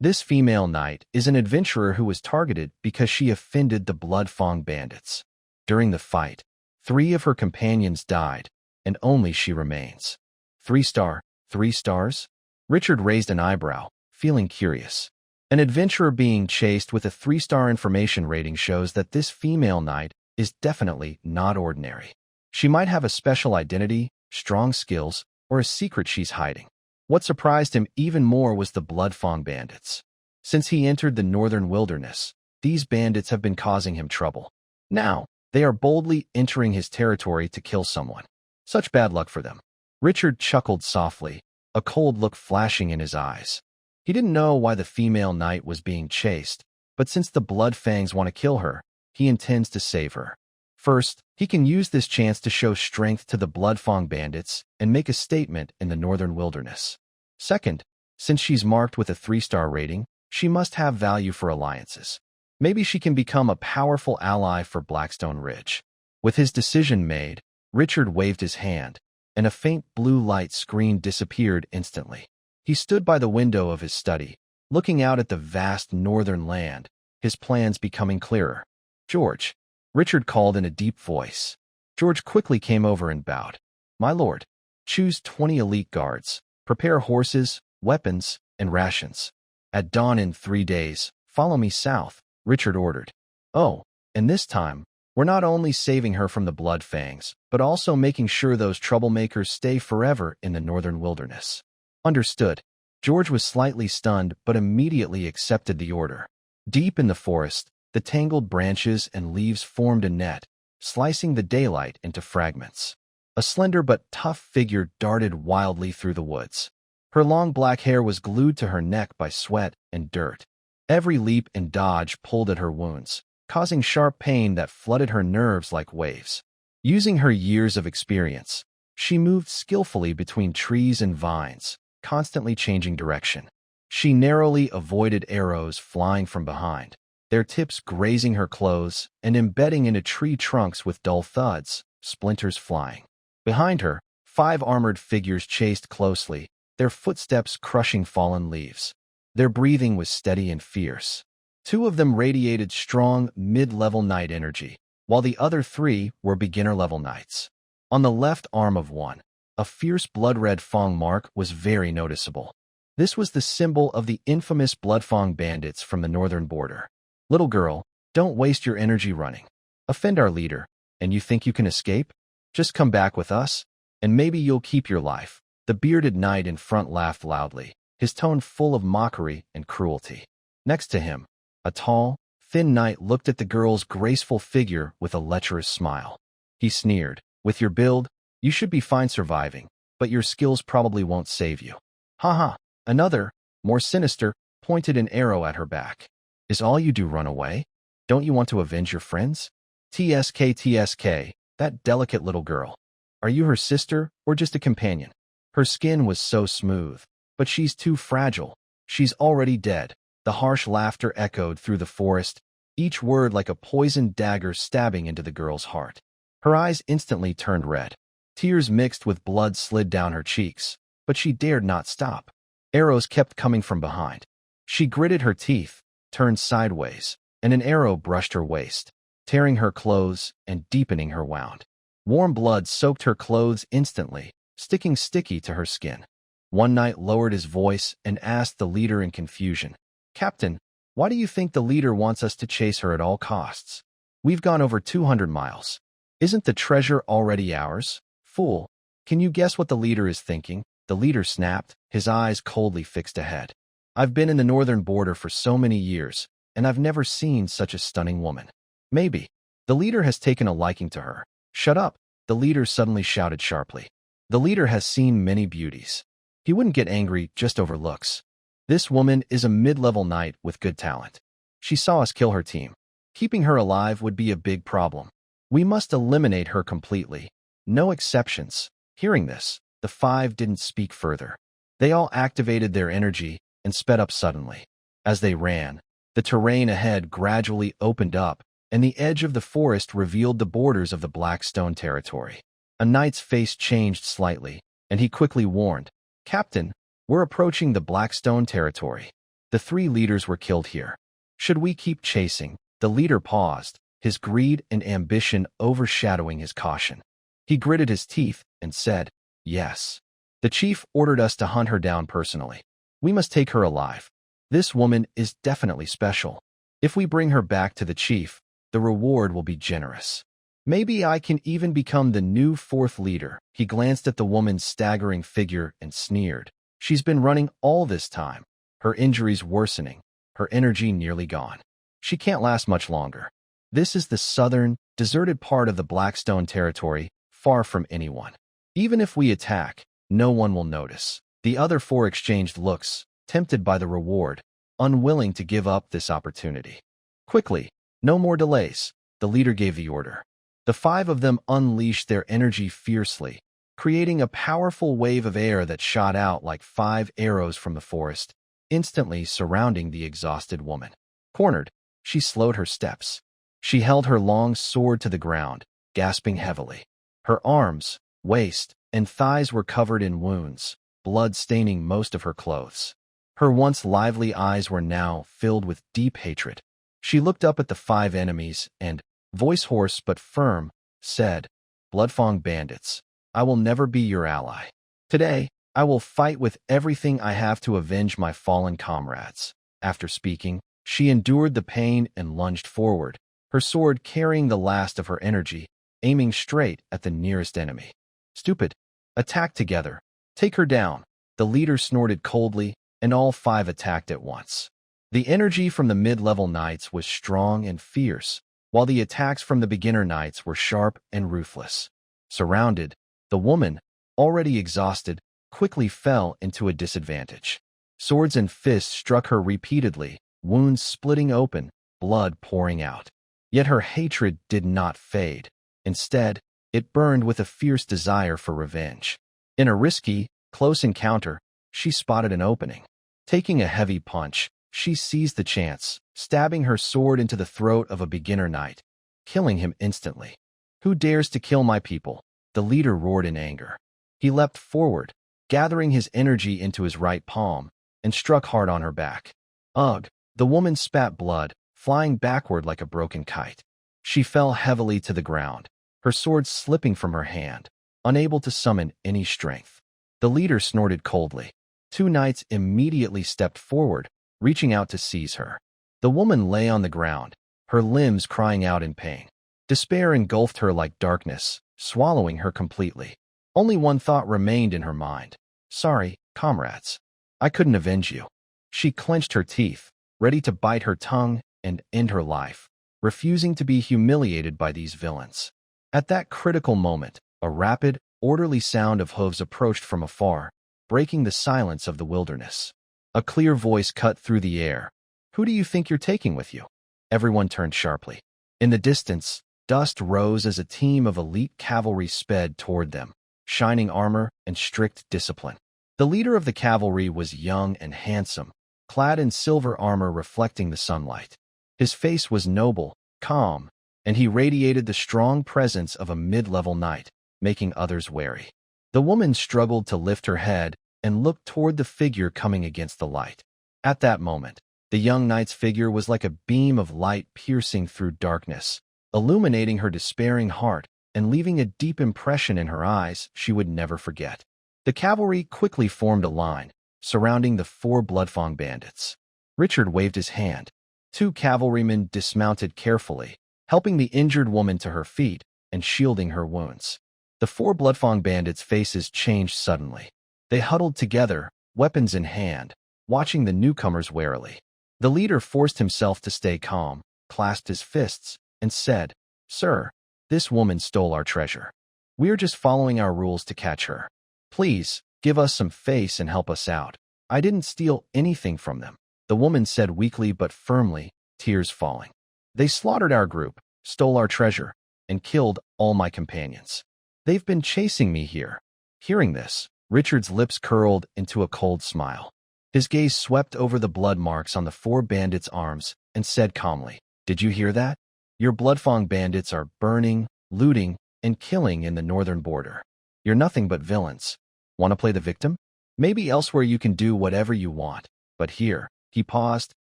S1: This female knight is an adventurer who was targeted because she offended the Bloodfang bandits. During the fight, 3 of her companions died, and only she remains. 3 star, 3 stars? Richard raised an eyebrow, feeling curious. An adventurer being chased with a 3-star information rating shows that this female knight is definitely not ordinary. She might have a special identity, strong skills, or a secret she's hiding. What surprised him even more was the Bloodfang bandits. Since he entered the northern wilderness, these bandits have been causing him trouble. Now, they are boldly entering his territory to kill someone. Such bad luck for them. Richard chuckled softly, a cold look flashing in his eyes. He didn't know why the female knight was being chased, but since the Bloodfangs want to kill her, he intends to save her. First, he can use this chance to show strength to the Bloodfang bandits and make a statement in the northern wilderness. Second, since she's marked with a 3-star rating, she must have value for alliances. Maybe she can become a powerful ally for Blackstone Ridge. With his decision made, Richard waved his hand, and a faint blue light screen disappeared instantly. He stood by the window of his study, looking out at the vast northern land, his plans becoming clearer. "George," Richard called in a deep voice. George quickly came over and bowed. "My lord, choose 20 elite guards, prepare horses, weapons, and rations. At dawn in 3 days, follow me south, Richard ordered. Oh, and this time, we're not only saving her from the blood fangs, but also making sure those troublemakers stay forever in the northern wilderness. Understood. George was slightly stunned but immediately accepted the order. Deep in the forest, the tangled branches and leaves formed a net, slicing the daylight into fragments. A slender but tough figure darted wildly through the woods. Her long black hair was glued to her neck by sweat and dirt. Every leap and dodge pulled at her wounds, causing sharp pain that flooded her nerves like waves. Using her years of experience, she moved skillfully between trees and vines, constantly changing direction. She narrowly avoided arrows flying from behind, their tips grazing her clothes and embedding into tree trunks with dull thuds, splinters flying. Behind her, 5 armored figures chased closely, their footsteps crushing fallen leaves. Their breathing was steady and fierce. 2 of them radiated strong, mid-level knight energy, while the other 3 were beginner-level knights. On the left arm of one, a fierce blood-red fang mark was very noticeable. This was the symbol of the infamous blood-fang bandits from the northern border. Little girl, don't waste your energy running. Offend our leader, and you think you can escape? Just come back with us, and maybe you'll keep your life. The bearded knight in front laughed loudly, his tone full of mockery and cruelty. Next to him, a tall, thin knight looked at the girl's graceful figure with a lecherous smile. He sneered, "With your build, you should be fine surviving, but your skills probably won't save you." "Ha." Another, more sinister, pointed an arrow at her back. "Is all you do run away? Don't you want to avenge your friends?" TSK, that delicate little girl. Are you her sister or just a companion? Her skin was so smooth, but she's too fragile. She's already dead. The harsh laughter echoed through the forest, each word like a poisoned dagger stabbing into the girl's heart. Her eyes instantly turned red. Tears mixed with blood slid down her cheeks, but she dared not stop. Arrows kept coming from behind. She gritted her teeth, turned sideways, and an arrow brushed her waist, tearing her clothes and deepening her wound. Warm blood soaked her clothes instantly, sticking sticky to her skin. One knight lowered his voice and asked the leader in confusion, "Captain, why do you think the leader wants us to chase her at all costs? We've gone over 200 miles. Isn't the treasure already ours? Fool, can you guess what the leader is thinking?" The leader snapped, his eyes coldly fixed ahead. "I've been in the northern border for so many years, and I've never seen such a stunning woman. Maybe the leader has taken a liking to her." "Shut up," the leader suddenly shouted sharply. The leader has seen many beauties. He wouldn't get angry just over looks. This woman is a mid-level knight with good talent. She saw us kill her team. Keeping her alive would be a big problem. We must eliminate her completely. No exceptions. Hearing this, the 5 didn't speak further. They all activated their energy and sped up suddenly. As they ran, the terrain ahead gradually opened up, and the edge of the forest revealed the borders of the Blackstone territory. A knight's face changed slightly, and he quickly warned, "Captain, we're approaching the Blackstone territory. The 3 leaders were killed here. Should we keep chasing?" The leader paused, his greed and ambition overshadowing his caution. He gritted his teeth and said, "Yes. The chief ordered us to hunt her down personally. We must take her alive. This woman is definitely special. If we bring her back to the chief, the reward will be generous. Maybe I can even become the new 4th leader." He glanced at the woman's staggering figure and sneered. "She's been running all this time, her injuries worsening, her energy nearly gone. She can't last much longer. This is the southern, deserted part of the Blackstone territory, far from anyone. Even if we attack, no one will notice." The other 4 exchanged looks, tempted by the reward, unwilling to give up this opportunity. "Quickly, no more delays," the leader gave the order. The 5 of them unleashed their energy fiercely, creating a powerful wave of air that shot out like 5 arrows from the forest, instantly surrounding the exhausted woman. Cornered, she slowed her steps. She held her long sword to the ground, gasping heavily. Her arms, waist, and thighs were covered in wounds, blood staining most of her clothes. Her once lively eyes were now filled with deep hatred. She looked up at the 5 enemies and, voice hoarse but firm, said, "Bloodfang bandits, I will never be your ally. Today, I will fight with everything I have to avenge my fallen comrades. After speaking, she endured the pain and lunged forward, her sword carrying the last of her energy, aiming straight at the nearest enemy. Stupid. Attack together. Take her down. The leader snorted coldly, and all 5 attacked at once. The energy from the mid-level knights was strong and fierce, while the attacks from the beginner knights were sharp and ruthless. Surrounded, the woman, already exhausted, quickly fell into a disadvantage. Swords and fists struck her repeatedly, wounds splitting open, blood pouring out. Yet her hatred did not fade. Instead, it burned with a fierce desire for revenge. In a risky, close encounter, she spotted an opening. Taking a heavy punch, she seized the chance, stabbing her sword into the throat of a beginner knight, killing him instantly. "Who dares to kill my people?" the leader roared in anger. He leapt forward, gathering his energy into his right palm, and struck hard on her back. Ugh! The woman spat blood, flying backward like a broken kite. She fell heavily to the ground, her sword slipping from her hand, unable to summon any strength. The leader snorted coldly. 2 knights immediately stepped forward, reaching out to seize her. The woman lay on the ground, her limbs crying out in pain. Despair engulfed her like darkness, swallowing her completely. Only one thought remained in her mind. "Sorry, comrades. I couldn't avenge you." She clenched her teeth, ready to bite her tongue and end her life, refusing to be humiliated by these villains. At that critical moment, a rapid, orderly sound of hooves approached from afar, breaking the silence of the wilderness. A clear voice cut through the air. "Who do you think you're taking with you?" Everyone turned sharply. In the distance, dust rose as a team of elite cavalry sped toward them, shining armor and strict discipline. The leader of the cavalry was young and handsome, clad in silver armor reflecting the sunlight. His face was noble, calm, and he radiated the strong presence of a mid-level knight, making others wary. The woman struggled to lift her head and looked toward the figure coming against the light. At that moment, the young knight's figure was like a beam of light piercing through darkness, illuminating her despairing heart and leaving a deep impression in her eyes she would never forget. The cavalry quickly formed a line, surrounding the 4 Bloodfang bandits. Richard waved his hand. 2 cavalrymen dismounted carefully, helping the injured woman to her feet and shielding her wounds. The 4 Bloodfang bandits' faces changed suddenly. They huddled together, weapons in hand, watching the newcomers warily. The leader forced himself to stay calm, clasped his fists, and said, "Sir, this woman stole our treasure. We're just following our rules to catch her. Please, give us some face and help us out. I didn't steal anything from them," the woman said weakly but firmly, tears falling. "They slaughtered our group, stole our treasure, and killed all my companions. They've been chasing me here." Hearing this, Richard's lips curled into a cold smile. His gaze swept over the blood marks on the 4 bandits' arms and said calmly, "Did you hear that? Your Bloodfang bandits are burning, looting, and killing in the northern border. You're nothing but villains. Want to play the victim? Maybe elsewhere you can do whatever you want, but here," he paused,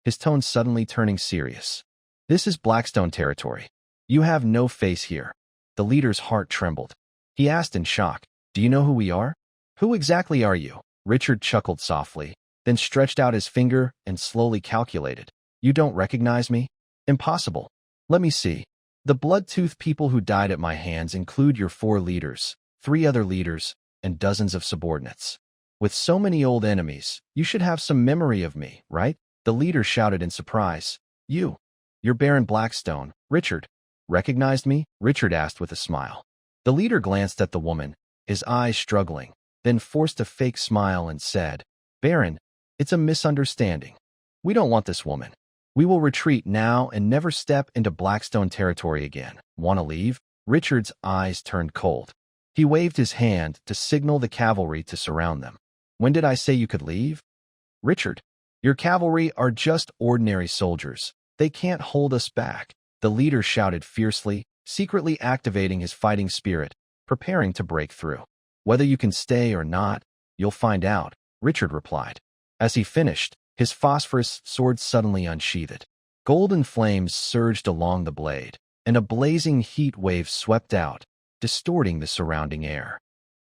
S1: his tone suddenly turning serious. "This is Blackstone territory. You have no face here." The leader's heart trembled. He asked in shock, "Do you know who we are?" "Who exactly are you?" Richard chuckled softly, then stretched out his finger and slowly calculated. "You don't recognize me? Impossible. Let me see. The blood-tooth people who died at my hands include your 4 leaders, 3 other leaders, and dozens of subordinates. With so many old enemies, you should have some memory of me, right?" The leader shouted in surprise. You're Baron Blackstone, Richard." "Recognized me?" Richard asked with a smile. The leader glanced at the woman, his eyes struggling, then forced a fake smile and said, "Baron, it's a misunderstanding. We don't want this woman. We will retreat now and never step into Blackstone territory again. Want to leave?" Richard's eyes turned cold. He waved his hand to signal the cavalry to surround them. "When did I say you could leave?" "Richard, your cavalry are just ordinary soldiers. They can't hold us back," the leader shouted fiercely, secretly activating his fighting spirit, preparing to break through. "Whether you can stay or not, you'll find out," Richard replied. As he finished, his phosphorus sword suddenly unsheathed. Golden flames surged along the blade, and a blazing heat wave swept out, distorting the surrounding air.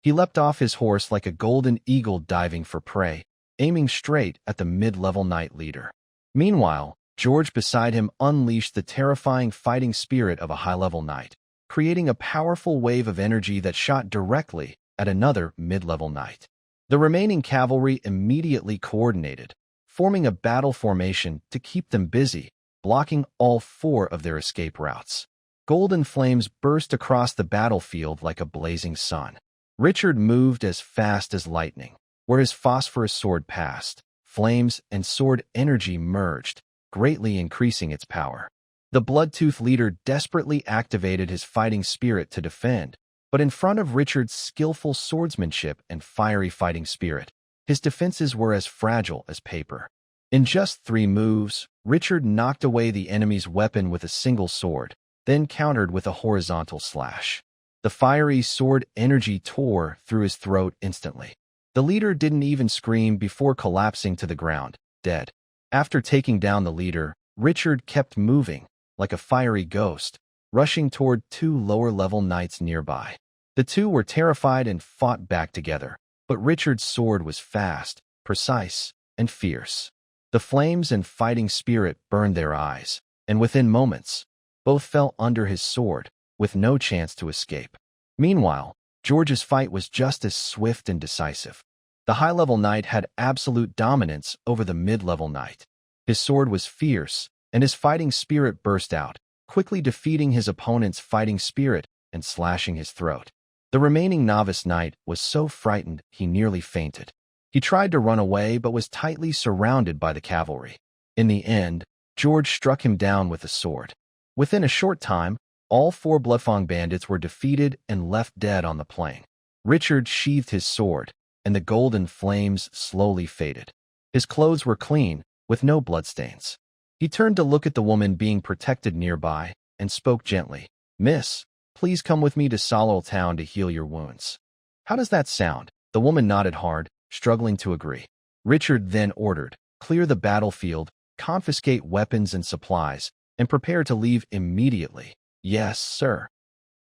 S1: He leapt off his horse like a golden eagle diving for prey, aiming straight at the mid-level knight leader. Meanwhile, George beside him unleashed the terrifying fighting spirit of a high-level knight, creating a powerful wave of energy that shot directly at another mid-level knight. The remaining cavalry immediately coordinated, forming a battle formation to keep them busy, blocking all 4 of their escape routes. Golden flames burst across the battlefield like a blazing sun. Richard moved as fast as lightning. Where his phosphorus sword passed, flames and sword energy merged, greatly increasing its power. The Bloodtooth leader desperately activated his fighting spirit to defend, but in front of Richard's skillful swordsmanship and fiery fighting spirit, his defenses were as fragile as paper. In just 3 moves, Richard knocked away the enemy's weapon with a single sword, then countered with a horizontal slash. The fiery sword energy tore through his throat instantly. The leader didn't even scream before collapsing to the ground, dead. After taking down the leader, Richard kept moving, like a fiery ghost, rushing toward 2 lower-level knights nearby. The 2 were terrified and fought back together, but Richard's sword was fast, precise, and fierce. The flames and fighting spirit burned their eyes, and within moments, both fell under his sword, with no chance to escape. Meanwhile, George's fight was just as swift and decisive. The high-level knight had absolute dominance over the mid-level knight. His sword was fierce, and his fighting spirit burst out, quickly defeating his opponent's fighting spirit and slashing his throat. The remaining novice knight was so frightened he nearly fainted. He tried to run away but was tightly surrounded by the cavalry. In the end, George struck him down with a sword. Within a short time, all 4 Bloodfang bandits were defeated and left dead on the plain. Richard sheathed his sword, and the golden flames slowly faded. His clothes were clean, with no bloodstains. He turned to look at the woman being protected nearby and spoke gently. "Miss, please come with me to Solol Town to heal your wounds." "How does that sound?" The woman nodded hard, struggling to agree. Richard then ordered, "Clear the battlefield, confiscate weapons and supplies, and prepare to leave immediately." "Yes, sir."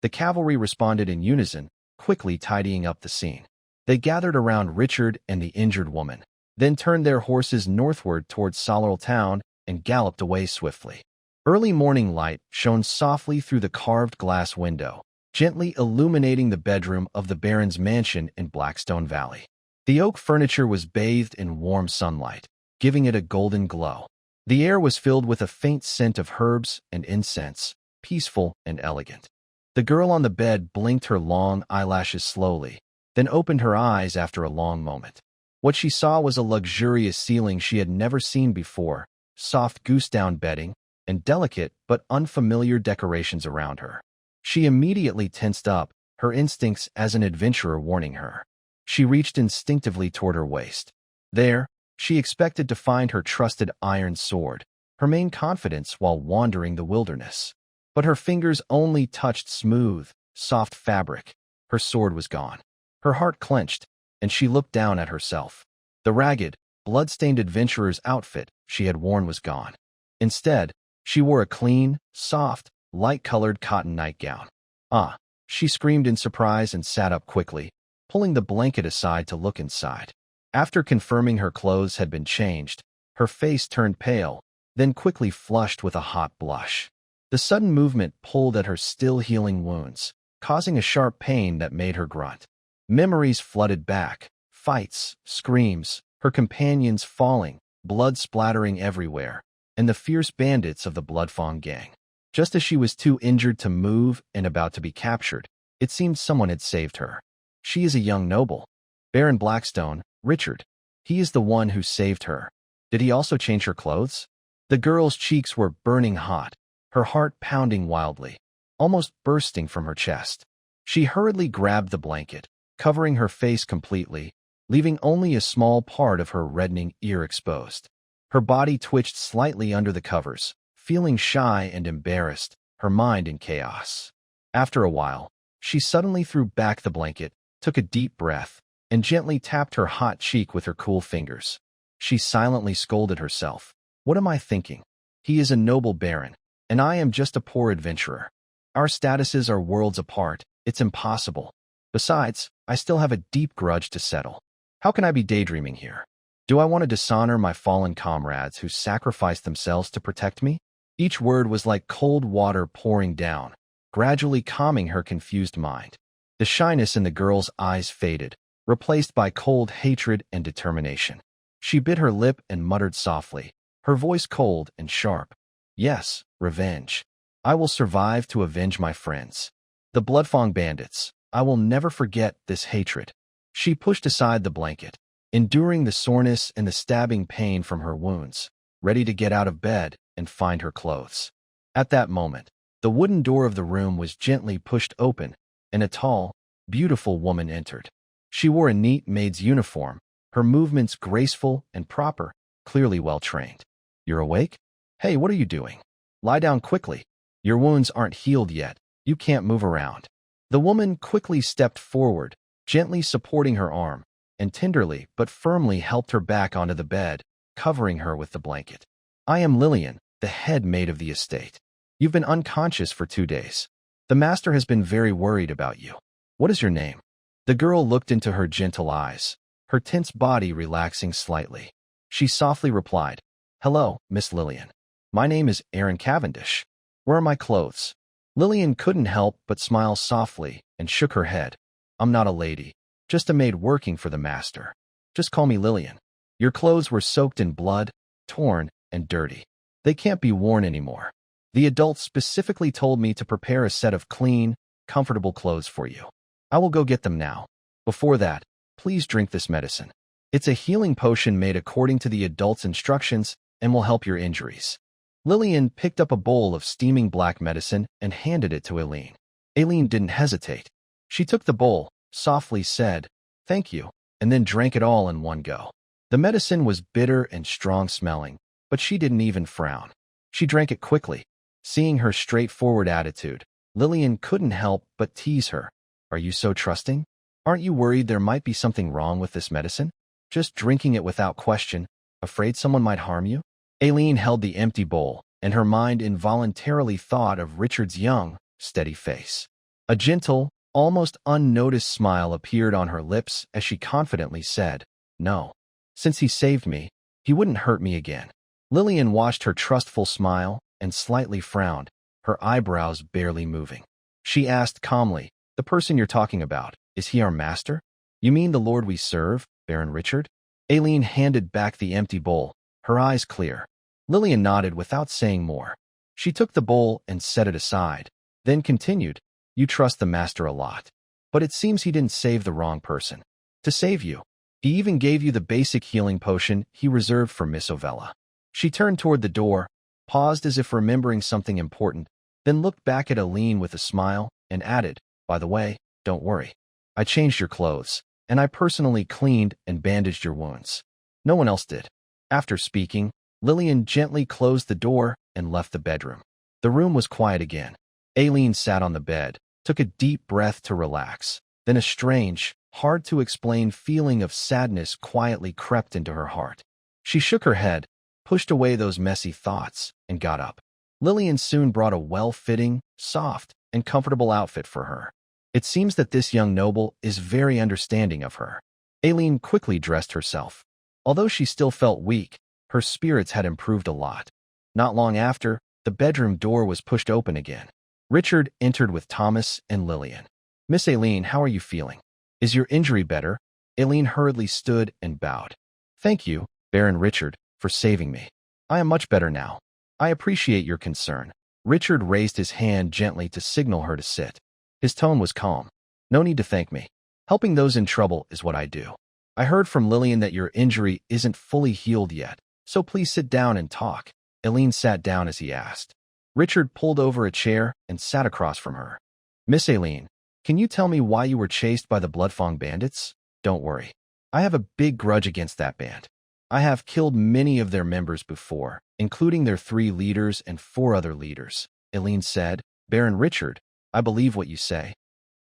S1: The cavalry responded in unison, quickly tidying up the scene. They gathered around Richard and the injured woman, then turned their horses northward towards Solol Town and galloped away swiftly. Early morning light shone softly through the carved glass window, gently illuminating the bedroom of the Baron's mansion in Blackstone Valley. The oak furniture was bathed in warm sunlight, giving it a golden glow. The air was filled with a faint scent of herbs and incense, peaceful and elegant. The girl on the bed blinked her long eyelashes slowly, then opened her eyes after a long moment. What she saw was a luxurious ceiling she had never seen before, soft goose-down bedding, and delicate but unfamiliar decorations around her. She immediately tensed up, her instincts as an adventurer warning her. She reached instinctively toward her waist. There, she expected to find her trusted iron sword, her main confidence while wandering the wilderness. But her fingers only touched smooth, soft fabric. Her sword was gone. Her heart clenched, and she looked down at herself. The ragged, blood-stained adventurer's outfit she had worn was gone. Instead, she wore a clean, soft, light-colored cotton nightgown. "Ah!" she screamed in surprise and sat up quickly, pulling the blanket aside to look inside. After confirming her clothes had been changed, her face turned pale, then quickly flushed with a hot blush. The sudden movement pulled at her still-healing wounds, causing a sharp pain that made her grunt. Memories flooded back, fights, screams, her companions falling, blood splattering everywhere, and the fierce bandits of the Bloodfang gang. Just as she was too injured to move and about to be captured, it seemed someone had saved her. "She is a young noble. Baron Blackstone, Richard. He is the one who saved her. Did he also change her clothes?" The girl's cheeks were burning hot, her heart pounding wildly, almost bursting from her chest. She hurriedly grabbed the blanket, covering her face completely, leaving only a small part of her reddening ear exposed. Her body twitched slightly under the covers, feeling shy and embarrassed, her mind in chaos. After a while, she suddenly threw back the blanket, took a deep breath, and gently tapped her hot cheek with her cool fingers. She silently scolded herself. "What am I thinking? He is a noble baron, and I am just a poor adventurer. Our statuses are worlds apart. It's impossible. Besides, I still have a deep grudge to settle. How can I be daydreaming here? Do I want to dishonor my fallen comrades who sacrificed themselves to protect me? Each word was like cold water pouring down, gradually calming her confused mind. The shyness in the girl's eyes faded, replaced by cold hatred and determination. She bit her lip and muttered softly, her voice cold and sharp. Yes, revenge. I will survive to avenge my friends. The Bloodfang bandits. I will never forget this hatred. She pushed aside the blanket, enduring the soreness and the stabbing pain from her wounds, ready to get out of bed and find her clothes. At that moment, the wooden door of the room was gently pushed open, and a tall, beautiful woman entered. She wore a neat maid's uniform, her movements graceful and proper, clearly well-trained. You're awake? Hey, what are you doing? Lie down quickly. Your wounds aren't healed yet. You can't move around. The woman quickly stepped forward, gently supporting her arm, and tenderly but firmly helped her back onto the bed, covering her with the blanket. I am Lillian, the head maid of the estate. You've been unconscious for 2 days. The master has been very worried about you. What is your name? The girl looked into her gentle eyes, her tense body relaxing slightly. She softly replied, Hello, Miss Lillian. My name is Aaron Cavendish. Where are my clothes? Lillian couldn't help but smile softly and shook her head. I'm not a lady, just a maid working for the master. Just call me Lillian. Your clothes were soaked in blood, torn, and dirty. They can't be worn anymore. The adults specifically told me to prepare a set of clean, comfortable clothes for you. I will go get them now. Before that, please drink this medicine. It's a healing potion made according to the adults' instructions and will help your injuries. Lillian picked up a bowl of steaming black medicine and handed it to Aileen. Aileen didn't hesitate. She took the bowl, softly said, Thank you, and then drank it all in one go. The medicine was bitter and strong-smelling, but she didn't even frown. She drank it quickly. Seeing her straightforward attitude, Lillian couldn't help but tease her. Are you so trusting? Aren't you worried there might be something wrong with this medicine? Just drinking it without question, afraid someone might harm you? Aileen held the empty bowl, and her mind involuntarily thought of Richard's young, steady face. A gentle, almost unnoticed smile appeared on her lips as she confidently said, No. Since he saved me, he wouldn't hurt me again. Lillian watched her trustful smile and slightly frowned, her eyebrows barely moving. She asked calmly, The person you're talking about, is he our master? You mean the lord we serve, Baron Richard? Aileen handed back the empty bowl, her eyes clear. Lillian nodded without saying more. She took the bowl and set it aside, then continued, You trust the master a lot. But it seems he didn't save the wrong person. To save you, he even gave you the basic healing potion he reserved for Miss Ovella. She turned toward the door, paused as if remembering something important, then looked back at Aileen with a smile and added, By the way, don't worry. I changed your clothes, and I personally cleaned and bandaged your wounds. No one else did. After speaking, Lillian gently closed the door and left the bedroom. The room was quiet again. Aileen sat on the bed, took a deep breath to relax. Then a strange, hard-to-explain feeling of sadness quietly crept into her heart. She shook her head, pushed away those messy thoughts, and got up. Lillian soon brought a well-fitting, soft, and comfortable outfit for her. It seems that this young noble is very understanding of her. Aileen quickly dressed herself. Although she still felt weak, her spirits had improved a lot. Not long after, the bedroom door was pushed open again. Richard entered with Thomas and Lillian. Miss Aileen, how are you feeling? Is your injury better? Aileen hurriedly stood and bowed. Thank you, Baron Richard, for saving me. I am much better now. I appreciate your concern. Richard raised his hand gently to signal her to sit. His tone was calm. No need to thank me. Helping those in trouble is what I do. I heard from Lillian that your injury isn't fully healed yet, so please sit down and talk. Aileen sat down as he asked. Richard pulled over a chair and sat across from her. Miss Aileen, can you tell me why you were chased by the Bloodfang bandits? Don't worry. I have a big grudge against that band. I have killed many of their members before, including their 3 leaders and 4 other leaders. Aileen said, Baron Richard, I believe what you say.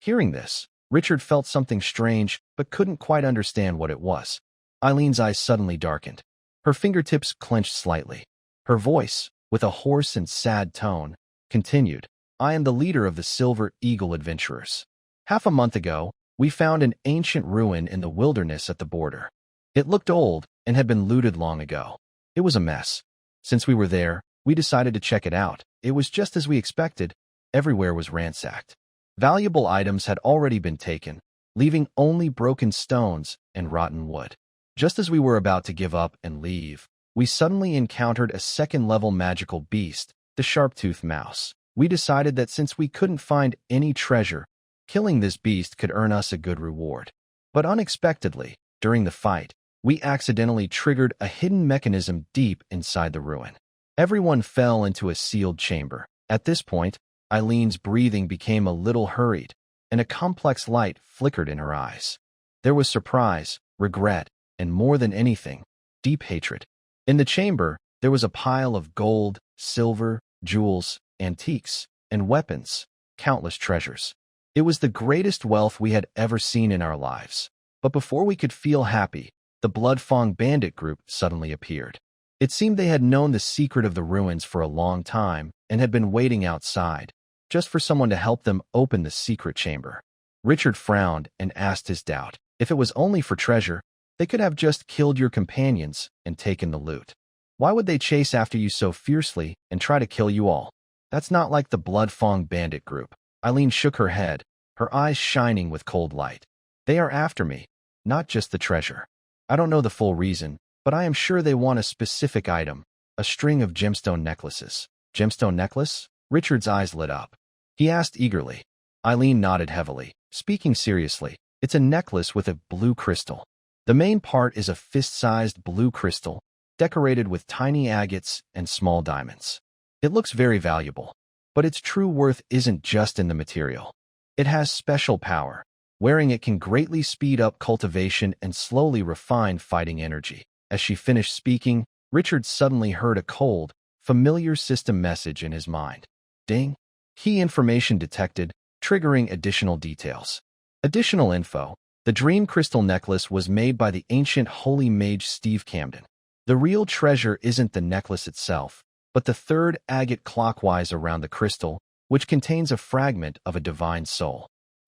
S1: Hearing this, Richard felt something strange but couldn't quite understand what it was. Aileen's eyes suddenly darkened. Her fingertips clenched slightly. Her voice, with a hoarse and sad tone, continued, I am the leader of the Silver Eagle Adventurers. Half a month ago, We found an ancient ruin in the wilderness at the border. It looked old and had been looted long ago. It was a mess. Since we were there, we decided to check it out. It was just as we expected. Everywhere was ransacked. Valuable items had already been taken, leaving only broken stones and rotten wood. Just as we were about to give up and leave, we suddenly encountered a second-level magical beast, the sharp-toothed mouse. We decided that since we couldn't find any treasure, killing this beast could earn us a good reward. But unexpectedly, during the fight, we accidentally triggered a hidden mechanism deep inside the ruin. Everyone fell into a sealed chamber. At this point, Eileen's breathing became a little hurried, and a complex light flickered in her eyes. There was surprise, regret, and more than anything, deep hatred. In the chamber, there was a pile of gold, silver, jewels, antiques, and weapons, countless treasures. It was the greatest wealth we had ever seen in our lives. But before we could feel happy, the Bloodfang bandit group suddenly appeared. It seemed they had known the secret of the ruins for a long time and had been waiting outside, just for someone to help them open the secret chamber. Richard frowned and asked his doubt. If it was only for treasure, they could have just killed your companions and taken the loot. Why would they chase after you so fiercely and try to kill you all? That's not like the Bloodfang bandit group. Eileen shook her head, her eyes shining with cold light. They are after me, not just the treasure. I don't know the full reason, but I am sure they want a specific item, a string of gemstone necklaces. Gemstone necklace? Richard's eyes lit up. He asked eagerly. Eileen nodded heavily, speaking seriously. It's a necklace with a blue crystal. The main part is a fist-sized blue crystal, decorated with tiny agates and small diamonds. It looks very valuable, but its true worth isn't just in the material. It has special power. Wearing it can greatly speed up cultivation and slowly refine fighting energy. As she finished speaking, Richard suddenly heard a cold, familiar system message in his mind. Ding! Key information detected, triggering additional details. Additional info. The Dream Crystal Necklace was made by the ancient holy mage Steve Camden. The real treasure isn't the necklace itself, but the third agate clockwise around the crystal, which contains a fragment of a divine soul.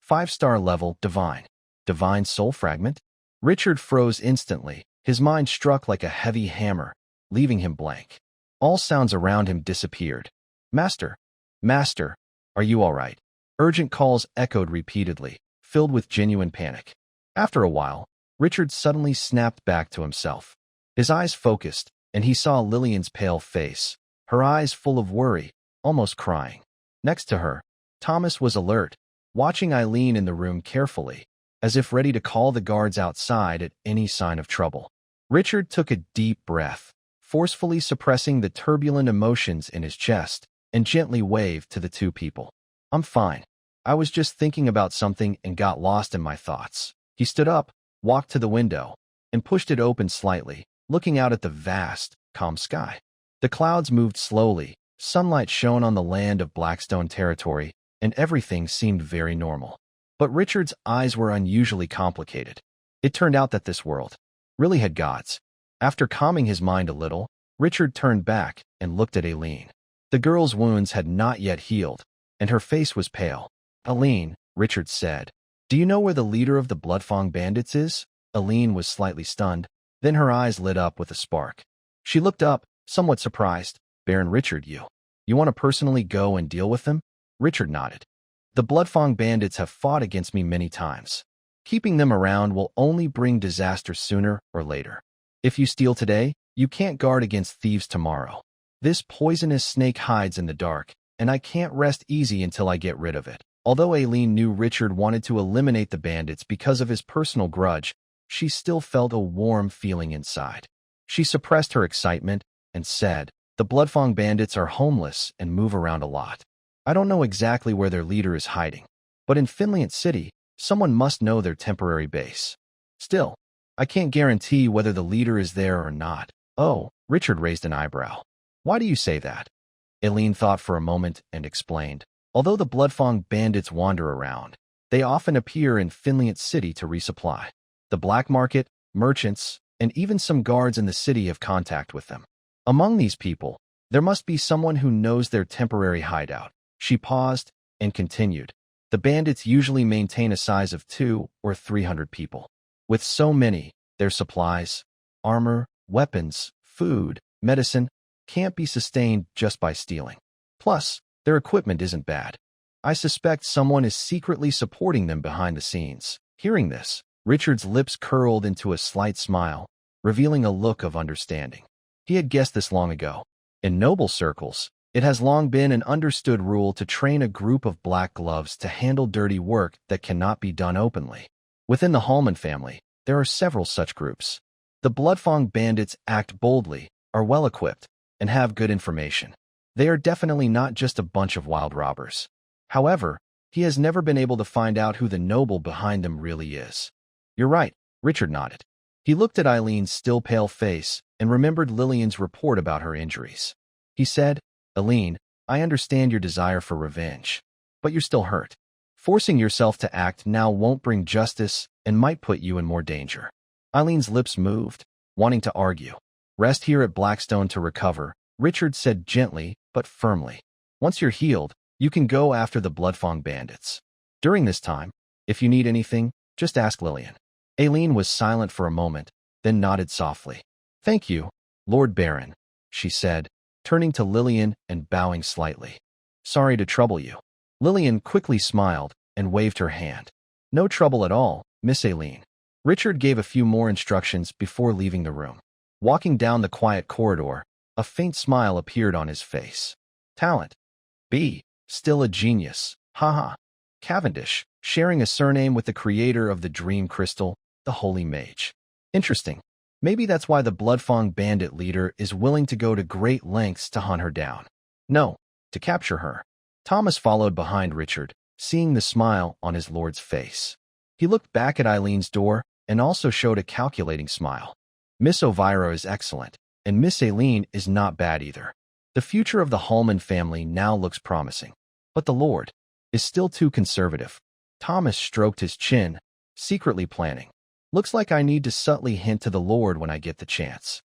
S1: 5-star level, divine. Divine soul fragment? Richard froze instantly, his mind struck like a heavy hammer, leaving him blank. All sounds around him disappeared. Master, are you all right? Urgent calls echoed repeatedly, filled with genuine panic. After a while, Richard suddenly snapped back to himself. His eyes focused, and he saw Lillian's pale face, her eyes full of worry, almost crying. Next to her, Thomas was alert, watching Eileen in the room carefully, as if ready to call the guards outside at any sign of trouble. Richard took a deep breath, forcefully suppressing the turbulent emotions in his chest, and gently waved to the two people. I'm fine. I was just thinking about something and got lost in my thoughts. He stood up, walked to the window, and pushed it open slightly, looking out at the vast, calm sky. The clouds moved slowly, sunlight shone on the land of Blackstone territory, and everything seemed very normal. But Richard's eyes were unusually complicated. It turned out that this world really had gods. After calming his mind a little, Richard turned back and looked at Eileen. The girl's wounds had not yet healed, and her face was pale. Eileen, Richard said, do you know where the leader of the Bloodfang bandits is? Eileen was slightly stunned, then her eyes lit up with a spark. She looked up, somewhat surprised. Baron Richard, you want to personally go and deal with them? Richard nodded. The Bloodfang bandits have fought against me many times. Keeping them around will only bring disaster sooner or later. If you steal today, you can't guard against thieves tomorrow. This poisonous snake hides in the dark, and I can't rest easy until I get rid of it. Although Eileen knew Richard wanted to eliminate the bandits because of his personal grudge, she still felt a warm feeling inside. She suppressed her excitement and said, the Bloodfang bandits are homeless and move around a lot. I don't know exactly where their leader is hiding, but in Finland City, someone must know their temporary base. Still, I can't guarantee whether the leader is there or not. Oh, Richard raised an eyebrow. Why do you say that? Eileen thought for a moment and explained. Although the Bloodfang bandits wander around, they often appear in Finland City to resupply. The black market, merchants, and even some guards in the city have contact with them. Among these people, there must be someone who knows their temporary hideout. She paused and continued. The bandits usually maintain a size of 200 or 300 people. With so many, their supplies, armor, weapons, food, medicine, can't be sustained just by stealing. Plus, their equipment isn't bad. I suspect someone is secretly supporting them behind the scenes. Hearing this, Richard's lips curled into a slight smile, revealing a look of understanding. He had guessed this long ago. In noble circles, it has long been an understood rule to train a group of black gloves to handle dirty work that cannot be done openly. Within the Hallman family, there are several such groups. The Bloodfang bandits act boldly, are well-equipped, and have good information. They are definitely not just a bunch of wild robbers. However, he has never been able to find out who the noble behind them really is. You're right, Richard nodded. He looked at Eileen's still pale face and remembered Lillian's report about her injuries. He said, Eileen, I understand your desire for revenge, but you're still hurt. Forcing yourself to act now won't bring justice and might put you in more danger. Eileen's lips moved, wanting to argue. Rest here at Blackstone to recover, Richard said gently but firmly. Once you're healed, you can go after the Bloodfang bandits. During this time, if you need anything, just ask Lillian. Eileen was silent for a moment, then nodded softly. Thank you, Lord Baron, she said, turning to Lillian and bowing slightly. Sorry to trouble you. Lillian quickly smiled and waved her hand. No trouble at all, Miss Eileen. Richard gave a few more instructions before leaving the room. Walking down the quiet corridor, a faint smile appeared on his face. Talent. B. Still a genius. Haha. Cavendish, sharing a surname with the creator of the Dream Crystal, the Holy Mage. Interesting. Maybe that's why the Bloodfang bandit leader is willing to go to great lengths to hunt her down. No, to capture her. Thomas followed behind Richard, seeing the smile on his lord's face. He looked back at Eileen's door and also showed a calculating smile. Miss Elvira is excellent, and Miss Eileen is not bad either. The future of the Hallman family now looks promising. But the Lord is still too conservative. Thomas stroked his chin, secretly planning. Looks like I need to subtly hint to the Lord when I get the chance.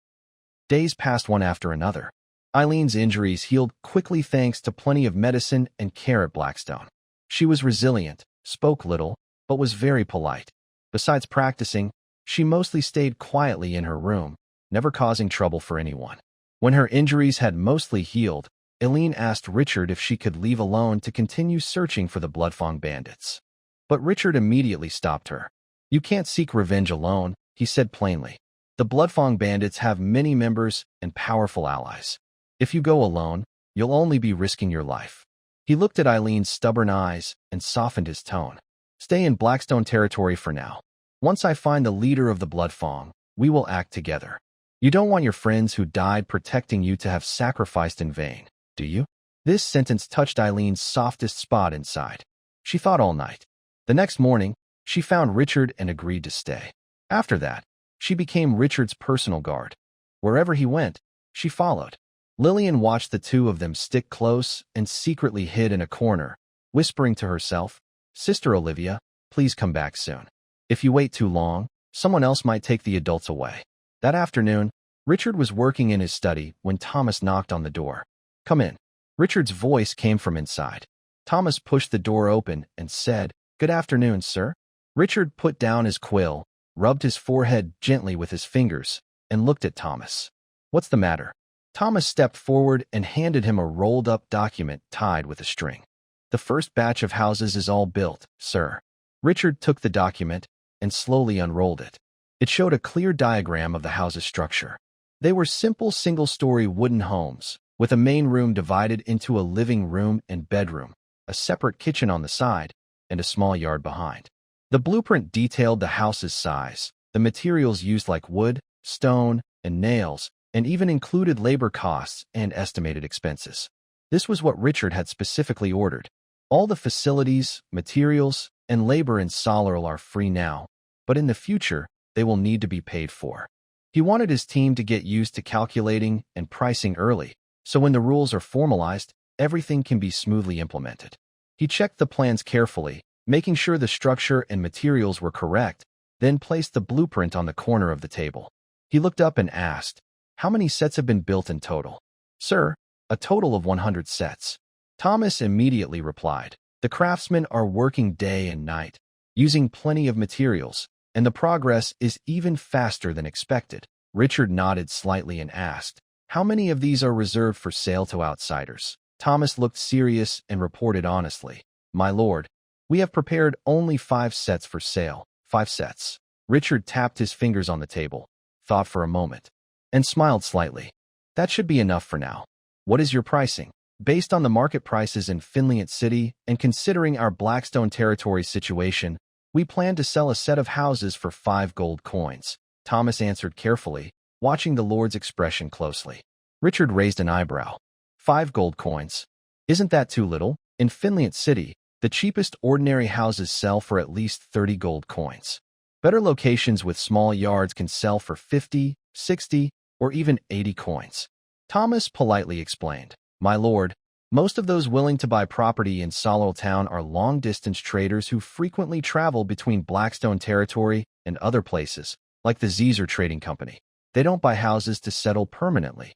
S1: Days passed one after another. Eileen's injuries healed quickly thanks to plenty of medicine and care at Blackstone. She was resilient, spoke little, but was very polite. Besides practicing, she mostly stayed quietly in her room, never causing trouble for anyone. When her injuries had mostly healed, Eileen asked Richard if she could leave alone to continue searching for the Bloodfang bandits. But Richard immediately stopped her. You can't seek revenge alone, he said plainly. The Bloodfang bandits have many members and powerful allies. If you go alone, you'll only be risking your life. He looked at Eileen's stubborn eyes and softened his tone. Stay in Blackstone territory for now. Once I find the leader of the Bloodfang, we will act together. You don't want your friends who died protecting you to have sacrificed in vain, do you? This sentence touched Eileen's softest spot inside. She thought all night. The next morning, she found Richard and agreed to stay. After that, she became Richard's personal guard. Wherever he went, she followed. Lillian watched the two of them stick close and secretly hid in a corner, whispering to herself, Sister Olivia, please come back soon. If you wait too long, someone else might take the adults away. That afternoon, Richard was working in his study when Thomas knocked on the door. Come in. Richard's voice came from inside. Thomas pushed the door open and said, Good afternoon, sir. Richard put down his quill, rubbed his forehead gently with his fingers, and looked at Thomas. What's the matter? Thomas stepped forward and handed him a rolled-up document tied with a string. The first batch of houses is all built, sir. Richard took the document and slowly unrolled it. It showed a clear diagram of the house's structure. They were simple single-story wooden homes, with a main room divided into a living room and bedroom, a separate kitchen on the side, and a small yard behind. The blueprint detailed the house's size, the materials used like wood, stone, and nails, and even included labor costs and estimated expenses. This was what Richard had specifically ordered. All the facilities, materials, and labor in Solarl are free now, but in the future, they will need to be paid for. He wanted his team to get used to calculating and pricing early, so when the rules are formalized, everything can be smoothly implemented. He checked the plans carefully, making sure the structure and materials were correct, then placed the blueprint on the corner of the table. He looked up and asked, How many sets have been built in total? Sir, a total of 100 sets. Thomas immediately replied, The craftsmen are working day and night, using plenty of materials, and the progress is even faster than expected. Richard nodded slightly and asked, "How many of these are reserved for sale to outsiders?" Thomas looked serious and reported honestly, "My lord, we have prepared only 5 sets for sale." 5 sets. Richard tapped his fingers on the table, thought for a moment, and smiled slightly. "That should be enough for now. What is your pricing?" "Based on the market prices in Finland City and considering our Blackstone territory situation, we plan to sell a set of houses for 5 gold coins." Thomas answered carefully, watching the lord's expression closely. Richard raised an eyebrow. 5 gold coins? Isn't that too little? In Finland City, the cheapest ordinary houses sell for at least 30 gold coins. Better locations with small yards can sell for 50, 60, or even 80 coins. Thomas politely explained, "My lord, most of those willing to buy property in Solol Town are long-distance traders who frequently travel between Blackstone territory and other places, like the Caesar Trading Company. They don't buy houses to settle permanently.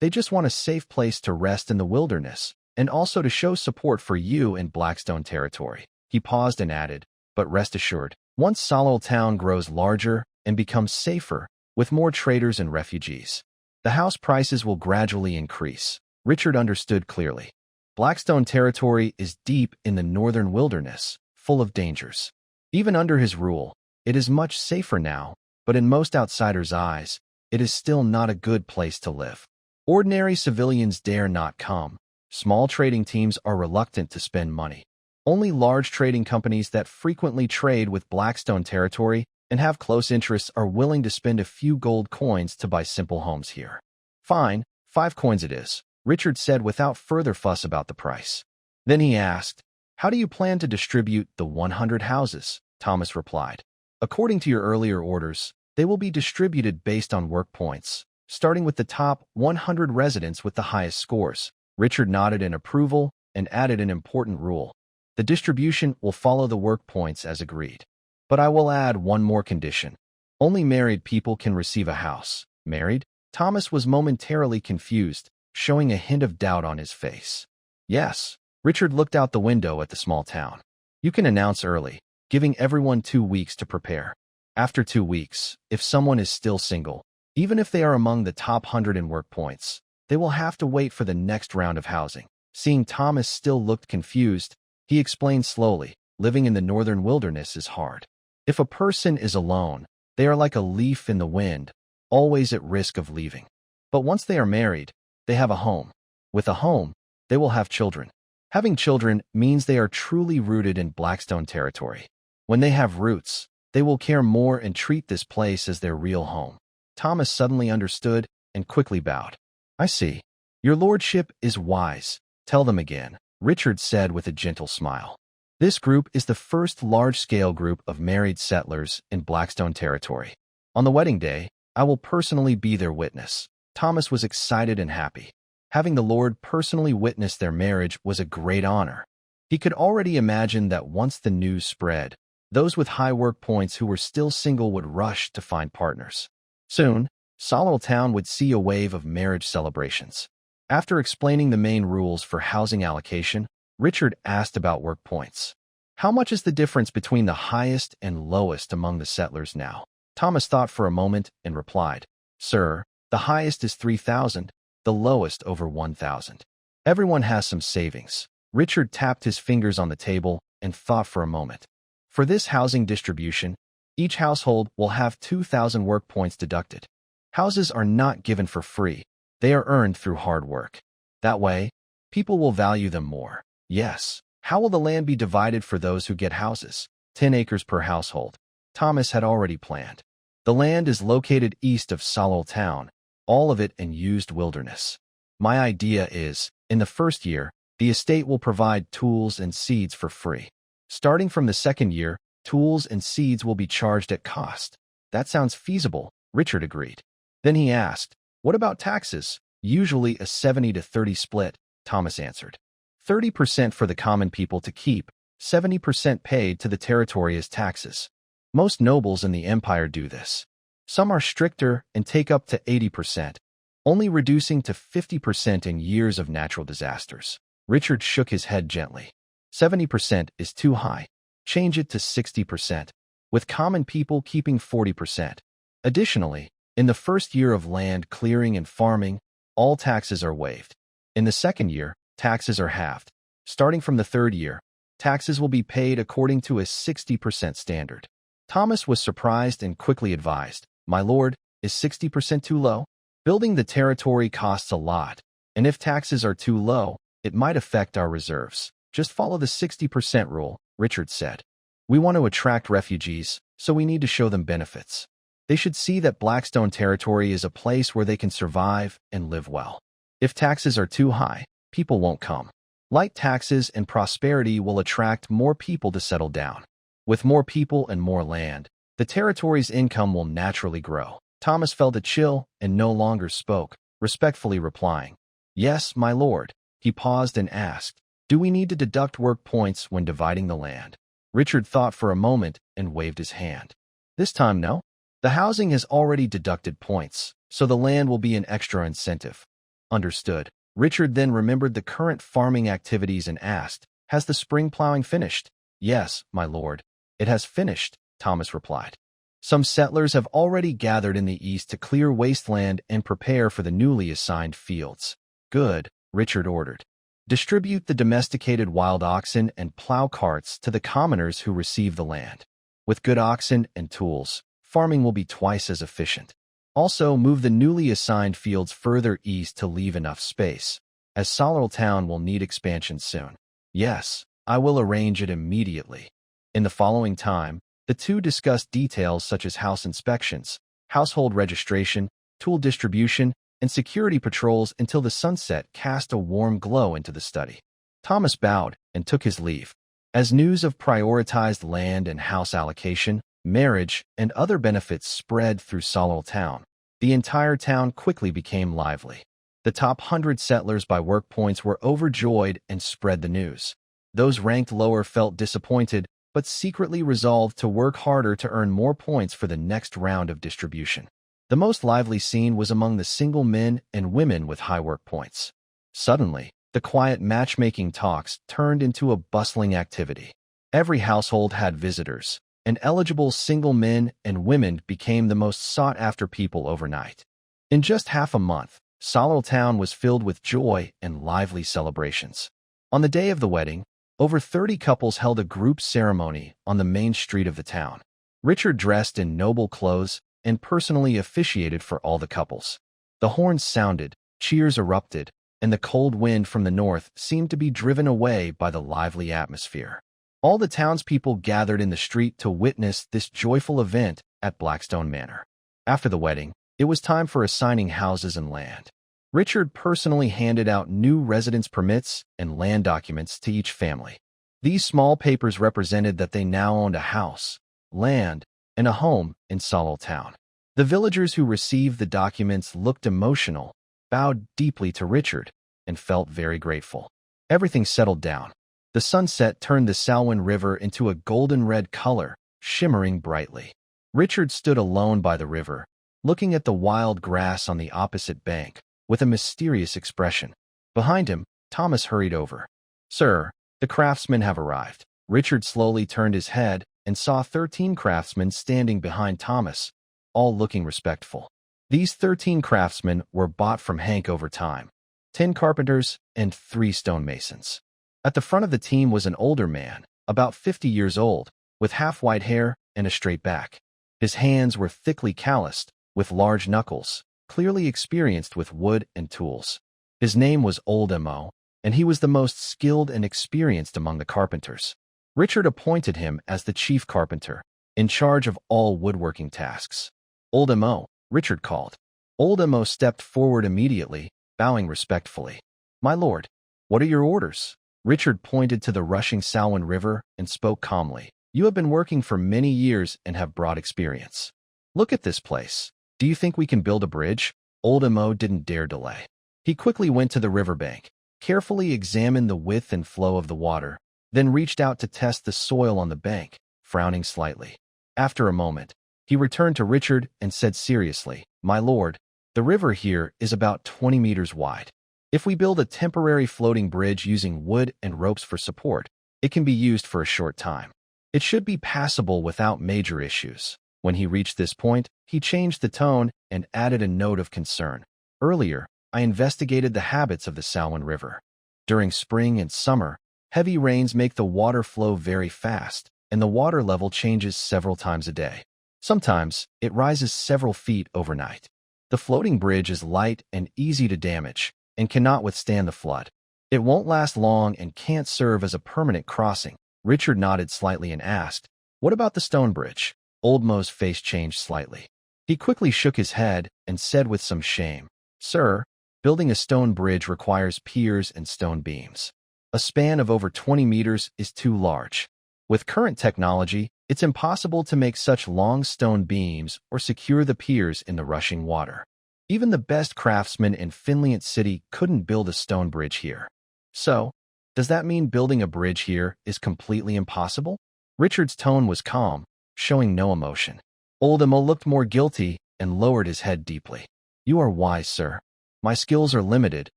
S1: They just want a safe place to rest in the wilderness, and also to show support for you in Blackstone territory." He paused and added, "But rest assured, once Solol Town grows larger and becomes safer, with more traders and refugees, the house prices will gradually increase." Richard understood clearly. Blackstone territory is deep in the northern wilderness, full of dangers. Even under his rule, it is much safer now, but in most outsiders' eyes, it is still not a good place to live. Ordinary civilians dare not come. Small trading teams are reluctant to spend money. Only large trading companies that frequently trade with Blackstone territory and have close interests are willing to spend a few gold coins to buy simple homes here. "Fine, 5 coins it is," Richard said without further fuss about the price. Then he asked, "How do you plan to distribute the 100 houses?" Thomas replied, "According to your earlier orders, they will be distributed based on work points, starting with the top 100 residents with the highest scores." Richard nodded in approval and added an important rule. "The distribution will follow the work points as agreed. But I will add one more condition. Only married people can receive a house." "Married?" Thomas was momentarily confused, showing a hint of doubt on his face. "Yes." Richard looked out the window at the small town. "You can announce early, giving everyone 2 weeks to prepare. After 2 weeks, if someone is still single, even if they are among the top 100 in work points, they will have to wait for the next round of housing." Seeing Thomas still looked confused, he explained slowly, "Living in the northern wilderness is hard. If a person is alone, they are like a leaf in the wind, always at risk of leaving. But once they are married, they have a home. With a home, they will have children. Having children means they are truly rooted in Blackstone territory. When they have roots, they will care more and treat this place as their real home." Thomas suddenly understood and quickly bowed. "I see. Your lordship is wise. Tell them again," Richard said with a gentle smile. "This group is the first large-scale group of married settlers in Blackstone territory. On the wedding day, I will personally be their witness." Thomas was excited and happy. Having the Lord personally witness their marriage was a great honor. He could already imagine that once the news spread, those with high work points who were still single would rush to find partners. Soon, Solol Town would see a wave of marriage celebrations. After explaining the main rules for housing allocation, Richard asked about work points. "How much is the difference between the highest and lowest among the settlers now?" Thomas thought for a moment and replied, "Sir, the highest is 3,000, the lowest over 1,000. Everyone has some savings." Richard tapped his fingers on the table and thought for a moment. "For this housing distribution, each household will have 2,000 work points deducted. Houses are not given for free. They are earned through hard work. That way, people will value them more." "Yes. How will the land be divided for those who get houses?" 10 acres per household. Thomas had already planned. "The land is located east of Solol Town, all of it in used wilderness. My idea is, in the first year, the estate will provide tools and seeds for free. Starting from the second year, tools and seeds will be charged at cost." "That sounds feasible," Richard agreed. Then he asked, "What about taxes?" "Usually a 70-30 split," Thomas answered. 30% for the common people to keep, 70% paid to the territory as taxes. Most nobles in the empire do this. Some are stricter and take up to 80%, only reducing to 50% in years of natural disasters. Richard shook his head gently. 70% is too high. Change it to 60%, with common people keeping 40%. Additionally, in the first year of land clearing and farming, all taxes are waived. In the second year, taxes are halved. Starting from the third year, taxes will be paid according to a 60% standard. Thomas was surprised and quickly advised, "My lord, is 60% too low? Building the territory costs a lot, and if taxes are too low, it might affect our reserves. Just follow the 60% rule," Richard said. "We want to attract refugees, so we need to show them benefits. They should see that Blackstone territory is a place where they can survive and live well. If taxes are too high, people won't come. Light taxes and prosperity will attract more people to settle down. With more people and more land, the territory's income will naturally grow." Thomas felt a chill and no longer spoke, respectfully replying, "Yes, my lord." He paused and asked, "Do we need to deduct work points when dividing the land?" Richard thought for a moment and waved his hand. "This time, no. The housing has already deducted points, so the land will be an extra incentive." "Understood." Richard then remembered the current farming activities and asked, "Has the spring plowing finished?" "Yes, my lord. It has finished," Thomas replied. "Some settlers have already gathered in the east to clear wasteland and prepare for the newly assigned fields." "Good," Richard ordered. "Distribute the domesticated wild oxen and plow carts to the commoners who receive the land. With good oxen and tools, farming will be twice as efficient. Also, move the newly assigned fields further east to leave enough space, as Solarl Town will need expansion soon." "Yes, I will arrange it immediately." In the following time, the two discussed details such as house inspections, household registration, tool distribution, and security patrols until the sunset cast a warm glow into the study. Thomas bowed and took his leave. As news of prioritized land and house allocation, marriage, and other benefits spread through Solarl Town, the entire town quickly became lively. The top 100 settlers by work points were overjoyed and spread the news. Those ranked lower felt disappointed, but secretly resolved to work harder to earn more points for the next round of distribution. The most lively scene was among the single men and women with high work points. Suddenly, the quiet matchmaking talks turned into a bustling activity. Every household had visitors, and eligible single men and women became the most sought-after people overnight. In just half a month, Solarl Town was filled with joy and lively celebrations. On the day of the wedding, over 30 couples held a group ceremony on the main street of the town. Richard dressed in noble clothes and personally officiated for all the couples. The horns sounded, cheers erupted, and the cold wind from the north seemed to be driven away by the lively atmosphere. All the townspeople gathered in the street to witness this joyful event at Blackstone Manor. After the wedding, it was time for assigning houses and land. Richard personally handed out new residence permits and land documents to each family. These small papers represented that they now owned a house, land, and a home in Solarl Town. The villagers who received the documents looked emotional, bowed deeply to Richard, and felt very grateful. Everything settled down. The sunset turned the Salwin River into a golden-red color, shimmering brightly. Richard stood alone by the river, looking at the wild grass on the opposite bank, with a mysterious expression. Behind him, Thomas hurried over. "Sir, the craftsmen have arrived." Richard slowly turned his head and saw 13 craftsmen standing behind Thomas, all looking respectful. These 13 craftsmen were bought from Hank over time, 10 carpenters and 3 stonemasons. At the front of the team was an older man, about 50 years old, with half-white hair and a straight back. His hands were thickly calloused, with large knuckles, clearly experienced with wood and tools. His name was Old Mo, and he was the most skilled and experienced among the carpenters. Richard appointed him as the chief carpenter, in charge of all woodworking tasks. "Old Mo," Richard called. Old Mo stepped forward immediately, bowing respectfully. "My lord, what are your orders?" Richard pointed to the rushing Salwin River and spoke calmly. "You have been working for many years and have broad experience. Look at this place. Do you think we can build a bridge?" Old Mo didn't dare delay. He quickly went to the riverbank, carefully examined the width and flow of the water, then reached out to test the soil on the bank, frowning slightly. After a moment, he returned to Richard and said seriously, "My lord, the river here is about 20 meters wide. If we build a temporary floating bridge using wood and ropes for support, It can be used for a short time. It should be passable without major issues. When he reached this point, he changed the tone and added a note of concern. Earlier, I investigated the habits of the Salween River. During spring and summer, heavy rains make the water flow very fast, and the water level changes several times a day. Sometimes, it rises several feet overnight. The floating bridge is light and easy to damage, and cannot withstand the flood. It won't last long and can't serve as a permanent crossing. Richard nodded slightly and asked, "What about the stone bridge?" Old Mo's face changed slightly. He quickly shook his head and said with some shame, "Sir, building a stone bridge requires piers and stone beams. A span of over 20 meters is too large. With current technology, it's impossible to make such long stone beams or secure the piers in the rushing water. Even the best craftsmen in Finland City couldn't build a stone bridge here. So, does that mean building a bridge here is completely impossible?" Richard's tone was calm, showing no emotion. Old Mo looked more guilty and lowered his head deeply. "You are wise, sir. My skills are limited,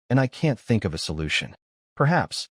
S1: and I can't think of a solution. Perhaps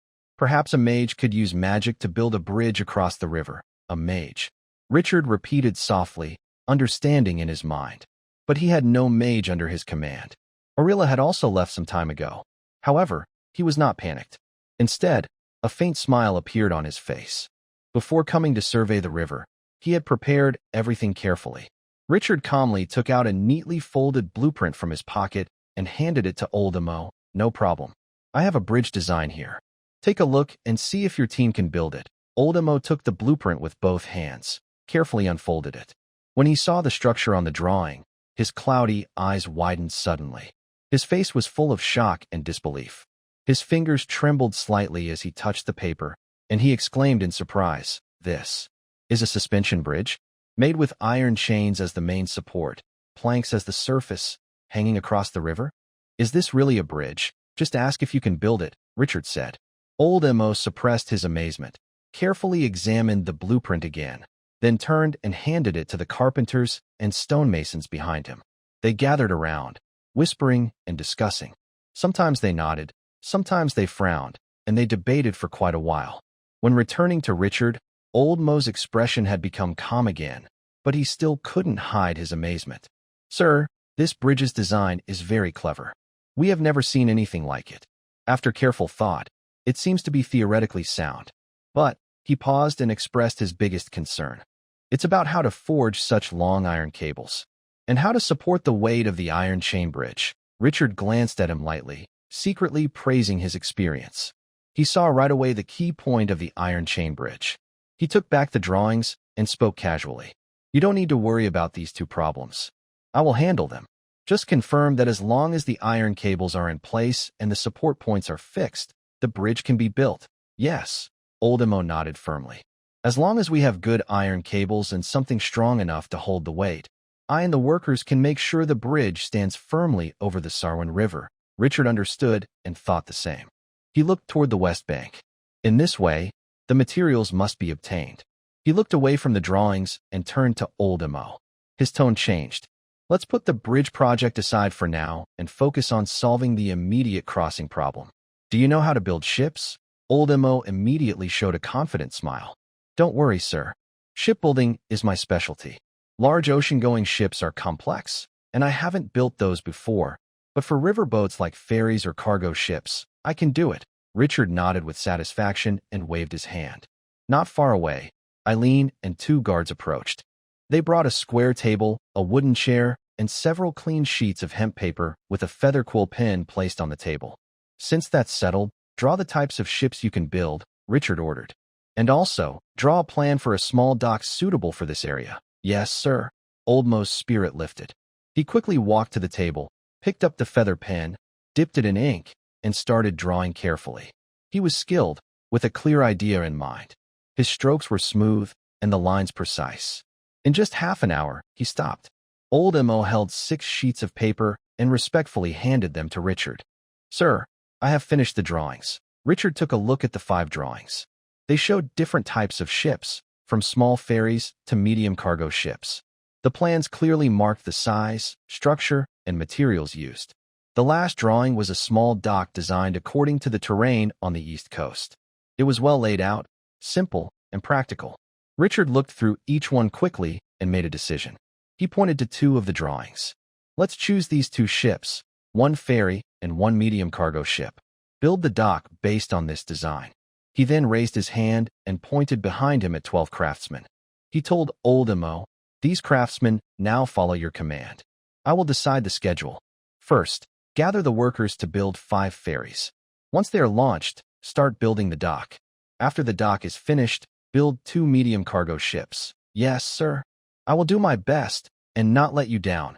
S1: a mage could use magic to build a bridge across the river." A mage. Richard repeated softly, understanding in his mind. But he had no mage under his command. Orilla had also left some time ago. However, he was not panicked. Instead, a faint smile appeared on his face. Before coming to survey the river, he had prepared everything carefully. Richard calmly took out a neatly folded blueprint from his pocket and handed it to Old Mo. "No problem. I have a bridge design here. Take a look and see if your team can build it." Old Mo took the blueprint with both hands, carefully unfolded it. When he saw the structure on the drawing, his cloudy eyes widened suddenly. His face was full of shock and disbelief. His fingers trembled slightly as he touched the paper, and he exclaimed in surprise, "This is a suspension bridge, made with iron chains as the main support, planks as the surface, hanging across the river? Is this really a bridge? Just ask if you can build it," Richard said. Old Mo suppressed his amazement, carefully examined the blueprint again, then turned and handed it to the carpenters and stonemasons behind him. They gathered around, whispering and discussing. Sometimes they nodded, sometimes they frowned, and they debated for quite a while. When returning to Richard, Old Mo's expression had become calm again, but he still couldn't hide his amazement. "Sir, this bridge's design is very clever. We have never seen anything like it. After careful thought, it seems to be theoretically sound. But," he paused and expressed his biggest concern. "It's about how to forge such long iron cables, and how to support the weight of the iron chain bridge." Richard glanced at him lightly, secretly praising his experience. He saw right away the key point of the iron chain bridge. He took back the drawings and spoke casually. "You don't need to worry about these two problems. I will handle them. Just confirm that as long as the iron cables are in place and the support points are fixed, the bridge can be built." "Yes." Old Mo nodded firmly. "As long as we have good iron cables and something strong enough to hold the weight, I and the workers can make sure the bridge stands firmly over the Salween River." Richard understood and thought the same. He looked toward the west bank. In this way, the materials must be obtained. He looked away from the drawings and turned to Old Mo. His tone changed. "Let's put the bridge project aside for now and focus on solving the immediate crossing problem. Do you know how to build ships?" Old Mo immediately showed a confident smile. "Don't worry, sir. Shipbuilding is my specialty. Large ocean-going ships are complex, and I haven't built those before, but for river boats like ferries or cargo ships, I can do it." Richard nodded with satisfaction and waved his hand. Not far away, Eileen and two guards approached. They brought a square table, a wooden chair, and several clean sheets of hemp paper with a feather quill pen placed on the table. "Since that's settled, draw the types of ships you can build," Richard ordered. "And also, draw a plan for a small dock suitable for this area." "Yes, sir." Old Mo's spirit lifted. He quickly walked to the table, picked up the feather pen, dipped it in ink, and started drawing carefully. He was skilled, with a clear idea in mind. His strokes were smooth, and the lines precise. In just half an hour, he stopped. Old Mo held 6 sheets of paper and respectfully handed them to Richard. "Sir, I have finished the drawings." Richard took a look at the 5 drawings. They showed different types of ships, from small ferries to medium cargo ships. The plans clearly marked the size, structure, and materials used. The last drawing was a small dock designed according to the terrain on the east coast. It was well laid out, simple, and practical. Richard looked through each one quickly and made a decision. He pointed to two of the drawings. Let's choose these two ships, one ferry and one medium cargo ship. Build the dock based on this design. He then raised his hand and pointed behind him at 12 craftsmen. He told Old Mo, "These craftsmen now follow your command. I will decide the schedule. First, gather the workers to build 5 ferries. Once they are launched, start building the dock. After the dock is finished, build 2 medium cargo ships." "Yes, sir. I will do my best and not let you down."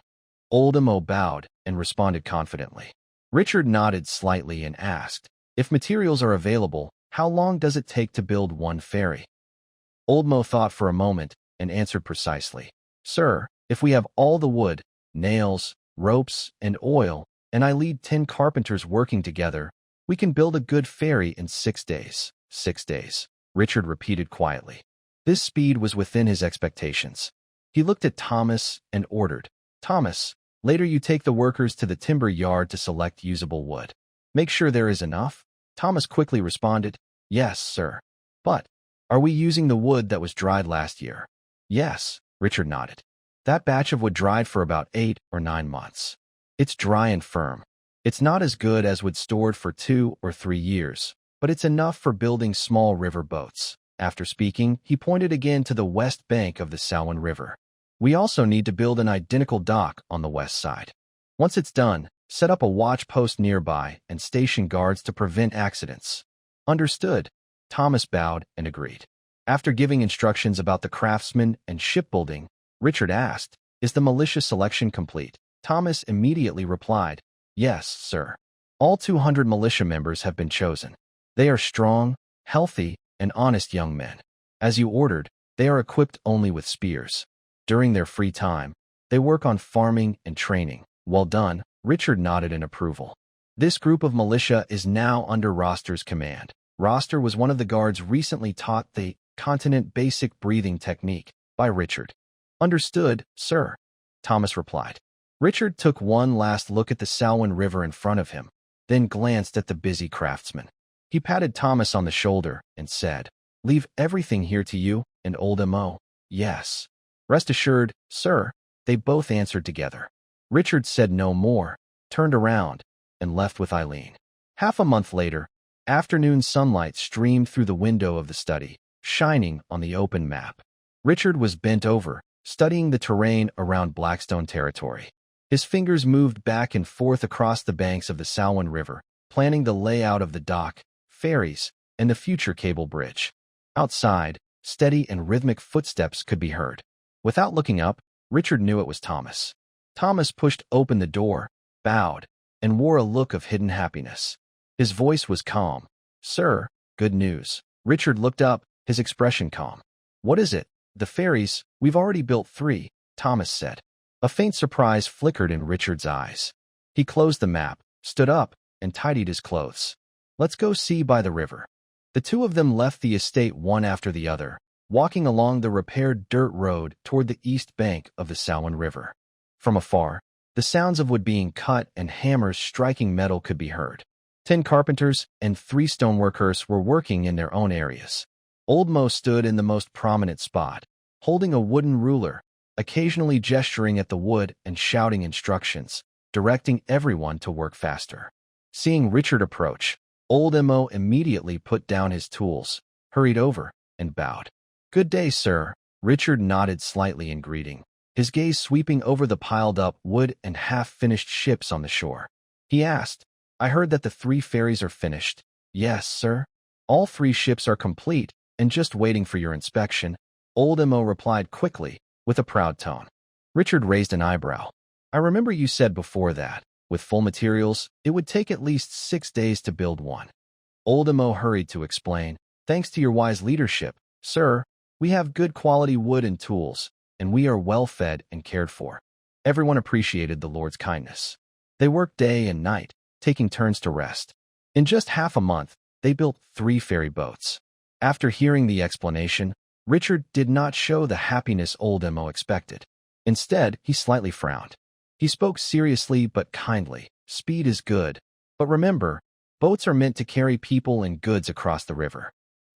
S1: Old Mo bowed and responded confidently. Richard nodded slightly and asked, "If materials are available, how long does it take to build one ferry?" Old Mo thought for a moment and answered precisely, "Sir, if we have all the wood, nails, ropes, and oil, and I lead 10 carpenters working together, we can build a good ferry in 6 days." 6 days, Richard repeated quietly. This speed was within his expectations. He looked at Thomas and ordered, "Thomas, later you take the workers to the timber yard to select usable wood. Make sure there is enough." Thomas quickly responded, "Yes, sir. But are we using the wood that was dried last year?" "Yes," Richard nodded. "That batch of wood dried for about 8 or 9 months. It's dry and firm. It's not as good as wood stored for 2 or 3 years, but it's enough for building small river boats." After speaking, he pointed again to the west bank of the Salween River. "We also need to build an identical dock on the west side. Once it's done, set up a watch post nearby and station guards to prevent accidents." "Understood." Thomas bowed and agreed. After giving instructions about the craftsmen and shipbuilding, Richard asked, "Is the militia selection complete?" Thomas immediately replied, "Yes, sir. All 200 militia members have been chosen. They are strong, healthy, and honest young men. As you ordered, they are equipped only with spears. During their free time, they work on farming and training." "Well done," Richard nodded in approval. "This group of militia is now under Roster's command." Roster was one of the guards recently taught the Continent Basic Breathing Technique by Richard. "Understood, sir," Thomas replied. Richard took one last look at the Salween River in front of him, then glanced at the busy craftsmen. He patted Thomas on the shoulder and said, "Leave everything here to you and Old Mo." "Yes." "Rest assured, sir," they both answered together. Richard said no more, turned around, and left with Eileen. Half a month later, afternoon sunlight streamed through the window of the study, shining on the open map. Richard was bent over, studying the terrain around Blackstone territory. His fingers moved back and forth across the banks of the Salween River, planning the layout of the dock, ferries, and the future cable bridge. Outside, steady and rhythmic footsteps could be heard. Without looking up, Richard knew it was Thomas. Thomas pushed open the door, bowed, and wore a look of hidden happiness. His voice was calm. "Sir, good news." Richard looked up, his expression calm. "What is it?" "The ferries, we've already built 3, Thomas said. A faint surprise flickered in Richard's eyes. He closed the map, stood up, and tidied his clothes. "Let's go see by the river." The two of them left the estate one after the other, walking along the repaired dirt road toward the east bank of the Salween River. From afar, the sounds of wood being cut and hammers striking metal could be heard. 10 carpenters and 3 stoneworkers were working in their own areas. Old Mo stood in the most prominent spot, holding a wooden ruler, occasionally gesturing at the wood and shouting instructions, directing everyone to work faster. Seeing Richard approach, Old Mo immediately put down his tools, hurried over, and bowed. "Good day, sir." Richard nodded slightly in greeting, his gaze sweeping over the piled-up wood and half-finished ships on the shore. He asked, "I heard that the 3 ferries are finished." "Yes, sir. All 3 ships are complete and just waiting for your inspection," Old Mo replied quickly, with a proud tone. Richard raised an eyebrow. "I remember you said before that, with full materials, it would take at least 6 days to build one." Old Mo hurried to explain, "Thanks to your wise leadership, sir, we have good quality wood and tools, and we are well fed and cared for." Everyone appreciated the Lord's kindness. They worked day and night, taking turns to rest. In just half a month, they built 3 ferry boats. After hearing the explanation, Richard did not show the happiness Old Mo expected. Instead, he slightly frowned. He spoke seriously but kindly. "Speed is good, but remember, boats are meant to carry people and goods across the river.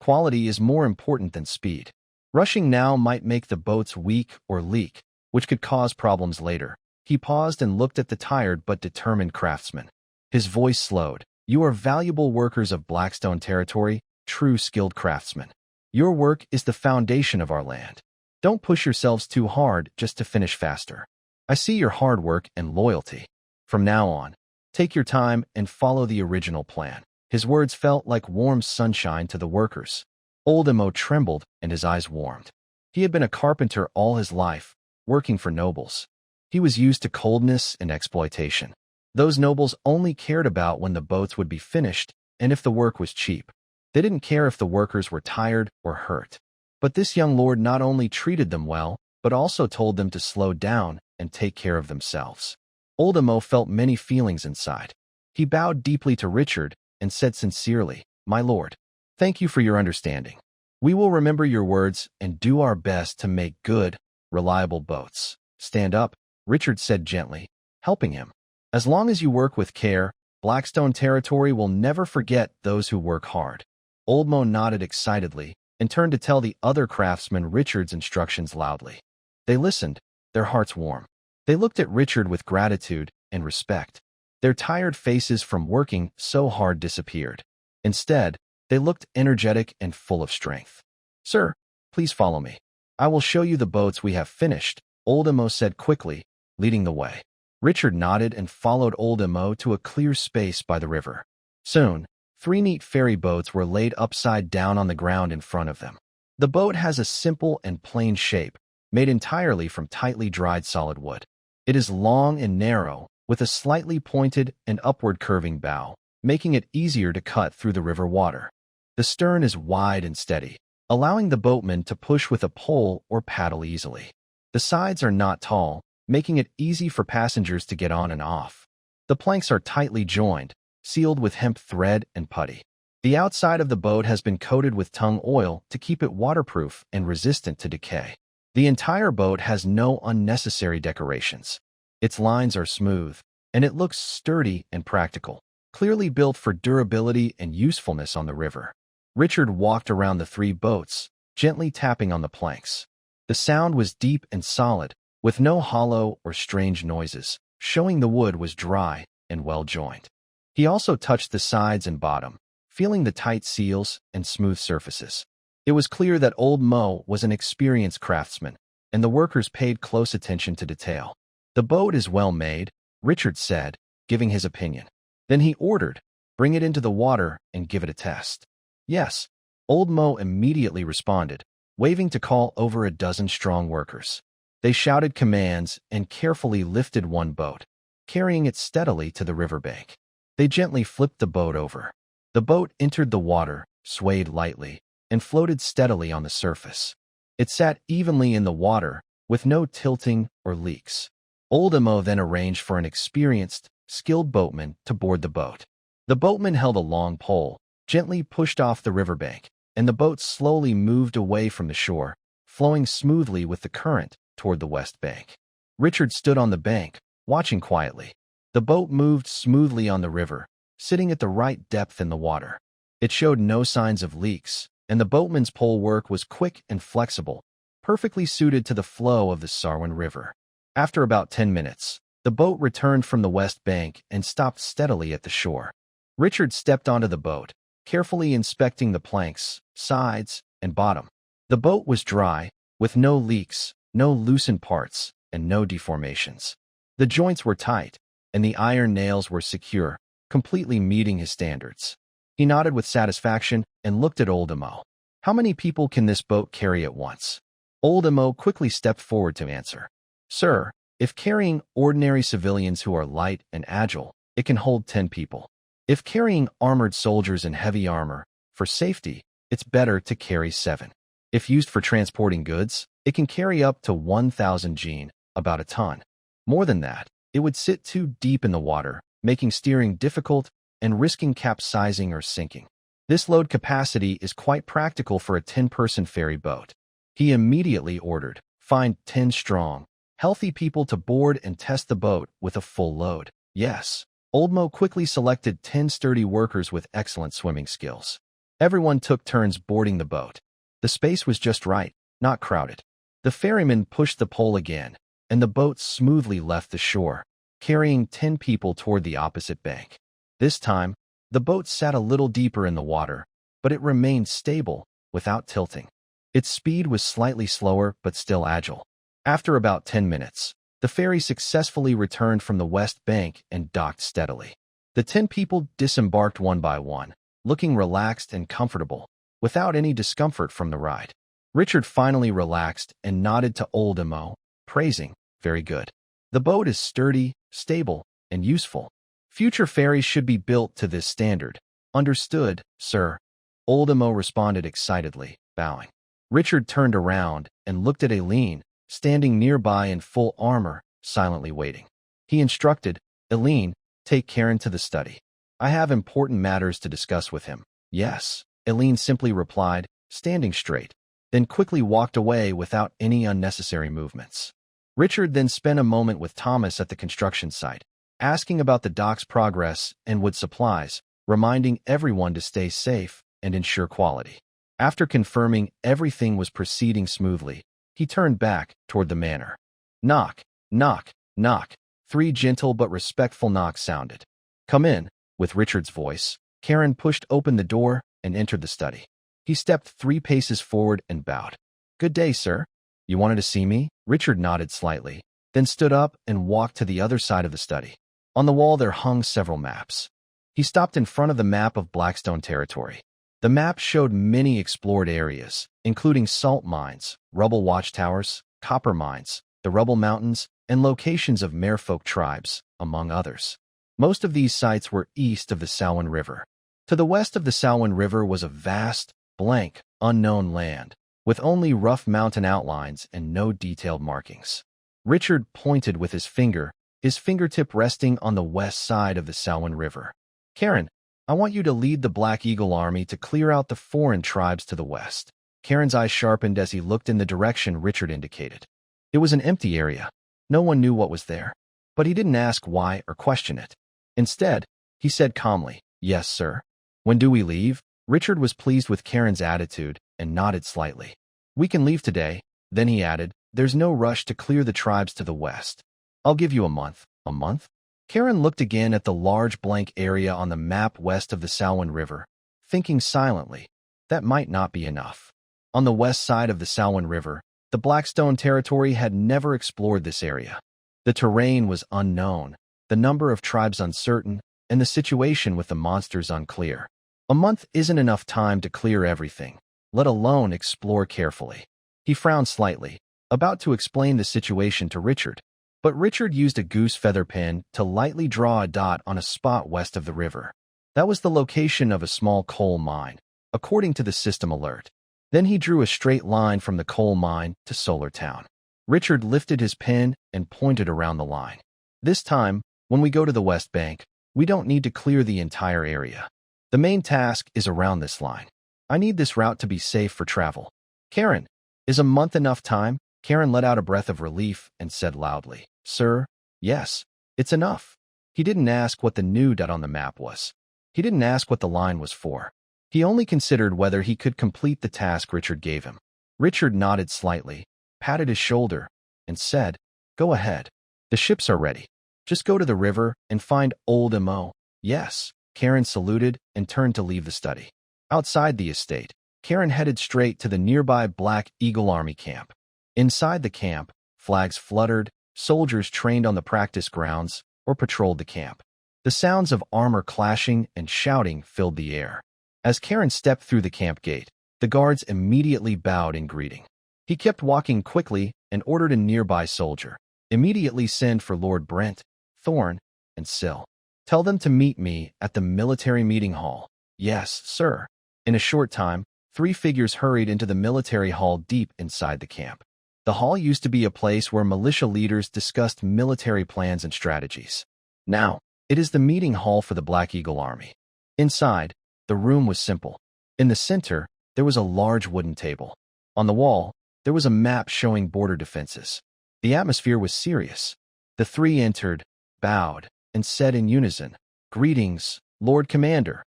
S1: Quality is more important than speed. Rushing now might make the boats weak or leak, which could cause problems later. He paused and looked at the tired but determined craftsman. His voice slowed. You are valuable workers of Blackstone territory, true skilled craftsmen. Your work is the foundation of our land. Don't push yourselves too hard just to finish faster. I see your hard work and loyalty. From now on, take your time and follow the original plan. His words felt like warm sunshine to the workers. Old Emo trembled and his eyes warmed. He had been a carpenter all his life, working for nobles. He was used to coldness and exploitation. Those nobles only cared about when the boats would be finished and if the work was cheap. They didn't care if the workers were tired or hurt. But this young lord not only treated them well, but also told them to slow down and take care of themselves. Old Emo felt many feelings inside. He bowed deeply to Richard and said sincerely, My lord, thank you for your understanding. We will remember your words and do our best to make good, reliable boats. Stand up, Richard said gently, helping him. As long as you work with care, Blackstone territory will never forget those who work hard. Old Mo nodded excitedly and turned to tell the other craftsmen Richard's instructions loudly. They listened, their hearts warm. They looked at Richard with gratitude and respect. Their tired faces from working so hard disappeared. Instead, they looked energetic and full of strength. Sir, please follow me. I will show you the boats we have finished, Old Emo said quickly, leading the way. Richard nodded and followed Old Emo to a clear space by the river. Soon, 3 neat ferry boats were laid upside down on the ground in front of them. The boat has a simple and plain shape, made entirely from tightly dried solid wood. It is long and narrow, with a slightly pointed and upward curving bow, making it easier to cut through the river water. The stern is wide and steady, allowing the boatman to push with a pole or paddle easily. The sides are not tall, making it easy for passengers to get on and off. The planks are tightly joined, sealed with hemp thread and putty. The outside of the boat has been coated with tung oil to keep it waterproof and resistant to decay. The entire boat has no unnecessary decorations. Its lines are smooth, and it looks sturdy and practical, clearly built for durability and usefulness on the river. Richard walked around the 3 boats, gently tapping on the planks. The sound was deep and solid, with no hollow or strange noises, showing the wood was dry and well-joined. He also touched the sides and bottom, feeling the tight seals and smooth surfaces. It was clear that Old Mo was an experienced craftsman, and the workers paid close attention to detail. The boat is well made, Richard said, giving his opinion. Then he ordered, bring it into the water and give it a test. Yes, Old Mo immediately responded, waving to call over a dozen strong workers. They shouted commands and carefully lifted one boat, carrying it steadily to the riverbank. They gently flipped the boat over. The boat entered the water, swayed lightly, and floated steadily on the surface. It sat evenly in the water, with no tilting or leaks. Old Emo then arranged for an experienced, skilled boatman to board the boat. The boatman held a long pole, gently pushed off the riverbank, and the boat slowly moved away from the shore, flowing smoothly with the current toward the west bank. Richard stood on the bank, watching quietly. The boat moved smoothly on the river, sitting at the right depth in the water. It showed no signs of leaks, and the boatman's pole work was quick and flexible, perfectly suited to the flow of the Sarwan River. After about 10 minutes, the boat returned from the west bank and stopped steadily at the shore. Richard stepped onto the boat, carefully inspecting the planks, sides, and bottom. The boat was dry, with no leaks, no loosened parts, and no deformations. The joints were tight, and the iron nails were secure, completely meeting his standards. He nodded with satisfaction and looked at Old Emo. How many people can this boat carry at once? Old Emo quickly stepped forward to answer. Sir, if carrying ordinary civilians who are light and agile, it can hold 10 people. If carrying armored soldiers in heavy armor, for safety, it's better to carry 7. If used for transporting goods, it can carry up to 1,000 jin, about a ton. More than that, it would sit too deep in the water, making steering difficult and risking capsizing or sinking. This load capacity is quite practical for a 10-person ferry boat. He immediately ordered, find 10 strong, healthy people to board and test the boat with a full load. Yes, Old Mo quickly selected 10 sturdy workers with excellent swimming skills. Everyone took turns boarding the boat. The space was just right, not crowded. The ferryman pushed the pole again, and the boat smoothly left the shore, carrying 10 people toward the opposite bank. This time, the boat sat a little deeper in the water, but it remained stable, without tilting. Its speed was slightly slower but still agile. After about 10 minutes, the ferry successfully returned from the west bank and docked steadily. The 10 people disembarked one by one, looking relaxed and comfortable, without any discomfort from the ride. Richard finally relaxed and nodded to old Emo, praising, "Very good. The boat is sturdy, stable, and useful. Future ferries should be built to this standard." "Understood, sir." Old Emo responded excitedly, bowing. Richard turned around and looked at Aileen, standing nearby in full armor, silently waiting. He instructed, "Aileen, take Karen to the study. I have important matters to discuss with him." "Yes," Aileen simply replied, standing straight, then quickly walked away without any unnecessary movements. Richard then spent a moment with Thomas at the construction site, asking about the dock's progress and wood supplies, reminding everyone to stay safe and ensure quality. After confirming everything was proceeding smoothly, he turned back toward the manor. Knock, knock, knock. 3 gentle but respectful knocks sounded. "Come in," with Richard's voice. Karen pushed open the door and entered the study. He stepped 3 paces forward and bowed. "Good day, sir. You wanted to see me?" Richard nodded slightly, then stood up and walked to the other side of the study. On the wall there hung several maps. He stopped in front of the map of Blackstone territory. The map showed many explored areas, including salt mines, rubble watchtowers, copper mines, the rubble mountains, and locations of merfolk tribes, among others. Most of these sites were east of the Salween River. To the west of the Salween River was a vast, blank, unknown land, with only rough mountain outlines and no detailed markings. Richard pointed with his fingertip resting on the west side of the Salween River. "Karen, I want you to lead the Black Eagle Army to clear out the foreign tribes to the west." Karen's eyes sharpened as he looked in the direction Richard indicated. It was an empty area. No one knew what was there. But he didn't ask why or question it. Instead, he said calmly, "Yes, sir." "When do we leave?" Richard was pleased with Karen's attitude and nodded slightly. "We can leave today." Then he added, "There's no rush to clear the tribes to the west. I'll give you a month." "A month?" Karen looked again at the large blank area on the map west of the Salween River, thinking silently, that might not be enough. On the west side of the Salween River, the Blackstone territory had never explored this area. The terrain was unknown, the number of tribes uncertain, and the situation with the monsters unclear. A month isn't enough time to clear everything, let alone explore carefully. He frowned slightly, about to explain the situation to Richard. But Richard used a goose feather pen to lightly draw a dot on a spot west of the river. That was the location of a small coal mine, according to the system alert. Then he drew a straight line from the coal mine to Solar Town. Richard lifted his pen and pointed around the line. "This time, when we go to the west bank, we don't need to clear the entire area. The main task is around this line. I need this route to be safe for travel." "Karen, is a month enough time?" Karen let out a breath of relief and said loudly, "Sir, yes, it's enough." He didn't ask what the new dot on the map was. He didn't ask what the line was for. He only considered whether he could complete the task Richard gave him. Richard nodded slightly, patted his shoulder, and said, "Go ahead. The ships are ready. Just go to the river and find old Emo." "Yes." Karen saluted and turned to leave the study. Outside the estate, Karen headed straight to the nearby Black Eagle Army camp. Inside the camp, flags fluttered, soldiers trained on the practice grounds or patrolled the camp. The sounds of armor clashing and shouting filled the air. As Karen stepped through the camp gate, the guards immediately bowed in greeting. He kept walking quickly and ordered a nearby soldier, "Immediately send for Lord Brent, Thorn, and Syl. Tell them to meet me at the military meeting hall." "Yes, sir." In a short time, 3 figures hurried into the military hall deep inside the camp. The hall used to be a place where militia leaders discussed military plans and strategies. Now, it is the meeting hall for the Black Eagle Army. Inside, the room was simple. In the center, there was a large wooden table. On the wall, there was a map showing border defenses. The atmosphere was serious. The 3 entered, bowed, and said in unison, "Greetings, Lord Commander."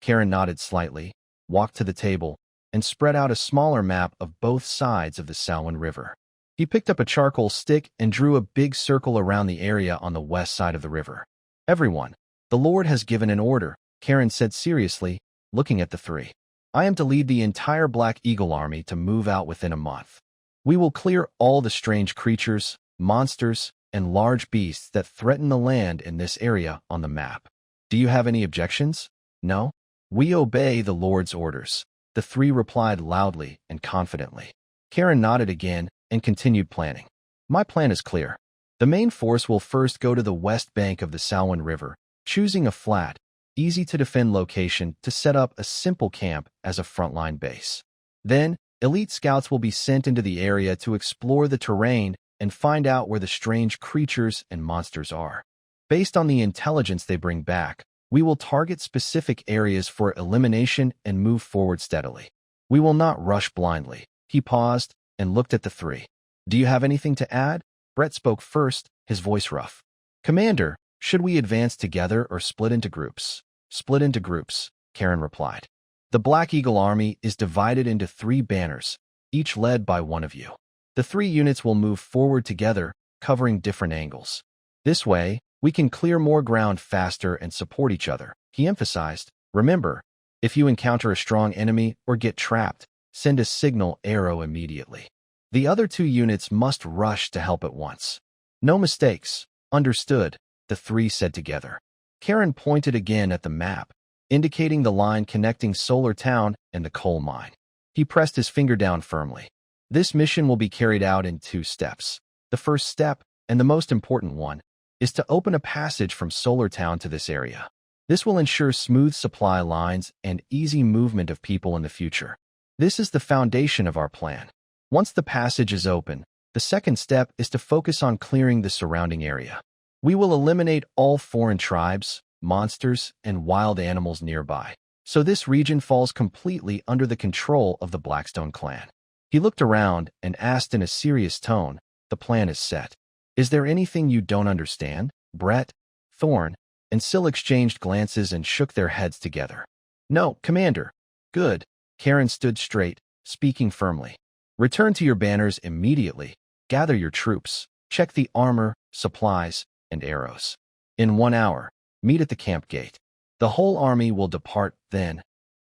S1: Karen nodded slightly. walked to the table, and spread out a smaller map of both sides of the Salween River. He picked up a charcoal stick and drew a big circle around the area on the west side of the river. "Everyone, the Lord has given an order," Karen said seriously, looking at the three. "I am to lead the entire Black Eagle army to move out within a month. We will clear all the strange creatures, monsters, and large beasts that threaten the land in this area on the map. Do you have any objections?" "No. We obey the Lord's orders," the three replied loudly and confidently. Karen nodded again and continued planning. "My plan is clear. The main force will first go to the west bank of the Salween River, choosing a flat, easy-to-defend location to set up a simple camp as a frontline base. Then, elite scouts will be sent into the area to explore the terrain and find out where the strange creatures and monsters are. Based on the intelligence they bring back, we will target specific areas for elimination and move forward steadily. We will not rush blindly." He paused and looked at the three. "Do you have anything to add?" Brett spoke first, his voice rough. "Commander, should we advance together or split into groups?" "Split into groups," Karen replied. "The Black Eagle army is divided into 3 banners, each led by one of you. The 3 units will move forward together, covering different angles. This way, we can clear more ground faster and support each other," he emphasized. "Remember, if you encounter a strong enemy or get trapped, send a signal arrow immediately. The other 2 units must rush to help at once." "No mistakes." "Understood," the 3 said together. Karen pointed again at the map, indicating the line connecting Solar Town and the coal mine. He pressed his finger down firmly. "This mission will be carried out in 2 steps. The first step, and the most important one, is to open a passage from Solar Town to this area. This will ensure smooth supply lines and easy movement of people in the future. This is the foundation of our plan. Once the passage is open, the second step is to focus on clearing the surrounding area. We will eliminate all foreign tribes, monsters, and wild animals nearby, so this region falls completely under the control of the Blackstone clan." He looked around and asked in a serious tone, "The plan is set. Is there anything you don't understand?" Brett, Thorn, and Syl exchanged glances and shook their heads together. "No, Commander." "Good." Karen stood straight, speaking firmly. "Return to your banners immediately. Gather your troops. Check the armor, supplies, and arrows. In 1 hour, meet at the camp gate. The whole army will depart then."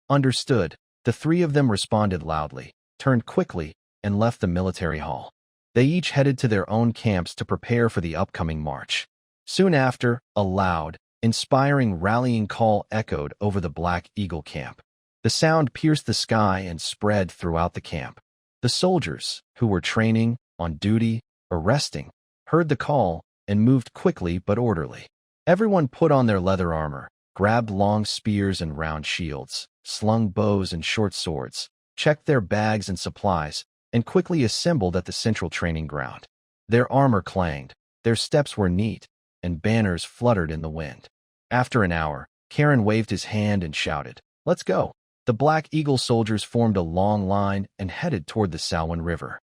S1: "Understood." The 3 of them responded loudly, turned quickly, and left the military hall. They each headed to their own camps to prepare for the upcoming march. Soon after, a loud, inspiring rallying call echoed over the Black Eagle camp. The sound pierced the sky and spread throughout the camp. The soldiers, who were training, on duty, or resting, heard the call and moved quickly but orderly. Everyone put on their leather armor, grabbed long spears and round shields, slung bows and short swords, checked their bags and supplies, and quickly assembled at the central training ground. Their armor clanged, their steps were neat, and banners fluttered in the wind. After an hour, Karen waved his hand and shouted, "Let's go." The Black Eagle soldiers formed a long line and headed toward the Salween River.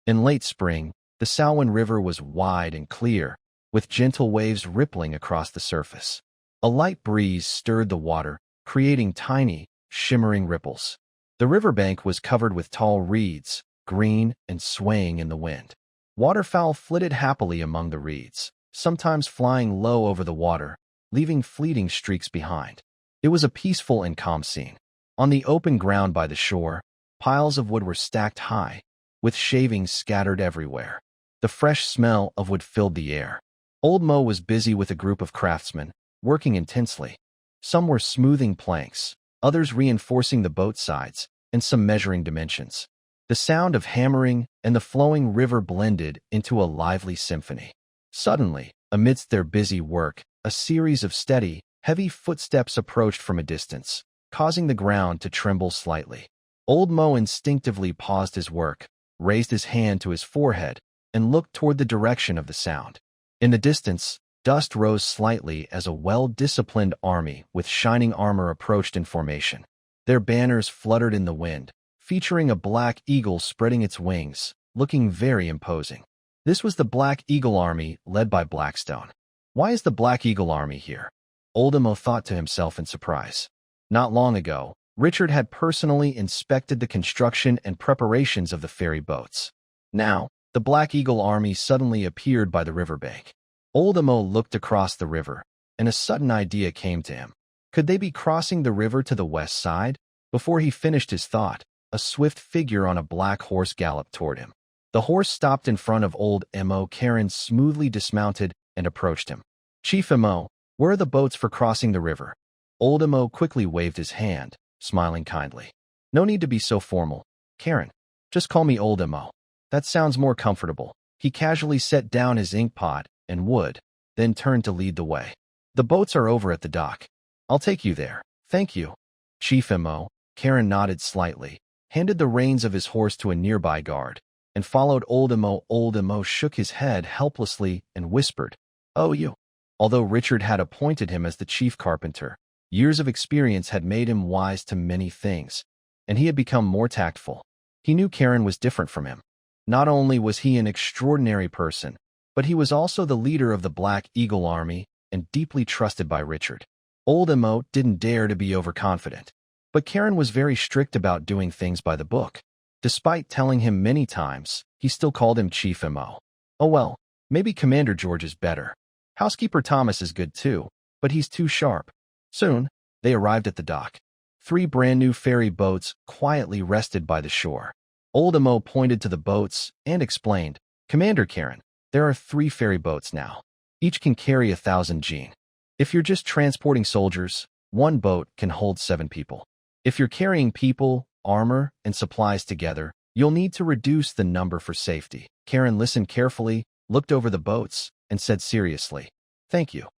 S1: In late spring, the Salween River was wide and clear, with gentle waves rippling across the surface. A light breeze stirred the water, creating tiny, shimmering ripples. The riverbank was covered with tall reeds, green and swaying in the wind. Waterfowl flitted happily among the reeds, sometimes flying low over the water, leaving fleeting streaks behind. It was a peaceful and calm scene. On the open ground by the shore, piles of wood were stacked high, with shavings scattered everywhere. The fresh smell of wood filled the air. Old Mo was busy with a group of craftsmen, working intensely. Some were smoothing planks, others reinforcing the boat sides, and some measuring dimensions. The sound of hammering and the flowing river blended into a lively symphony. Suddenly, amidst their busy work, a series of steady, heavy footsteps approached from a distance, causing the ground to tremble slightly. Old Mo instinctively paused his work, raised his hand to his forehead, and looked toward the direction of the sound. In the distance, dust rose slightly as a well-disciplined army with shining armor approached in formation. Their banners fluttered in the wind, featuring a black eagle spreading its wings, looking very imposing. This was the Black Eagle Army led by Blackstone. "Why is the Black Eagle Army here?" Old Mo thought to himself in surprise. Not long ago, Richard had personally inspected the construction and preparations of the ferry boats. Now, the Black Eagle army suddenly appeared by the riverbank. Old Amo looked across the river, and a sudden idea came to him. Could they be crossing the river to the west side? Before he finished his thought, a swift figure on a black horse galloped toward him. The horse stopped in front of old Amo. Karen smoothly dismounted and approached him. Chief Amo, where are the boats for crossing the river? Old Amo quickly waved his hand, smiling kindly. No need to be so formal, Karen. Just call me Old Amo. That sounds more comfortable. He casually set down his inkpot and wood, then turned to lead the way. The boats are over at the dock. I'll take you there. Thank you. Chief Amo, Karen nodded slightly, handed the reins of his horse to a nearby guard, and followed Old Amo. Old Amo shook his head helplessly and whispered, "Oh, you." Although Richard had appointed him as the chief carpenter, years of experience had made him wise to many things, and he had become more tactful. He knew Karen was different from him. Not only was he an extraordinary person, but he was also the leader of the Black Eagle army and deeply trusted by Richard. Old Amo didn't dare to be overconfident, but Karen was very strict about doing things by the book. Despite telling him many times, he still called him Chief Amo. Oh well, maybe Commander George is better. Housekeeper Thomas is good too, but he's too sharp. Soon, they arrived at the dock. 3 brand-new ferry boats quietly rested by the shore. Old Amo pointed to the boats and explained, "Commander Karen, there are 3 ferry boats now. Each can carry 1,000 gene. If you're just transporting soldiers, one boat can hold 7 people. If you're carrying people, armor, and supplies together, you'll need to reduce the number for safety." Karen listened carefully, looked over the boats, and said seriously, "Thank you."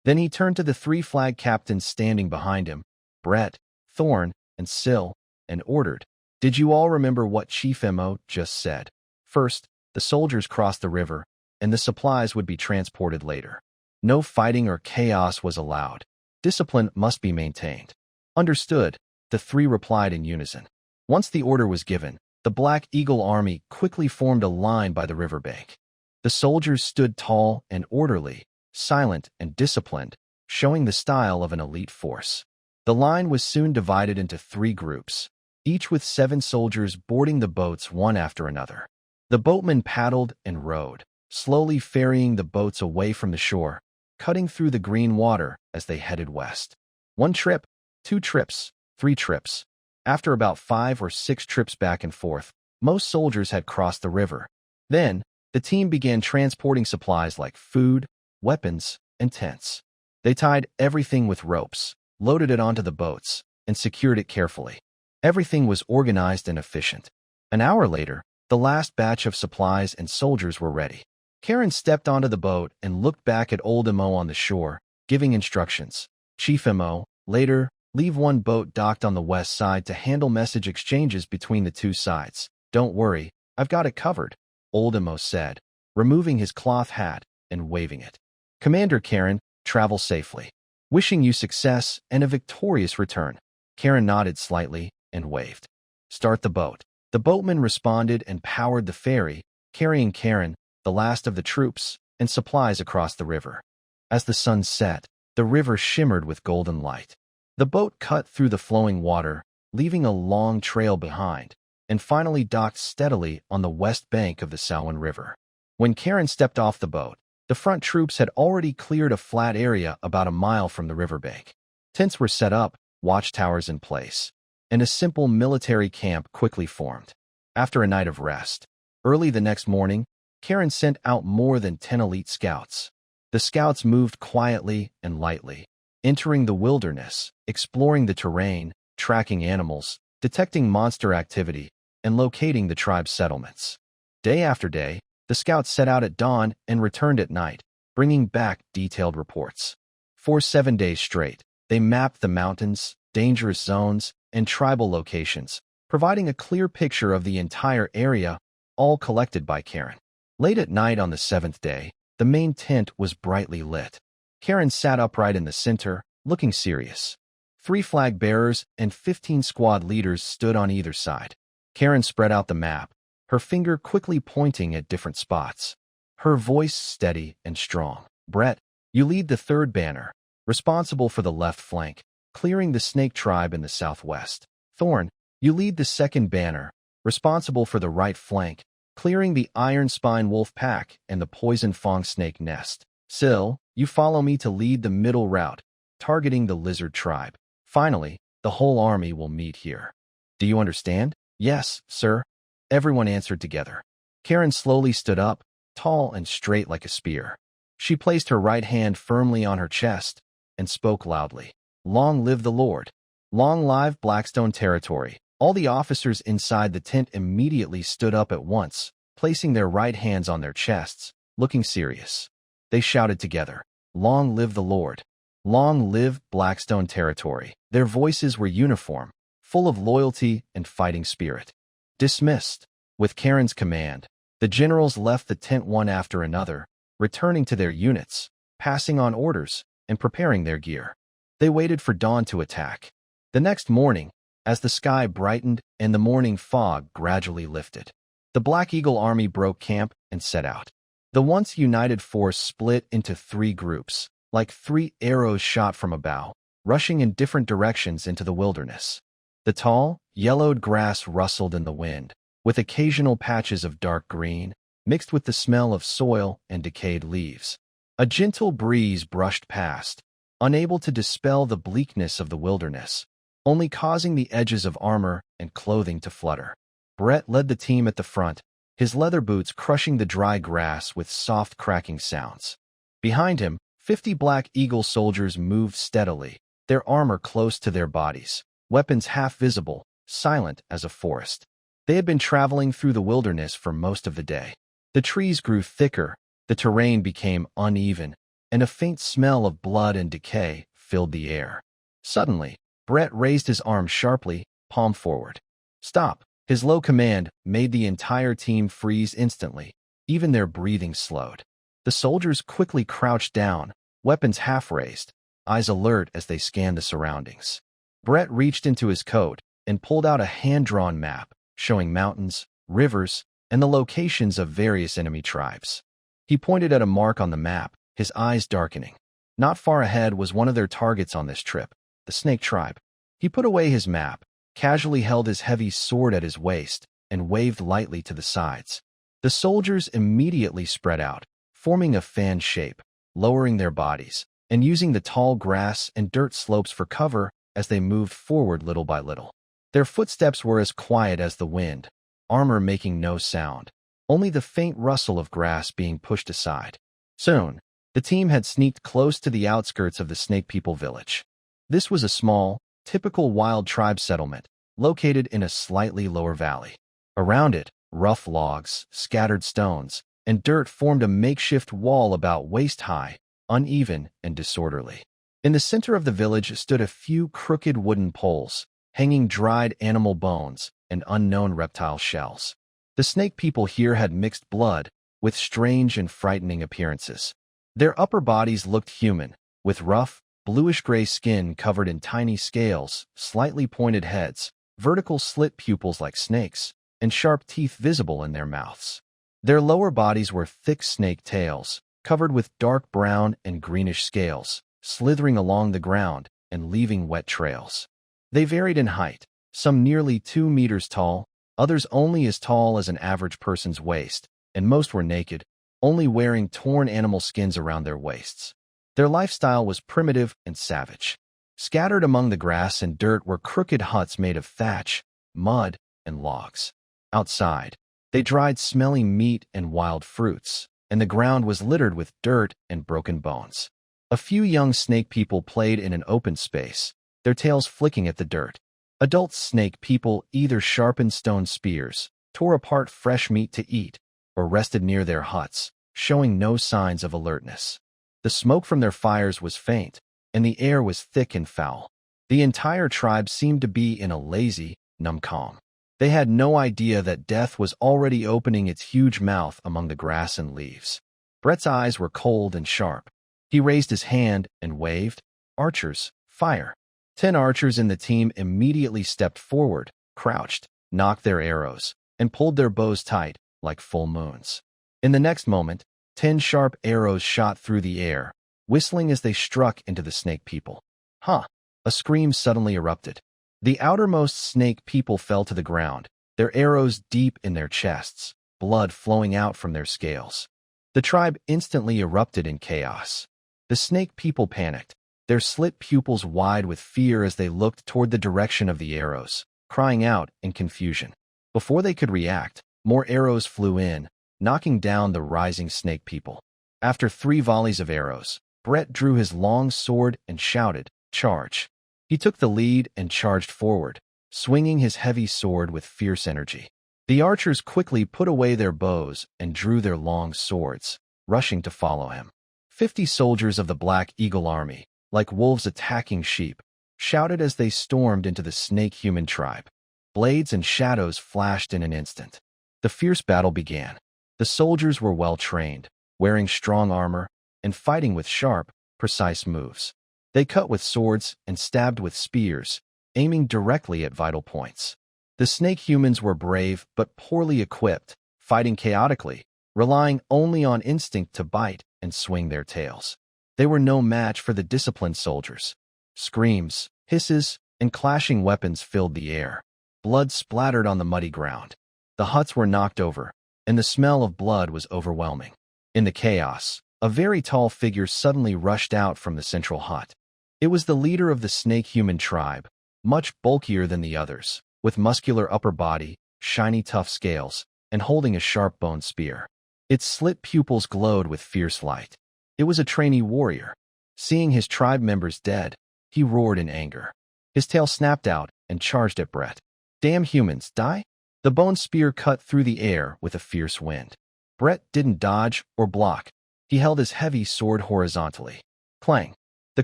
S1: Then he turned to the 3 flag captains standing behind him, Brett, Thorne, and Sill, and ordered, "Did you all remember what Chief Amo just said? First, the soldiers crossed the river, and the supplies would be transported later. No fighting or chaos was allowed. Discipline must be maintained." "Understood," the 3 replied in unison. Once the order was given, the Black Eagle army quickly formed a line by the riverbank. The soldiers stood tall and orderly, silent and disciplined, showing the style of an elite force. The line was soon divided into 3 groups, each with 7 soldiers boarding the boats one after another. The boatmen paddled and rowed, slowly ferrying the boats away from the shore, cutting through the green water as they headed west. 1 trip, 2 trips, 3 trips. After about 5 or 6 trips back and forth, most soldiers had crossed the river. Then, the team began transporting supplies like food, weapons, and tents. They tied everything with ropes, loaded it onto the boats, and secured it carefully. Everything was organized and efficient. An hour later, the last batch of supplies and soldiers were ready. Karen stepped onto the boat and looked back at Old Amo on the shore, giving instructions. "Chief Amo, later, leave 1 boat docked on the west side to handle message exchanges between the 2 sides. Don't worry, I've got it covered," Old Amo said, removing his cloth hat and waving it. "Commander Karen, travel safely. Wishing you success and a victorious return." Karen nodded slightly and waved. "Start the boat." The boatman responded and powered the ferry, carrying Karen, the last of the troops, and supplies across the river. As the sun set, the river shimmered with golden light. The boat cut through the flowing water, leaving a long trail behind, and finally docked steadily on the west bank of the Salween River. When Karen stepped off the boat, the front troops had already cleared a flat area about a mile from the riverbank. Tents were set up, watchtowers in place, and a simple military camp quickly formed. After a night of rest, early the next morning, Karen sent out more than 10 elite scouts. The scouts moved quietly and lightly, entering the wilderness, exploring the terrain, tracking animals, detecting monster activity, and locating the tribe's settlements. Day after day, the scouts set out at dawn and returned at night, bringing back detailed reports. For 7 days straight, they mapped the mountains, dangerous zones, and tribal locations, providing a clear picture of the entire area, all collected by Karen. Late at night on the 7th day, the main tent was brightly lit. Karen sat upright in the center, looking serious. 3 flag bearers and 15 squad leaders stood on either side. Karen spread out the map, her finger quickly pointing at different spots. Her voice steady and strong. "Brett, you lead the 3rd banner, responsible for the left flank, clearing the Snake tribe in the southwest. Thorn, you lead the second banner, responsible for the right flank, clearing the Iron Spine Wolf Pack and the Poison Fong Snake Nest. Sil, you follow me to lead the middle route, targeting the Lizard Tribe. Finally, the whole army will meet here. Do you understand? Yes, sir. Everyone answered together. Karen slowly stood up, tall and straight like a spear. She placed her right hand firmly on her chest and spoke loudly. Long live the Lord. Long live Blackstone territory. All the officers inside the tent immediately stood up at once, placing their right hands on their chests, looking serious. They shouted together, Long live the Lord. Long live Blackstone territory. Their voices were uniform, full of loyalty and fighting spirit. Dismissed. With Karen's command, the generals left the tent one after another, returning to their units, passing on orders, and preparing their gear. They waited for dawn to attack. The next morning, as the sky brightened and the morning fog gradually lifted, the Black Eagle army broke camp and set out. The once united force split into 3 groups, like 3 arrows shot from a bow, rushing in different directions into the wilderness. The tall, yellowed grass rustled in the wind, with occasional patches of dark green, mixed with the smell of soil and decayed leaves. A gentle breeze brushed past, unable to dispel the bleakness of the wilderness, only causing the edges of armor and clothing to flutter. Brett led the team at the front, his leather boots crushing the dry grass with soft cracking sounds. Behind him, 50 Black Eagle soldiers moved steadily, their armor close to their bodies, weapons half visible, silent as a forest. They had been traveling through the wilderness for most of the day. The trees grew thicker, the terrain became uneven, and a faint smell of blood and decay filled the air. Suddenly, Brett raised his arm sharply, palm forward. Stop! His low command made the entire team freeze instantly, even their breathing slowed. The soldiers quickly crouched down, weapons half raised, eyes alert as they scanned the surroundings. Brett reached into his coat and pulled out a hand-drawn map, showing mountains, rivers, and the locations of various enemy tribes. He pointed at a mark on the map, his eyes darkening. Not far ahead was one of their targets on this trip, the Snake Tribe. He put away his map, casually held his heavy sword at his waist, and waved lightly to the sides. The soldiers immediately spread out, forming a fan shape, lowering their bodies, and using the tall grass and dirt slopes for cover as they moved forward little by little. Their footsteps were as quiet as the wind, armor making no sound, only the faint rustle of grass being pushed aside. Soon, the team had sneaked close to the outskirts of the Snake People village. This was a small, typical wild tribe settlement, located in a slightly lower valley. Around it, rough logs, scattered stones, and dirt formed a makeshift wall about waist-high, uneven and disorderly. In the center of the village stood a few crooked wooden poles, hanging dried animal bones and unknown reptile shells. The Snake People here had mixed blood, with strange and frightening appearances. Their upper bodies looked human, with rough, bluish-gray skin covered in tiny scales, slightly pointed heads, vertical slit pupils like snakes, and sharp teeth visible in their mouths. Their lower bodies were thick snake tails, covered with dark brown and greenish scales, slithering along the ground and leaving wet trails. They varied in height, some nearly 2 meters tall, others only as tall as an average person's waist, and most were naked, only wearing torn animal skins around their waists. Their lifestyle was primitive and savage. Scattered among the grass and dirt were crooked huts made of thatch, mud, and logs. Outside, they dried smelly meat and wild fruits, and the ground was littered with dirt and broken bones. A few young snake people played in an open space, their tails flicking at the dirt. Adult snake people either sharpened stone spears, tore apart fresh meat to eat, or rested near their huts, showing no signs of alertness. The smoke from their fires was faint, and the air was thick and foul. The entire tribe seemed to be in a lazy, numb calm. They had no idea that death was already opening its huge mouth among the grass and leaves. Brett's eyes were cold and sharp. He raised his hand and waved, "Archers, fire." 10 archers in the team immediately stepped forward, crouched, knocked their arrows, and pulled their bows tight, like full moons. In the next moment, 10 sharp arrows shot through the air, whistling as they struck into the snake people. Huh! A scream suddenly erupted. The outermost snake people fell to the ground, their arrows deep in their chests, blood flowing out from their scales. The tribe instantly erupted in chaos. The snake people panicked, their slit pupils wide with fear as they looked toward the direction of the arrows, crying out in confusion. Before they could react, more arrows flew in, knocking down the rising snake people. After 3 volleys of arrows, Brett drew his long sword and shouted, "Charge!" He took the lead and charged forward, swinging his heavy sword with fierce energy. The archers quickly put away their bows and drew their long swords, rushing to follow him. 50 soldiers of the Black Eagle army, like wolves attacking sheep, shouted as they stormed into the snake-human tribe. Blades and shadows flashed in an instant. The fierce battle began. The soldiers were well-trained, wearing strong armor, and fighting with sharp, precise moves. They cut with swords and stabbed with spears, aiming directly at vital points. The snake humans were brave but poorly equipped, fighting chaotically, relying only on instinct to bite and swing their tails. They were no match for the disciplined soldiers. Screams, hisses, and clashing weapons filled the air. Blood splattered on the muddy ground. The huts were knocked over, and the smell of blood was overwhelming. In the chaos, a very tall figure suddenly rushed out from the central hut. It was the leader of the snake-human tribe, much bulkier than the others, with muscular upper body, shiny tough scales, and holding a sharp-boned spear. Its slit pupils glowed with fierce light. It was a trainee warrior. Seeing his tribe members dead, he roared in anger. His tail snapped out and charged at Brett. "Damn humans, die!" The bone spear cut through the air with a fierce wind. Brett didn't dodge or block. He held his heavy sword horizontally. Clang! The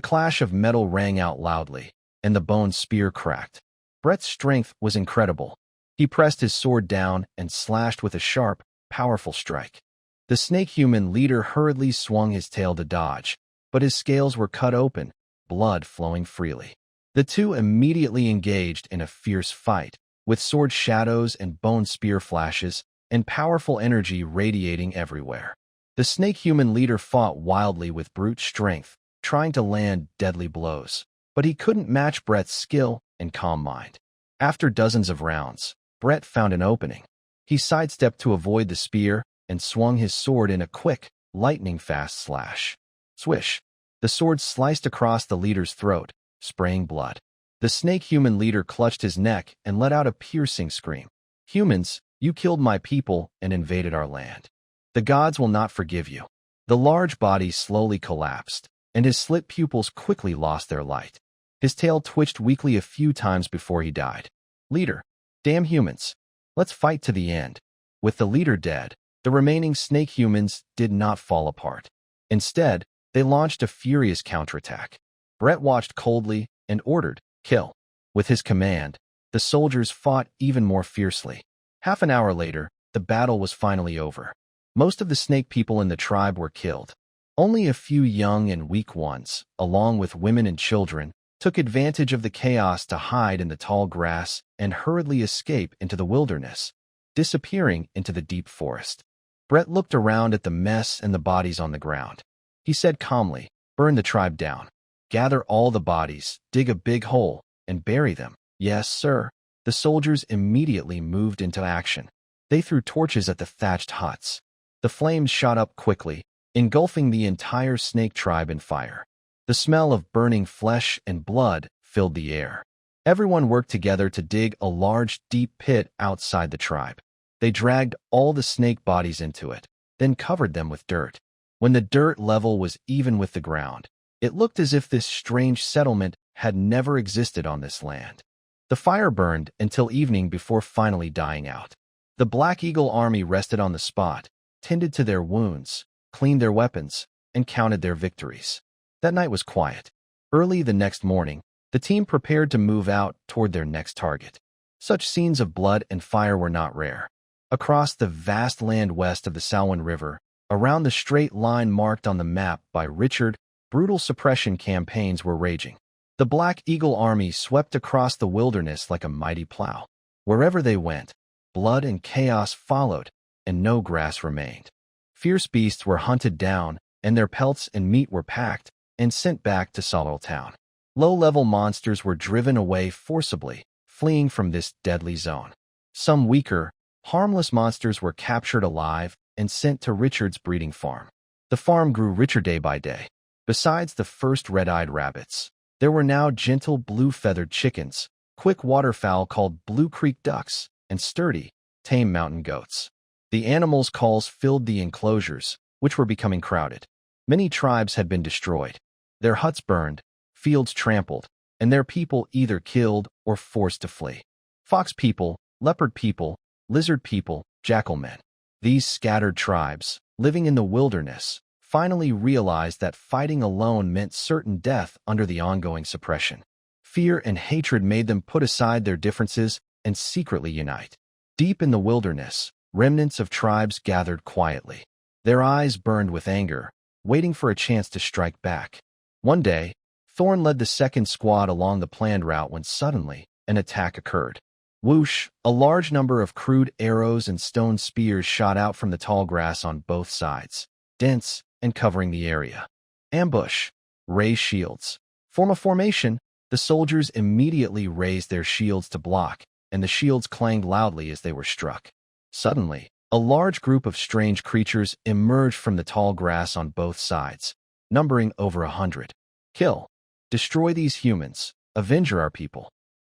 S1: clash of metal rang out loudly, and the bone spear cracked. Brett's strength was incredible. He pressed his sword down and slashed with a sharp, powerful strike. The snake-human leader hurriedly swung his tail to dodge, but his scales were cut open, blood flowing freely. The two immediately engaged in a fierce fight, with sword shadows and bone spear flashes, and powerful energy radiating everywhere. The snake-human leader fought wildly with brute strength, trying to land deadly blows, but he couldn't match Brett's skill and calm mind. After dozens of rounds, Brett found an opening. He sidestepped to avoid the spear and swung his sword in a quick, lightning-fast slash. Swish! The sword sliced across the leader's throat, spraying blood. The snake-human leader clutched his neck and let out a piercing scream. "Humans, you killed my people and invaded our land. The gods will not forgive you." The large body slowly collapsed, and his slit pupils quickly lost their light. His tail twitched weakly a few times before he died. "Leader, damn humans. Let's fight to the end." With the leader dead, the remaining snake humans did not fall apart. Instead, they launched a furious counterattack. Brett watched coldly and ordered, "Kill." With his command, the soldiers fought even more fiercely. Half an hour later, the battle was finally over. Most of the snake people in the tribe were killed. Only a few young and weak ones, along with women and children, took advantage of the chaos to hide in the tall grass and hurriedly escape into the wilderness, disappearing into the deep forest. Brett looked around at the mess and the bodies on the ground. He said calmly, "Burn the tribe down. Gather all the bodies, dig a big hole, and bury them." "Yes, sir." The soldiers immediately moved into action. They threw torches at the thatched huts. The flames shot up quickly, engulfing the entire snake tribe in fire. The smell of burning flesh and blood filled the air. Everyone worked together to dig a large, deep pit outside the tribe. They dragged all the snake bodies into it, then covered them with dirt. When the dirt level was even with the ground, it looked as if this strange settlement had never existed on this land. The fire burned until evening before finally dying out. The Black Eagle army rested on the spot, tended to their wounds, cleaned their weapons, and counted their victories. That night was quiet. Early the next morning, the team prepared to move out toward their next target. Such scenes of blood and fire were not rare. Across the vast land west of the Salween River, around the straight line marked on the map by Richard, brutal suppression campaigns were raging. The Black Eagle army swept across the wilderness like a mighty plow. Wherever they went, blood and chaos followed, and no grass remained. Fierce beasts were hunted down, and their pelts and meat were packed and sent back to Salween Town. Low-level monsters were driven away forcibly, fleeing from this deadly zone. Some weaker, harmless monsters were captured alive and sent to Richard's breeding farm. The farm grew richer day by day. Besides the first red-eyed rabbits, there were now gentle blue-feathered chickens, quick waterfowl called Blue Creek ducks, and sturdy, tame mountain goats. The animals' calls filled the enclosures, which were becoming crowded. Many tribes had been destroyed, their huts burned, fields trampled, and their people either killed or forced to flee. Fox people, leopard people, lizard people, jackal men. These scattered tribes, living in the wilderness, finally realized that fighting alone meant certain death under the ongoing suppression. Fear and hatred made them put aside their differences and secretly unite. Deep in the wilderness, remnants of tribes gathered quietly. Their eyes burned with anger, waiting for a chance to strike back. One day, Thorn led the second squad along the planned route when suddenly an attack occurred. Whoosh! A large number of crude arrows and stone spears shot out from the tall grass on both sides, dense and covering the area. Ambush. Raise shields. Form a formation. The soldiers immediately raised their shields to block, and the shields clanged loudly as they were struck. Suddenly, a large group of strange creatures emerged from the tall grass on both sides, numbering over 100. Kill. Destroy these humans. Avenge our people.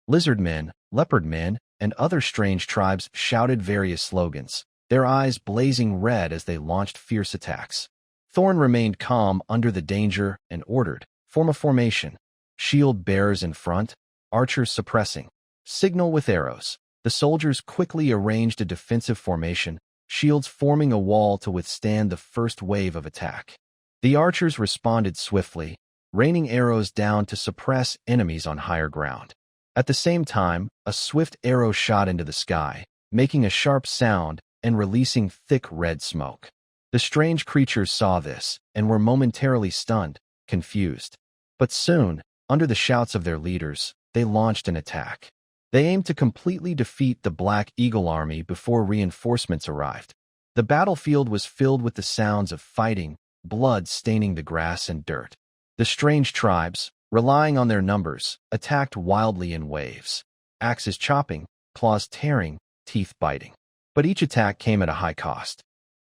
S1: Lizard men, leopard men, and other strange tribes shouted various slogans, their eyes blazing red as they launched fierce attacks. Thorn remained calm under the danger and ordered, form a formation. Shield bearers in front, archers suppressing. Signal with arrows. The soldiers quickly arranged a defensive formation, shields forming a wall to withstand the first wave of attack. The archers responded swiftly, raining arrows down to suppress enemies on higher ground. At the same time, a swift arrow shot into the sky, making a sharp sound and releasing thick red smoke. The strange creatures saw this and were momentarily stunned, confused. But soon, under the shouts of their leaders, they launched an attack. They aimed to completely defeat the Black Eagle army before reinforcements arrived. The battlefield was filled with the sounds of fighting, blood staining the grass and dirt. The strange tribes, relying on their numbers, attacked wildly in waves. Axes chopping, claws tearing, teeth biting. But each attack came at a high cost.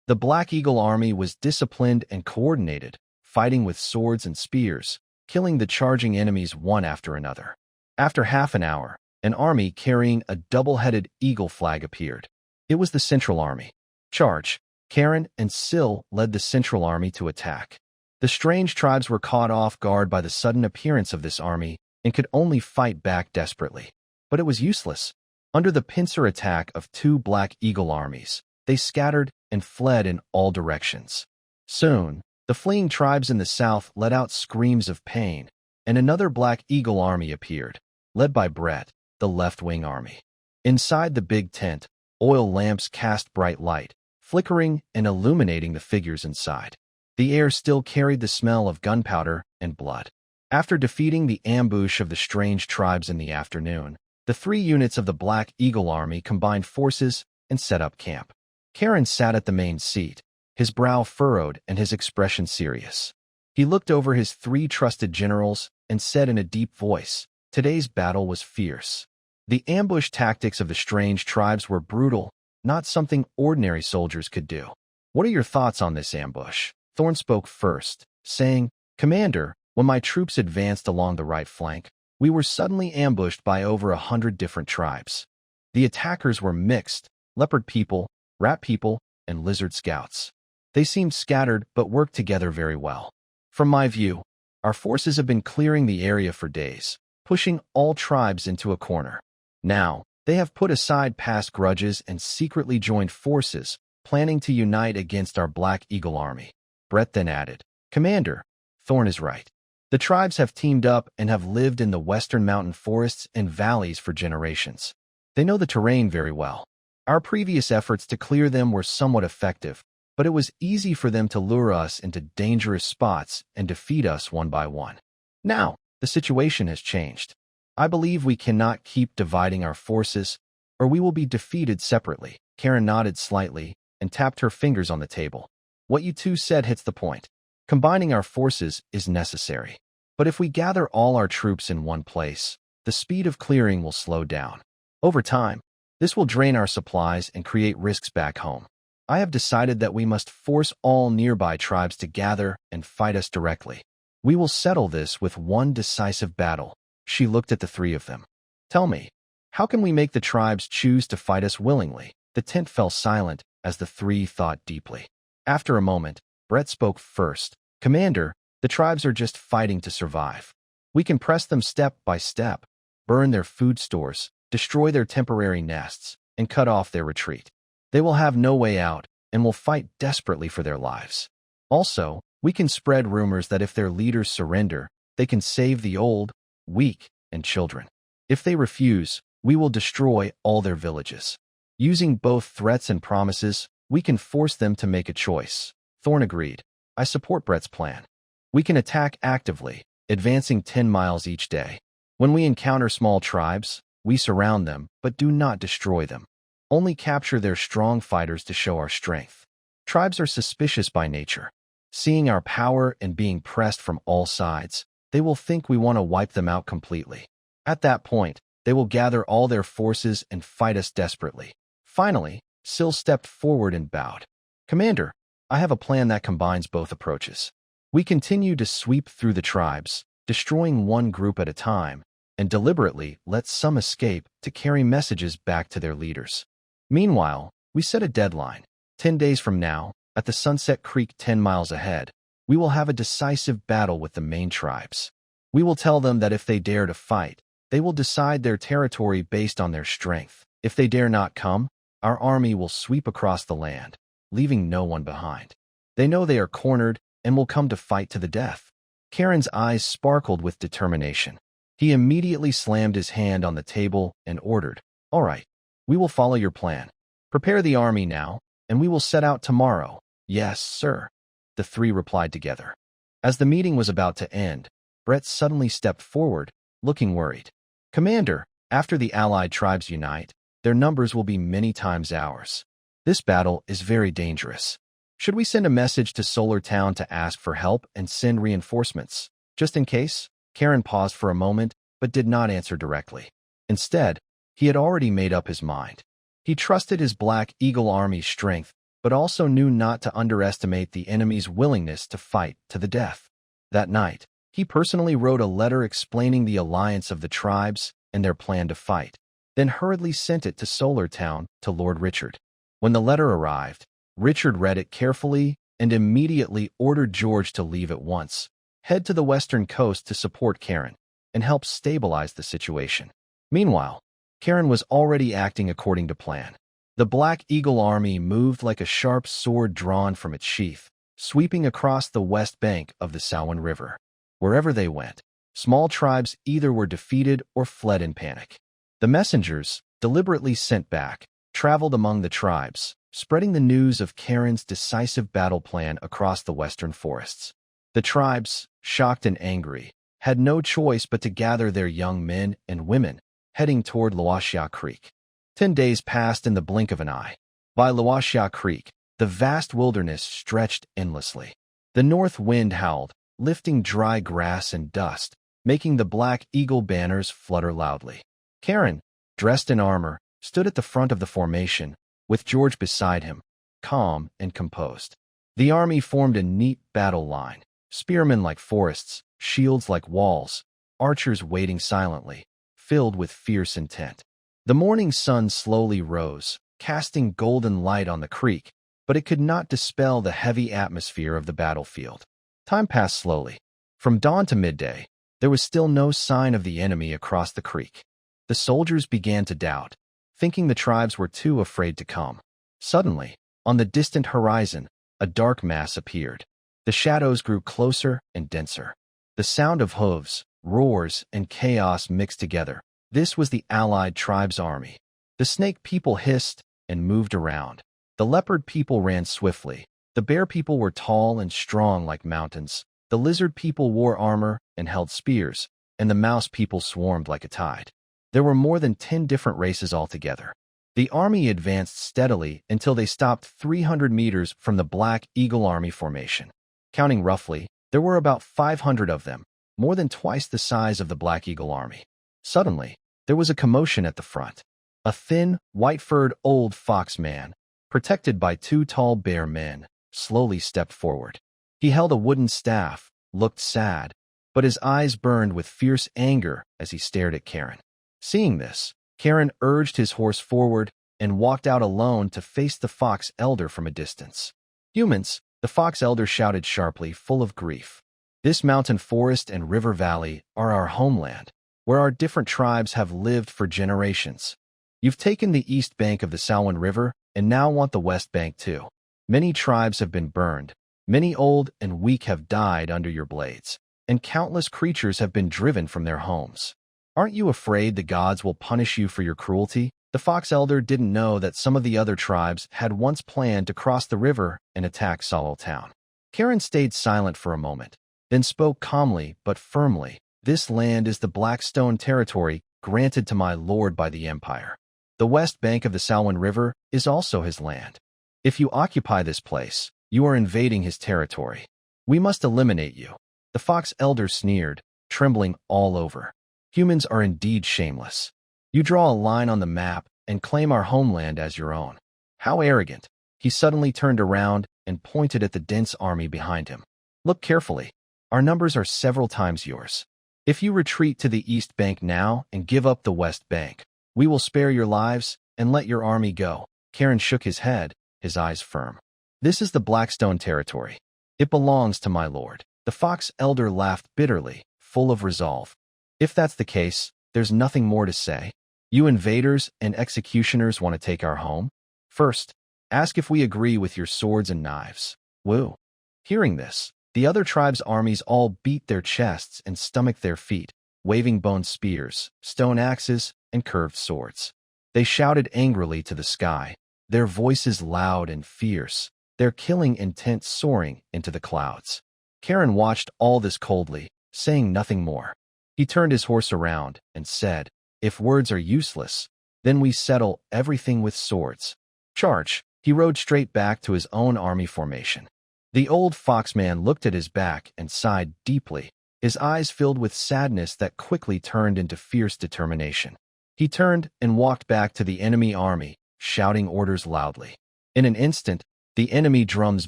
S1: The Black Eagle army was disciplined and coordinated, fighting with swords and spears, killing the charging enemies one after another. After half an hour, an army carrying a double-headed eagle flag appeared. It was the Central Army. Charge! Karen and Syl led the Central Army to attack. The strange tribes were caught off guard by the sudden appearance of this army and could only fight back desperately. But it was useless. Under the pincer attack of two Black Eagle armies, they scattered and fled in all directions. Soon, the fleeing tribes in the south let out screams of pain, and another Black Eagle army appeared, led by Brett, the left-wing army. Inside the big tent, oil lamps cast bright light, flickering and illuminating the figures inside. The air still carried the smell of gunpowder and blood. After defeating the ambush of the strange tribes in the afternoon, the 3 units of the Black Eagle army combined forces and set up camp. Karen sat at the main seat, his brow furrowed and his expression serious. He looked over his 3 trusted generals and said in a deep voice, "Today's battle was fierce. The ambush tactics of the strange tribes were brutal, not something ordinary soldiers could do. What are your thoughts on this ambush?" Thorn spoke first, saying, "Commander, when my troops advanced along the right flank, we were suddenly ambushed by over 100 different tribes. The attackers were mixed, leopard people, rat people, and lizard scouts. They seemed scattered but worked together very well. From my view, our forces have been clearing the area for days, pushing all tribes into a corner. Now, they have put aside past grudges and secretly joined forces, planning to unite against our Black Eagle army." Brett then added, "Commander, Thorn is right. The tribes have teamed up and have lived in the western mountain forests and valleys for generations. They know the terrain very well. Our previous efforts to clear them were somewhat effective, but it was easy for them to lure us into dangerous spots and defeat us one by one. Now, the situation has changed. I believe we cannot keep dividing our forces, or we will be defeated separately." Karen nodded slightly and tapped her fingers on the table. "What you two said hits the point. Combining our forces is necessary. But if we gather all our troops in one place, the speed of clearing will slow down. Over time, this will drain our supplies and create risks back home. I have decided that we must force all nearby tribes to gather and fight us directly. We will settle this with one decisive battle. She looked at the three of them. Tell me, how can we make the tribes choose to fight us willingly? The tent fell silent as the three thought deeply. After a moment, Brett spoke first. Commander, the tribes are just fighting to survive. We can press them step by step, burn their food stores, destroy their temporary nests, and cut off their retreat. They will have no way out and will fight desperately for their lives. Also, we can spread rumors that if their leaders surrender, they can save the old, weak, and children. If they refuse, we will destroy all their villages. Using both threats and promises, we can force them to make a choice. Thorn agreed. I support Brett's plan. We can attack actively, advancing 10 miles each day. When we encounter small tribes, we surround them, but do not destroy them. Only capture their strong fighters to show our strength. Tribes are suspicious by nature. Seeing our power and being pressed from all sides, they will think we want to wipe them out completely. At that point, they will gather all their forces and fight us desperately. Finally, Syl stepped forward and bowed. Commander, I have a plan that combines both approaches. We continue to sweep through the tribes, destroying one group at a time, and deliberately let some escape to carry messages back to their leaders. Meanwhile, we set a deadline. 10 days from now, at the Sunset Creek 10 miles ahead, we will have a decisive battle with the main tribes. We will tell them that if they dare to fight, they will decide their territory based on their strength. If they dare not come, our army will sweep across the land, leaving no one behind. They know they are cornered and will come to fight to the death. Karen's eyes sparkled with determination. He immediately slammed his hand on the table and ordered, "All right, we will follow your plan. Prepare the army now, and we will set out tomorrow." "Yes, sir," the three replied together. As the meeting was about to end, Brett suddenly stepped forward, looking worried. "Commander, after the allied tribes unite, their numbers will be many times ours. This battle is very dangerous. Should we send a message to Solar Town to ask for help and send reinforcements, just in case?" Karen paused for a moment, but did not answer directly. Instead, he had already made up his mind. He trusted his Black Eagle Army's strength, but also knew not to underestimate the enemy's willingness to fight to the death. That night, he personally wrote a letter explaining the alliance of the tribes and their plan to fight, then hurriedly sent it to Solar Town to Lord Richard. When the letter arrived, Richard read it carefully and immediately ordered George to leave at once, head to the western coast to support Karen, and help stabilize the situation. Meanwhile, Karen was already acting according to plan. The Black Eagle Army moved like a sharp sword drawn from its sheath, sweeping across the west bank of the Samhain River. Wherever they went, small tribes either were defeated or fled in panic. The messengers, deliberately sent back, traveled among the tribes, spreading the news of Karen's decisive battle plan across the western forests. The tribes, shocked and angry, had no choice but to gather their young men and women, heading toward Lashia Creek. 10 days passed in the blink of an eye. By Lashia Creek, the vast wilderness stretched endlessly. The north wind howled, lifting dry grass and dust, making the Black Eagle banners flutter loudly. Karen, dressed in armor, stood at the front of the formation, with George beside him, calm and composed. The army formed a neat battle line, spearmen like forests, shields like walls, archers waiting silently, filled with fierce intent. The morning sun slowly rose, casting golden light on the creek, but it could not dispel the heavy atmosphere of the battlefield. Time passed slowly. From dawn to midday, there was still no sign of the enemy across the creek. The soldiers began to doubt, thinking the tribes were too afraid to come. Suddenly, on the distant horizon, a dark mass appeared. The shadows grew closer and denser. The sound of hooves, roars, and chaos mixed together. This was the allied tribes' army. The snake people hissed and moved around. The leopard people ran swiftly. The bear people were tall and strong like mountains. The lizard people wore armor and held spears, and the mouse people swarmed like a tide. There were more than 10 different races altogether. The army advanced steadily until they stopped 300 meters from the Black Eagle Army formation. Counting roughly, there were about 500 of them, more than twice the size of the Black Eagle army. Suddenly, there was a commotion at the front. A thin, white-furred old fox man, protected by two tall bear men, slowly stepped forward. He held a wooden staff, looked sad, but his eyes burned with fierce anger as he stared at Karen. Seeing this, Karen urged his horse forward and walked out alone to face the fox elder from a distance. "Humans," the fox elder shouted sharply, full of grief. "This mountain forest and river valley are our homeland, where our different tribes have lived for generations. You've taken the east bank of the Salween River and now want the west bank too. Many tribes have been burned, many old and weak have died under your blades, and countless creatures have been driven from their homes. Aren't you afraid the gods will punish you for your cruelty?" The fox elder didn't know that some of the other tribes had once planned to cross the river and attack Solo Town. Karen stayed silent for a moment, then spoke calmly but firmly. "This land is the Blackstone territory granted to my lord by the Empire. The west bank of the Salween River is also his land. If you occupy this place, you are invading his territory. We must eliminate you." The fox elder sneered, trembling all over. "Humans are indeed shameless. You draw a line on the map and claim our homeland as your own. How arrogant." He suddenly turned around and pointed at the dense army behind him. "Look carefully. Our numbers are several times yours. If you retreat to the east bank now and give up the west bank, we will spare your lives and let your army go." Karen shook his head, his eyes firm. "This is the Blackstone territory. It belongs to my lord." The fox elder laughed bitterly, full of resolve. "If that's the case, there's nothing more to say. You invaders and executioners want to take our home? First, ask if we agree with your swords and knives." Woo. Hearing this, the other tribes' armies all beat their chests and stomached their feet, waving bone spears, stone axes, and curved swords. They shouted angrily to the sky, their voices loud and fierce, their killing intent soaring into the clouds. Karen watched all this coldly, saying nothing more. He turned his horse around and said, "If words are useless, then we settle everything with swords. Charge." He rode straight back to his own army formation. The old foxman looked at his back and sighed deeply, his eyes filled with sadness that quickly turned into fierce determination. He turned and walked back to the enemy army, shouting orders loudly. In an instant, the enemy drums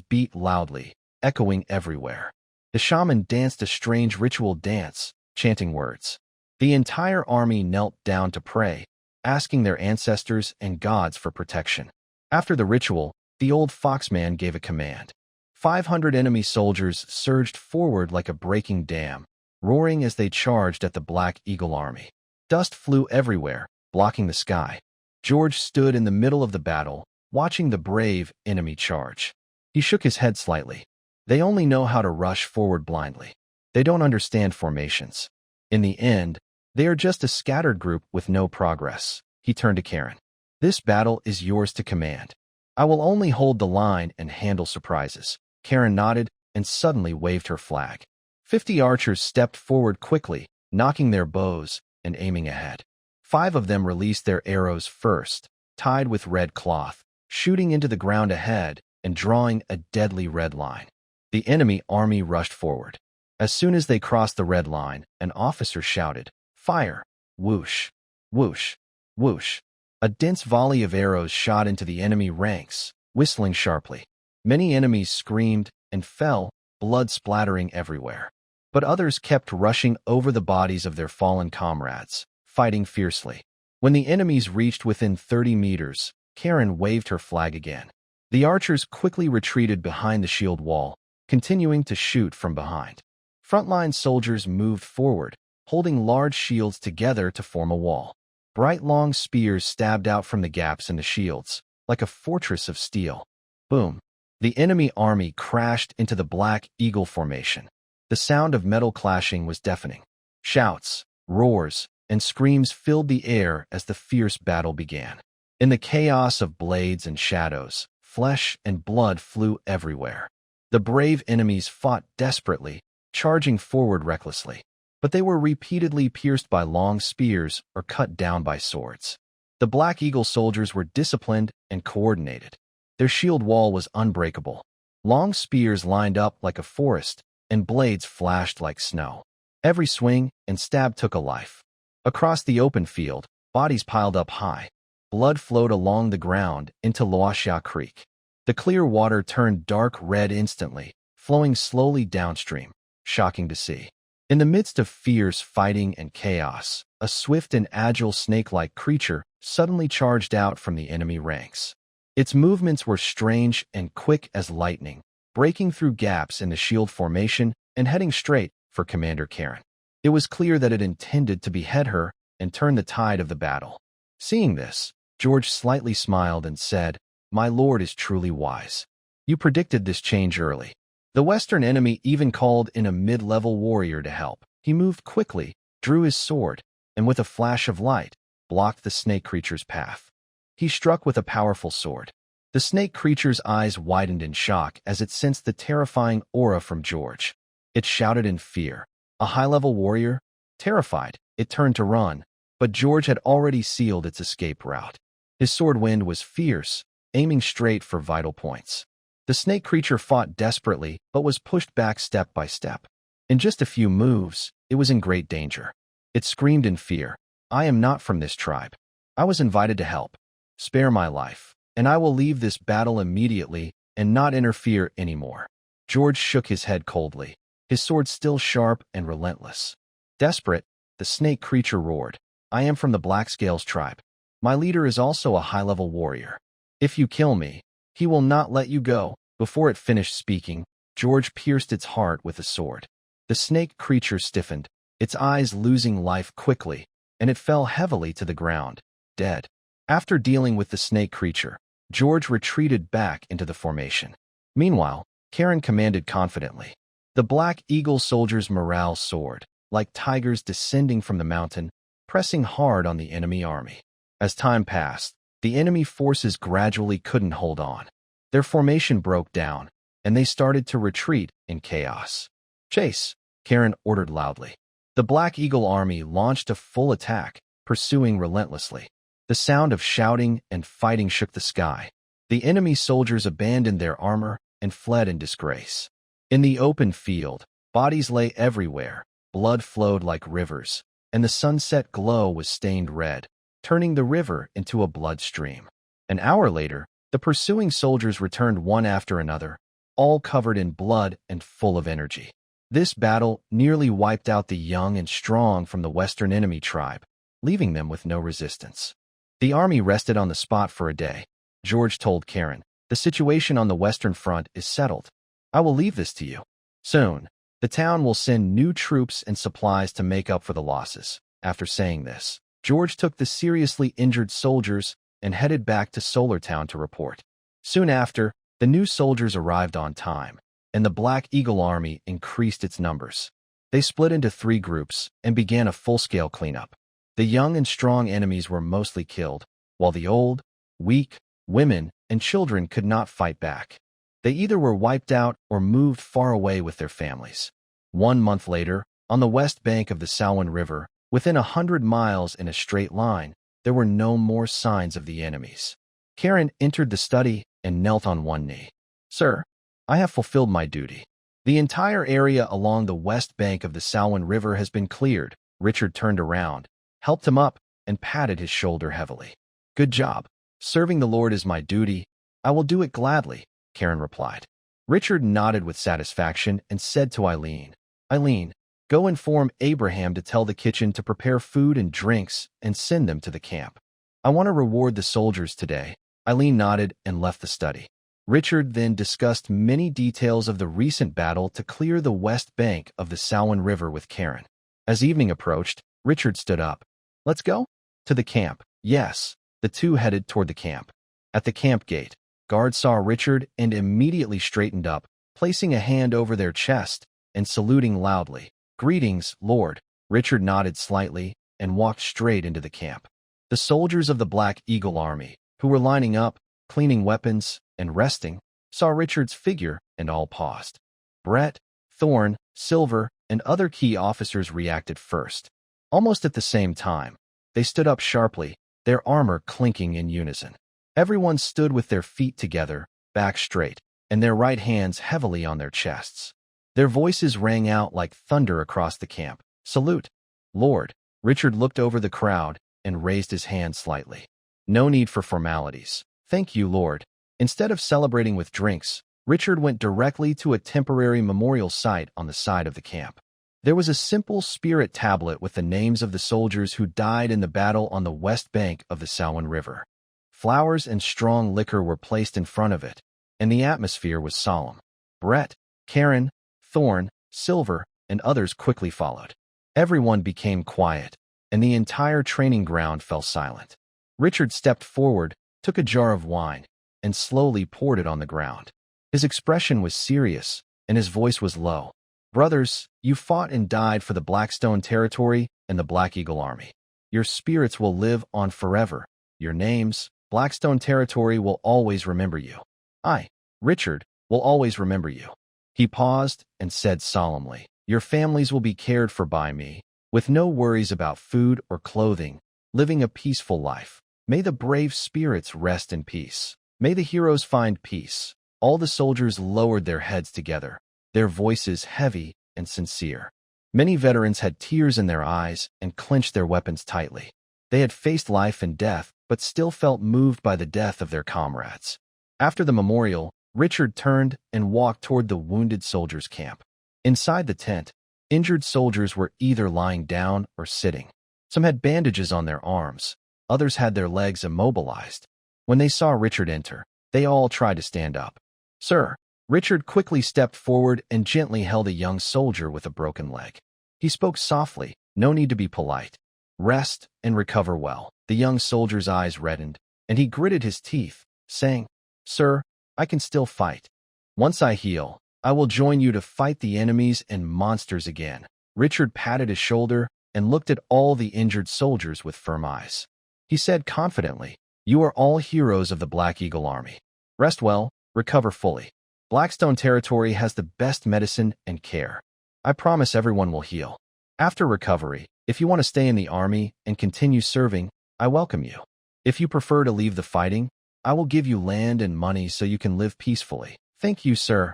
S1: beat loudly, echoing everywhere. The shaman danced a strange ritual dance, chanting words. The entire army knelt down to pray, asking their ancestors and gods for protection. After the ritual, the old foxman gave a command. 500 enemy soldiers surged forward like a breaking dam, roaring as they charged at the Black Eagle army. Dust flew everywhere, blocking the sky. George stood in the middle of the battle, watching the brave enemy charge. He shook his head slightly. They only know how to rush forward blindly. They don't understand formations. In the end, they are just a scattered group with no progress. He turned to Karen. "This battle is yours to command. I will only hold the line and handle surprises." Karen nodded and suddenly waved her flag. 50 archers stepped forward quickly, knocking their bows and aiming ahead. 5 of them released their arrows first, tied with red cloth, shooting into the ground ahead and drawing a deadly red line. The enemy army rushed forward. As soon as they crossed the red line, an officer shouted, "Fire!" Whoosh, whoosh, whoosh. A dense volley of arrows shot into the enemy ranks, whistling sharply. Many enemies screamed and fell, blood splattering everywhere. But others kept rushing over the bodies of their fallen comrades, fighting fiercely. When the enemies reached within 30 meters, Karen waved her flag again. The archers quickly retreated behind the shield wall, continuing to shoot from behind. Frontline soldiers moved forward, holding large shields together to form a wall. Bright long spears stabbed out from the gaps in the shields, like a fortress of steel. Boom! The enemy army crashed into the Black Eagle formation. The sound of metal clashing was deafening. Shouts, roars, and screams filled the air as the fierce battle began. In the chaos of blades and shadows, flesh and blood flew everywhere. The brave enemies fought desperately, charging forward recklessly. But they were repeatedly pierced by long spears or cut down by swords. The Black Eagle soldiers were disciplined and coordinated. Their shield wall was unbreakable. Long spears lined up like a forest, and blades flashed like snow. Every swing and stab took a life. Across the open field, bodies piled up high. Blood flowed along the ground into Lashia Creek. The clear water turned dark red instantly, flowing slowly downstream, shocking to see. In the midst of fierce fighting and chaos, a swift and agile snake-like creature suddenly charged out from the enemy ranks. Its movements were strange and quick as lightning, breaking through gaps in the shield formation and heading straight for Commander Karen. It was clear that it intended to behead her and turn the tide of the battle. Seeing this, George slightly smiled and said, "My lord is truly wise. You predicted this change early." The Western enemy even called in a mid-level warrior to help. He moved quickly, drew his sword, and with a flash of light, blocked the snake creature's path. He struck with a powerful sword. The snake creature's eyes widened in shock as it sensed the terrifying aura from George. It shouted in fear. A high-level warrior? Terrified, it turned to run, but George had already sealed its escape route. His sword wind was fierce, aiming straight for vital points. The snake creature fought desperately but was pushed back step by step. In just a few moves, it was in great danger. It screamed in fear, "I am not from this tribe. I was invited to help. Spare my life, and I will leave this battle immediately and not interfere anymore." George shook his head coldly, his sword still sharp and relentless. Desperate, the snake creature roared, "I am from the Blackscales tribe. My leader is also a high-level warrior. If you kill me, he will not let you go." Before it finished speaking, George pierced its heart with a sword. The snake creature stiffened, its eyes losing life quickly, and it fell heavily to the ground, dead. After dealing with the snake creature, George retreated back into the formation. Meanwhile, Karen commanded confidently. The Black Eagle soldiers' morale soared, like tigers descending from the mountain, pressing hard on the enemy army. As time passed, the enemy forces gradually couldn't hold on. Their formation broke down, and they started to retreat in chaos. "Chase," Karen ordered loudly. The Black Eagle army launched a full attack, pursuing relentlessly. The sound of shouting and fighting shook the sky. The enemy soldiers abandoned their armor and fled in disgrace. In the open field, bodies lay everywhere, blood flowed like rivers, and the sunset glow was stained red, turning the river into a blood stream. An hour later, the pursuing soldiers returned one after another, all covered in blood and full of energy. This battle nearly wiped out the young and strong from the Western enemy tribe, leaving them with no resistance. The army rested on the spot for a day. George told Karen, "The situation on the Western Front is settled. I will leave this to you. Soon, the town will send new troops and supplies to make up for the losses." After saying this, George took the seriously injured soldiers and headed back to Solartown to report. Soon after, the new soldiers arrived on time, and the Black Eagle army increased its numbers. They split into 3 groups and began a full-scale cleanup. The young and strong enemies were mostly killed, while the old, weak, women, and children could not fight back. They either were wiped out or moved far away with their families. 1 month later, on the west bank of the Salween River, within 100 miles in a straight line, there were no more signs of the enemies. Karen entered the study and knelt on one knee. "Sir, I have fulfilled my duty. The entire area along the west bank of the Salween River has been cleared." Richard turned around, helped him up, and patted his shoulder heavily. "Good job. Serving the Lord is my duty. I will do it gladly," Karen replied. Richard nodded with satisfaction and said to Eileen, "Eileen, go inform Abraham to tell the kitchen to prepare food and drinks and send them to the camp. I want to reward the soldiers today." Eileen nodded and left the study. Richard then discussed many details of the recent battle to clear the west bank of the Salween River with Karen. As evening approached, Richard stood up. "Let's go?" "To the camp." "Yes." The two headed toward the camp. At the camp gate, guards saw Richard and immediately straightened up, placing a hand over their chest and saluting loudly. "Greetings, Lord." Richard nodded slightly and walked straight into the camp. The soldiers of the Black Eagle army, who were lining up, cleaning weapons, and resting, saw Richard's figure and all paused. Brett, Thorne, Silver, and other key officers reacted first. Almost at the same time, they stood up sharply, their armor clinking in unison. Everyone stood with their feet together, back straight, and their right hands heavily on their chests. Their voices rang out like thunder across the camp. Salute, Lord. Richard looked over the crowd and raised his hand slightly. No need for formalities. Thank you, Lord. Instead of celebrating with drinks, Richard went directly to a temporary memorial site on the side of the camp. There was a simple spirit tablet with the names of the soldiers who died in the battle on the west bank of the Salween River. Flowers and strong liquor were placed in front of it, and the atmosphere was solemn. Brett, Karen, Thorn, Silver, and others quickly followed. Everyone became quiet, and the entire training ground fell silent. Richard stepped forward, took a jar of wine, and slowly poured it on the ground. His expression was serious, and his voice was low. Brothers, you fought and died for the Blackstone territory and the Black Eagle Army. Your spirits will live on forever. Your names, Blackstone territory, will always remember you. I, Richard, will always remember you. He paused and said solemnly, your families will be cared for by me, with no worries about food or clothing, living a peaceful life. May the brave spirits rest in peace. May the heroes find peace. All the soldiers lowered their heads together, their voices heavy and sincere. Many veterans had tears in their eyes and clenched their weapons tightly. They had faced life and death, but still felt moved by the death of their comrades. After the memorial, Richard turned and walked toward the wounded soldiers' camp. Inside the tent, injured soldiers were either lying down or sitting. Some had bandages on their arms. Others had their legs immobilized. When they saw Richard enter, they all tried to stand up. Sir, Richard quickly stepped forward and gently held a young soldier with a broken leg. He spoke softly, no need to be polite. Rest and recover well. The young soldier's eyes reddened, and he gritted his teeth, saying, Sir, I can still fight. Once I heal, I will join you to fight the enemies and monsters again. Richard patted his shoulder and looked at all the injured soldiers with firm eyes. He said confidently, You are all heroes of the Black Eagle Army. Rest well, recover fully. Blackstone territory has the best medicine and care. I promise everyone will heal. After recovery, if you want to stay in the army and continue serving, I welcome you. If you prefer to leave the fighting, I will give you land and money so you can live peacefully. Thank you, sir.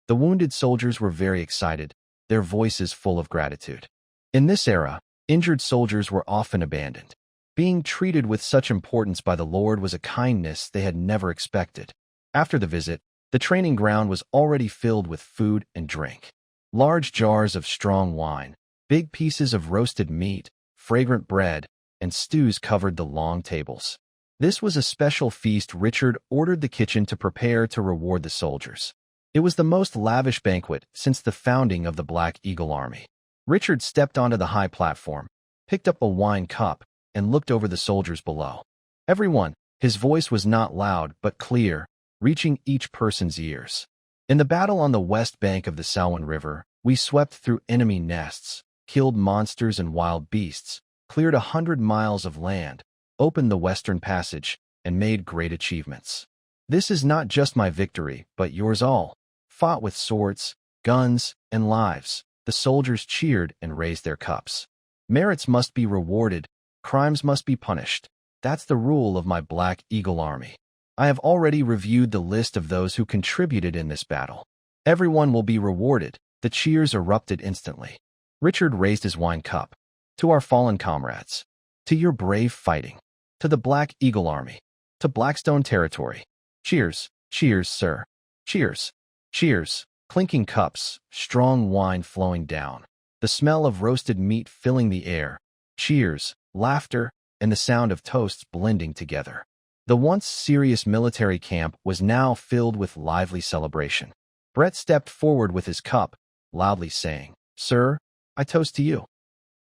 S1: The wounded soldiers were very excited, their voices full of gratitude. In this era, injured soldiers were often abandoned. Being treated with such importance by the Lord was a kindness they had never expected. After the visit, the training ground was already filled with food and drink. Large jars of strong wine, big pieces of roasted meat, fragrant bread, and stews covered the long tables. This was a special feast Richard ordered the kitchen to prepare to reward the soldiers. It was the most lavish banquet since the founding of the Black Eagle Army. Richard stepped onto the high platform, picked up a wine cup, and looked over the soldiers below. Everyone, his voice was not loud but clear, reaching each person's ears. In the battle on the west bank of the Salween River, we swept through enemy nests, killed monsters and wild beasts, cleared 100 miles of land, opened the Western Passage, and made great achievements. This is not just my victory, but yours all. Fought with swords, guns, and lives, the soldiers cheered and raised their cups. Merits must be rewarded, crimes must be punished. That's the rule of my Black Eagle Army. I have already reviewed the list of those who contributed in this battle. Everyone will be rewarded. The cheers erupted instantly. Richard raised his wine cup. To our fallen comrades. To your brave fighting. To the Black Eagle Army. To Blackstone territory. Cheers, cheers, sir. Cheers, cheers. Clinking cups, strong wine flowing down. The smell of roasted meat filling the air. Cheers, laughter, and the sound of toasts blending together. The once serious military camp was now filled with lively celebration. Brett stepped forward with his cup, loudly saying, Sir, I toast to you.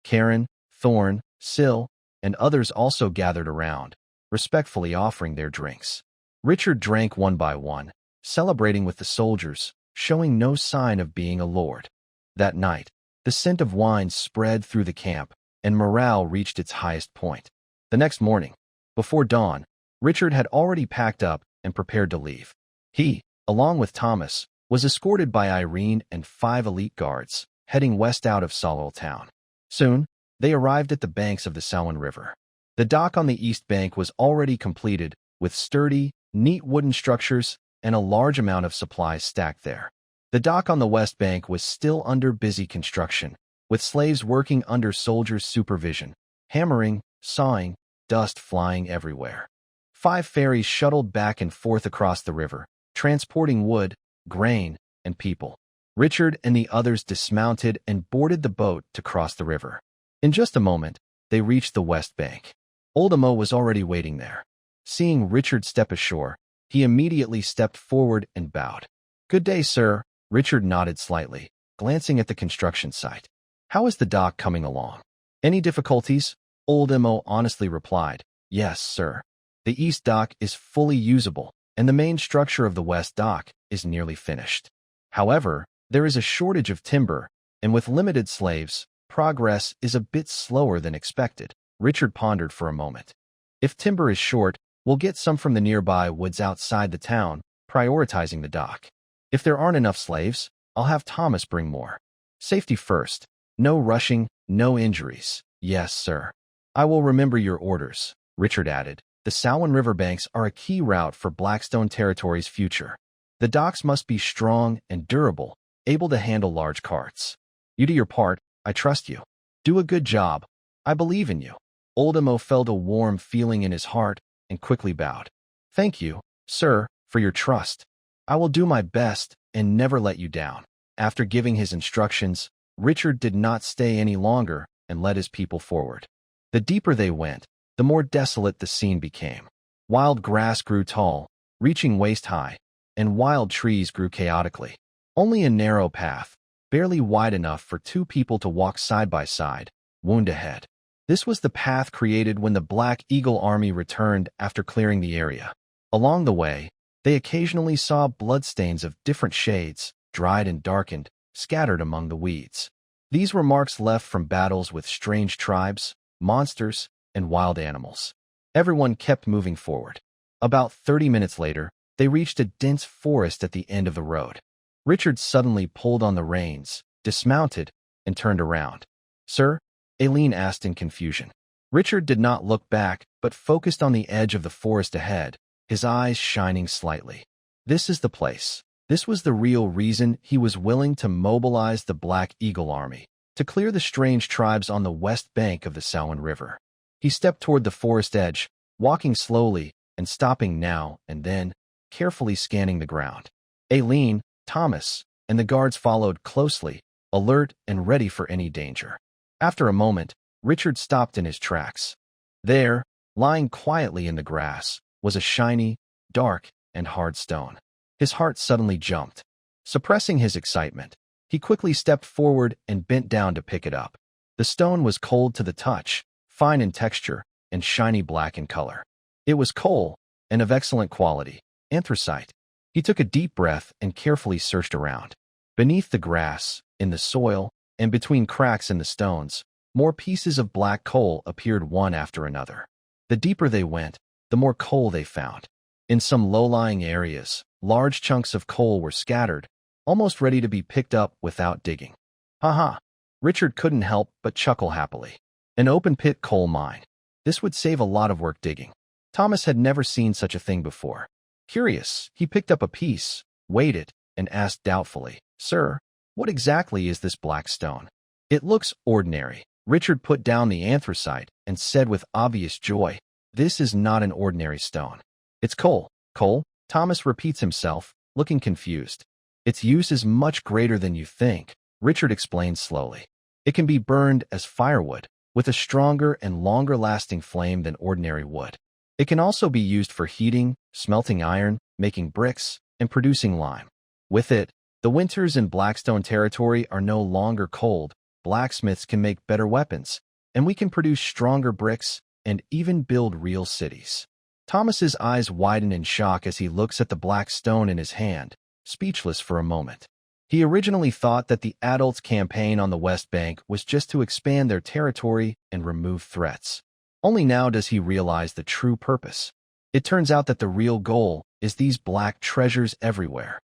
S1: Karen, Thorn, Sil, and others also gathered around, respectfully offering their drinks. Richard drank one by one, celebrating with the soldiers, showing no sign of being a lord. That night, the scent of wine spread through the camp, and morale reached its highest point. The next morning, before dawn, Richard had already packed up and prepared to leave. He, along with Thomas, was escorted by Irene and 5 elite guards, heading west out of Solol Town. Soon, they arrived at the banks of the Salween River. The dock on the east bank was already completed, with sturdy, neat wooden structures and a large amount of supplies stacked there. The dock on the west bank was still under busy construction, with slaves working under soldiers' supervision, hammering, sawing, dust flying everywhere. 5 ferries shuttled back and forth across the river, transporting wood, grain, and people. Richard and the others dismounted and boarded the boat to cross the river. In just a moment, they reached the west bank. Oldemo was already waiting there. Seeing Richard step ashore, he immediately stepped forward and bowed. "Good day, sir." Richard nodded slightly, glancing at the construction site. "How is the dock coming along? Any difficulties?" Oldemo honestly replied, "Yes, sir. The east dock is fully usable, and the main structure of the west dock is nearly finished. However, there is a shortage of timber, and with limited slaves, progress is a bit slower than expected." Richard pondered for a moment. "If timber is short, we'll get some from the nearby woods outside the town, prioritizing the dock. If there aren't enough slaves, I'll have Thomas bring more. Safety first. No rushing, no injuries." "Yes, sir. I will remember your orders," Richard added. "The Samhain riverbanks are a key route for Blackstone territory's future. The docks must be strong and durable, able to handle large carts. You do your part. I trust you. Do a good job. I believe in you." Oldemo felt a warm feeling in his heart and quickly bowed. "Thank you, sir, for your trust. I will do my best and never let you down." After giving his instructions, Richard did not stay any longer and led his people forward. The deeper they went, the more desolate the scene became. Wild grass grew tall, reaching waist-high, and wild trees grew chaotically. Only a narrow path, barely wide enough for 2 people to walk side by side, wound ahead. This was the path created when the Black Eagle army returned after clearing the area. Along the way, they occasionally saw bloodstains of different shades, dried and darkened, scattered among the weeds. These were marks left from battles with strange tribes, monsters, and wild animals. Everyone kept moving forward. About 30 minutes later, they reached a dense forest at the end of the road. Richard suddenly pulled on the reins, dismounted, and turned around. "Sir?" Aileen asked in confusion. Richard did not look back, but focused on the edge of the forest ahead, his eyes shining slightly. This is the place. This was the real reason he was willing to mobilize the Black Eagle army, to clear the strange tribes on the west bank of the Samhain River. He stepped toward the forest edge, walking slowly and stopping now and then, carefully scanning the ground. Aileen, Thomas, and the guards followed closely, alert and ready for any danger. After a moment, Richard stopped in his tracks. There, lying quietly in the grass, was a shiny, dark, and hard stone. His heart suddenly jumped. Suppressing his excitement, he quickly stepped forward and bent down to pick it up. The stone was cold to the touch, fine in texture, and shiny black in color. It was coal, and of excellent quality, anthracite. He took a deep breath and carefully searched around. Beneath the grass, in the soil, and between cracks in the stones, more pieces of black coal appeared one after another. The deeper they went, the more coal they found. In some low-lying areas, large chunks of coal were scattered, almost ready to be picked up without digging. "Ha!" Richard couldn't help but chuckle happily. An open-pit coal mine. This would save a lot of work digging. Thomas had never seen such a thing before. Curious, he picked up a piece, weighed it, and asked doubtfully, "Sir, what exactly is this black stone?" "It looks ordinary." Richard put down the anthracite and said with obvious joy, "This is not an ordinary stone. It's coal." "Coal?" Thomas repeats himself, looking confused. "Its use is much greater than you think," Richard explained slowly. "It can be burned as firewood, with a stronger and longer-lasting flame than ordinary wood. It can also be used for heating, smelting iron, making bricks, and producing lime. With it, the winters in Blackstone territory are no longer cold, blacksmiths can make better weapons, and we can produce stronger bricks and even build real cities." Thomas's eyes widen in shock as he looks at the black stone in his hand, speechless for a moment. He originally thought that the adults' campaign on the West Bank was just to expand their territory and remove threats. Only now does he realize the true purpose. It turns out that the real goal is these black treasures everywhere.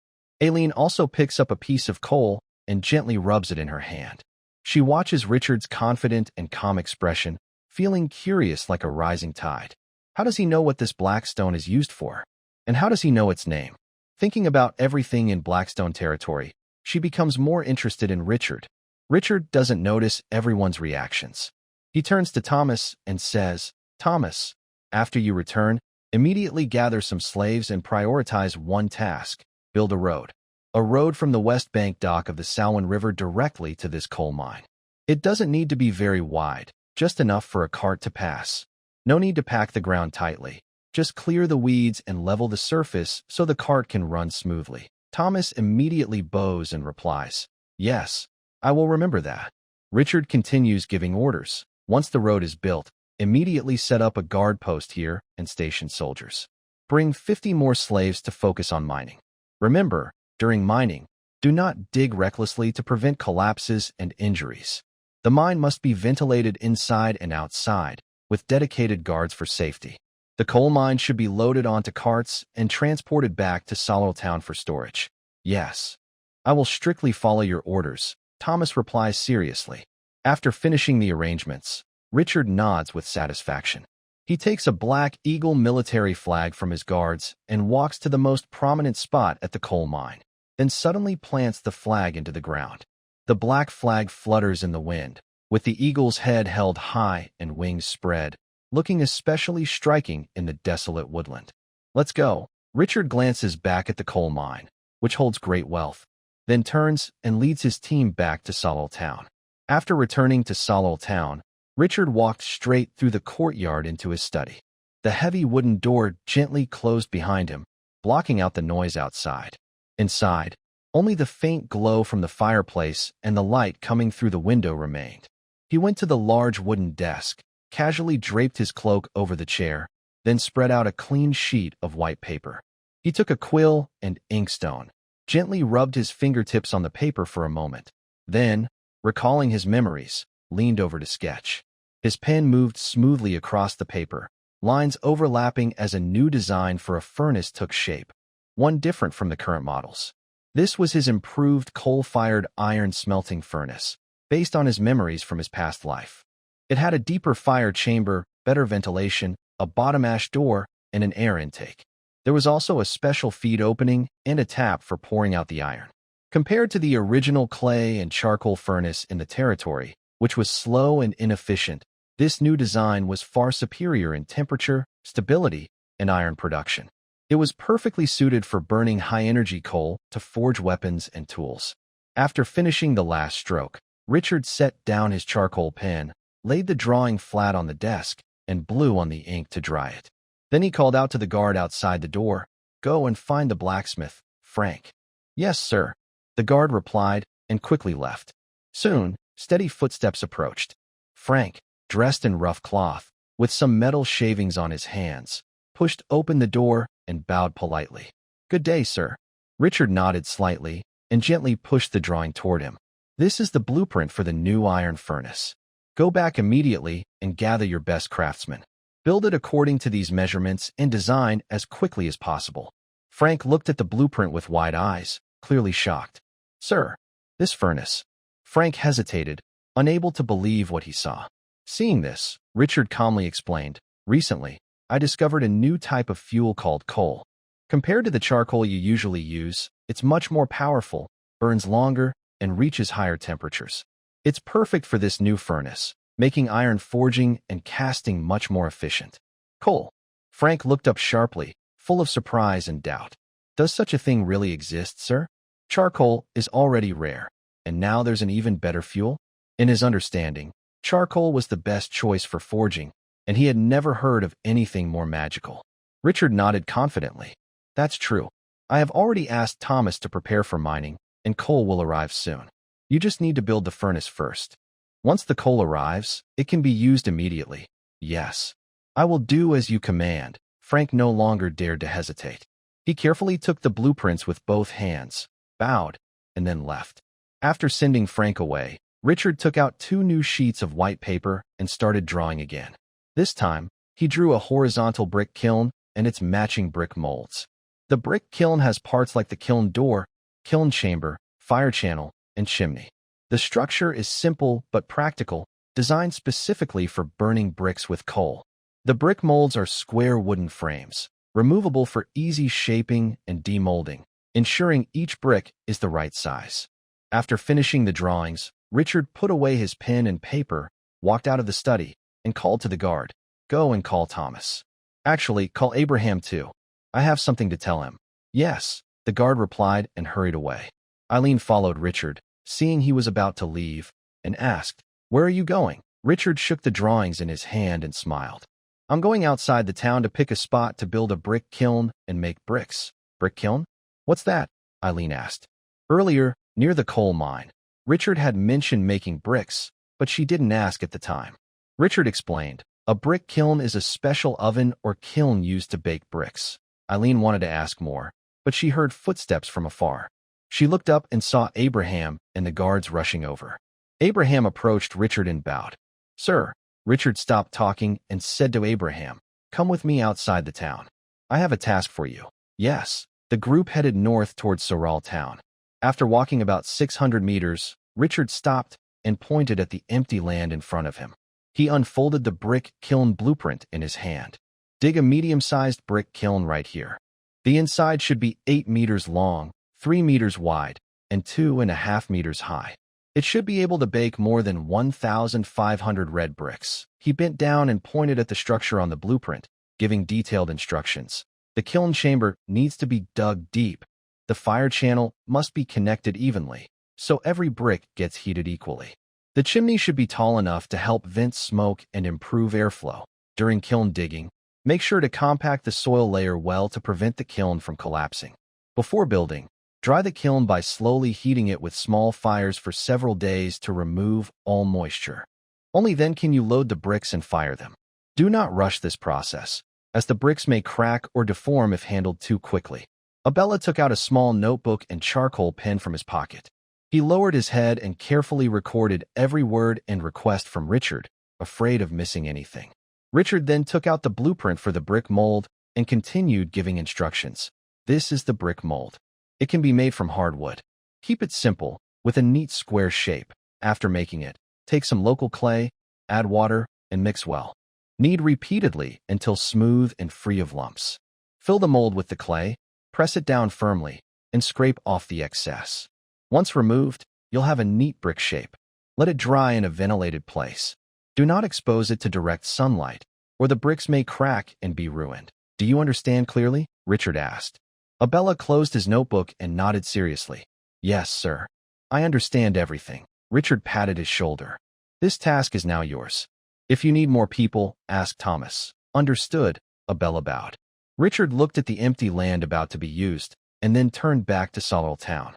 S1: Aileen also picks up a piece of coal and gently rubs it in her hand. She watches Richard's confident and calm expression, feeling curious like a rising tide. How does he know what this black stone is used for? And how does he know its name? Thinking about everything in Blackstone territory, she becomes more interested in Richard. Richard doesn't notice everyone's reactions. He turns to Thomas and says, Thomas, after you return, immediately gather some slaves and prioritize one task: build a road. A road from the West Bank dock of the Salwin River directly to this coal mine. It doesn't need to be very wide, just enough for a cart to pass. No need to pack the ground tightly. Just clear the weeds and level the surface so the cart can run smoothly. Thomas immediately bows and replies, Yes, I will remember that. Richard continues giving orders. Once the road is built, immediately set up a guard post here and station soldiers. Bring 50 more slaves to focus on mining. Remember, during mining, do not dig recklessly to prevent collapses and injuries. The mine must be ventilated inside and outside, with dedicated guards for safety. The coal mine should be loaded onto carts and transported back to Solo Town for storage. Yes, I will strictly follow your orders, Thomas replies seriously. After finishing the arrangements, Richard nods with satisfaction. He takes a Black Eagle military flag from his guards and walks to the most prominent spot at the coal mine, then suddenly plants the flag into the ground. The black flag flutters in the wind, with the eagle's head held high and wings spread, looking especially striking in the desolate woodland. Let's go. Richard glances back at the coal mine, which holds great wealth, then turns and leads his team back to Solo Town. After returning to Solo Town, Richard walked straight through the courtyard into his study. The heavy wooden door gently closed behind him, blocking out the noise outside. Inside, only the faint glow from the fireplace and the light coming through the window remained. He went to the large wooden desk, casually draped his cloak over the chair, then spread out a clean sheet of white paper. He took a quill and inkstone, gently rubbed his fingertips on the paper for a moment. Then, recalling his memories, leaned over to sketch. His pen moved smoothly across the paper, lines overlapping as a new design for a furnace took shape, one different from the current models. This was his improved coal-fired iron smelting furnace, based on his memories from his past life. It had a deeper fire chamber, better ventilation, a bottom ash door, and an air intake. There was also a special feed opening and a tap for pouring out the iron. Compared to the original clay and charcoal furnace in the territory, which was slow and inefficient, this new design was far superior in temperature, stability, and iron production. It was perfectly suited for burning high-energy coal to forge weapons and tools. After finishing the last stroke, Richard set down his charcoal pen, laid the drawing flat on the desk, and blew on the ink to dry it. Then he called out to the guard outside the door, "Go and find the blacksmith, Frank." "Yes, sir," the guard replied, and quickly left. Soon, steady footsteps approached. Frank, dressed in rough cloth, with some metal shavings on his hands, pushed open the door and bowed politely. "Good day, sir." Richard nodded slightly and gently pushed the drawing toward him. "This is the blueprint for the new iron furnace. Go back immediately and gather your best craftsmen. Build it according to these measurements and design as quickly as possible." Frank looked at the blueprint with wide eyes, clearly shocked. "Sir, this furnace." Frank hesitated, unable to believe what he saw. Seeing this, Richard calmly explained, "Recently, I discovered a new type of fuel called coal. Compared to the charcoal you usually use, it's much more powerful, burns longer, and reaches higher temperatures. It's perfect for this new furnace, making iron forging and casting much more efficient." "Coal?" Frank looked up sharply, full of surprise and doubt. "Does such a thing really exist, sir? Charcoal is already rare, and now there's an even better fuel?" In his understanding, charcoal was the best choice for forging, and he had never heard of anything more magical. Richard nodded confidently. "That's true. I have already asked Thomas to prepare for mining, and coal will arrive soon. You just need to build the furnace first. Once the coal arrives, it can be used immediately." "Yes, I will do as you command." Frank no longer dared to hesitate. He carefully took the blueprints with both hands, bowed, and then left. After sending Frank away, Richard took out 2 new sheets of white paper and started drawing again. This time, he drew a horizontal brick kiln and its matching brick molds. The brick kiln has parts like the kiln door, kiln chamber, fire channel, and chimney. The structure is simple but practical, designed specifically for burning bricks with coal. The brick molds are square wooden frames, removable for easy shaping and demolding, ensuring each brick is the right size. After finishing the drawings, Richard put away his pen and paper, walked out of the study, and called to the guard. Go and call Thomas. Actually, call Abraham too. I have something to tell him. Yes, the guard replied and hurried away. Eileen followed Richard, seeing he was about to leave, and asked, Where are you going? Richard shook the drawings in his hand and smiled. I'm going outside the town to pick a spot to build a brick kiln and make bricks. Brick kiln? What's that? Eileen asked. Earlier, near the coal mine, Richard had mentioned making bricks, but she didn't ask at the time. Richard explained, a brick kiln is a special oven or kiln used to bake bricks. Eileen wanted to ask more, but she heard footsteps from afar. She looked up and saw Abraham and the guards rushing over. Abraham approached Richard and bowed. Sir, Richard stopped talking and said to Abraham, Come with me outside the town. I have a task for you. Yes. The group headed north towards Soral town. After walking about 600 meters, Richard stopped and pointed at the empty land in front of him. He unfolded the brick kiln blueprint in his hand. Dig a medium-sized brick kiln right here. The inside should be 8 meters long, 3 meters wide, and 2.5 meters high. It should be able to bake more than 1,500 red bricks. He bent down and pointed at the structure on the blueprint, giving detailed instructions. The kiln chamber needs to be dug deep. The fire channel must be connected evenly, so every brick gets heated equally. The chimney should be tall enough to help vent smoke and improve airflow. During kiln digging, make sure to compact the soil layer well to prevent the kiln from collapsing. Before building, dry the kiln by slowly heating it with small fires for several days to remove all moisture. Only then can you load the bricks and fire them. Do not rush this process, as the bricks may crack or deform if handled too quickly. Abella took out a small notebook and charcoal pen from his pocket. He lowered his head and carefully recorded every word and request from Richard, afraid of missing anything. Richard then took out the blueprint for the brick mold and continued giving instructions. This is the brick mold. It can be made from hardwood. Keep it simple, with a neat square shape. After making it, take some local clay, add water, and mix well. Knead repeatedly until smooth and free of lumps. Fill the mold with the clay, press it down firmly, and scrape off the excess. Once removed, you'll have a neat brick shape. Let it dry in a ventilated place. Do not expose it to direct sunlight, or the bricks may crack and be ruined. Do you understand clearly? Richard asked. Abella closed his notebook and nodded seriously. Yes, sir. I understand everything. Richard patted his shoulder. This task is now yours. If you need more people, ask Thomas. Understood, Abella bowed. Richard looked at the empty land about to be used, and then turned back to Soral town.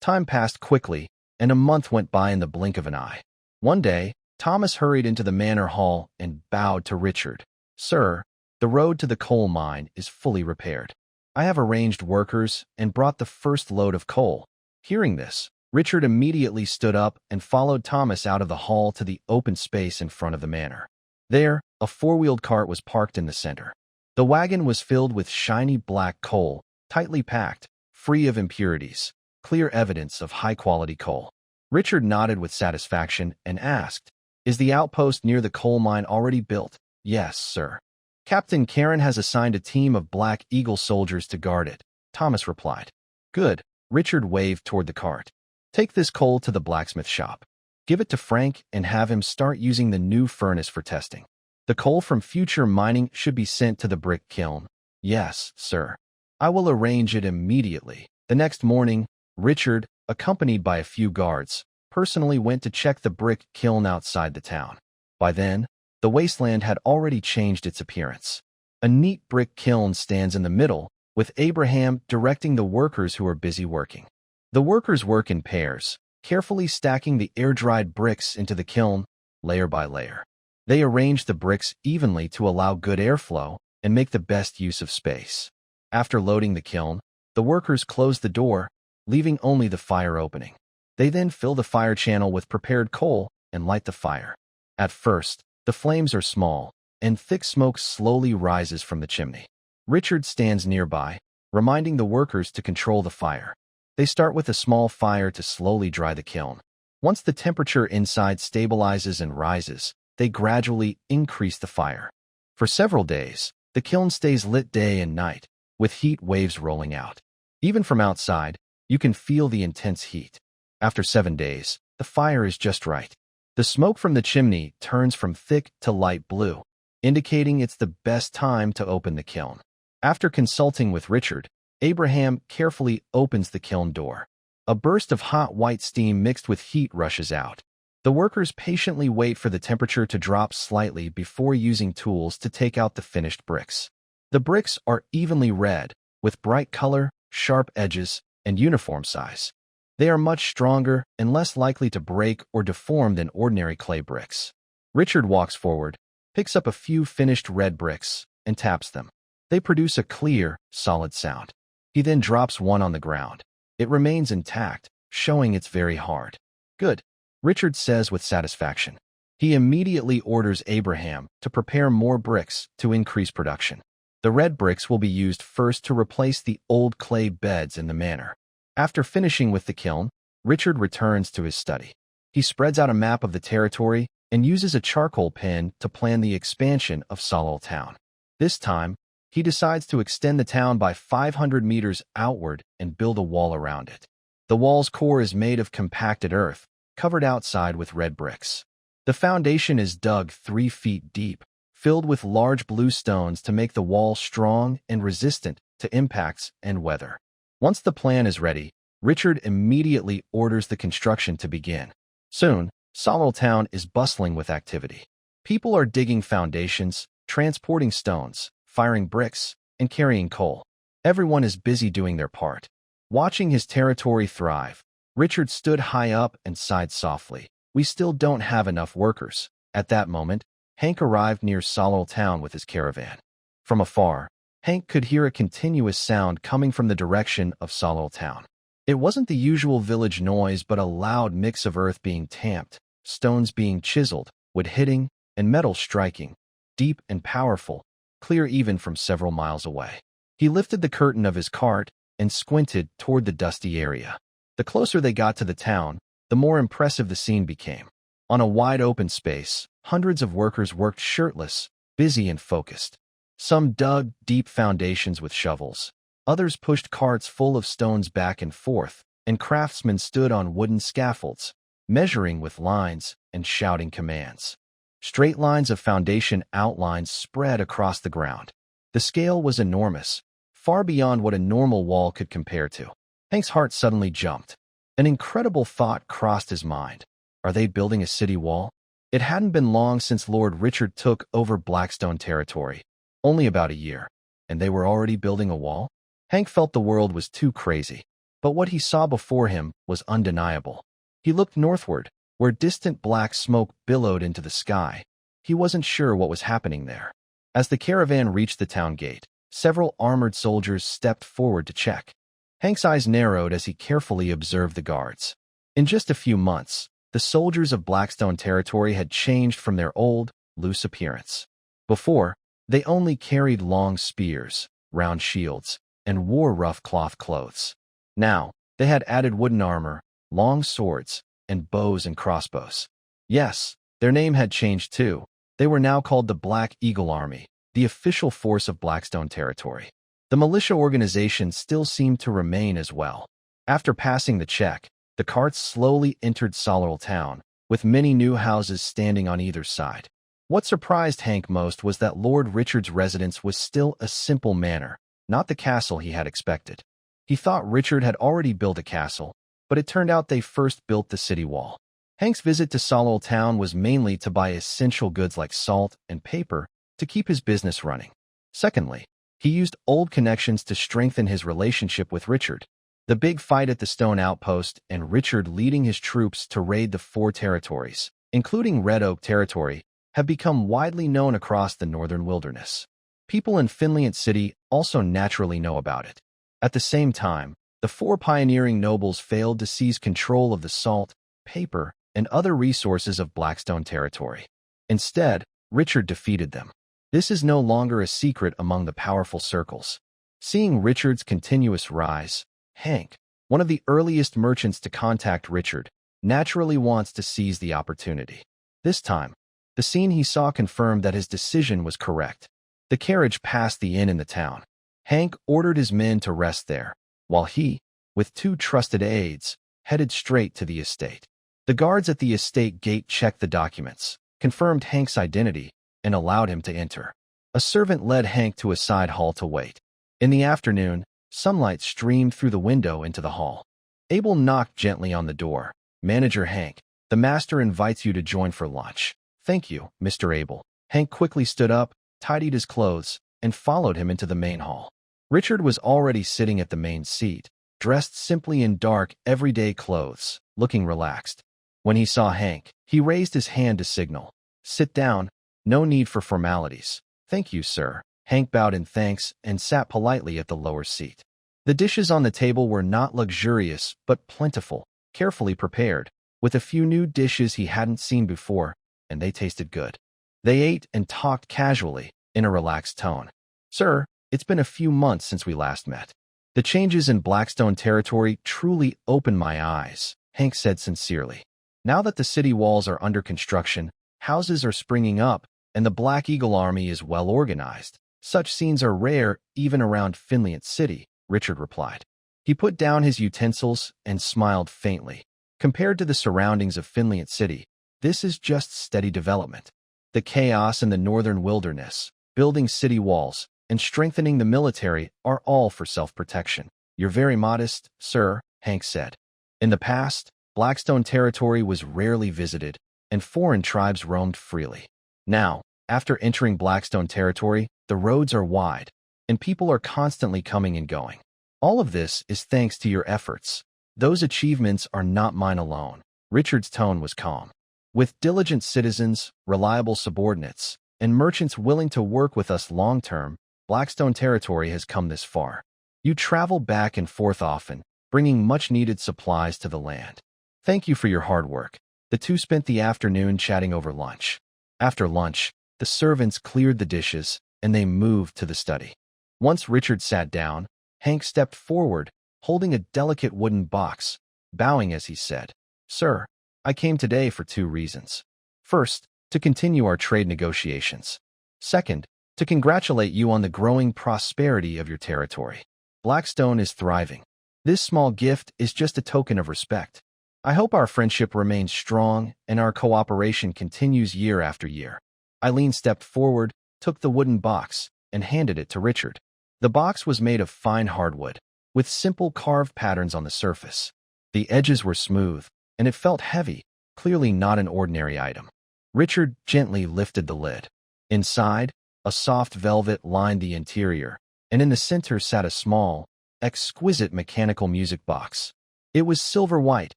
S1: Time passed quickly, and a month went by in the blink of an eye. One day, Thomas hurried into the manor hall and bowed to Richard. Sir, the road to the coal mine is fully repaired. I have arranged workers and brought the first load of coal. Hearing this, Richard immediately stood up and followed Thomas out of the hall to the open space in front of the manor. There, a four-wheeled cart was parked in the center. The wagon was filled with shiny black coal, tightly packed, free of impurities, clear evidence of high-quality coal. Richard nodded with satisfaction and asked, Is the outpost near the coal mine already built? Yes, sir. Captain Karen has assigned a team of Black Eagle soldiers to guard it, Thomas replied. Good. Richard waved toward the cart. Take this coal to the blacksmith shop. Give it to Frank and have him start using the new furnace for testing. The coal from future mining should be sent to the brick kiln. Yes, sir. I will arrange it immediately. The next morning, Richard, accompanied by a few guards, personally went to check the brick kiln outside the town. By then, the wasteland had already changed its appearance. A neat brick kiln stands in the middle, with Abraham directing the workers who are busy working. The workers work in pairs, carefully stacking the air-dried bricks into the kiln, layer by layer. They arrange the bricks evenly to allow good airflow and make the best use of space. After loading the kiln, the workers close the door, leaving only the fire opening. They then fill the fire channel with prepared coal and light the fire. At first, the flames are small, and thick smoke slowly rises from the chimney. Richard stands nearby, reminding the workers to control the fire. They start with a small fire to slowly dry the kiln. Once the temperature inside stabilizes and rises, they gradually increase the fire. For several days, the kiln stays lit day and night, with heat waves rolling out. Even from outside, you can feel the intense heat. After 7 days, The fire is just right. The smoke from the chimney turns from thick to light blue, indicating it's the best time to open the kiln. After consulting with Richard, Abraham carefully opens the kiln door. A burst of hot white steam mixed with heat rushes out. The workers patiently wait for the temperature to drop slightly before using tools to take out the finished bricks. The bricks are evenly red, with bright color, sharp edges, and uniform size. They are much stronger and less likely to break or deform than ordinary clay bricks. Richard walks forward, picks up a few finished red bricks, and taps them. They produce a clear, solid sound. He then drops one on the ground. It remains intact, showing it's very hard. Good, Richard says with satisfaction. He immediately orders Abraham to prepare more bricks to increase production. The red bricks will be used first to replace the old clay beds in the manor. After finishing with the kiln, Richard returns to his study. He spreads out a map of the territory and uses a charcoal pen to plan the expansion of Solol Town. This time, he decides to extend the town by 500 meters outward and build a wall around it. The wall's core is made of compacted earth, covered outside with red bricks. The foundation is dug 3 feet deep, filled with large blue stones to make the wall strong and resistant to impacts and weather. Once the plan is ready, Richard immediately orders the construction to begin. Soon, Solol Town is bustling with activity. People are digging foundations, transporting stones, firing bricks, and carrying coal. Everyone is busy doing their part. Watching his territory thrive, Richard stood high up and sighed softly. We still don't have enough workers. At that moment, Hank arrived near Solol Town with his caravan. From afar, Hank could hear a continuous sound coming from the direction of Solol Town. It wasn't the usual village noise, but a loud mix of earth being tamped, stones being chiseled, wood hitting, and metal striking, deep and powerful, clear even from several miles away. He lifted the curtain of his cart and squinted toward the dusty area. The closer they got to the town, the more impressive the scene became. On a wide open space, hundreds of workers worked shirtless, busy and focused. Some dug deep foundations with shovels. Others pushed carts full of stones back and forth, and craftsmen stood on wooden scaffolds, measuring with lines and shouting commands. Straight lines of foundation outlines spread across the ground. The scale was enormous, far beyond what a normal wall could compare to. Hank's heart suddenly jumped. An incredible thought crossed his mind. Are they building a city wall? It hadn't been long since Lord Richard took over Blackstone territory. Only about a year, and they were already building a wall? Hank felt the world was too crazy, but what he saw before him was undeniable. He looked northward, where distant black smoke billowed into the sky. He wasn't sure what was happening there. As the caravan reached the town gate, several armored soldiers stepped forward to check. Hank's eyes narrowed as he carefully observed the guards. In just a few months, the soldiers of Blackstone territory had changed from their old, loose appearance. Before, they only carried long spears, round shields, and wore rough cloth clothes. Now, they had added wooden armor, long swords, and bows and crossbows. Yes, their name had changed too. They were now called the Black Eagle Army, the official force of Blackstone territory. The militia organization still seemed to remain as well. After passing the check, the carts slowly entered Solol Town, with many new houses standing on either side. What surprised Hank most was that Lord Richard's residence was still a simple manor, not the castle he had expected. He thought Richard had already built a castle, but it turned out they first built the city wall. Hank's visit to Solol Town was mainly to buy essential goods like salt and paper to keep his business running. Secondly, he used old connections to strengthen his relationship with Richard. The big fight at the stone outpost and Richard leading his troops to raid the 4 territories, including Red Oak territory, have become widely known across the northern wilderness. People in Finliant City also naturally know about it. At the same time, the 4 pioneering nobles failed to seize control of the salt, paper, and other resources of Blackstone territory. Instead, Richard defeated them. This is no longer a secret among the powerful circles. Seeing Richard's continuous rise, Hank, one of the earliest merchants to contact Richard, naturally wants to seize the opportunity. This time, the scene he saw confirmed that his decision was correct. The carriage passed the inn in the town. Hank ordered his men to rest there, while he, with 2 trusted aides, headed straight to the estate. The guards at the estate gate checked the documents, confirmed Hank's identity, and allowed him to enter. A servant led Hank to a side hall to wait. In the afternoon, sunlight streamed through the window into the hall. Abel knocked gently on the door. "Manager Hank, the master invites you to join for lunch." "Thank you, Mr. Abel." Hank quickly stood up, tidied his clothes, and followed him into the main hall. Richard was already sitting at the main seat, dressed simply in dark, everyday clothes, looking relaxed. When he saw Hank, he raised his hand to signal. "Sit down. No need for formalities." "Thank you, sir." Hank bowed in thanks and sat politely at the lower seat. The dishes on the table were not luxurious, but plentiful, carefully prepared, with a few new dishes he hadn't seen before, and they tasted good. They ate and talked casually, in a relaxed tone. "Sir, it's been a few months since we last met. The changes in Blackstone territory truly opened my eyes," Hank said sincerely. "Now that the city walls are under construction, houses are springing up, and the Black Eagle army is well organized. Such scenes are rare even around Finland City," Richard replied. He put down his utensils and smiled faintly. Compared to the surroundings of Finland City, this is just steady development. The chaos in the northern wilderness, building city walls, and strengthening the military are all for self-protection. "You're very modest, sir," Hank said. In the past, Blackstone territory was rarely visited, and foreign tribes roamed freely. Now, after entering Blackstone territory, the roads are wide, and people are constantly coming and going. All of this is thanks to your efforts. Those achievements are not mine alone. Richard's tone was calm. With diligent citizens, reliable subordinates, and merchants willing to work with us long-term, Blackstone territory has come this far. You travel back and forth often, bringing much-needed supplies to the land. Thank you for your hard work." The two spent the afternoon chatting over lunch. After lunch, the servants cleared the dishes, and they moved to the study. Once Richard sat down, Hank stepped forward, holding a delicate wooden box, bowing as he said, "Sir, I came today for 2 reasons. First, to continue our trade negotiations. Second, to congratulate you on the growing prosperity of your territory. Blackstone is thriving. This small gift is just a token of respect. I hope our friendship remains strong and our cooperation continues year after year." Eileen stepped forward, took the wooden box, and handed it to Richard. The box was made of fine hardwood, with simple carved patterns on the surface. The edges were smooth, and it felt heavy, clearly not an ordinary item. Richard gently lifted the lid. Inside, a soft velvet lined the interior, and in the center sat a small, exquisite mechanical music box. It was silver white,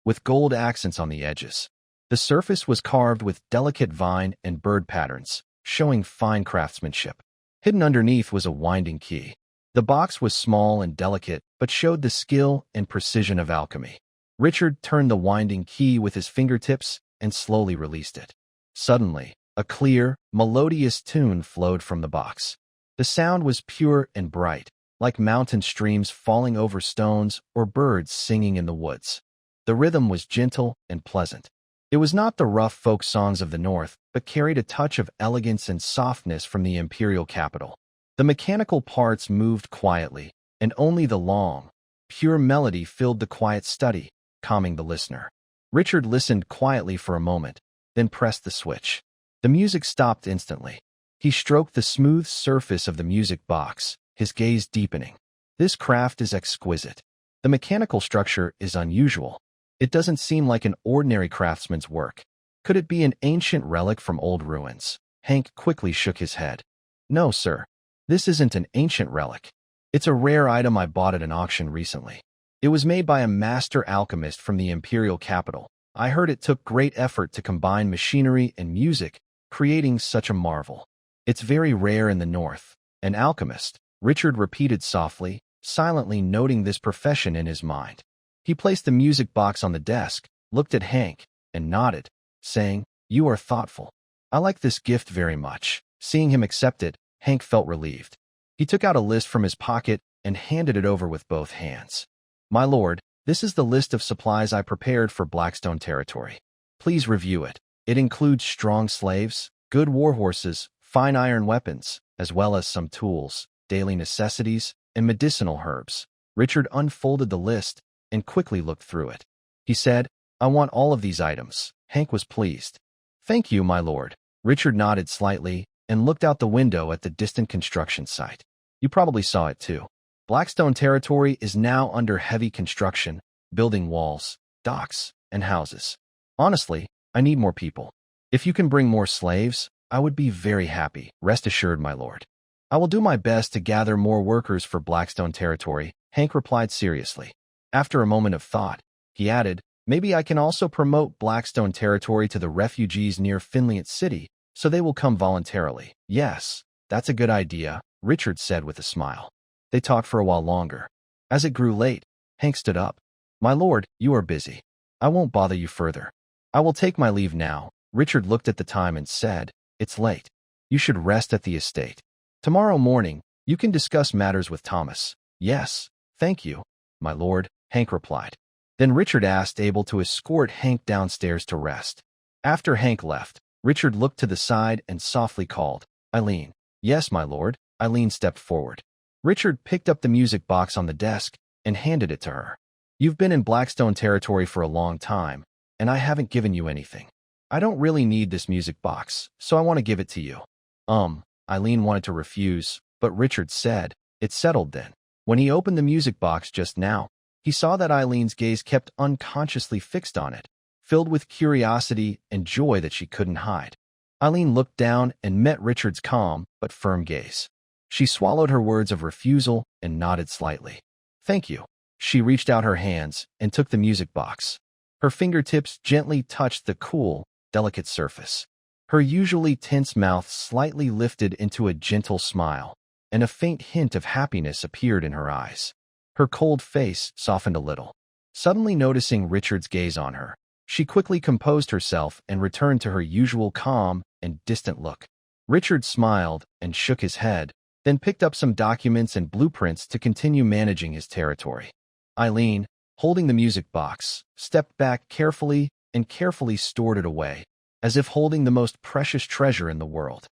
S1: with gold accents on the edges. The surface was carved with delicate vine and bird patterns, showing fine craftsmanship. Hidden underneath was a winding key. The box was small and delicate, but showed the skill and precision of alchemy. Richard turned the winding key with his fingertips and slowly released it. Suddenly, a clear, melodious tune flowed from the box. The sound was pure and bright, like mountain streams falling over stones or birds singing in the woods. The rhythm was gentle and pleasant. It was not the rough folk songs of the north, but carried a touch of elegance and softness from the imperial capital. The mechanical parts moved quietly, and only the long, pure melody filled the quiet study, calming the listener. Richard listened quietly for a moment, then pressed the switch. The music stopped instantly. He stroked the smooth surface of the music box, his gaze deepening. This craft is exquisite. The mechanical structure is unusual. It doesn't seem like an ordinary craftsman's work. Could it be an ancient relic from old ruins? Hank quickly shook his head. "No, sir. This isn't an ancient relic. It's a rare item I bought at an auction recently. It was made by a master alchemist from the imperial capital. I heard it took great effort to combine machinery and music, creating such a marvel. It's very rare in the north." "An alchemist," Richard repeated softly, silently noting this profession in his mind. He placed the music box on the desk, looked at Hank, and nodded, saying, "You are thoughtful. I like this gift very much." Seeing him accept it, Hank felt relieved. He took out a list from his pocket and handed it over with both hands. "My lord, this is the list of supplies I prepared for Blackstone territory. Please review it. It includes strong slaves, good war horses, fine iron weapons, as well as some tools, daily necessities, and medicinal herbs." Richard unfolded the list and quickly looked through it. He said, I want all of these items. Hank was pleased. Thank you, my lord. Richard nodded slightly and looked out the window at the distant construction site. You probably saw it too. Blackstone territory is now under heavy construction, building walls, docks, and houses. Honestly, I need more people. If you can bring more slaves, I would be very happy. Rest assured, my lord. I will do my best to gather more workers for Blackstone territory, Hank replied seriously. After a moment of thought, he added, maybe I can also promote Blackstone territory to the refugees near Finliant City, so they will come voluntarily. Yes, that's a good idea, Richard said with a smile. They talked for a while longer. As it grew late, Hank stood up. My lord, you are busy. I won't bother you further. I will take my leave now. Richard looked at the time and said, it's late. You should rest at the estate. Tomorrow morning, you can discuss matters with Thomas. Yes, thank you, my lord, Hank replied. Then Richard asked Abel to escort Hank downstairs to rest. After Hank left, Richard looked to the side and softly called, Eileen. Yes, my lord. Eileen stepped forward. Richard picked up the music box on the desk and handed it to her. You've been in Blackstone territory for a long time, and I haven't given you anything. I don't really need this music box, so I want to give it to you. Eileen wanted to refuse, but Richard said, it's settled then. When he opened the music box just now, he saw that Eileen's gaze kept unconsciously fixed on it, filled with curiosity and joy that she couldn't hide. Eileen looked down and met Richard's calm but firm gaze. She swallowed her words of refusal and nodded slightly. Thank you. She reached out her hands and took the music box. Her fingertips gently touched the cool, delicate surface. Her usually tense mouth slightly lifted into a gentle smile, and a faint hint of happiness appeared in her eyes. Her cold face softened a little. Suddenly noticing Richard's gaze on her, she quickly composed herself and returned to her usual calm and distant look. Richard smiled and shook his head, then picked up some documents and blueprints to continue managing his territory. Eileen, holding the music box, stepped back carefully and carefully stored it away, as if holding the most precious treasure in the world.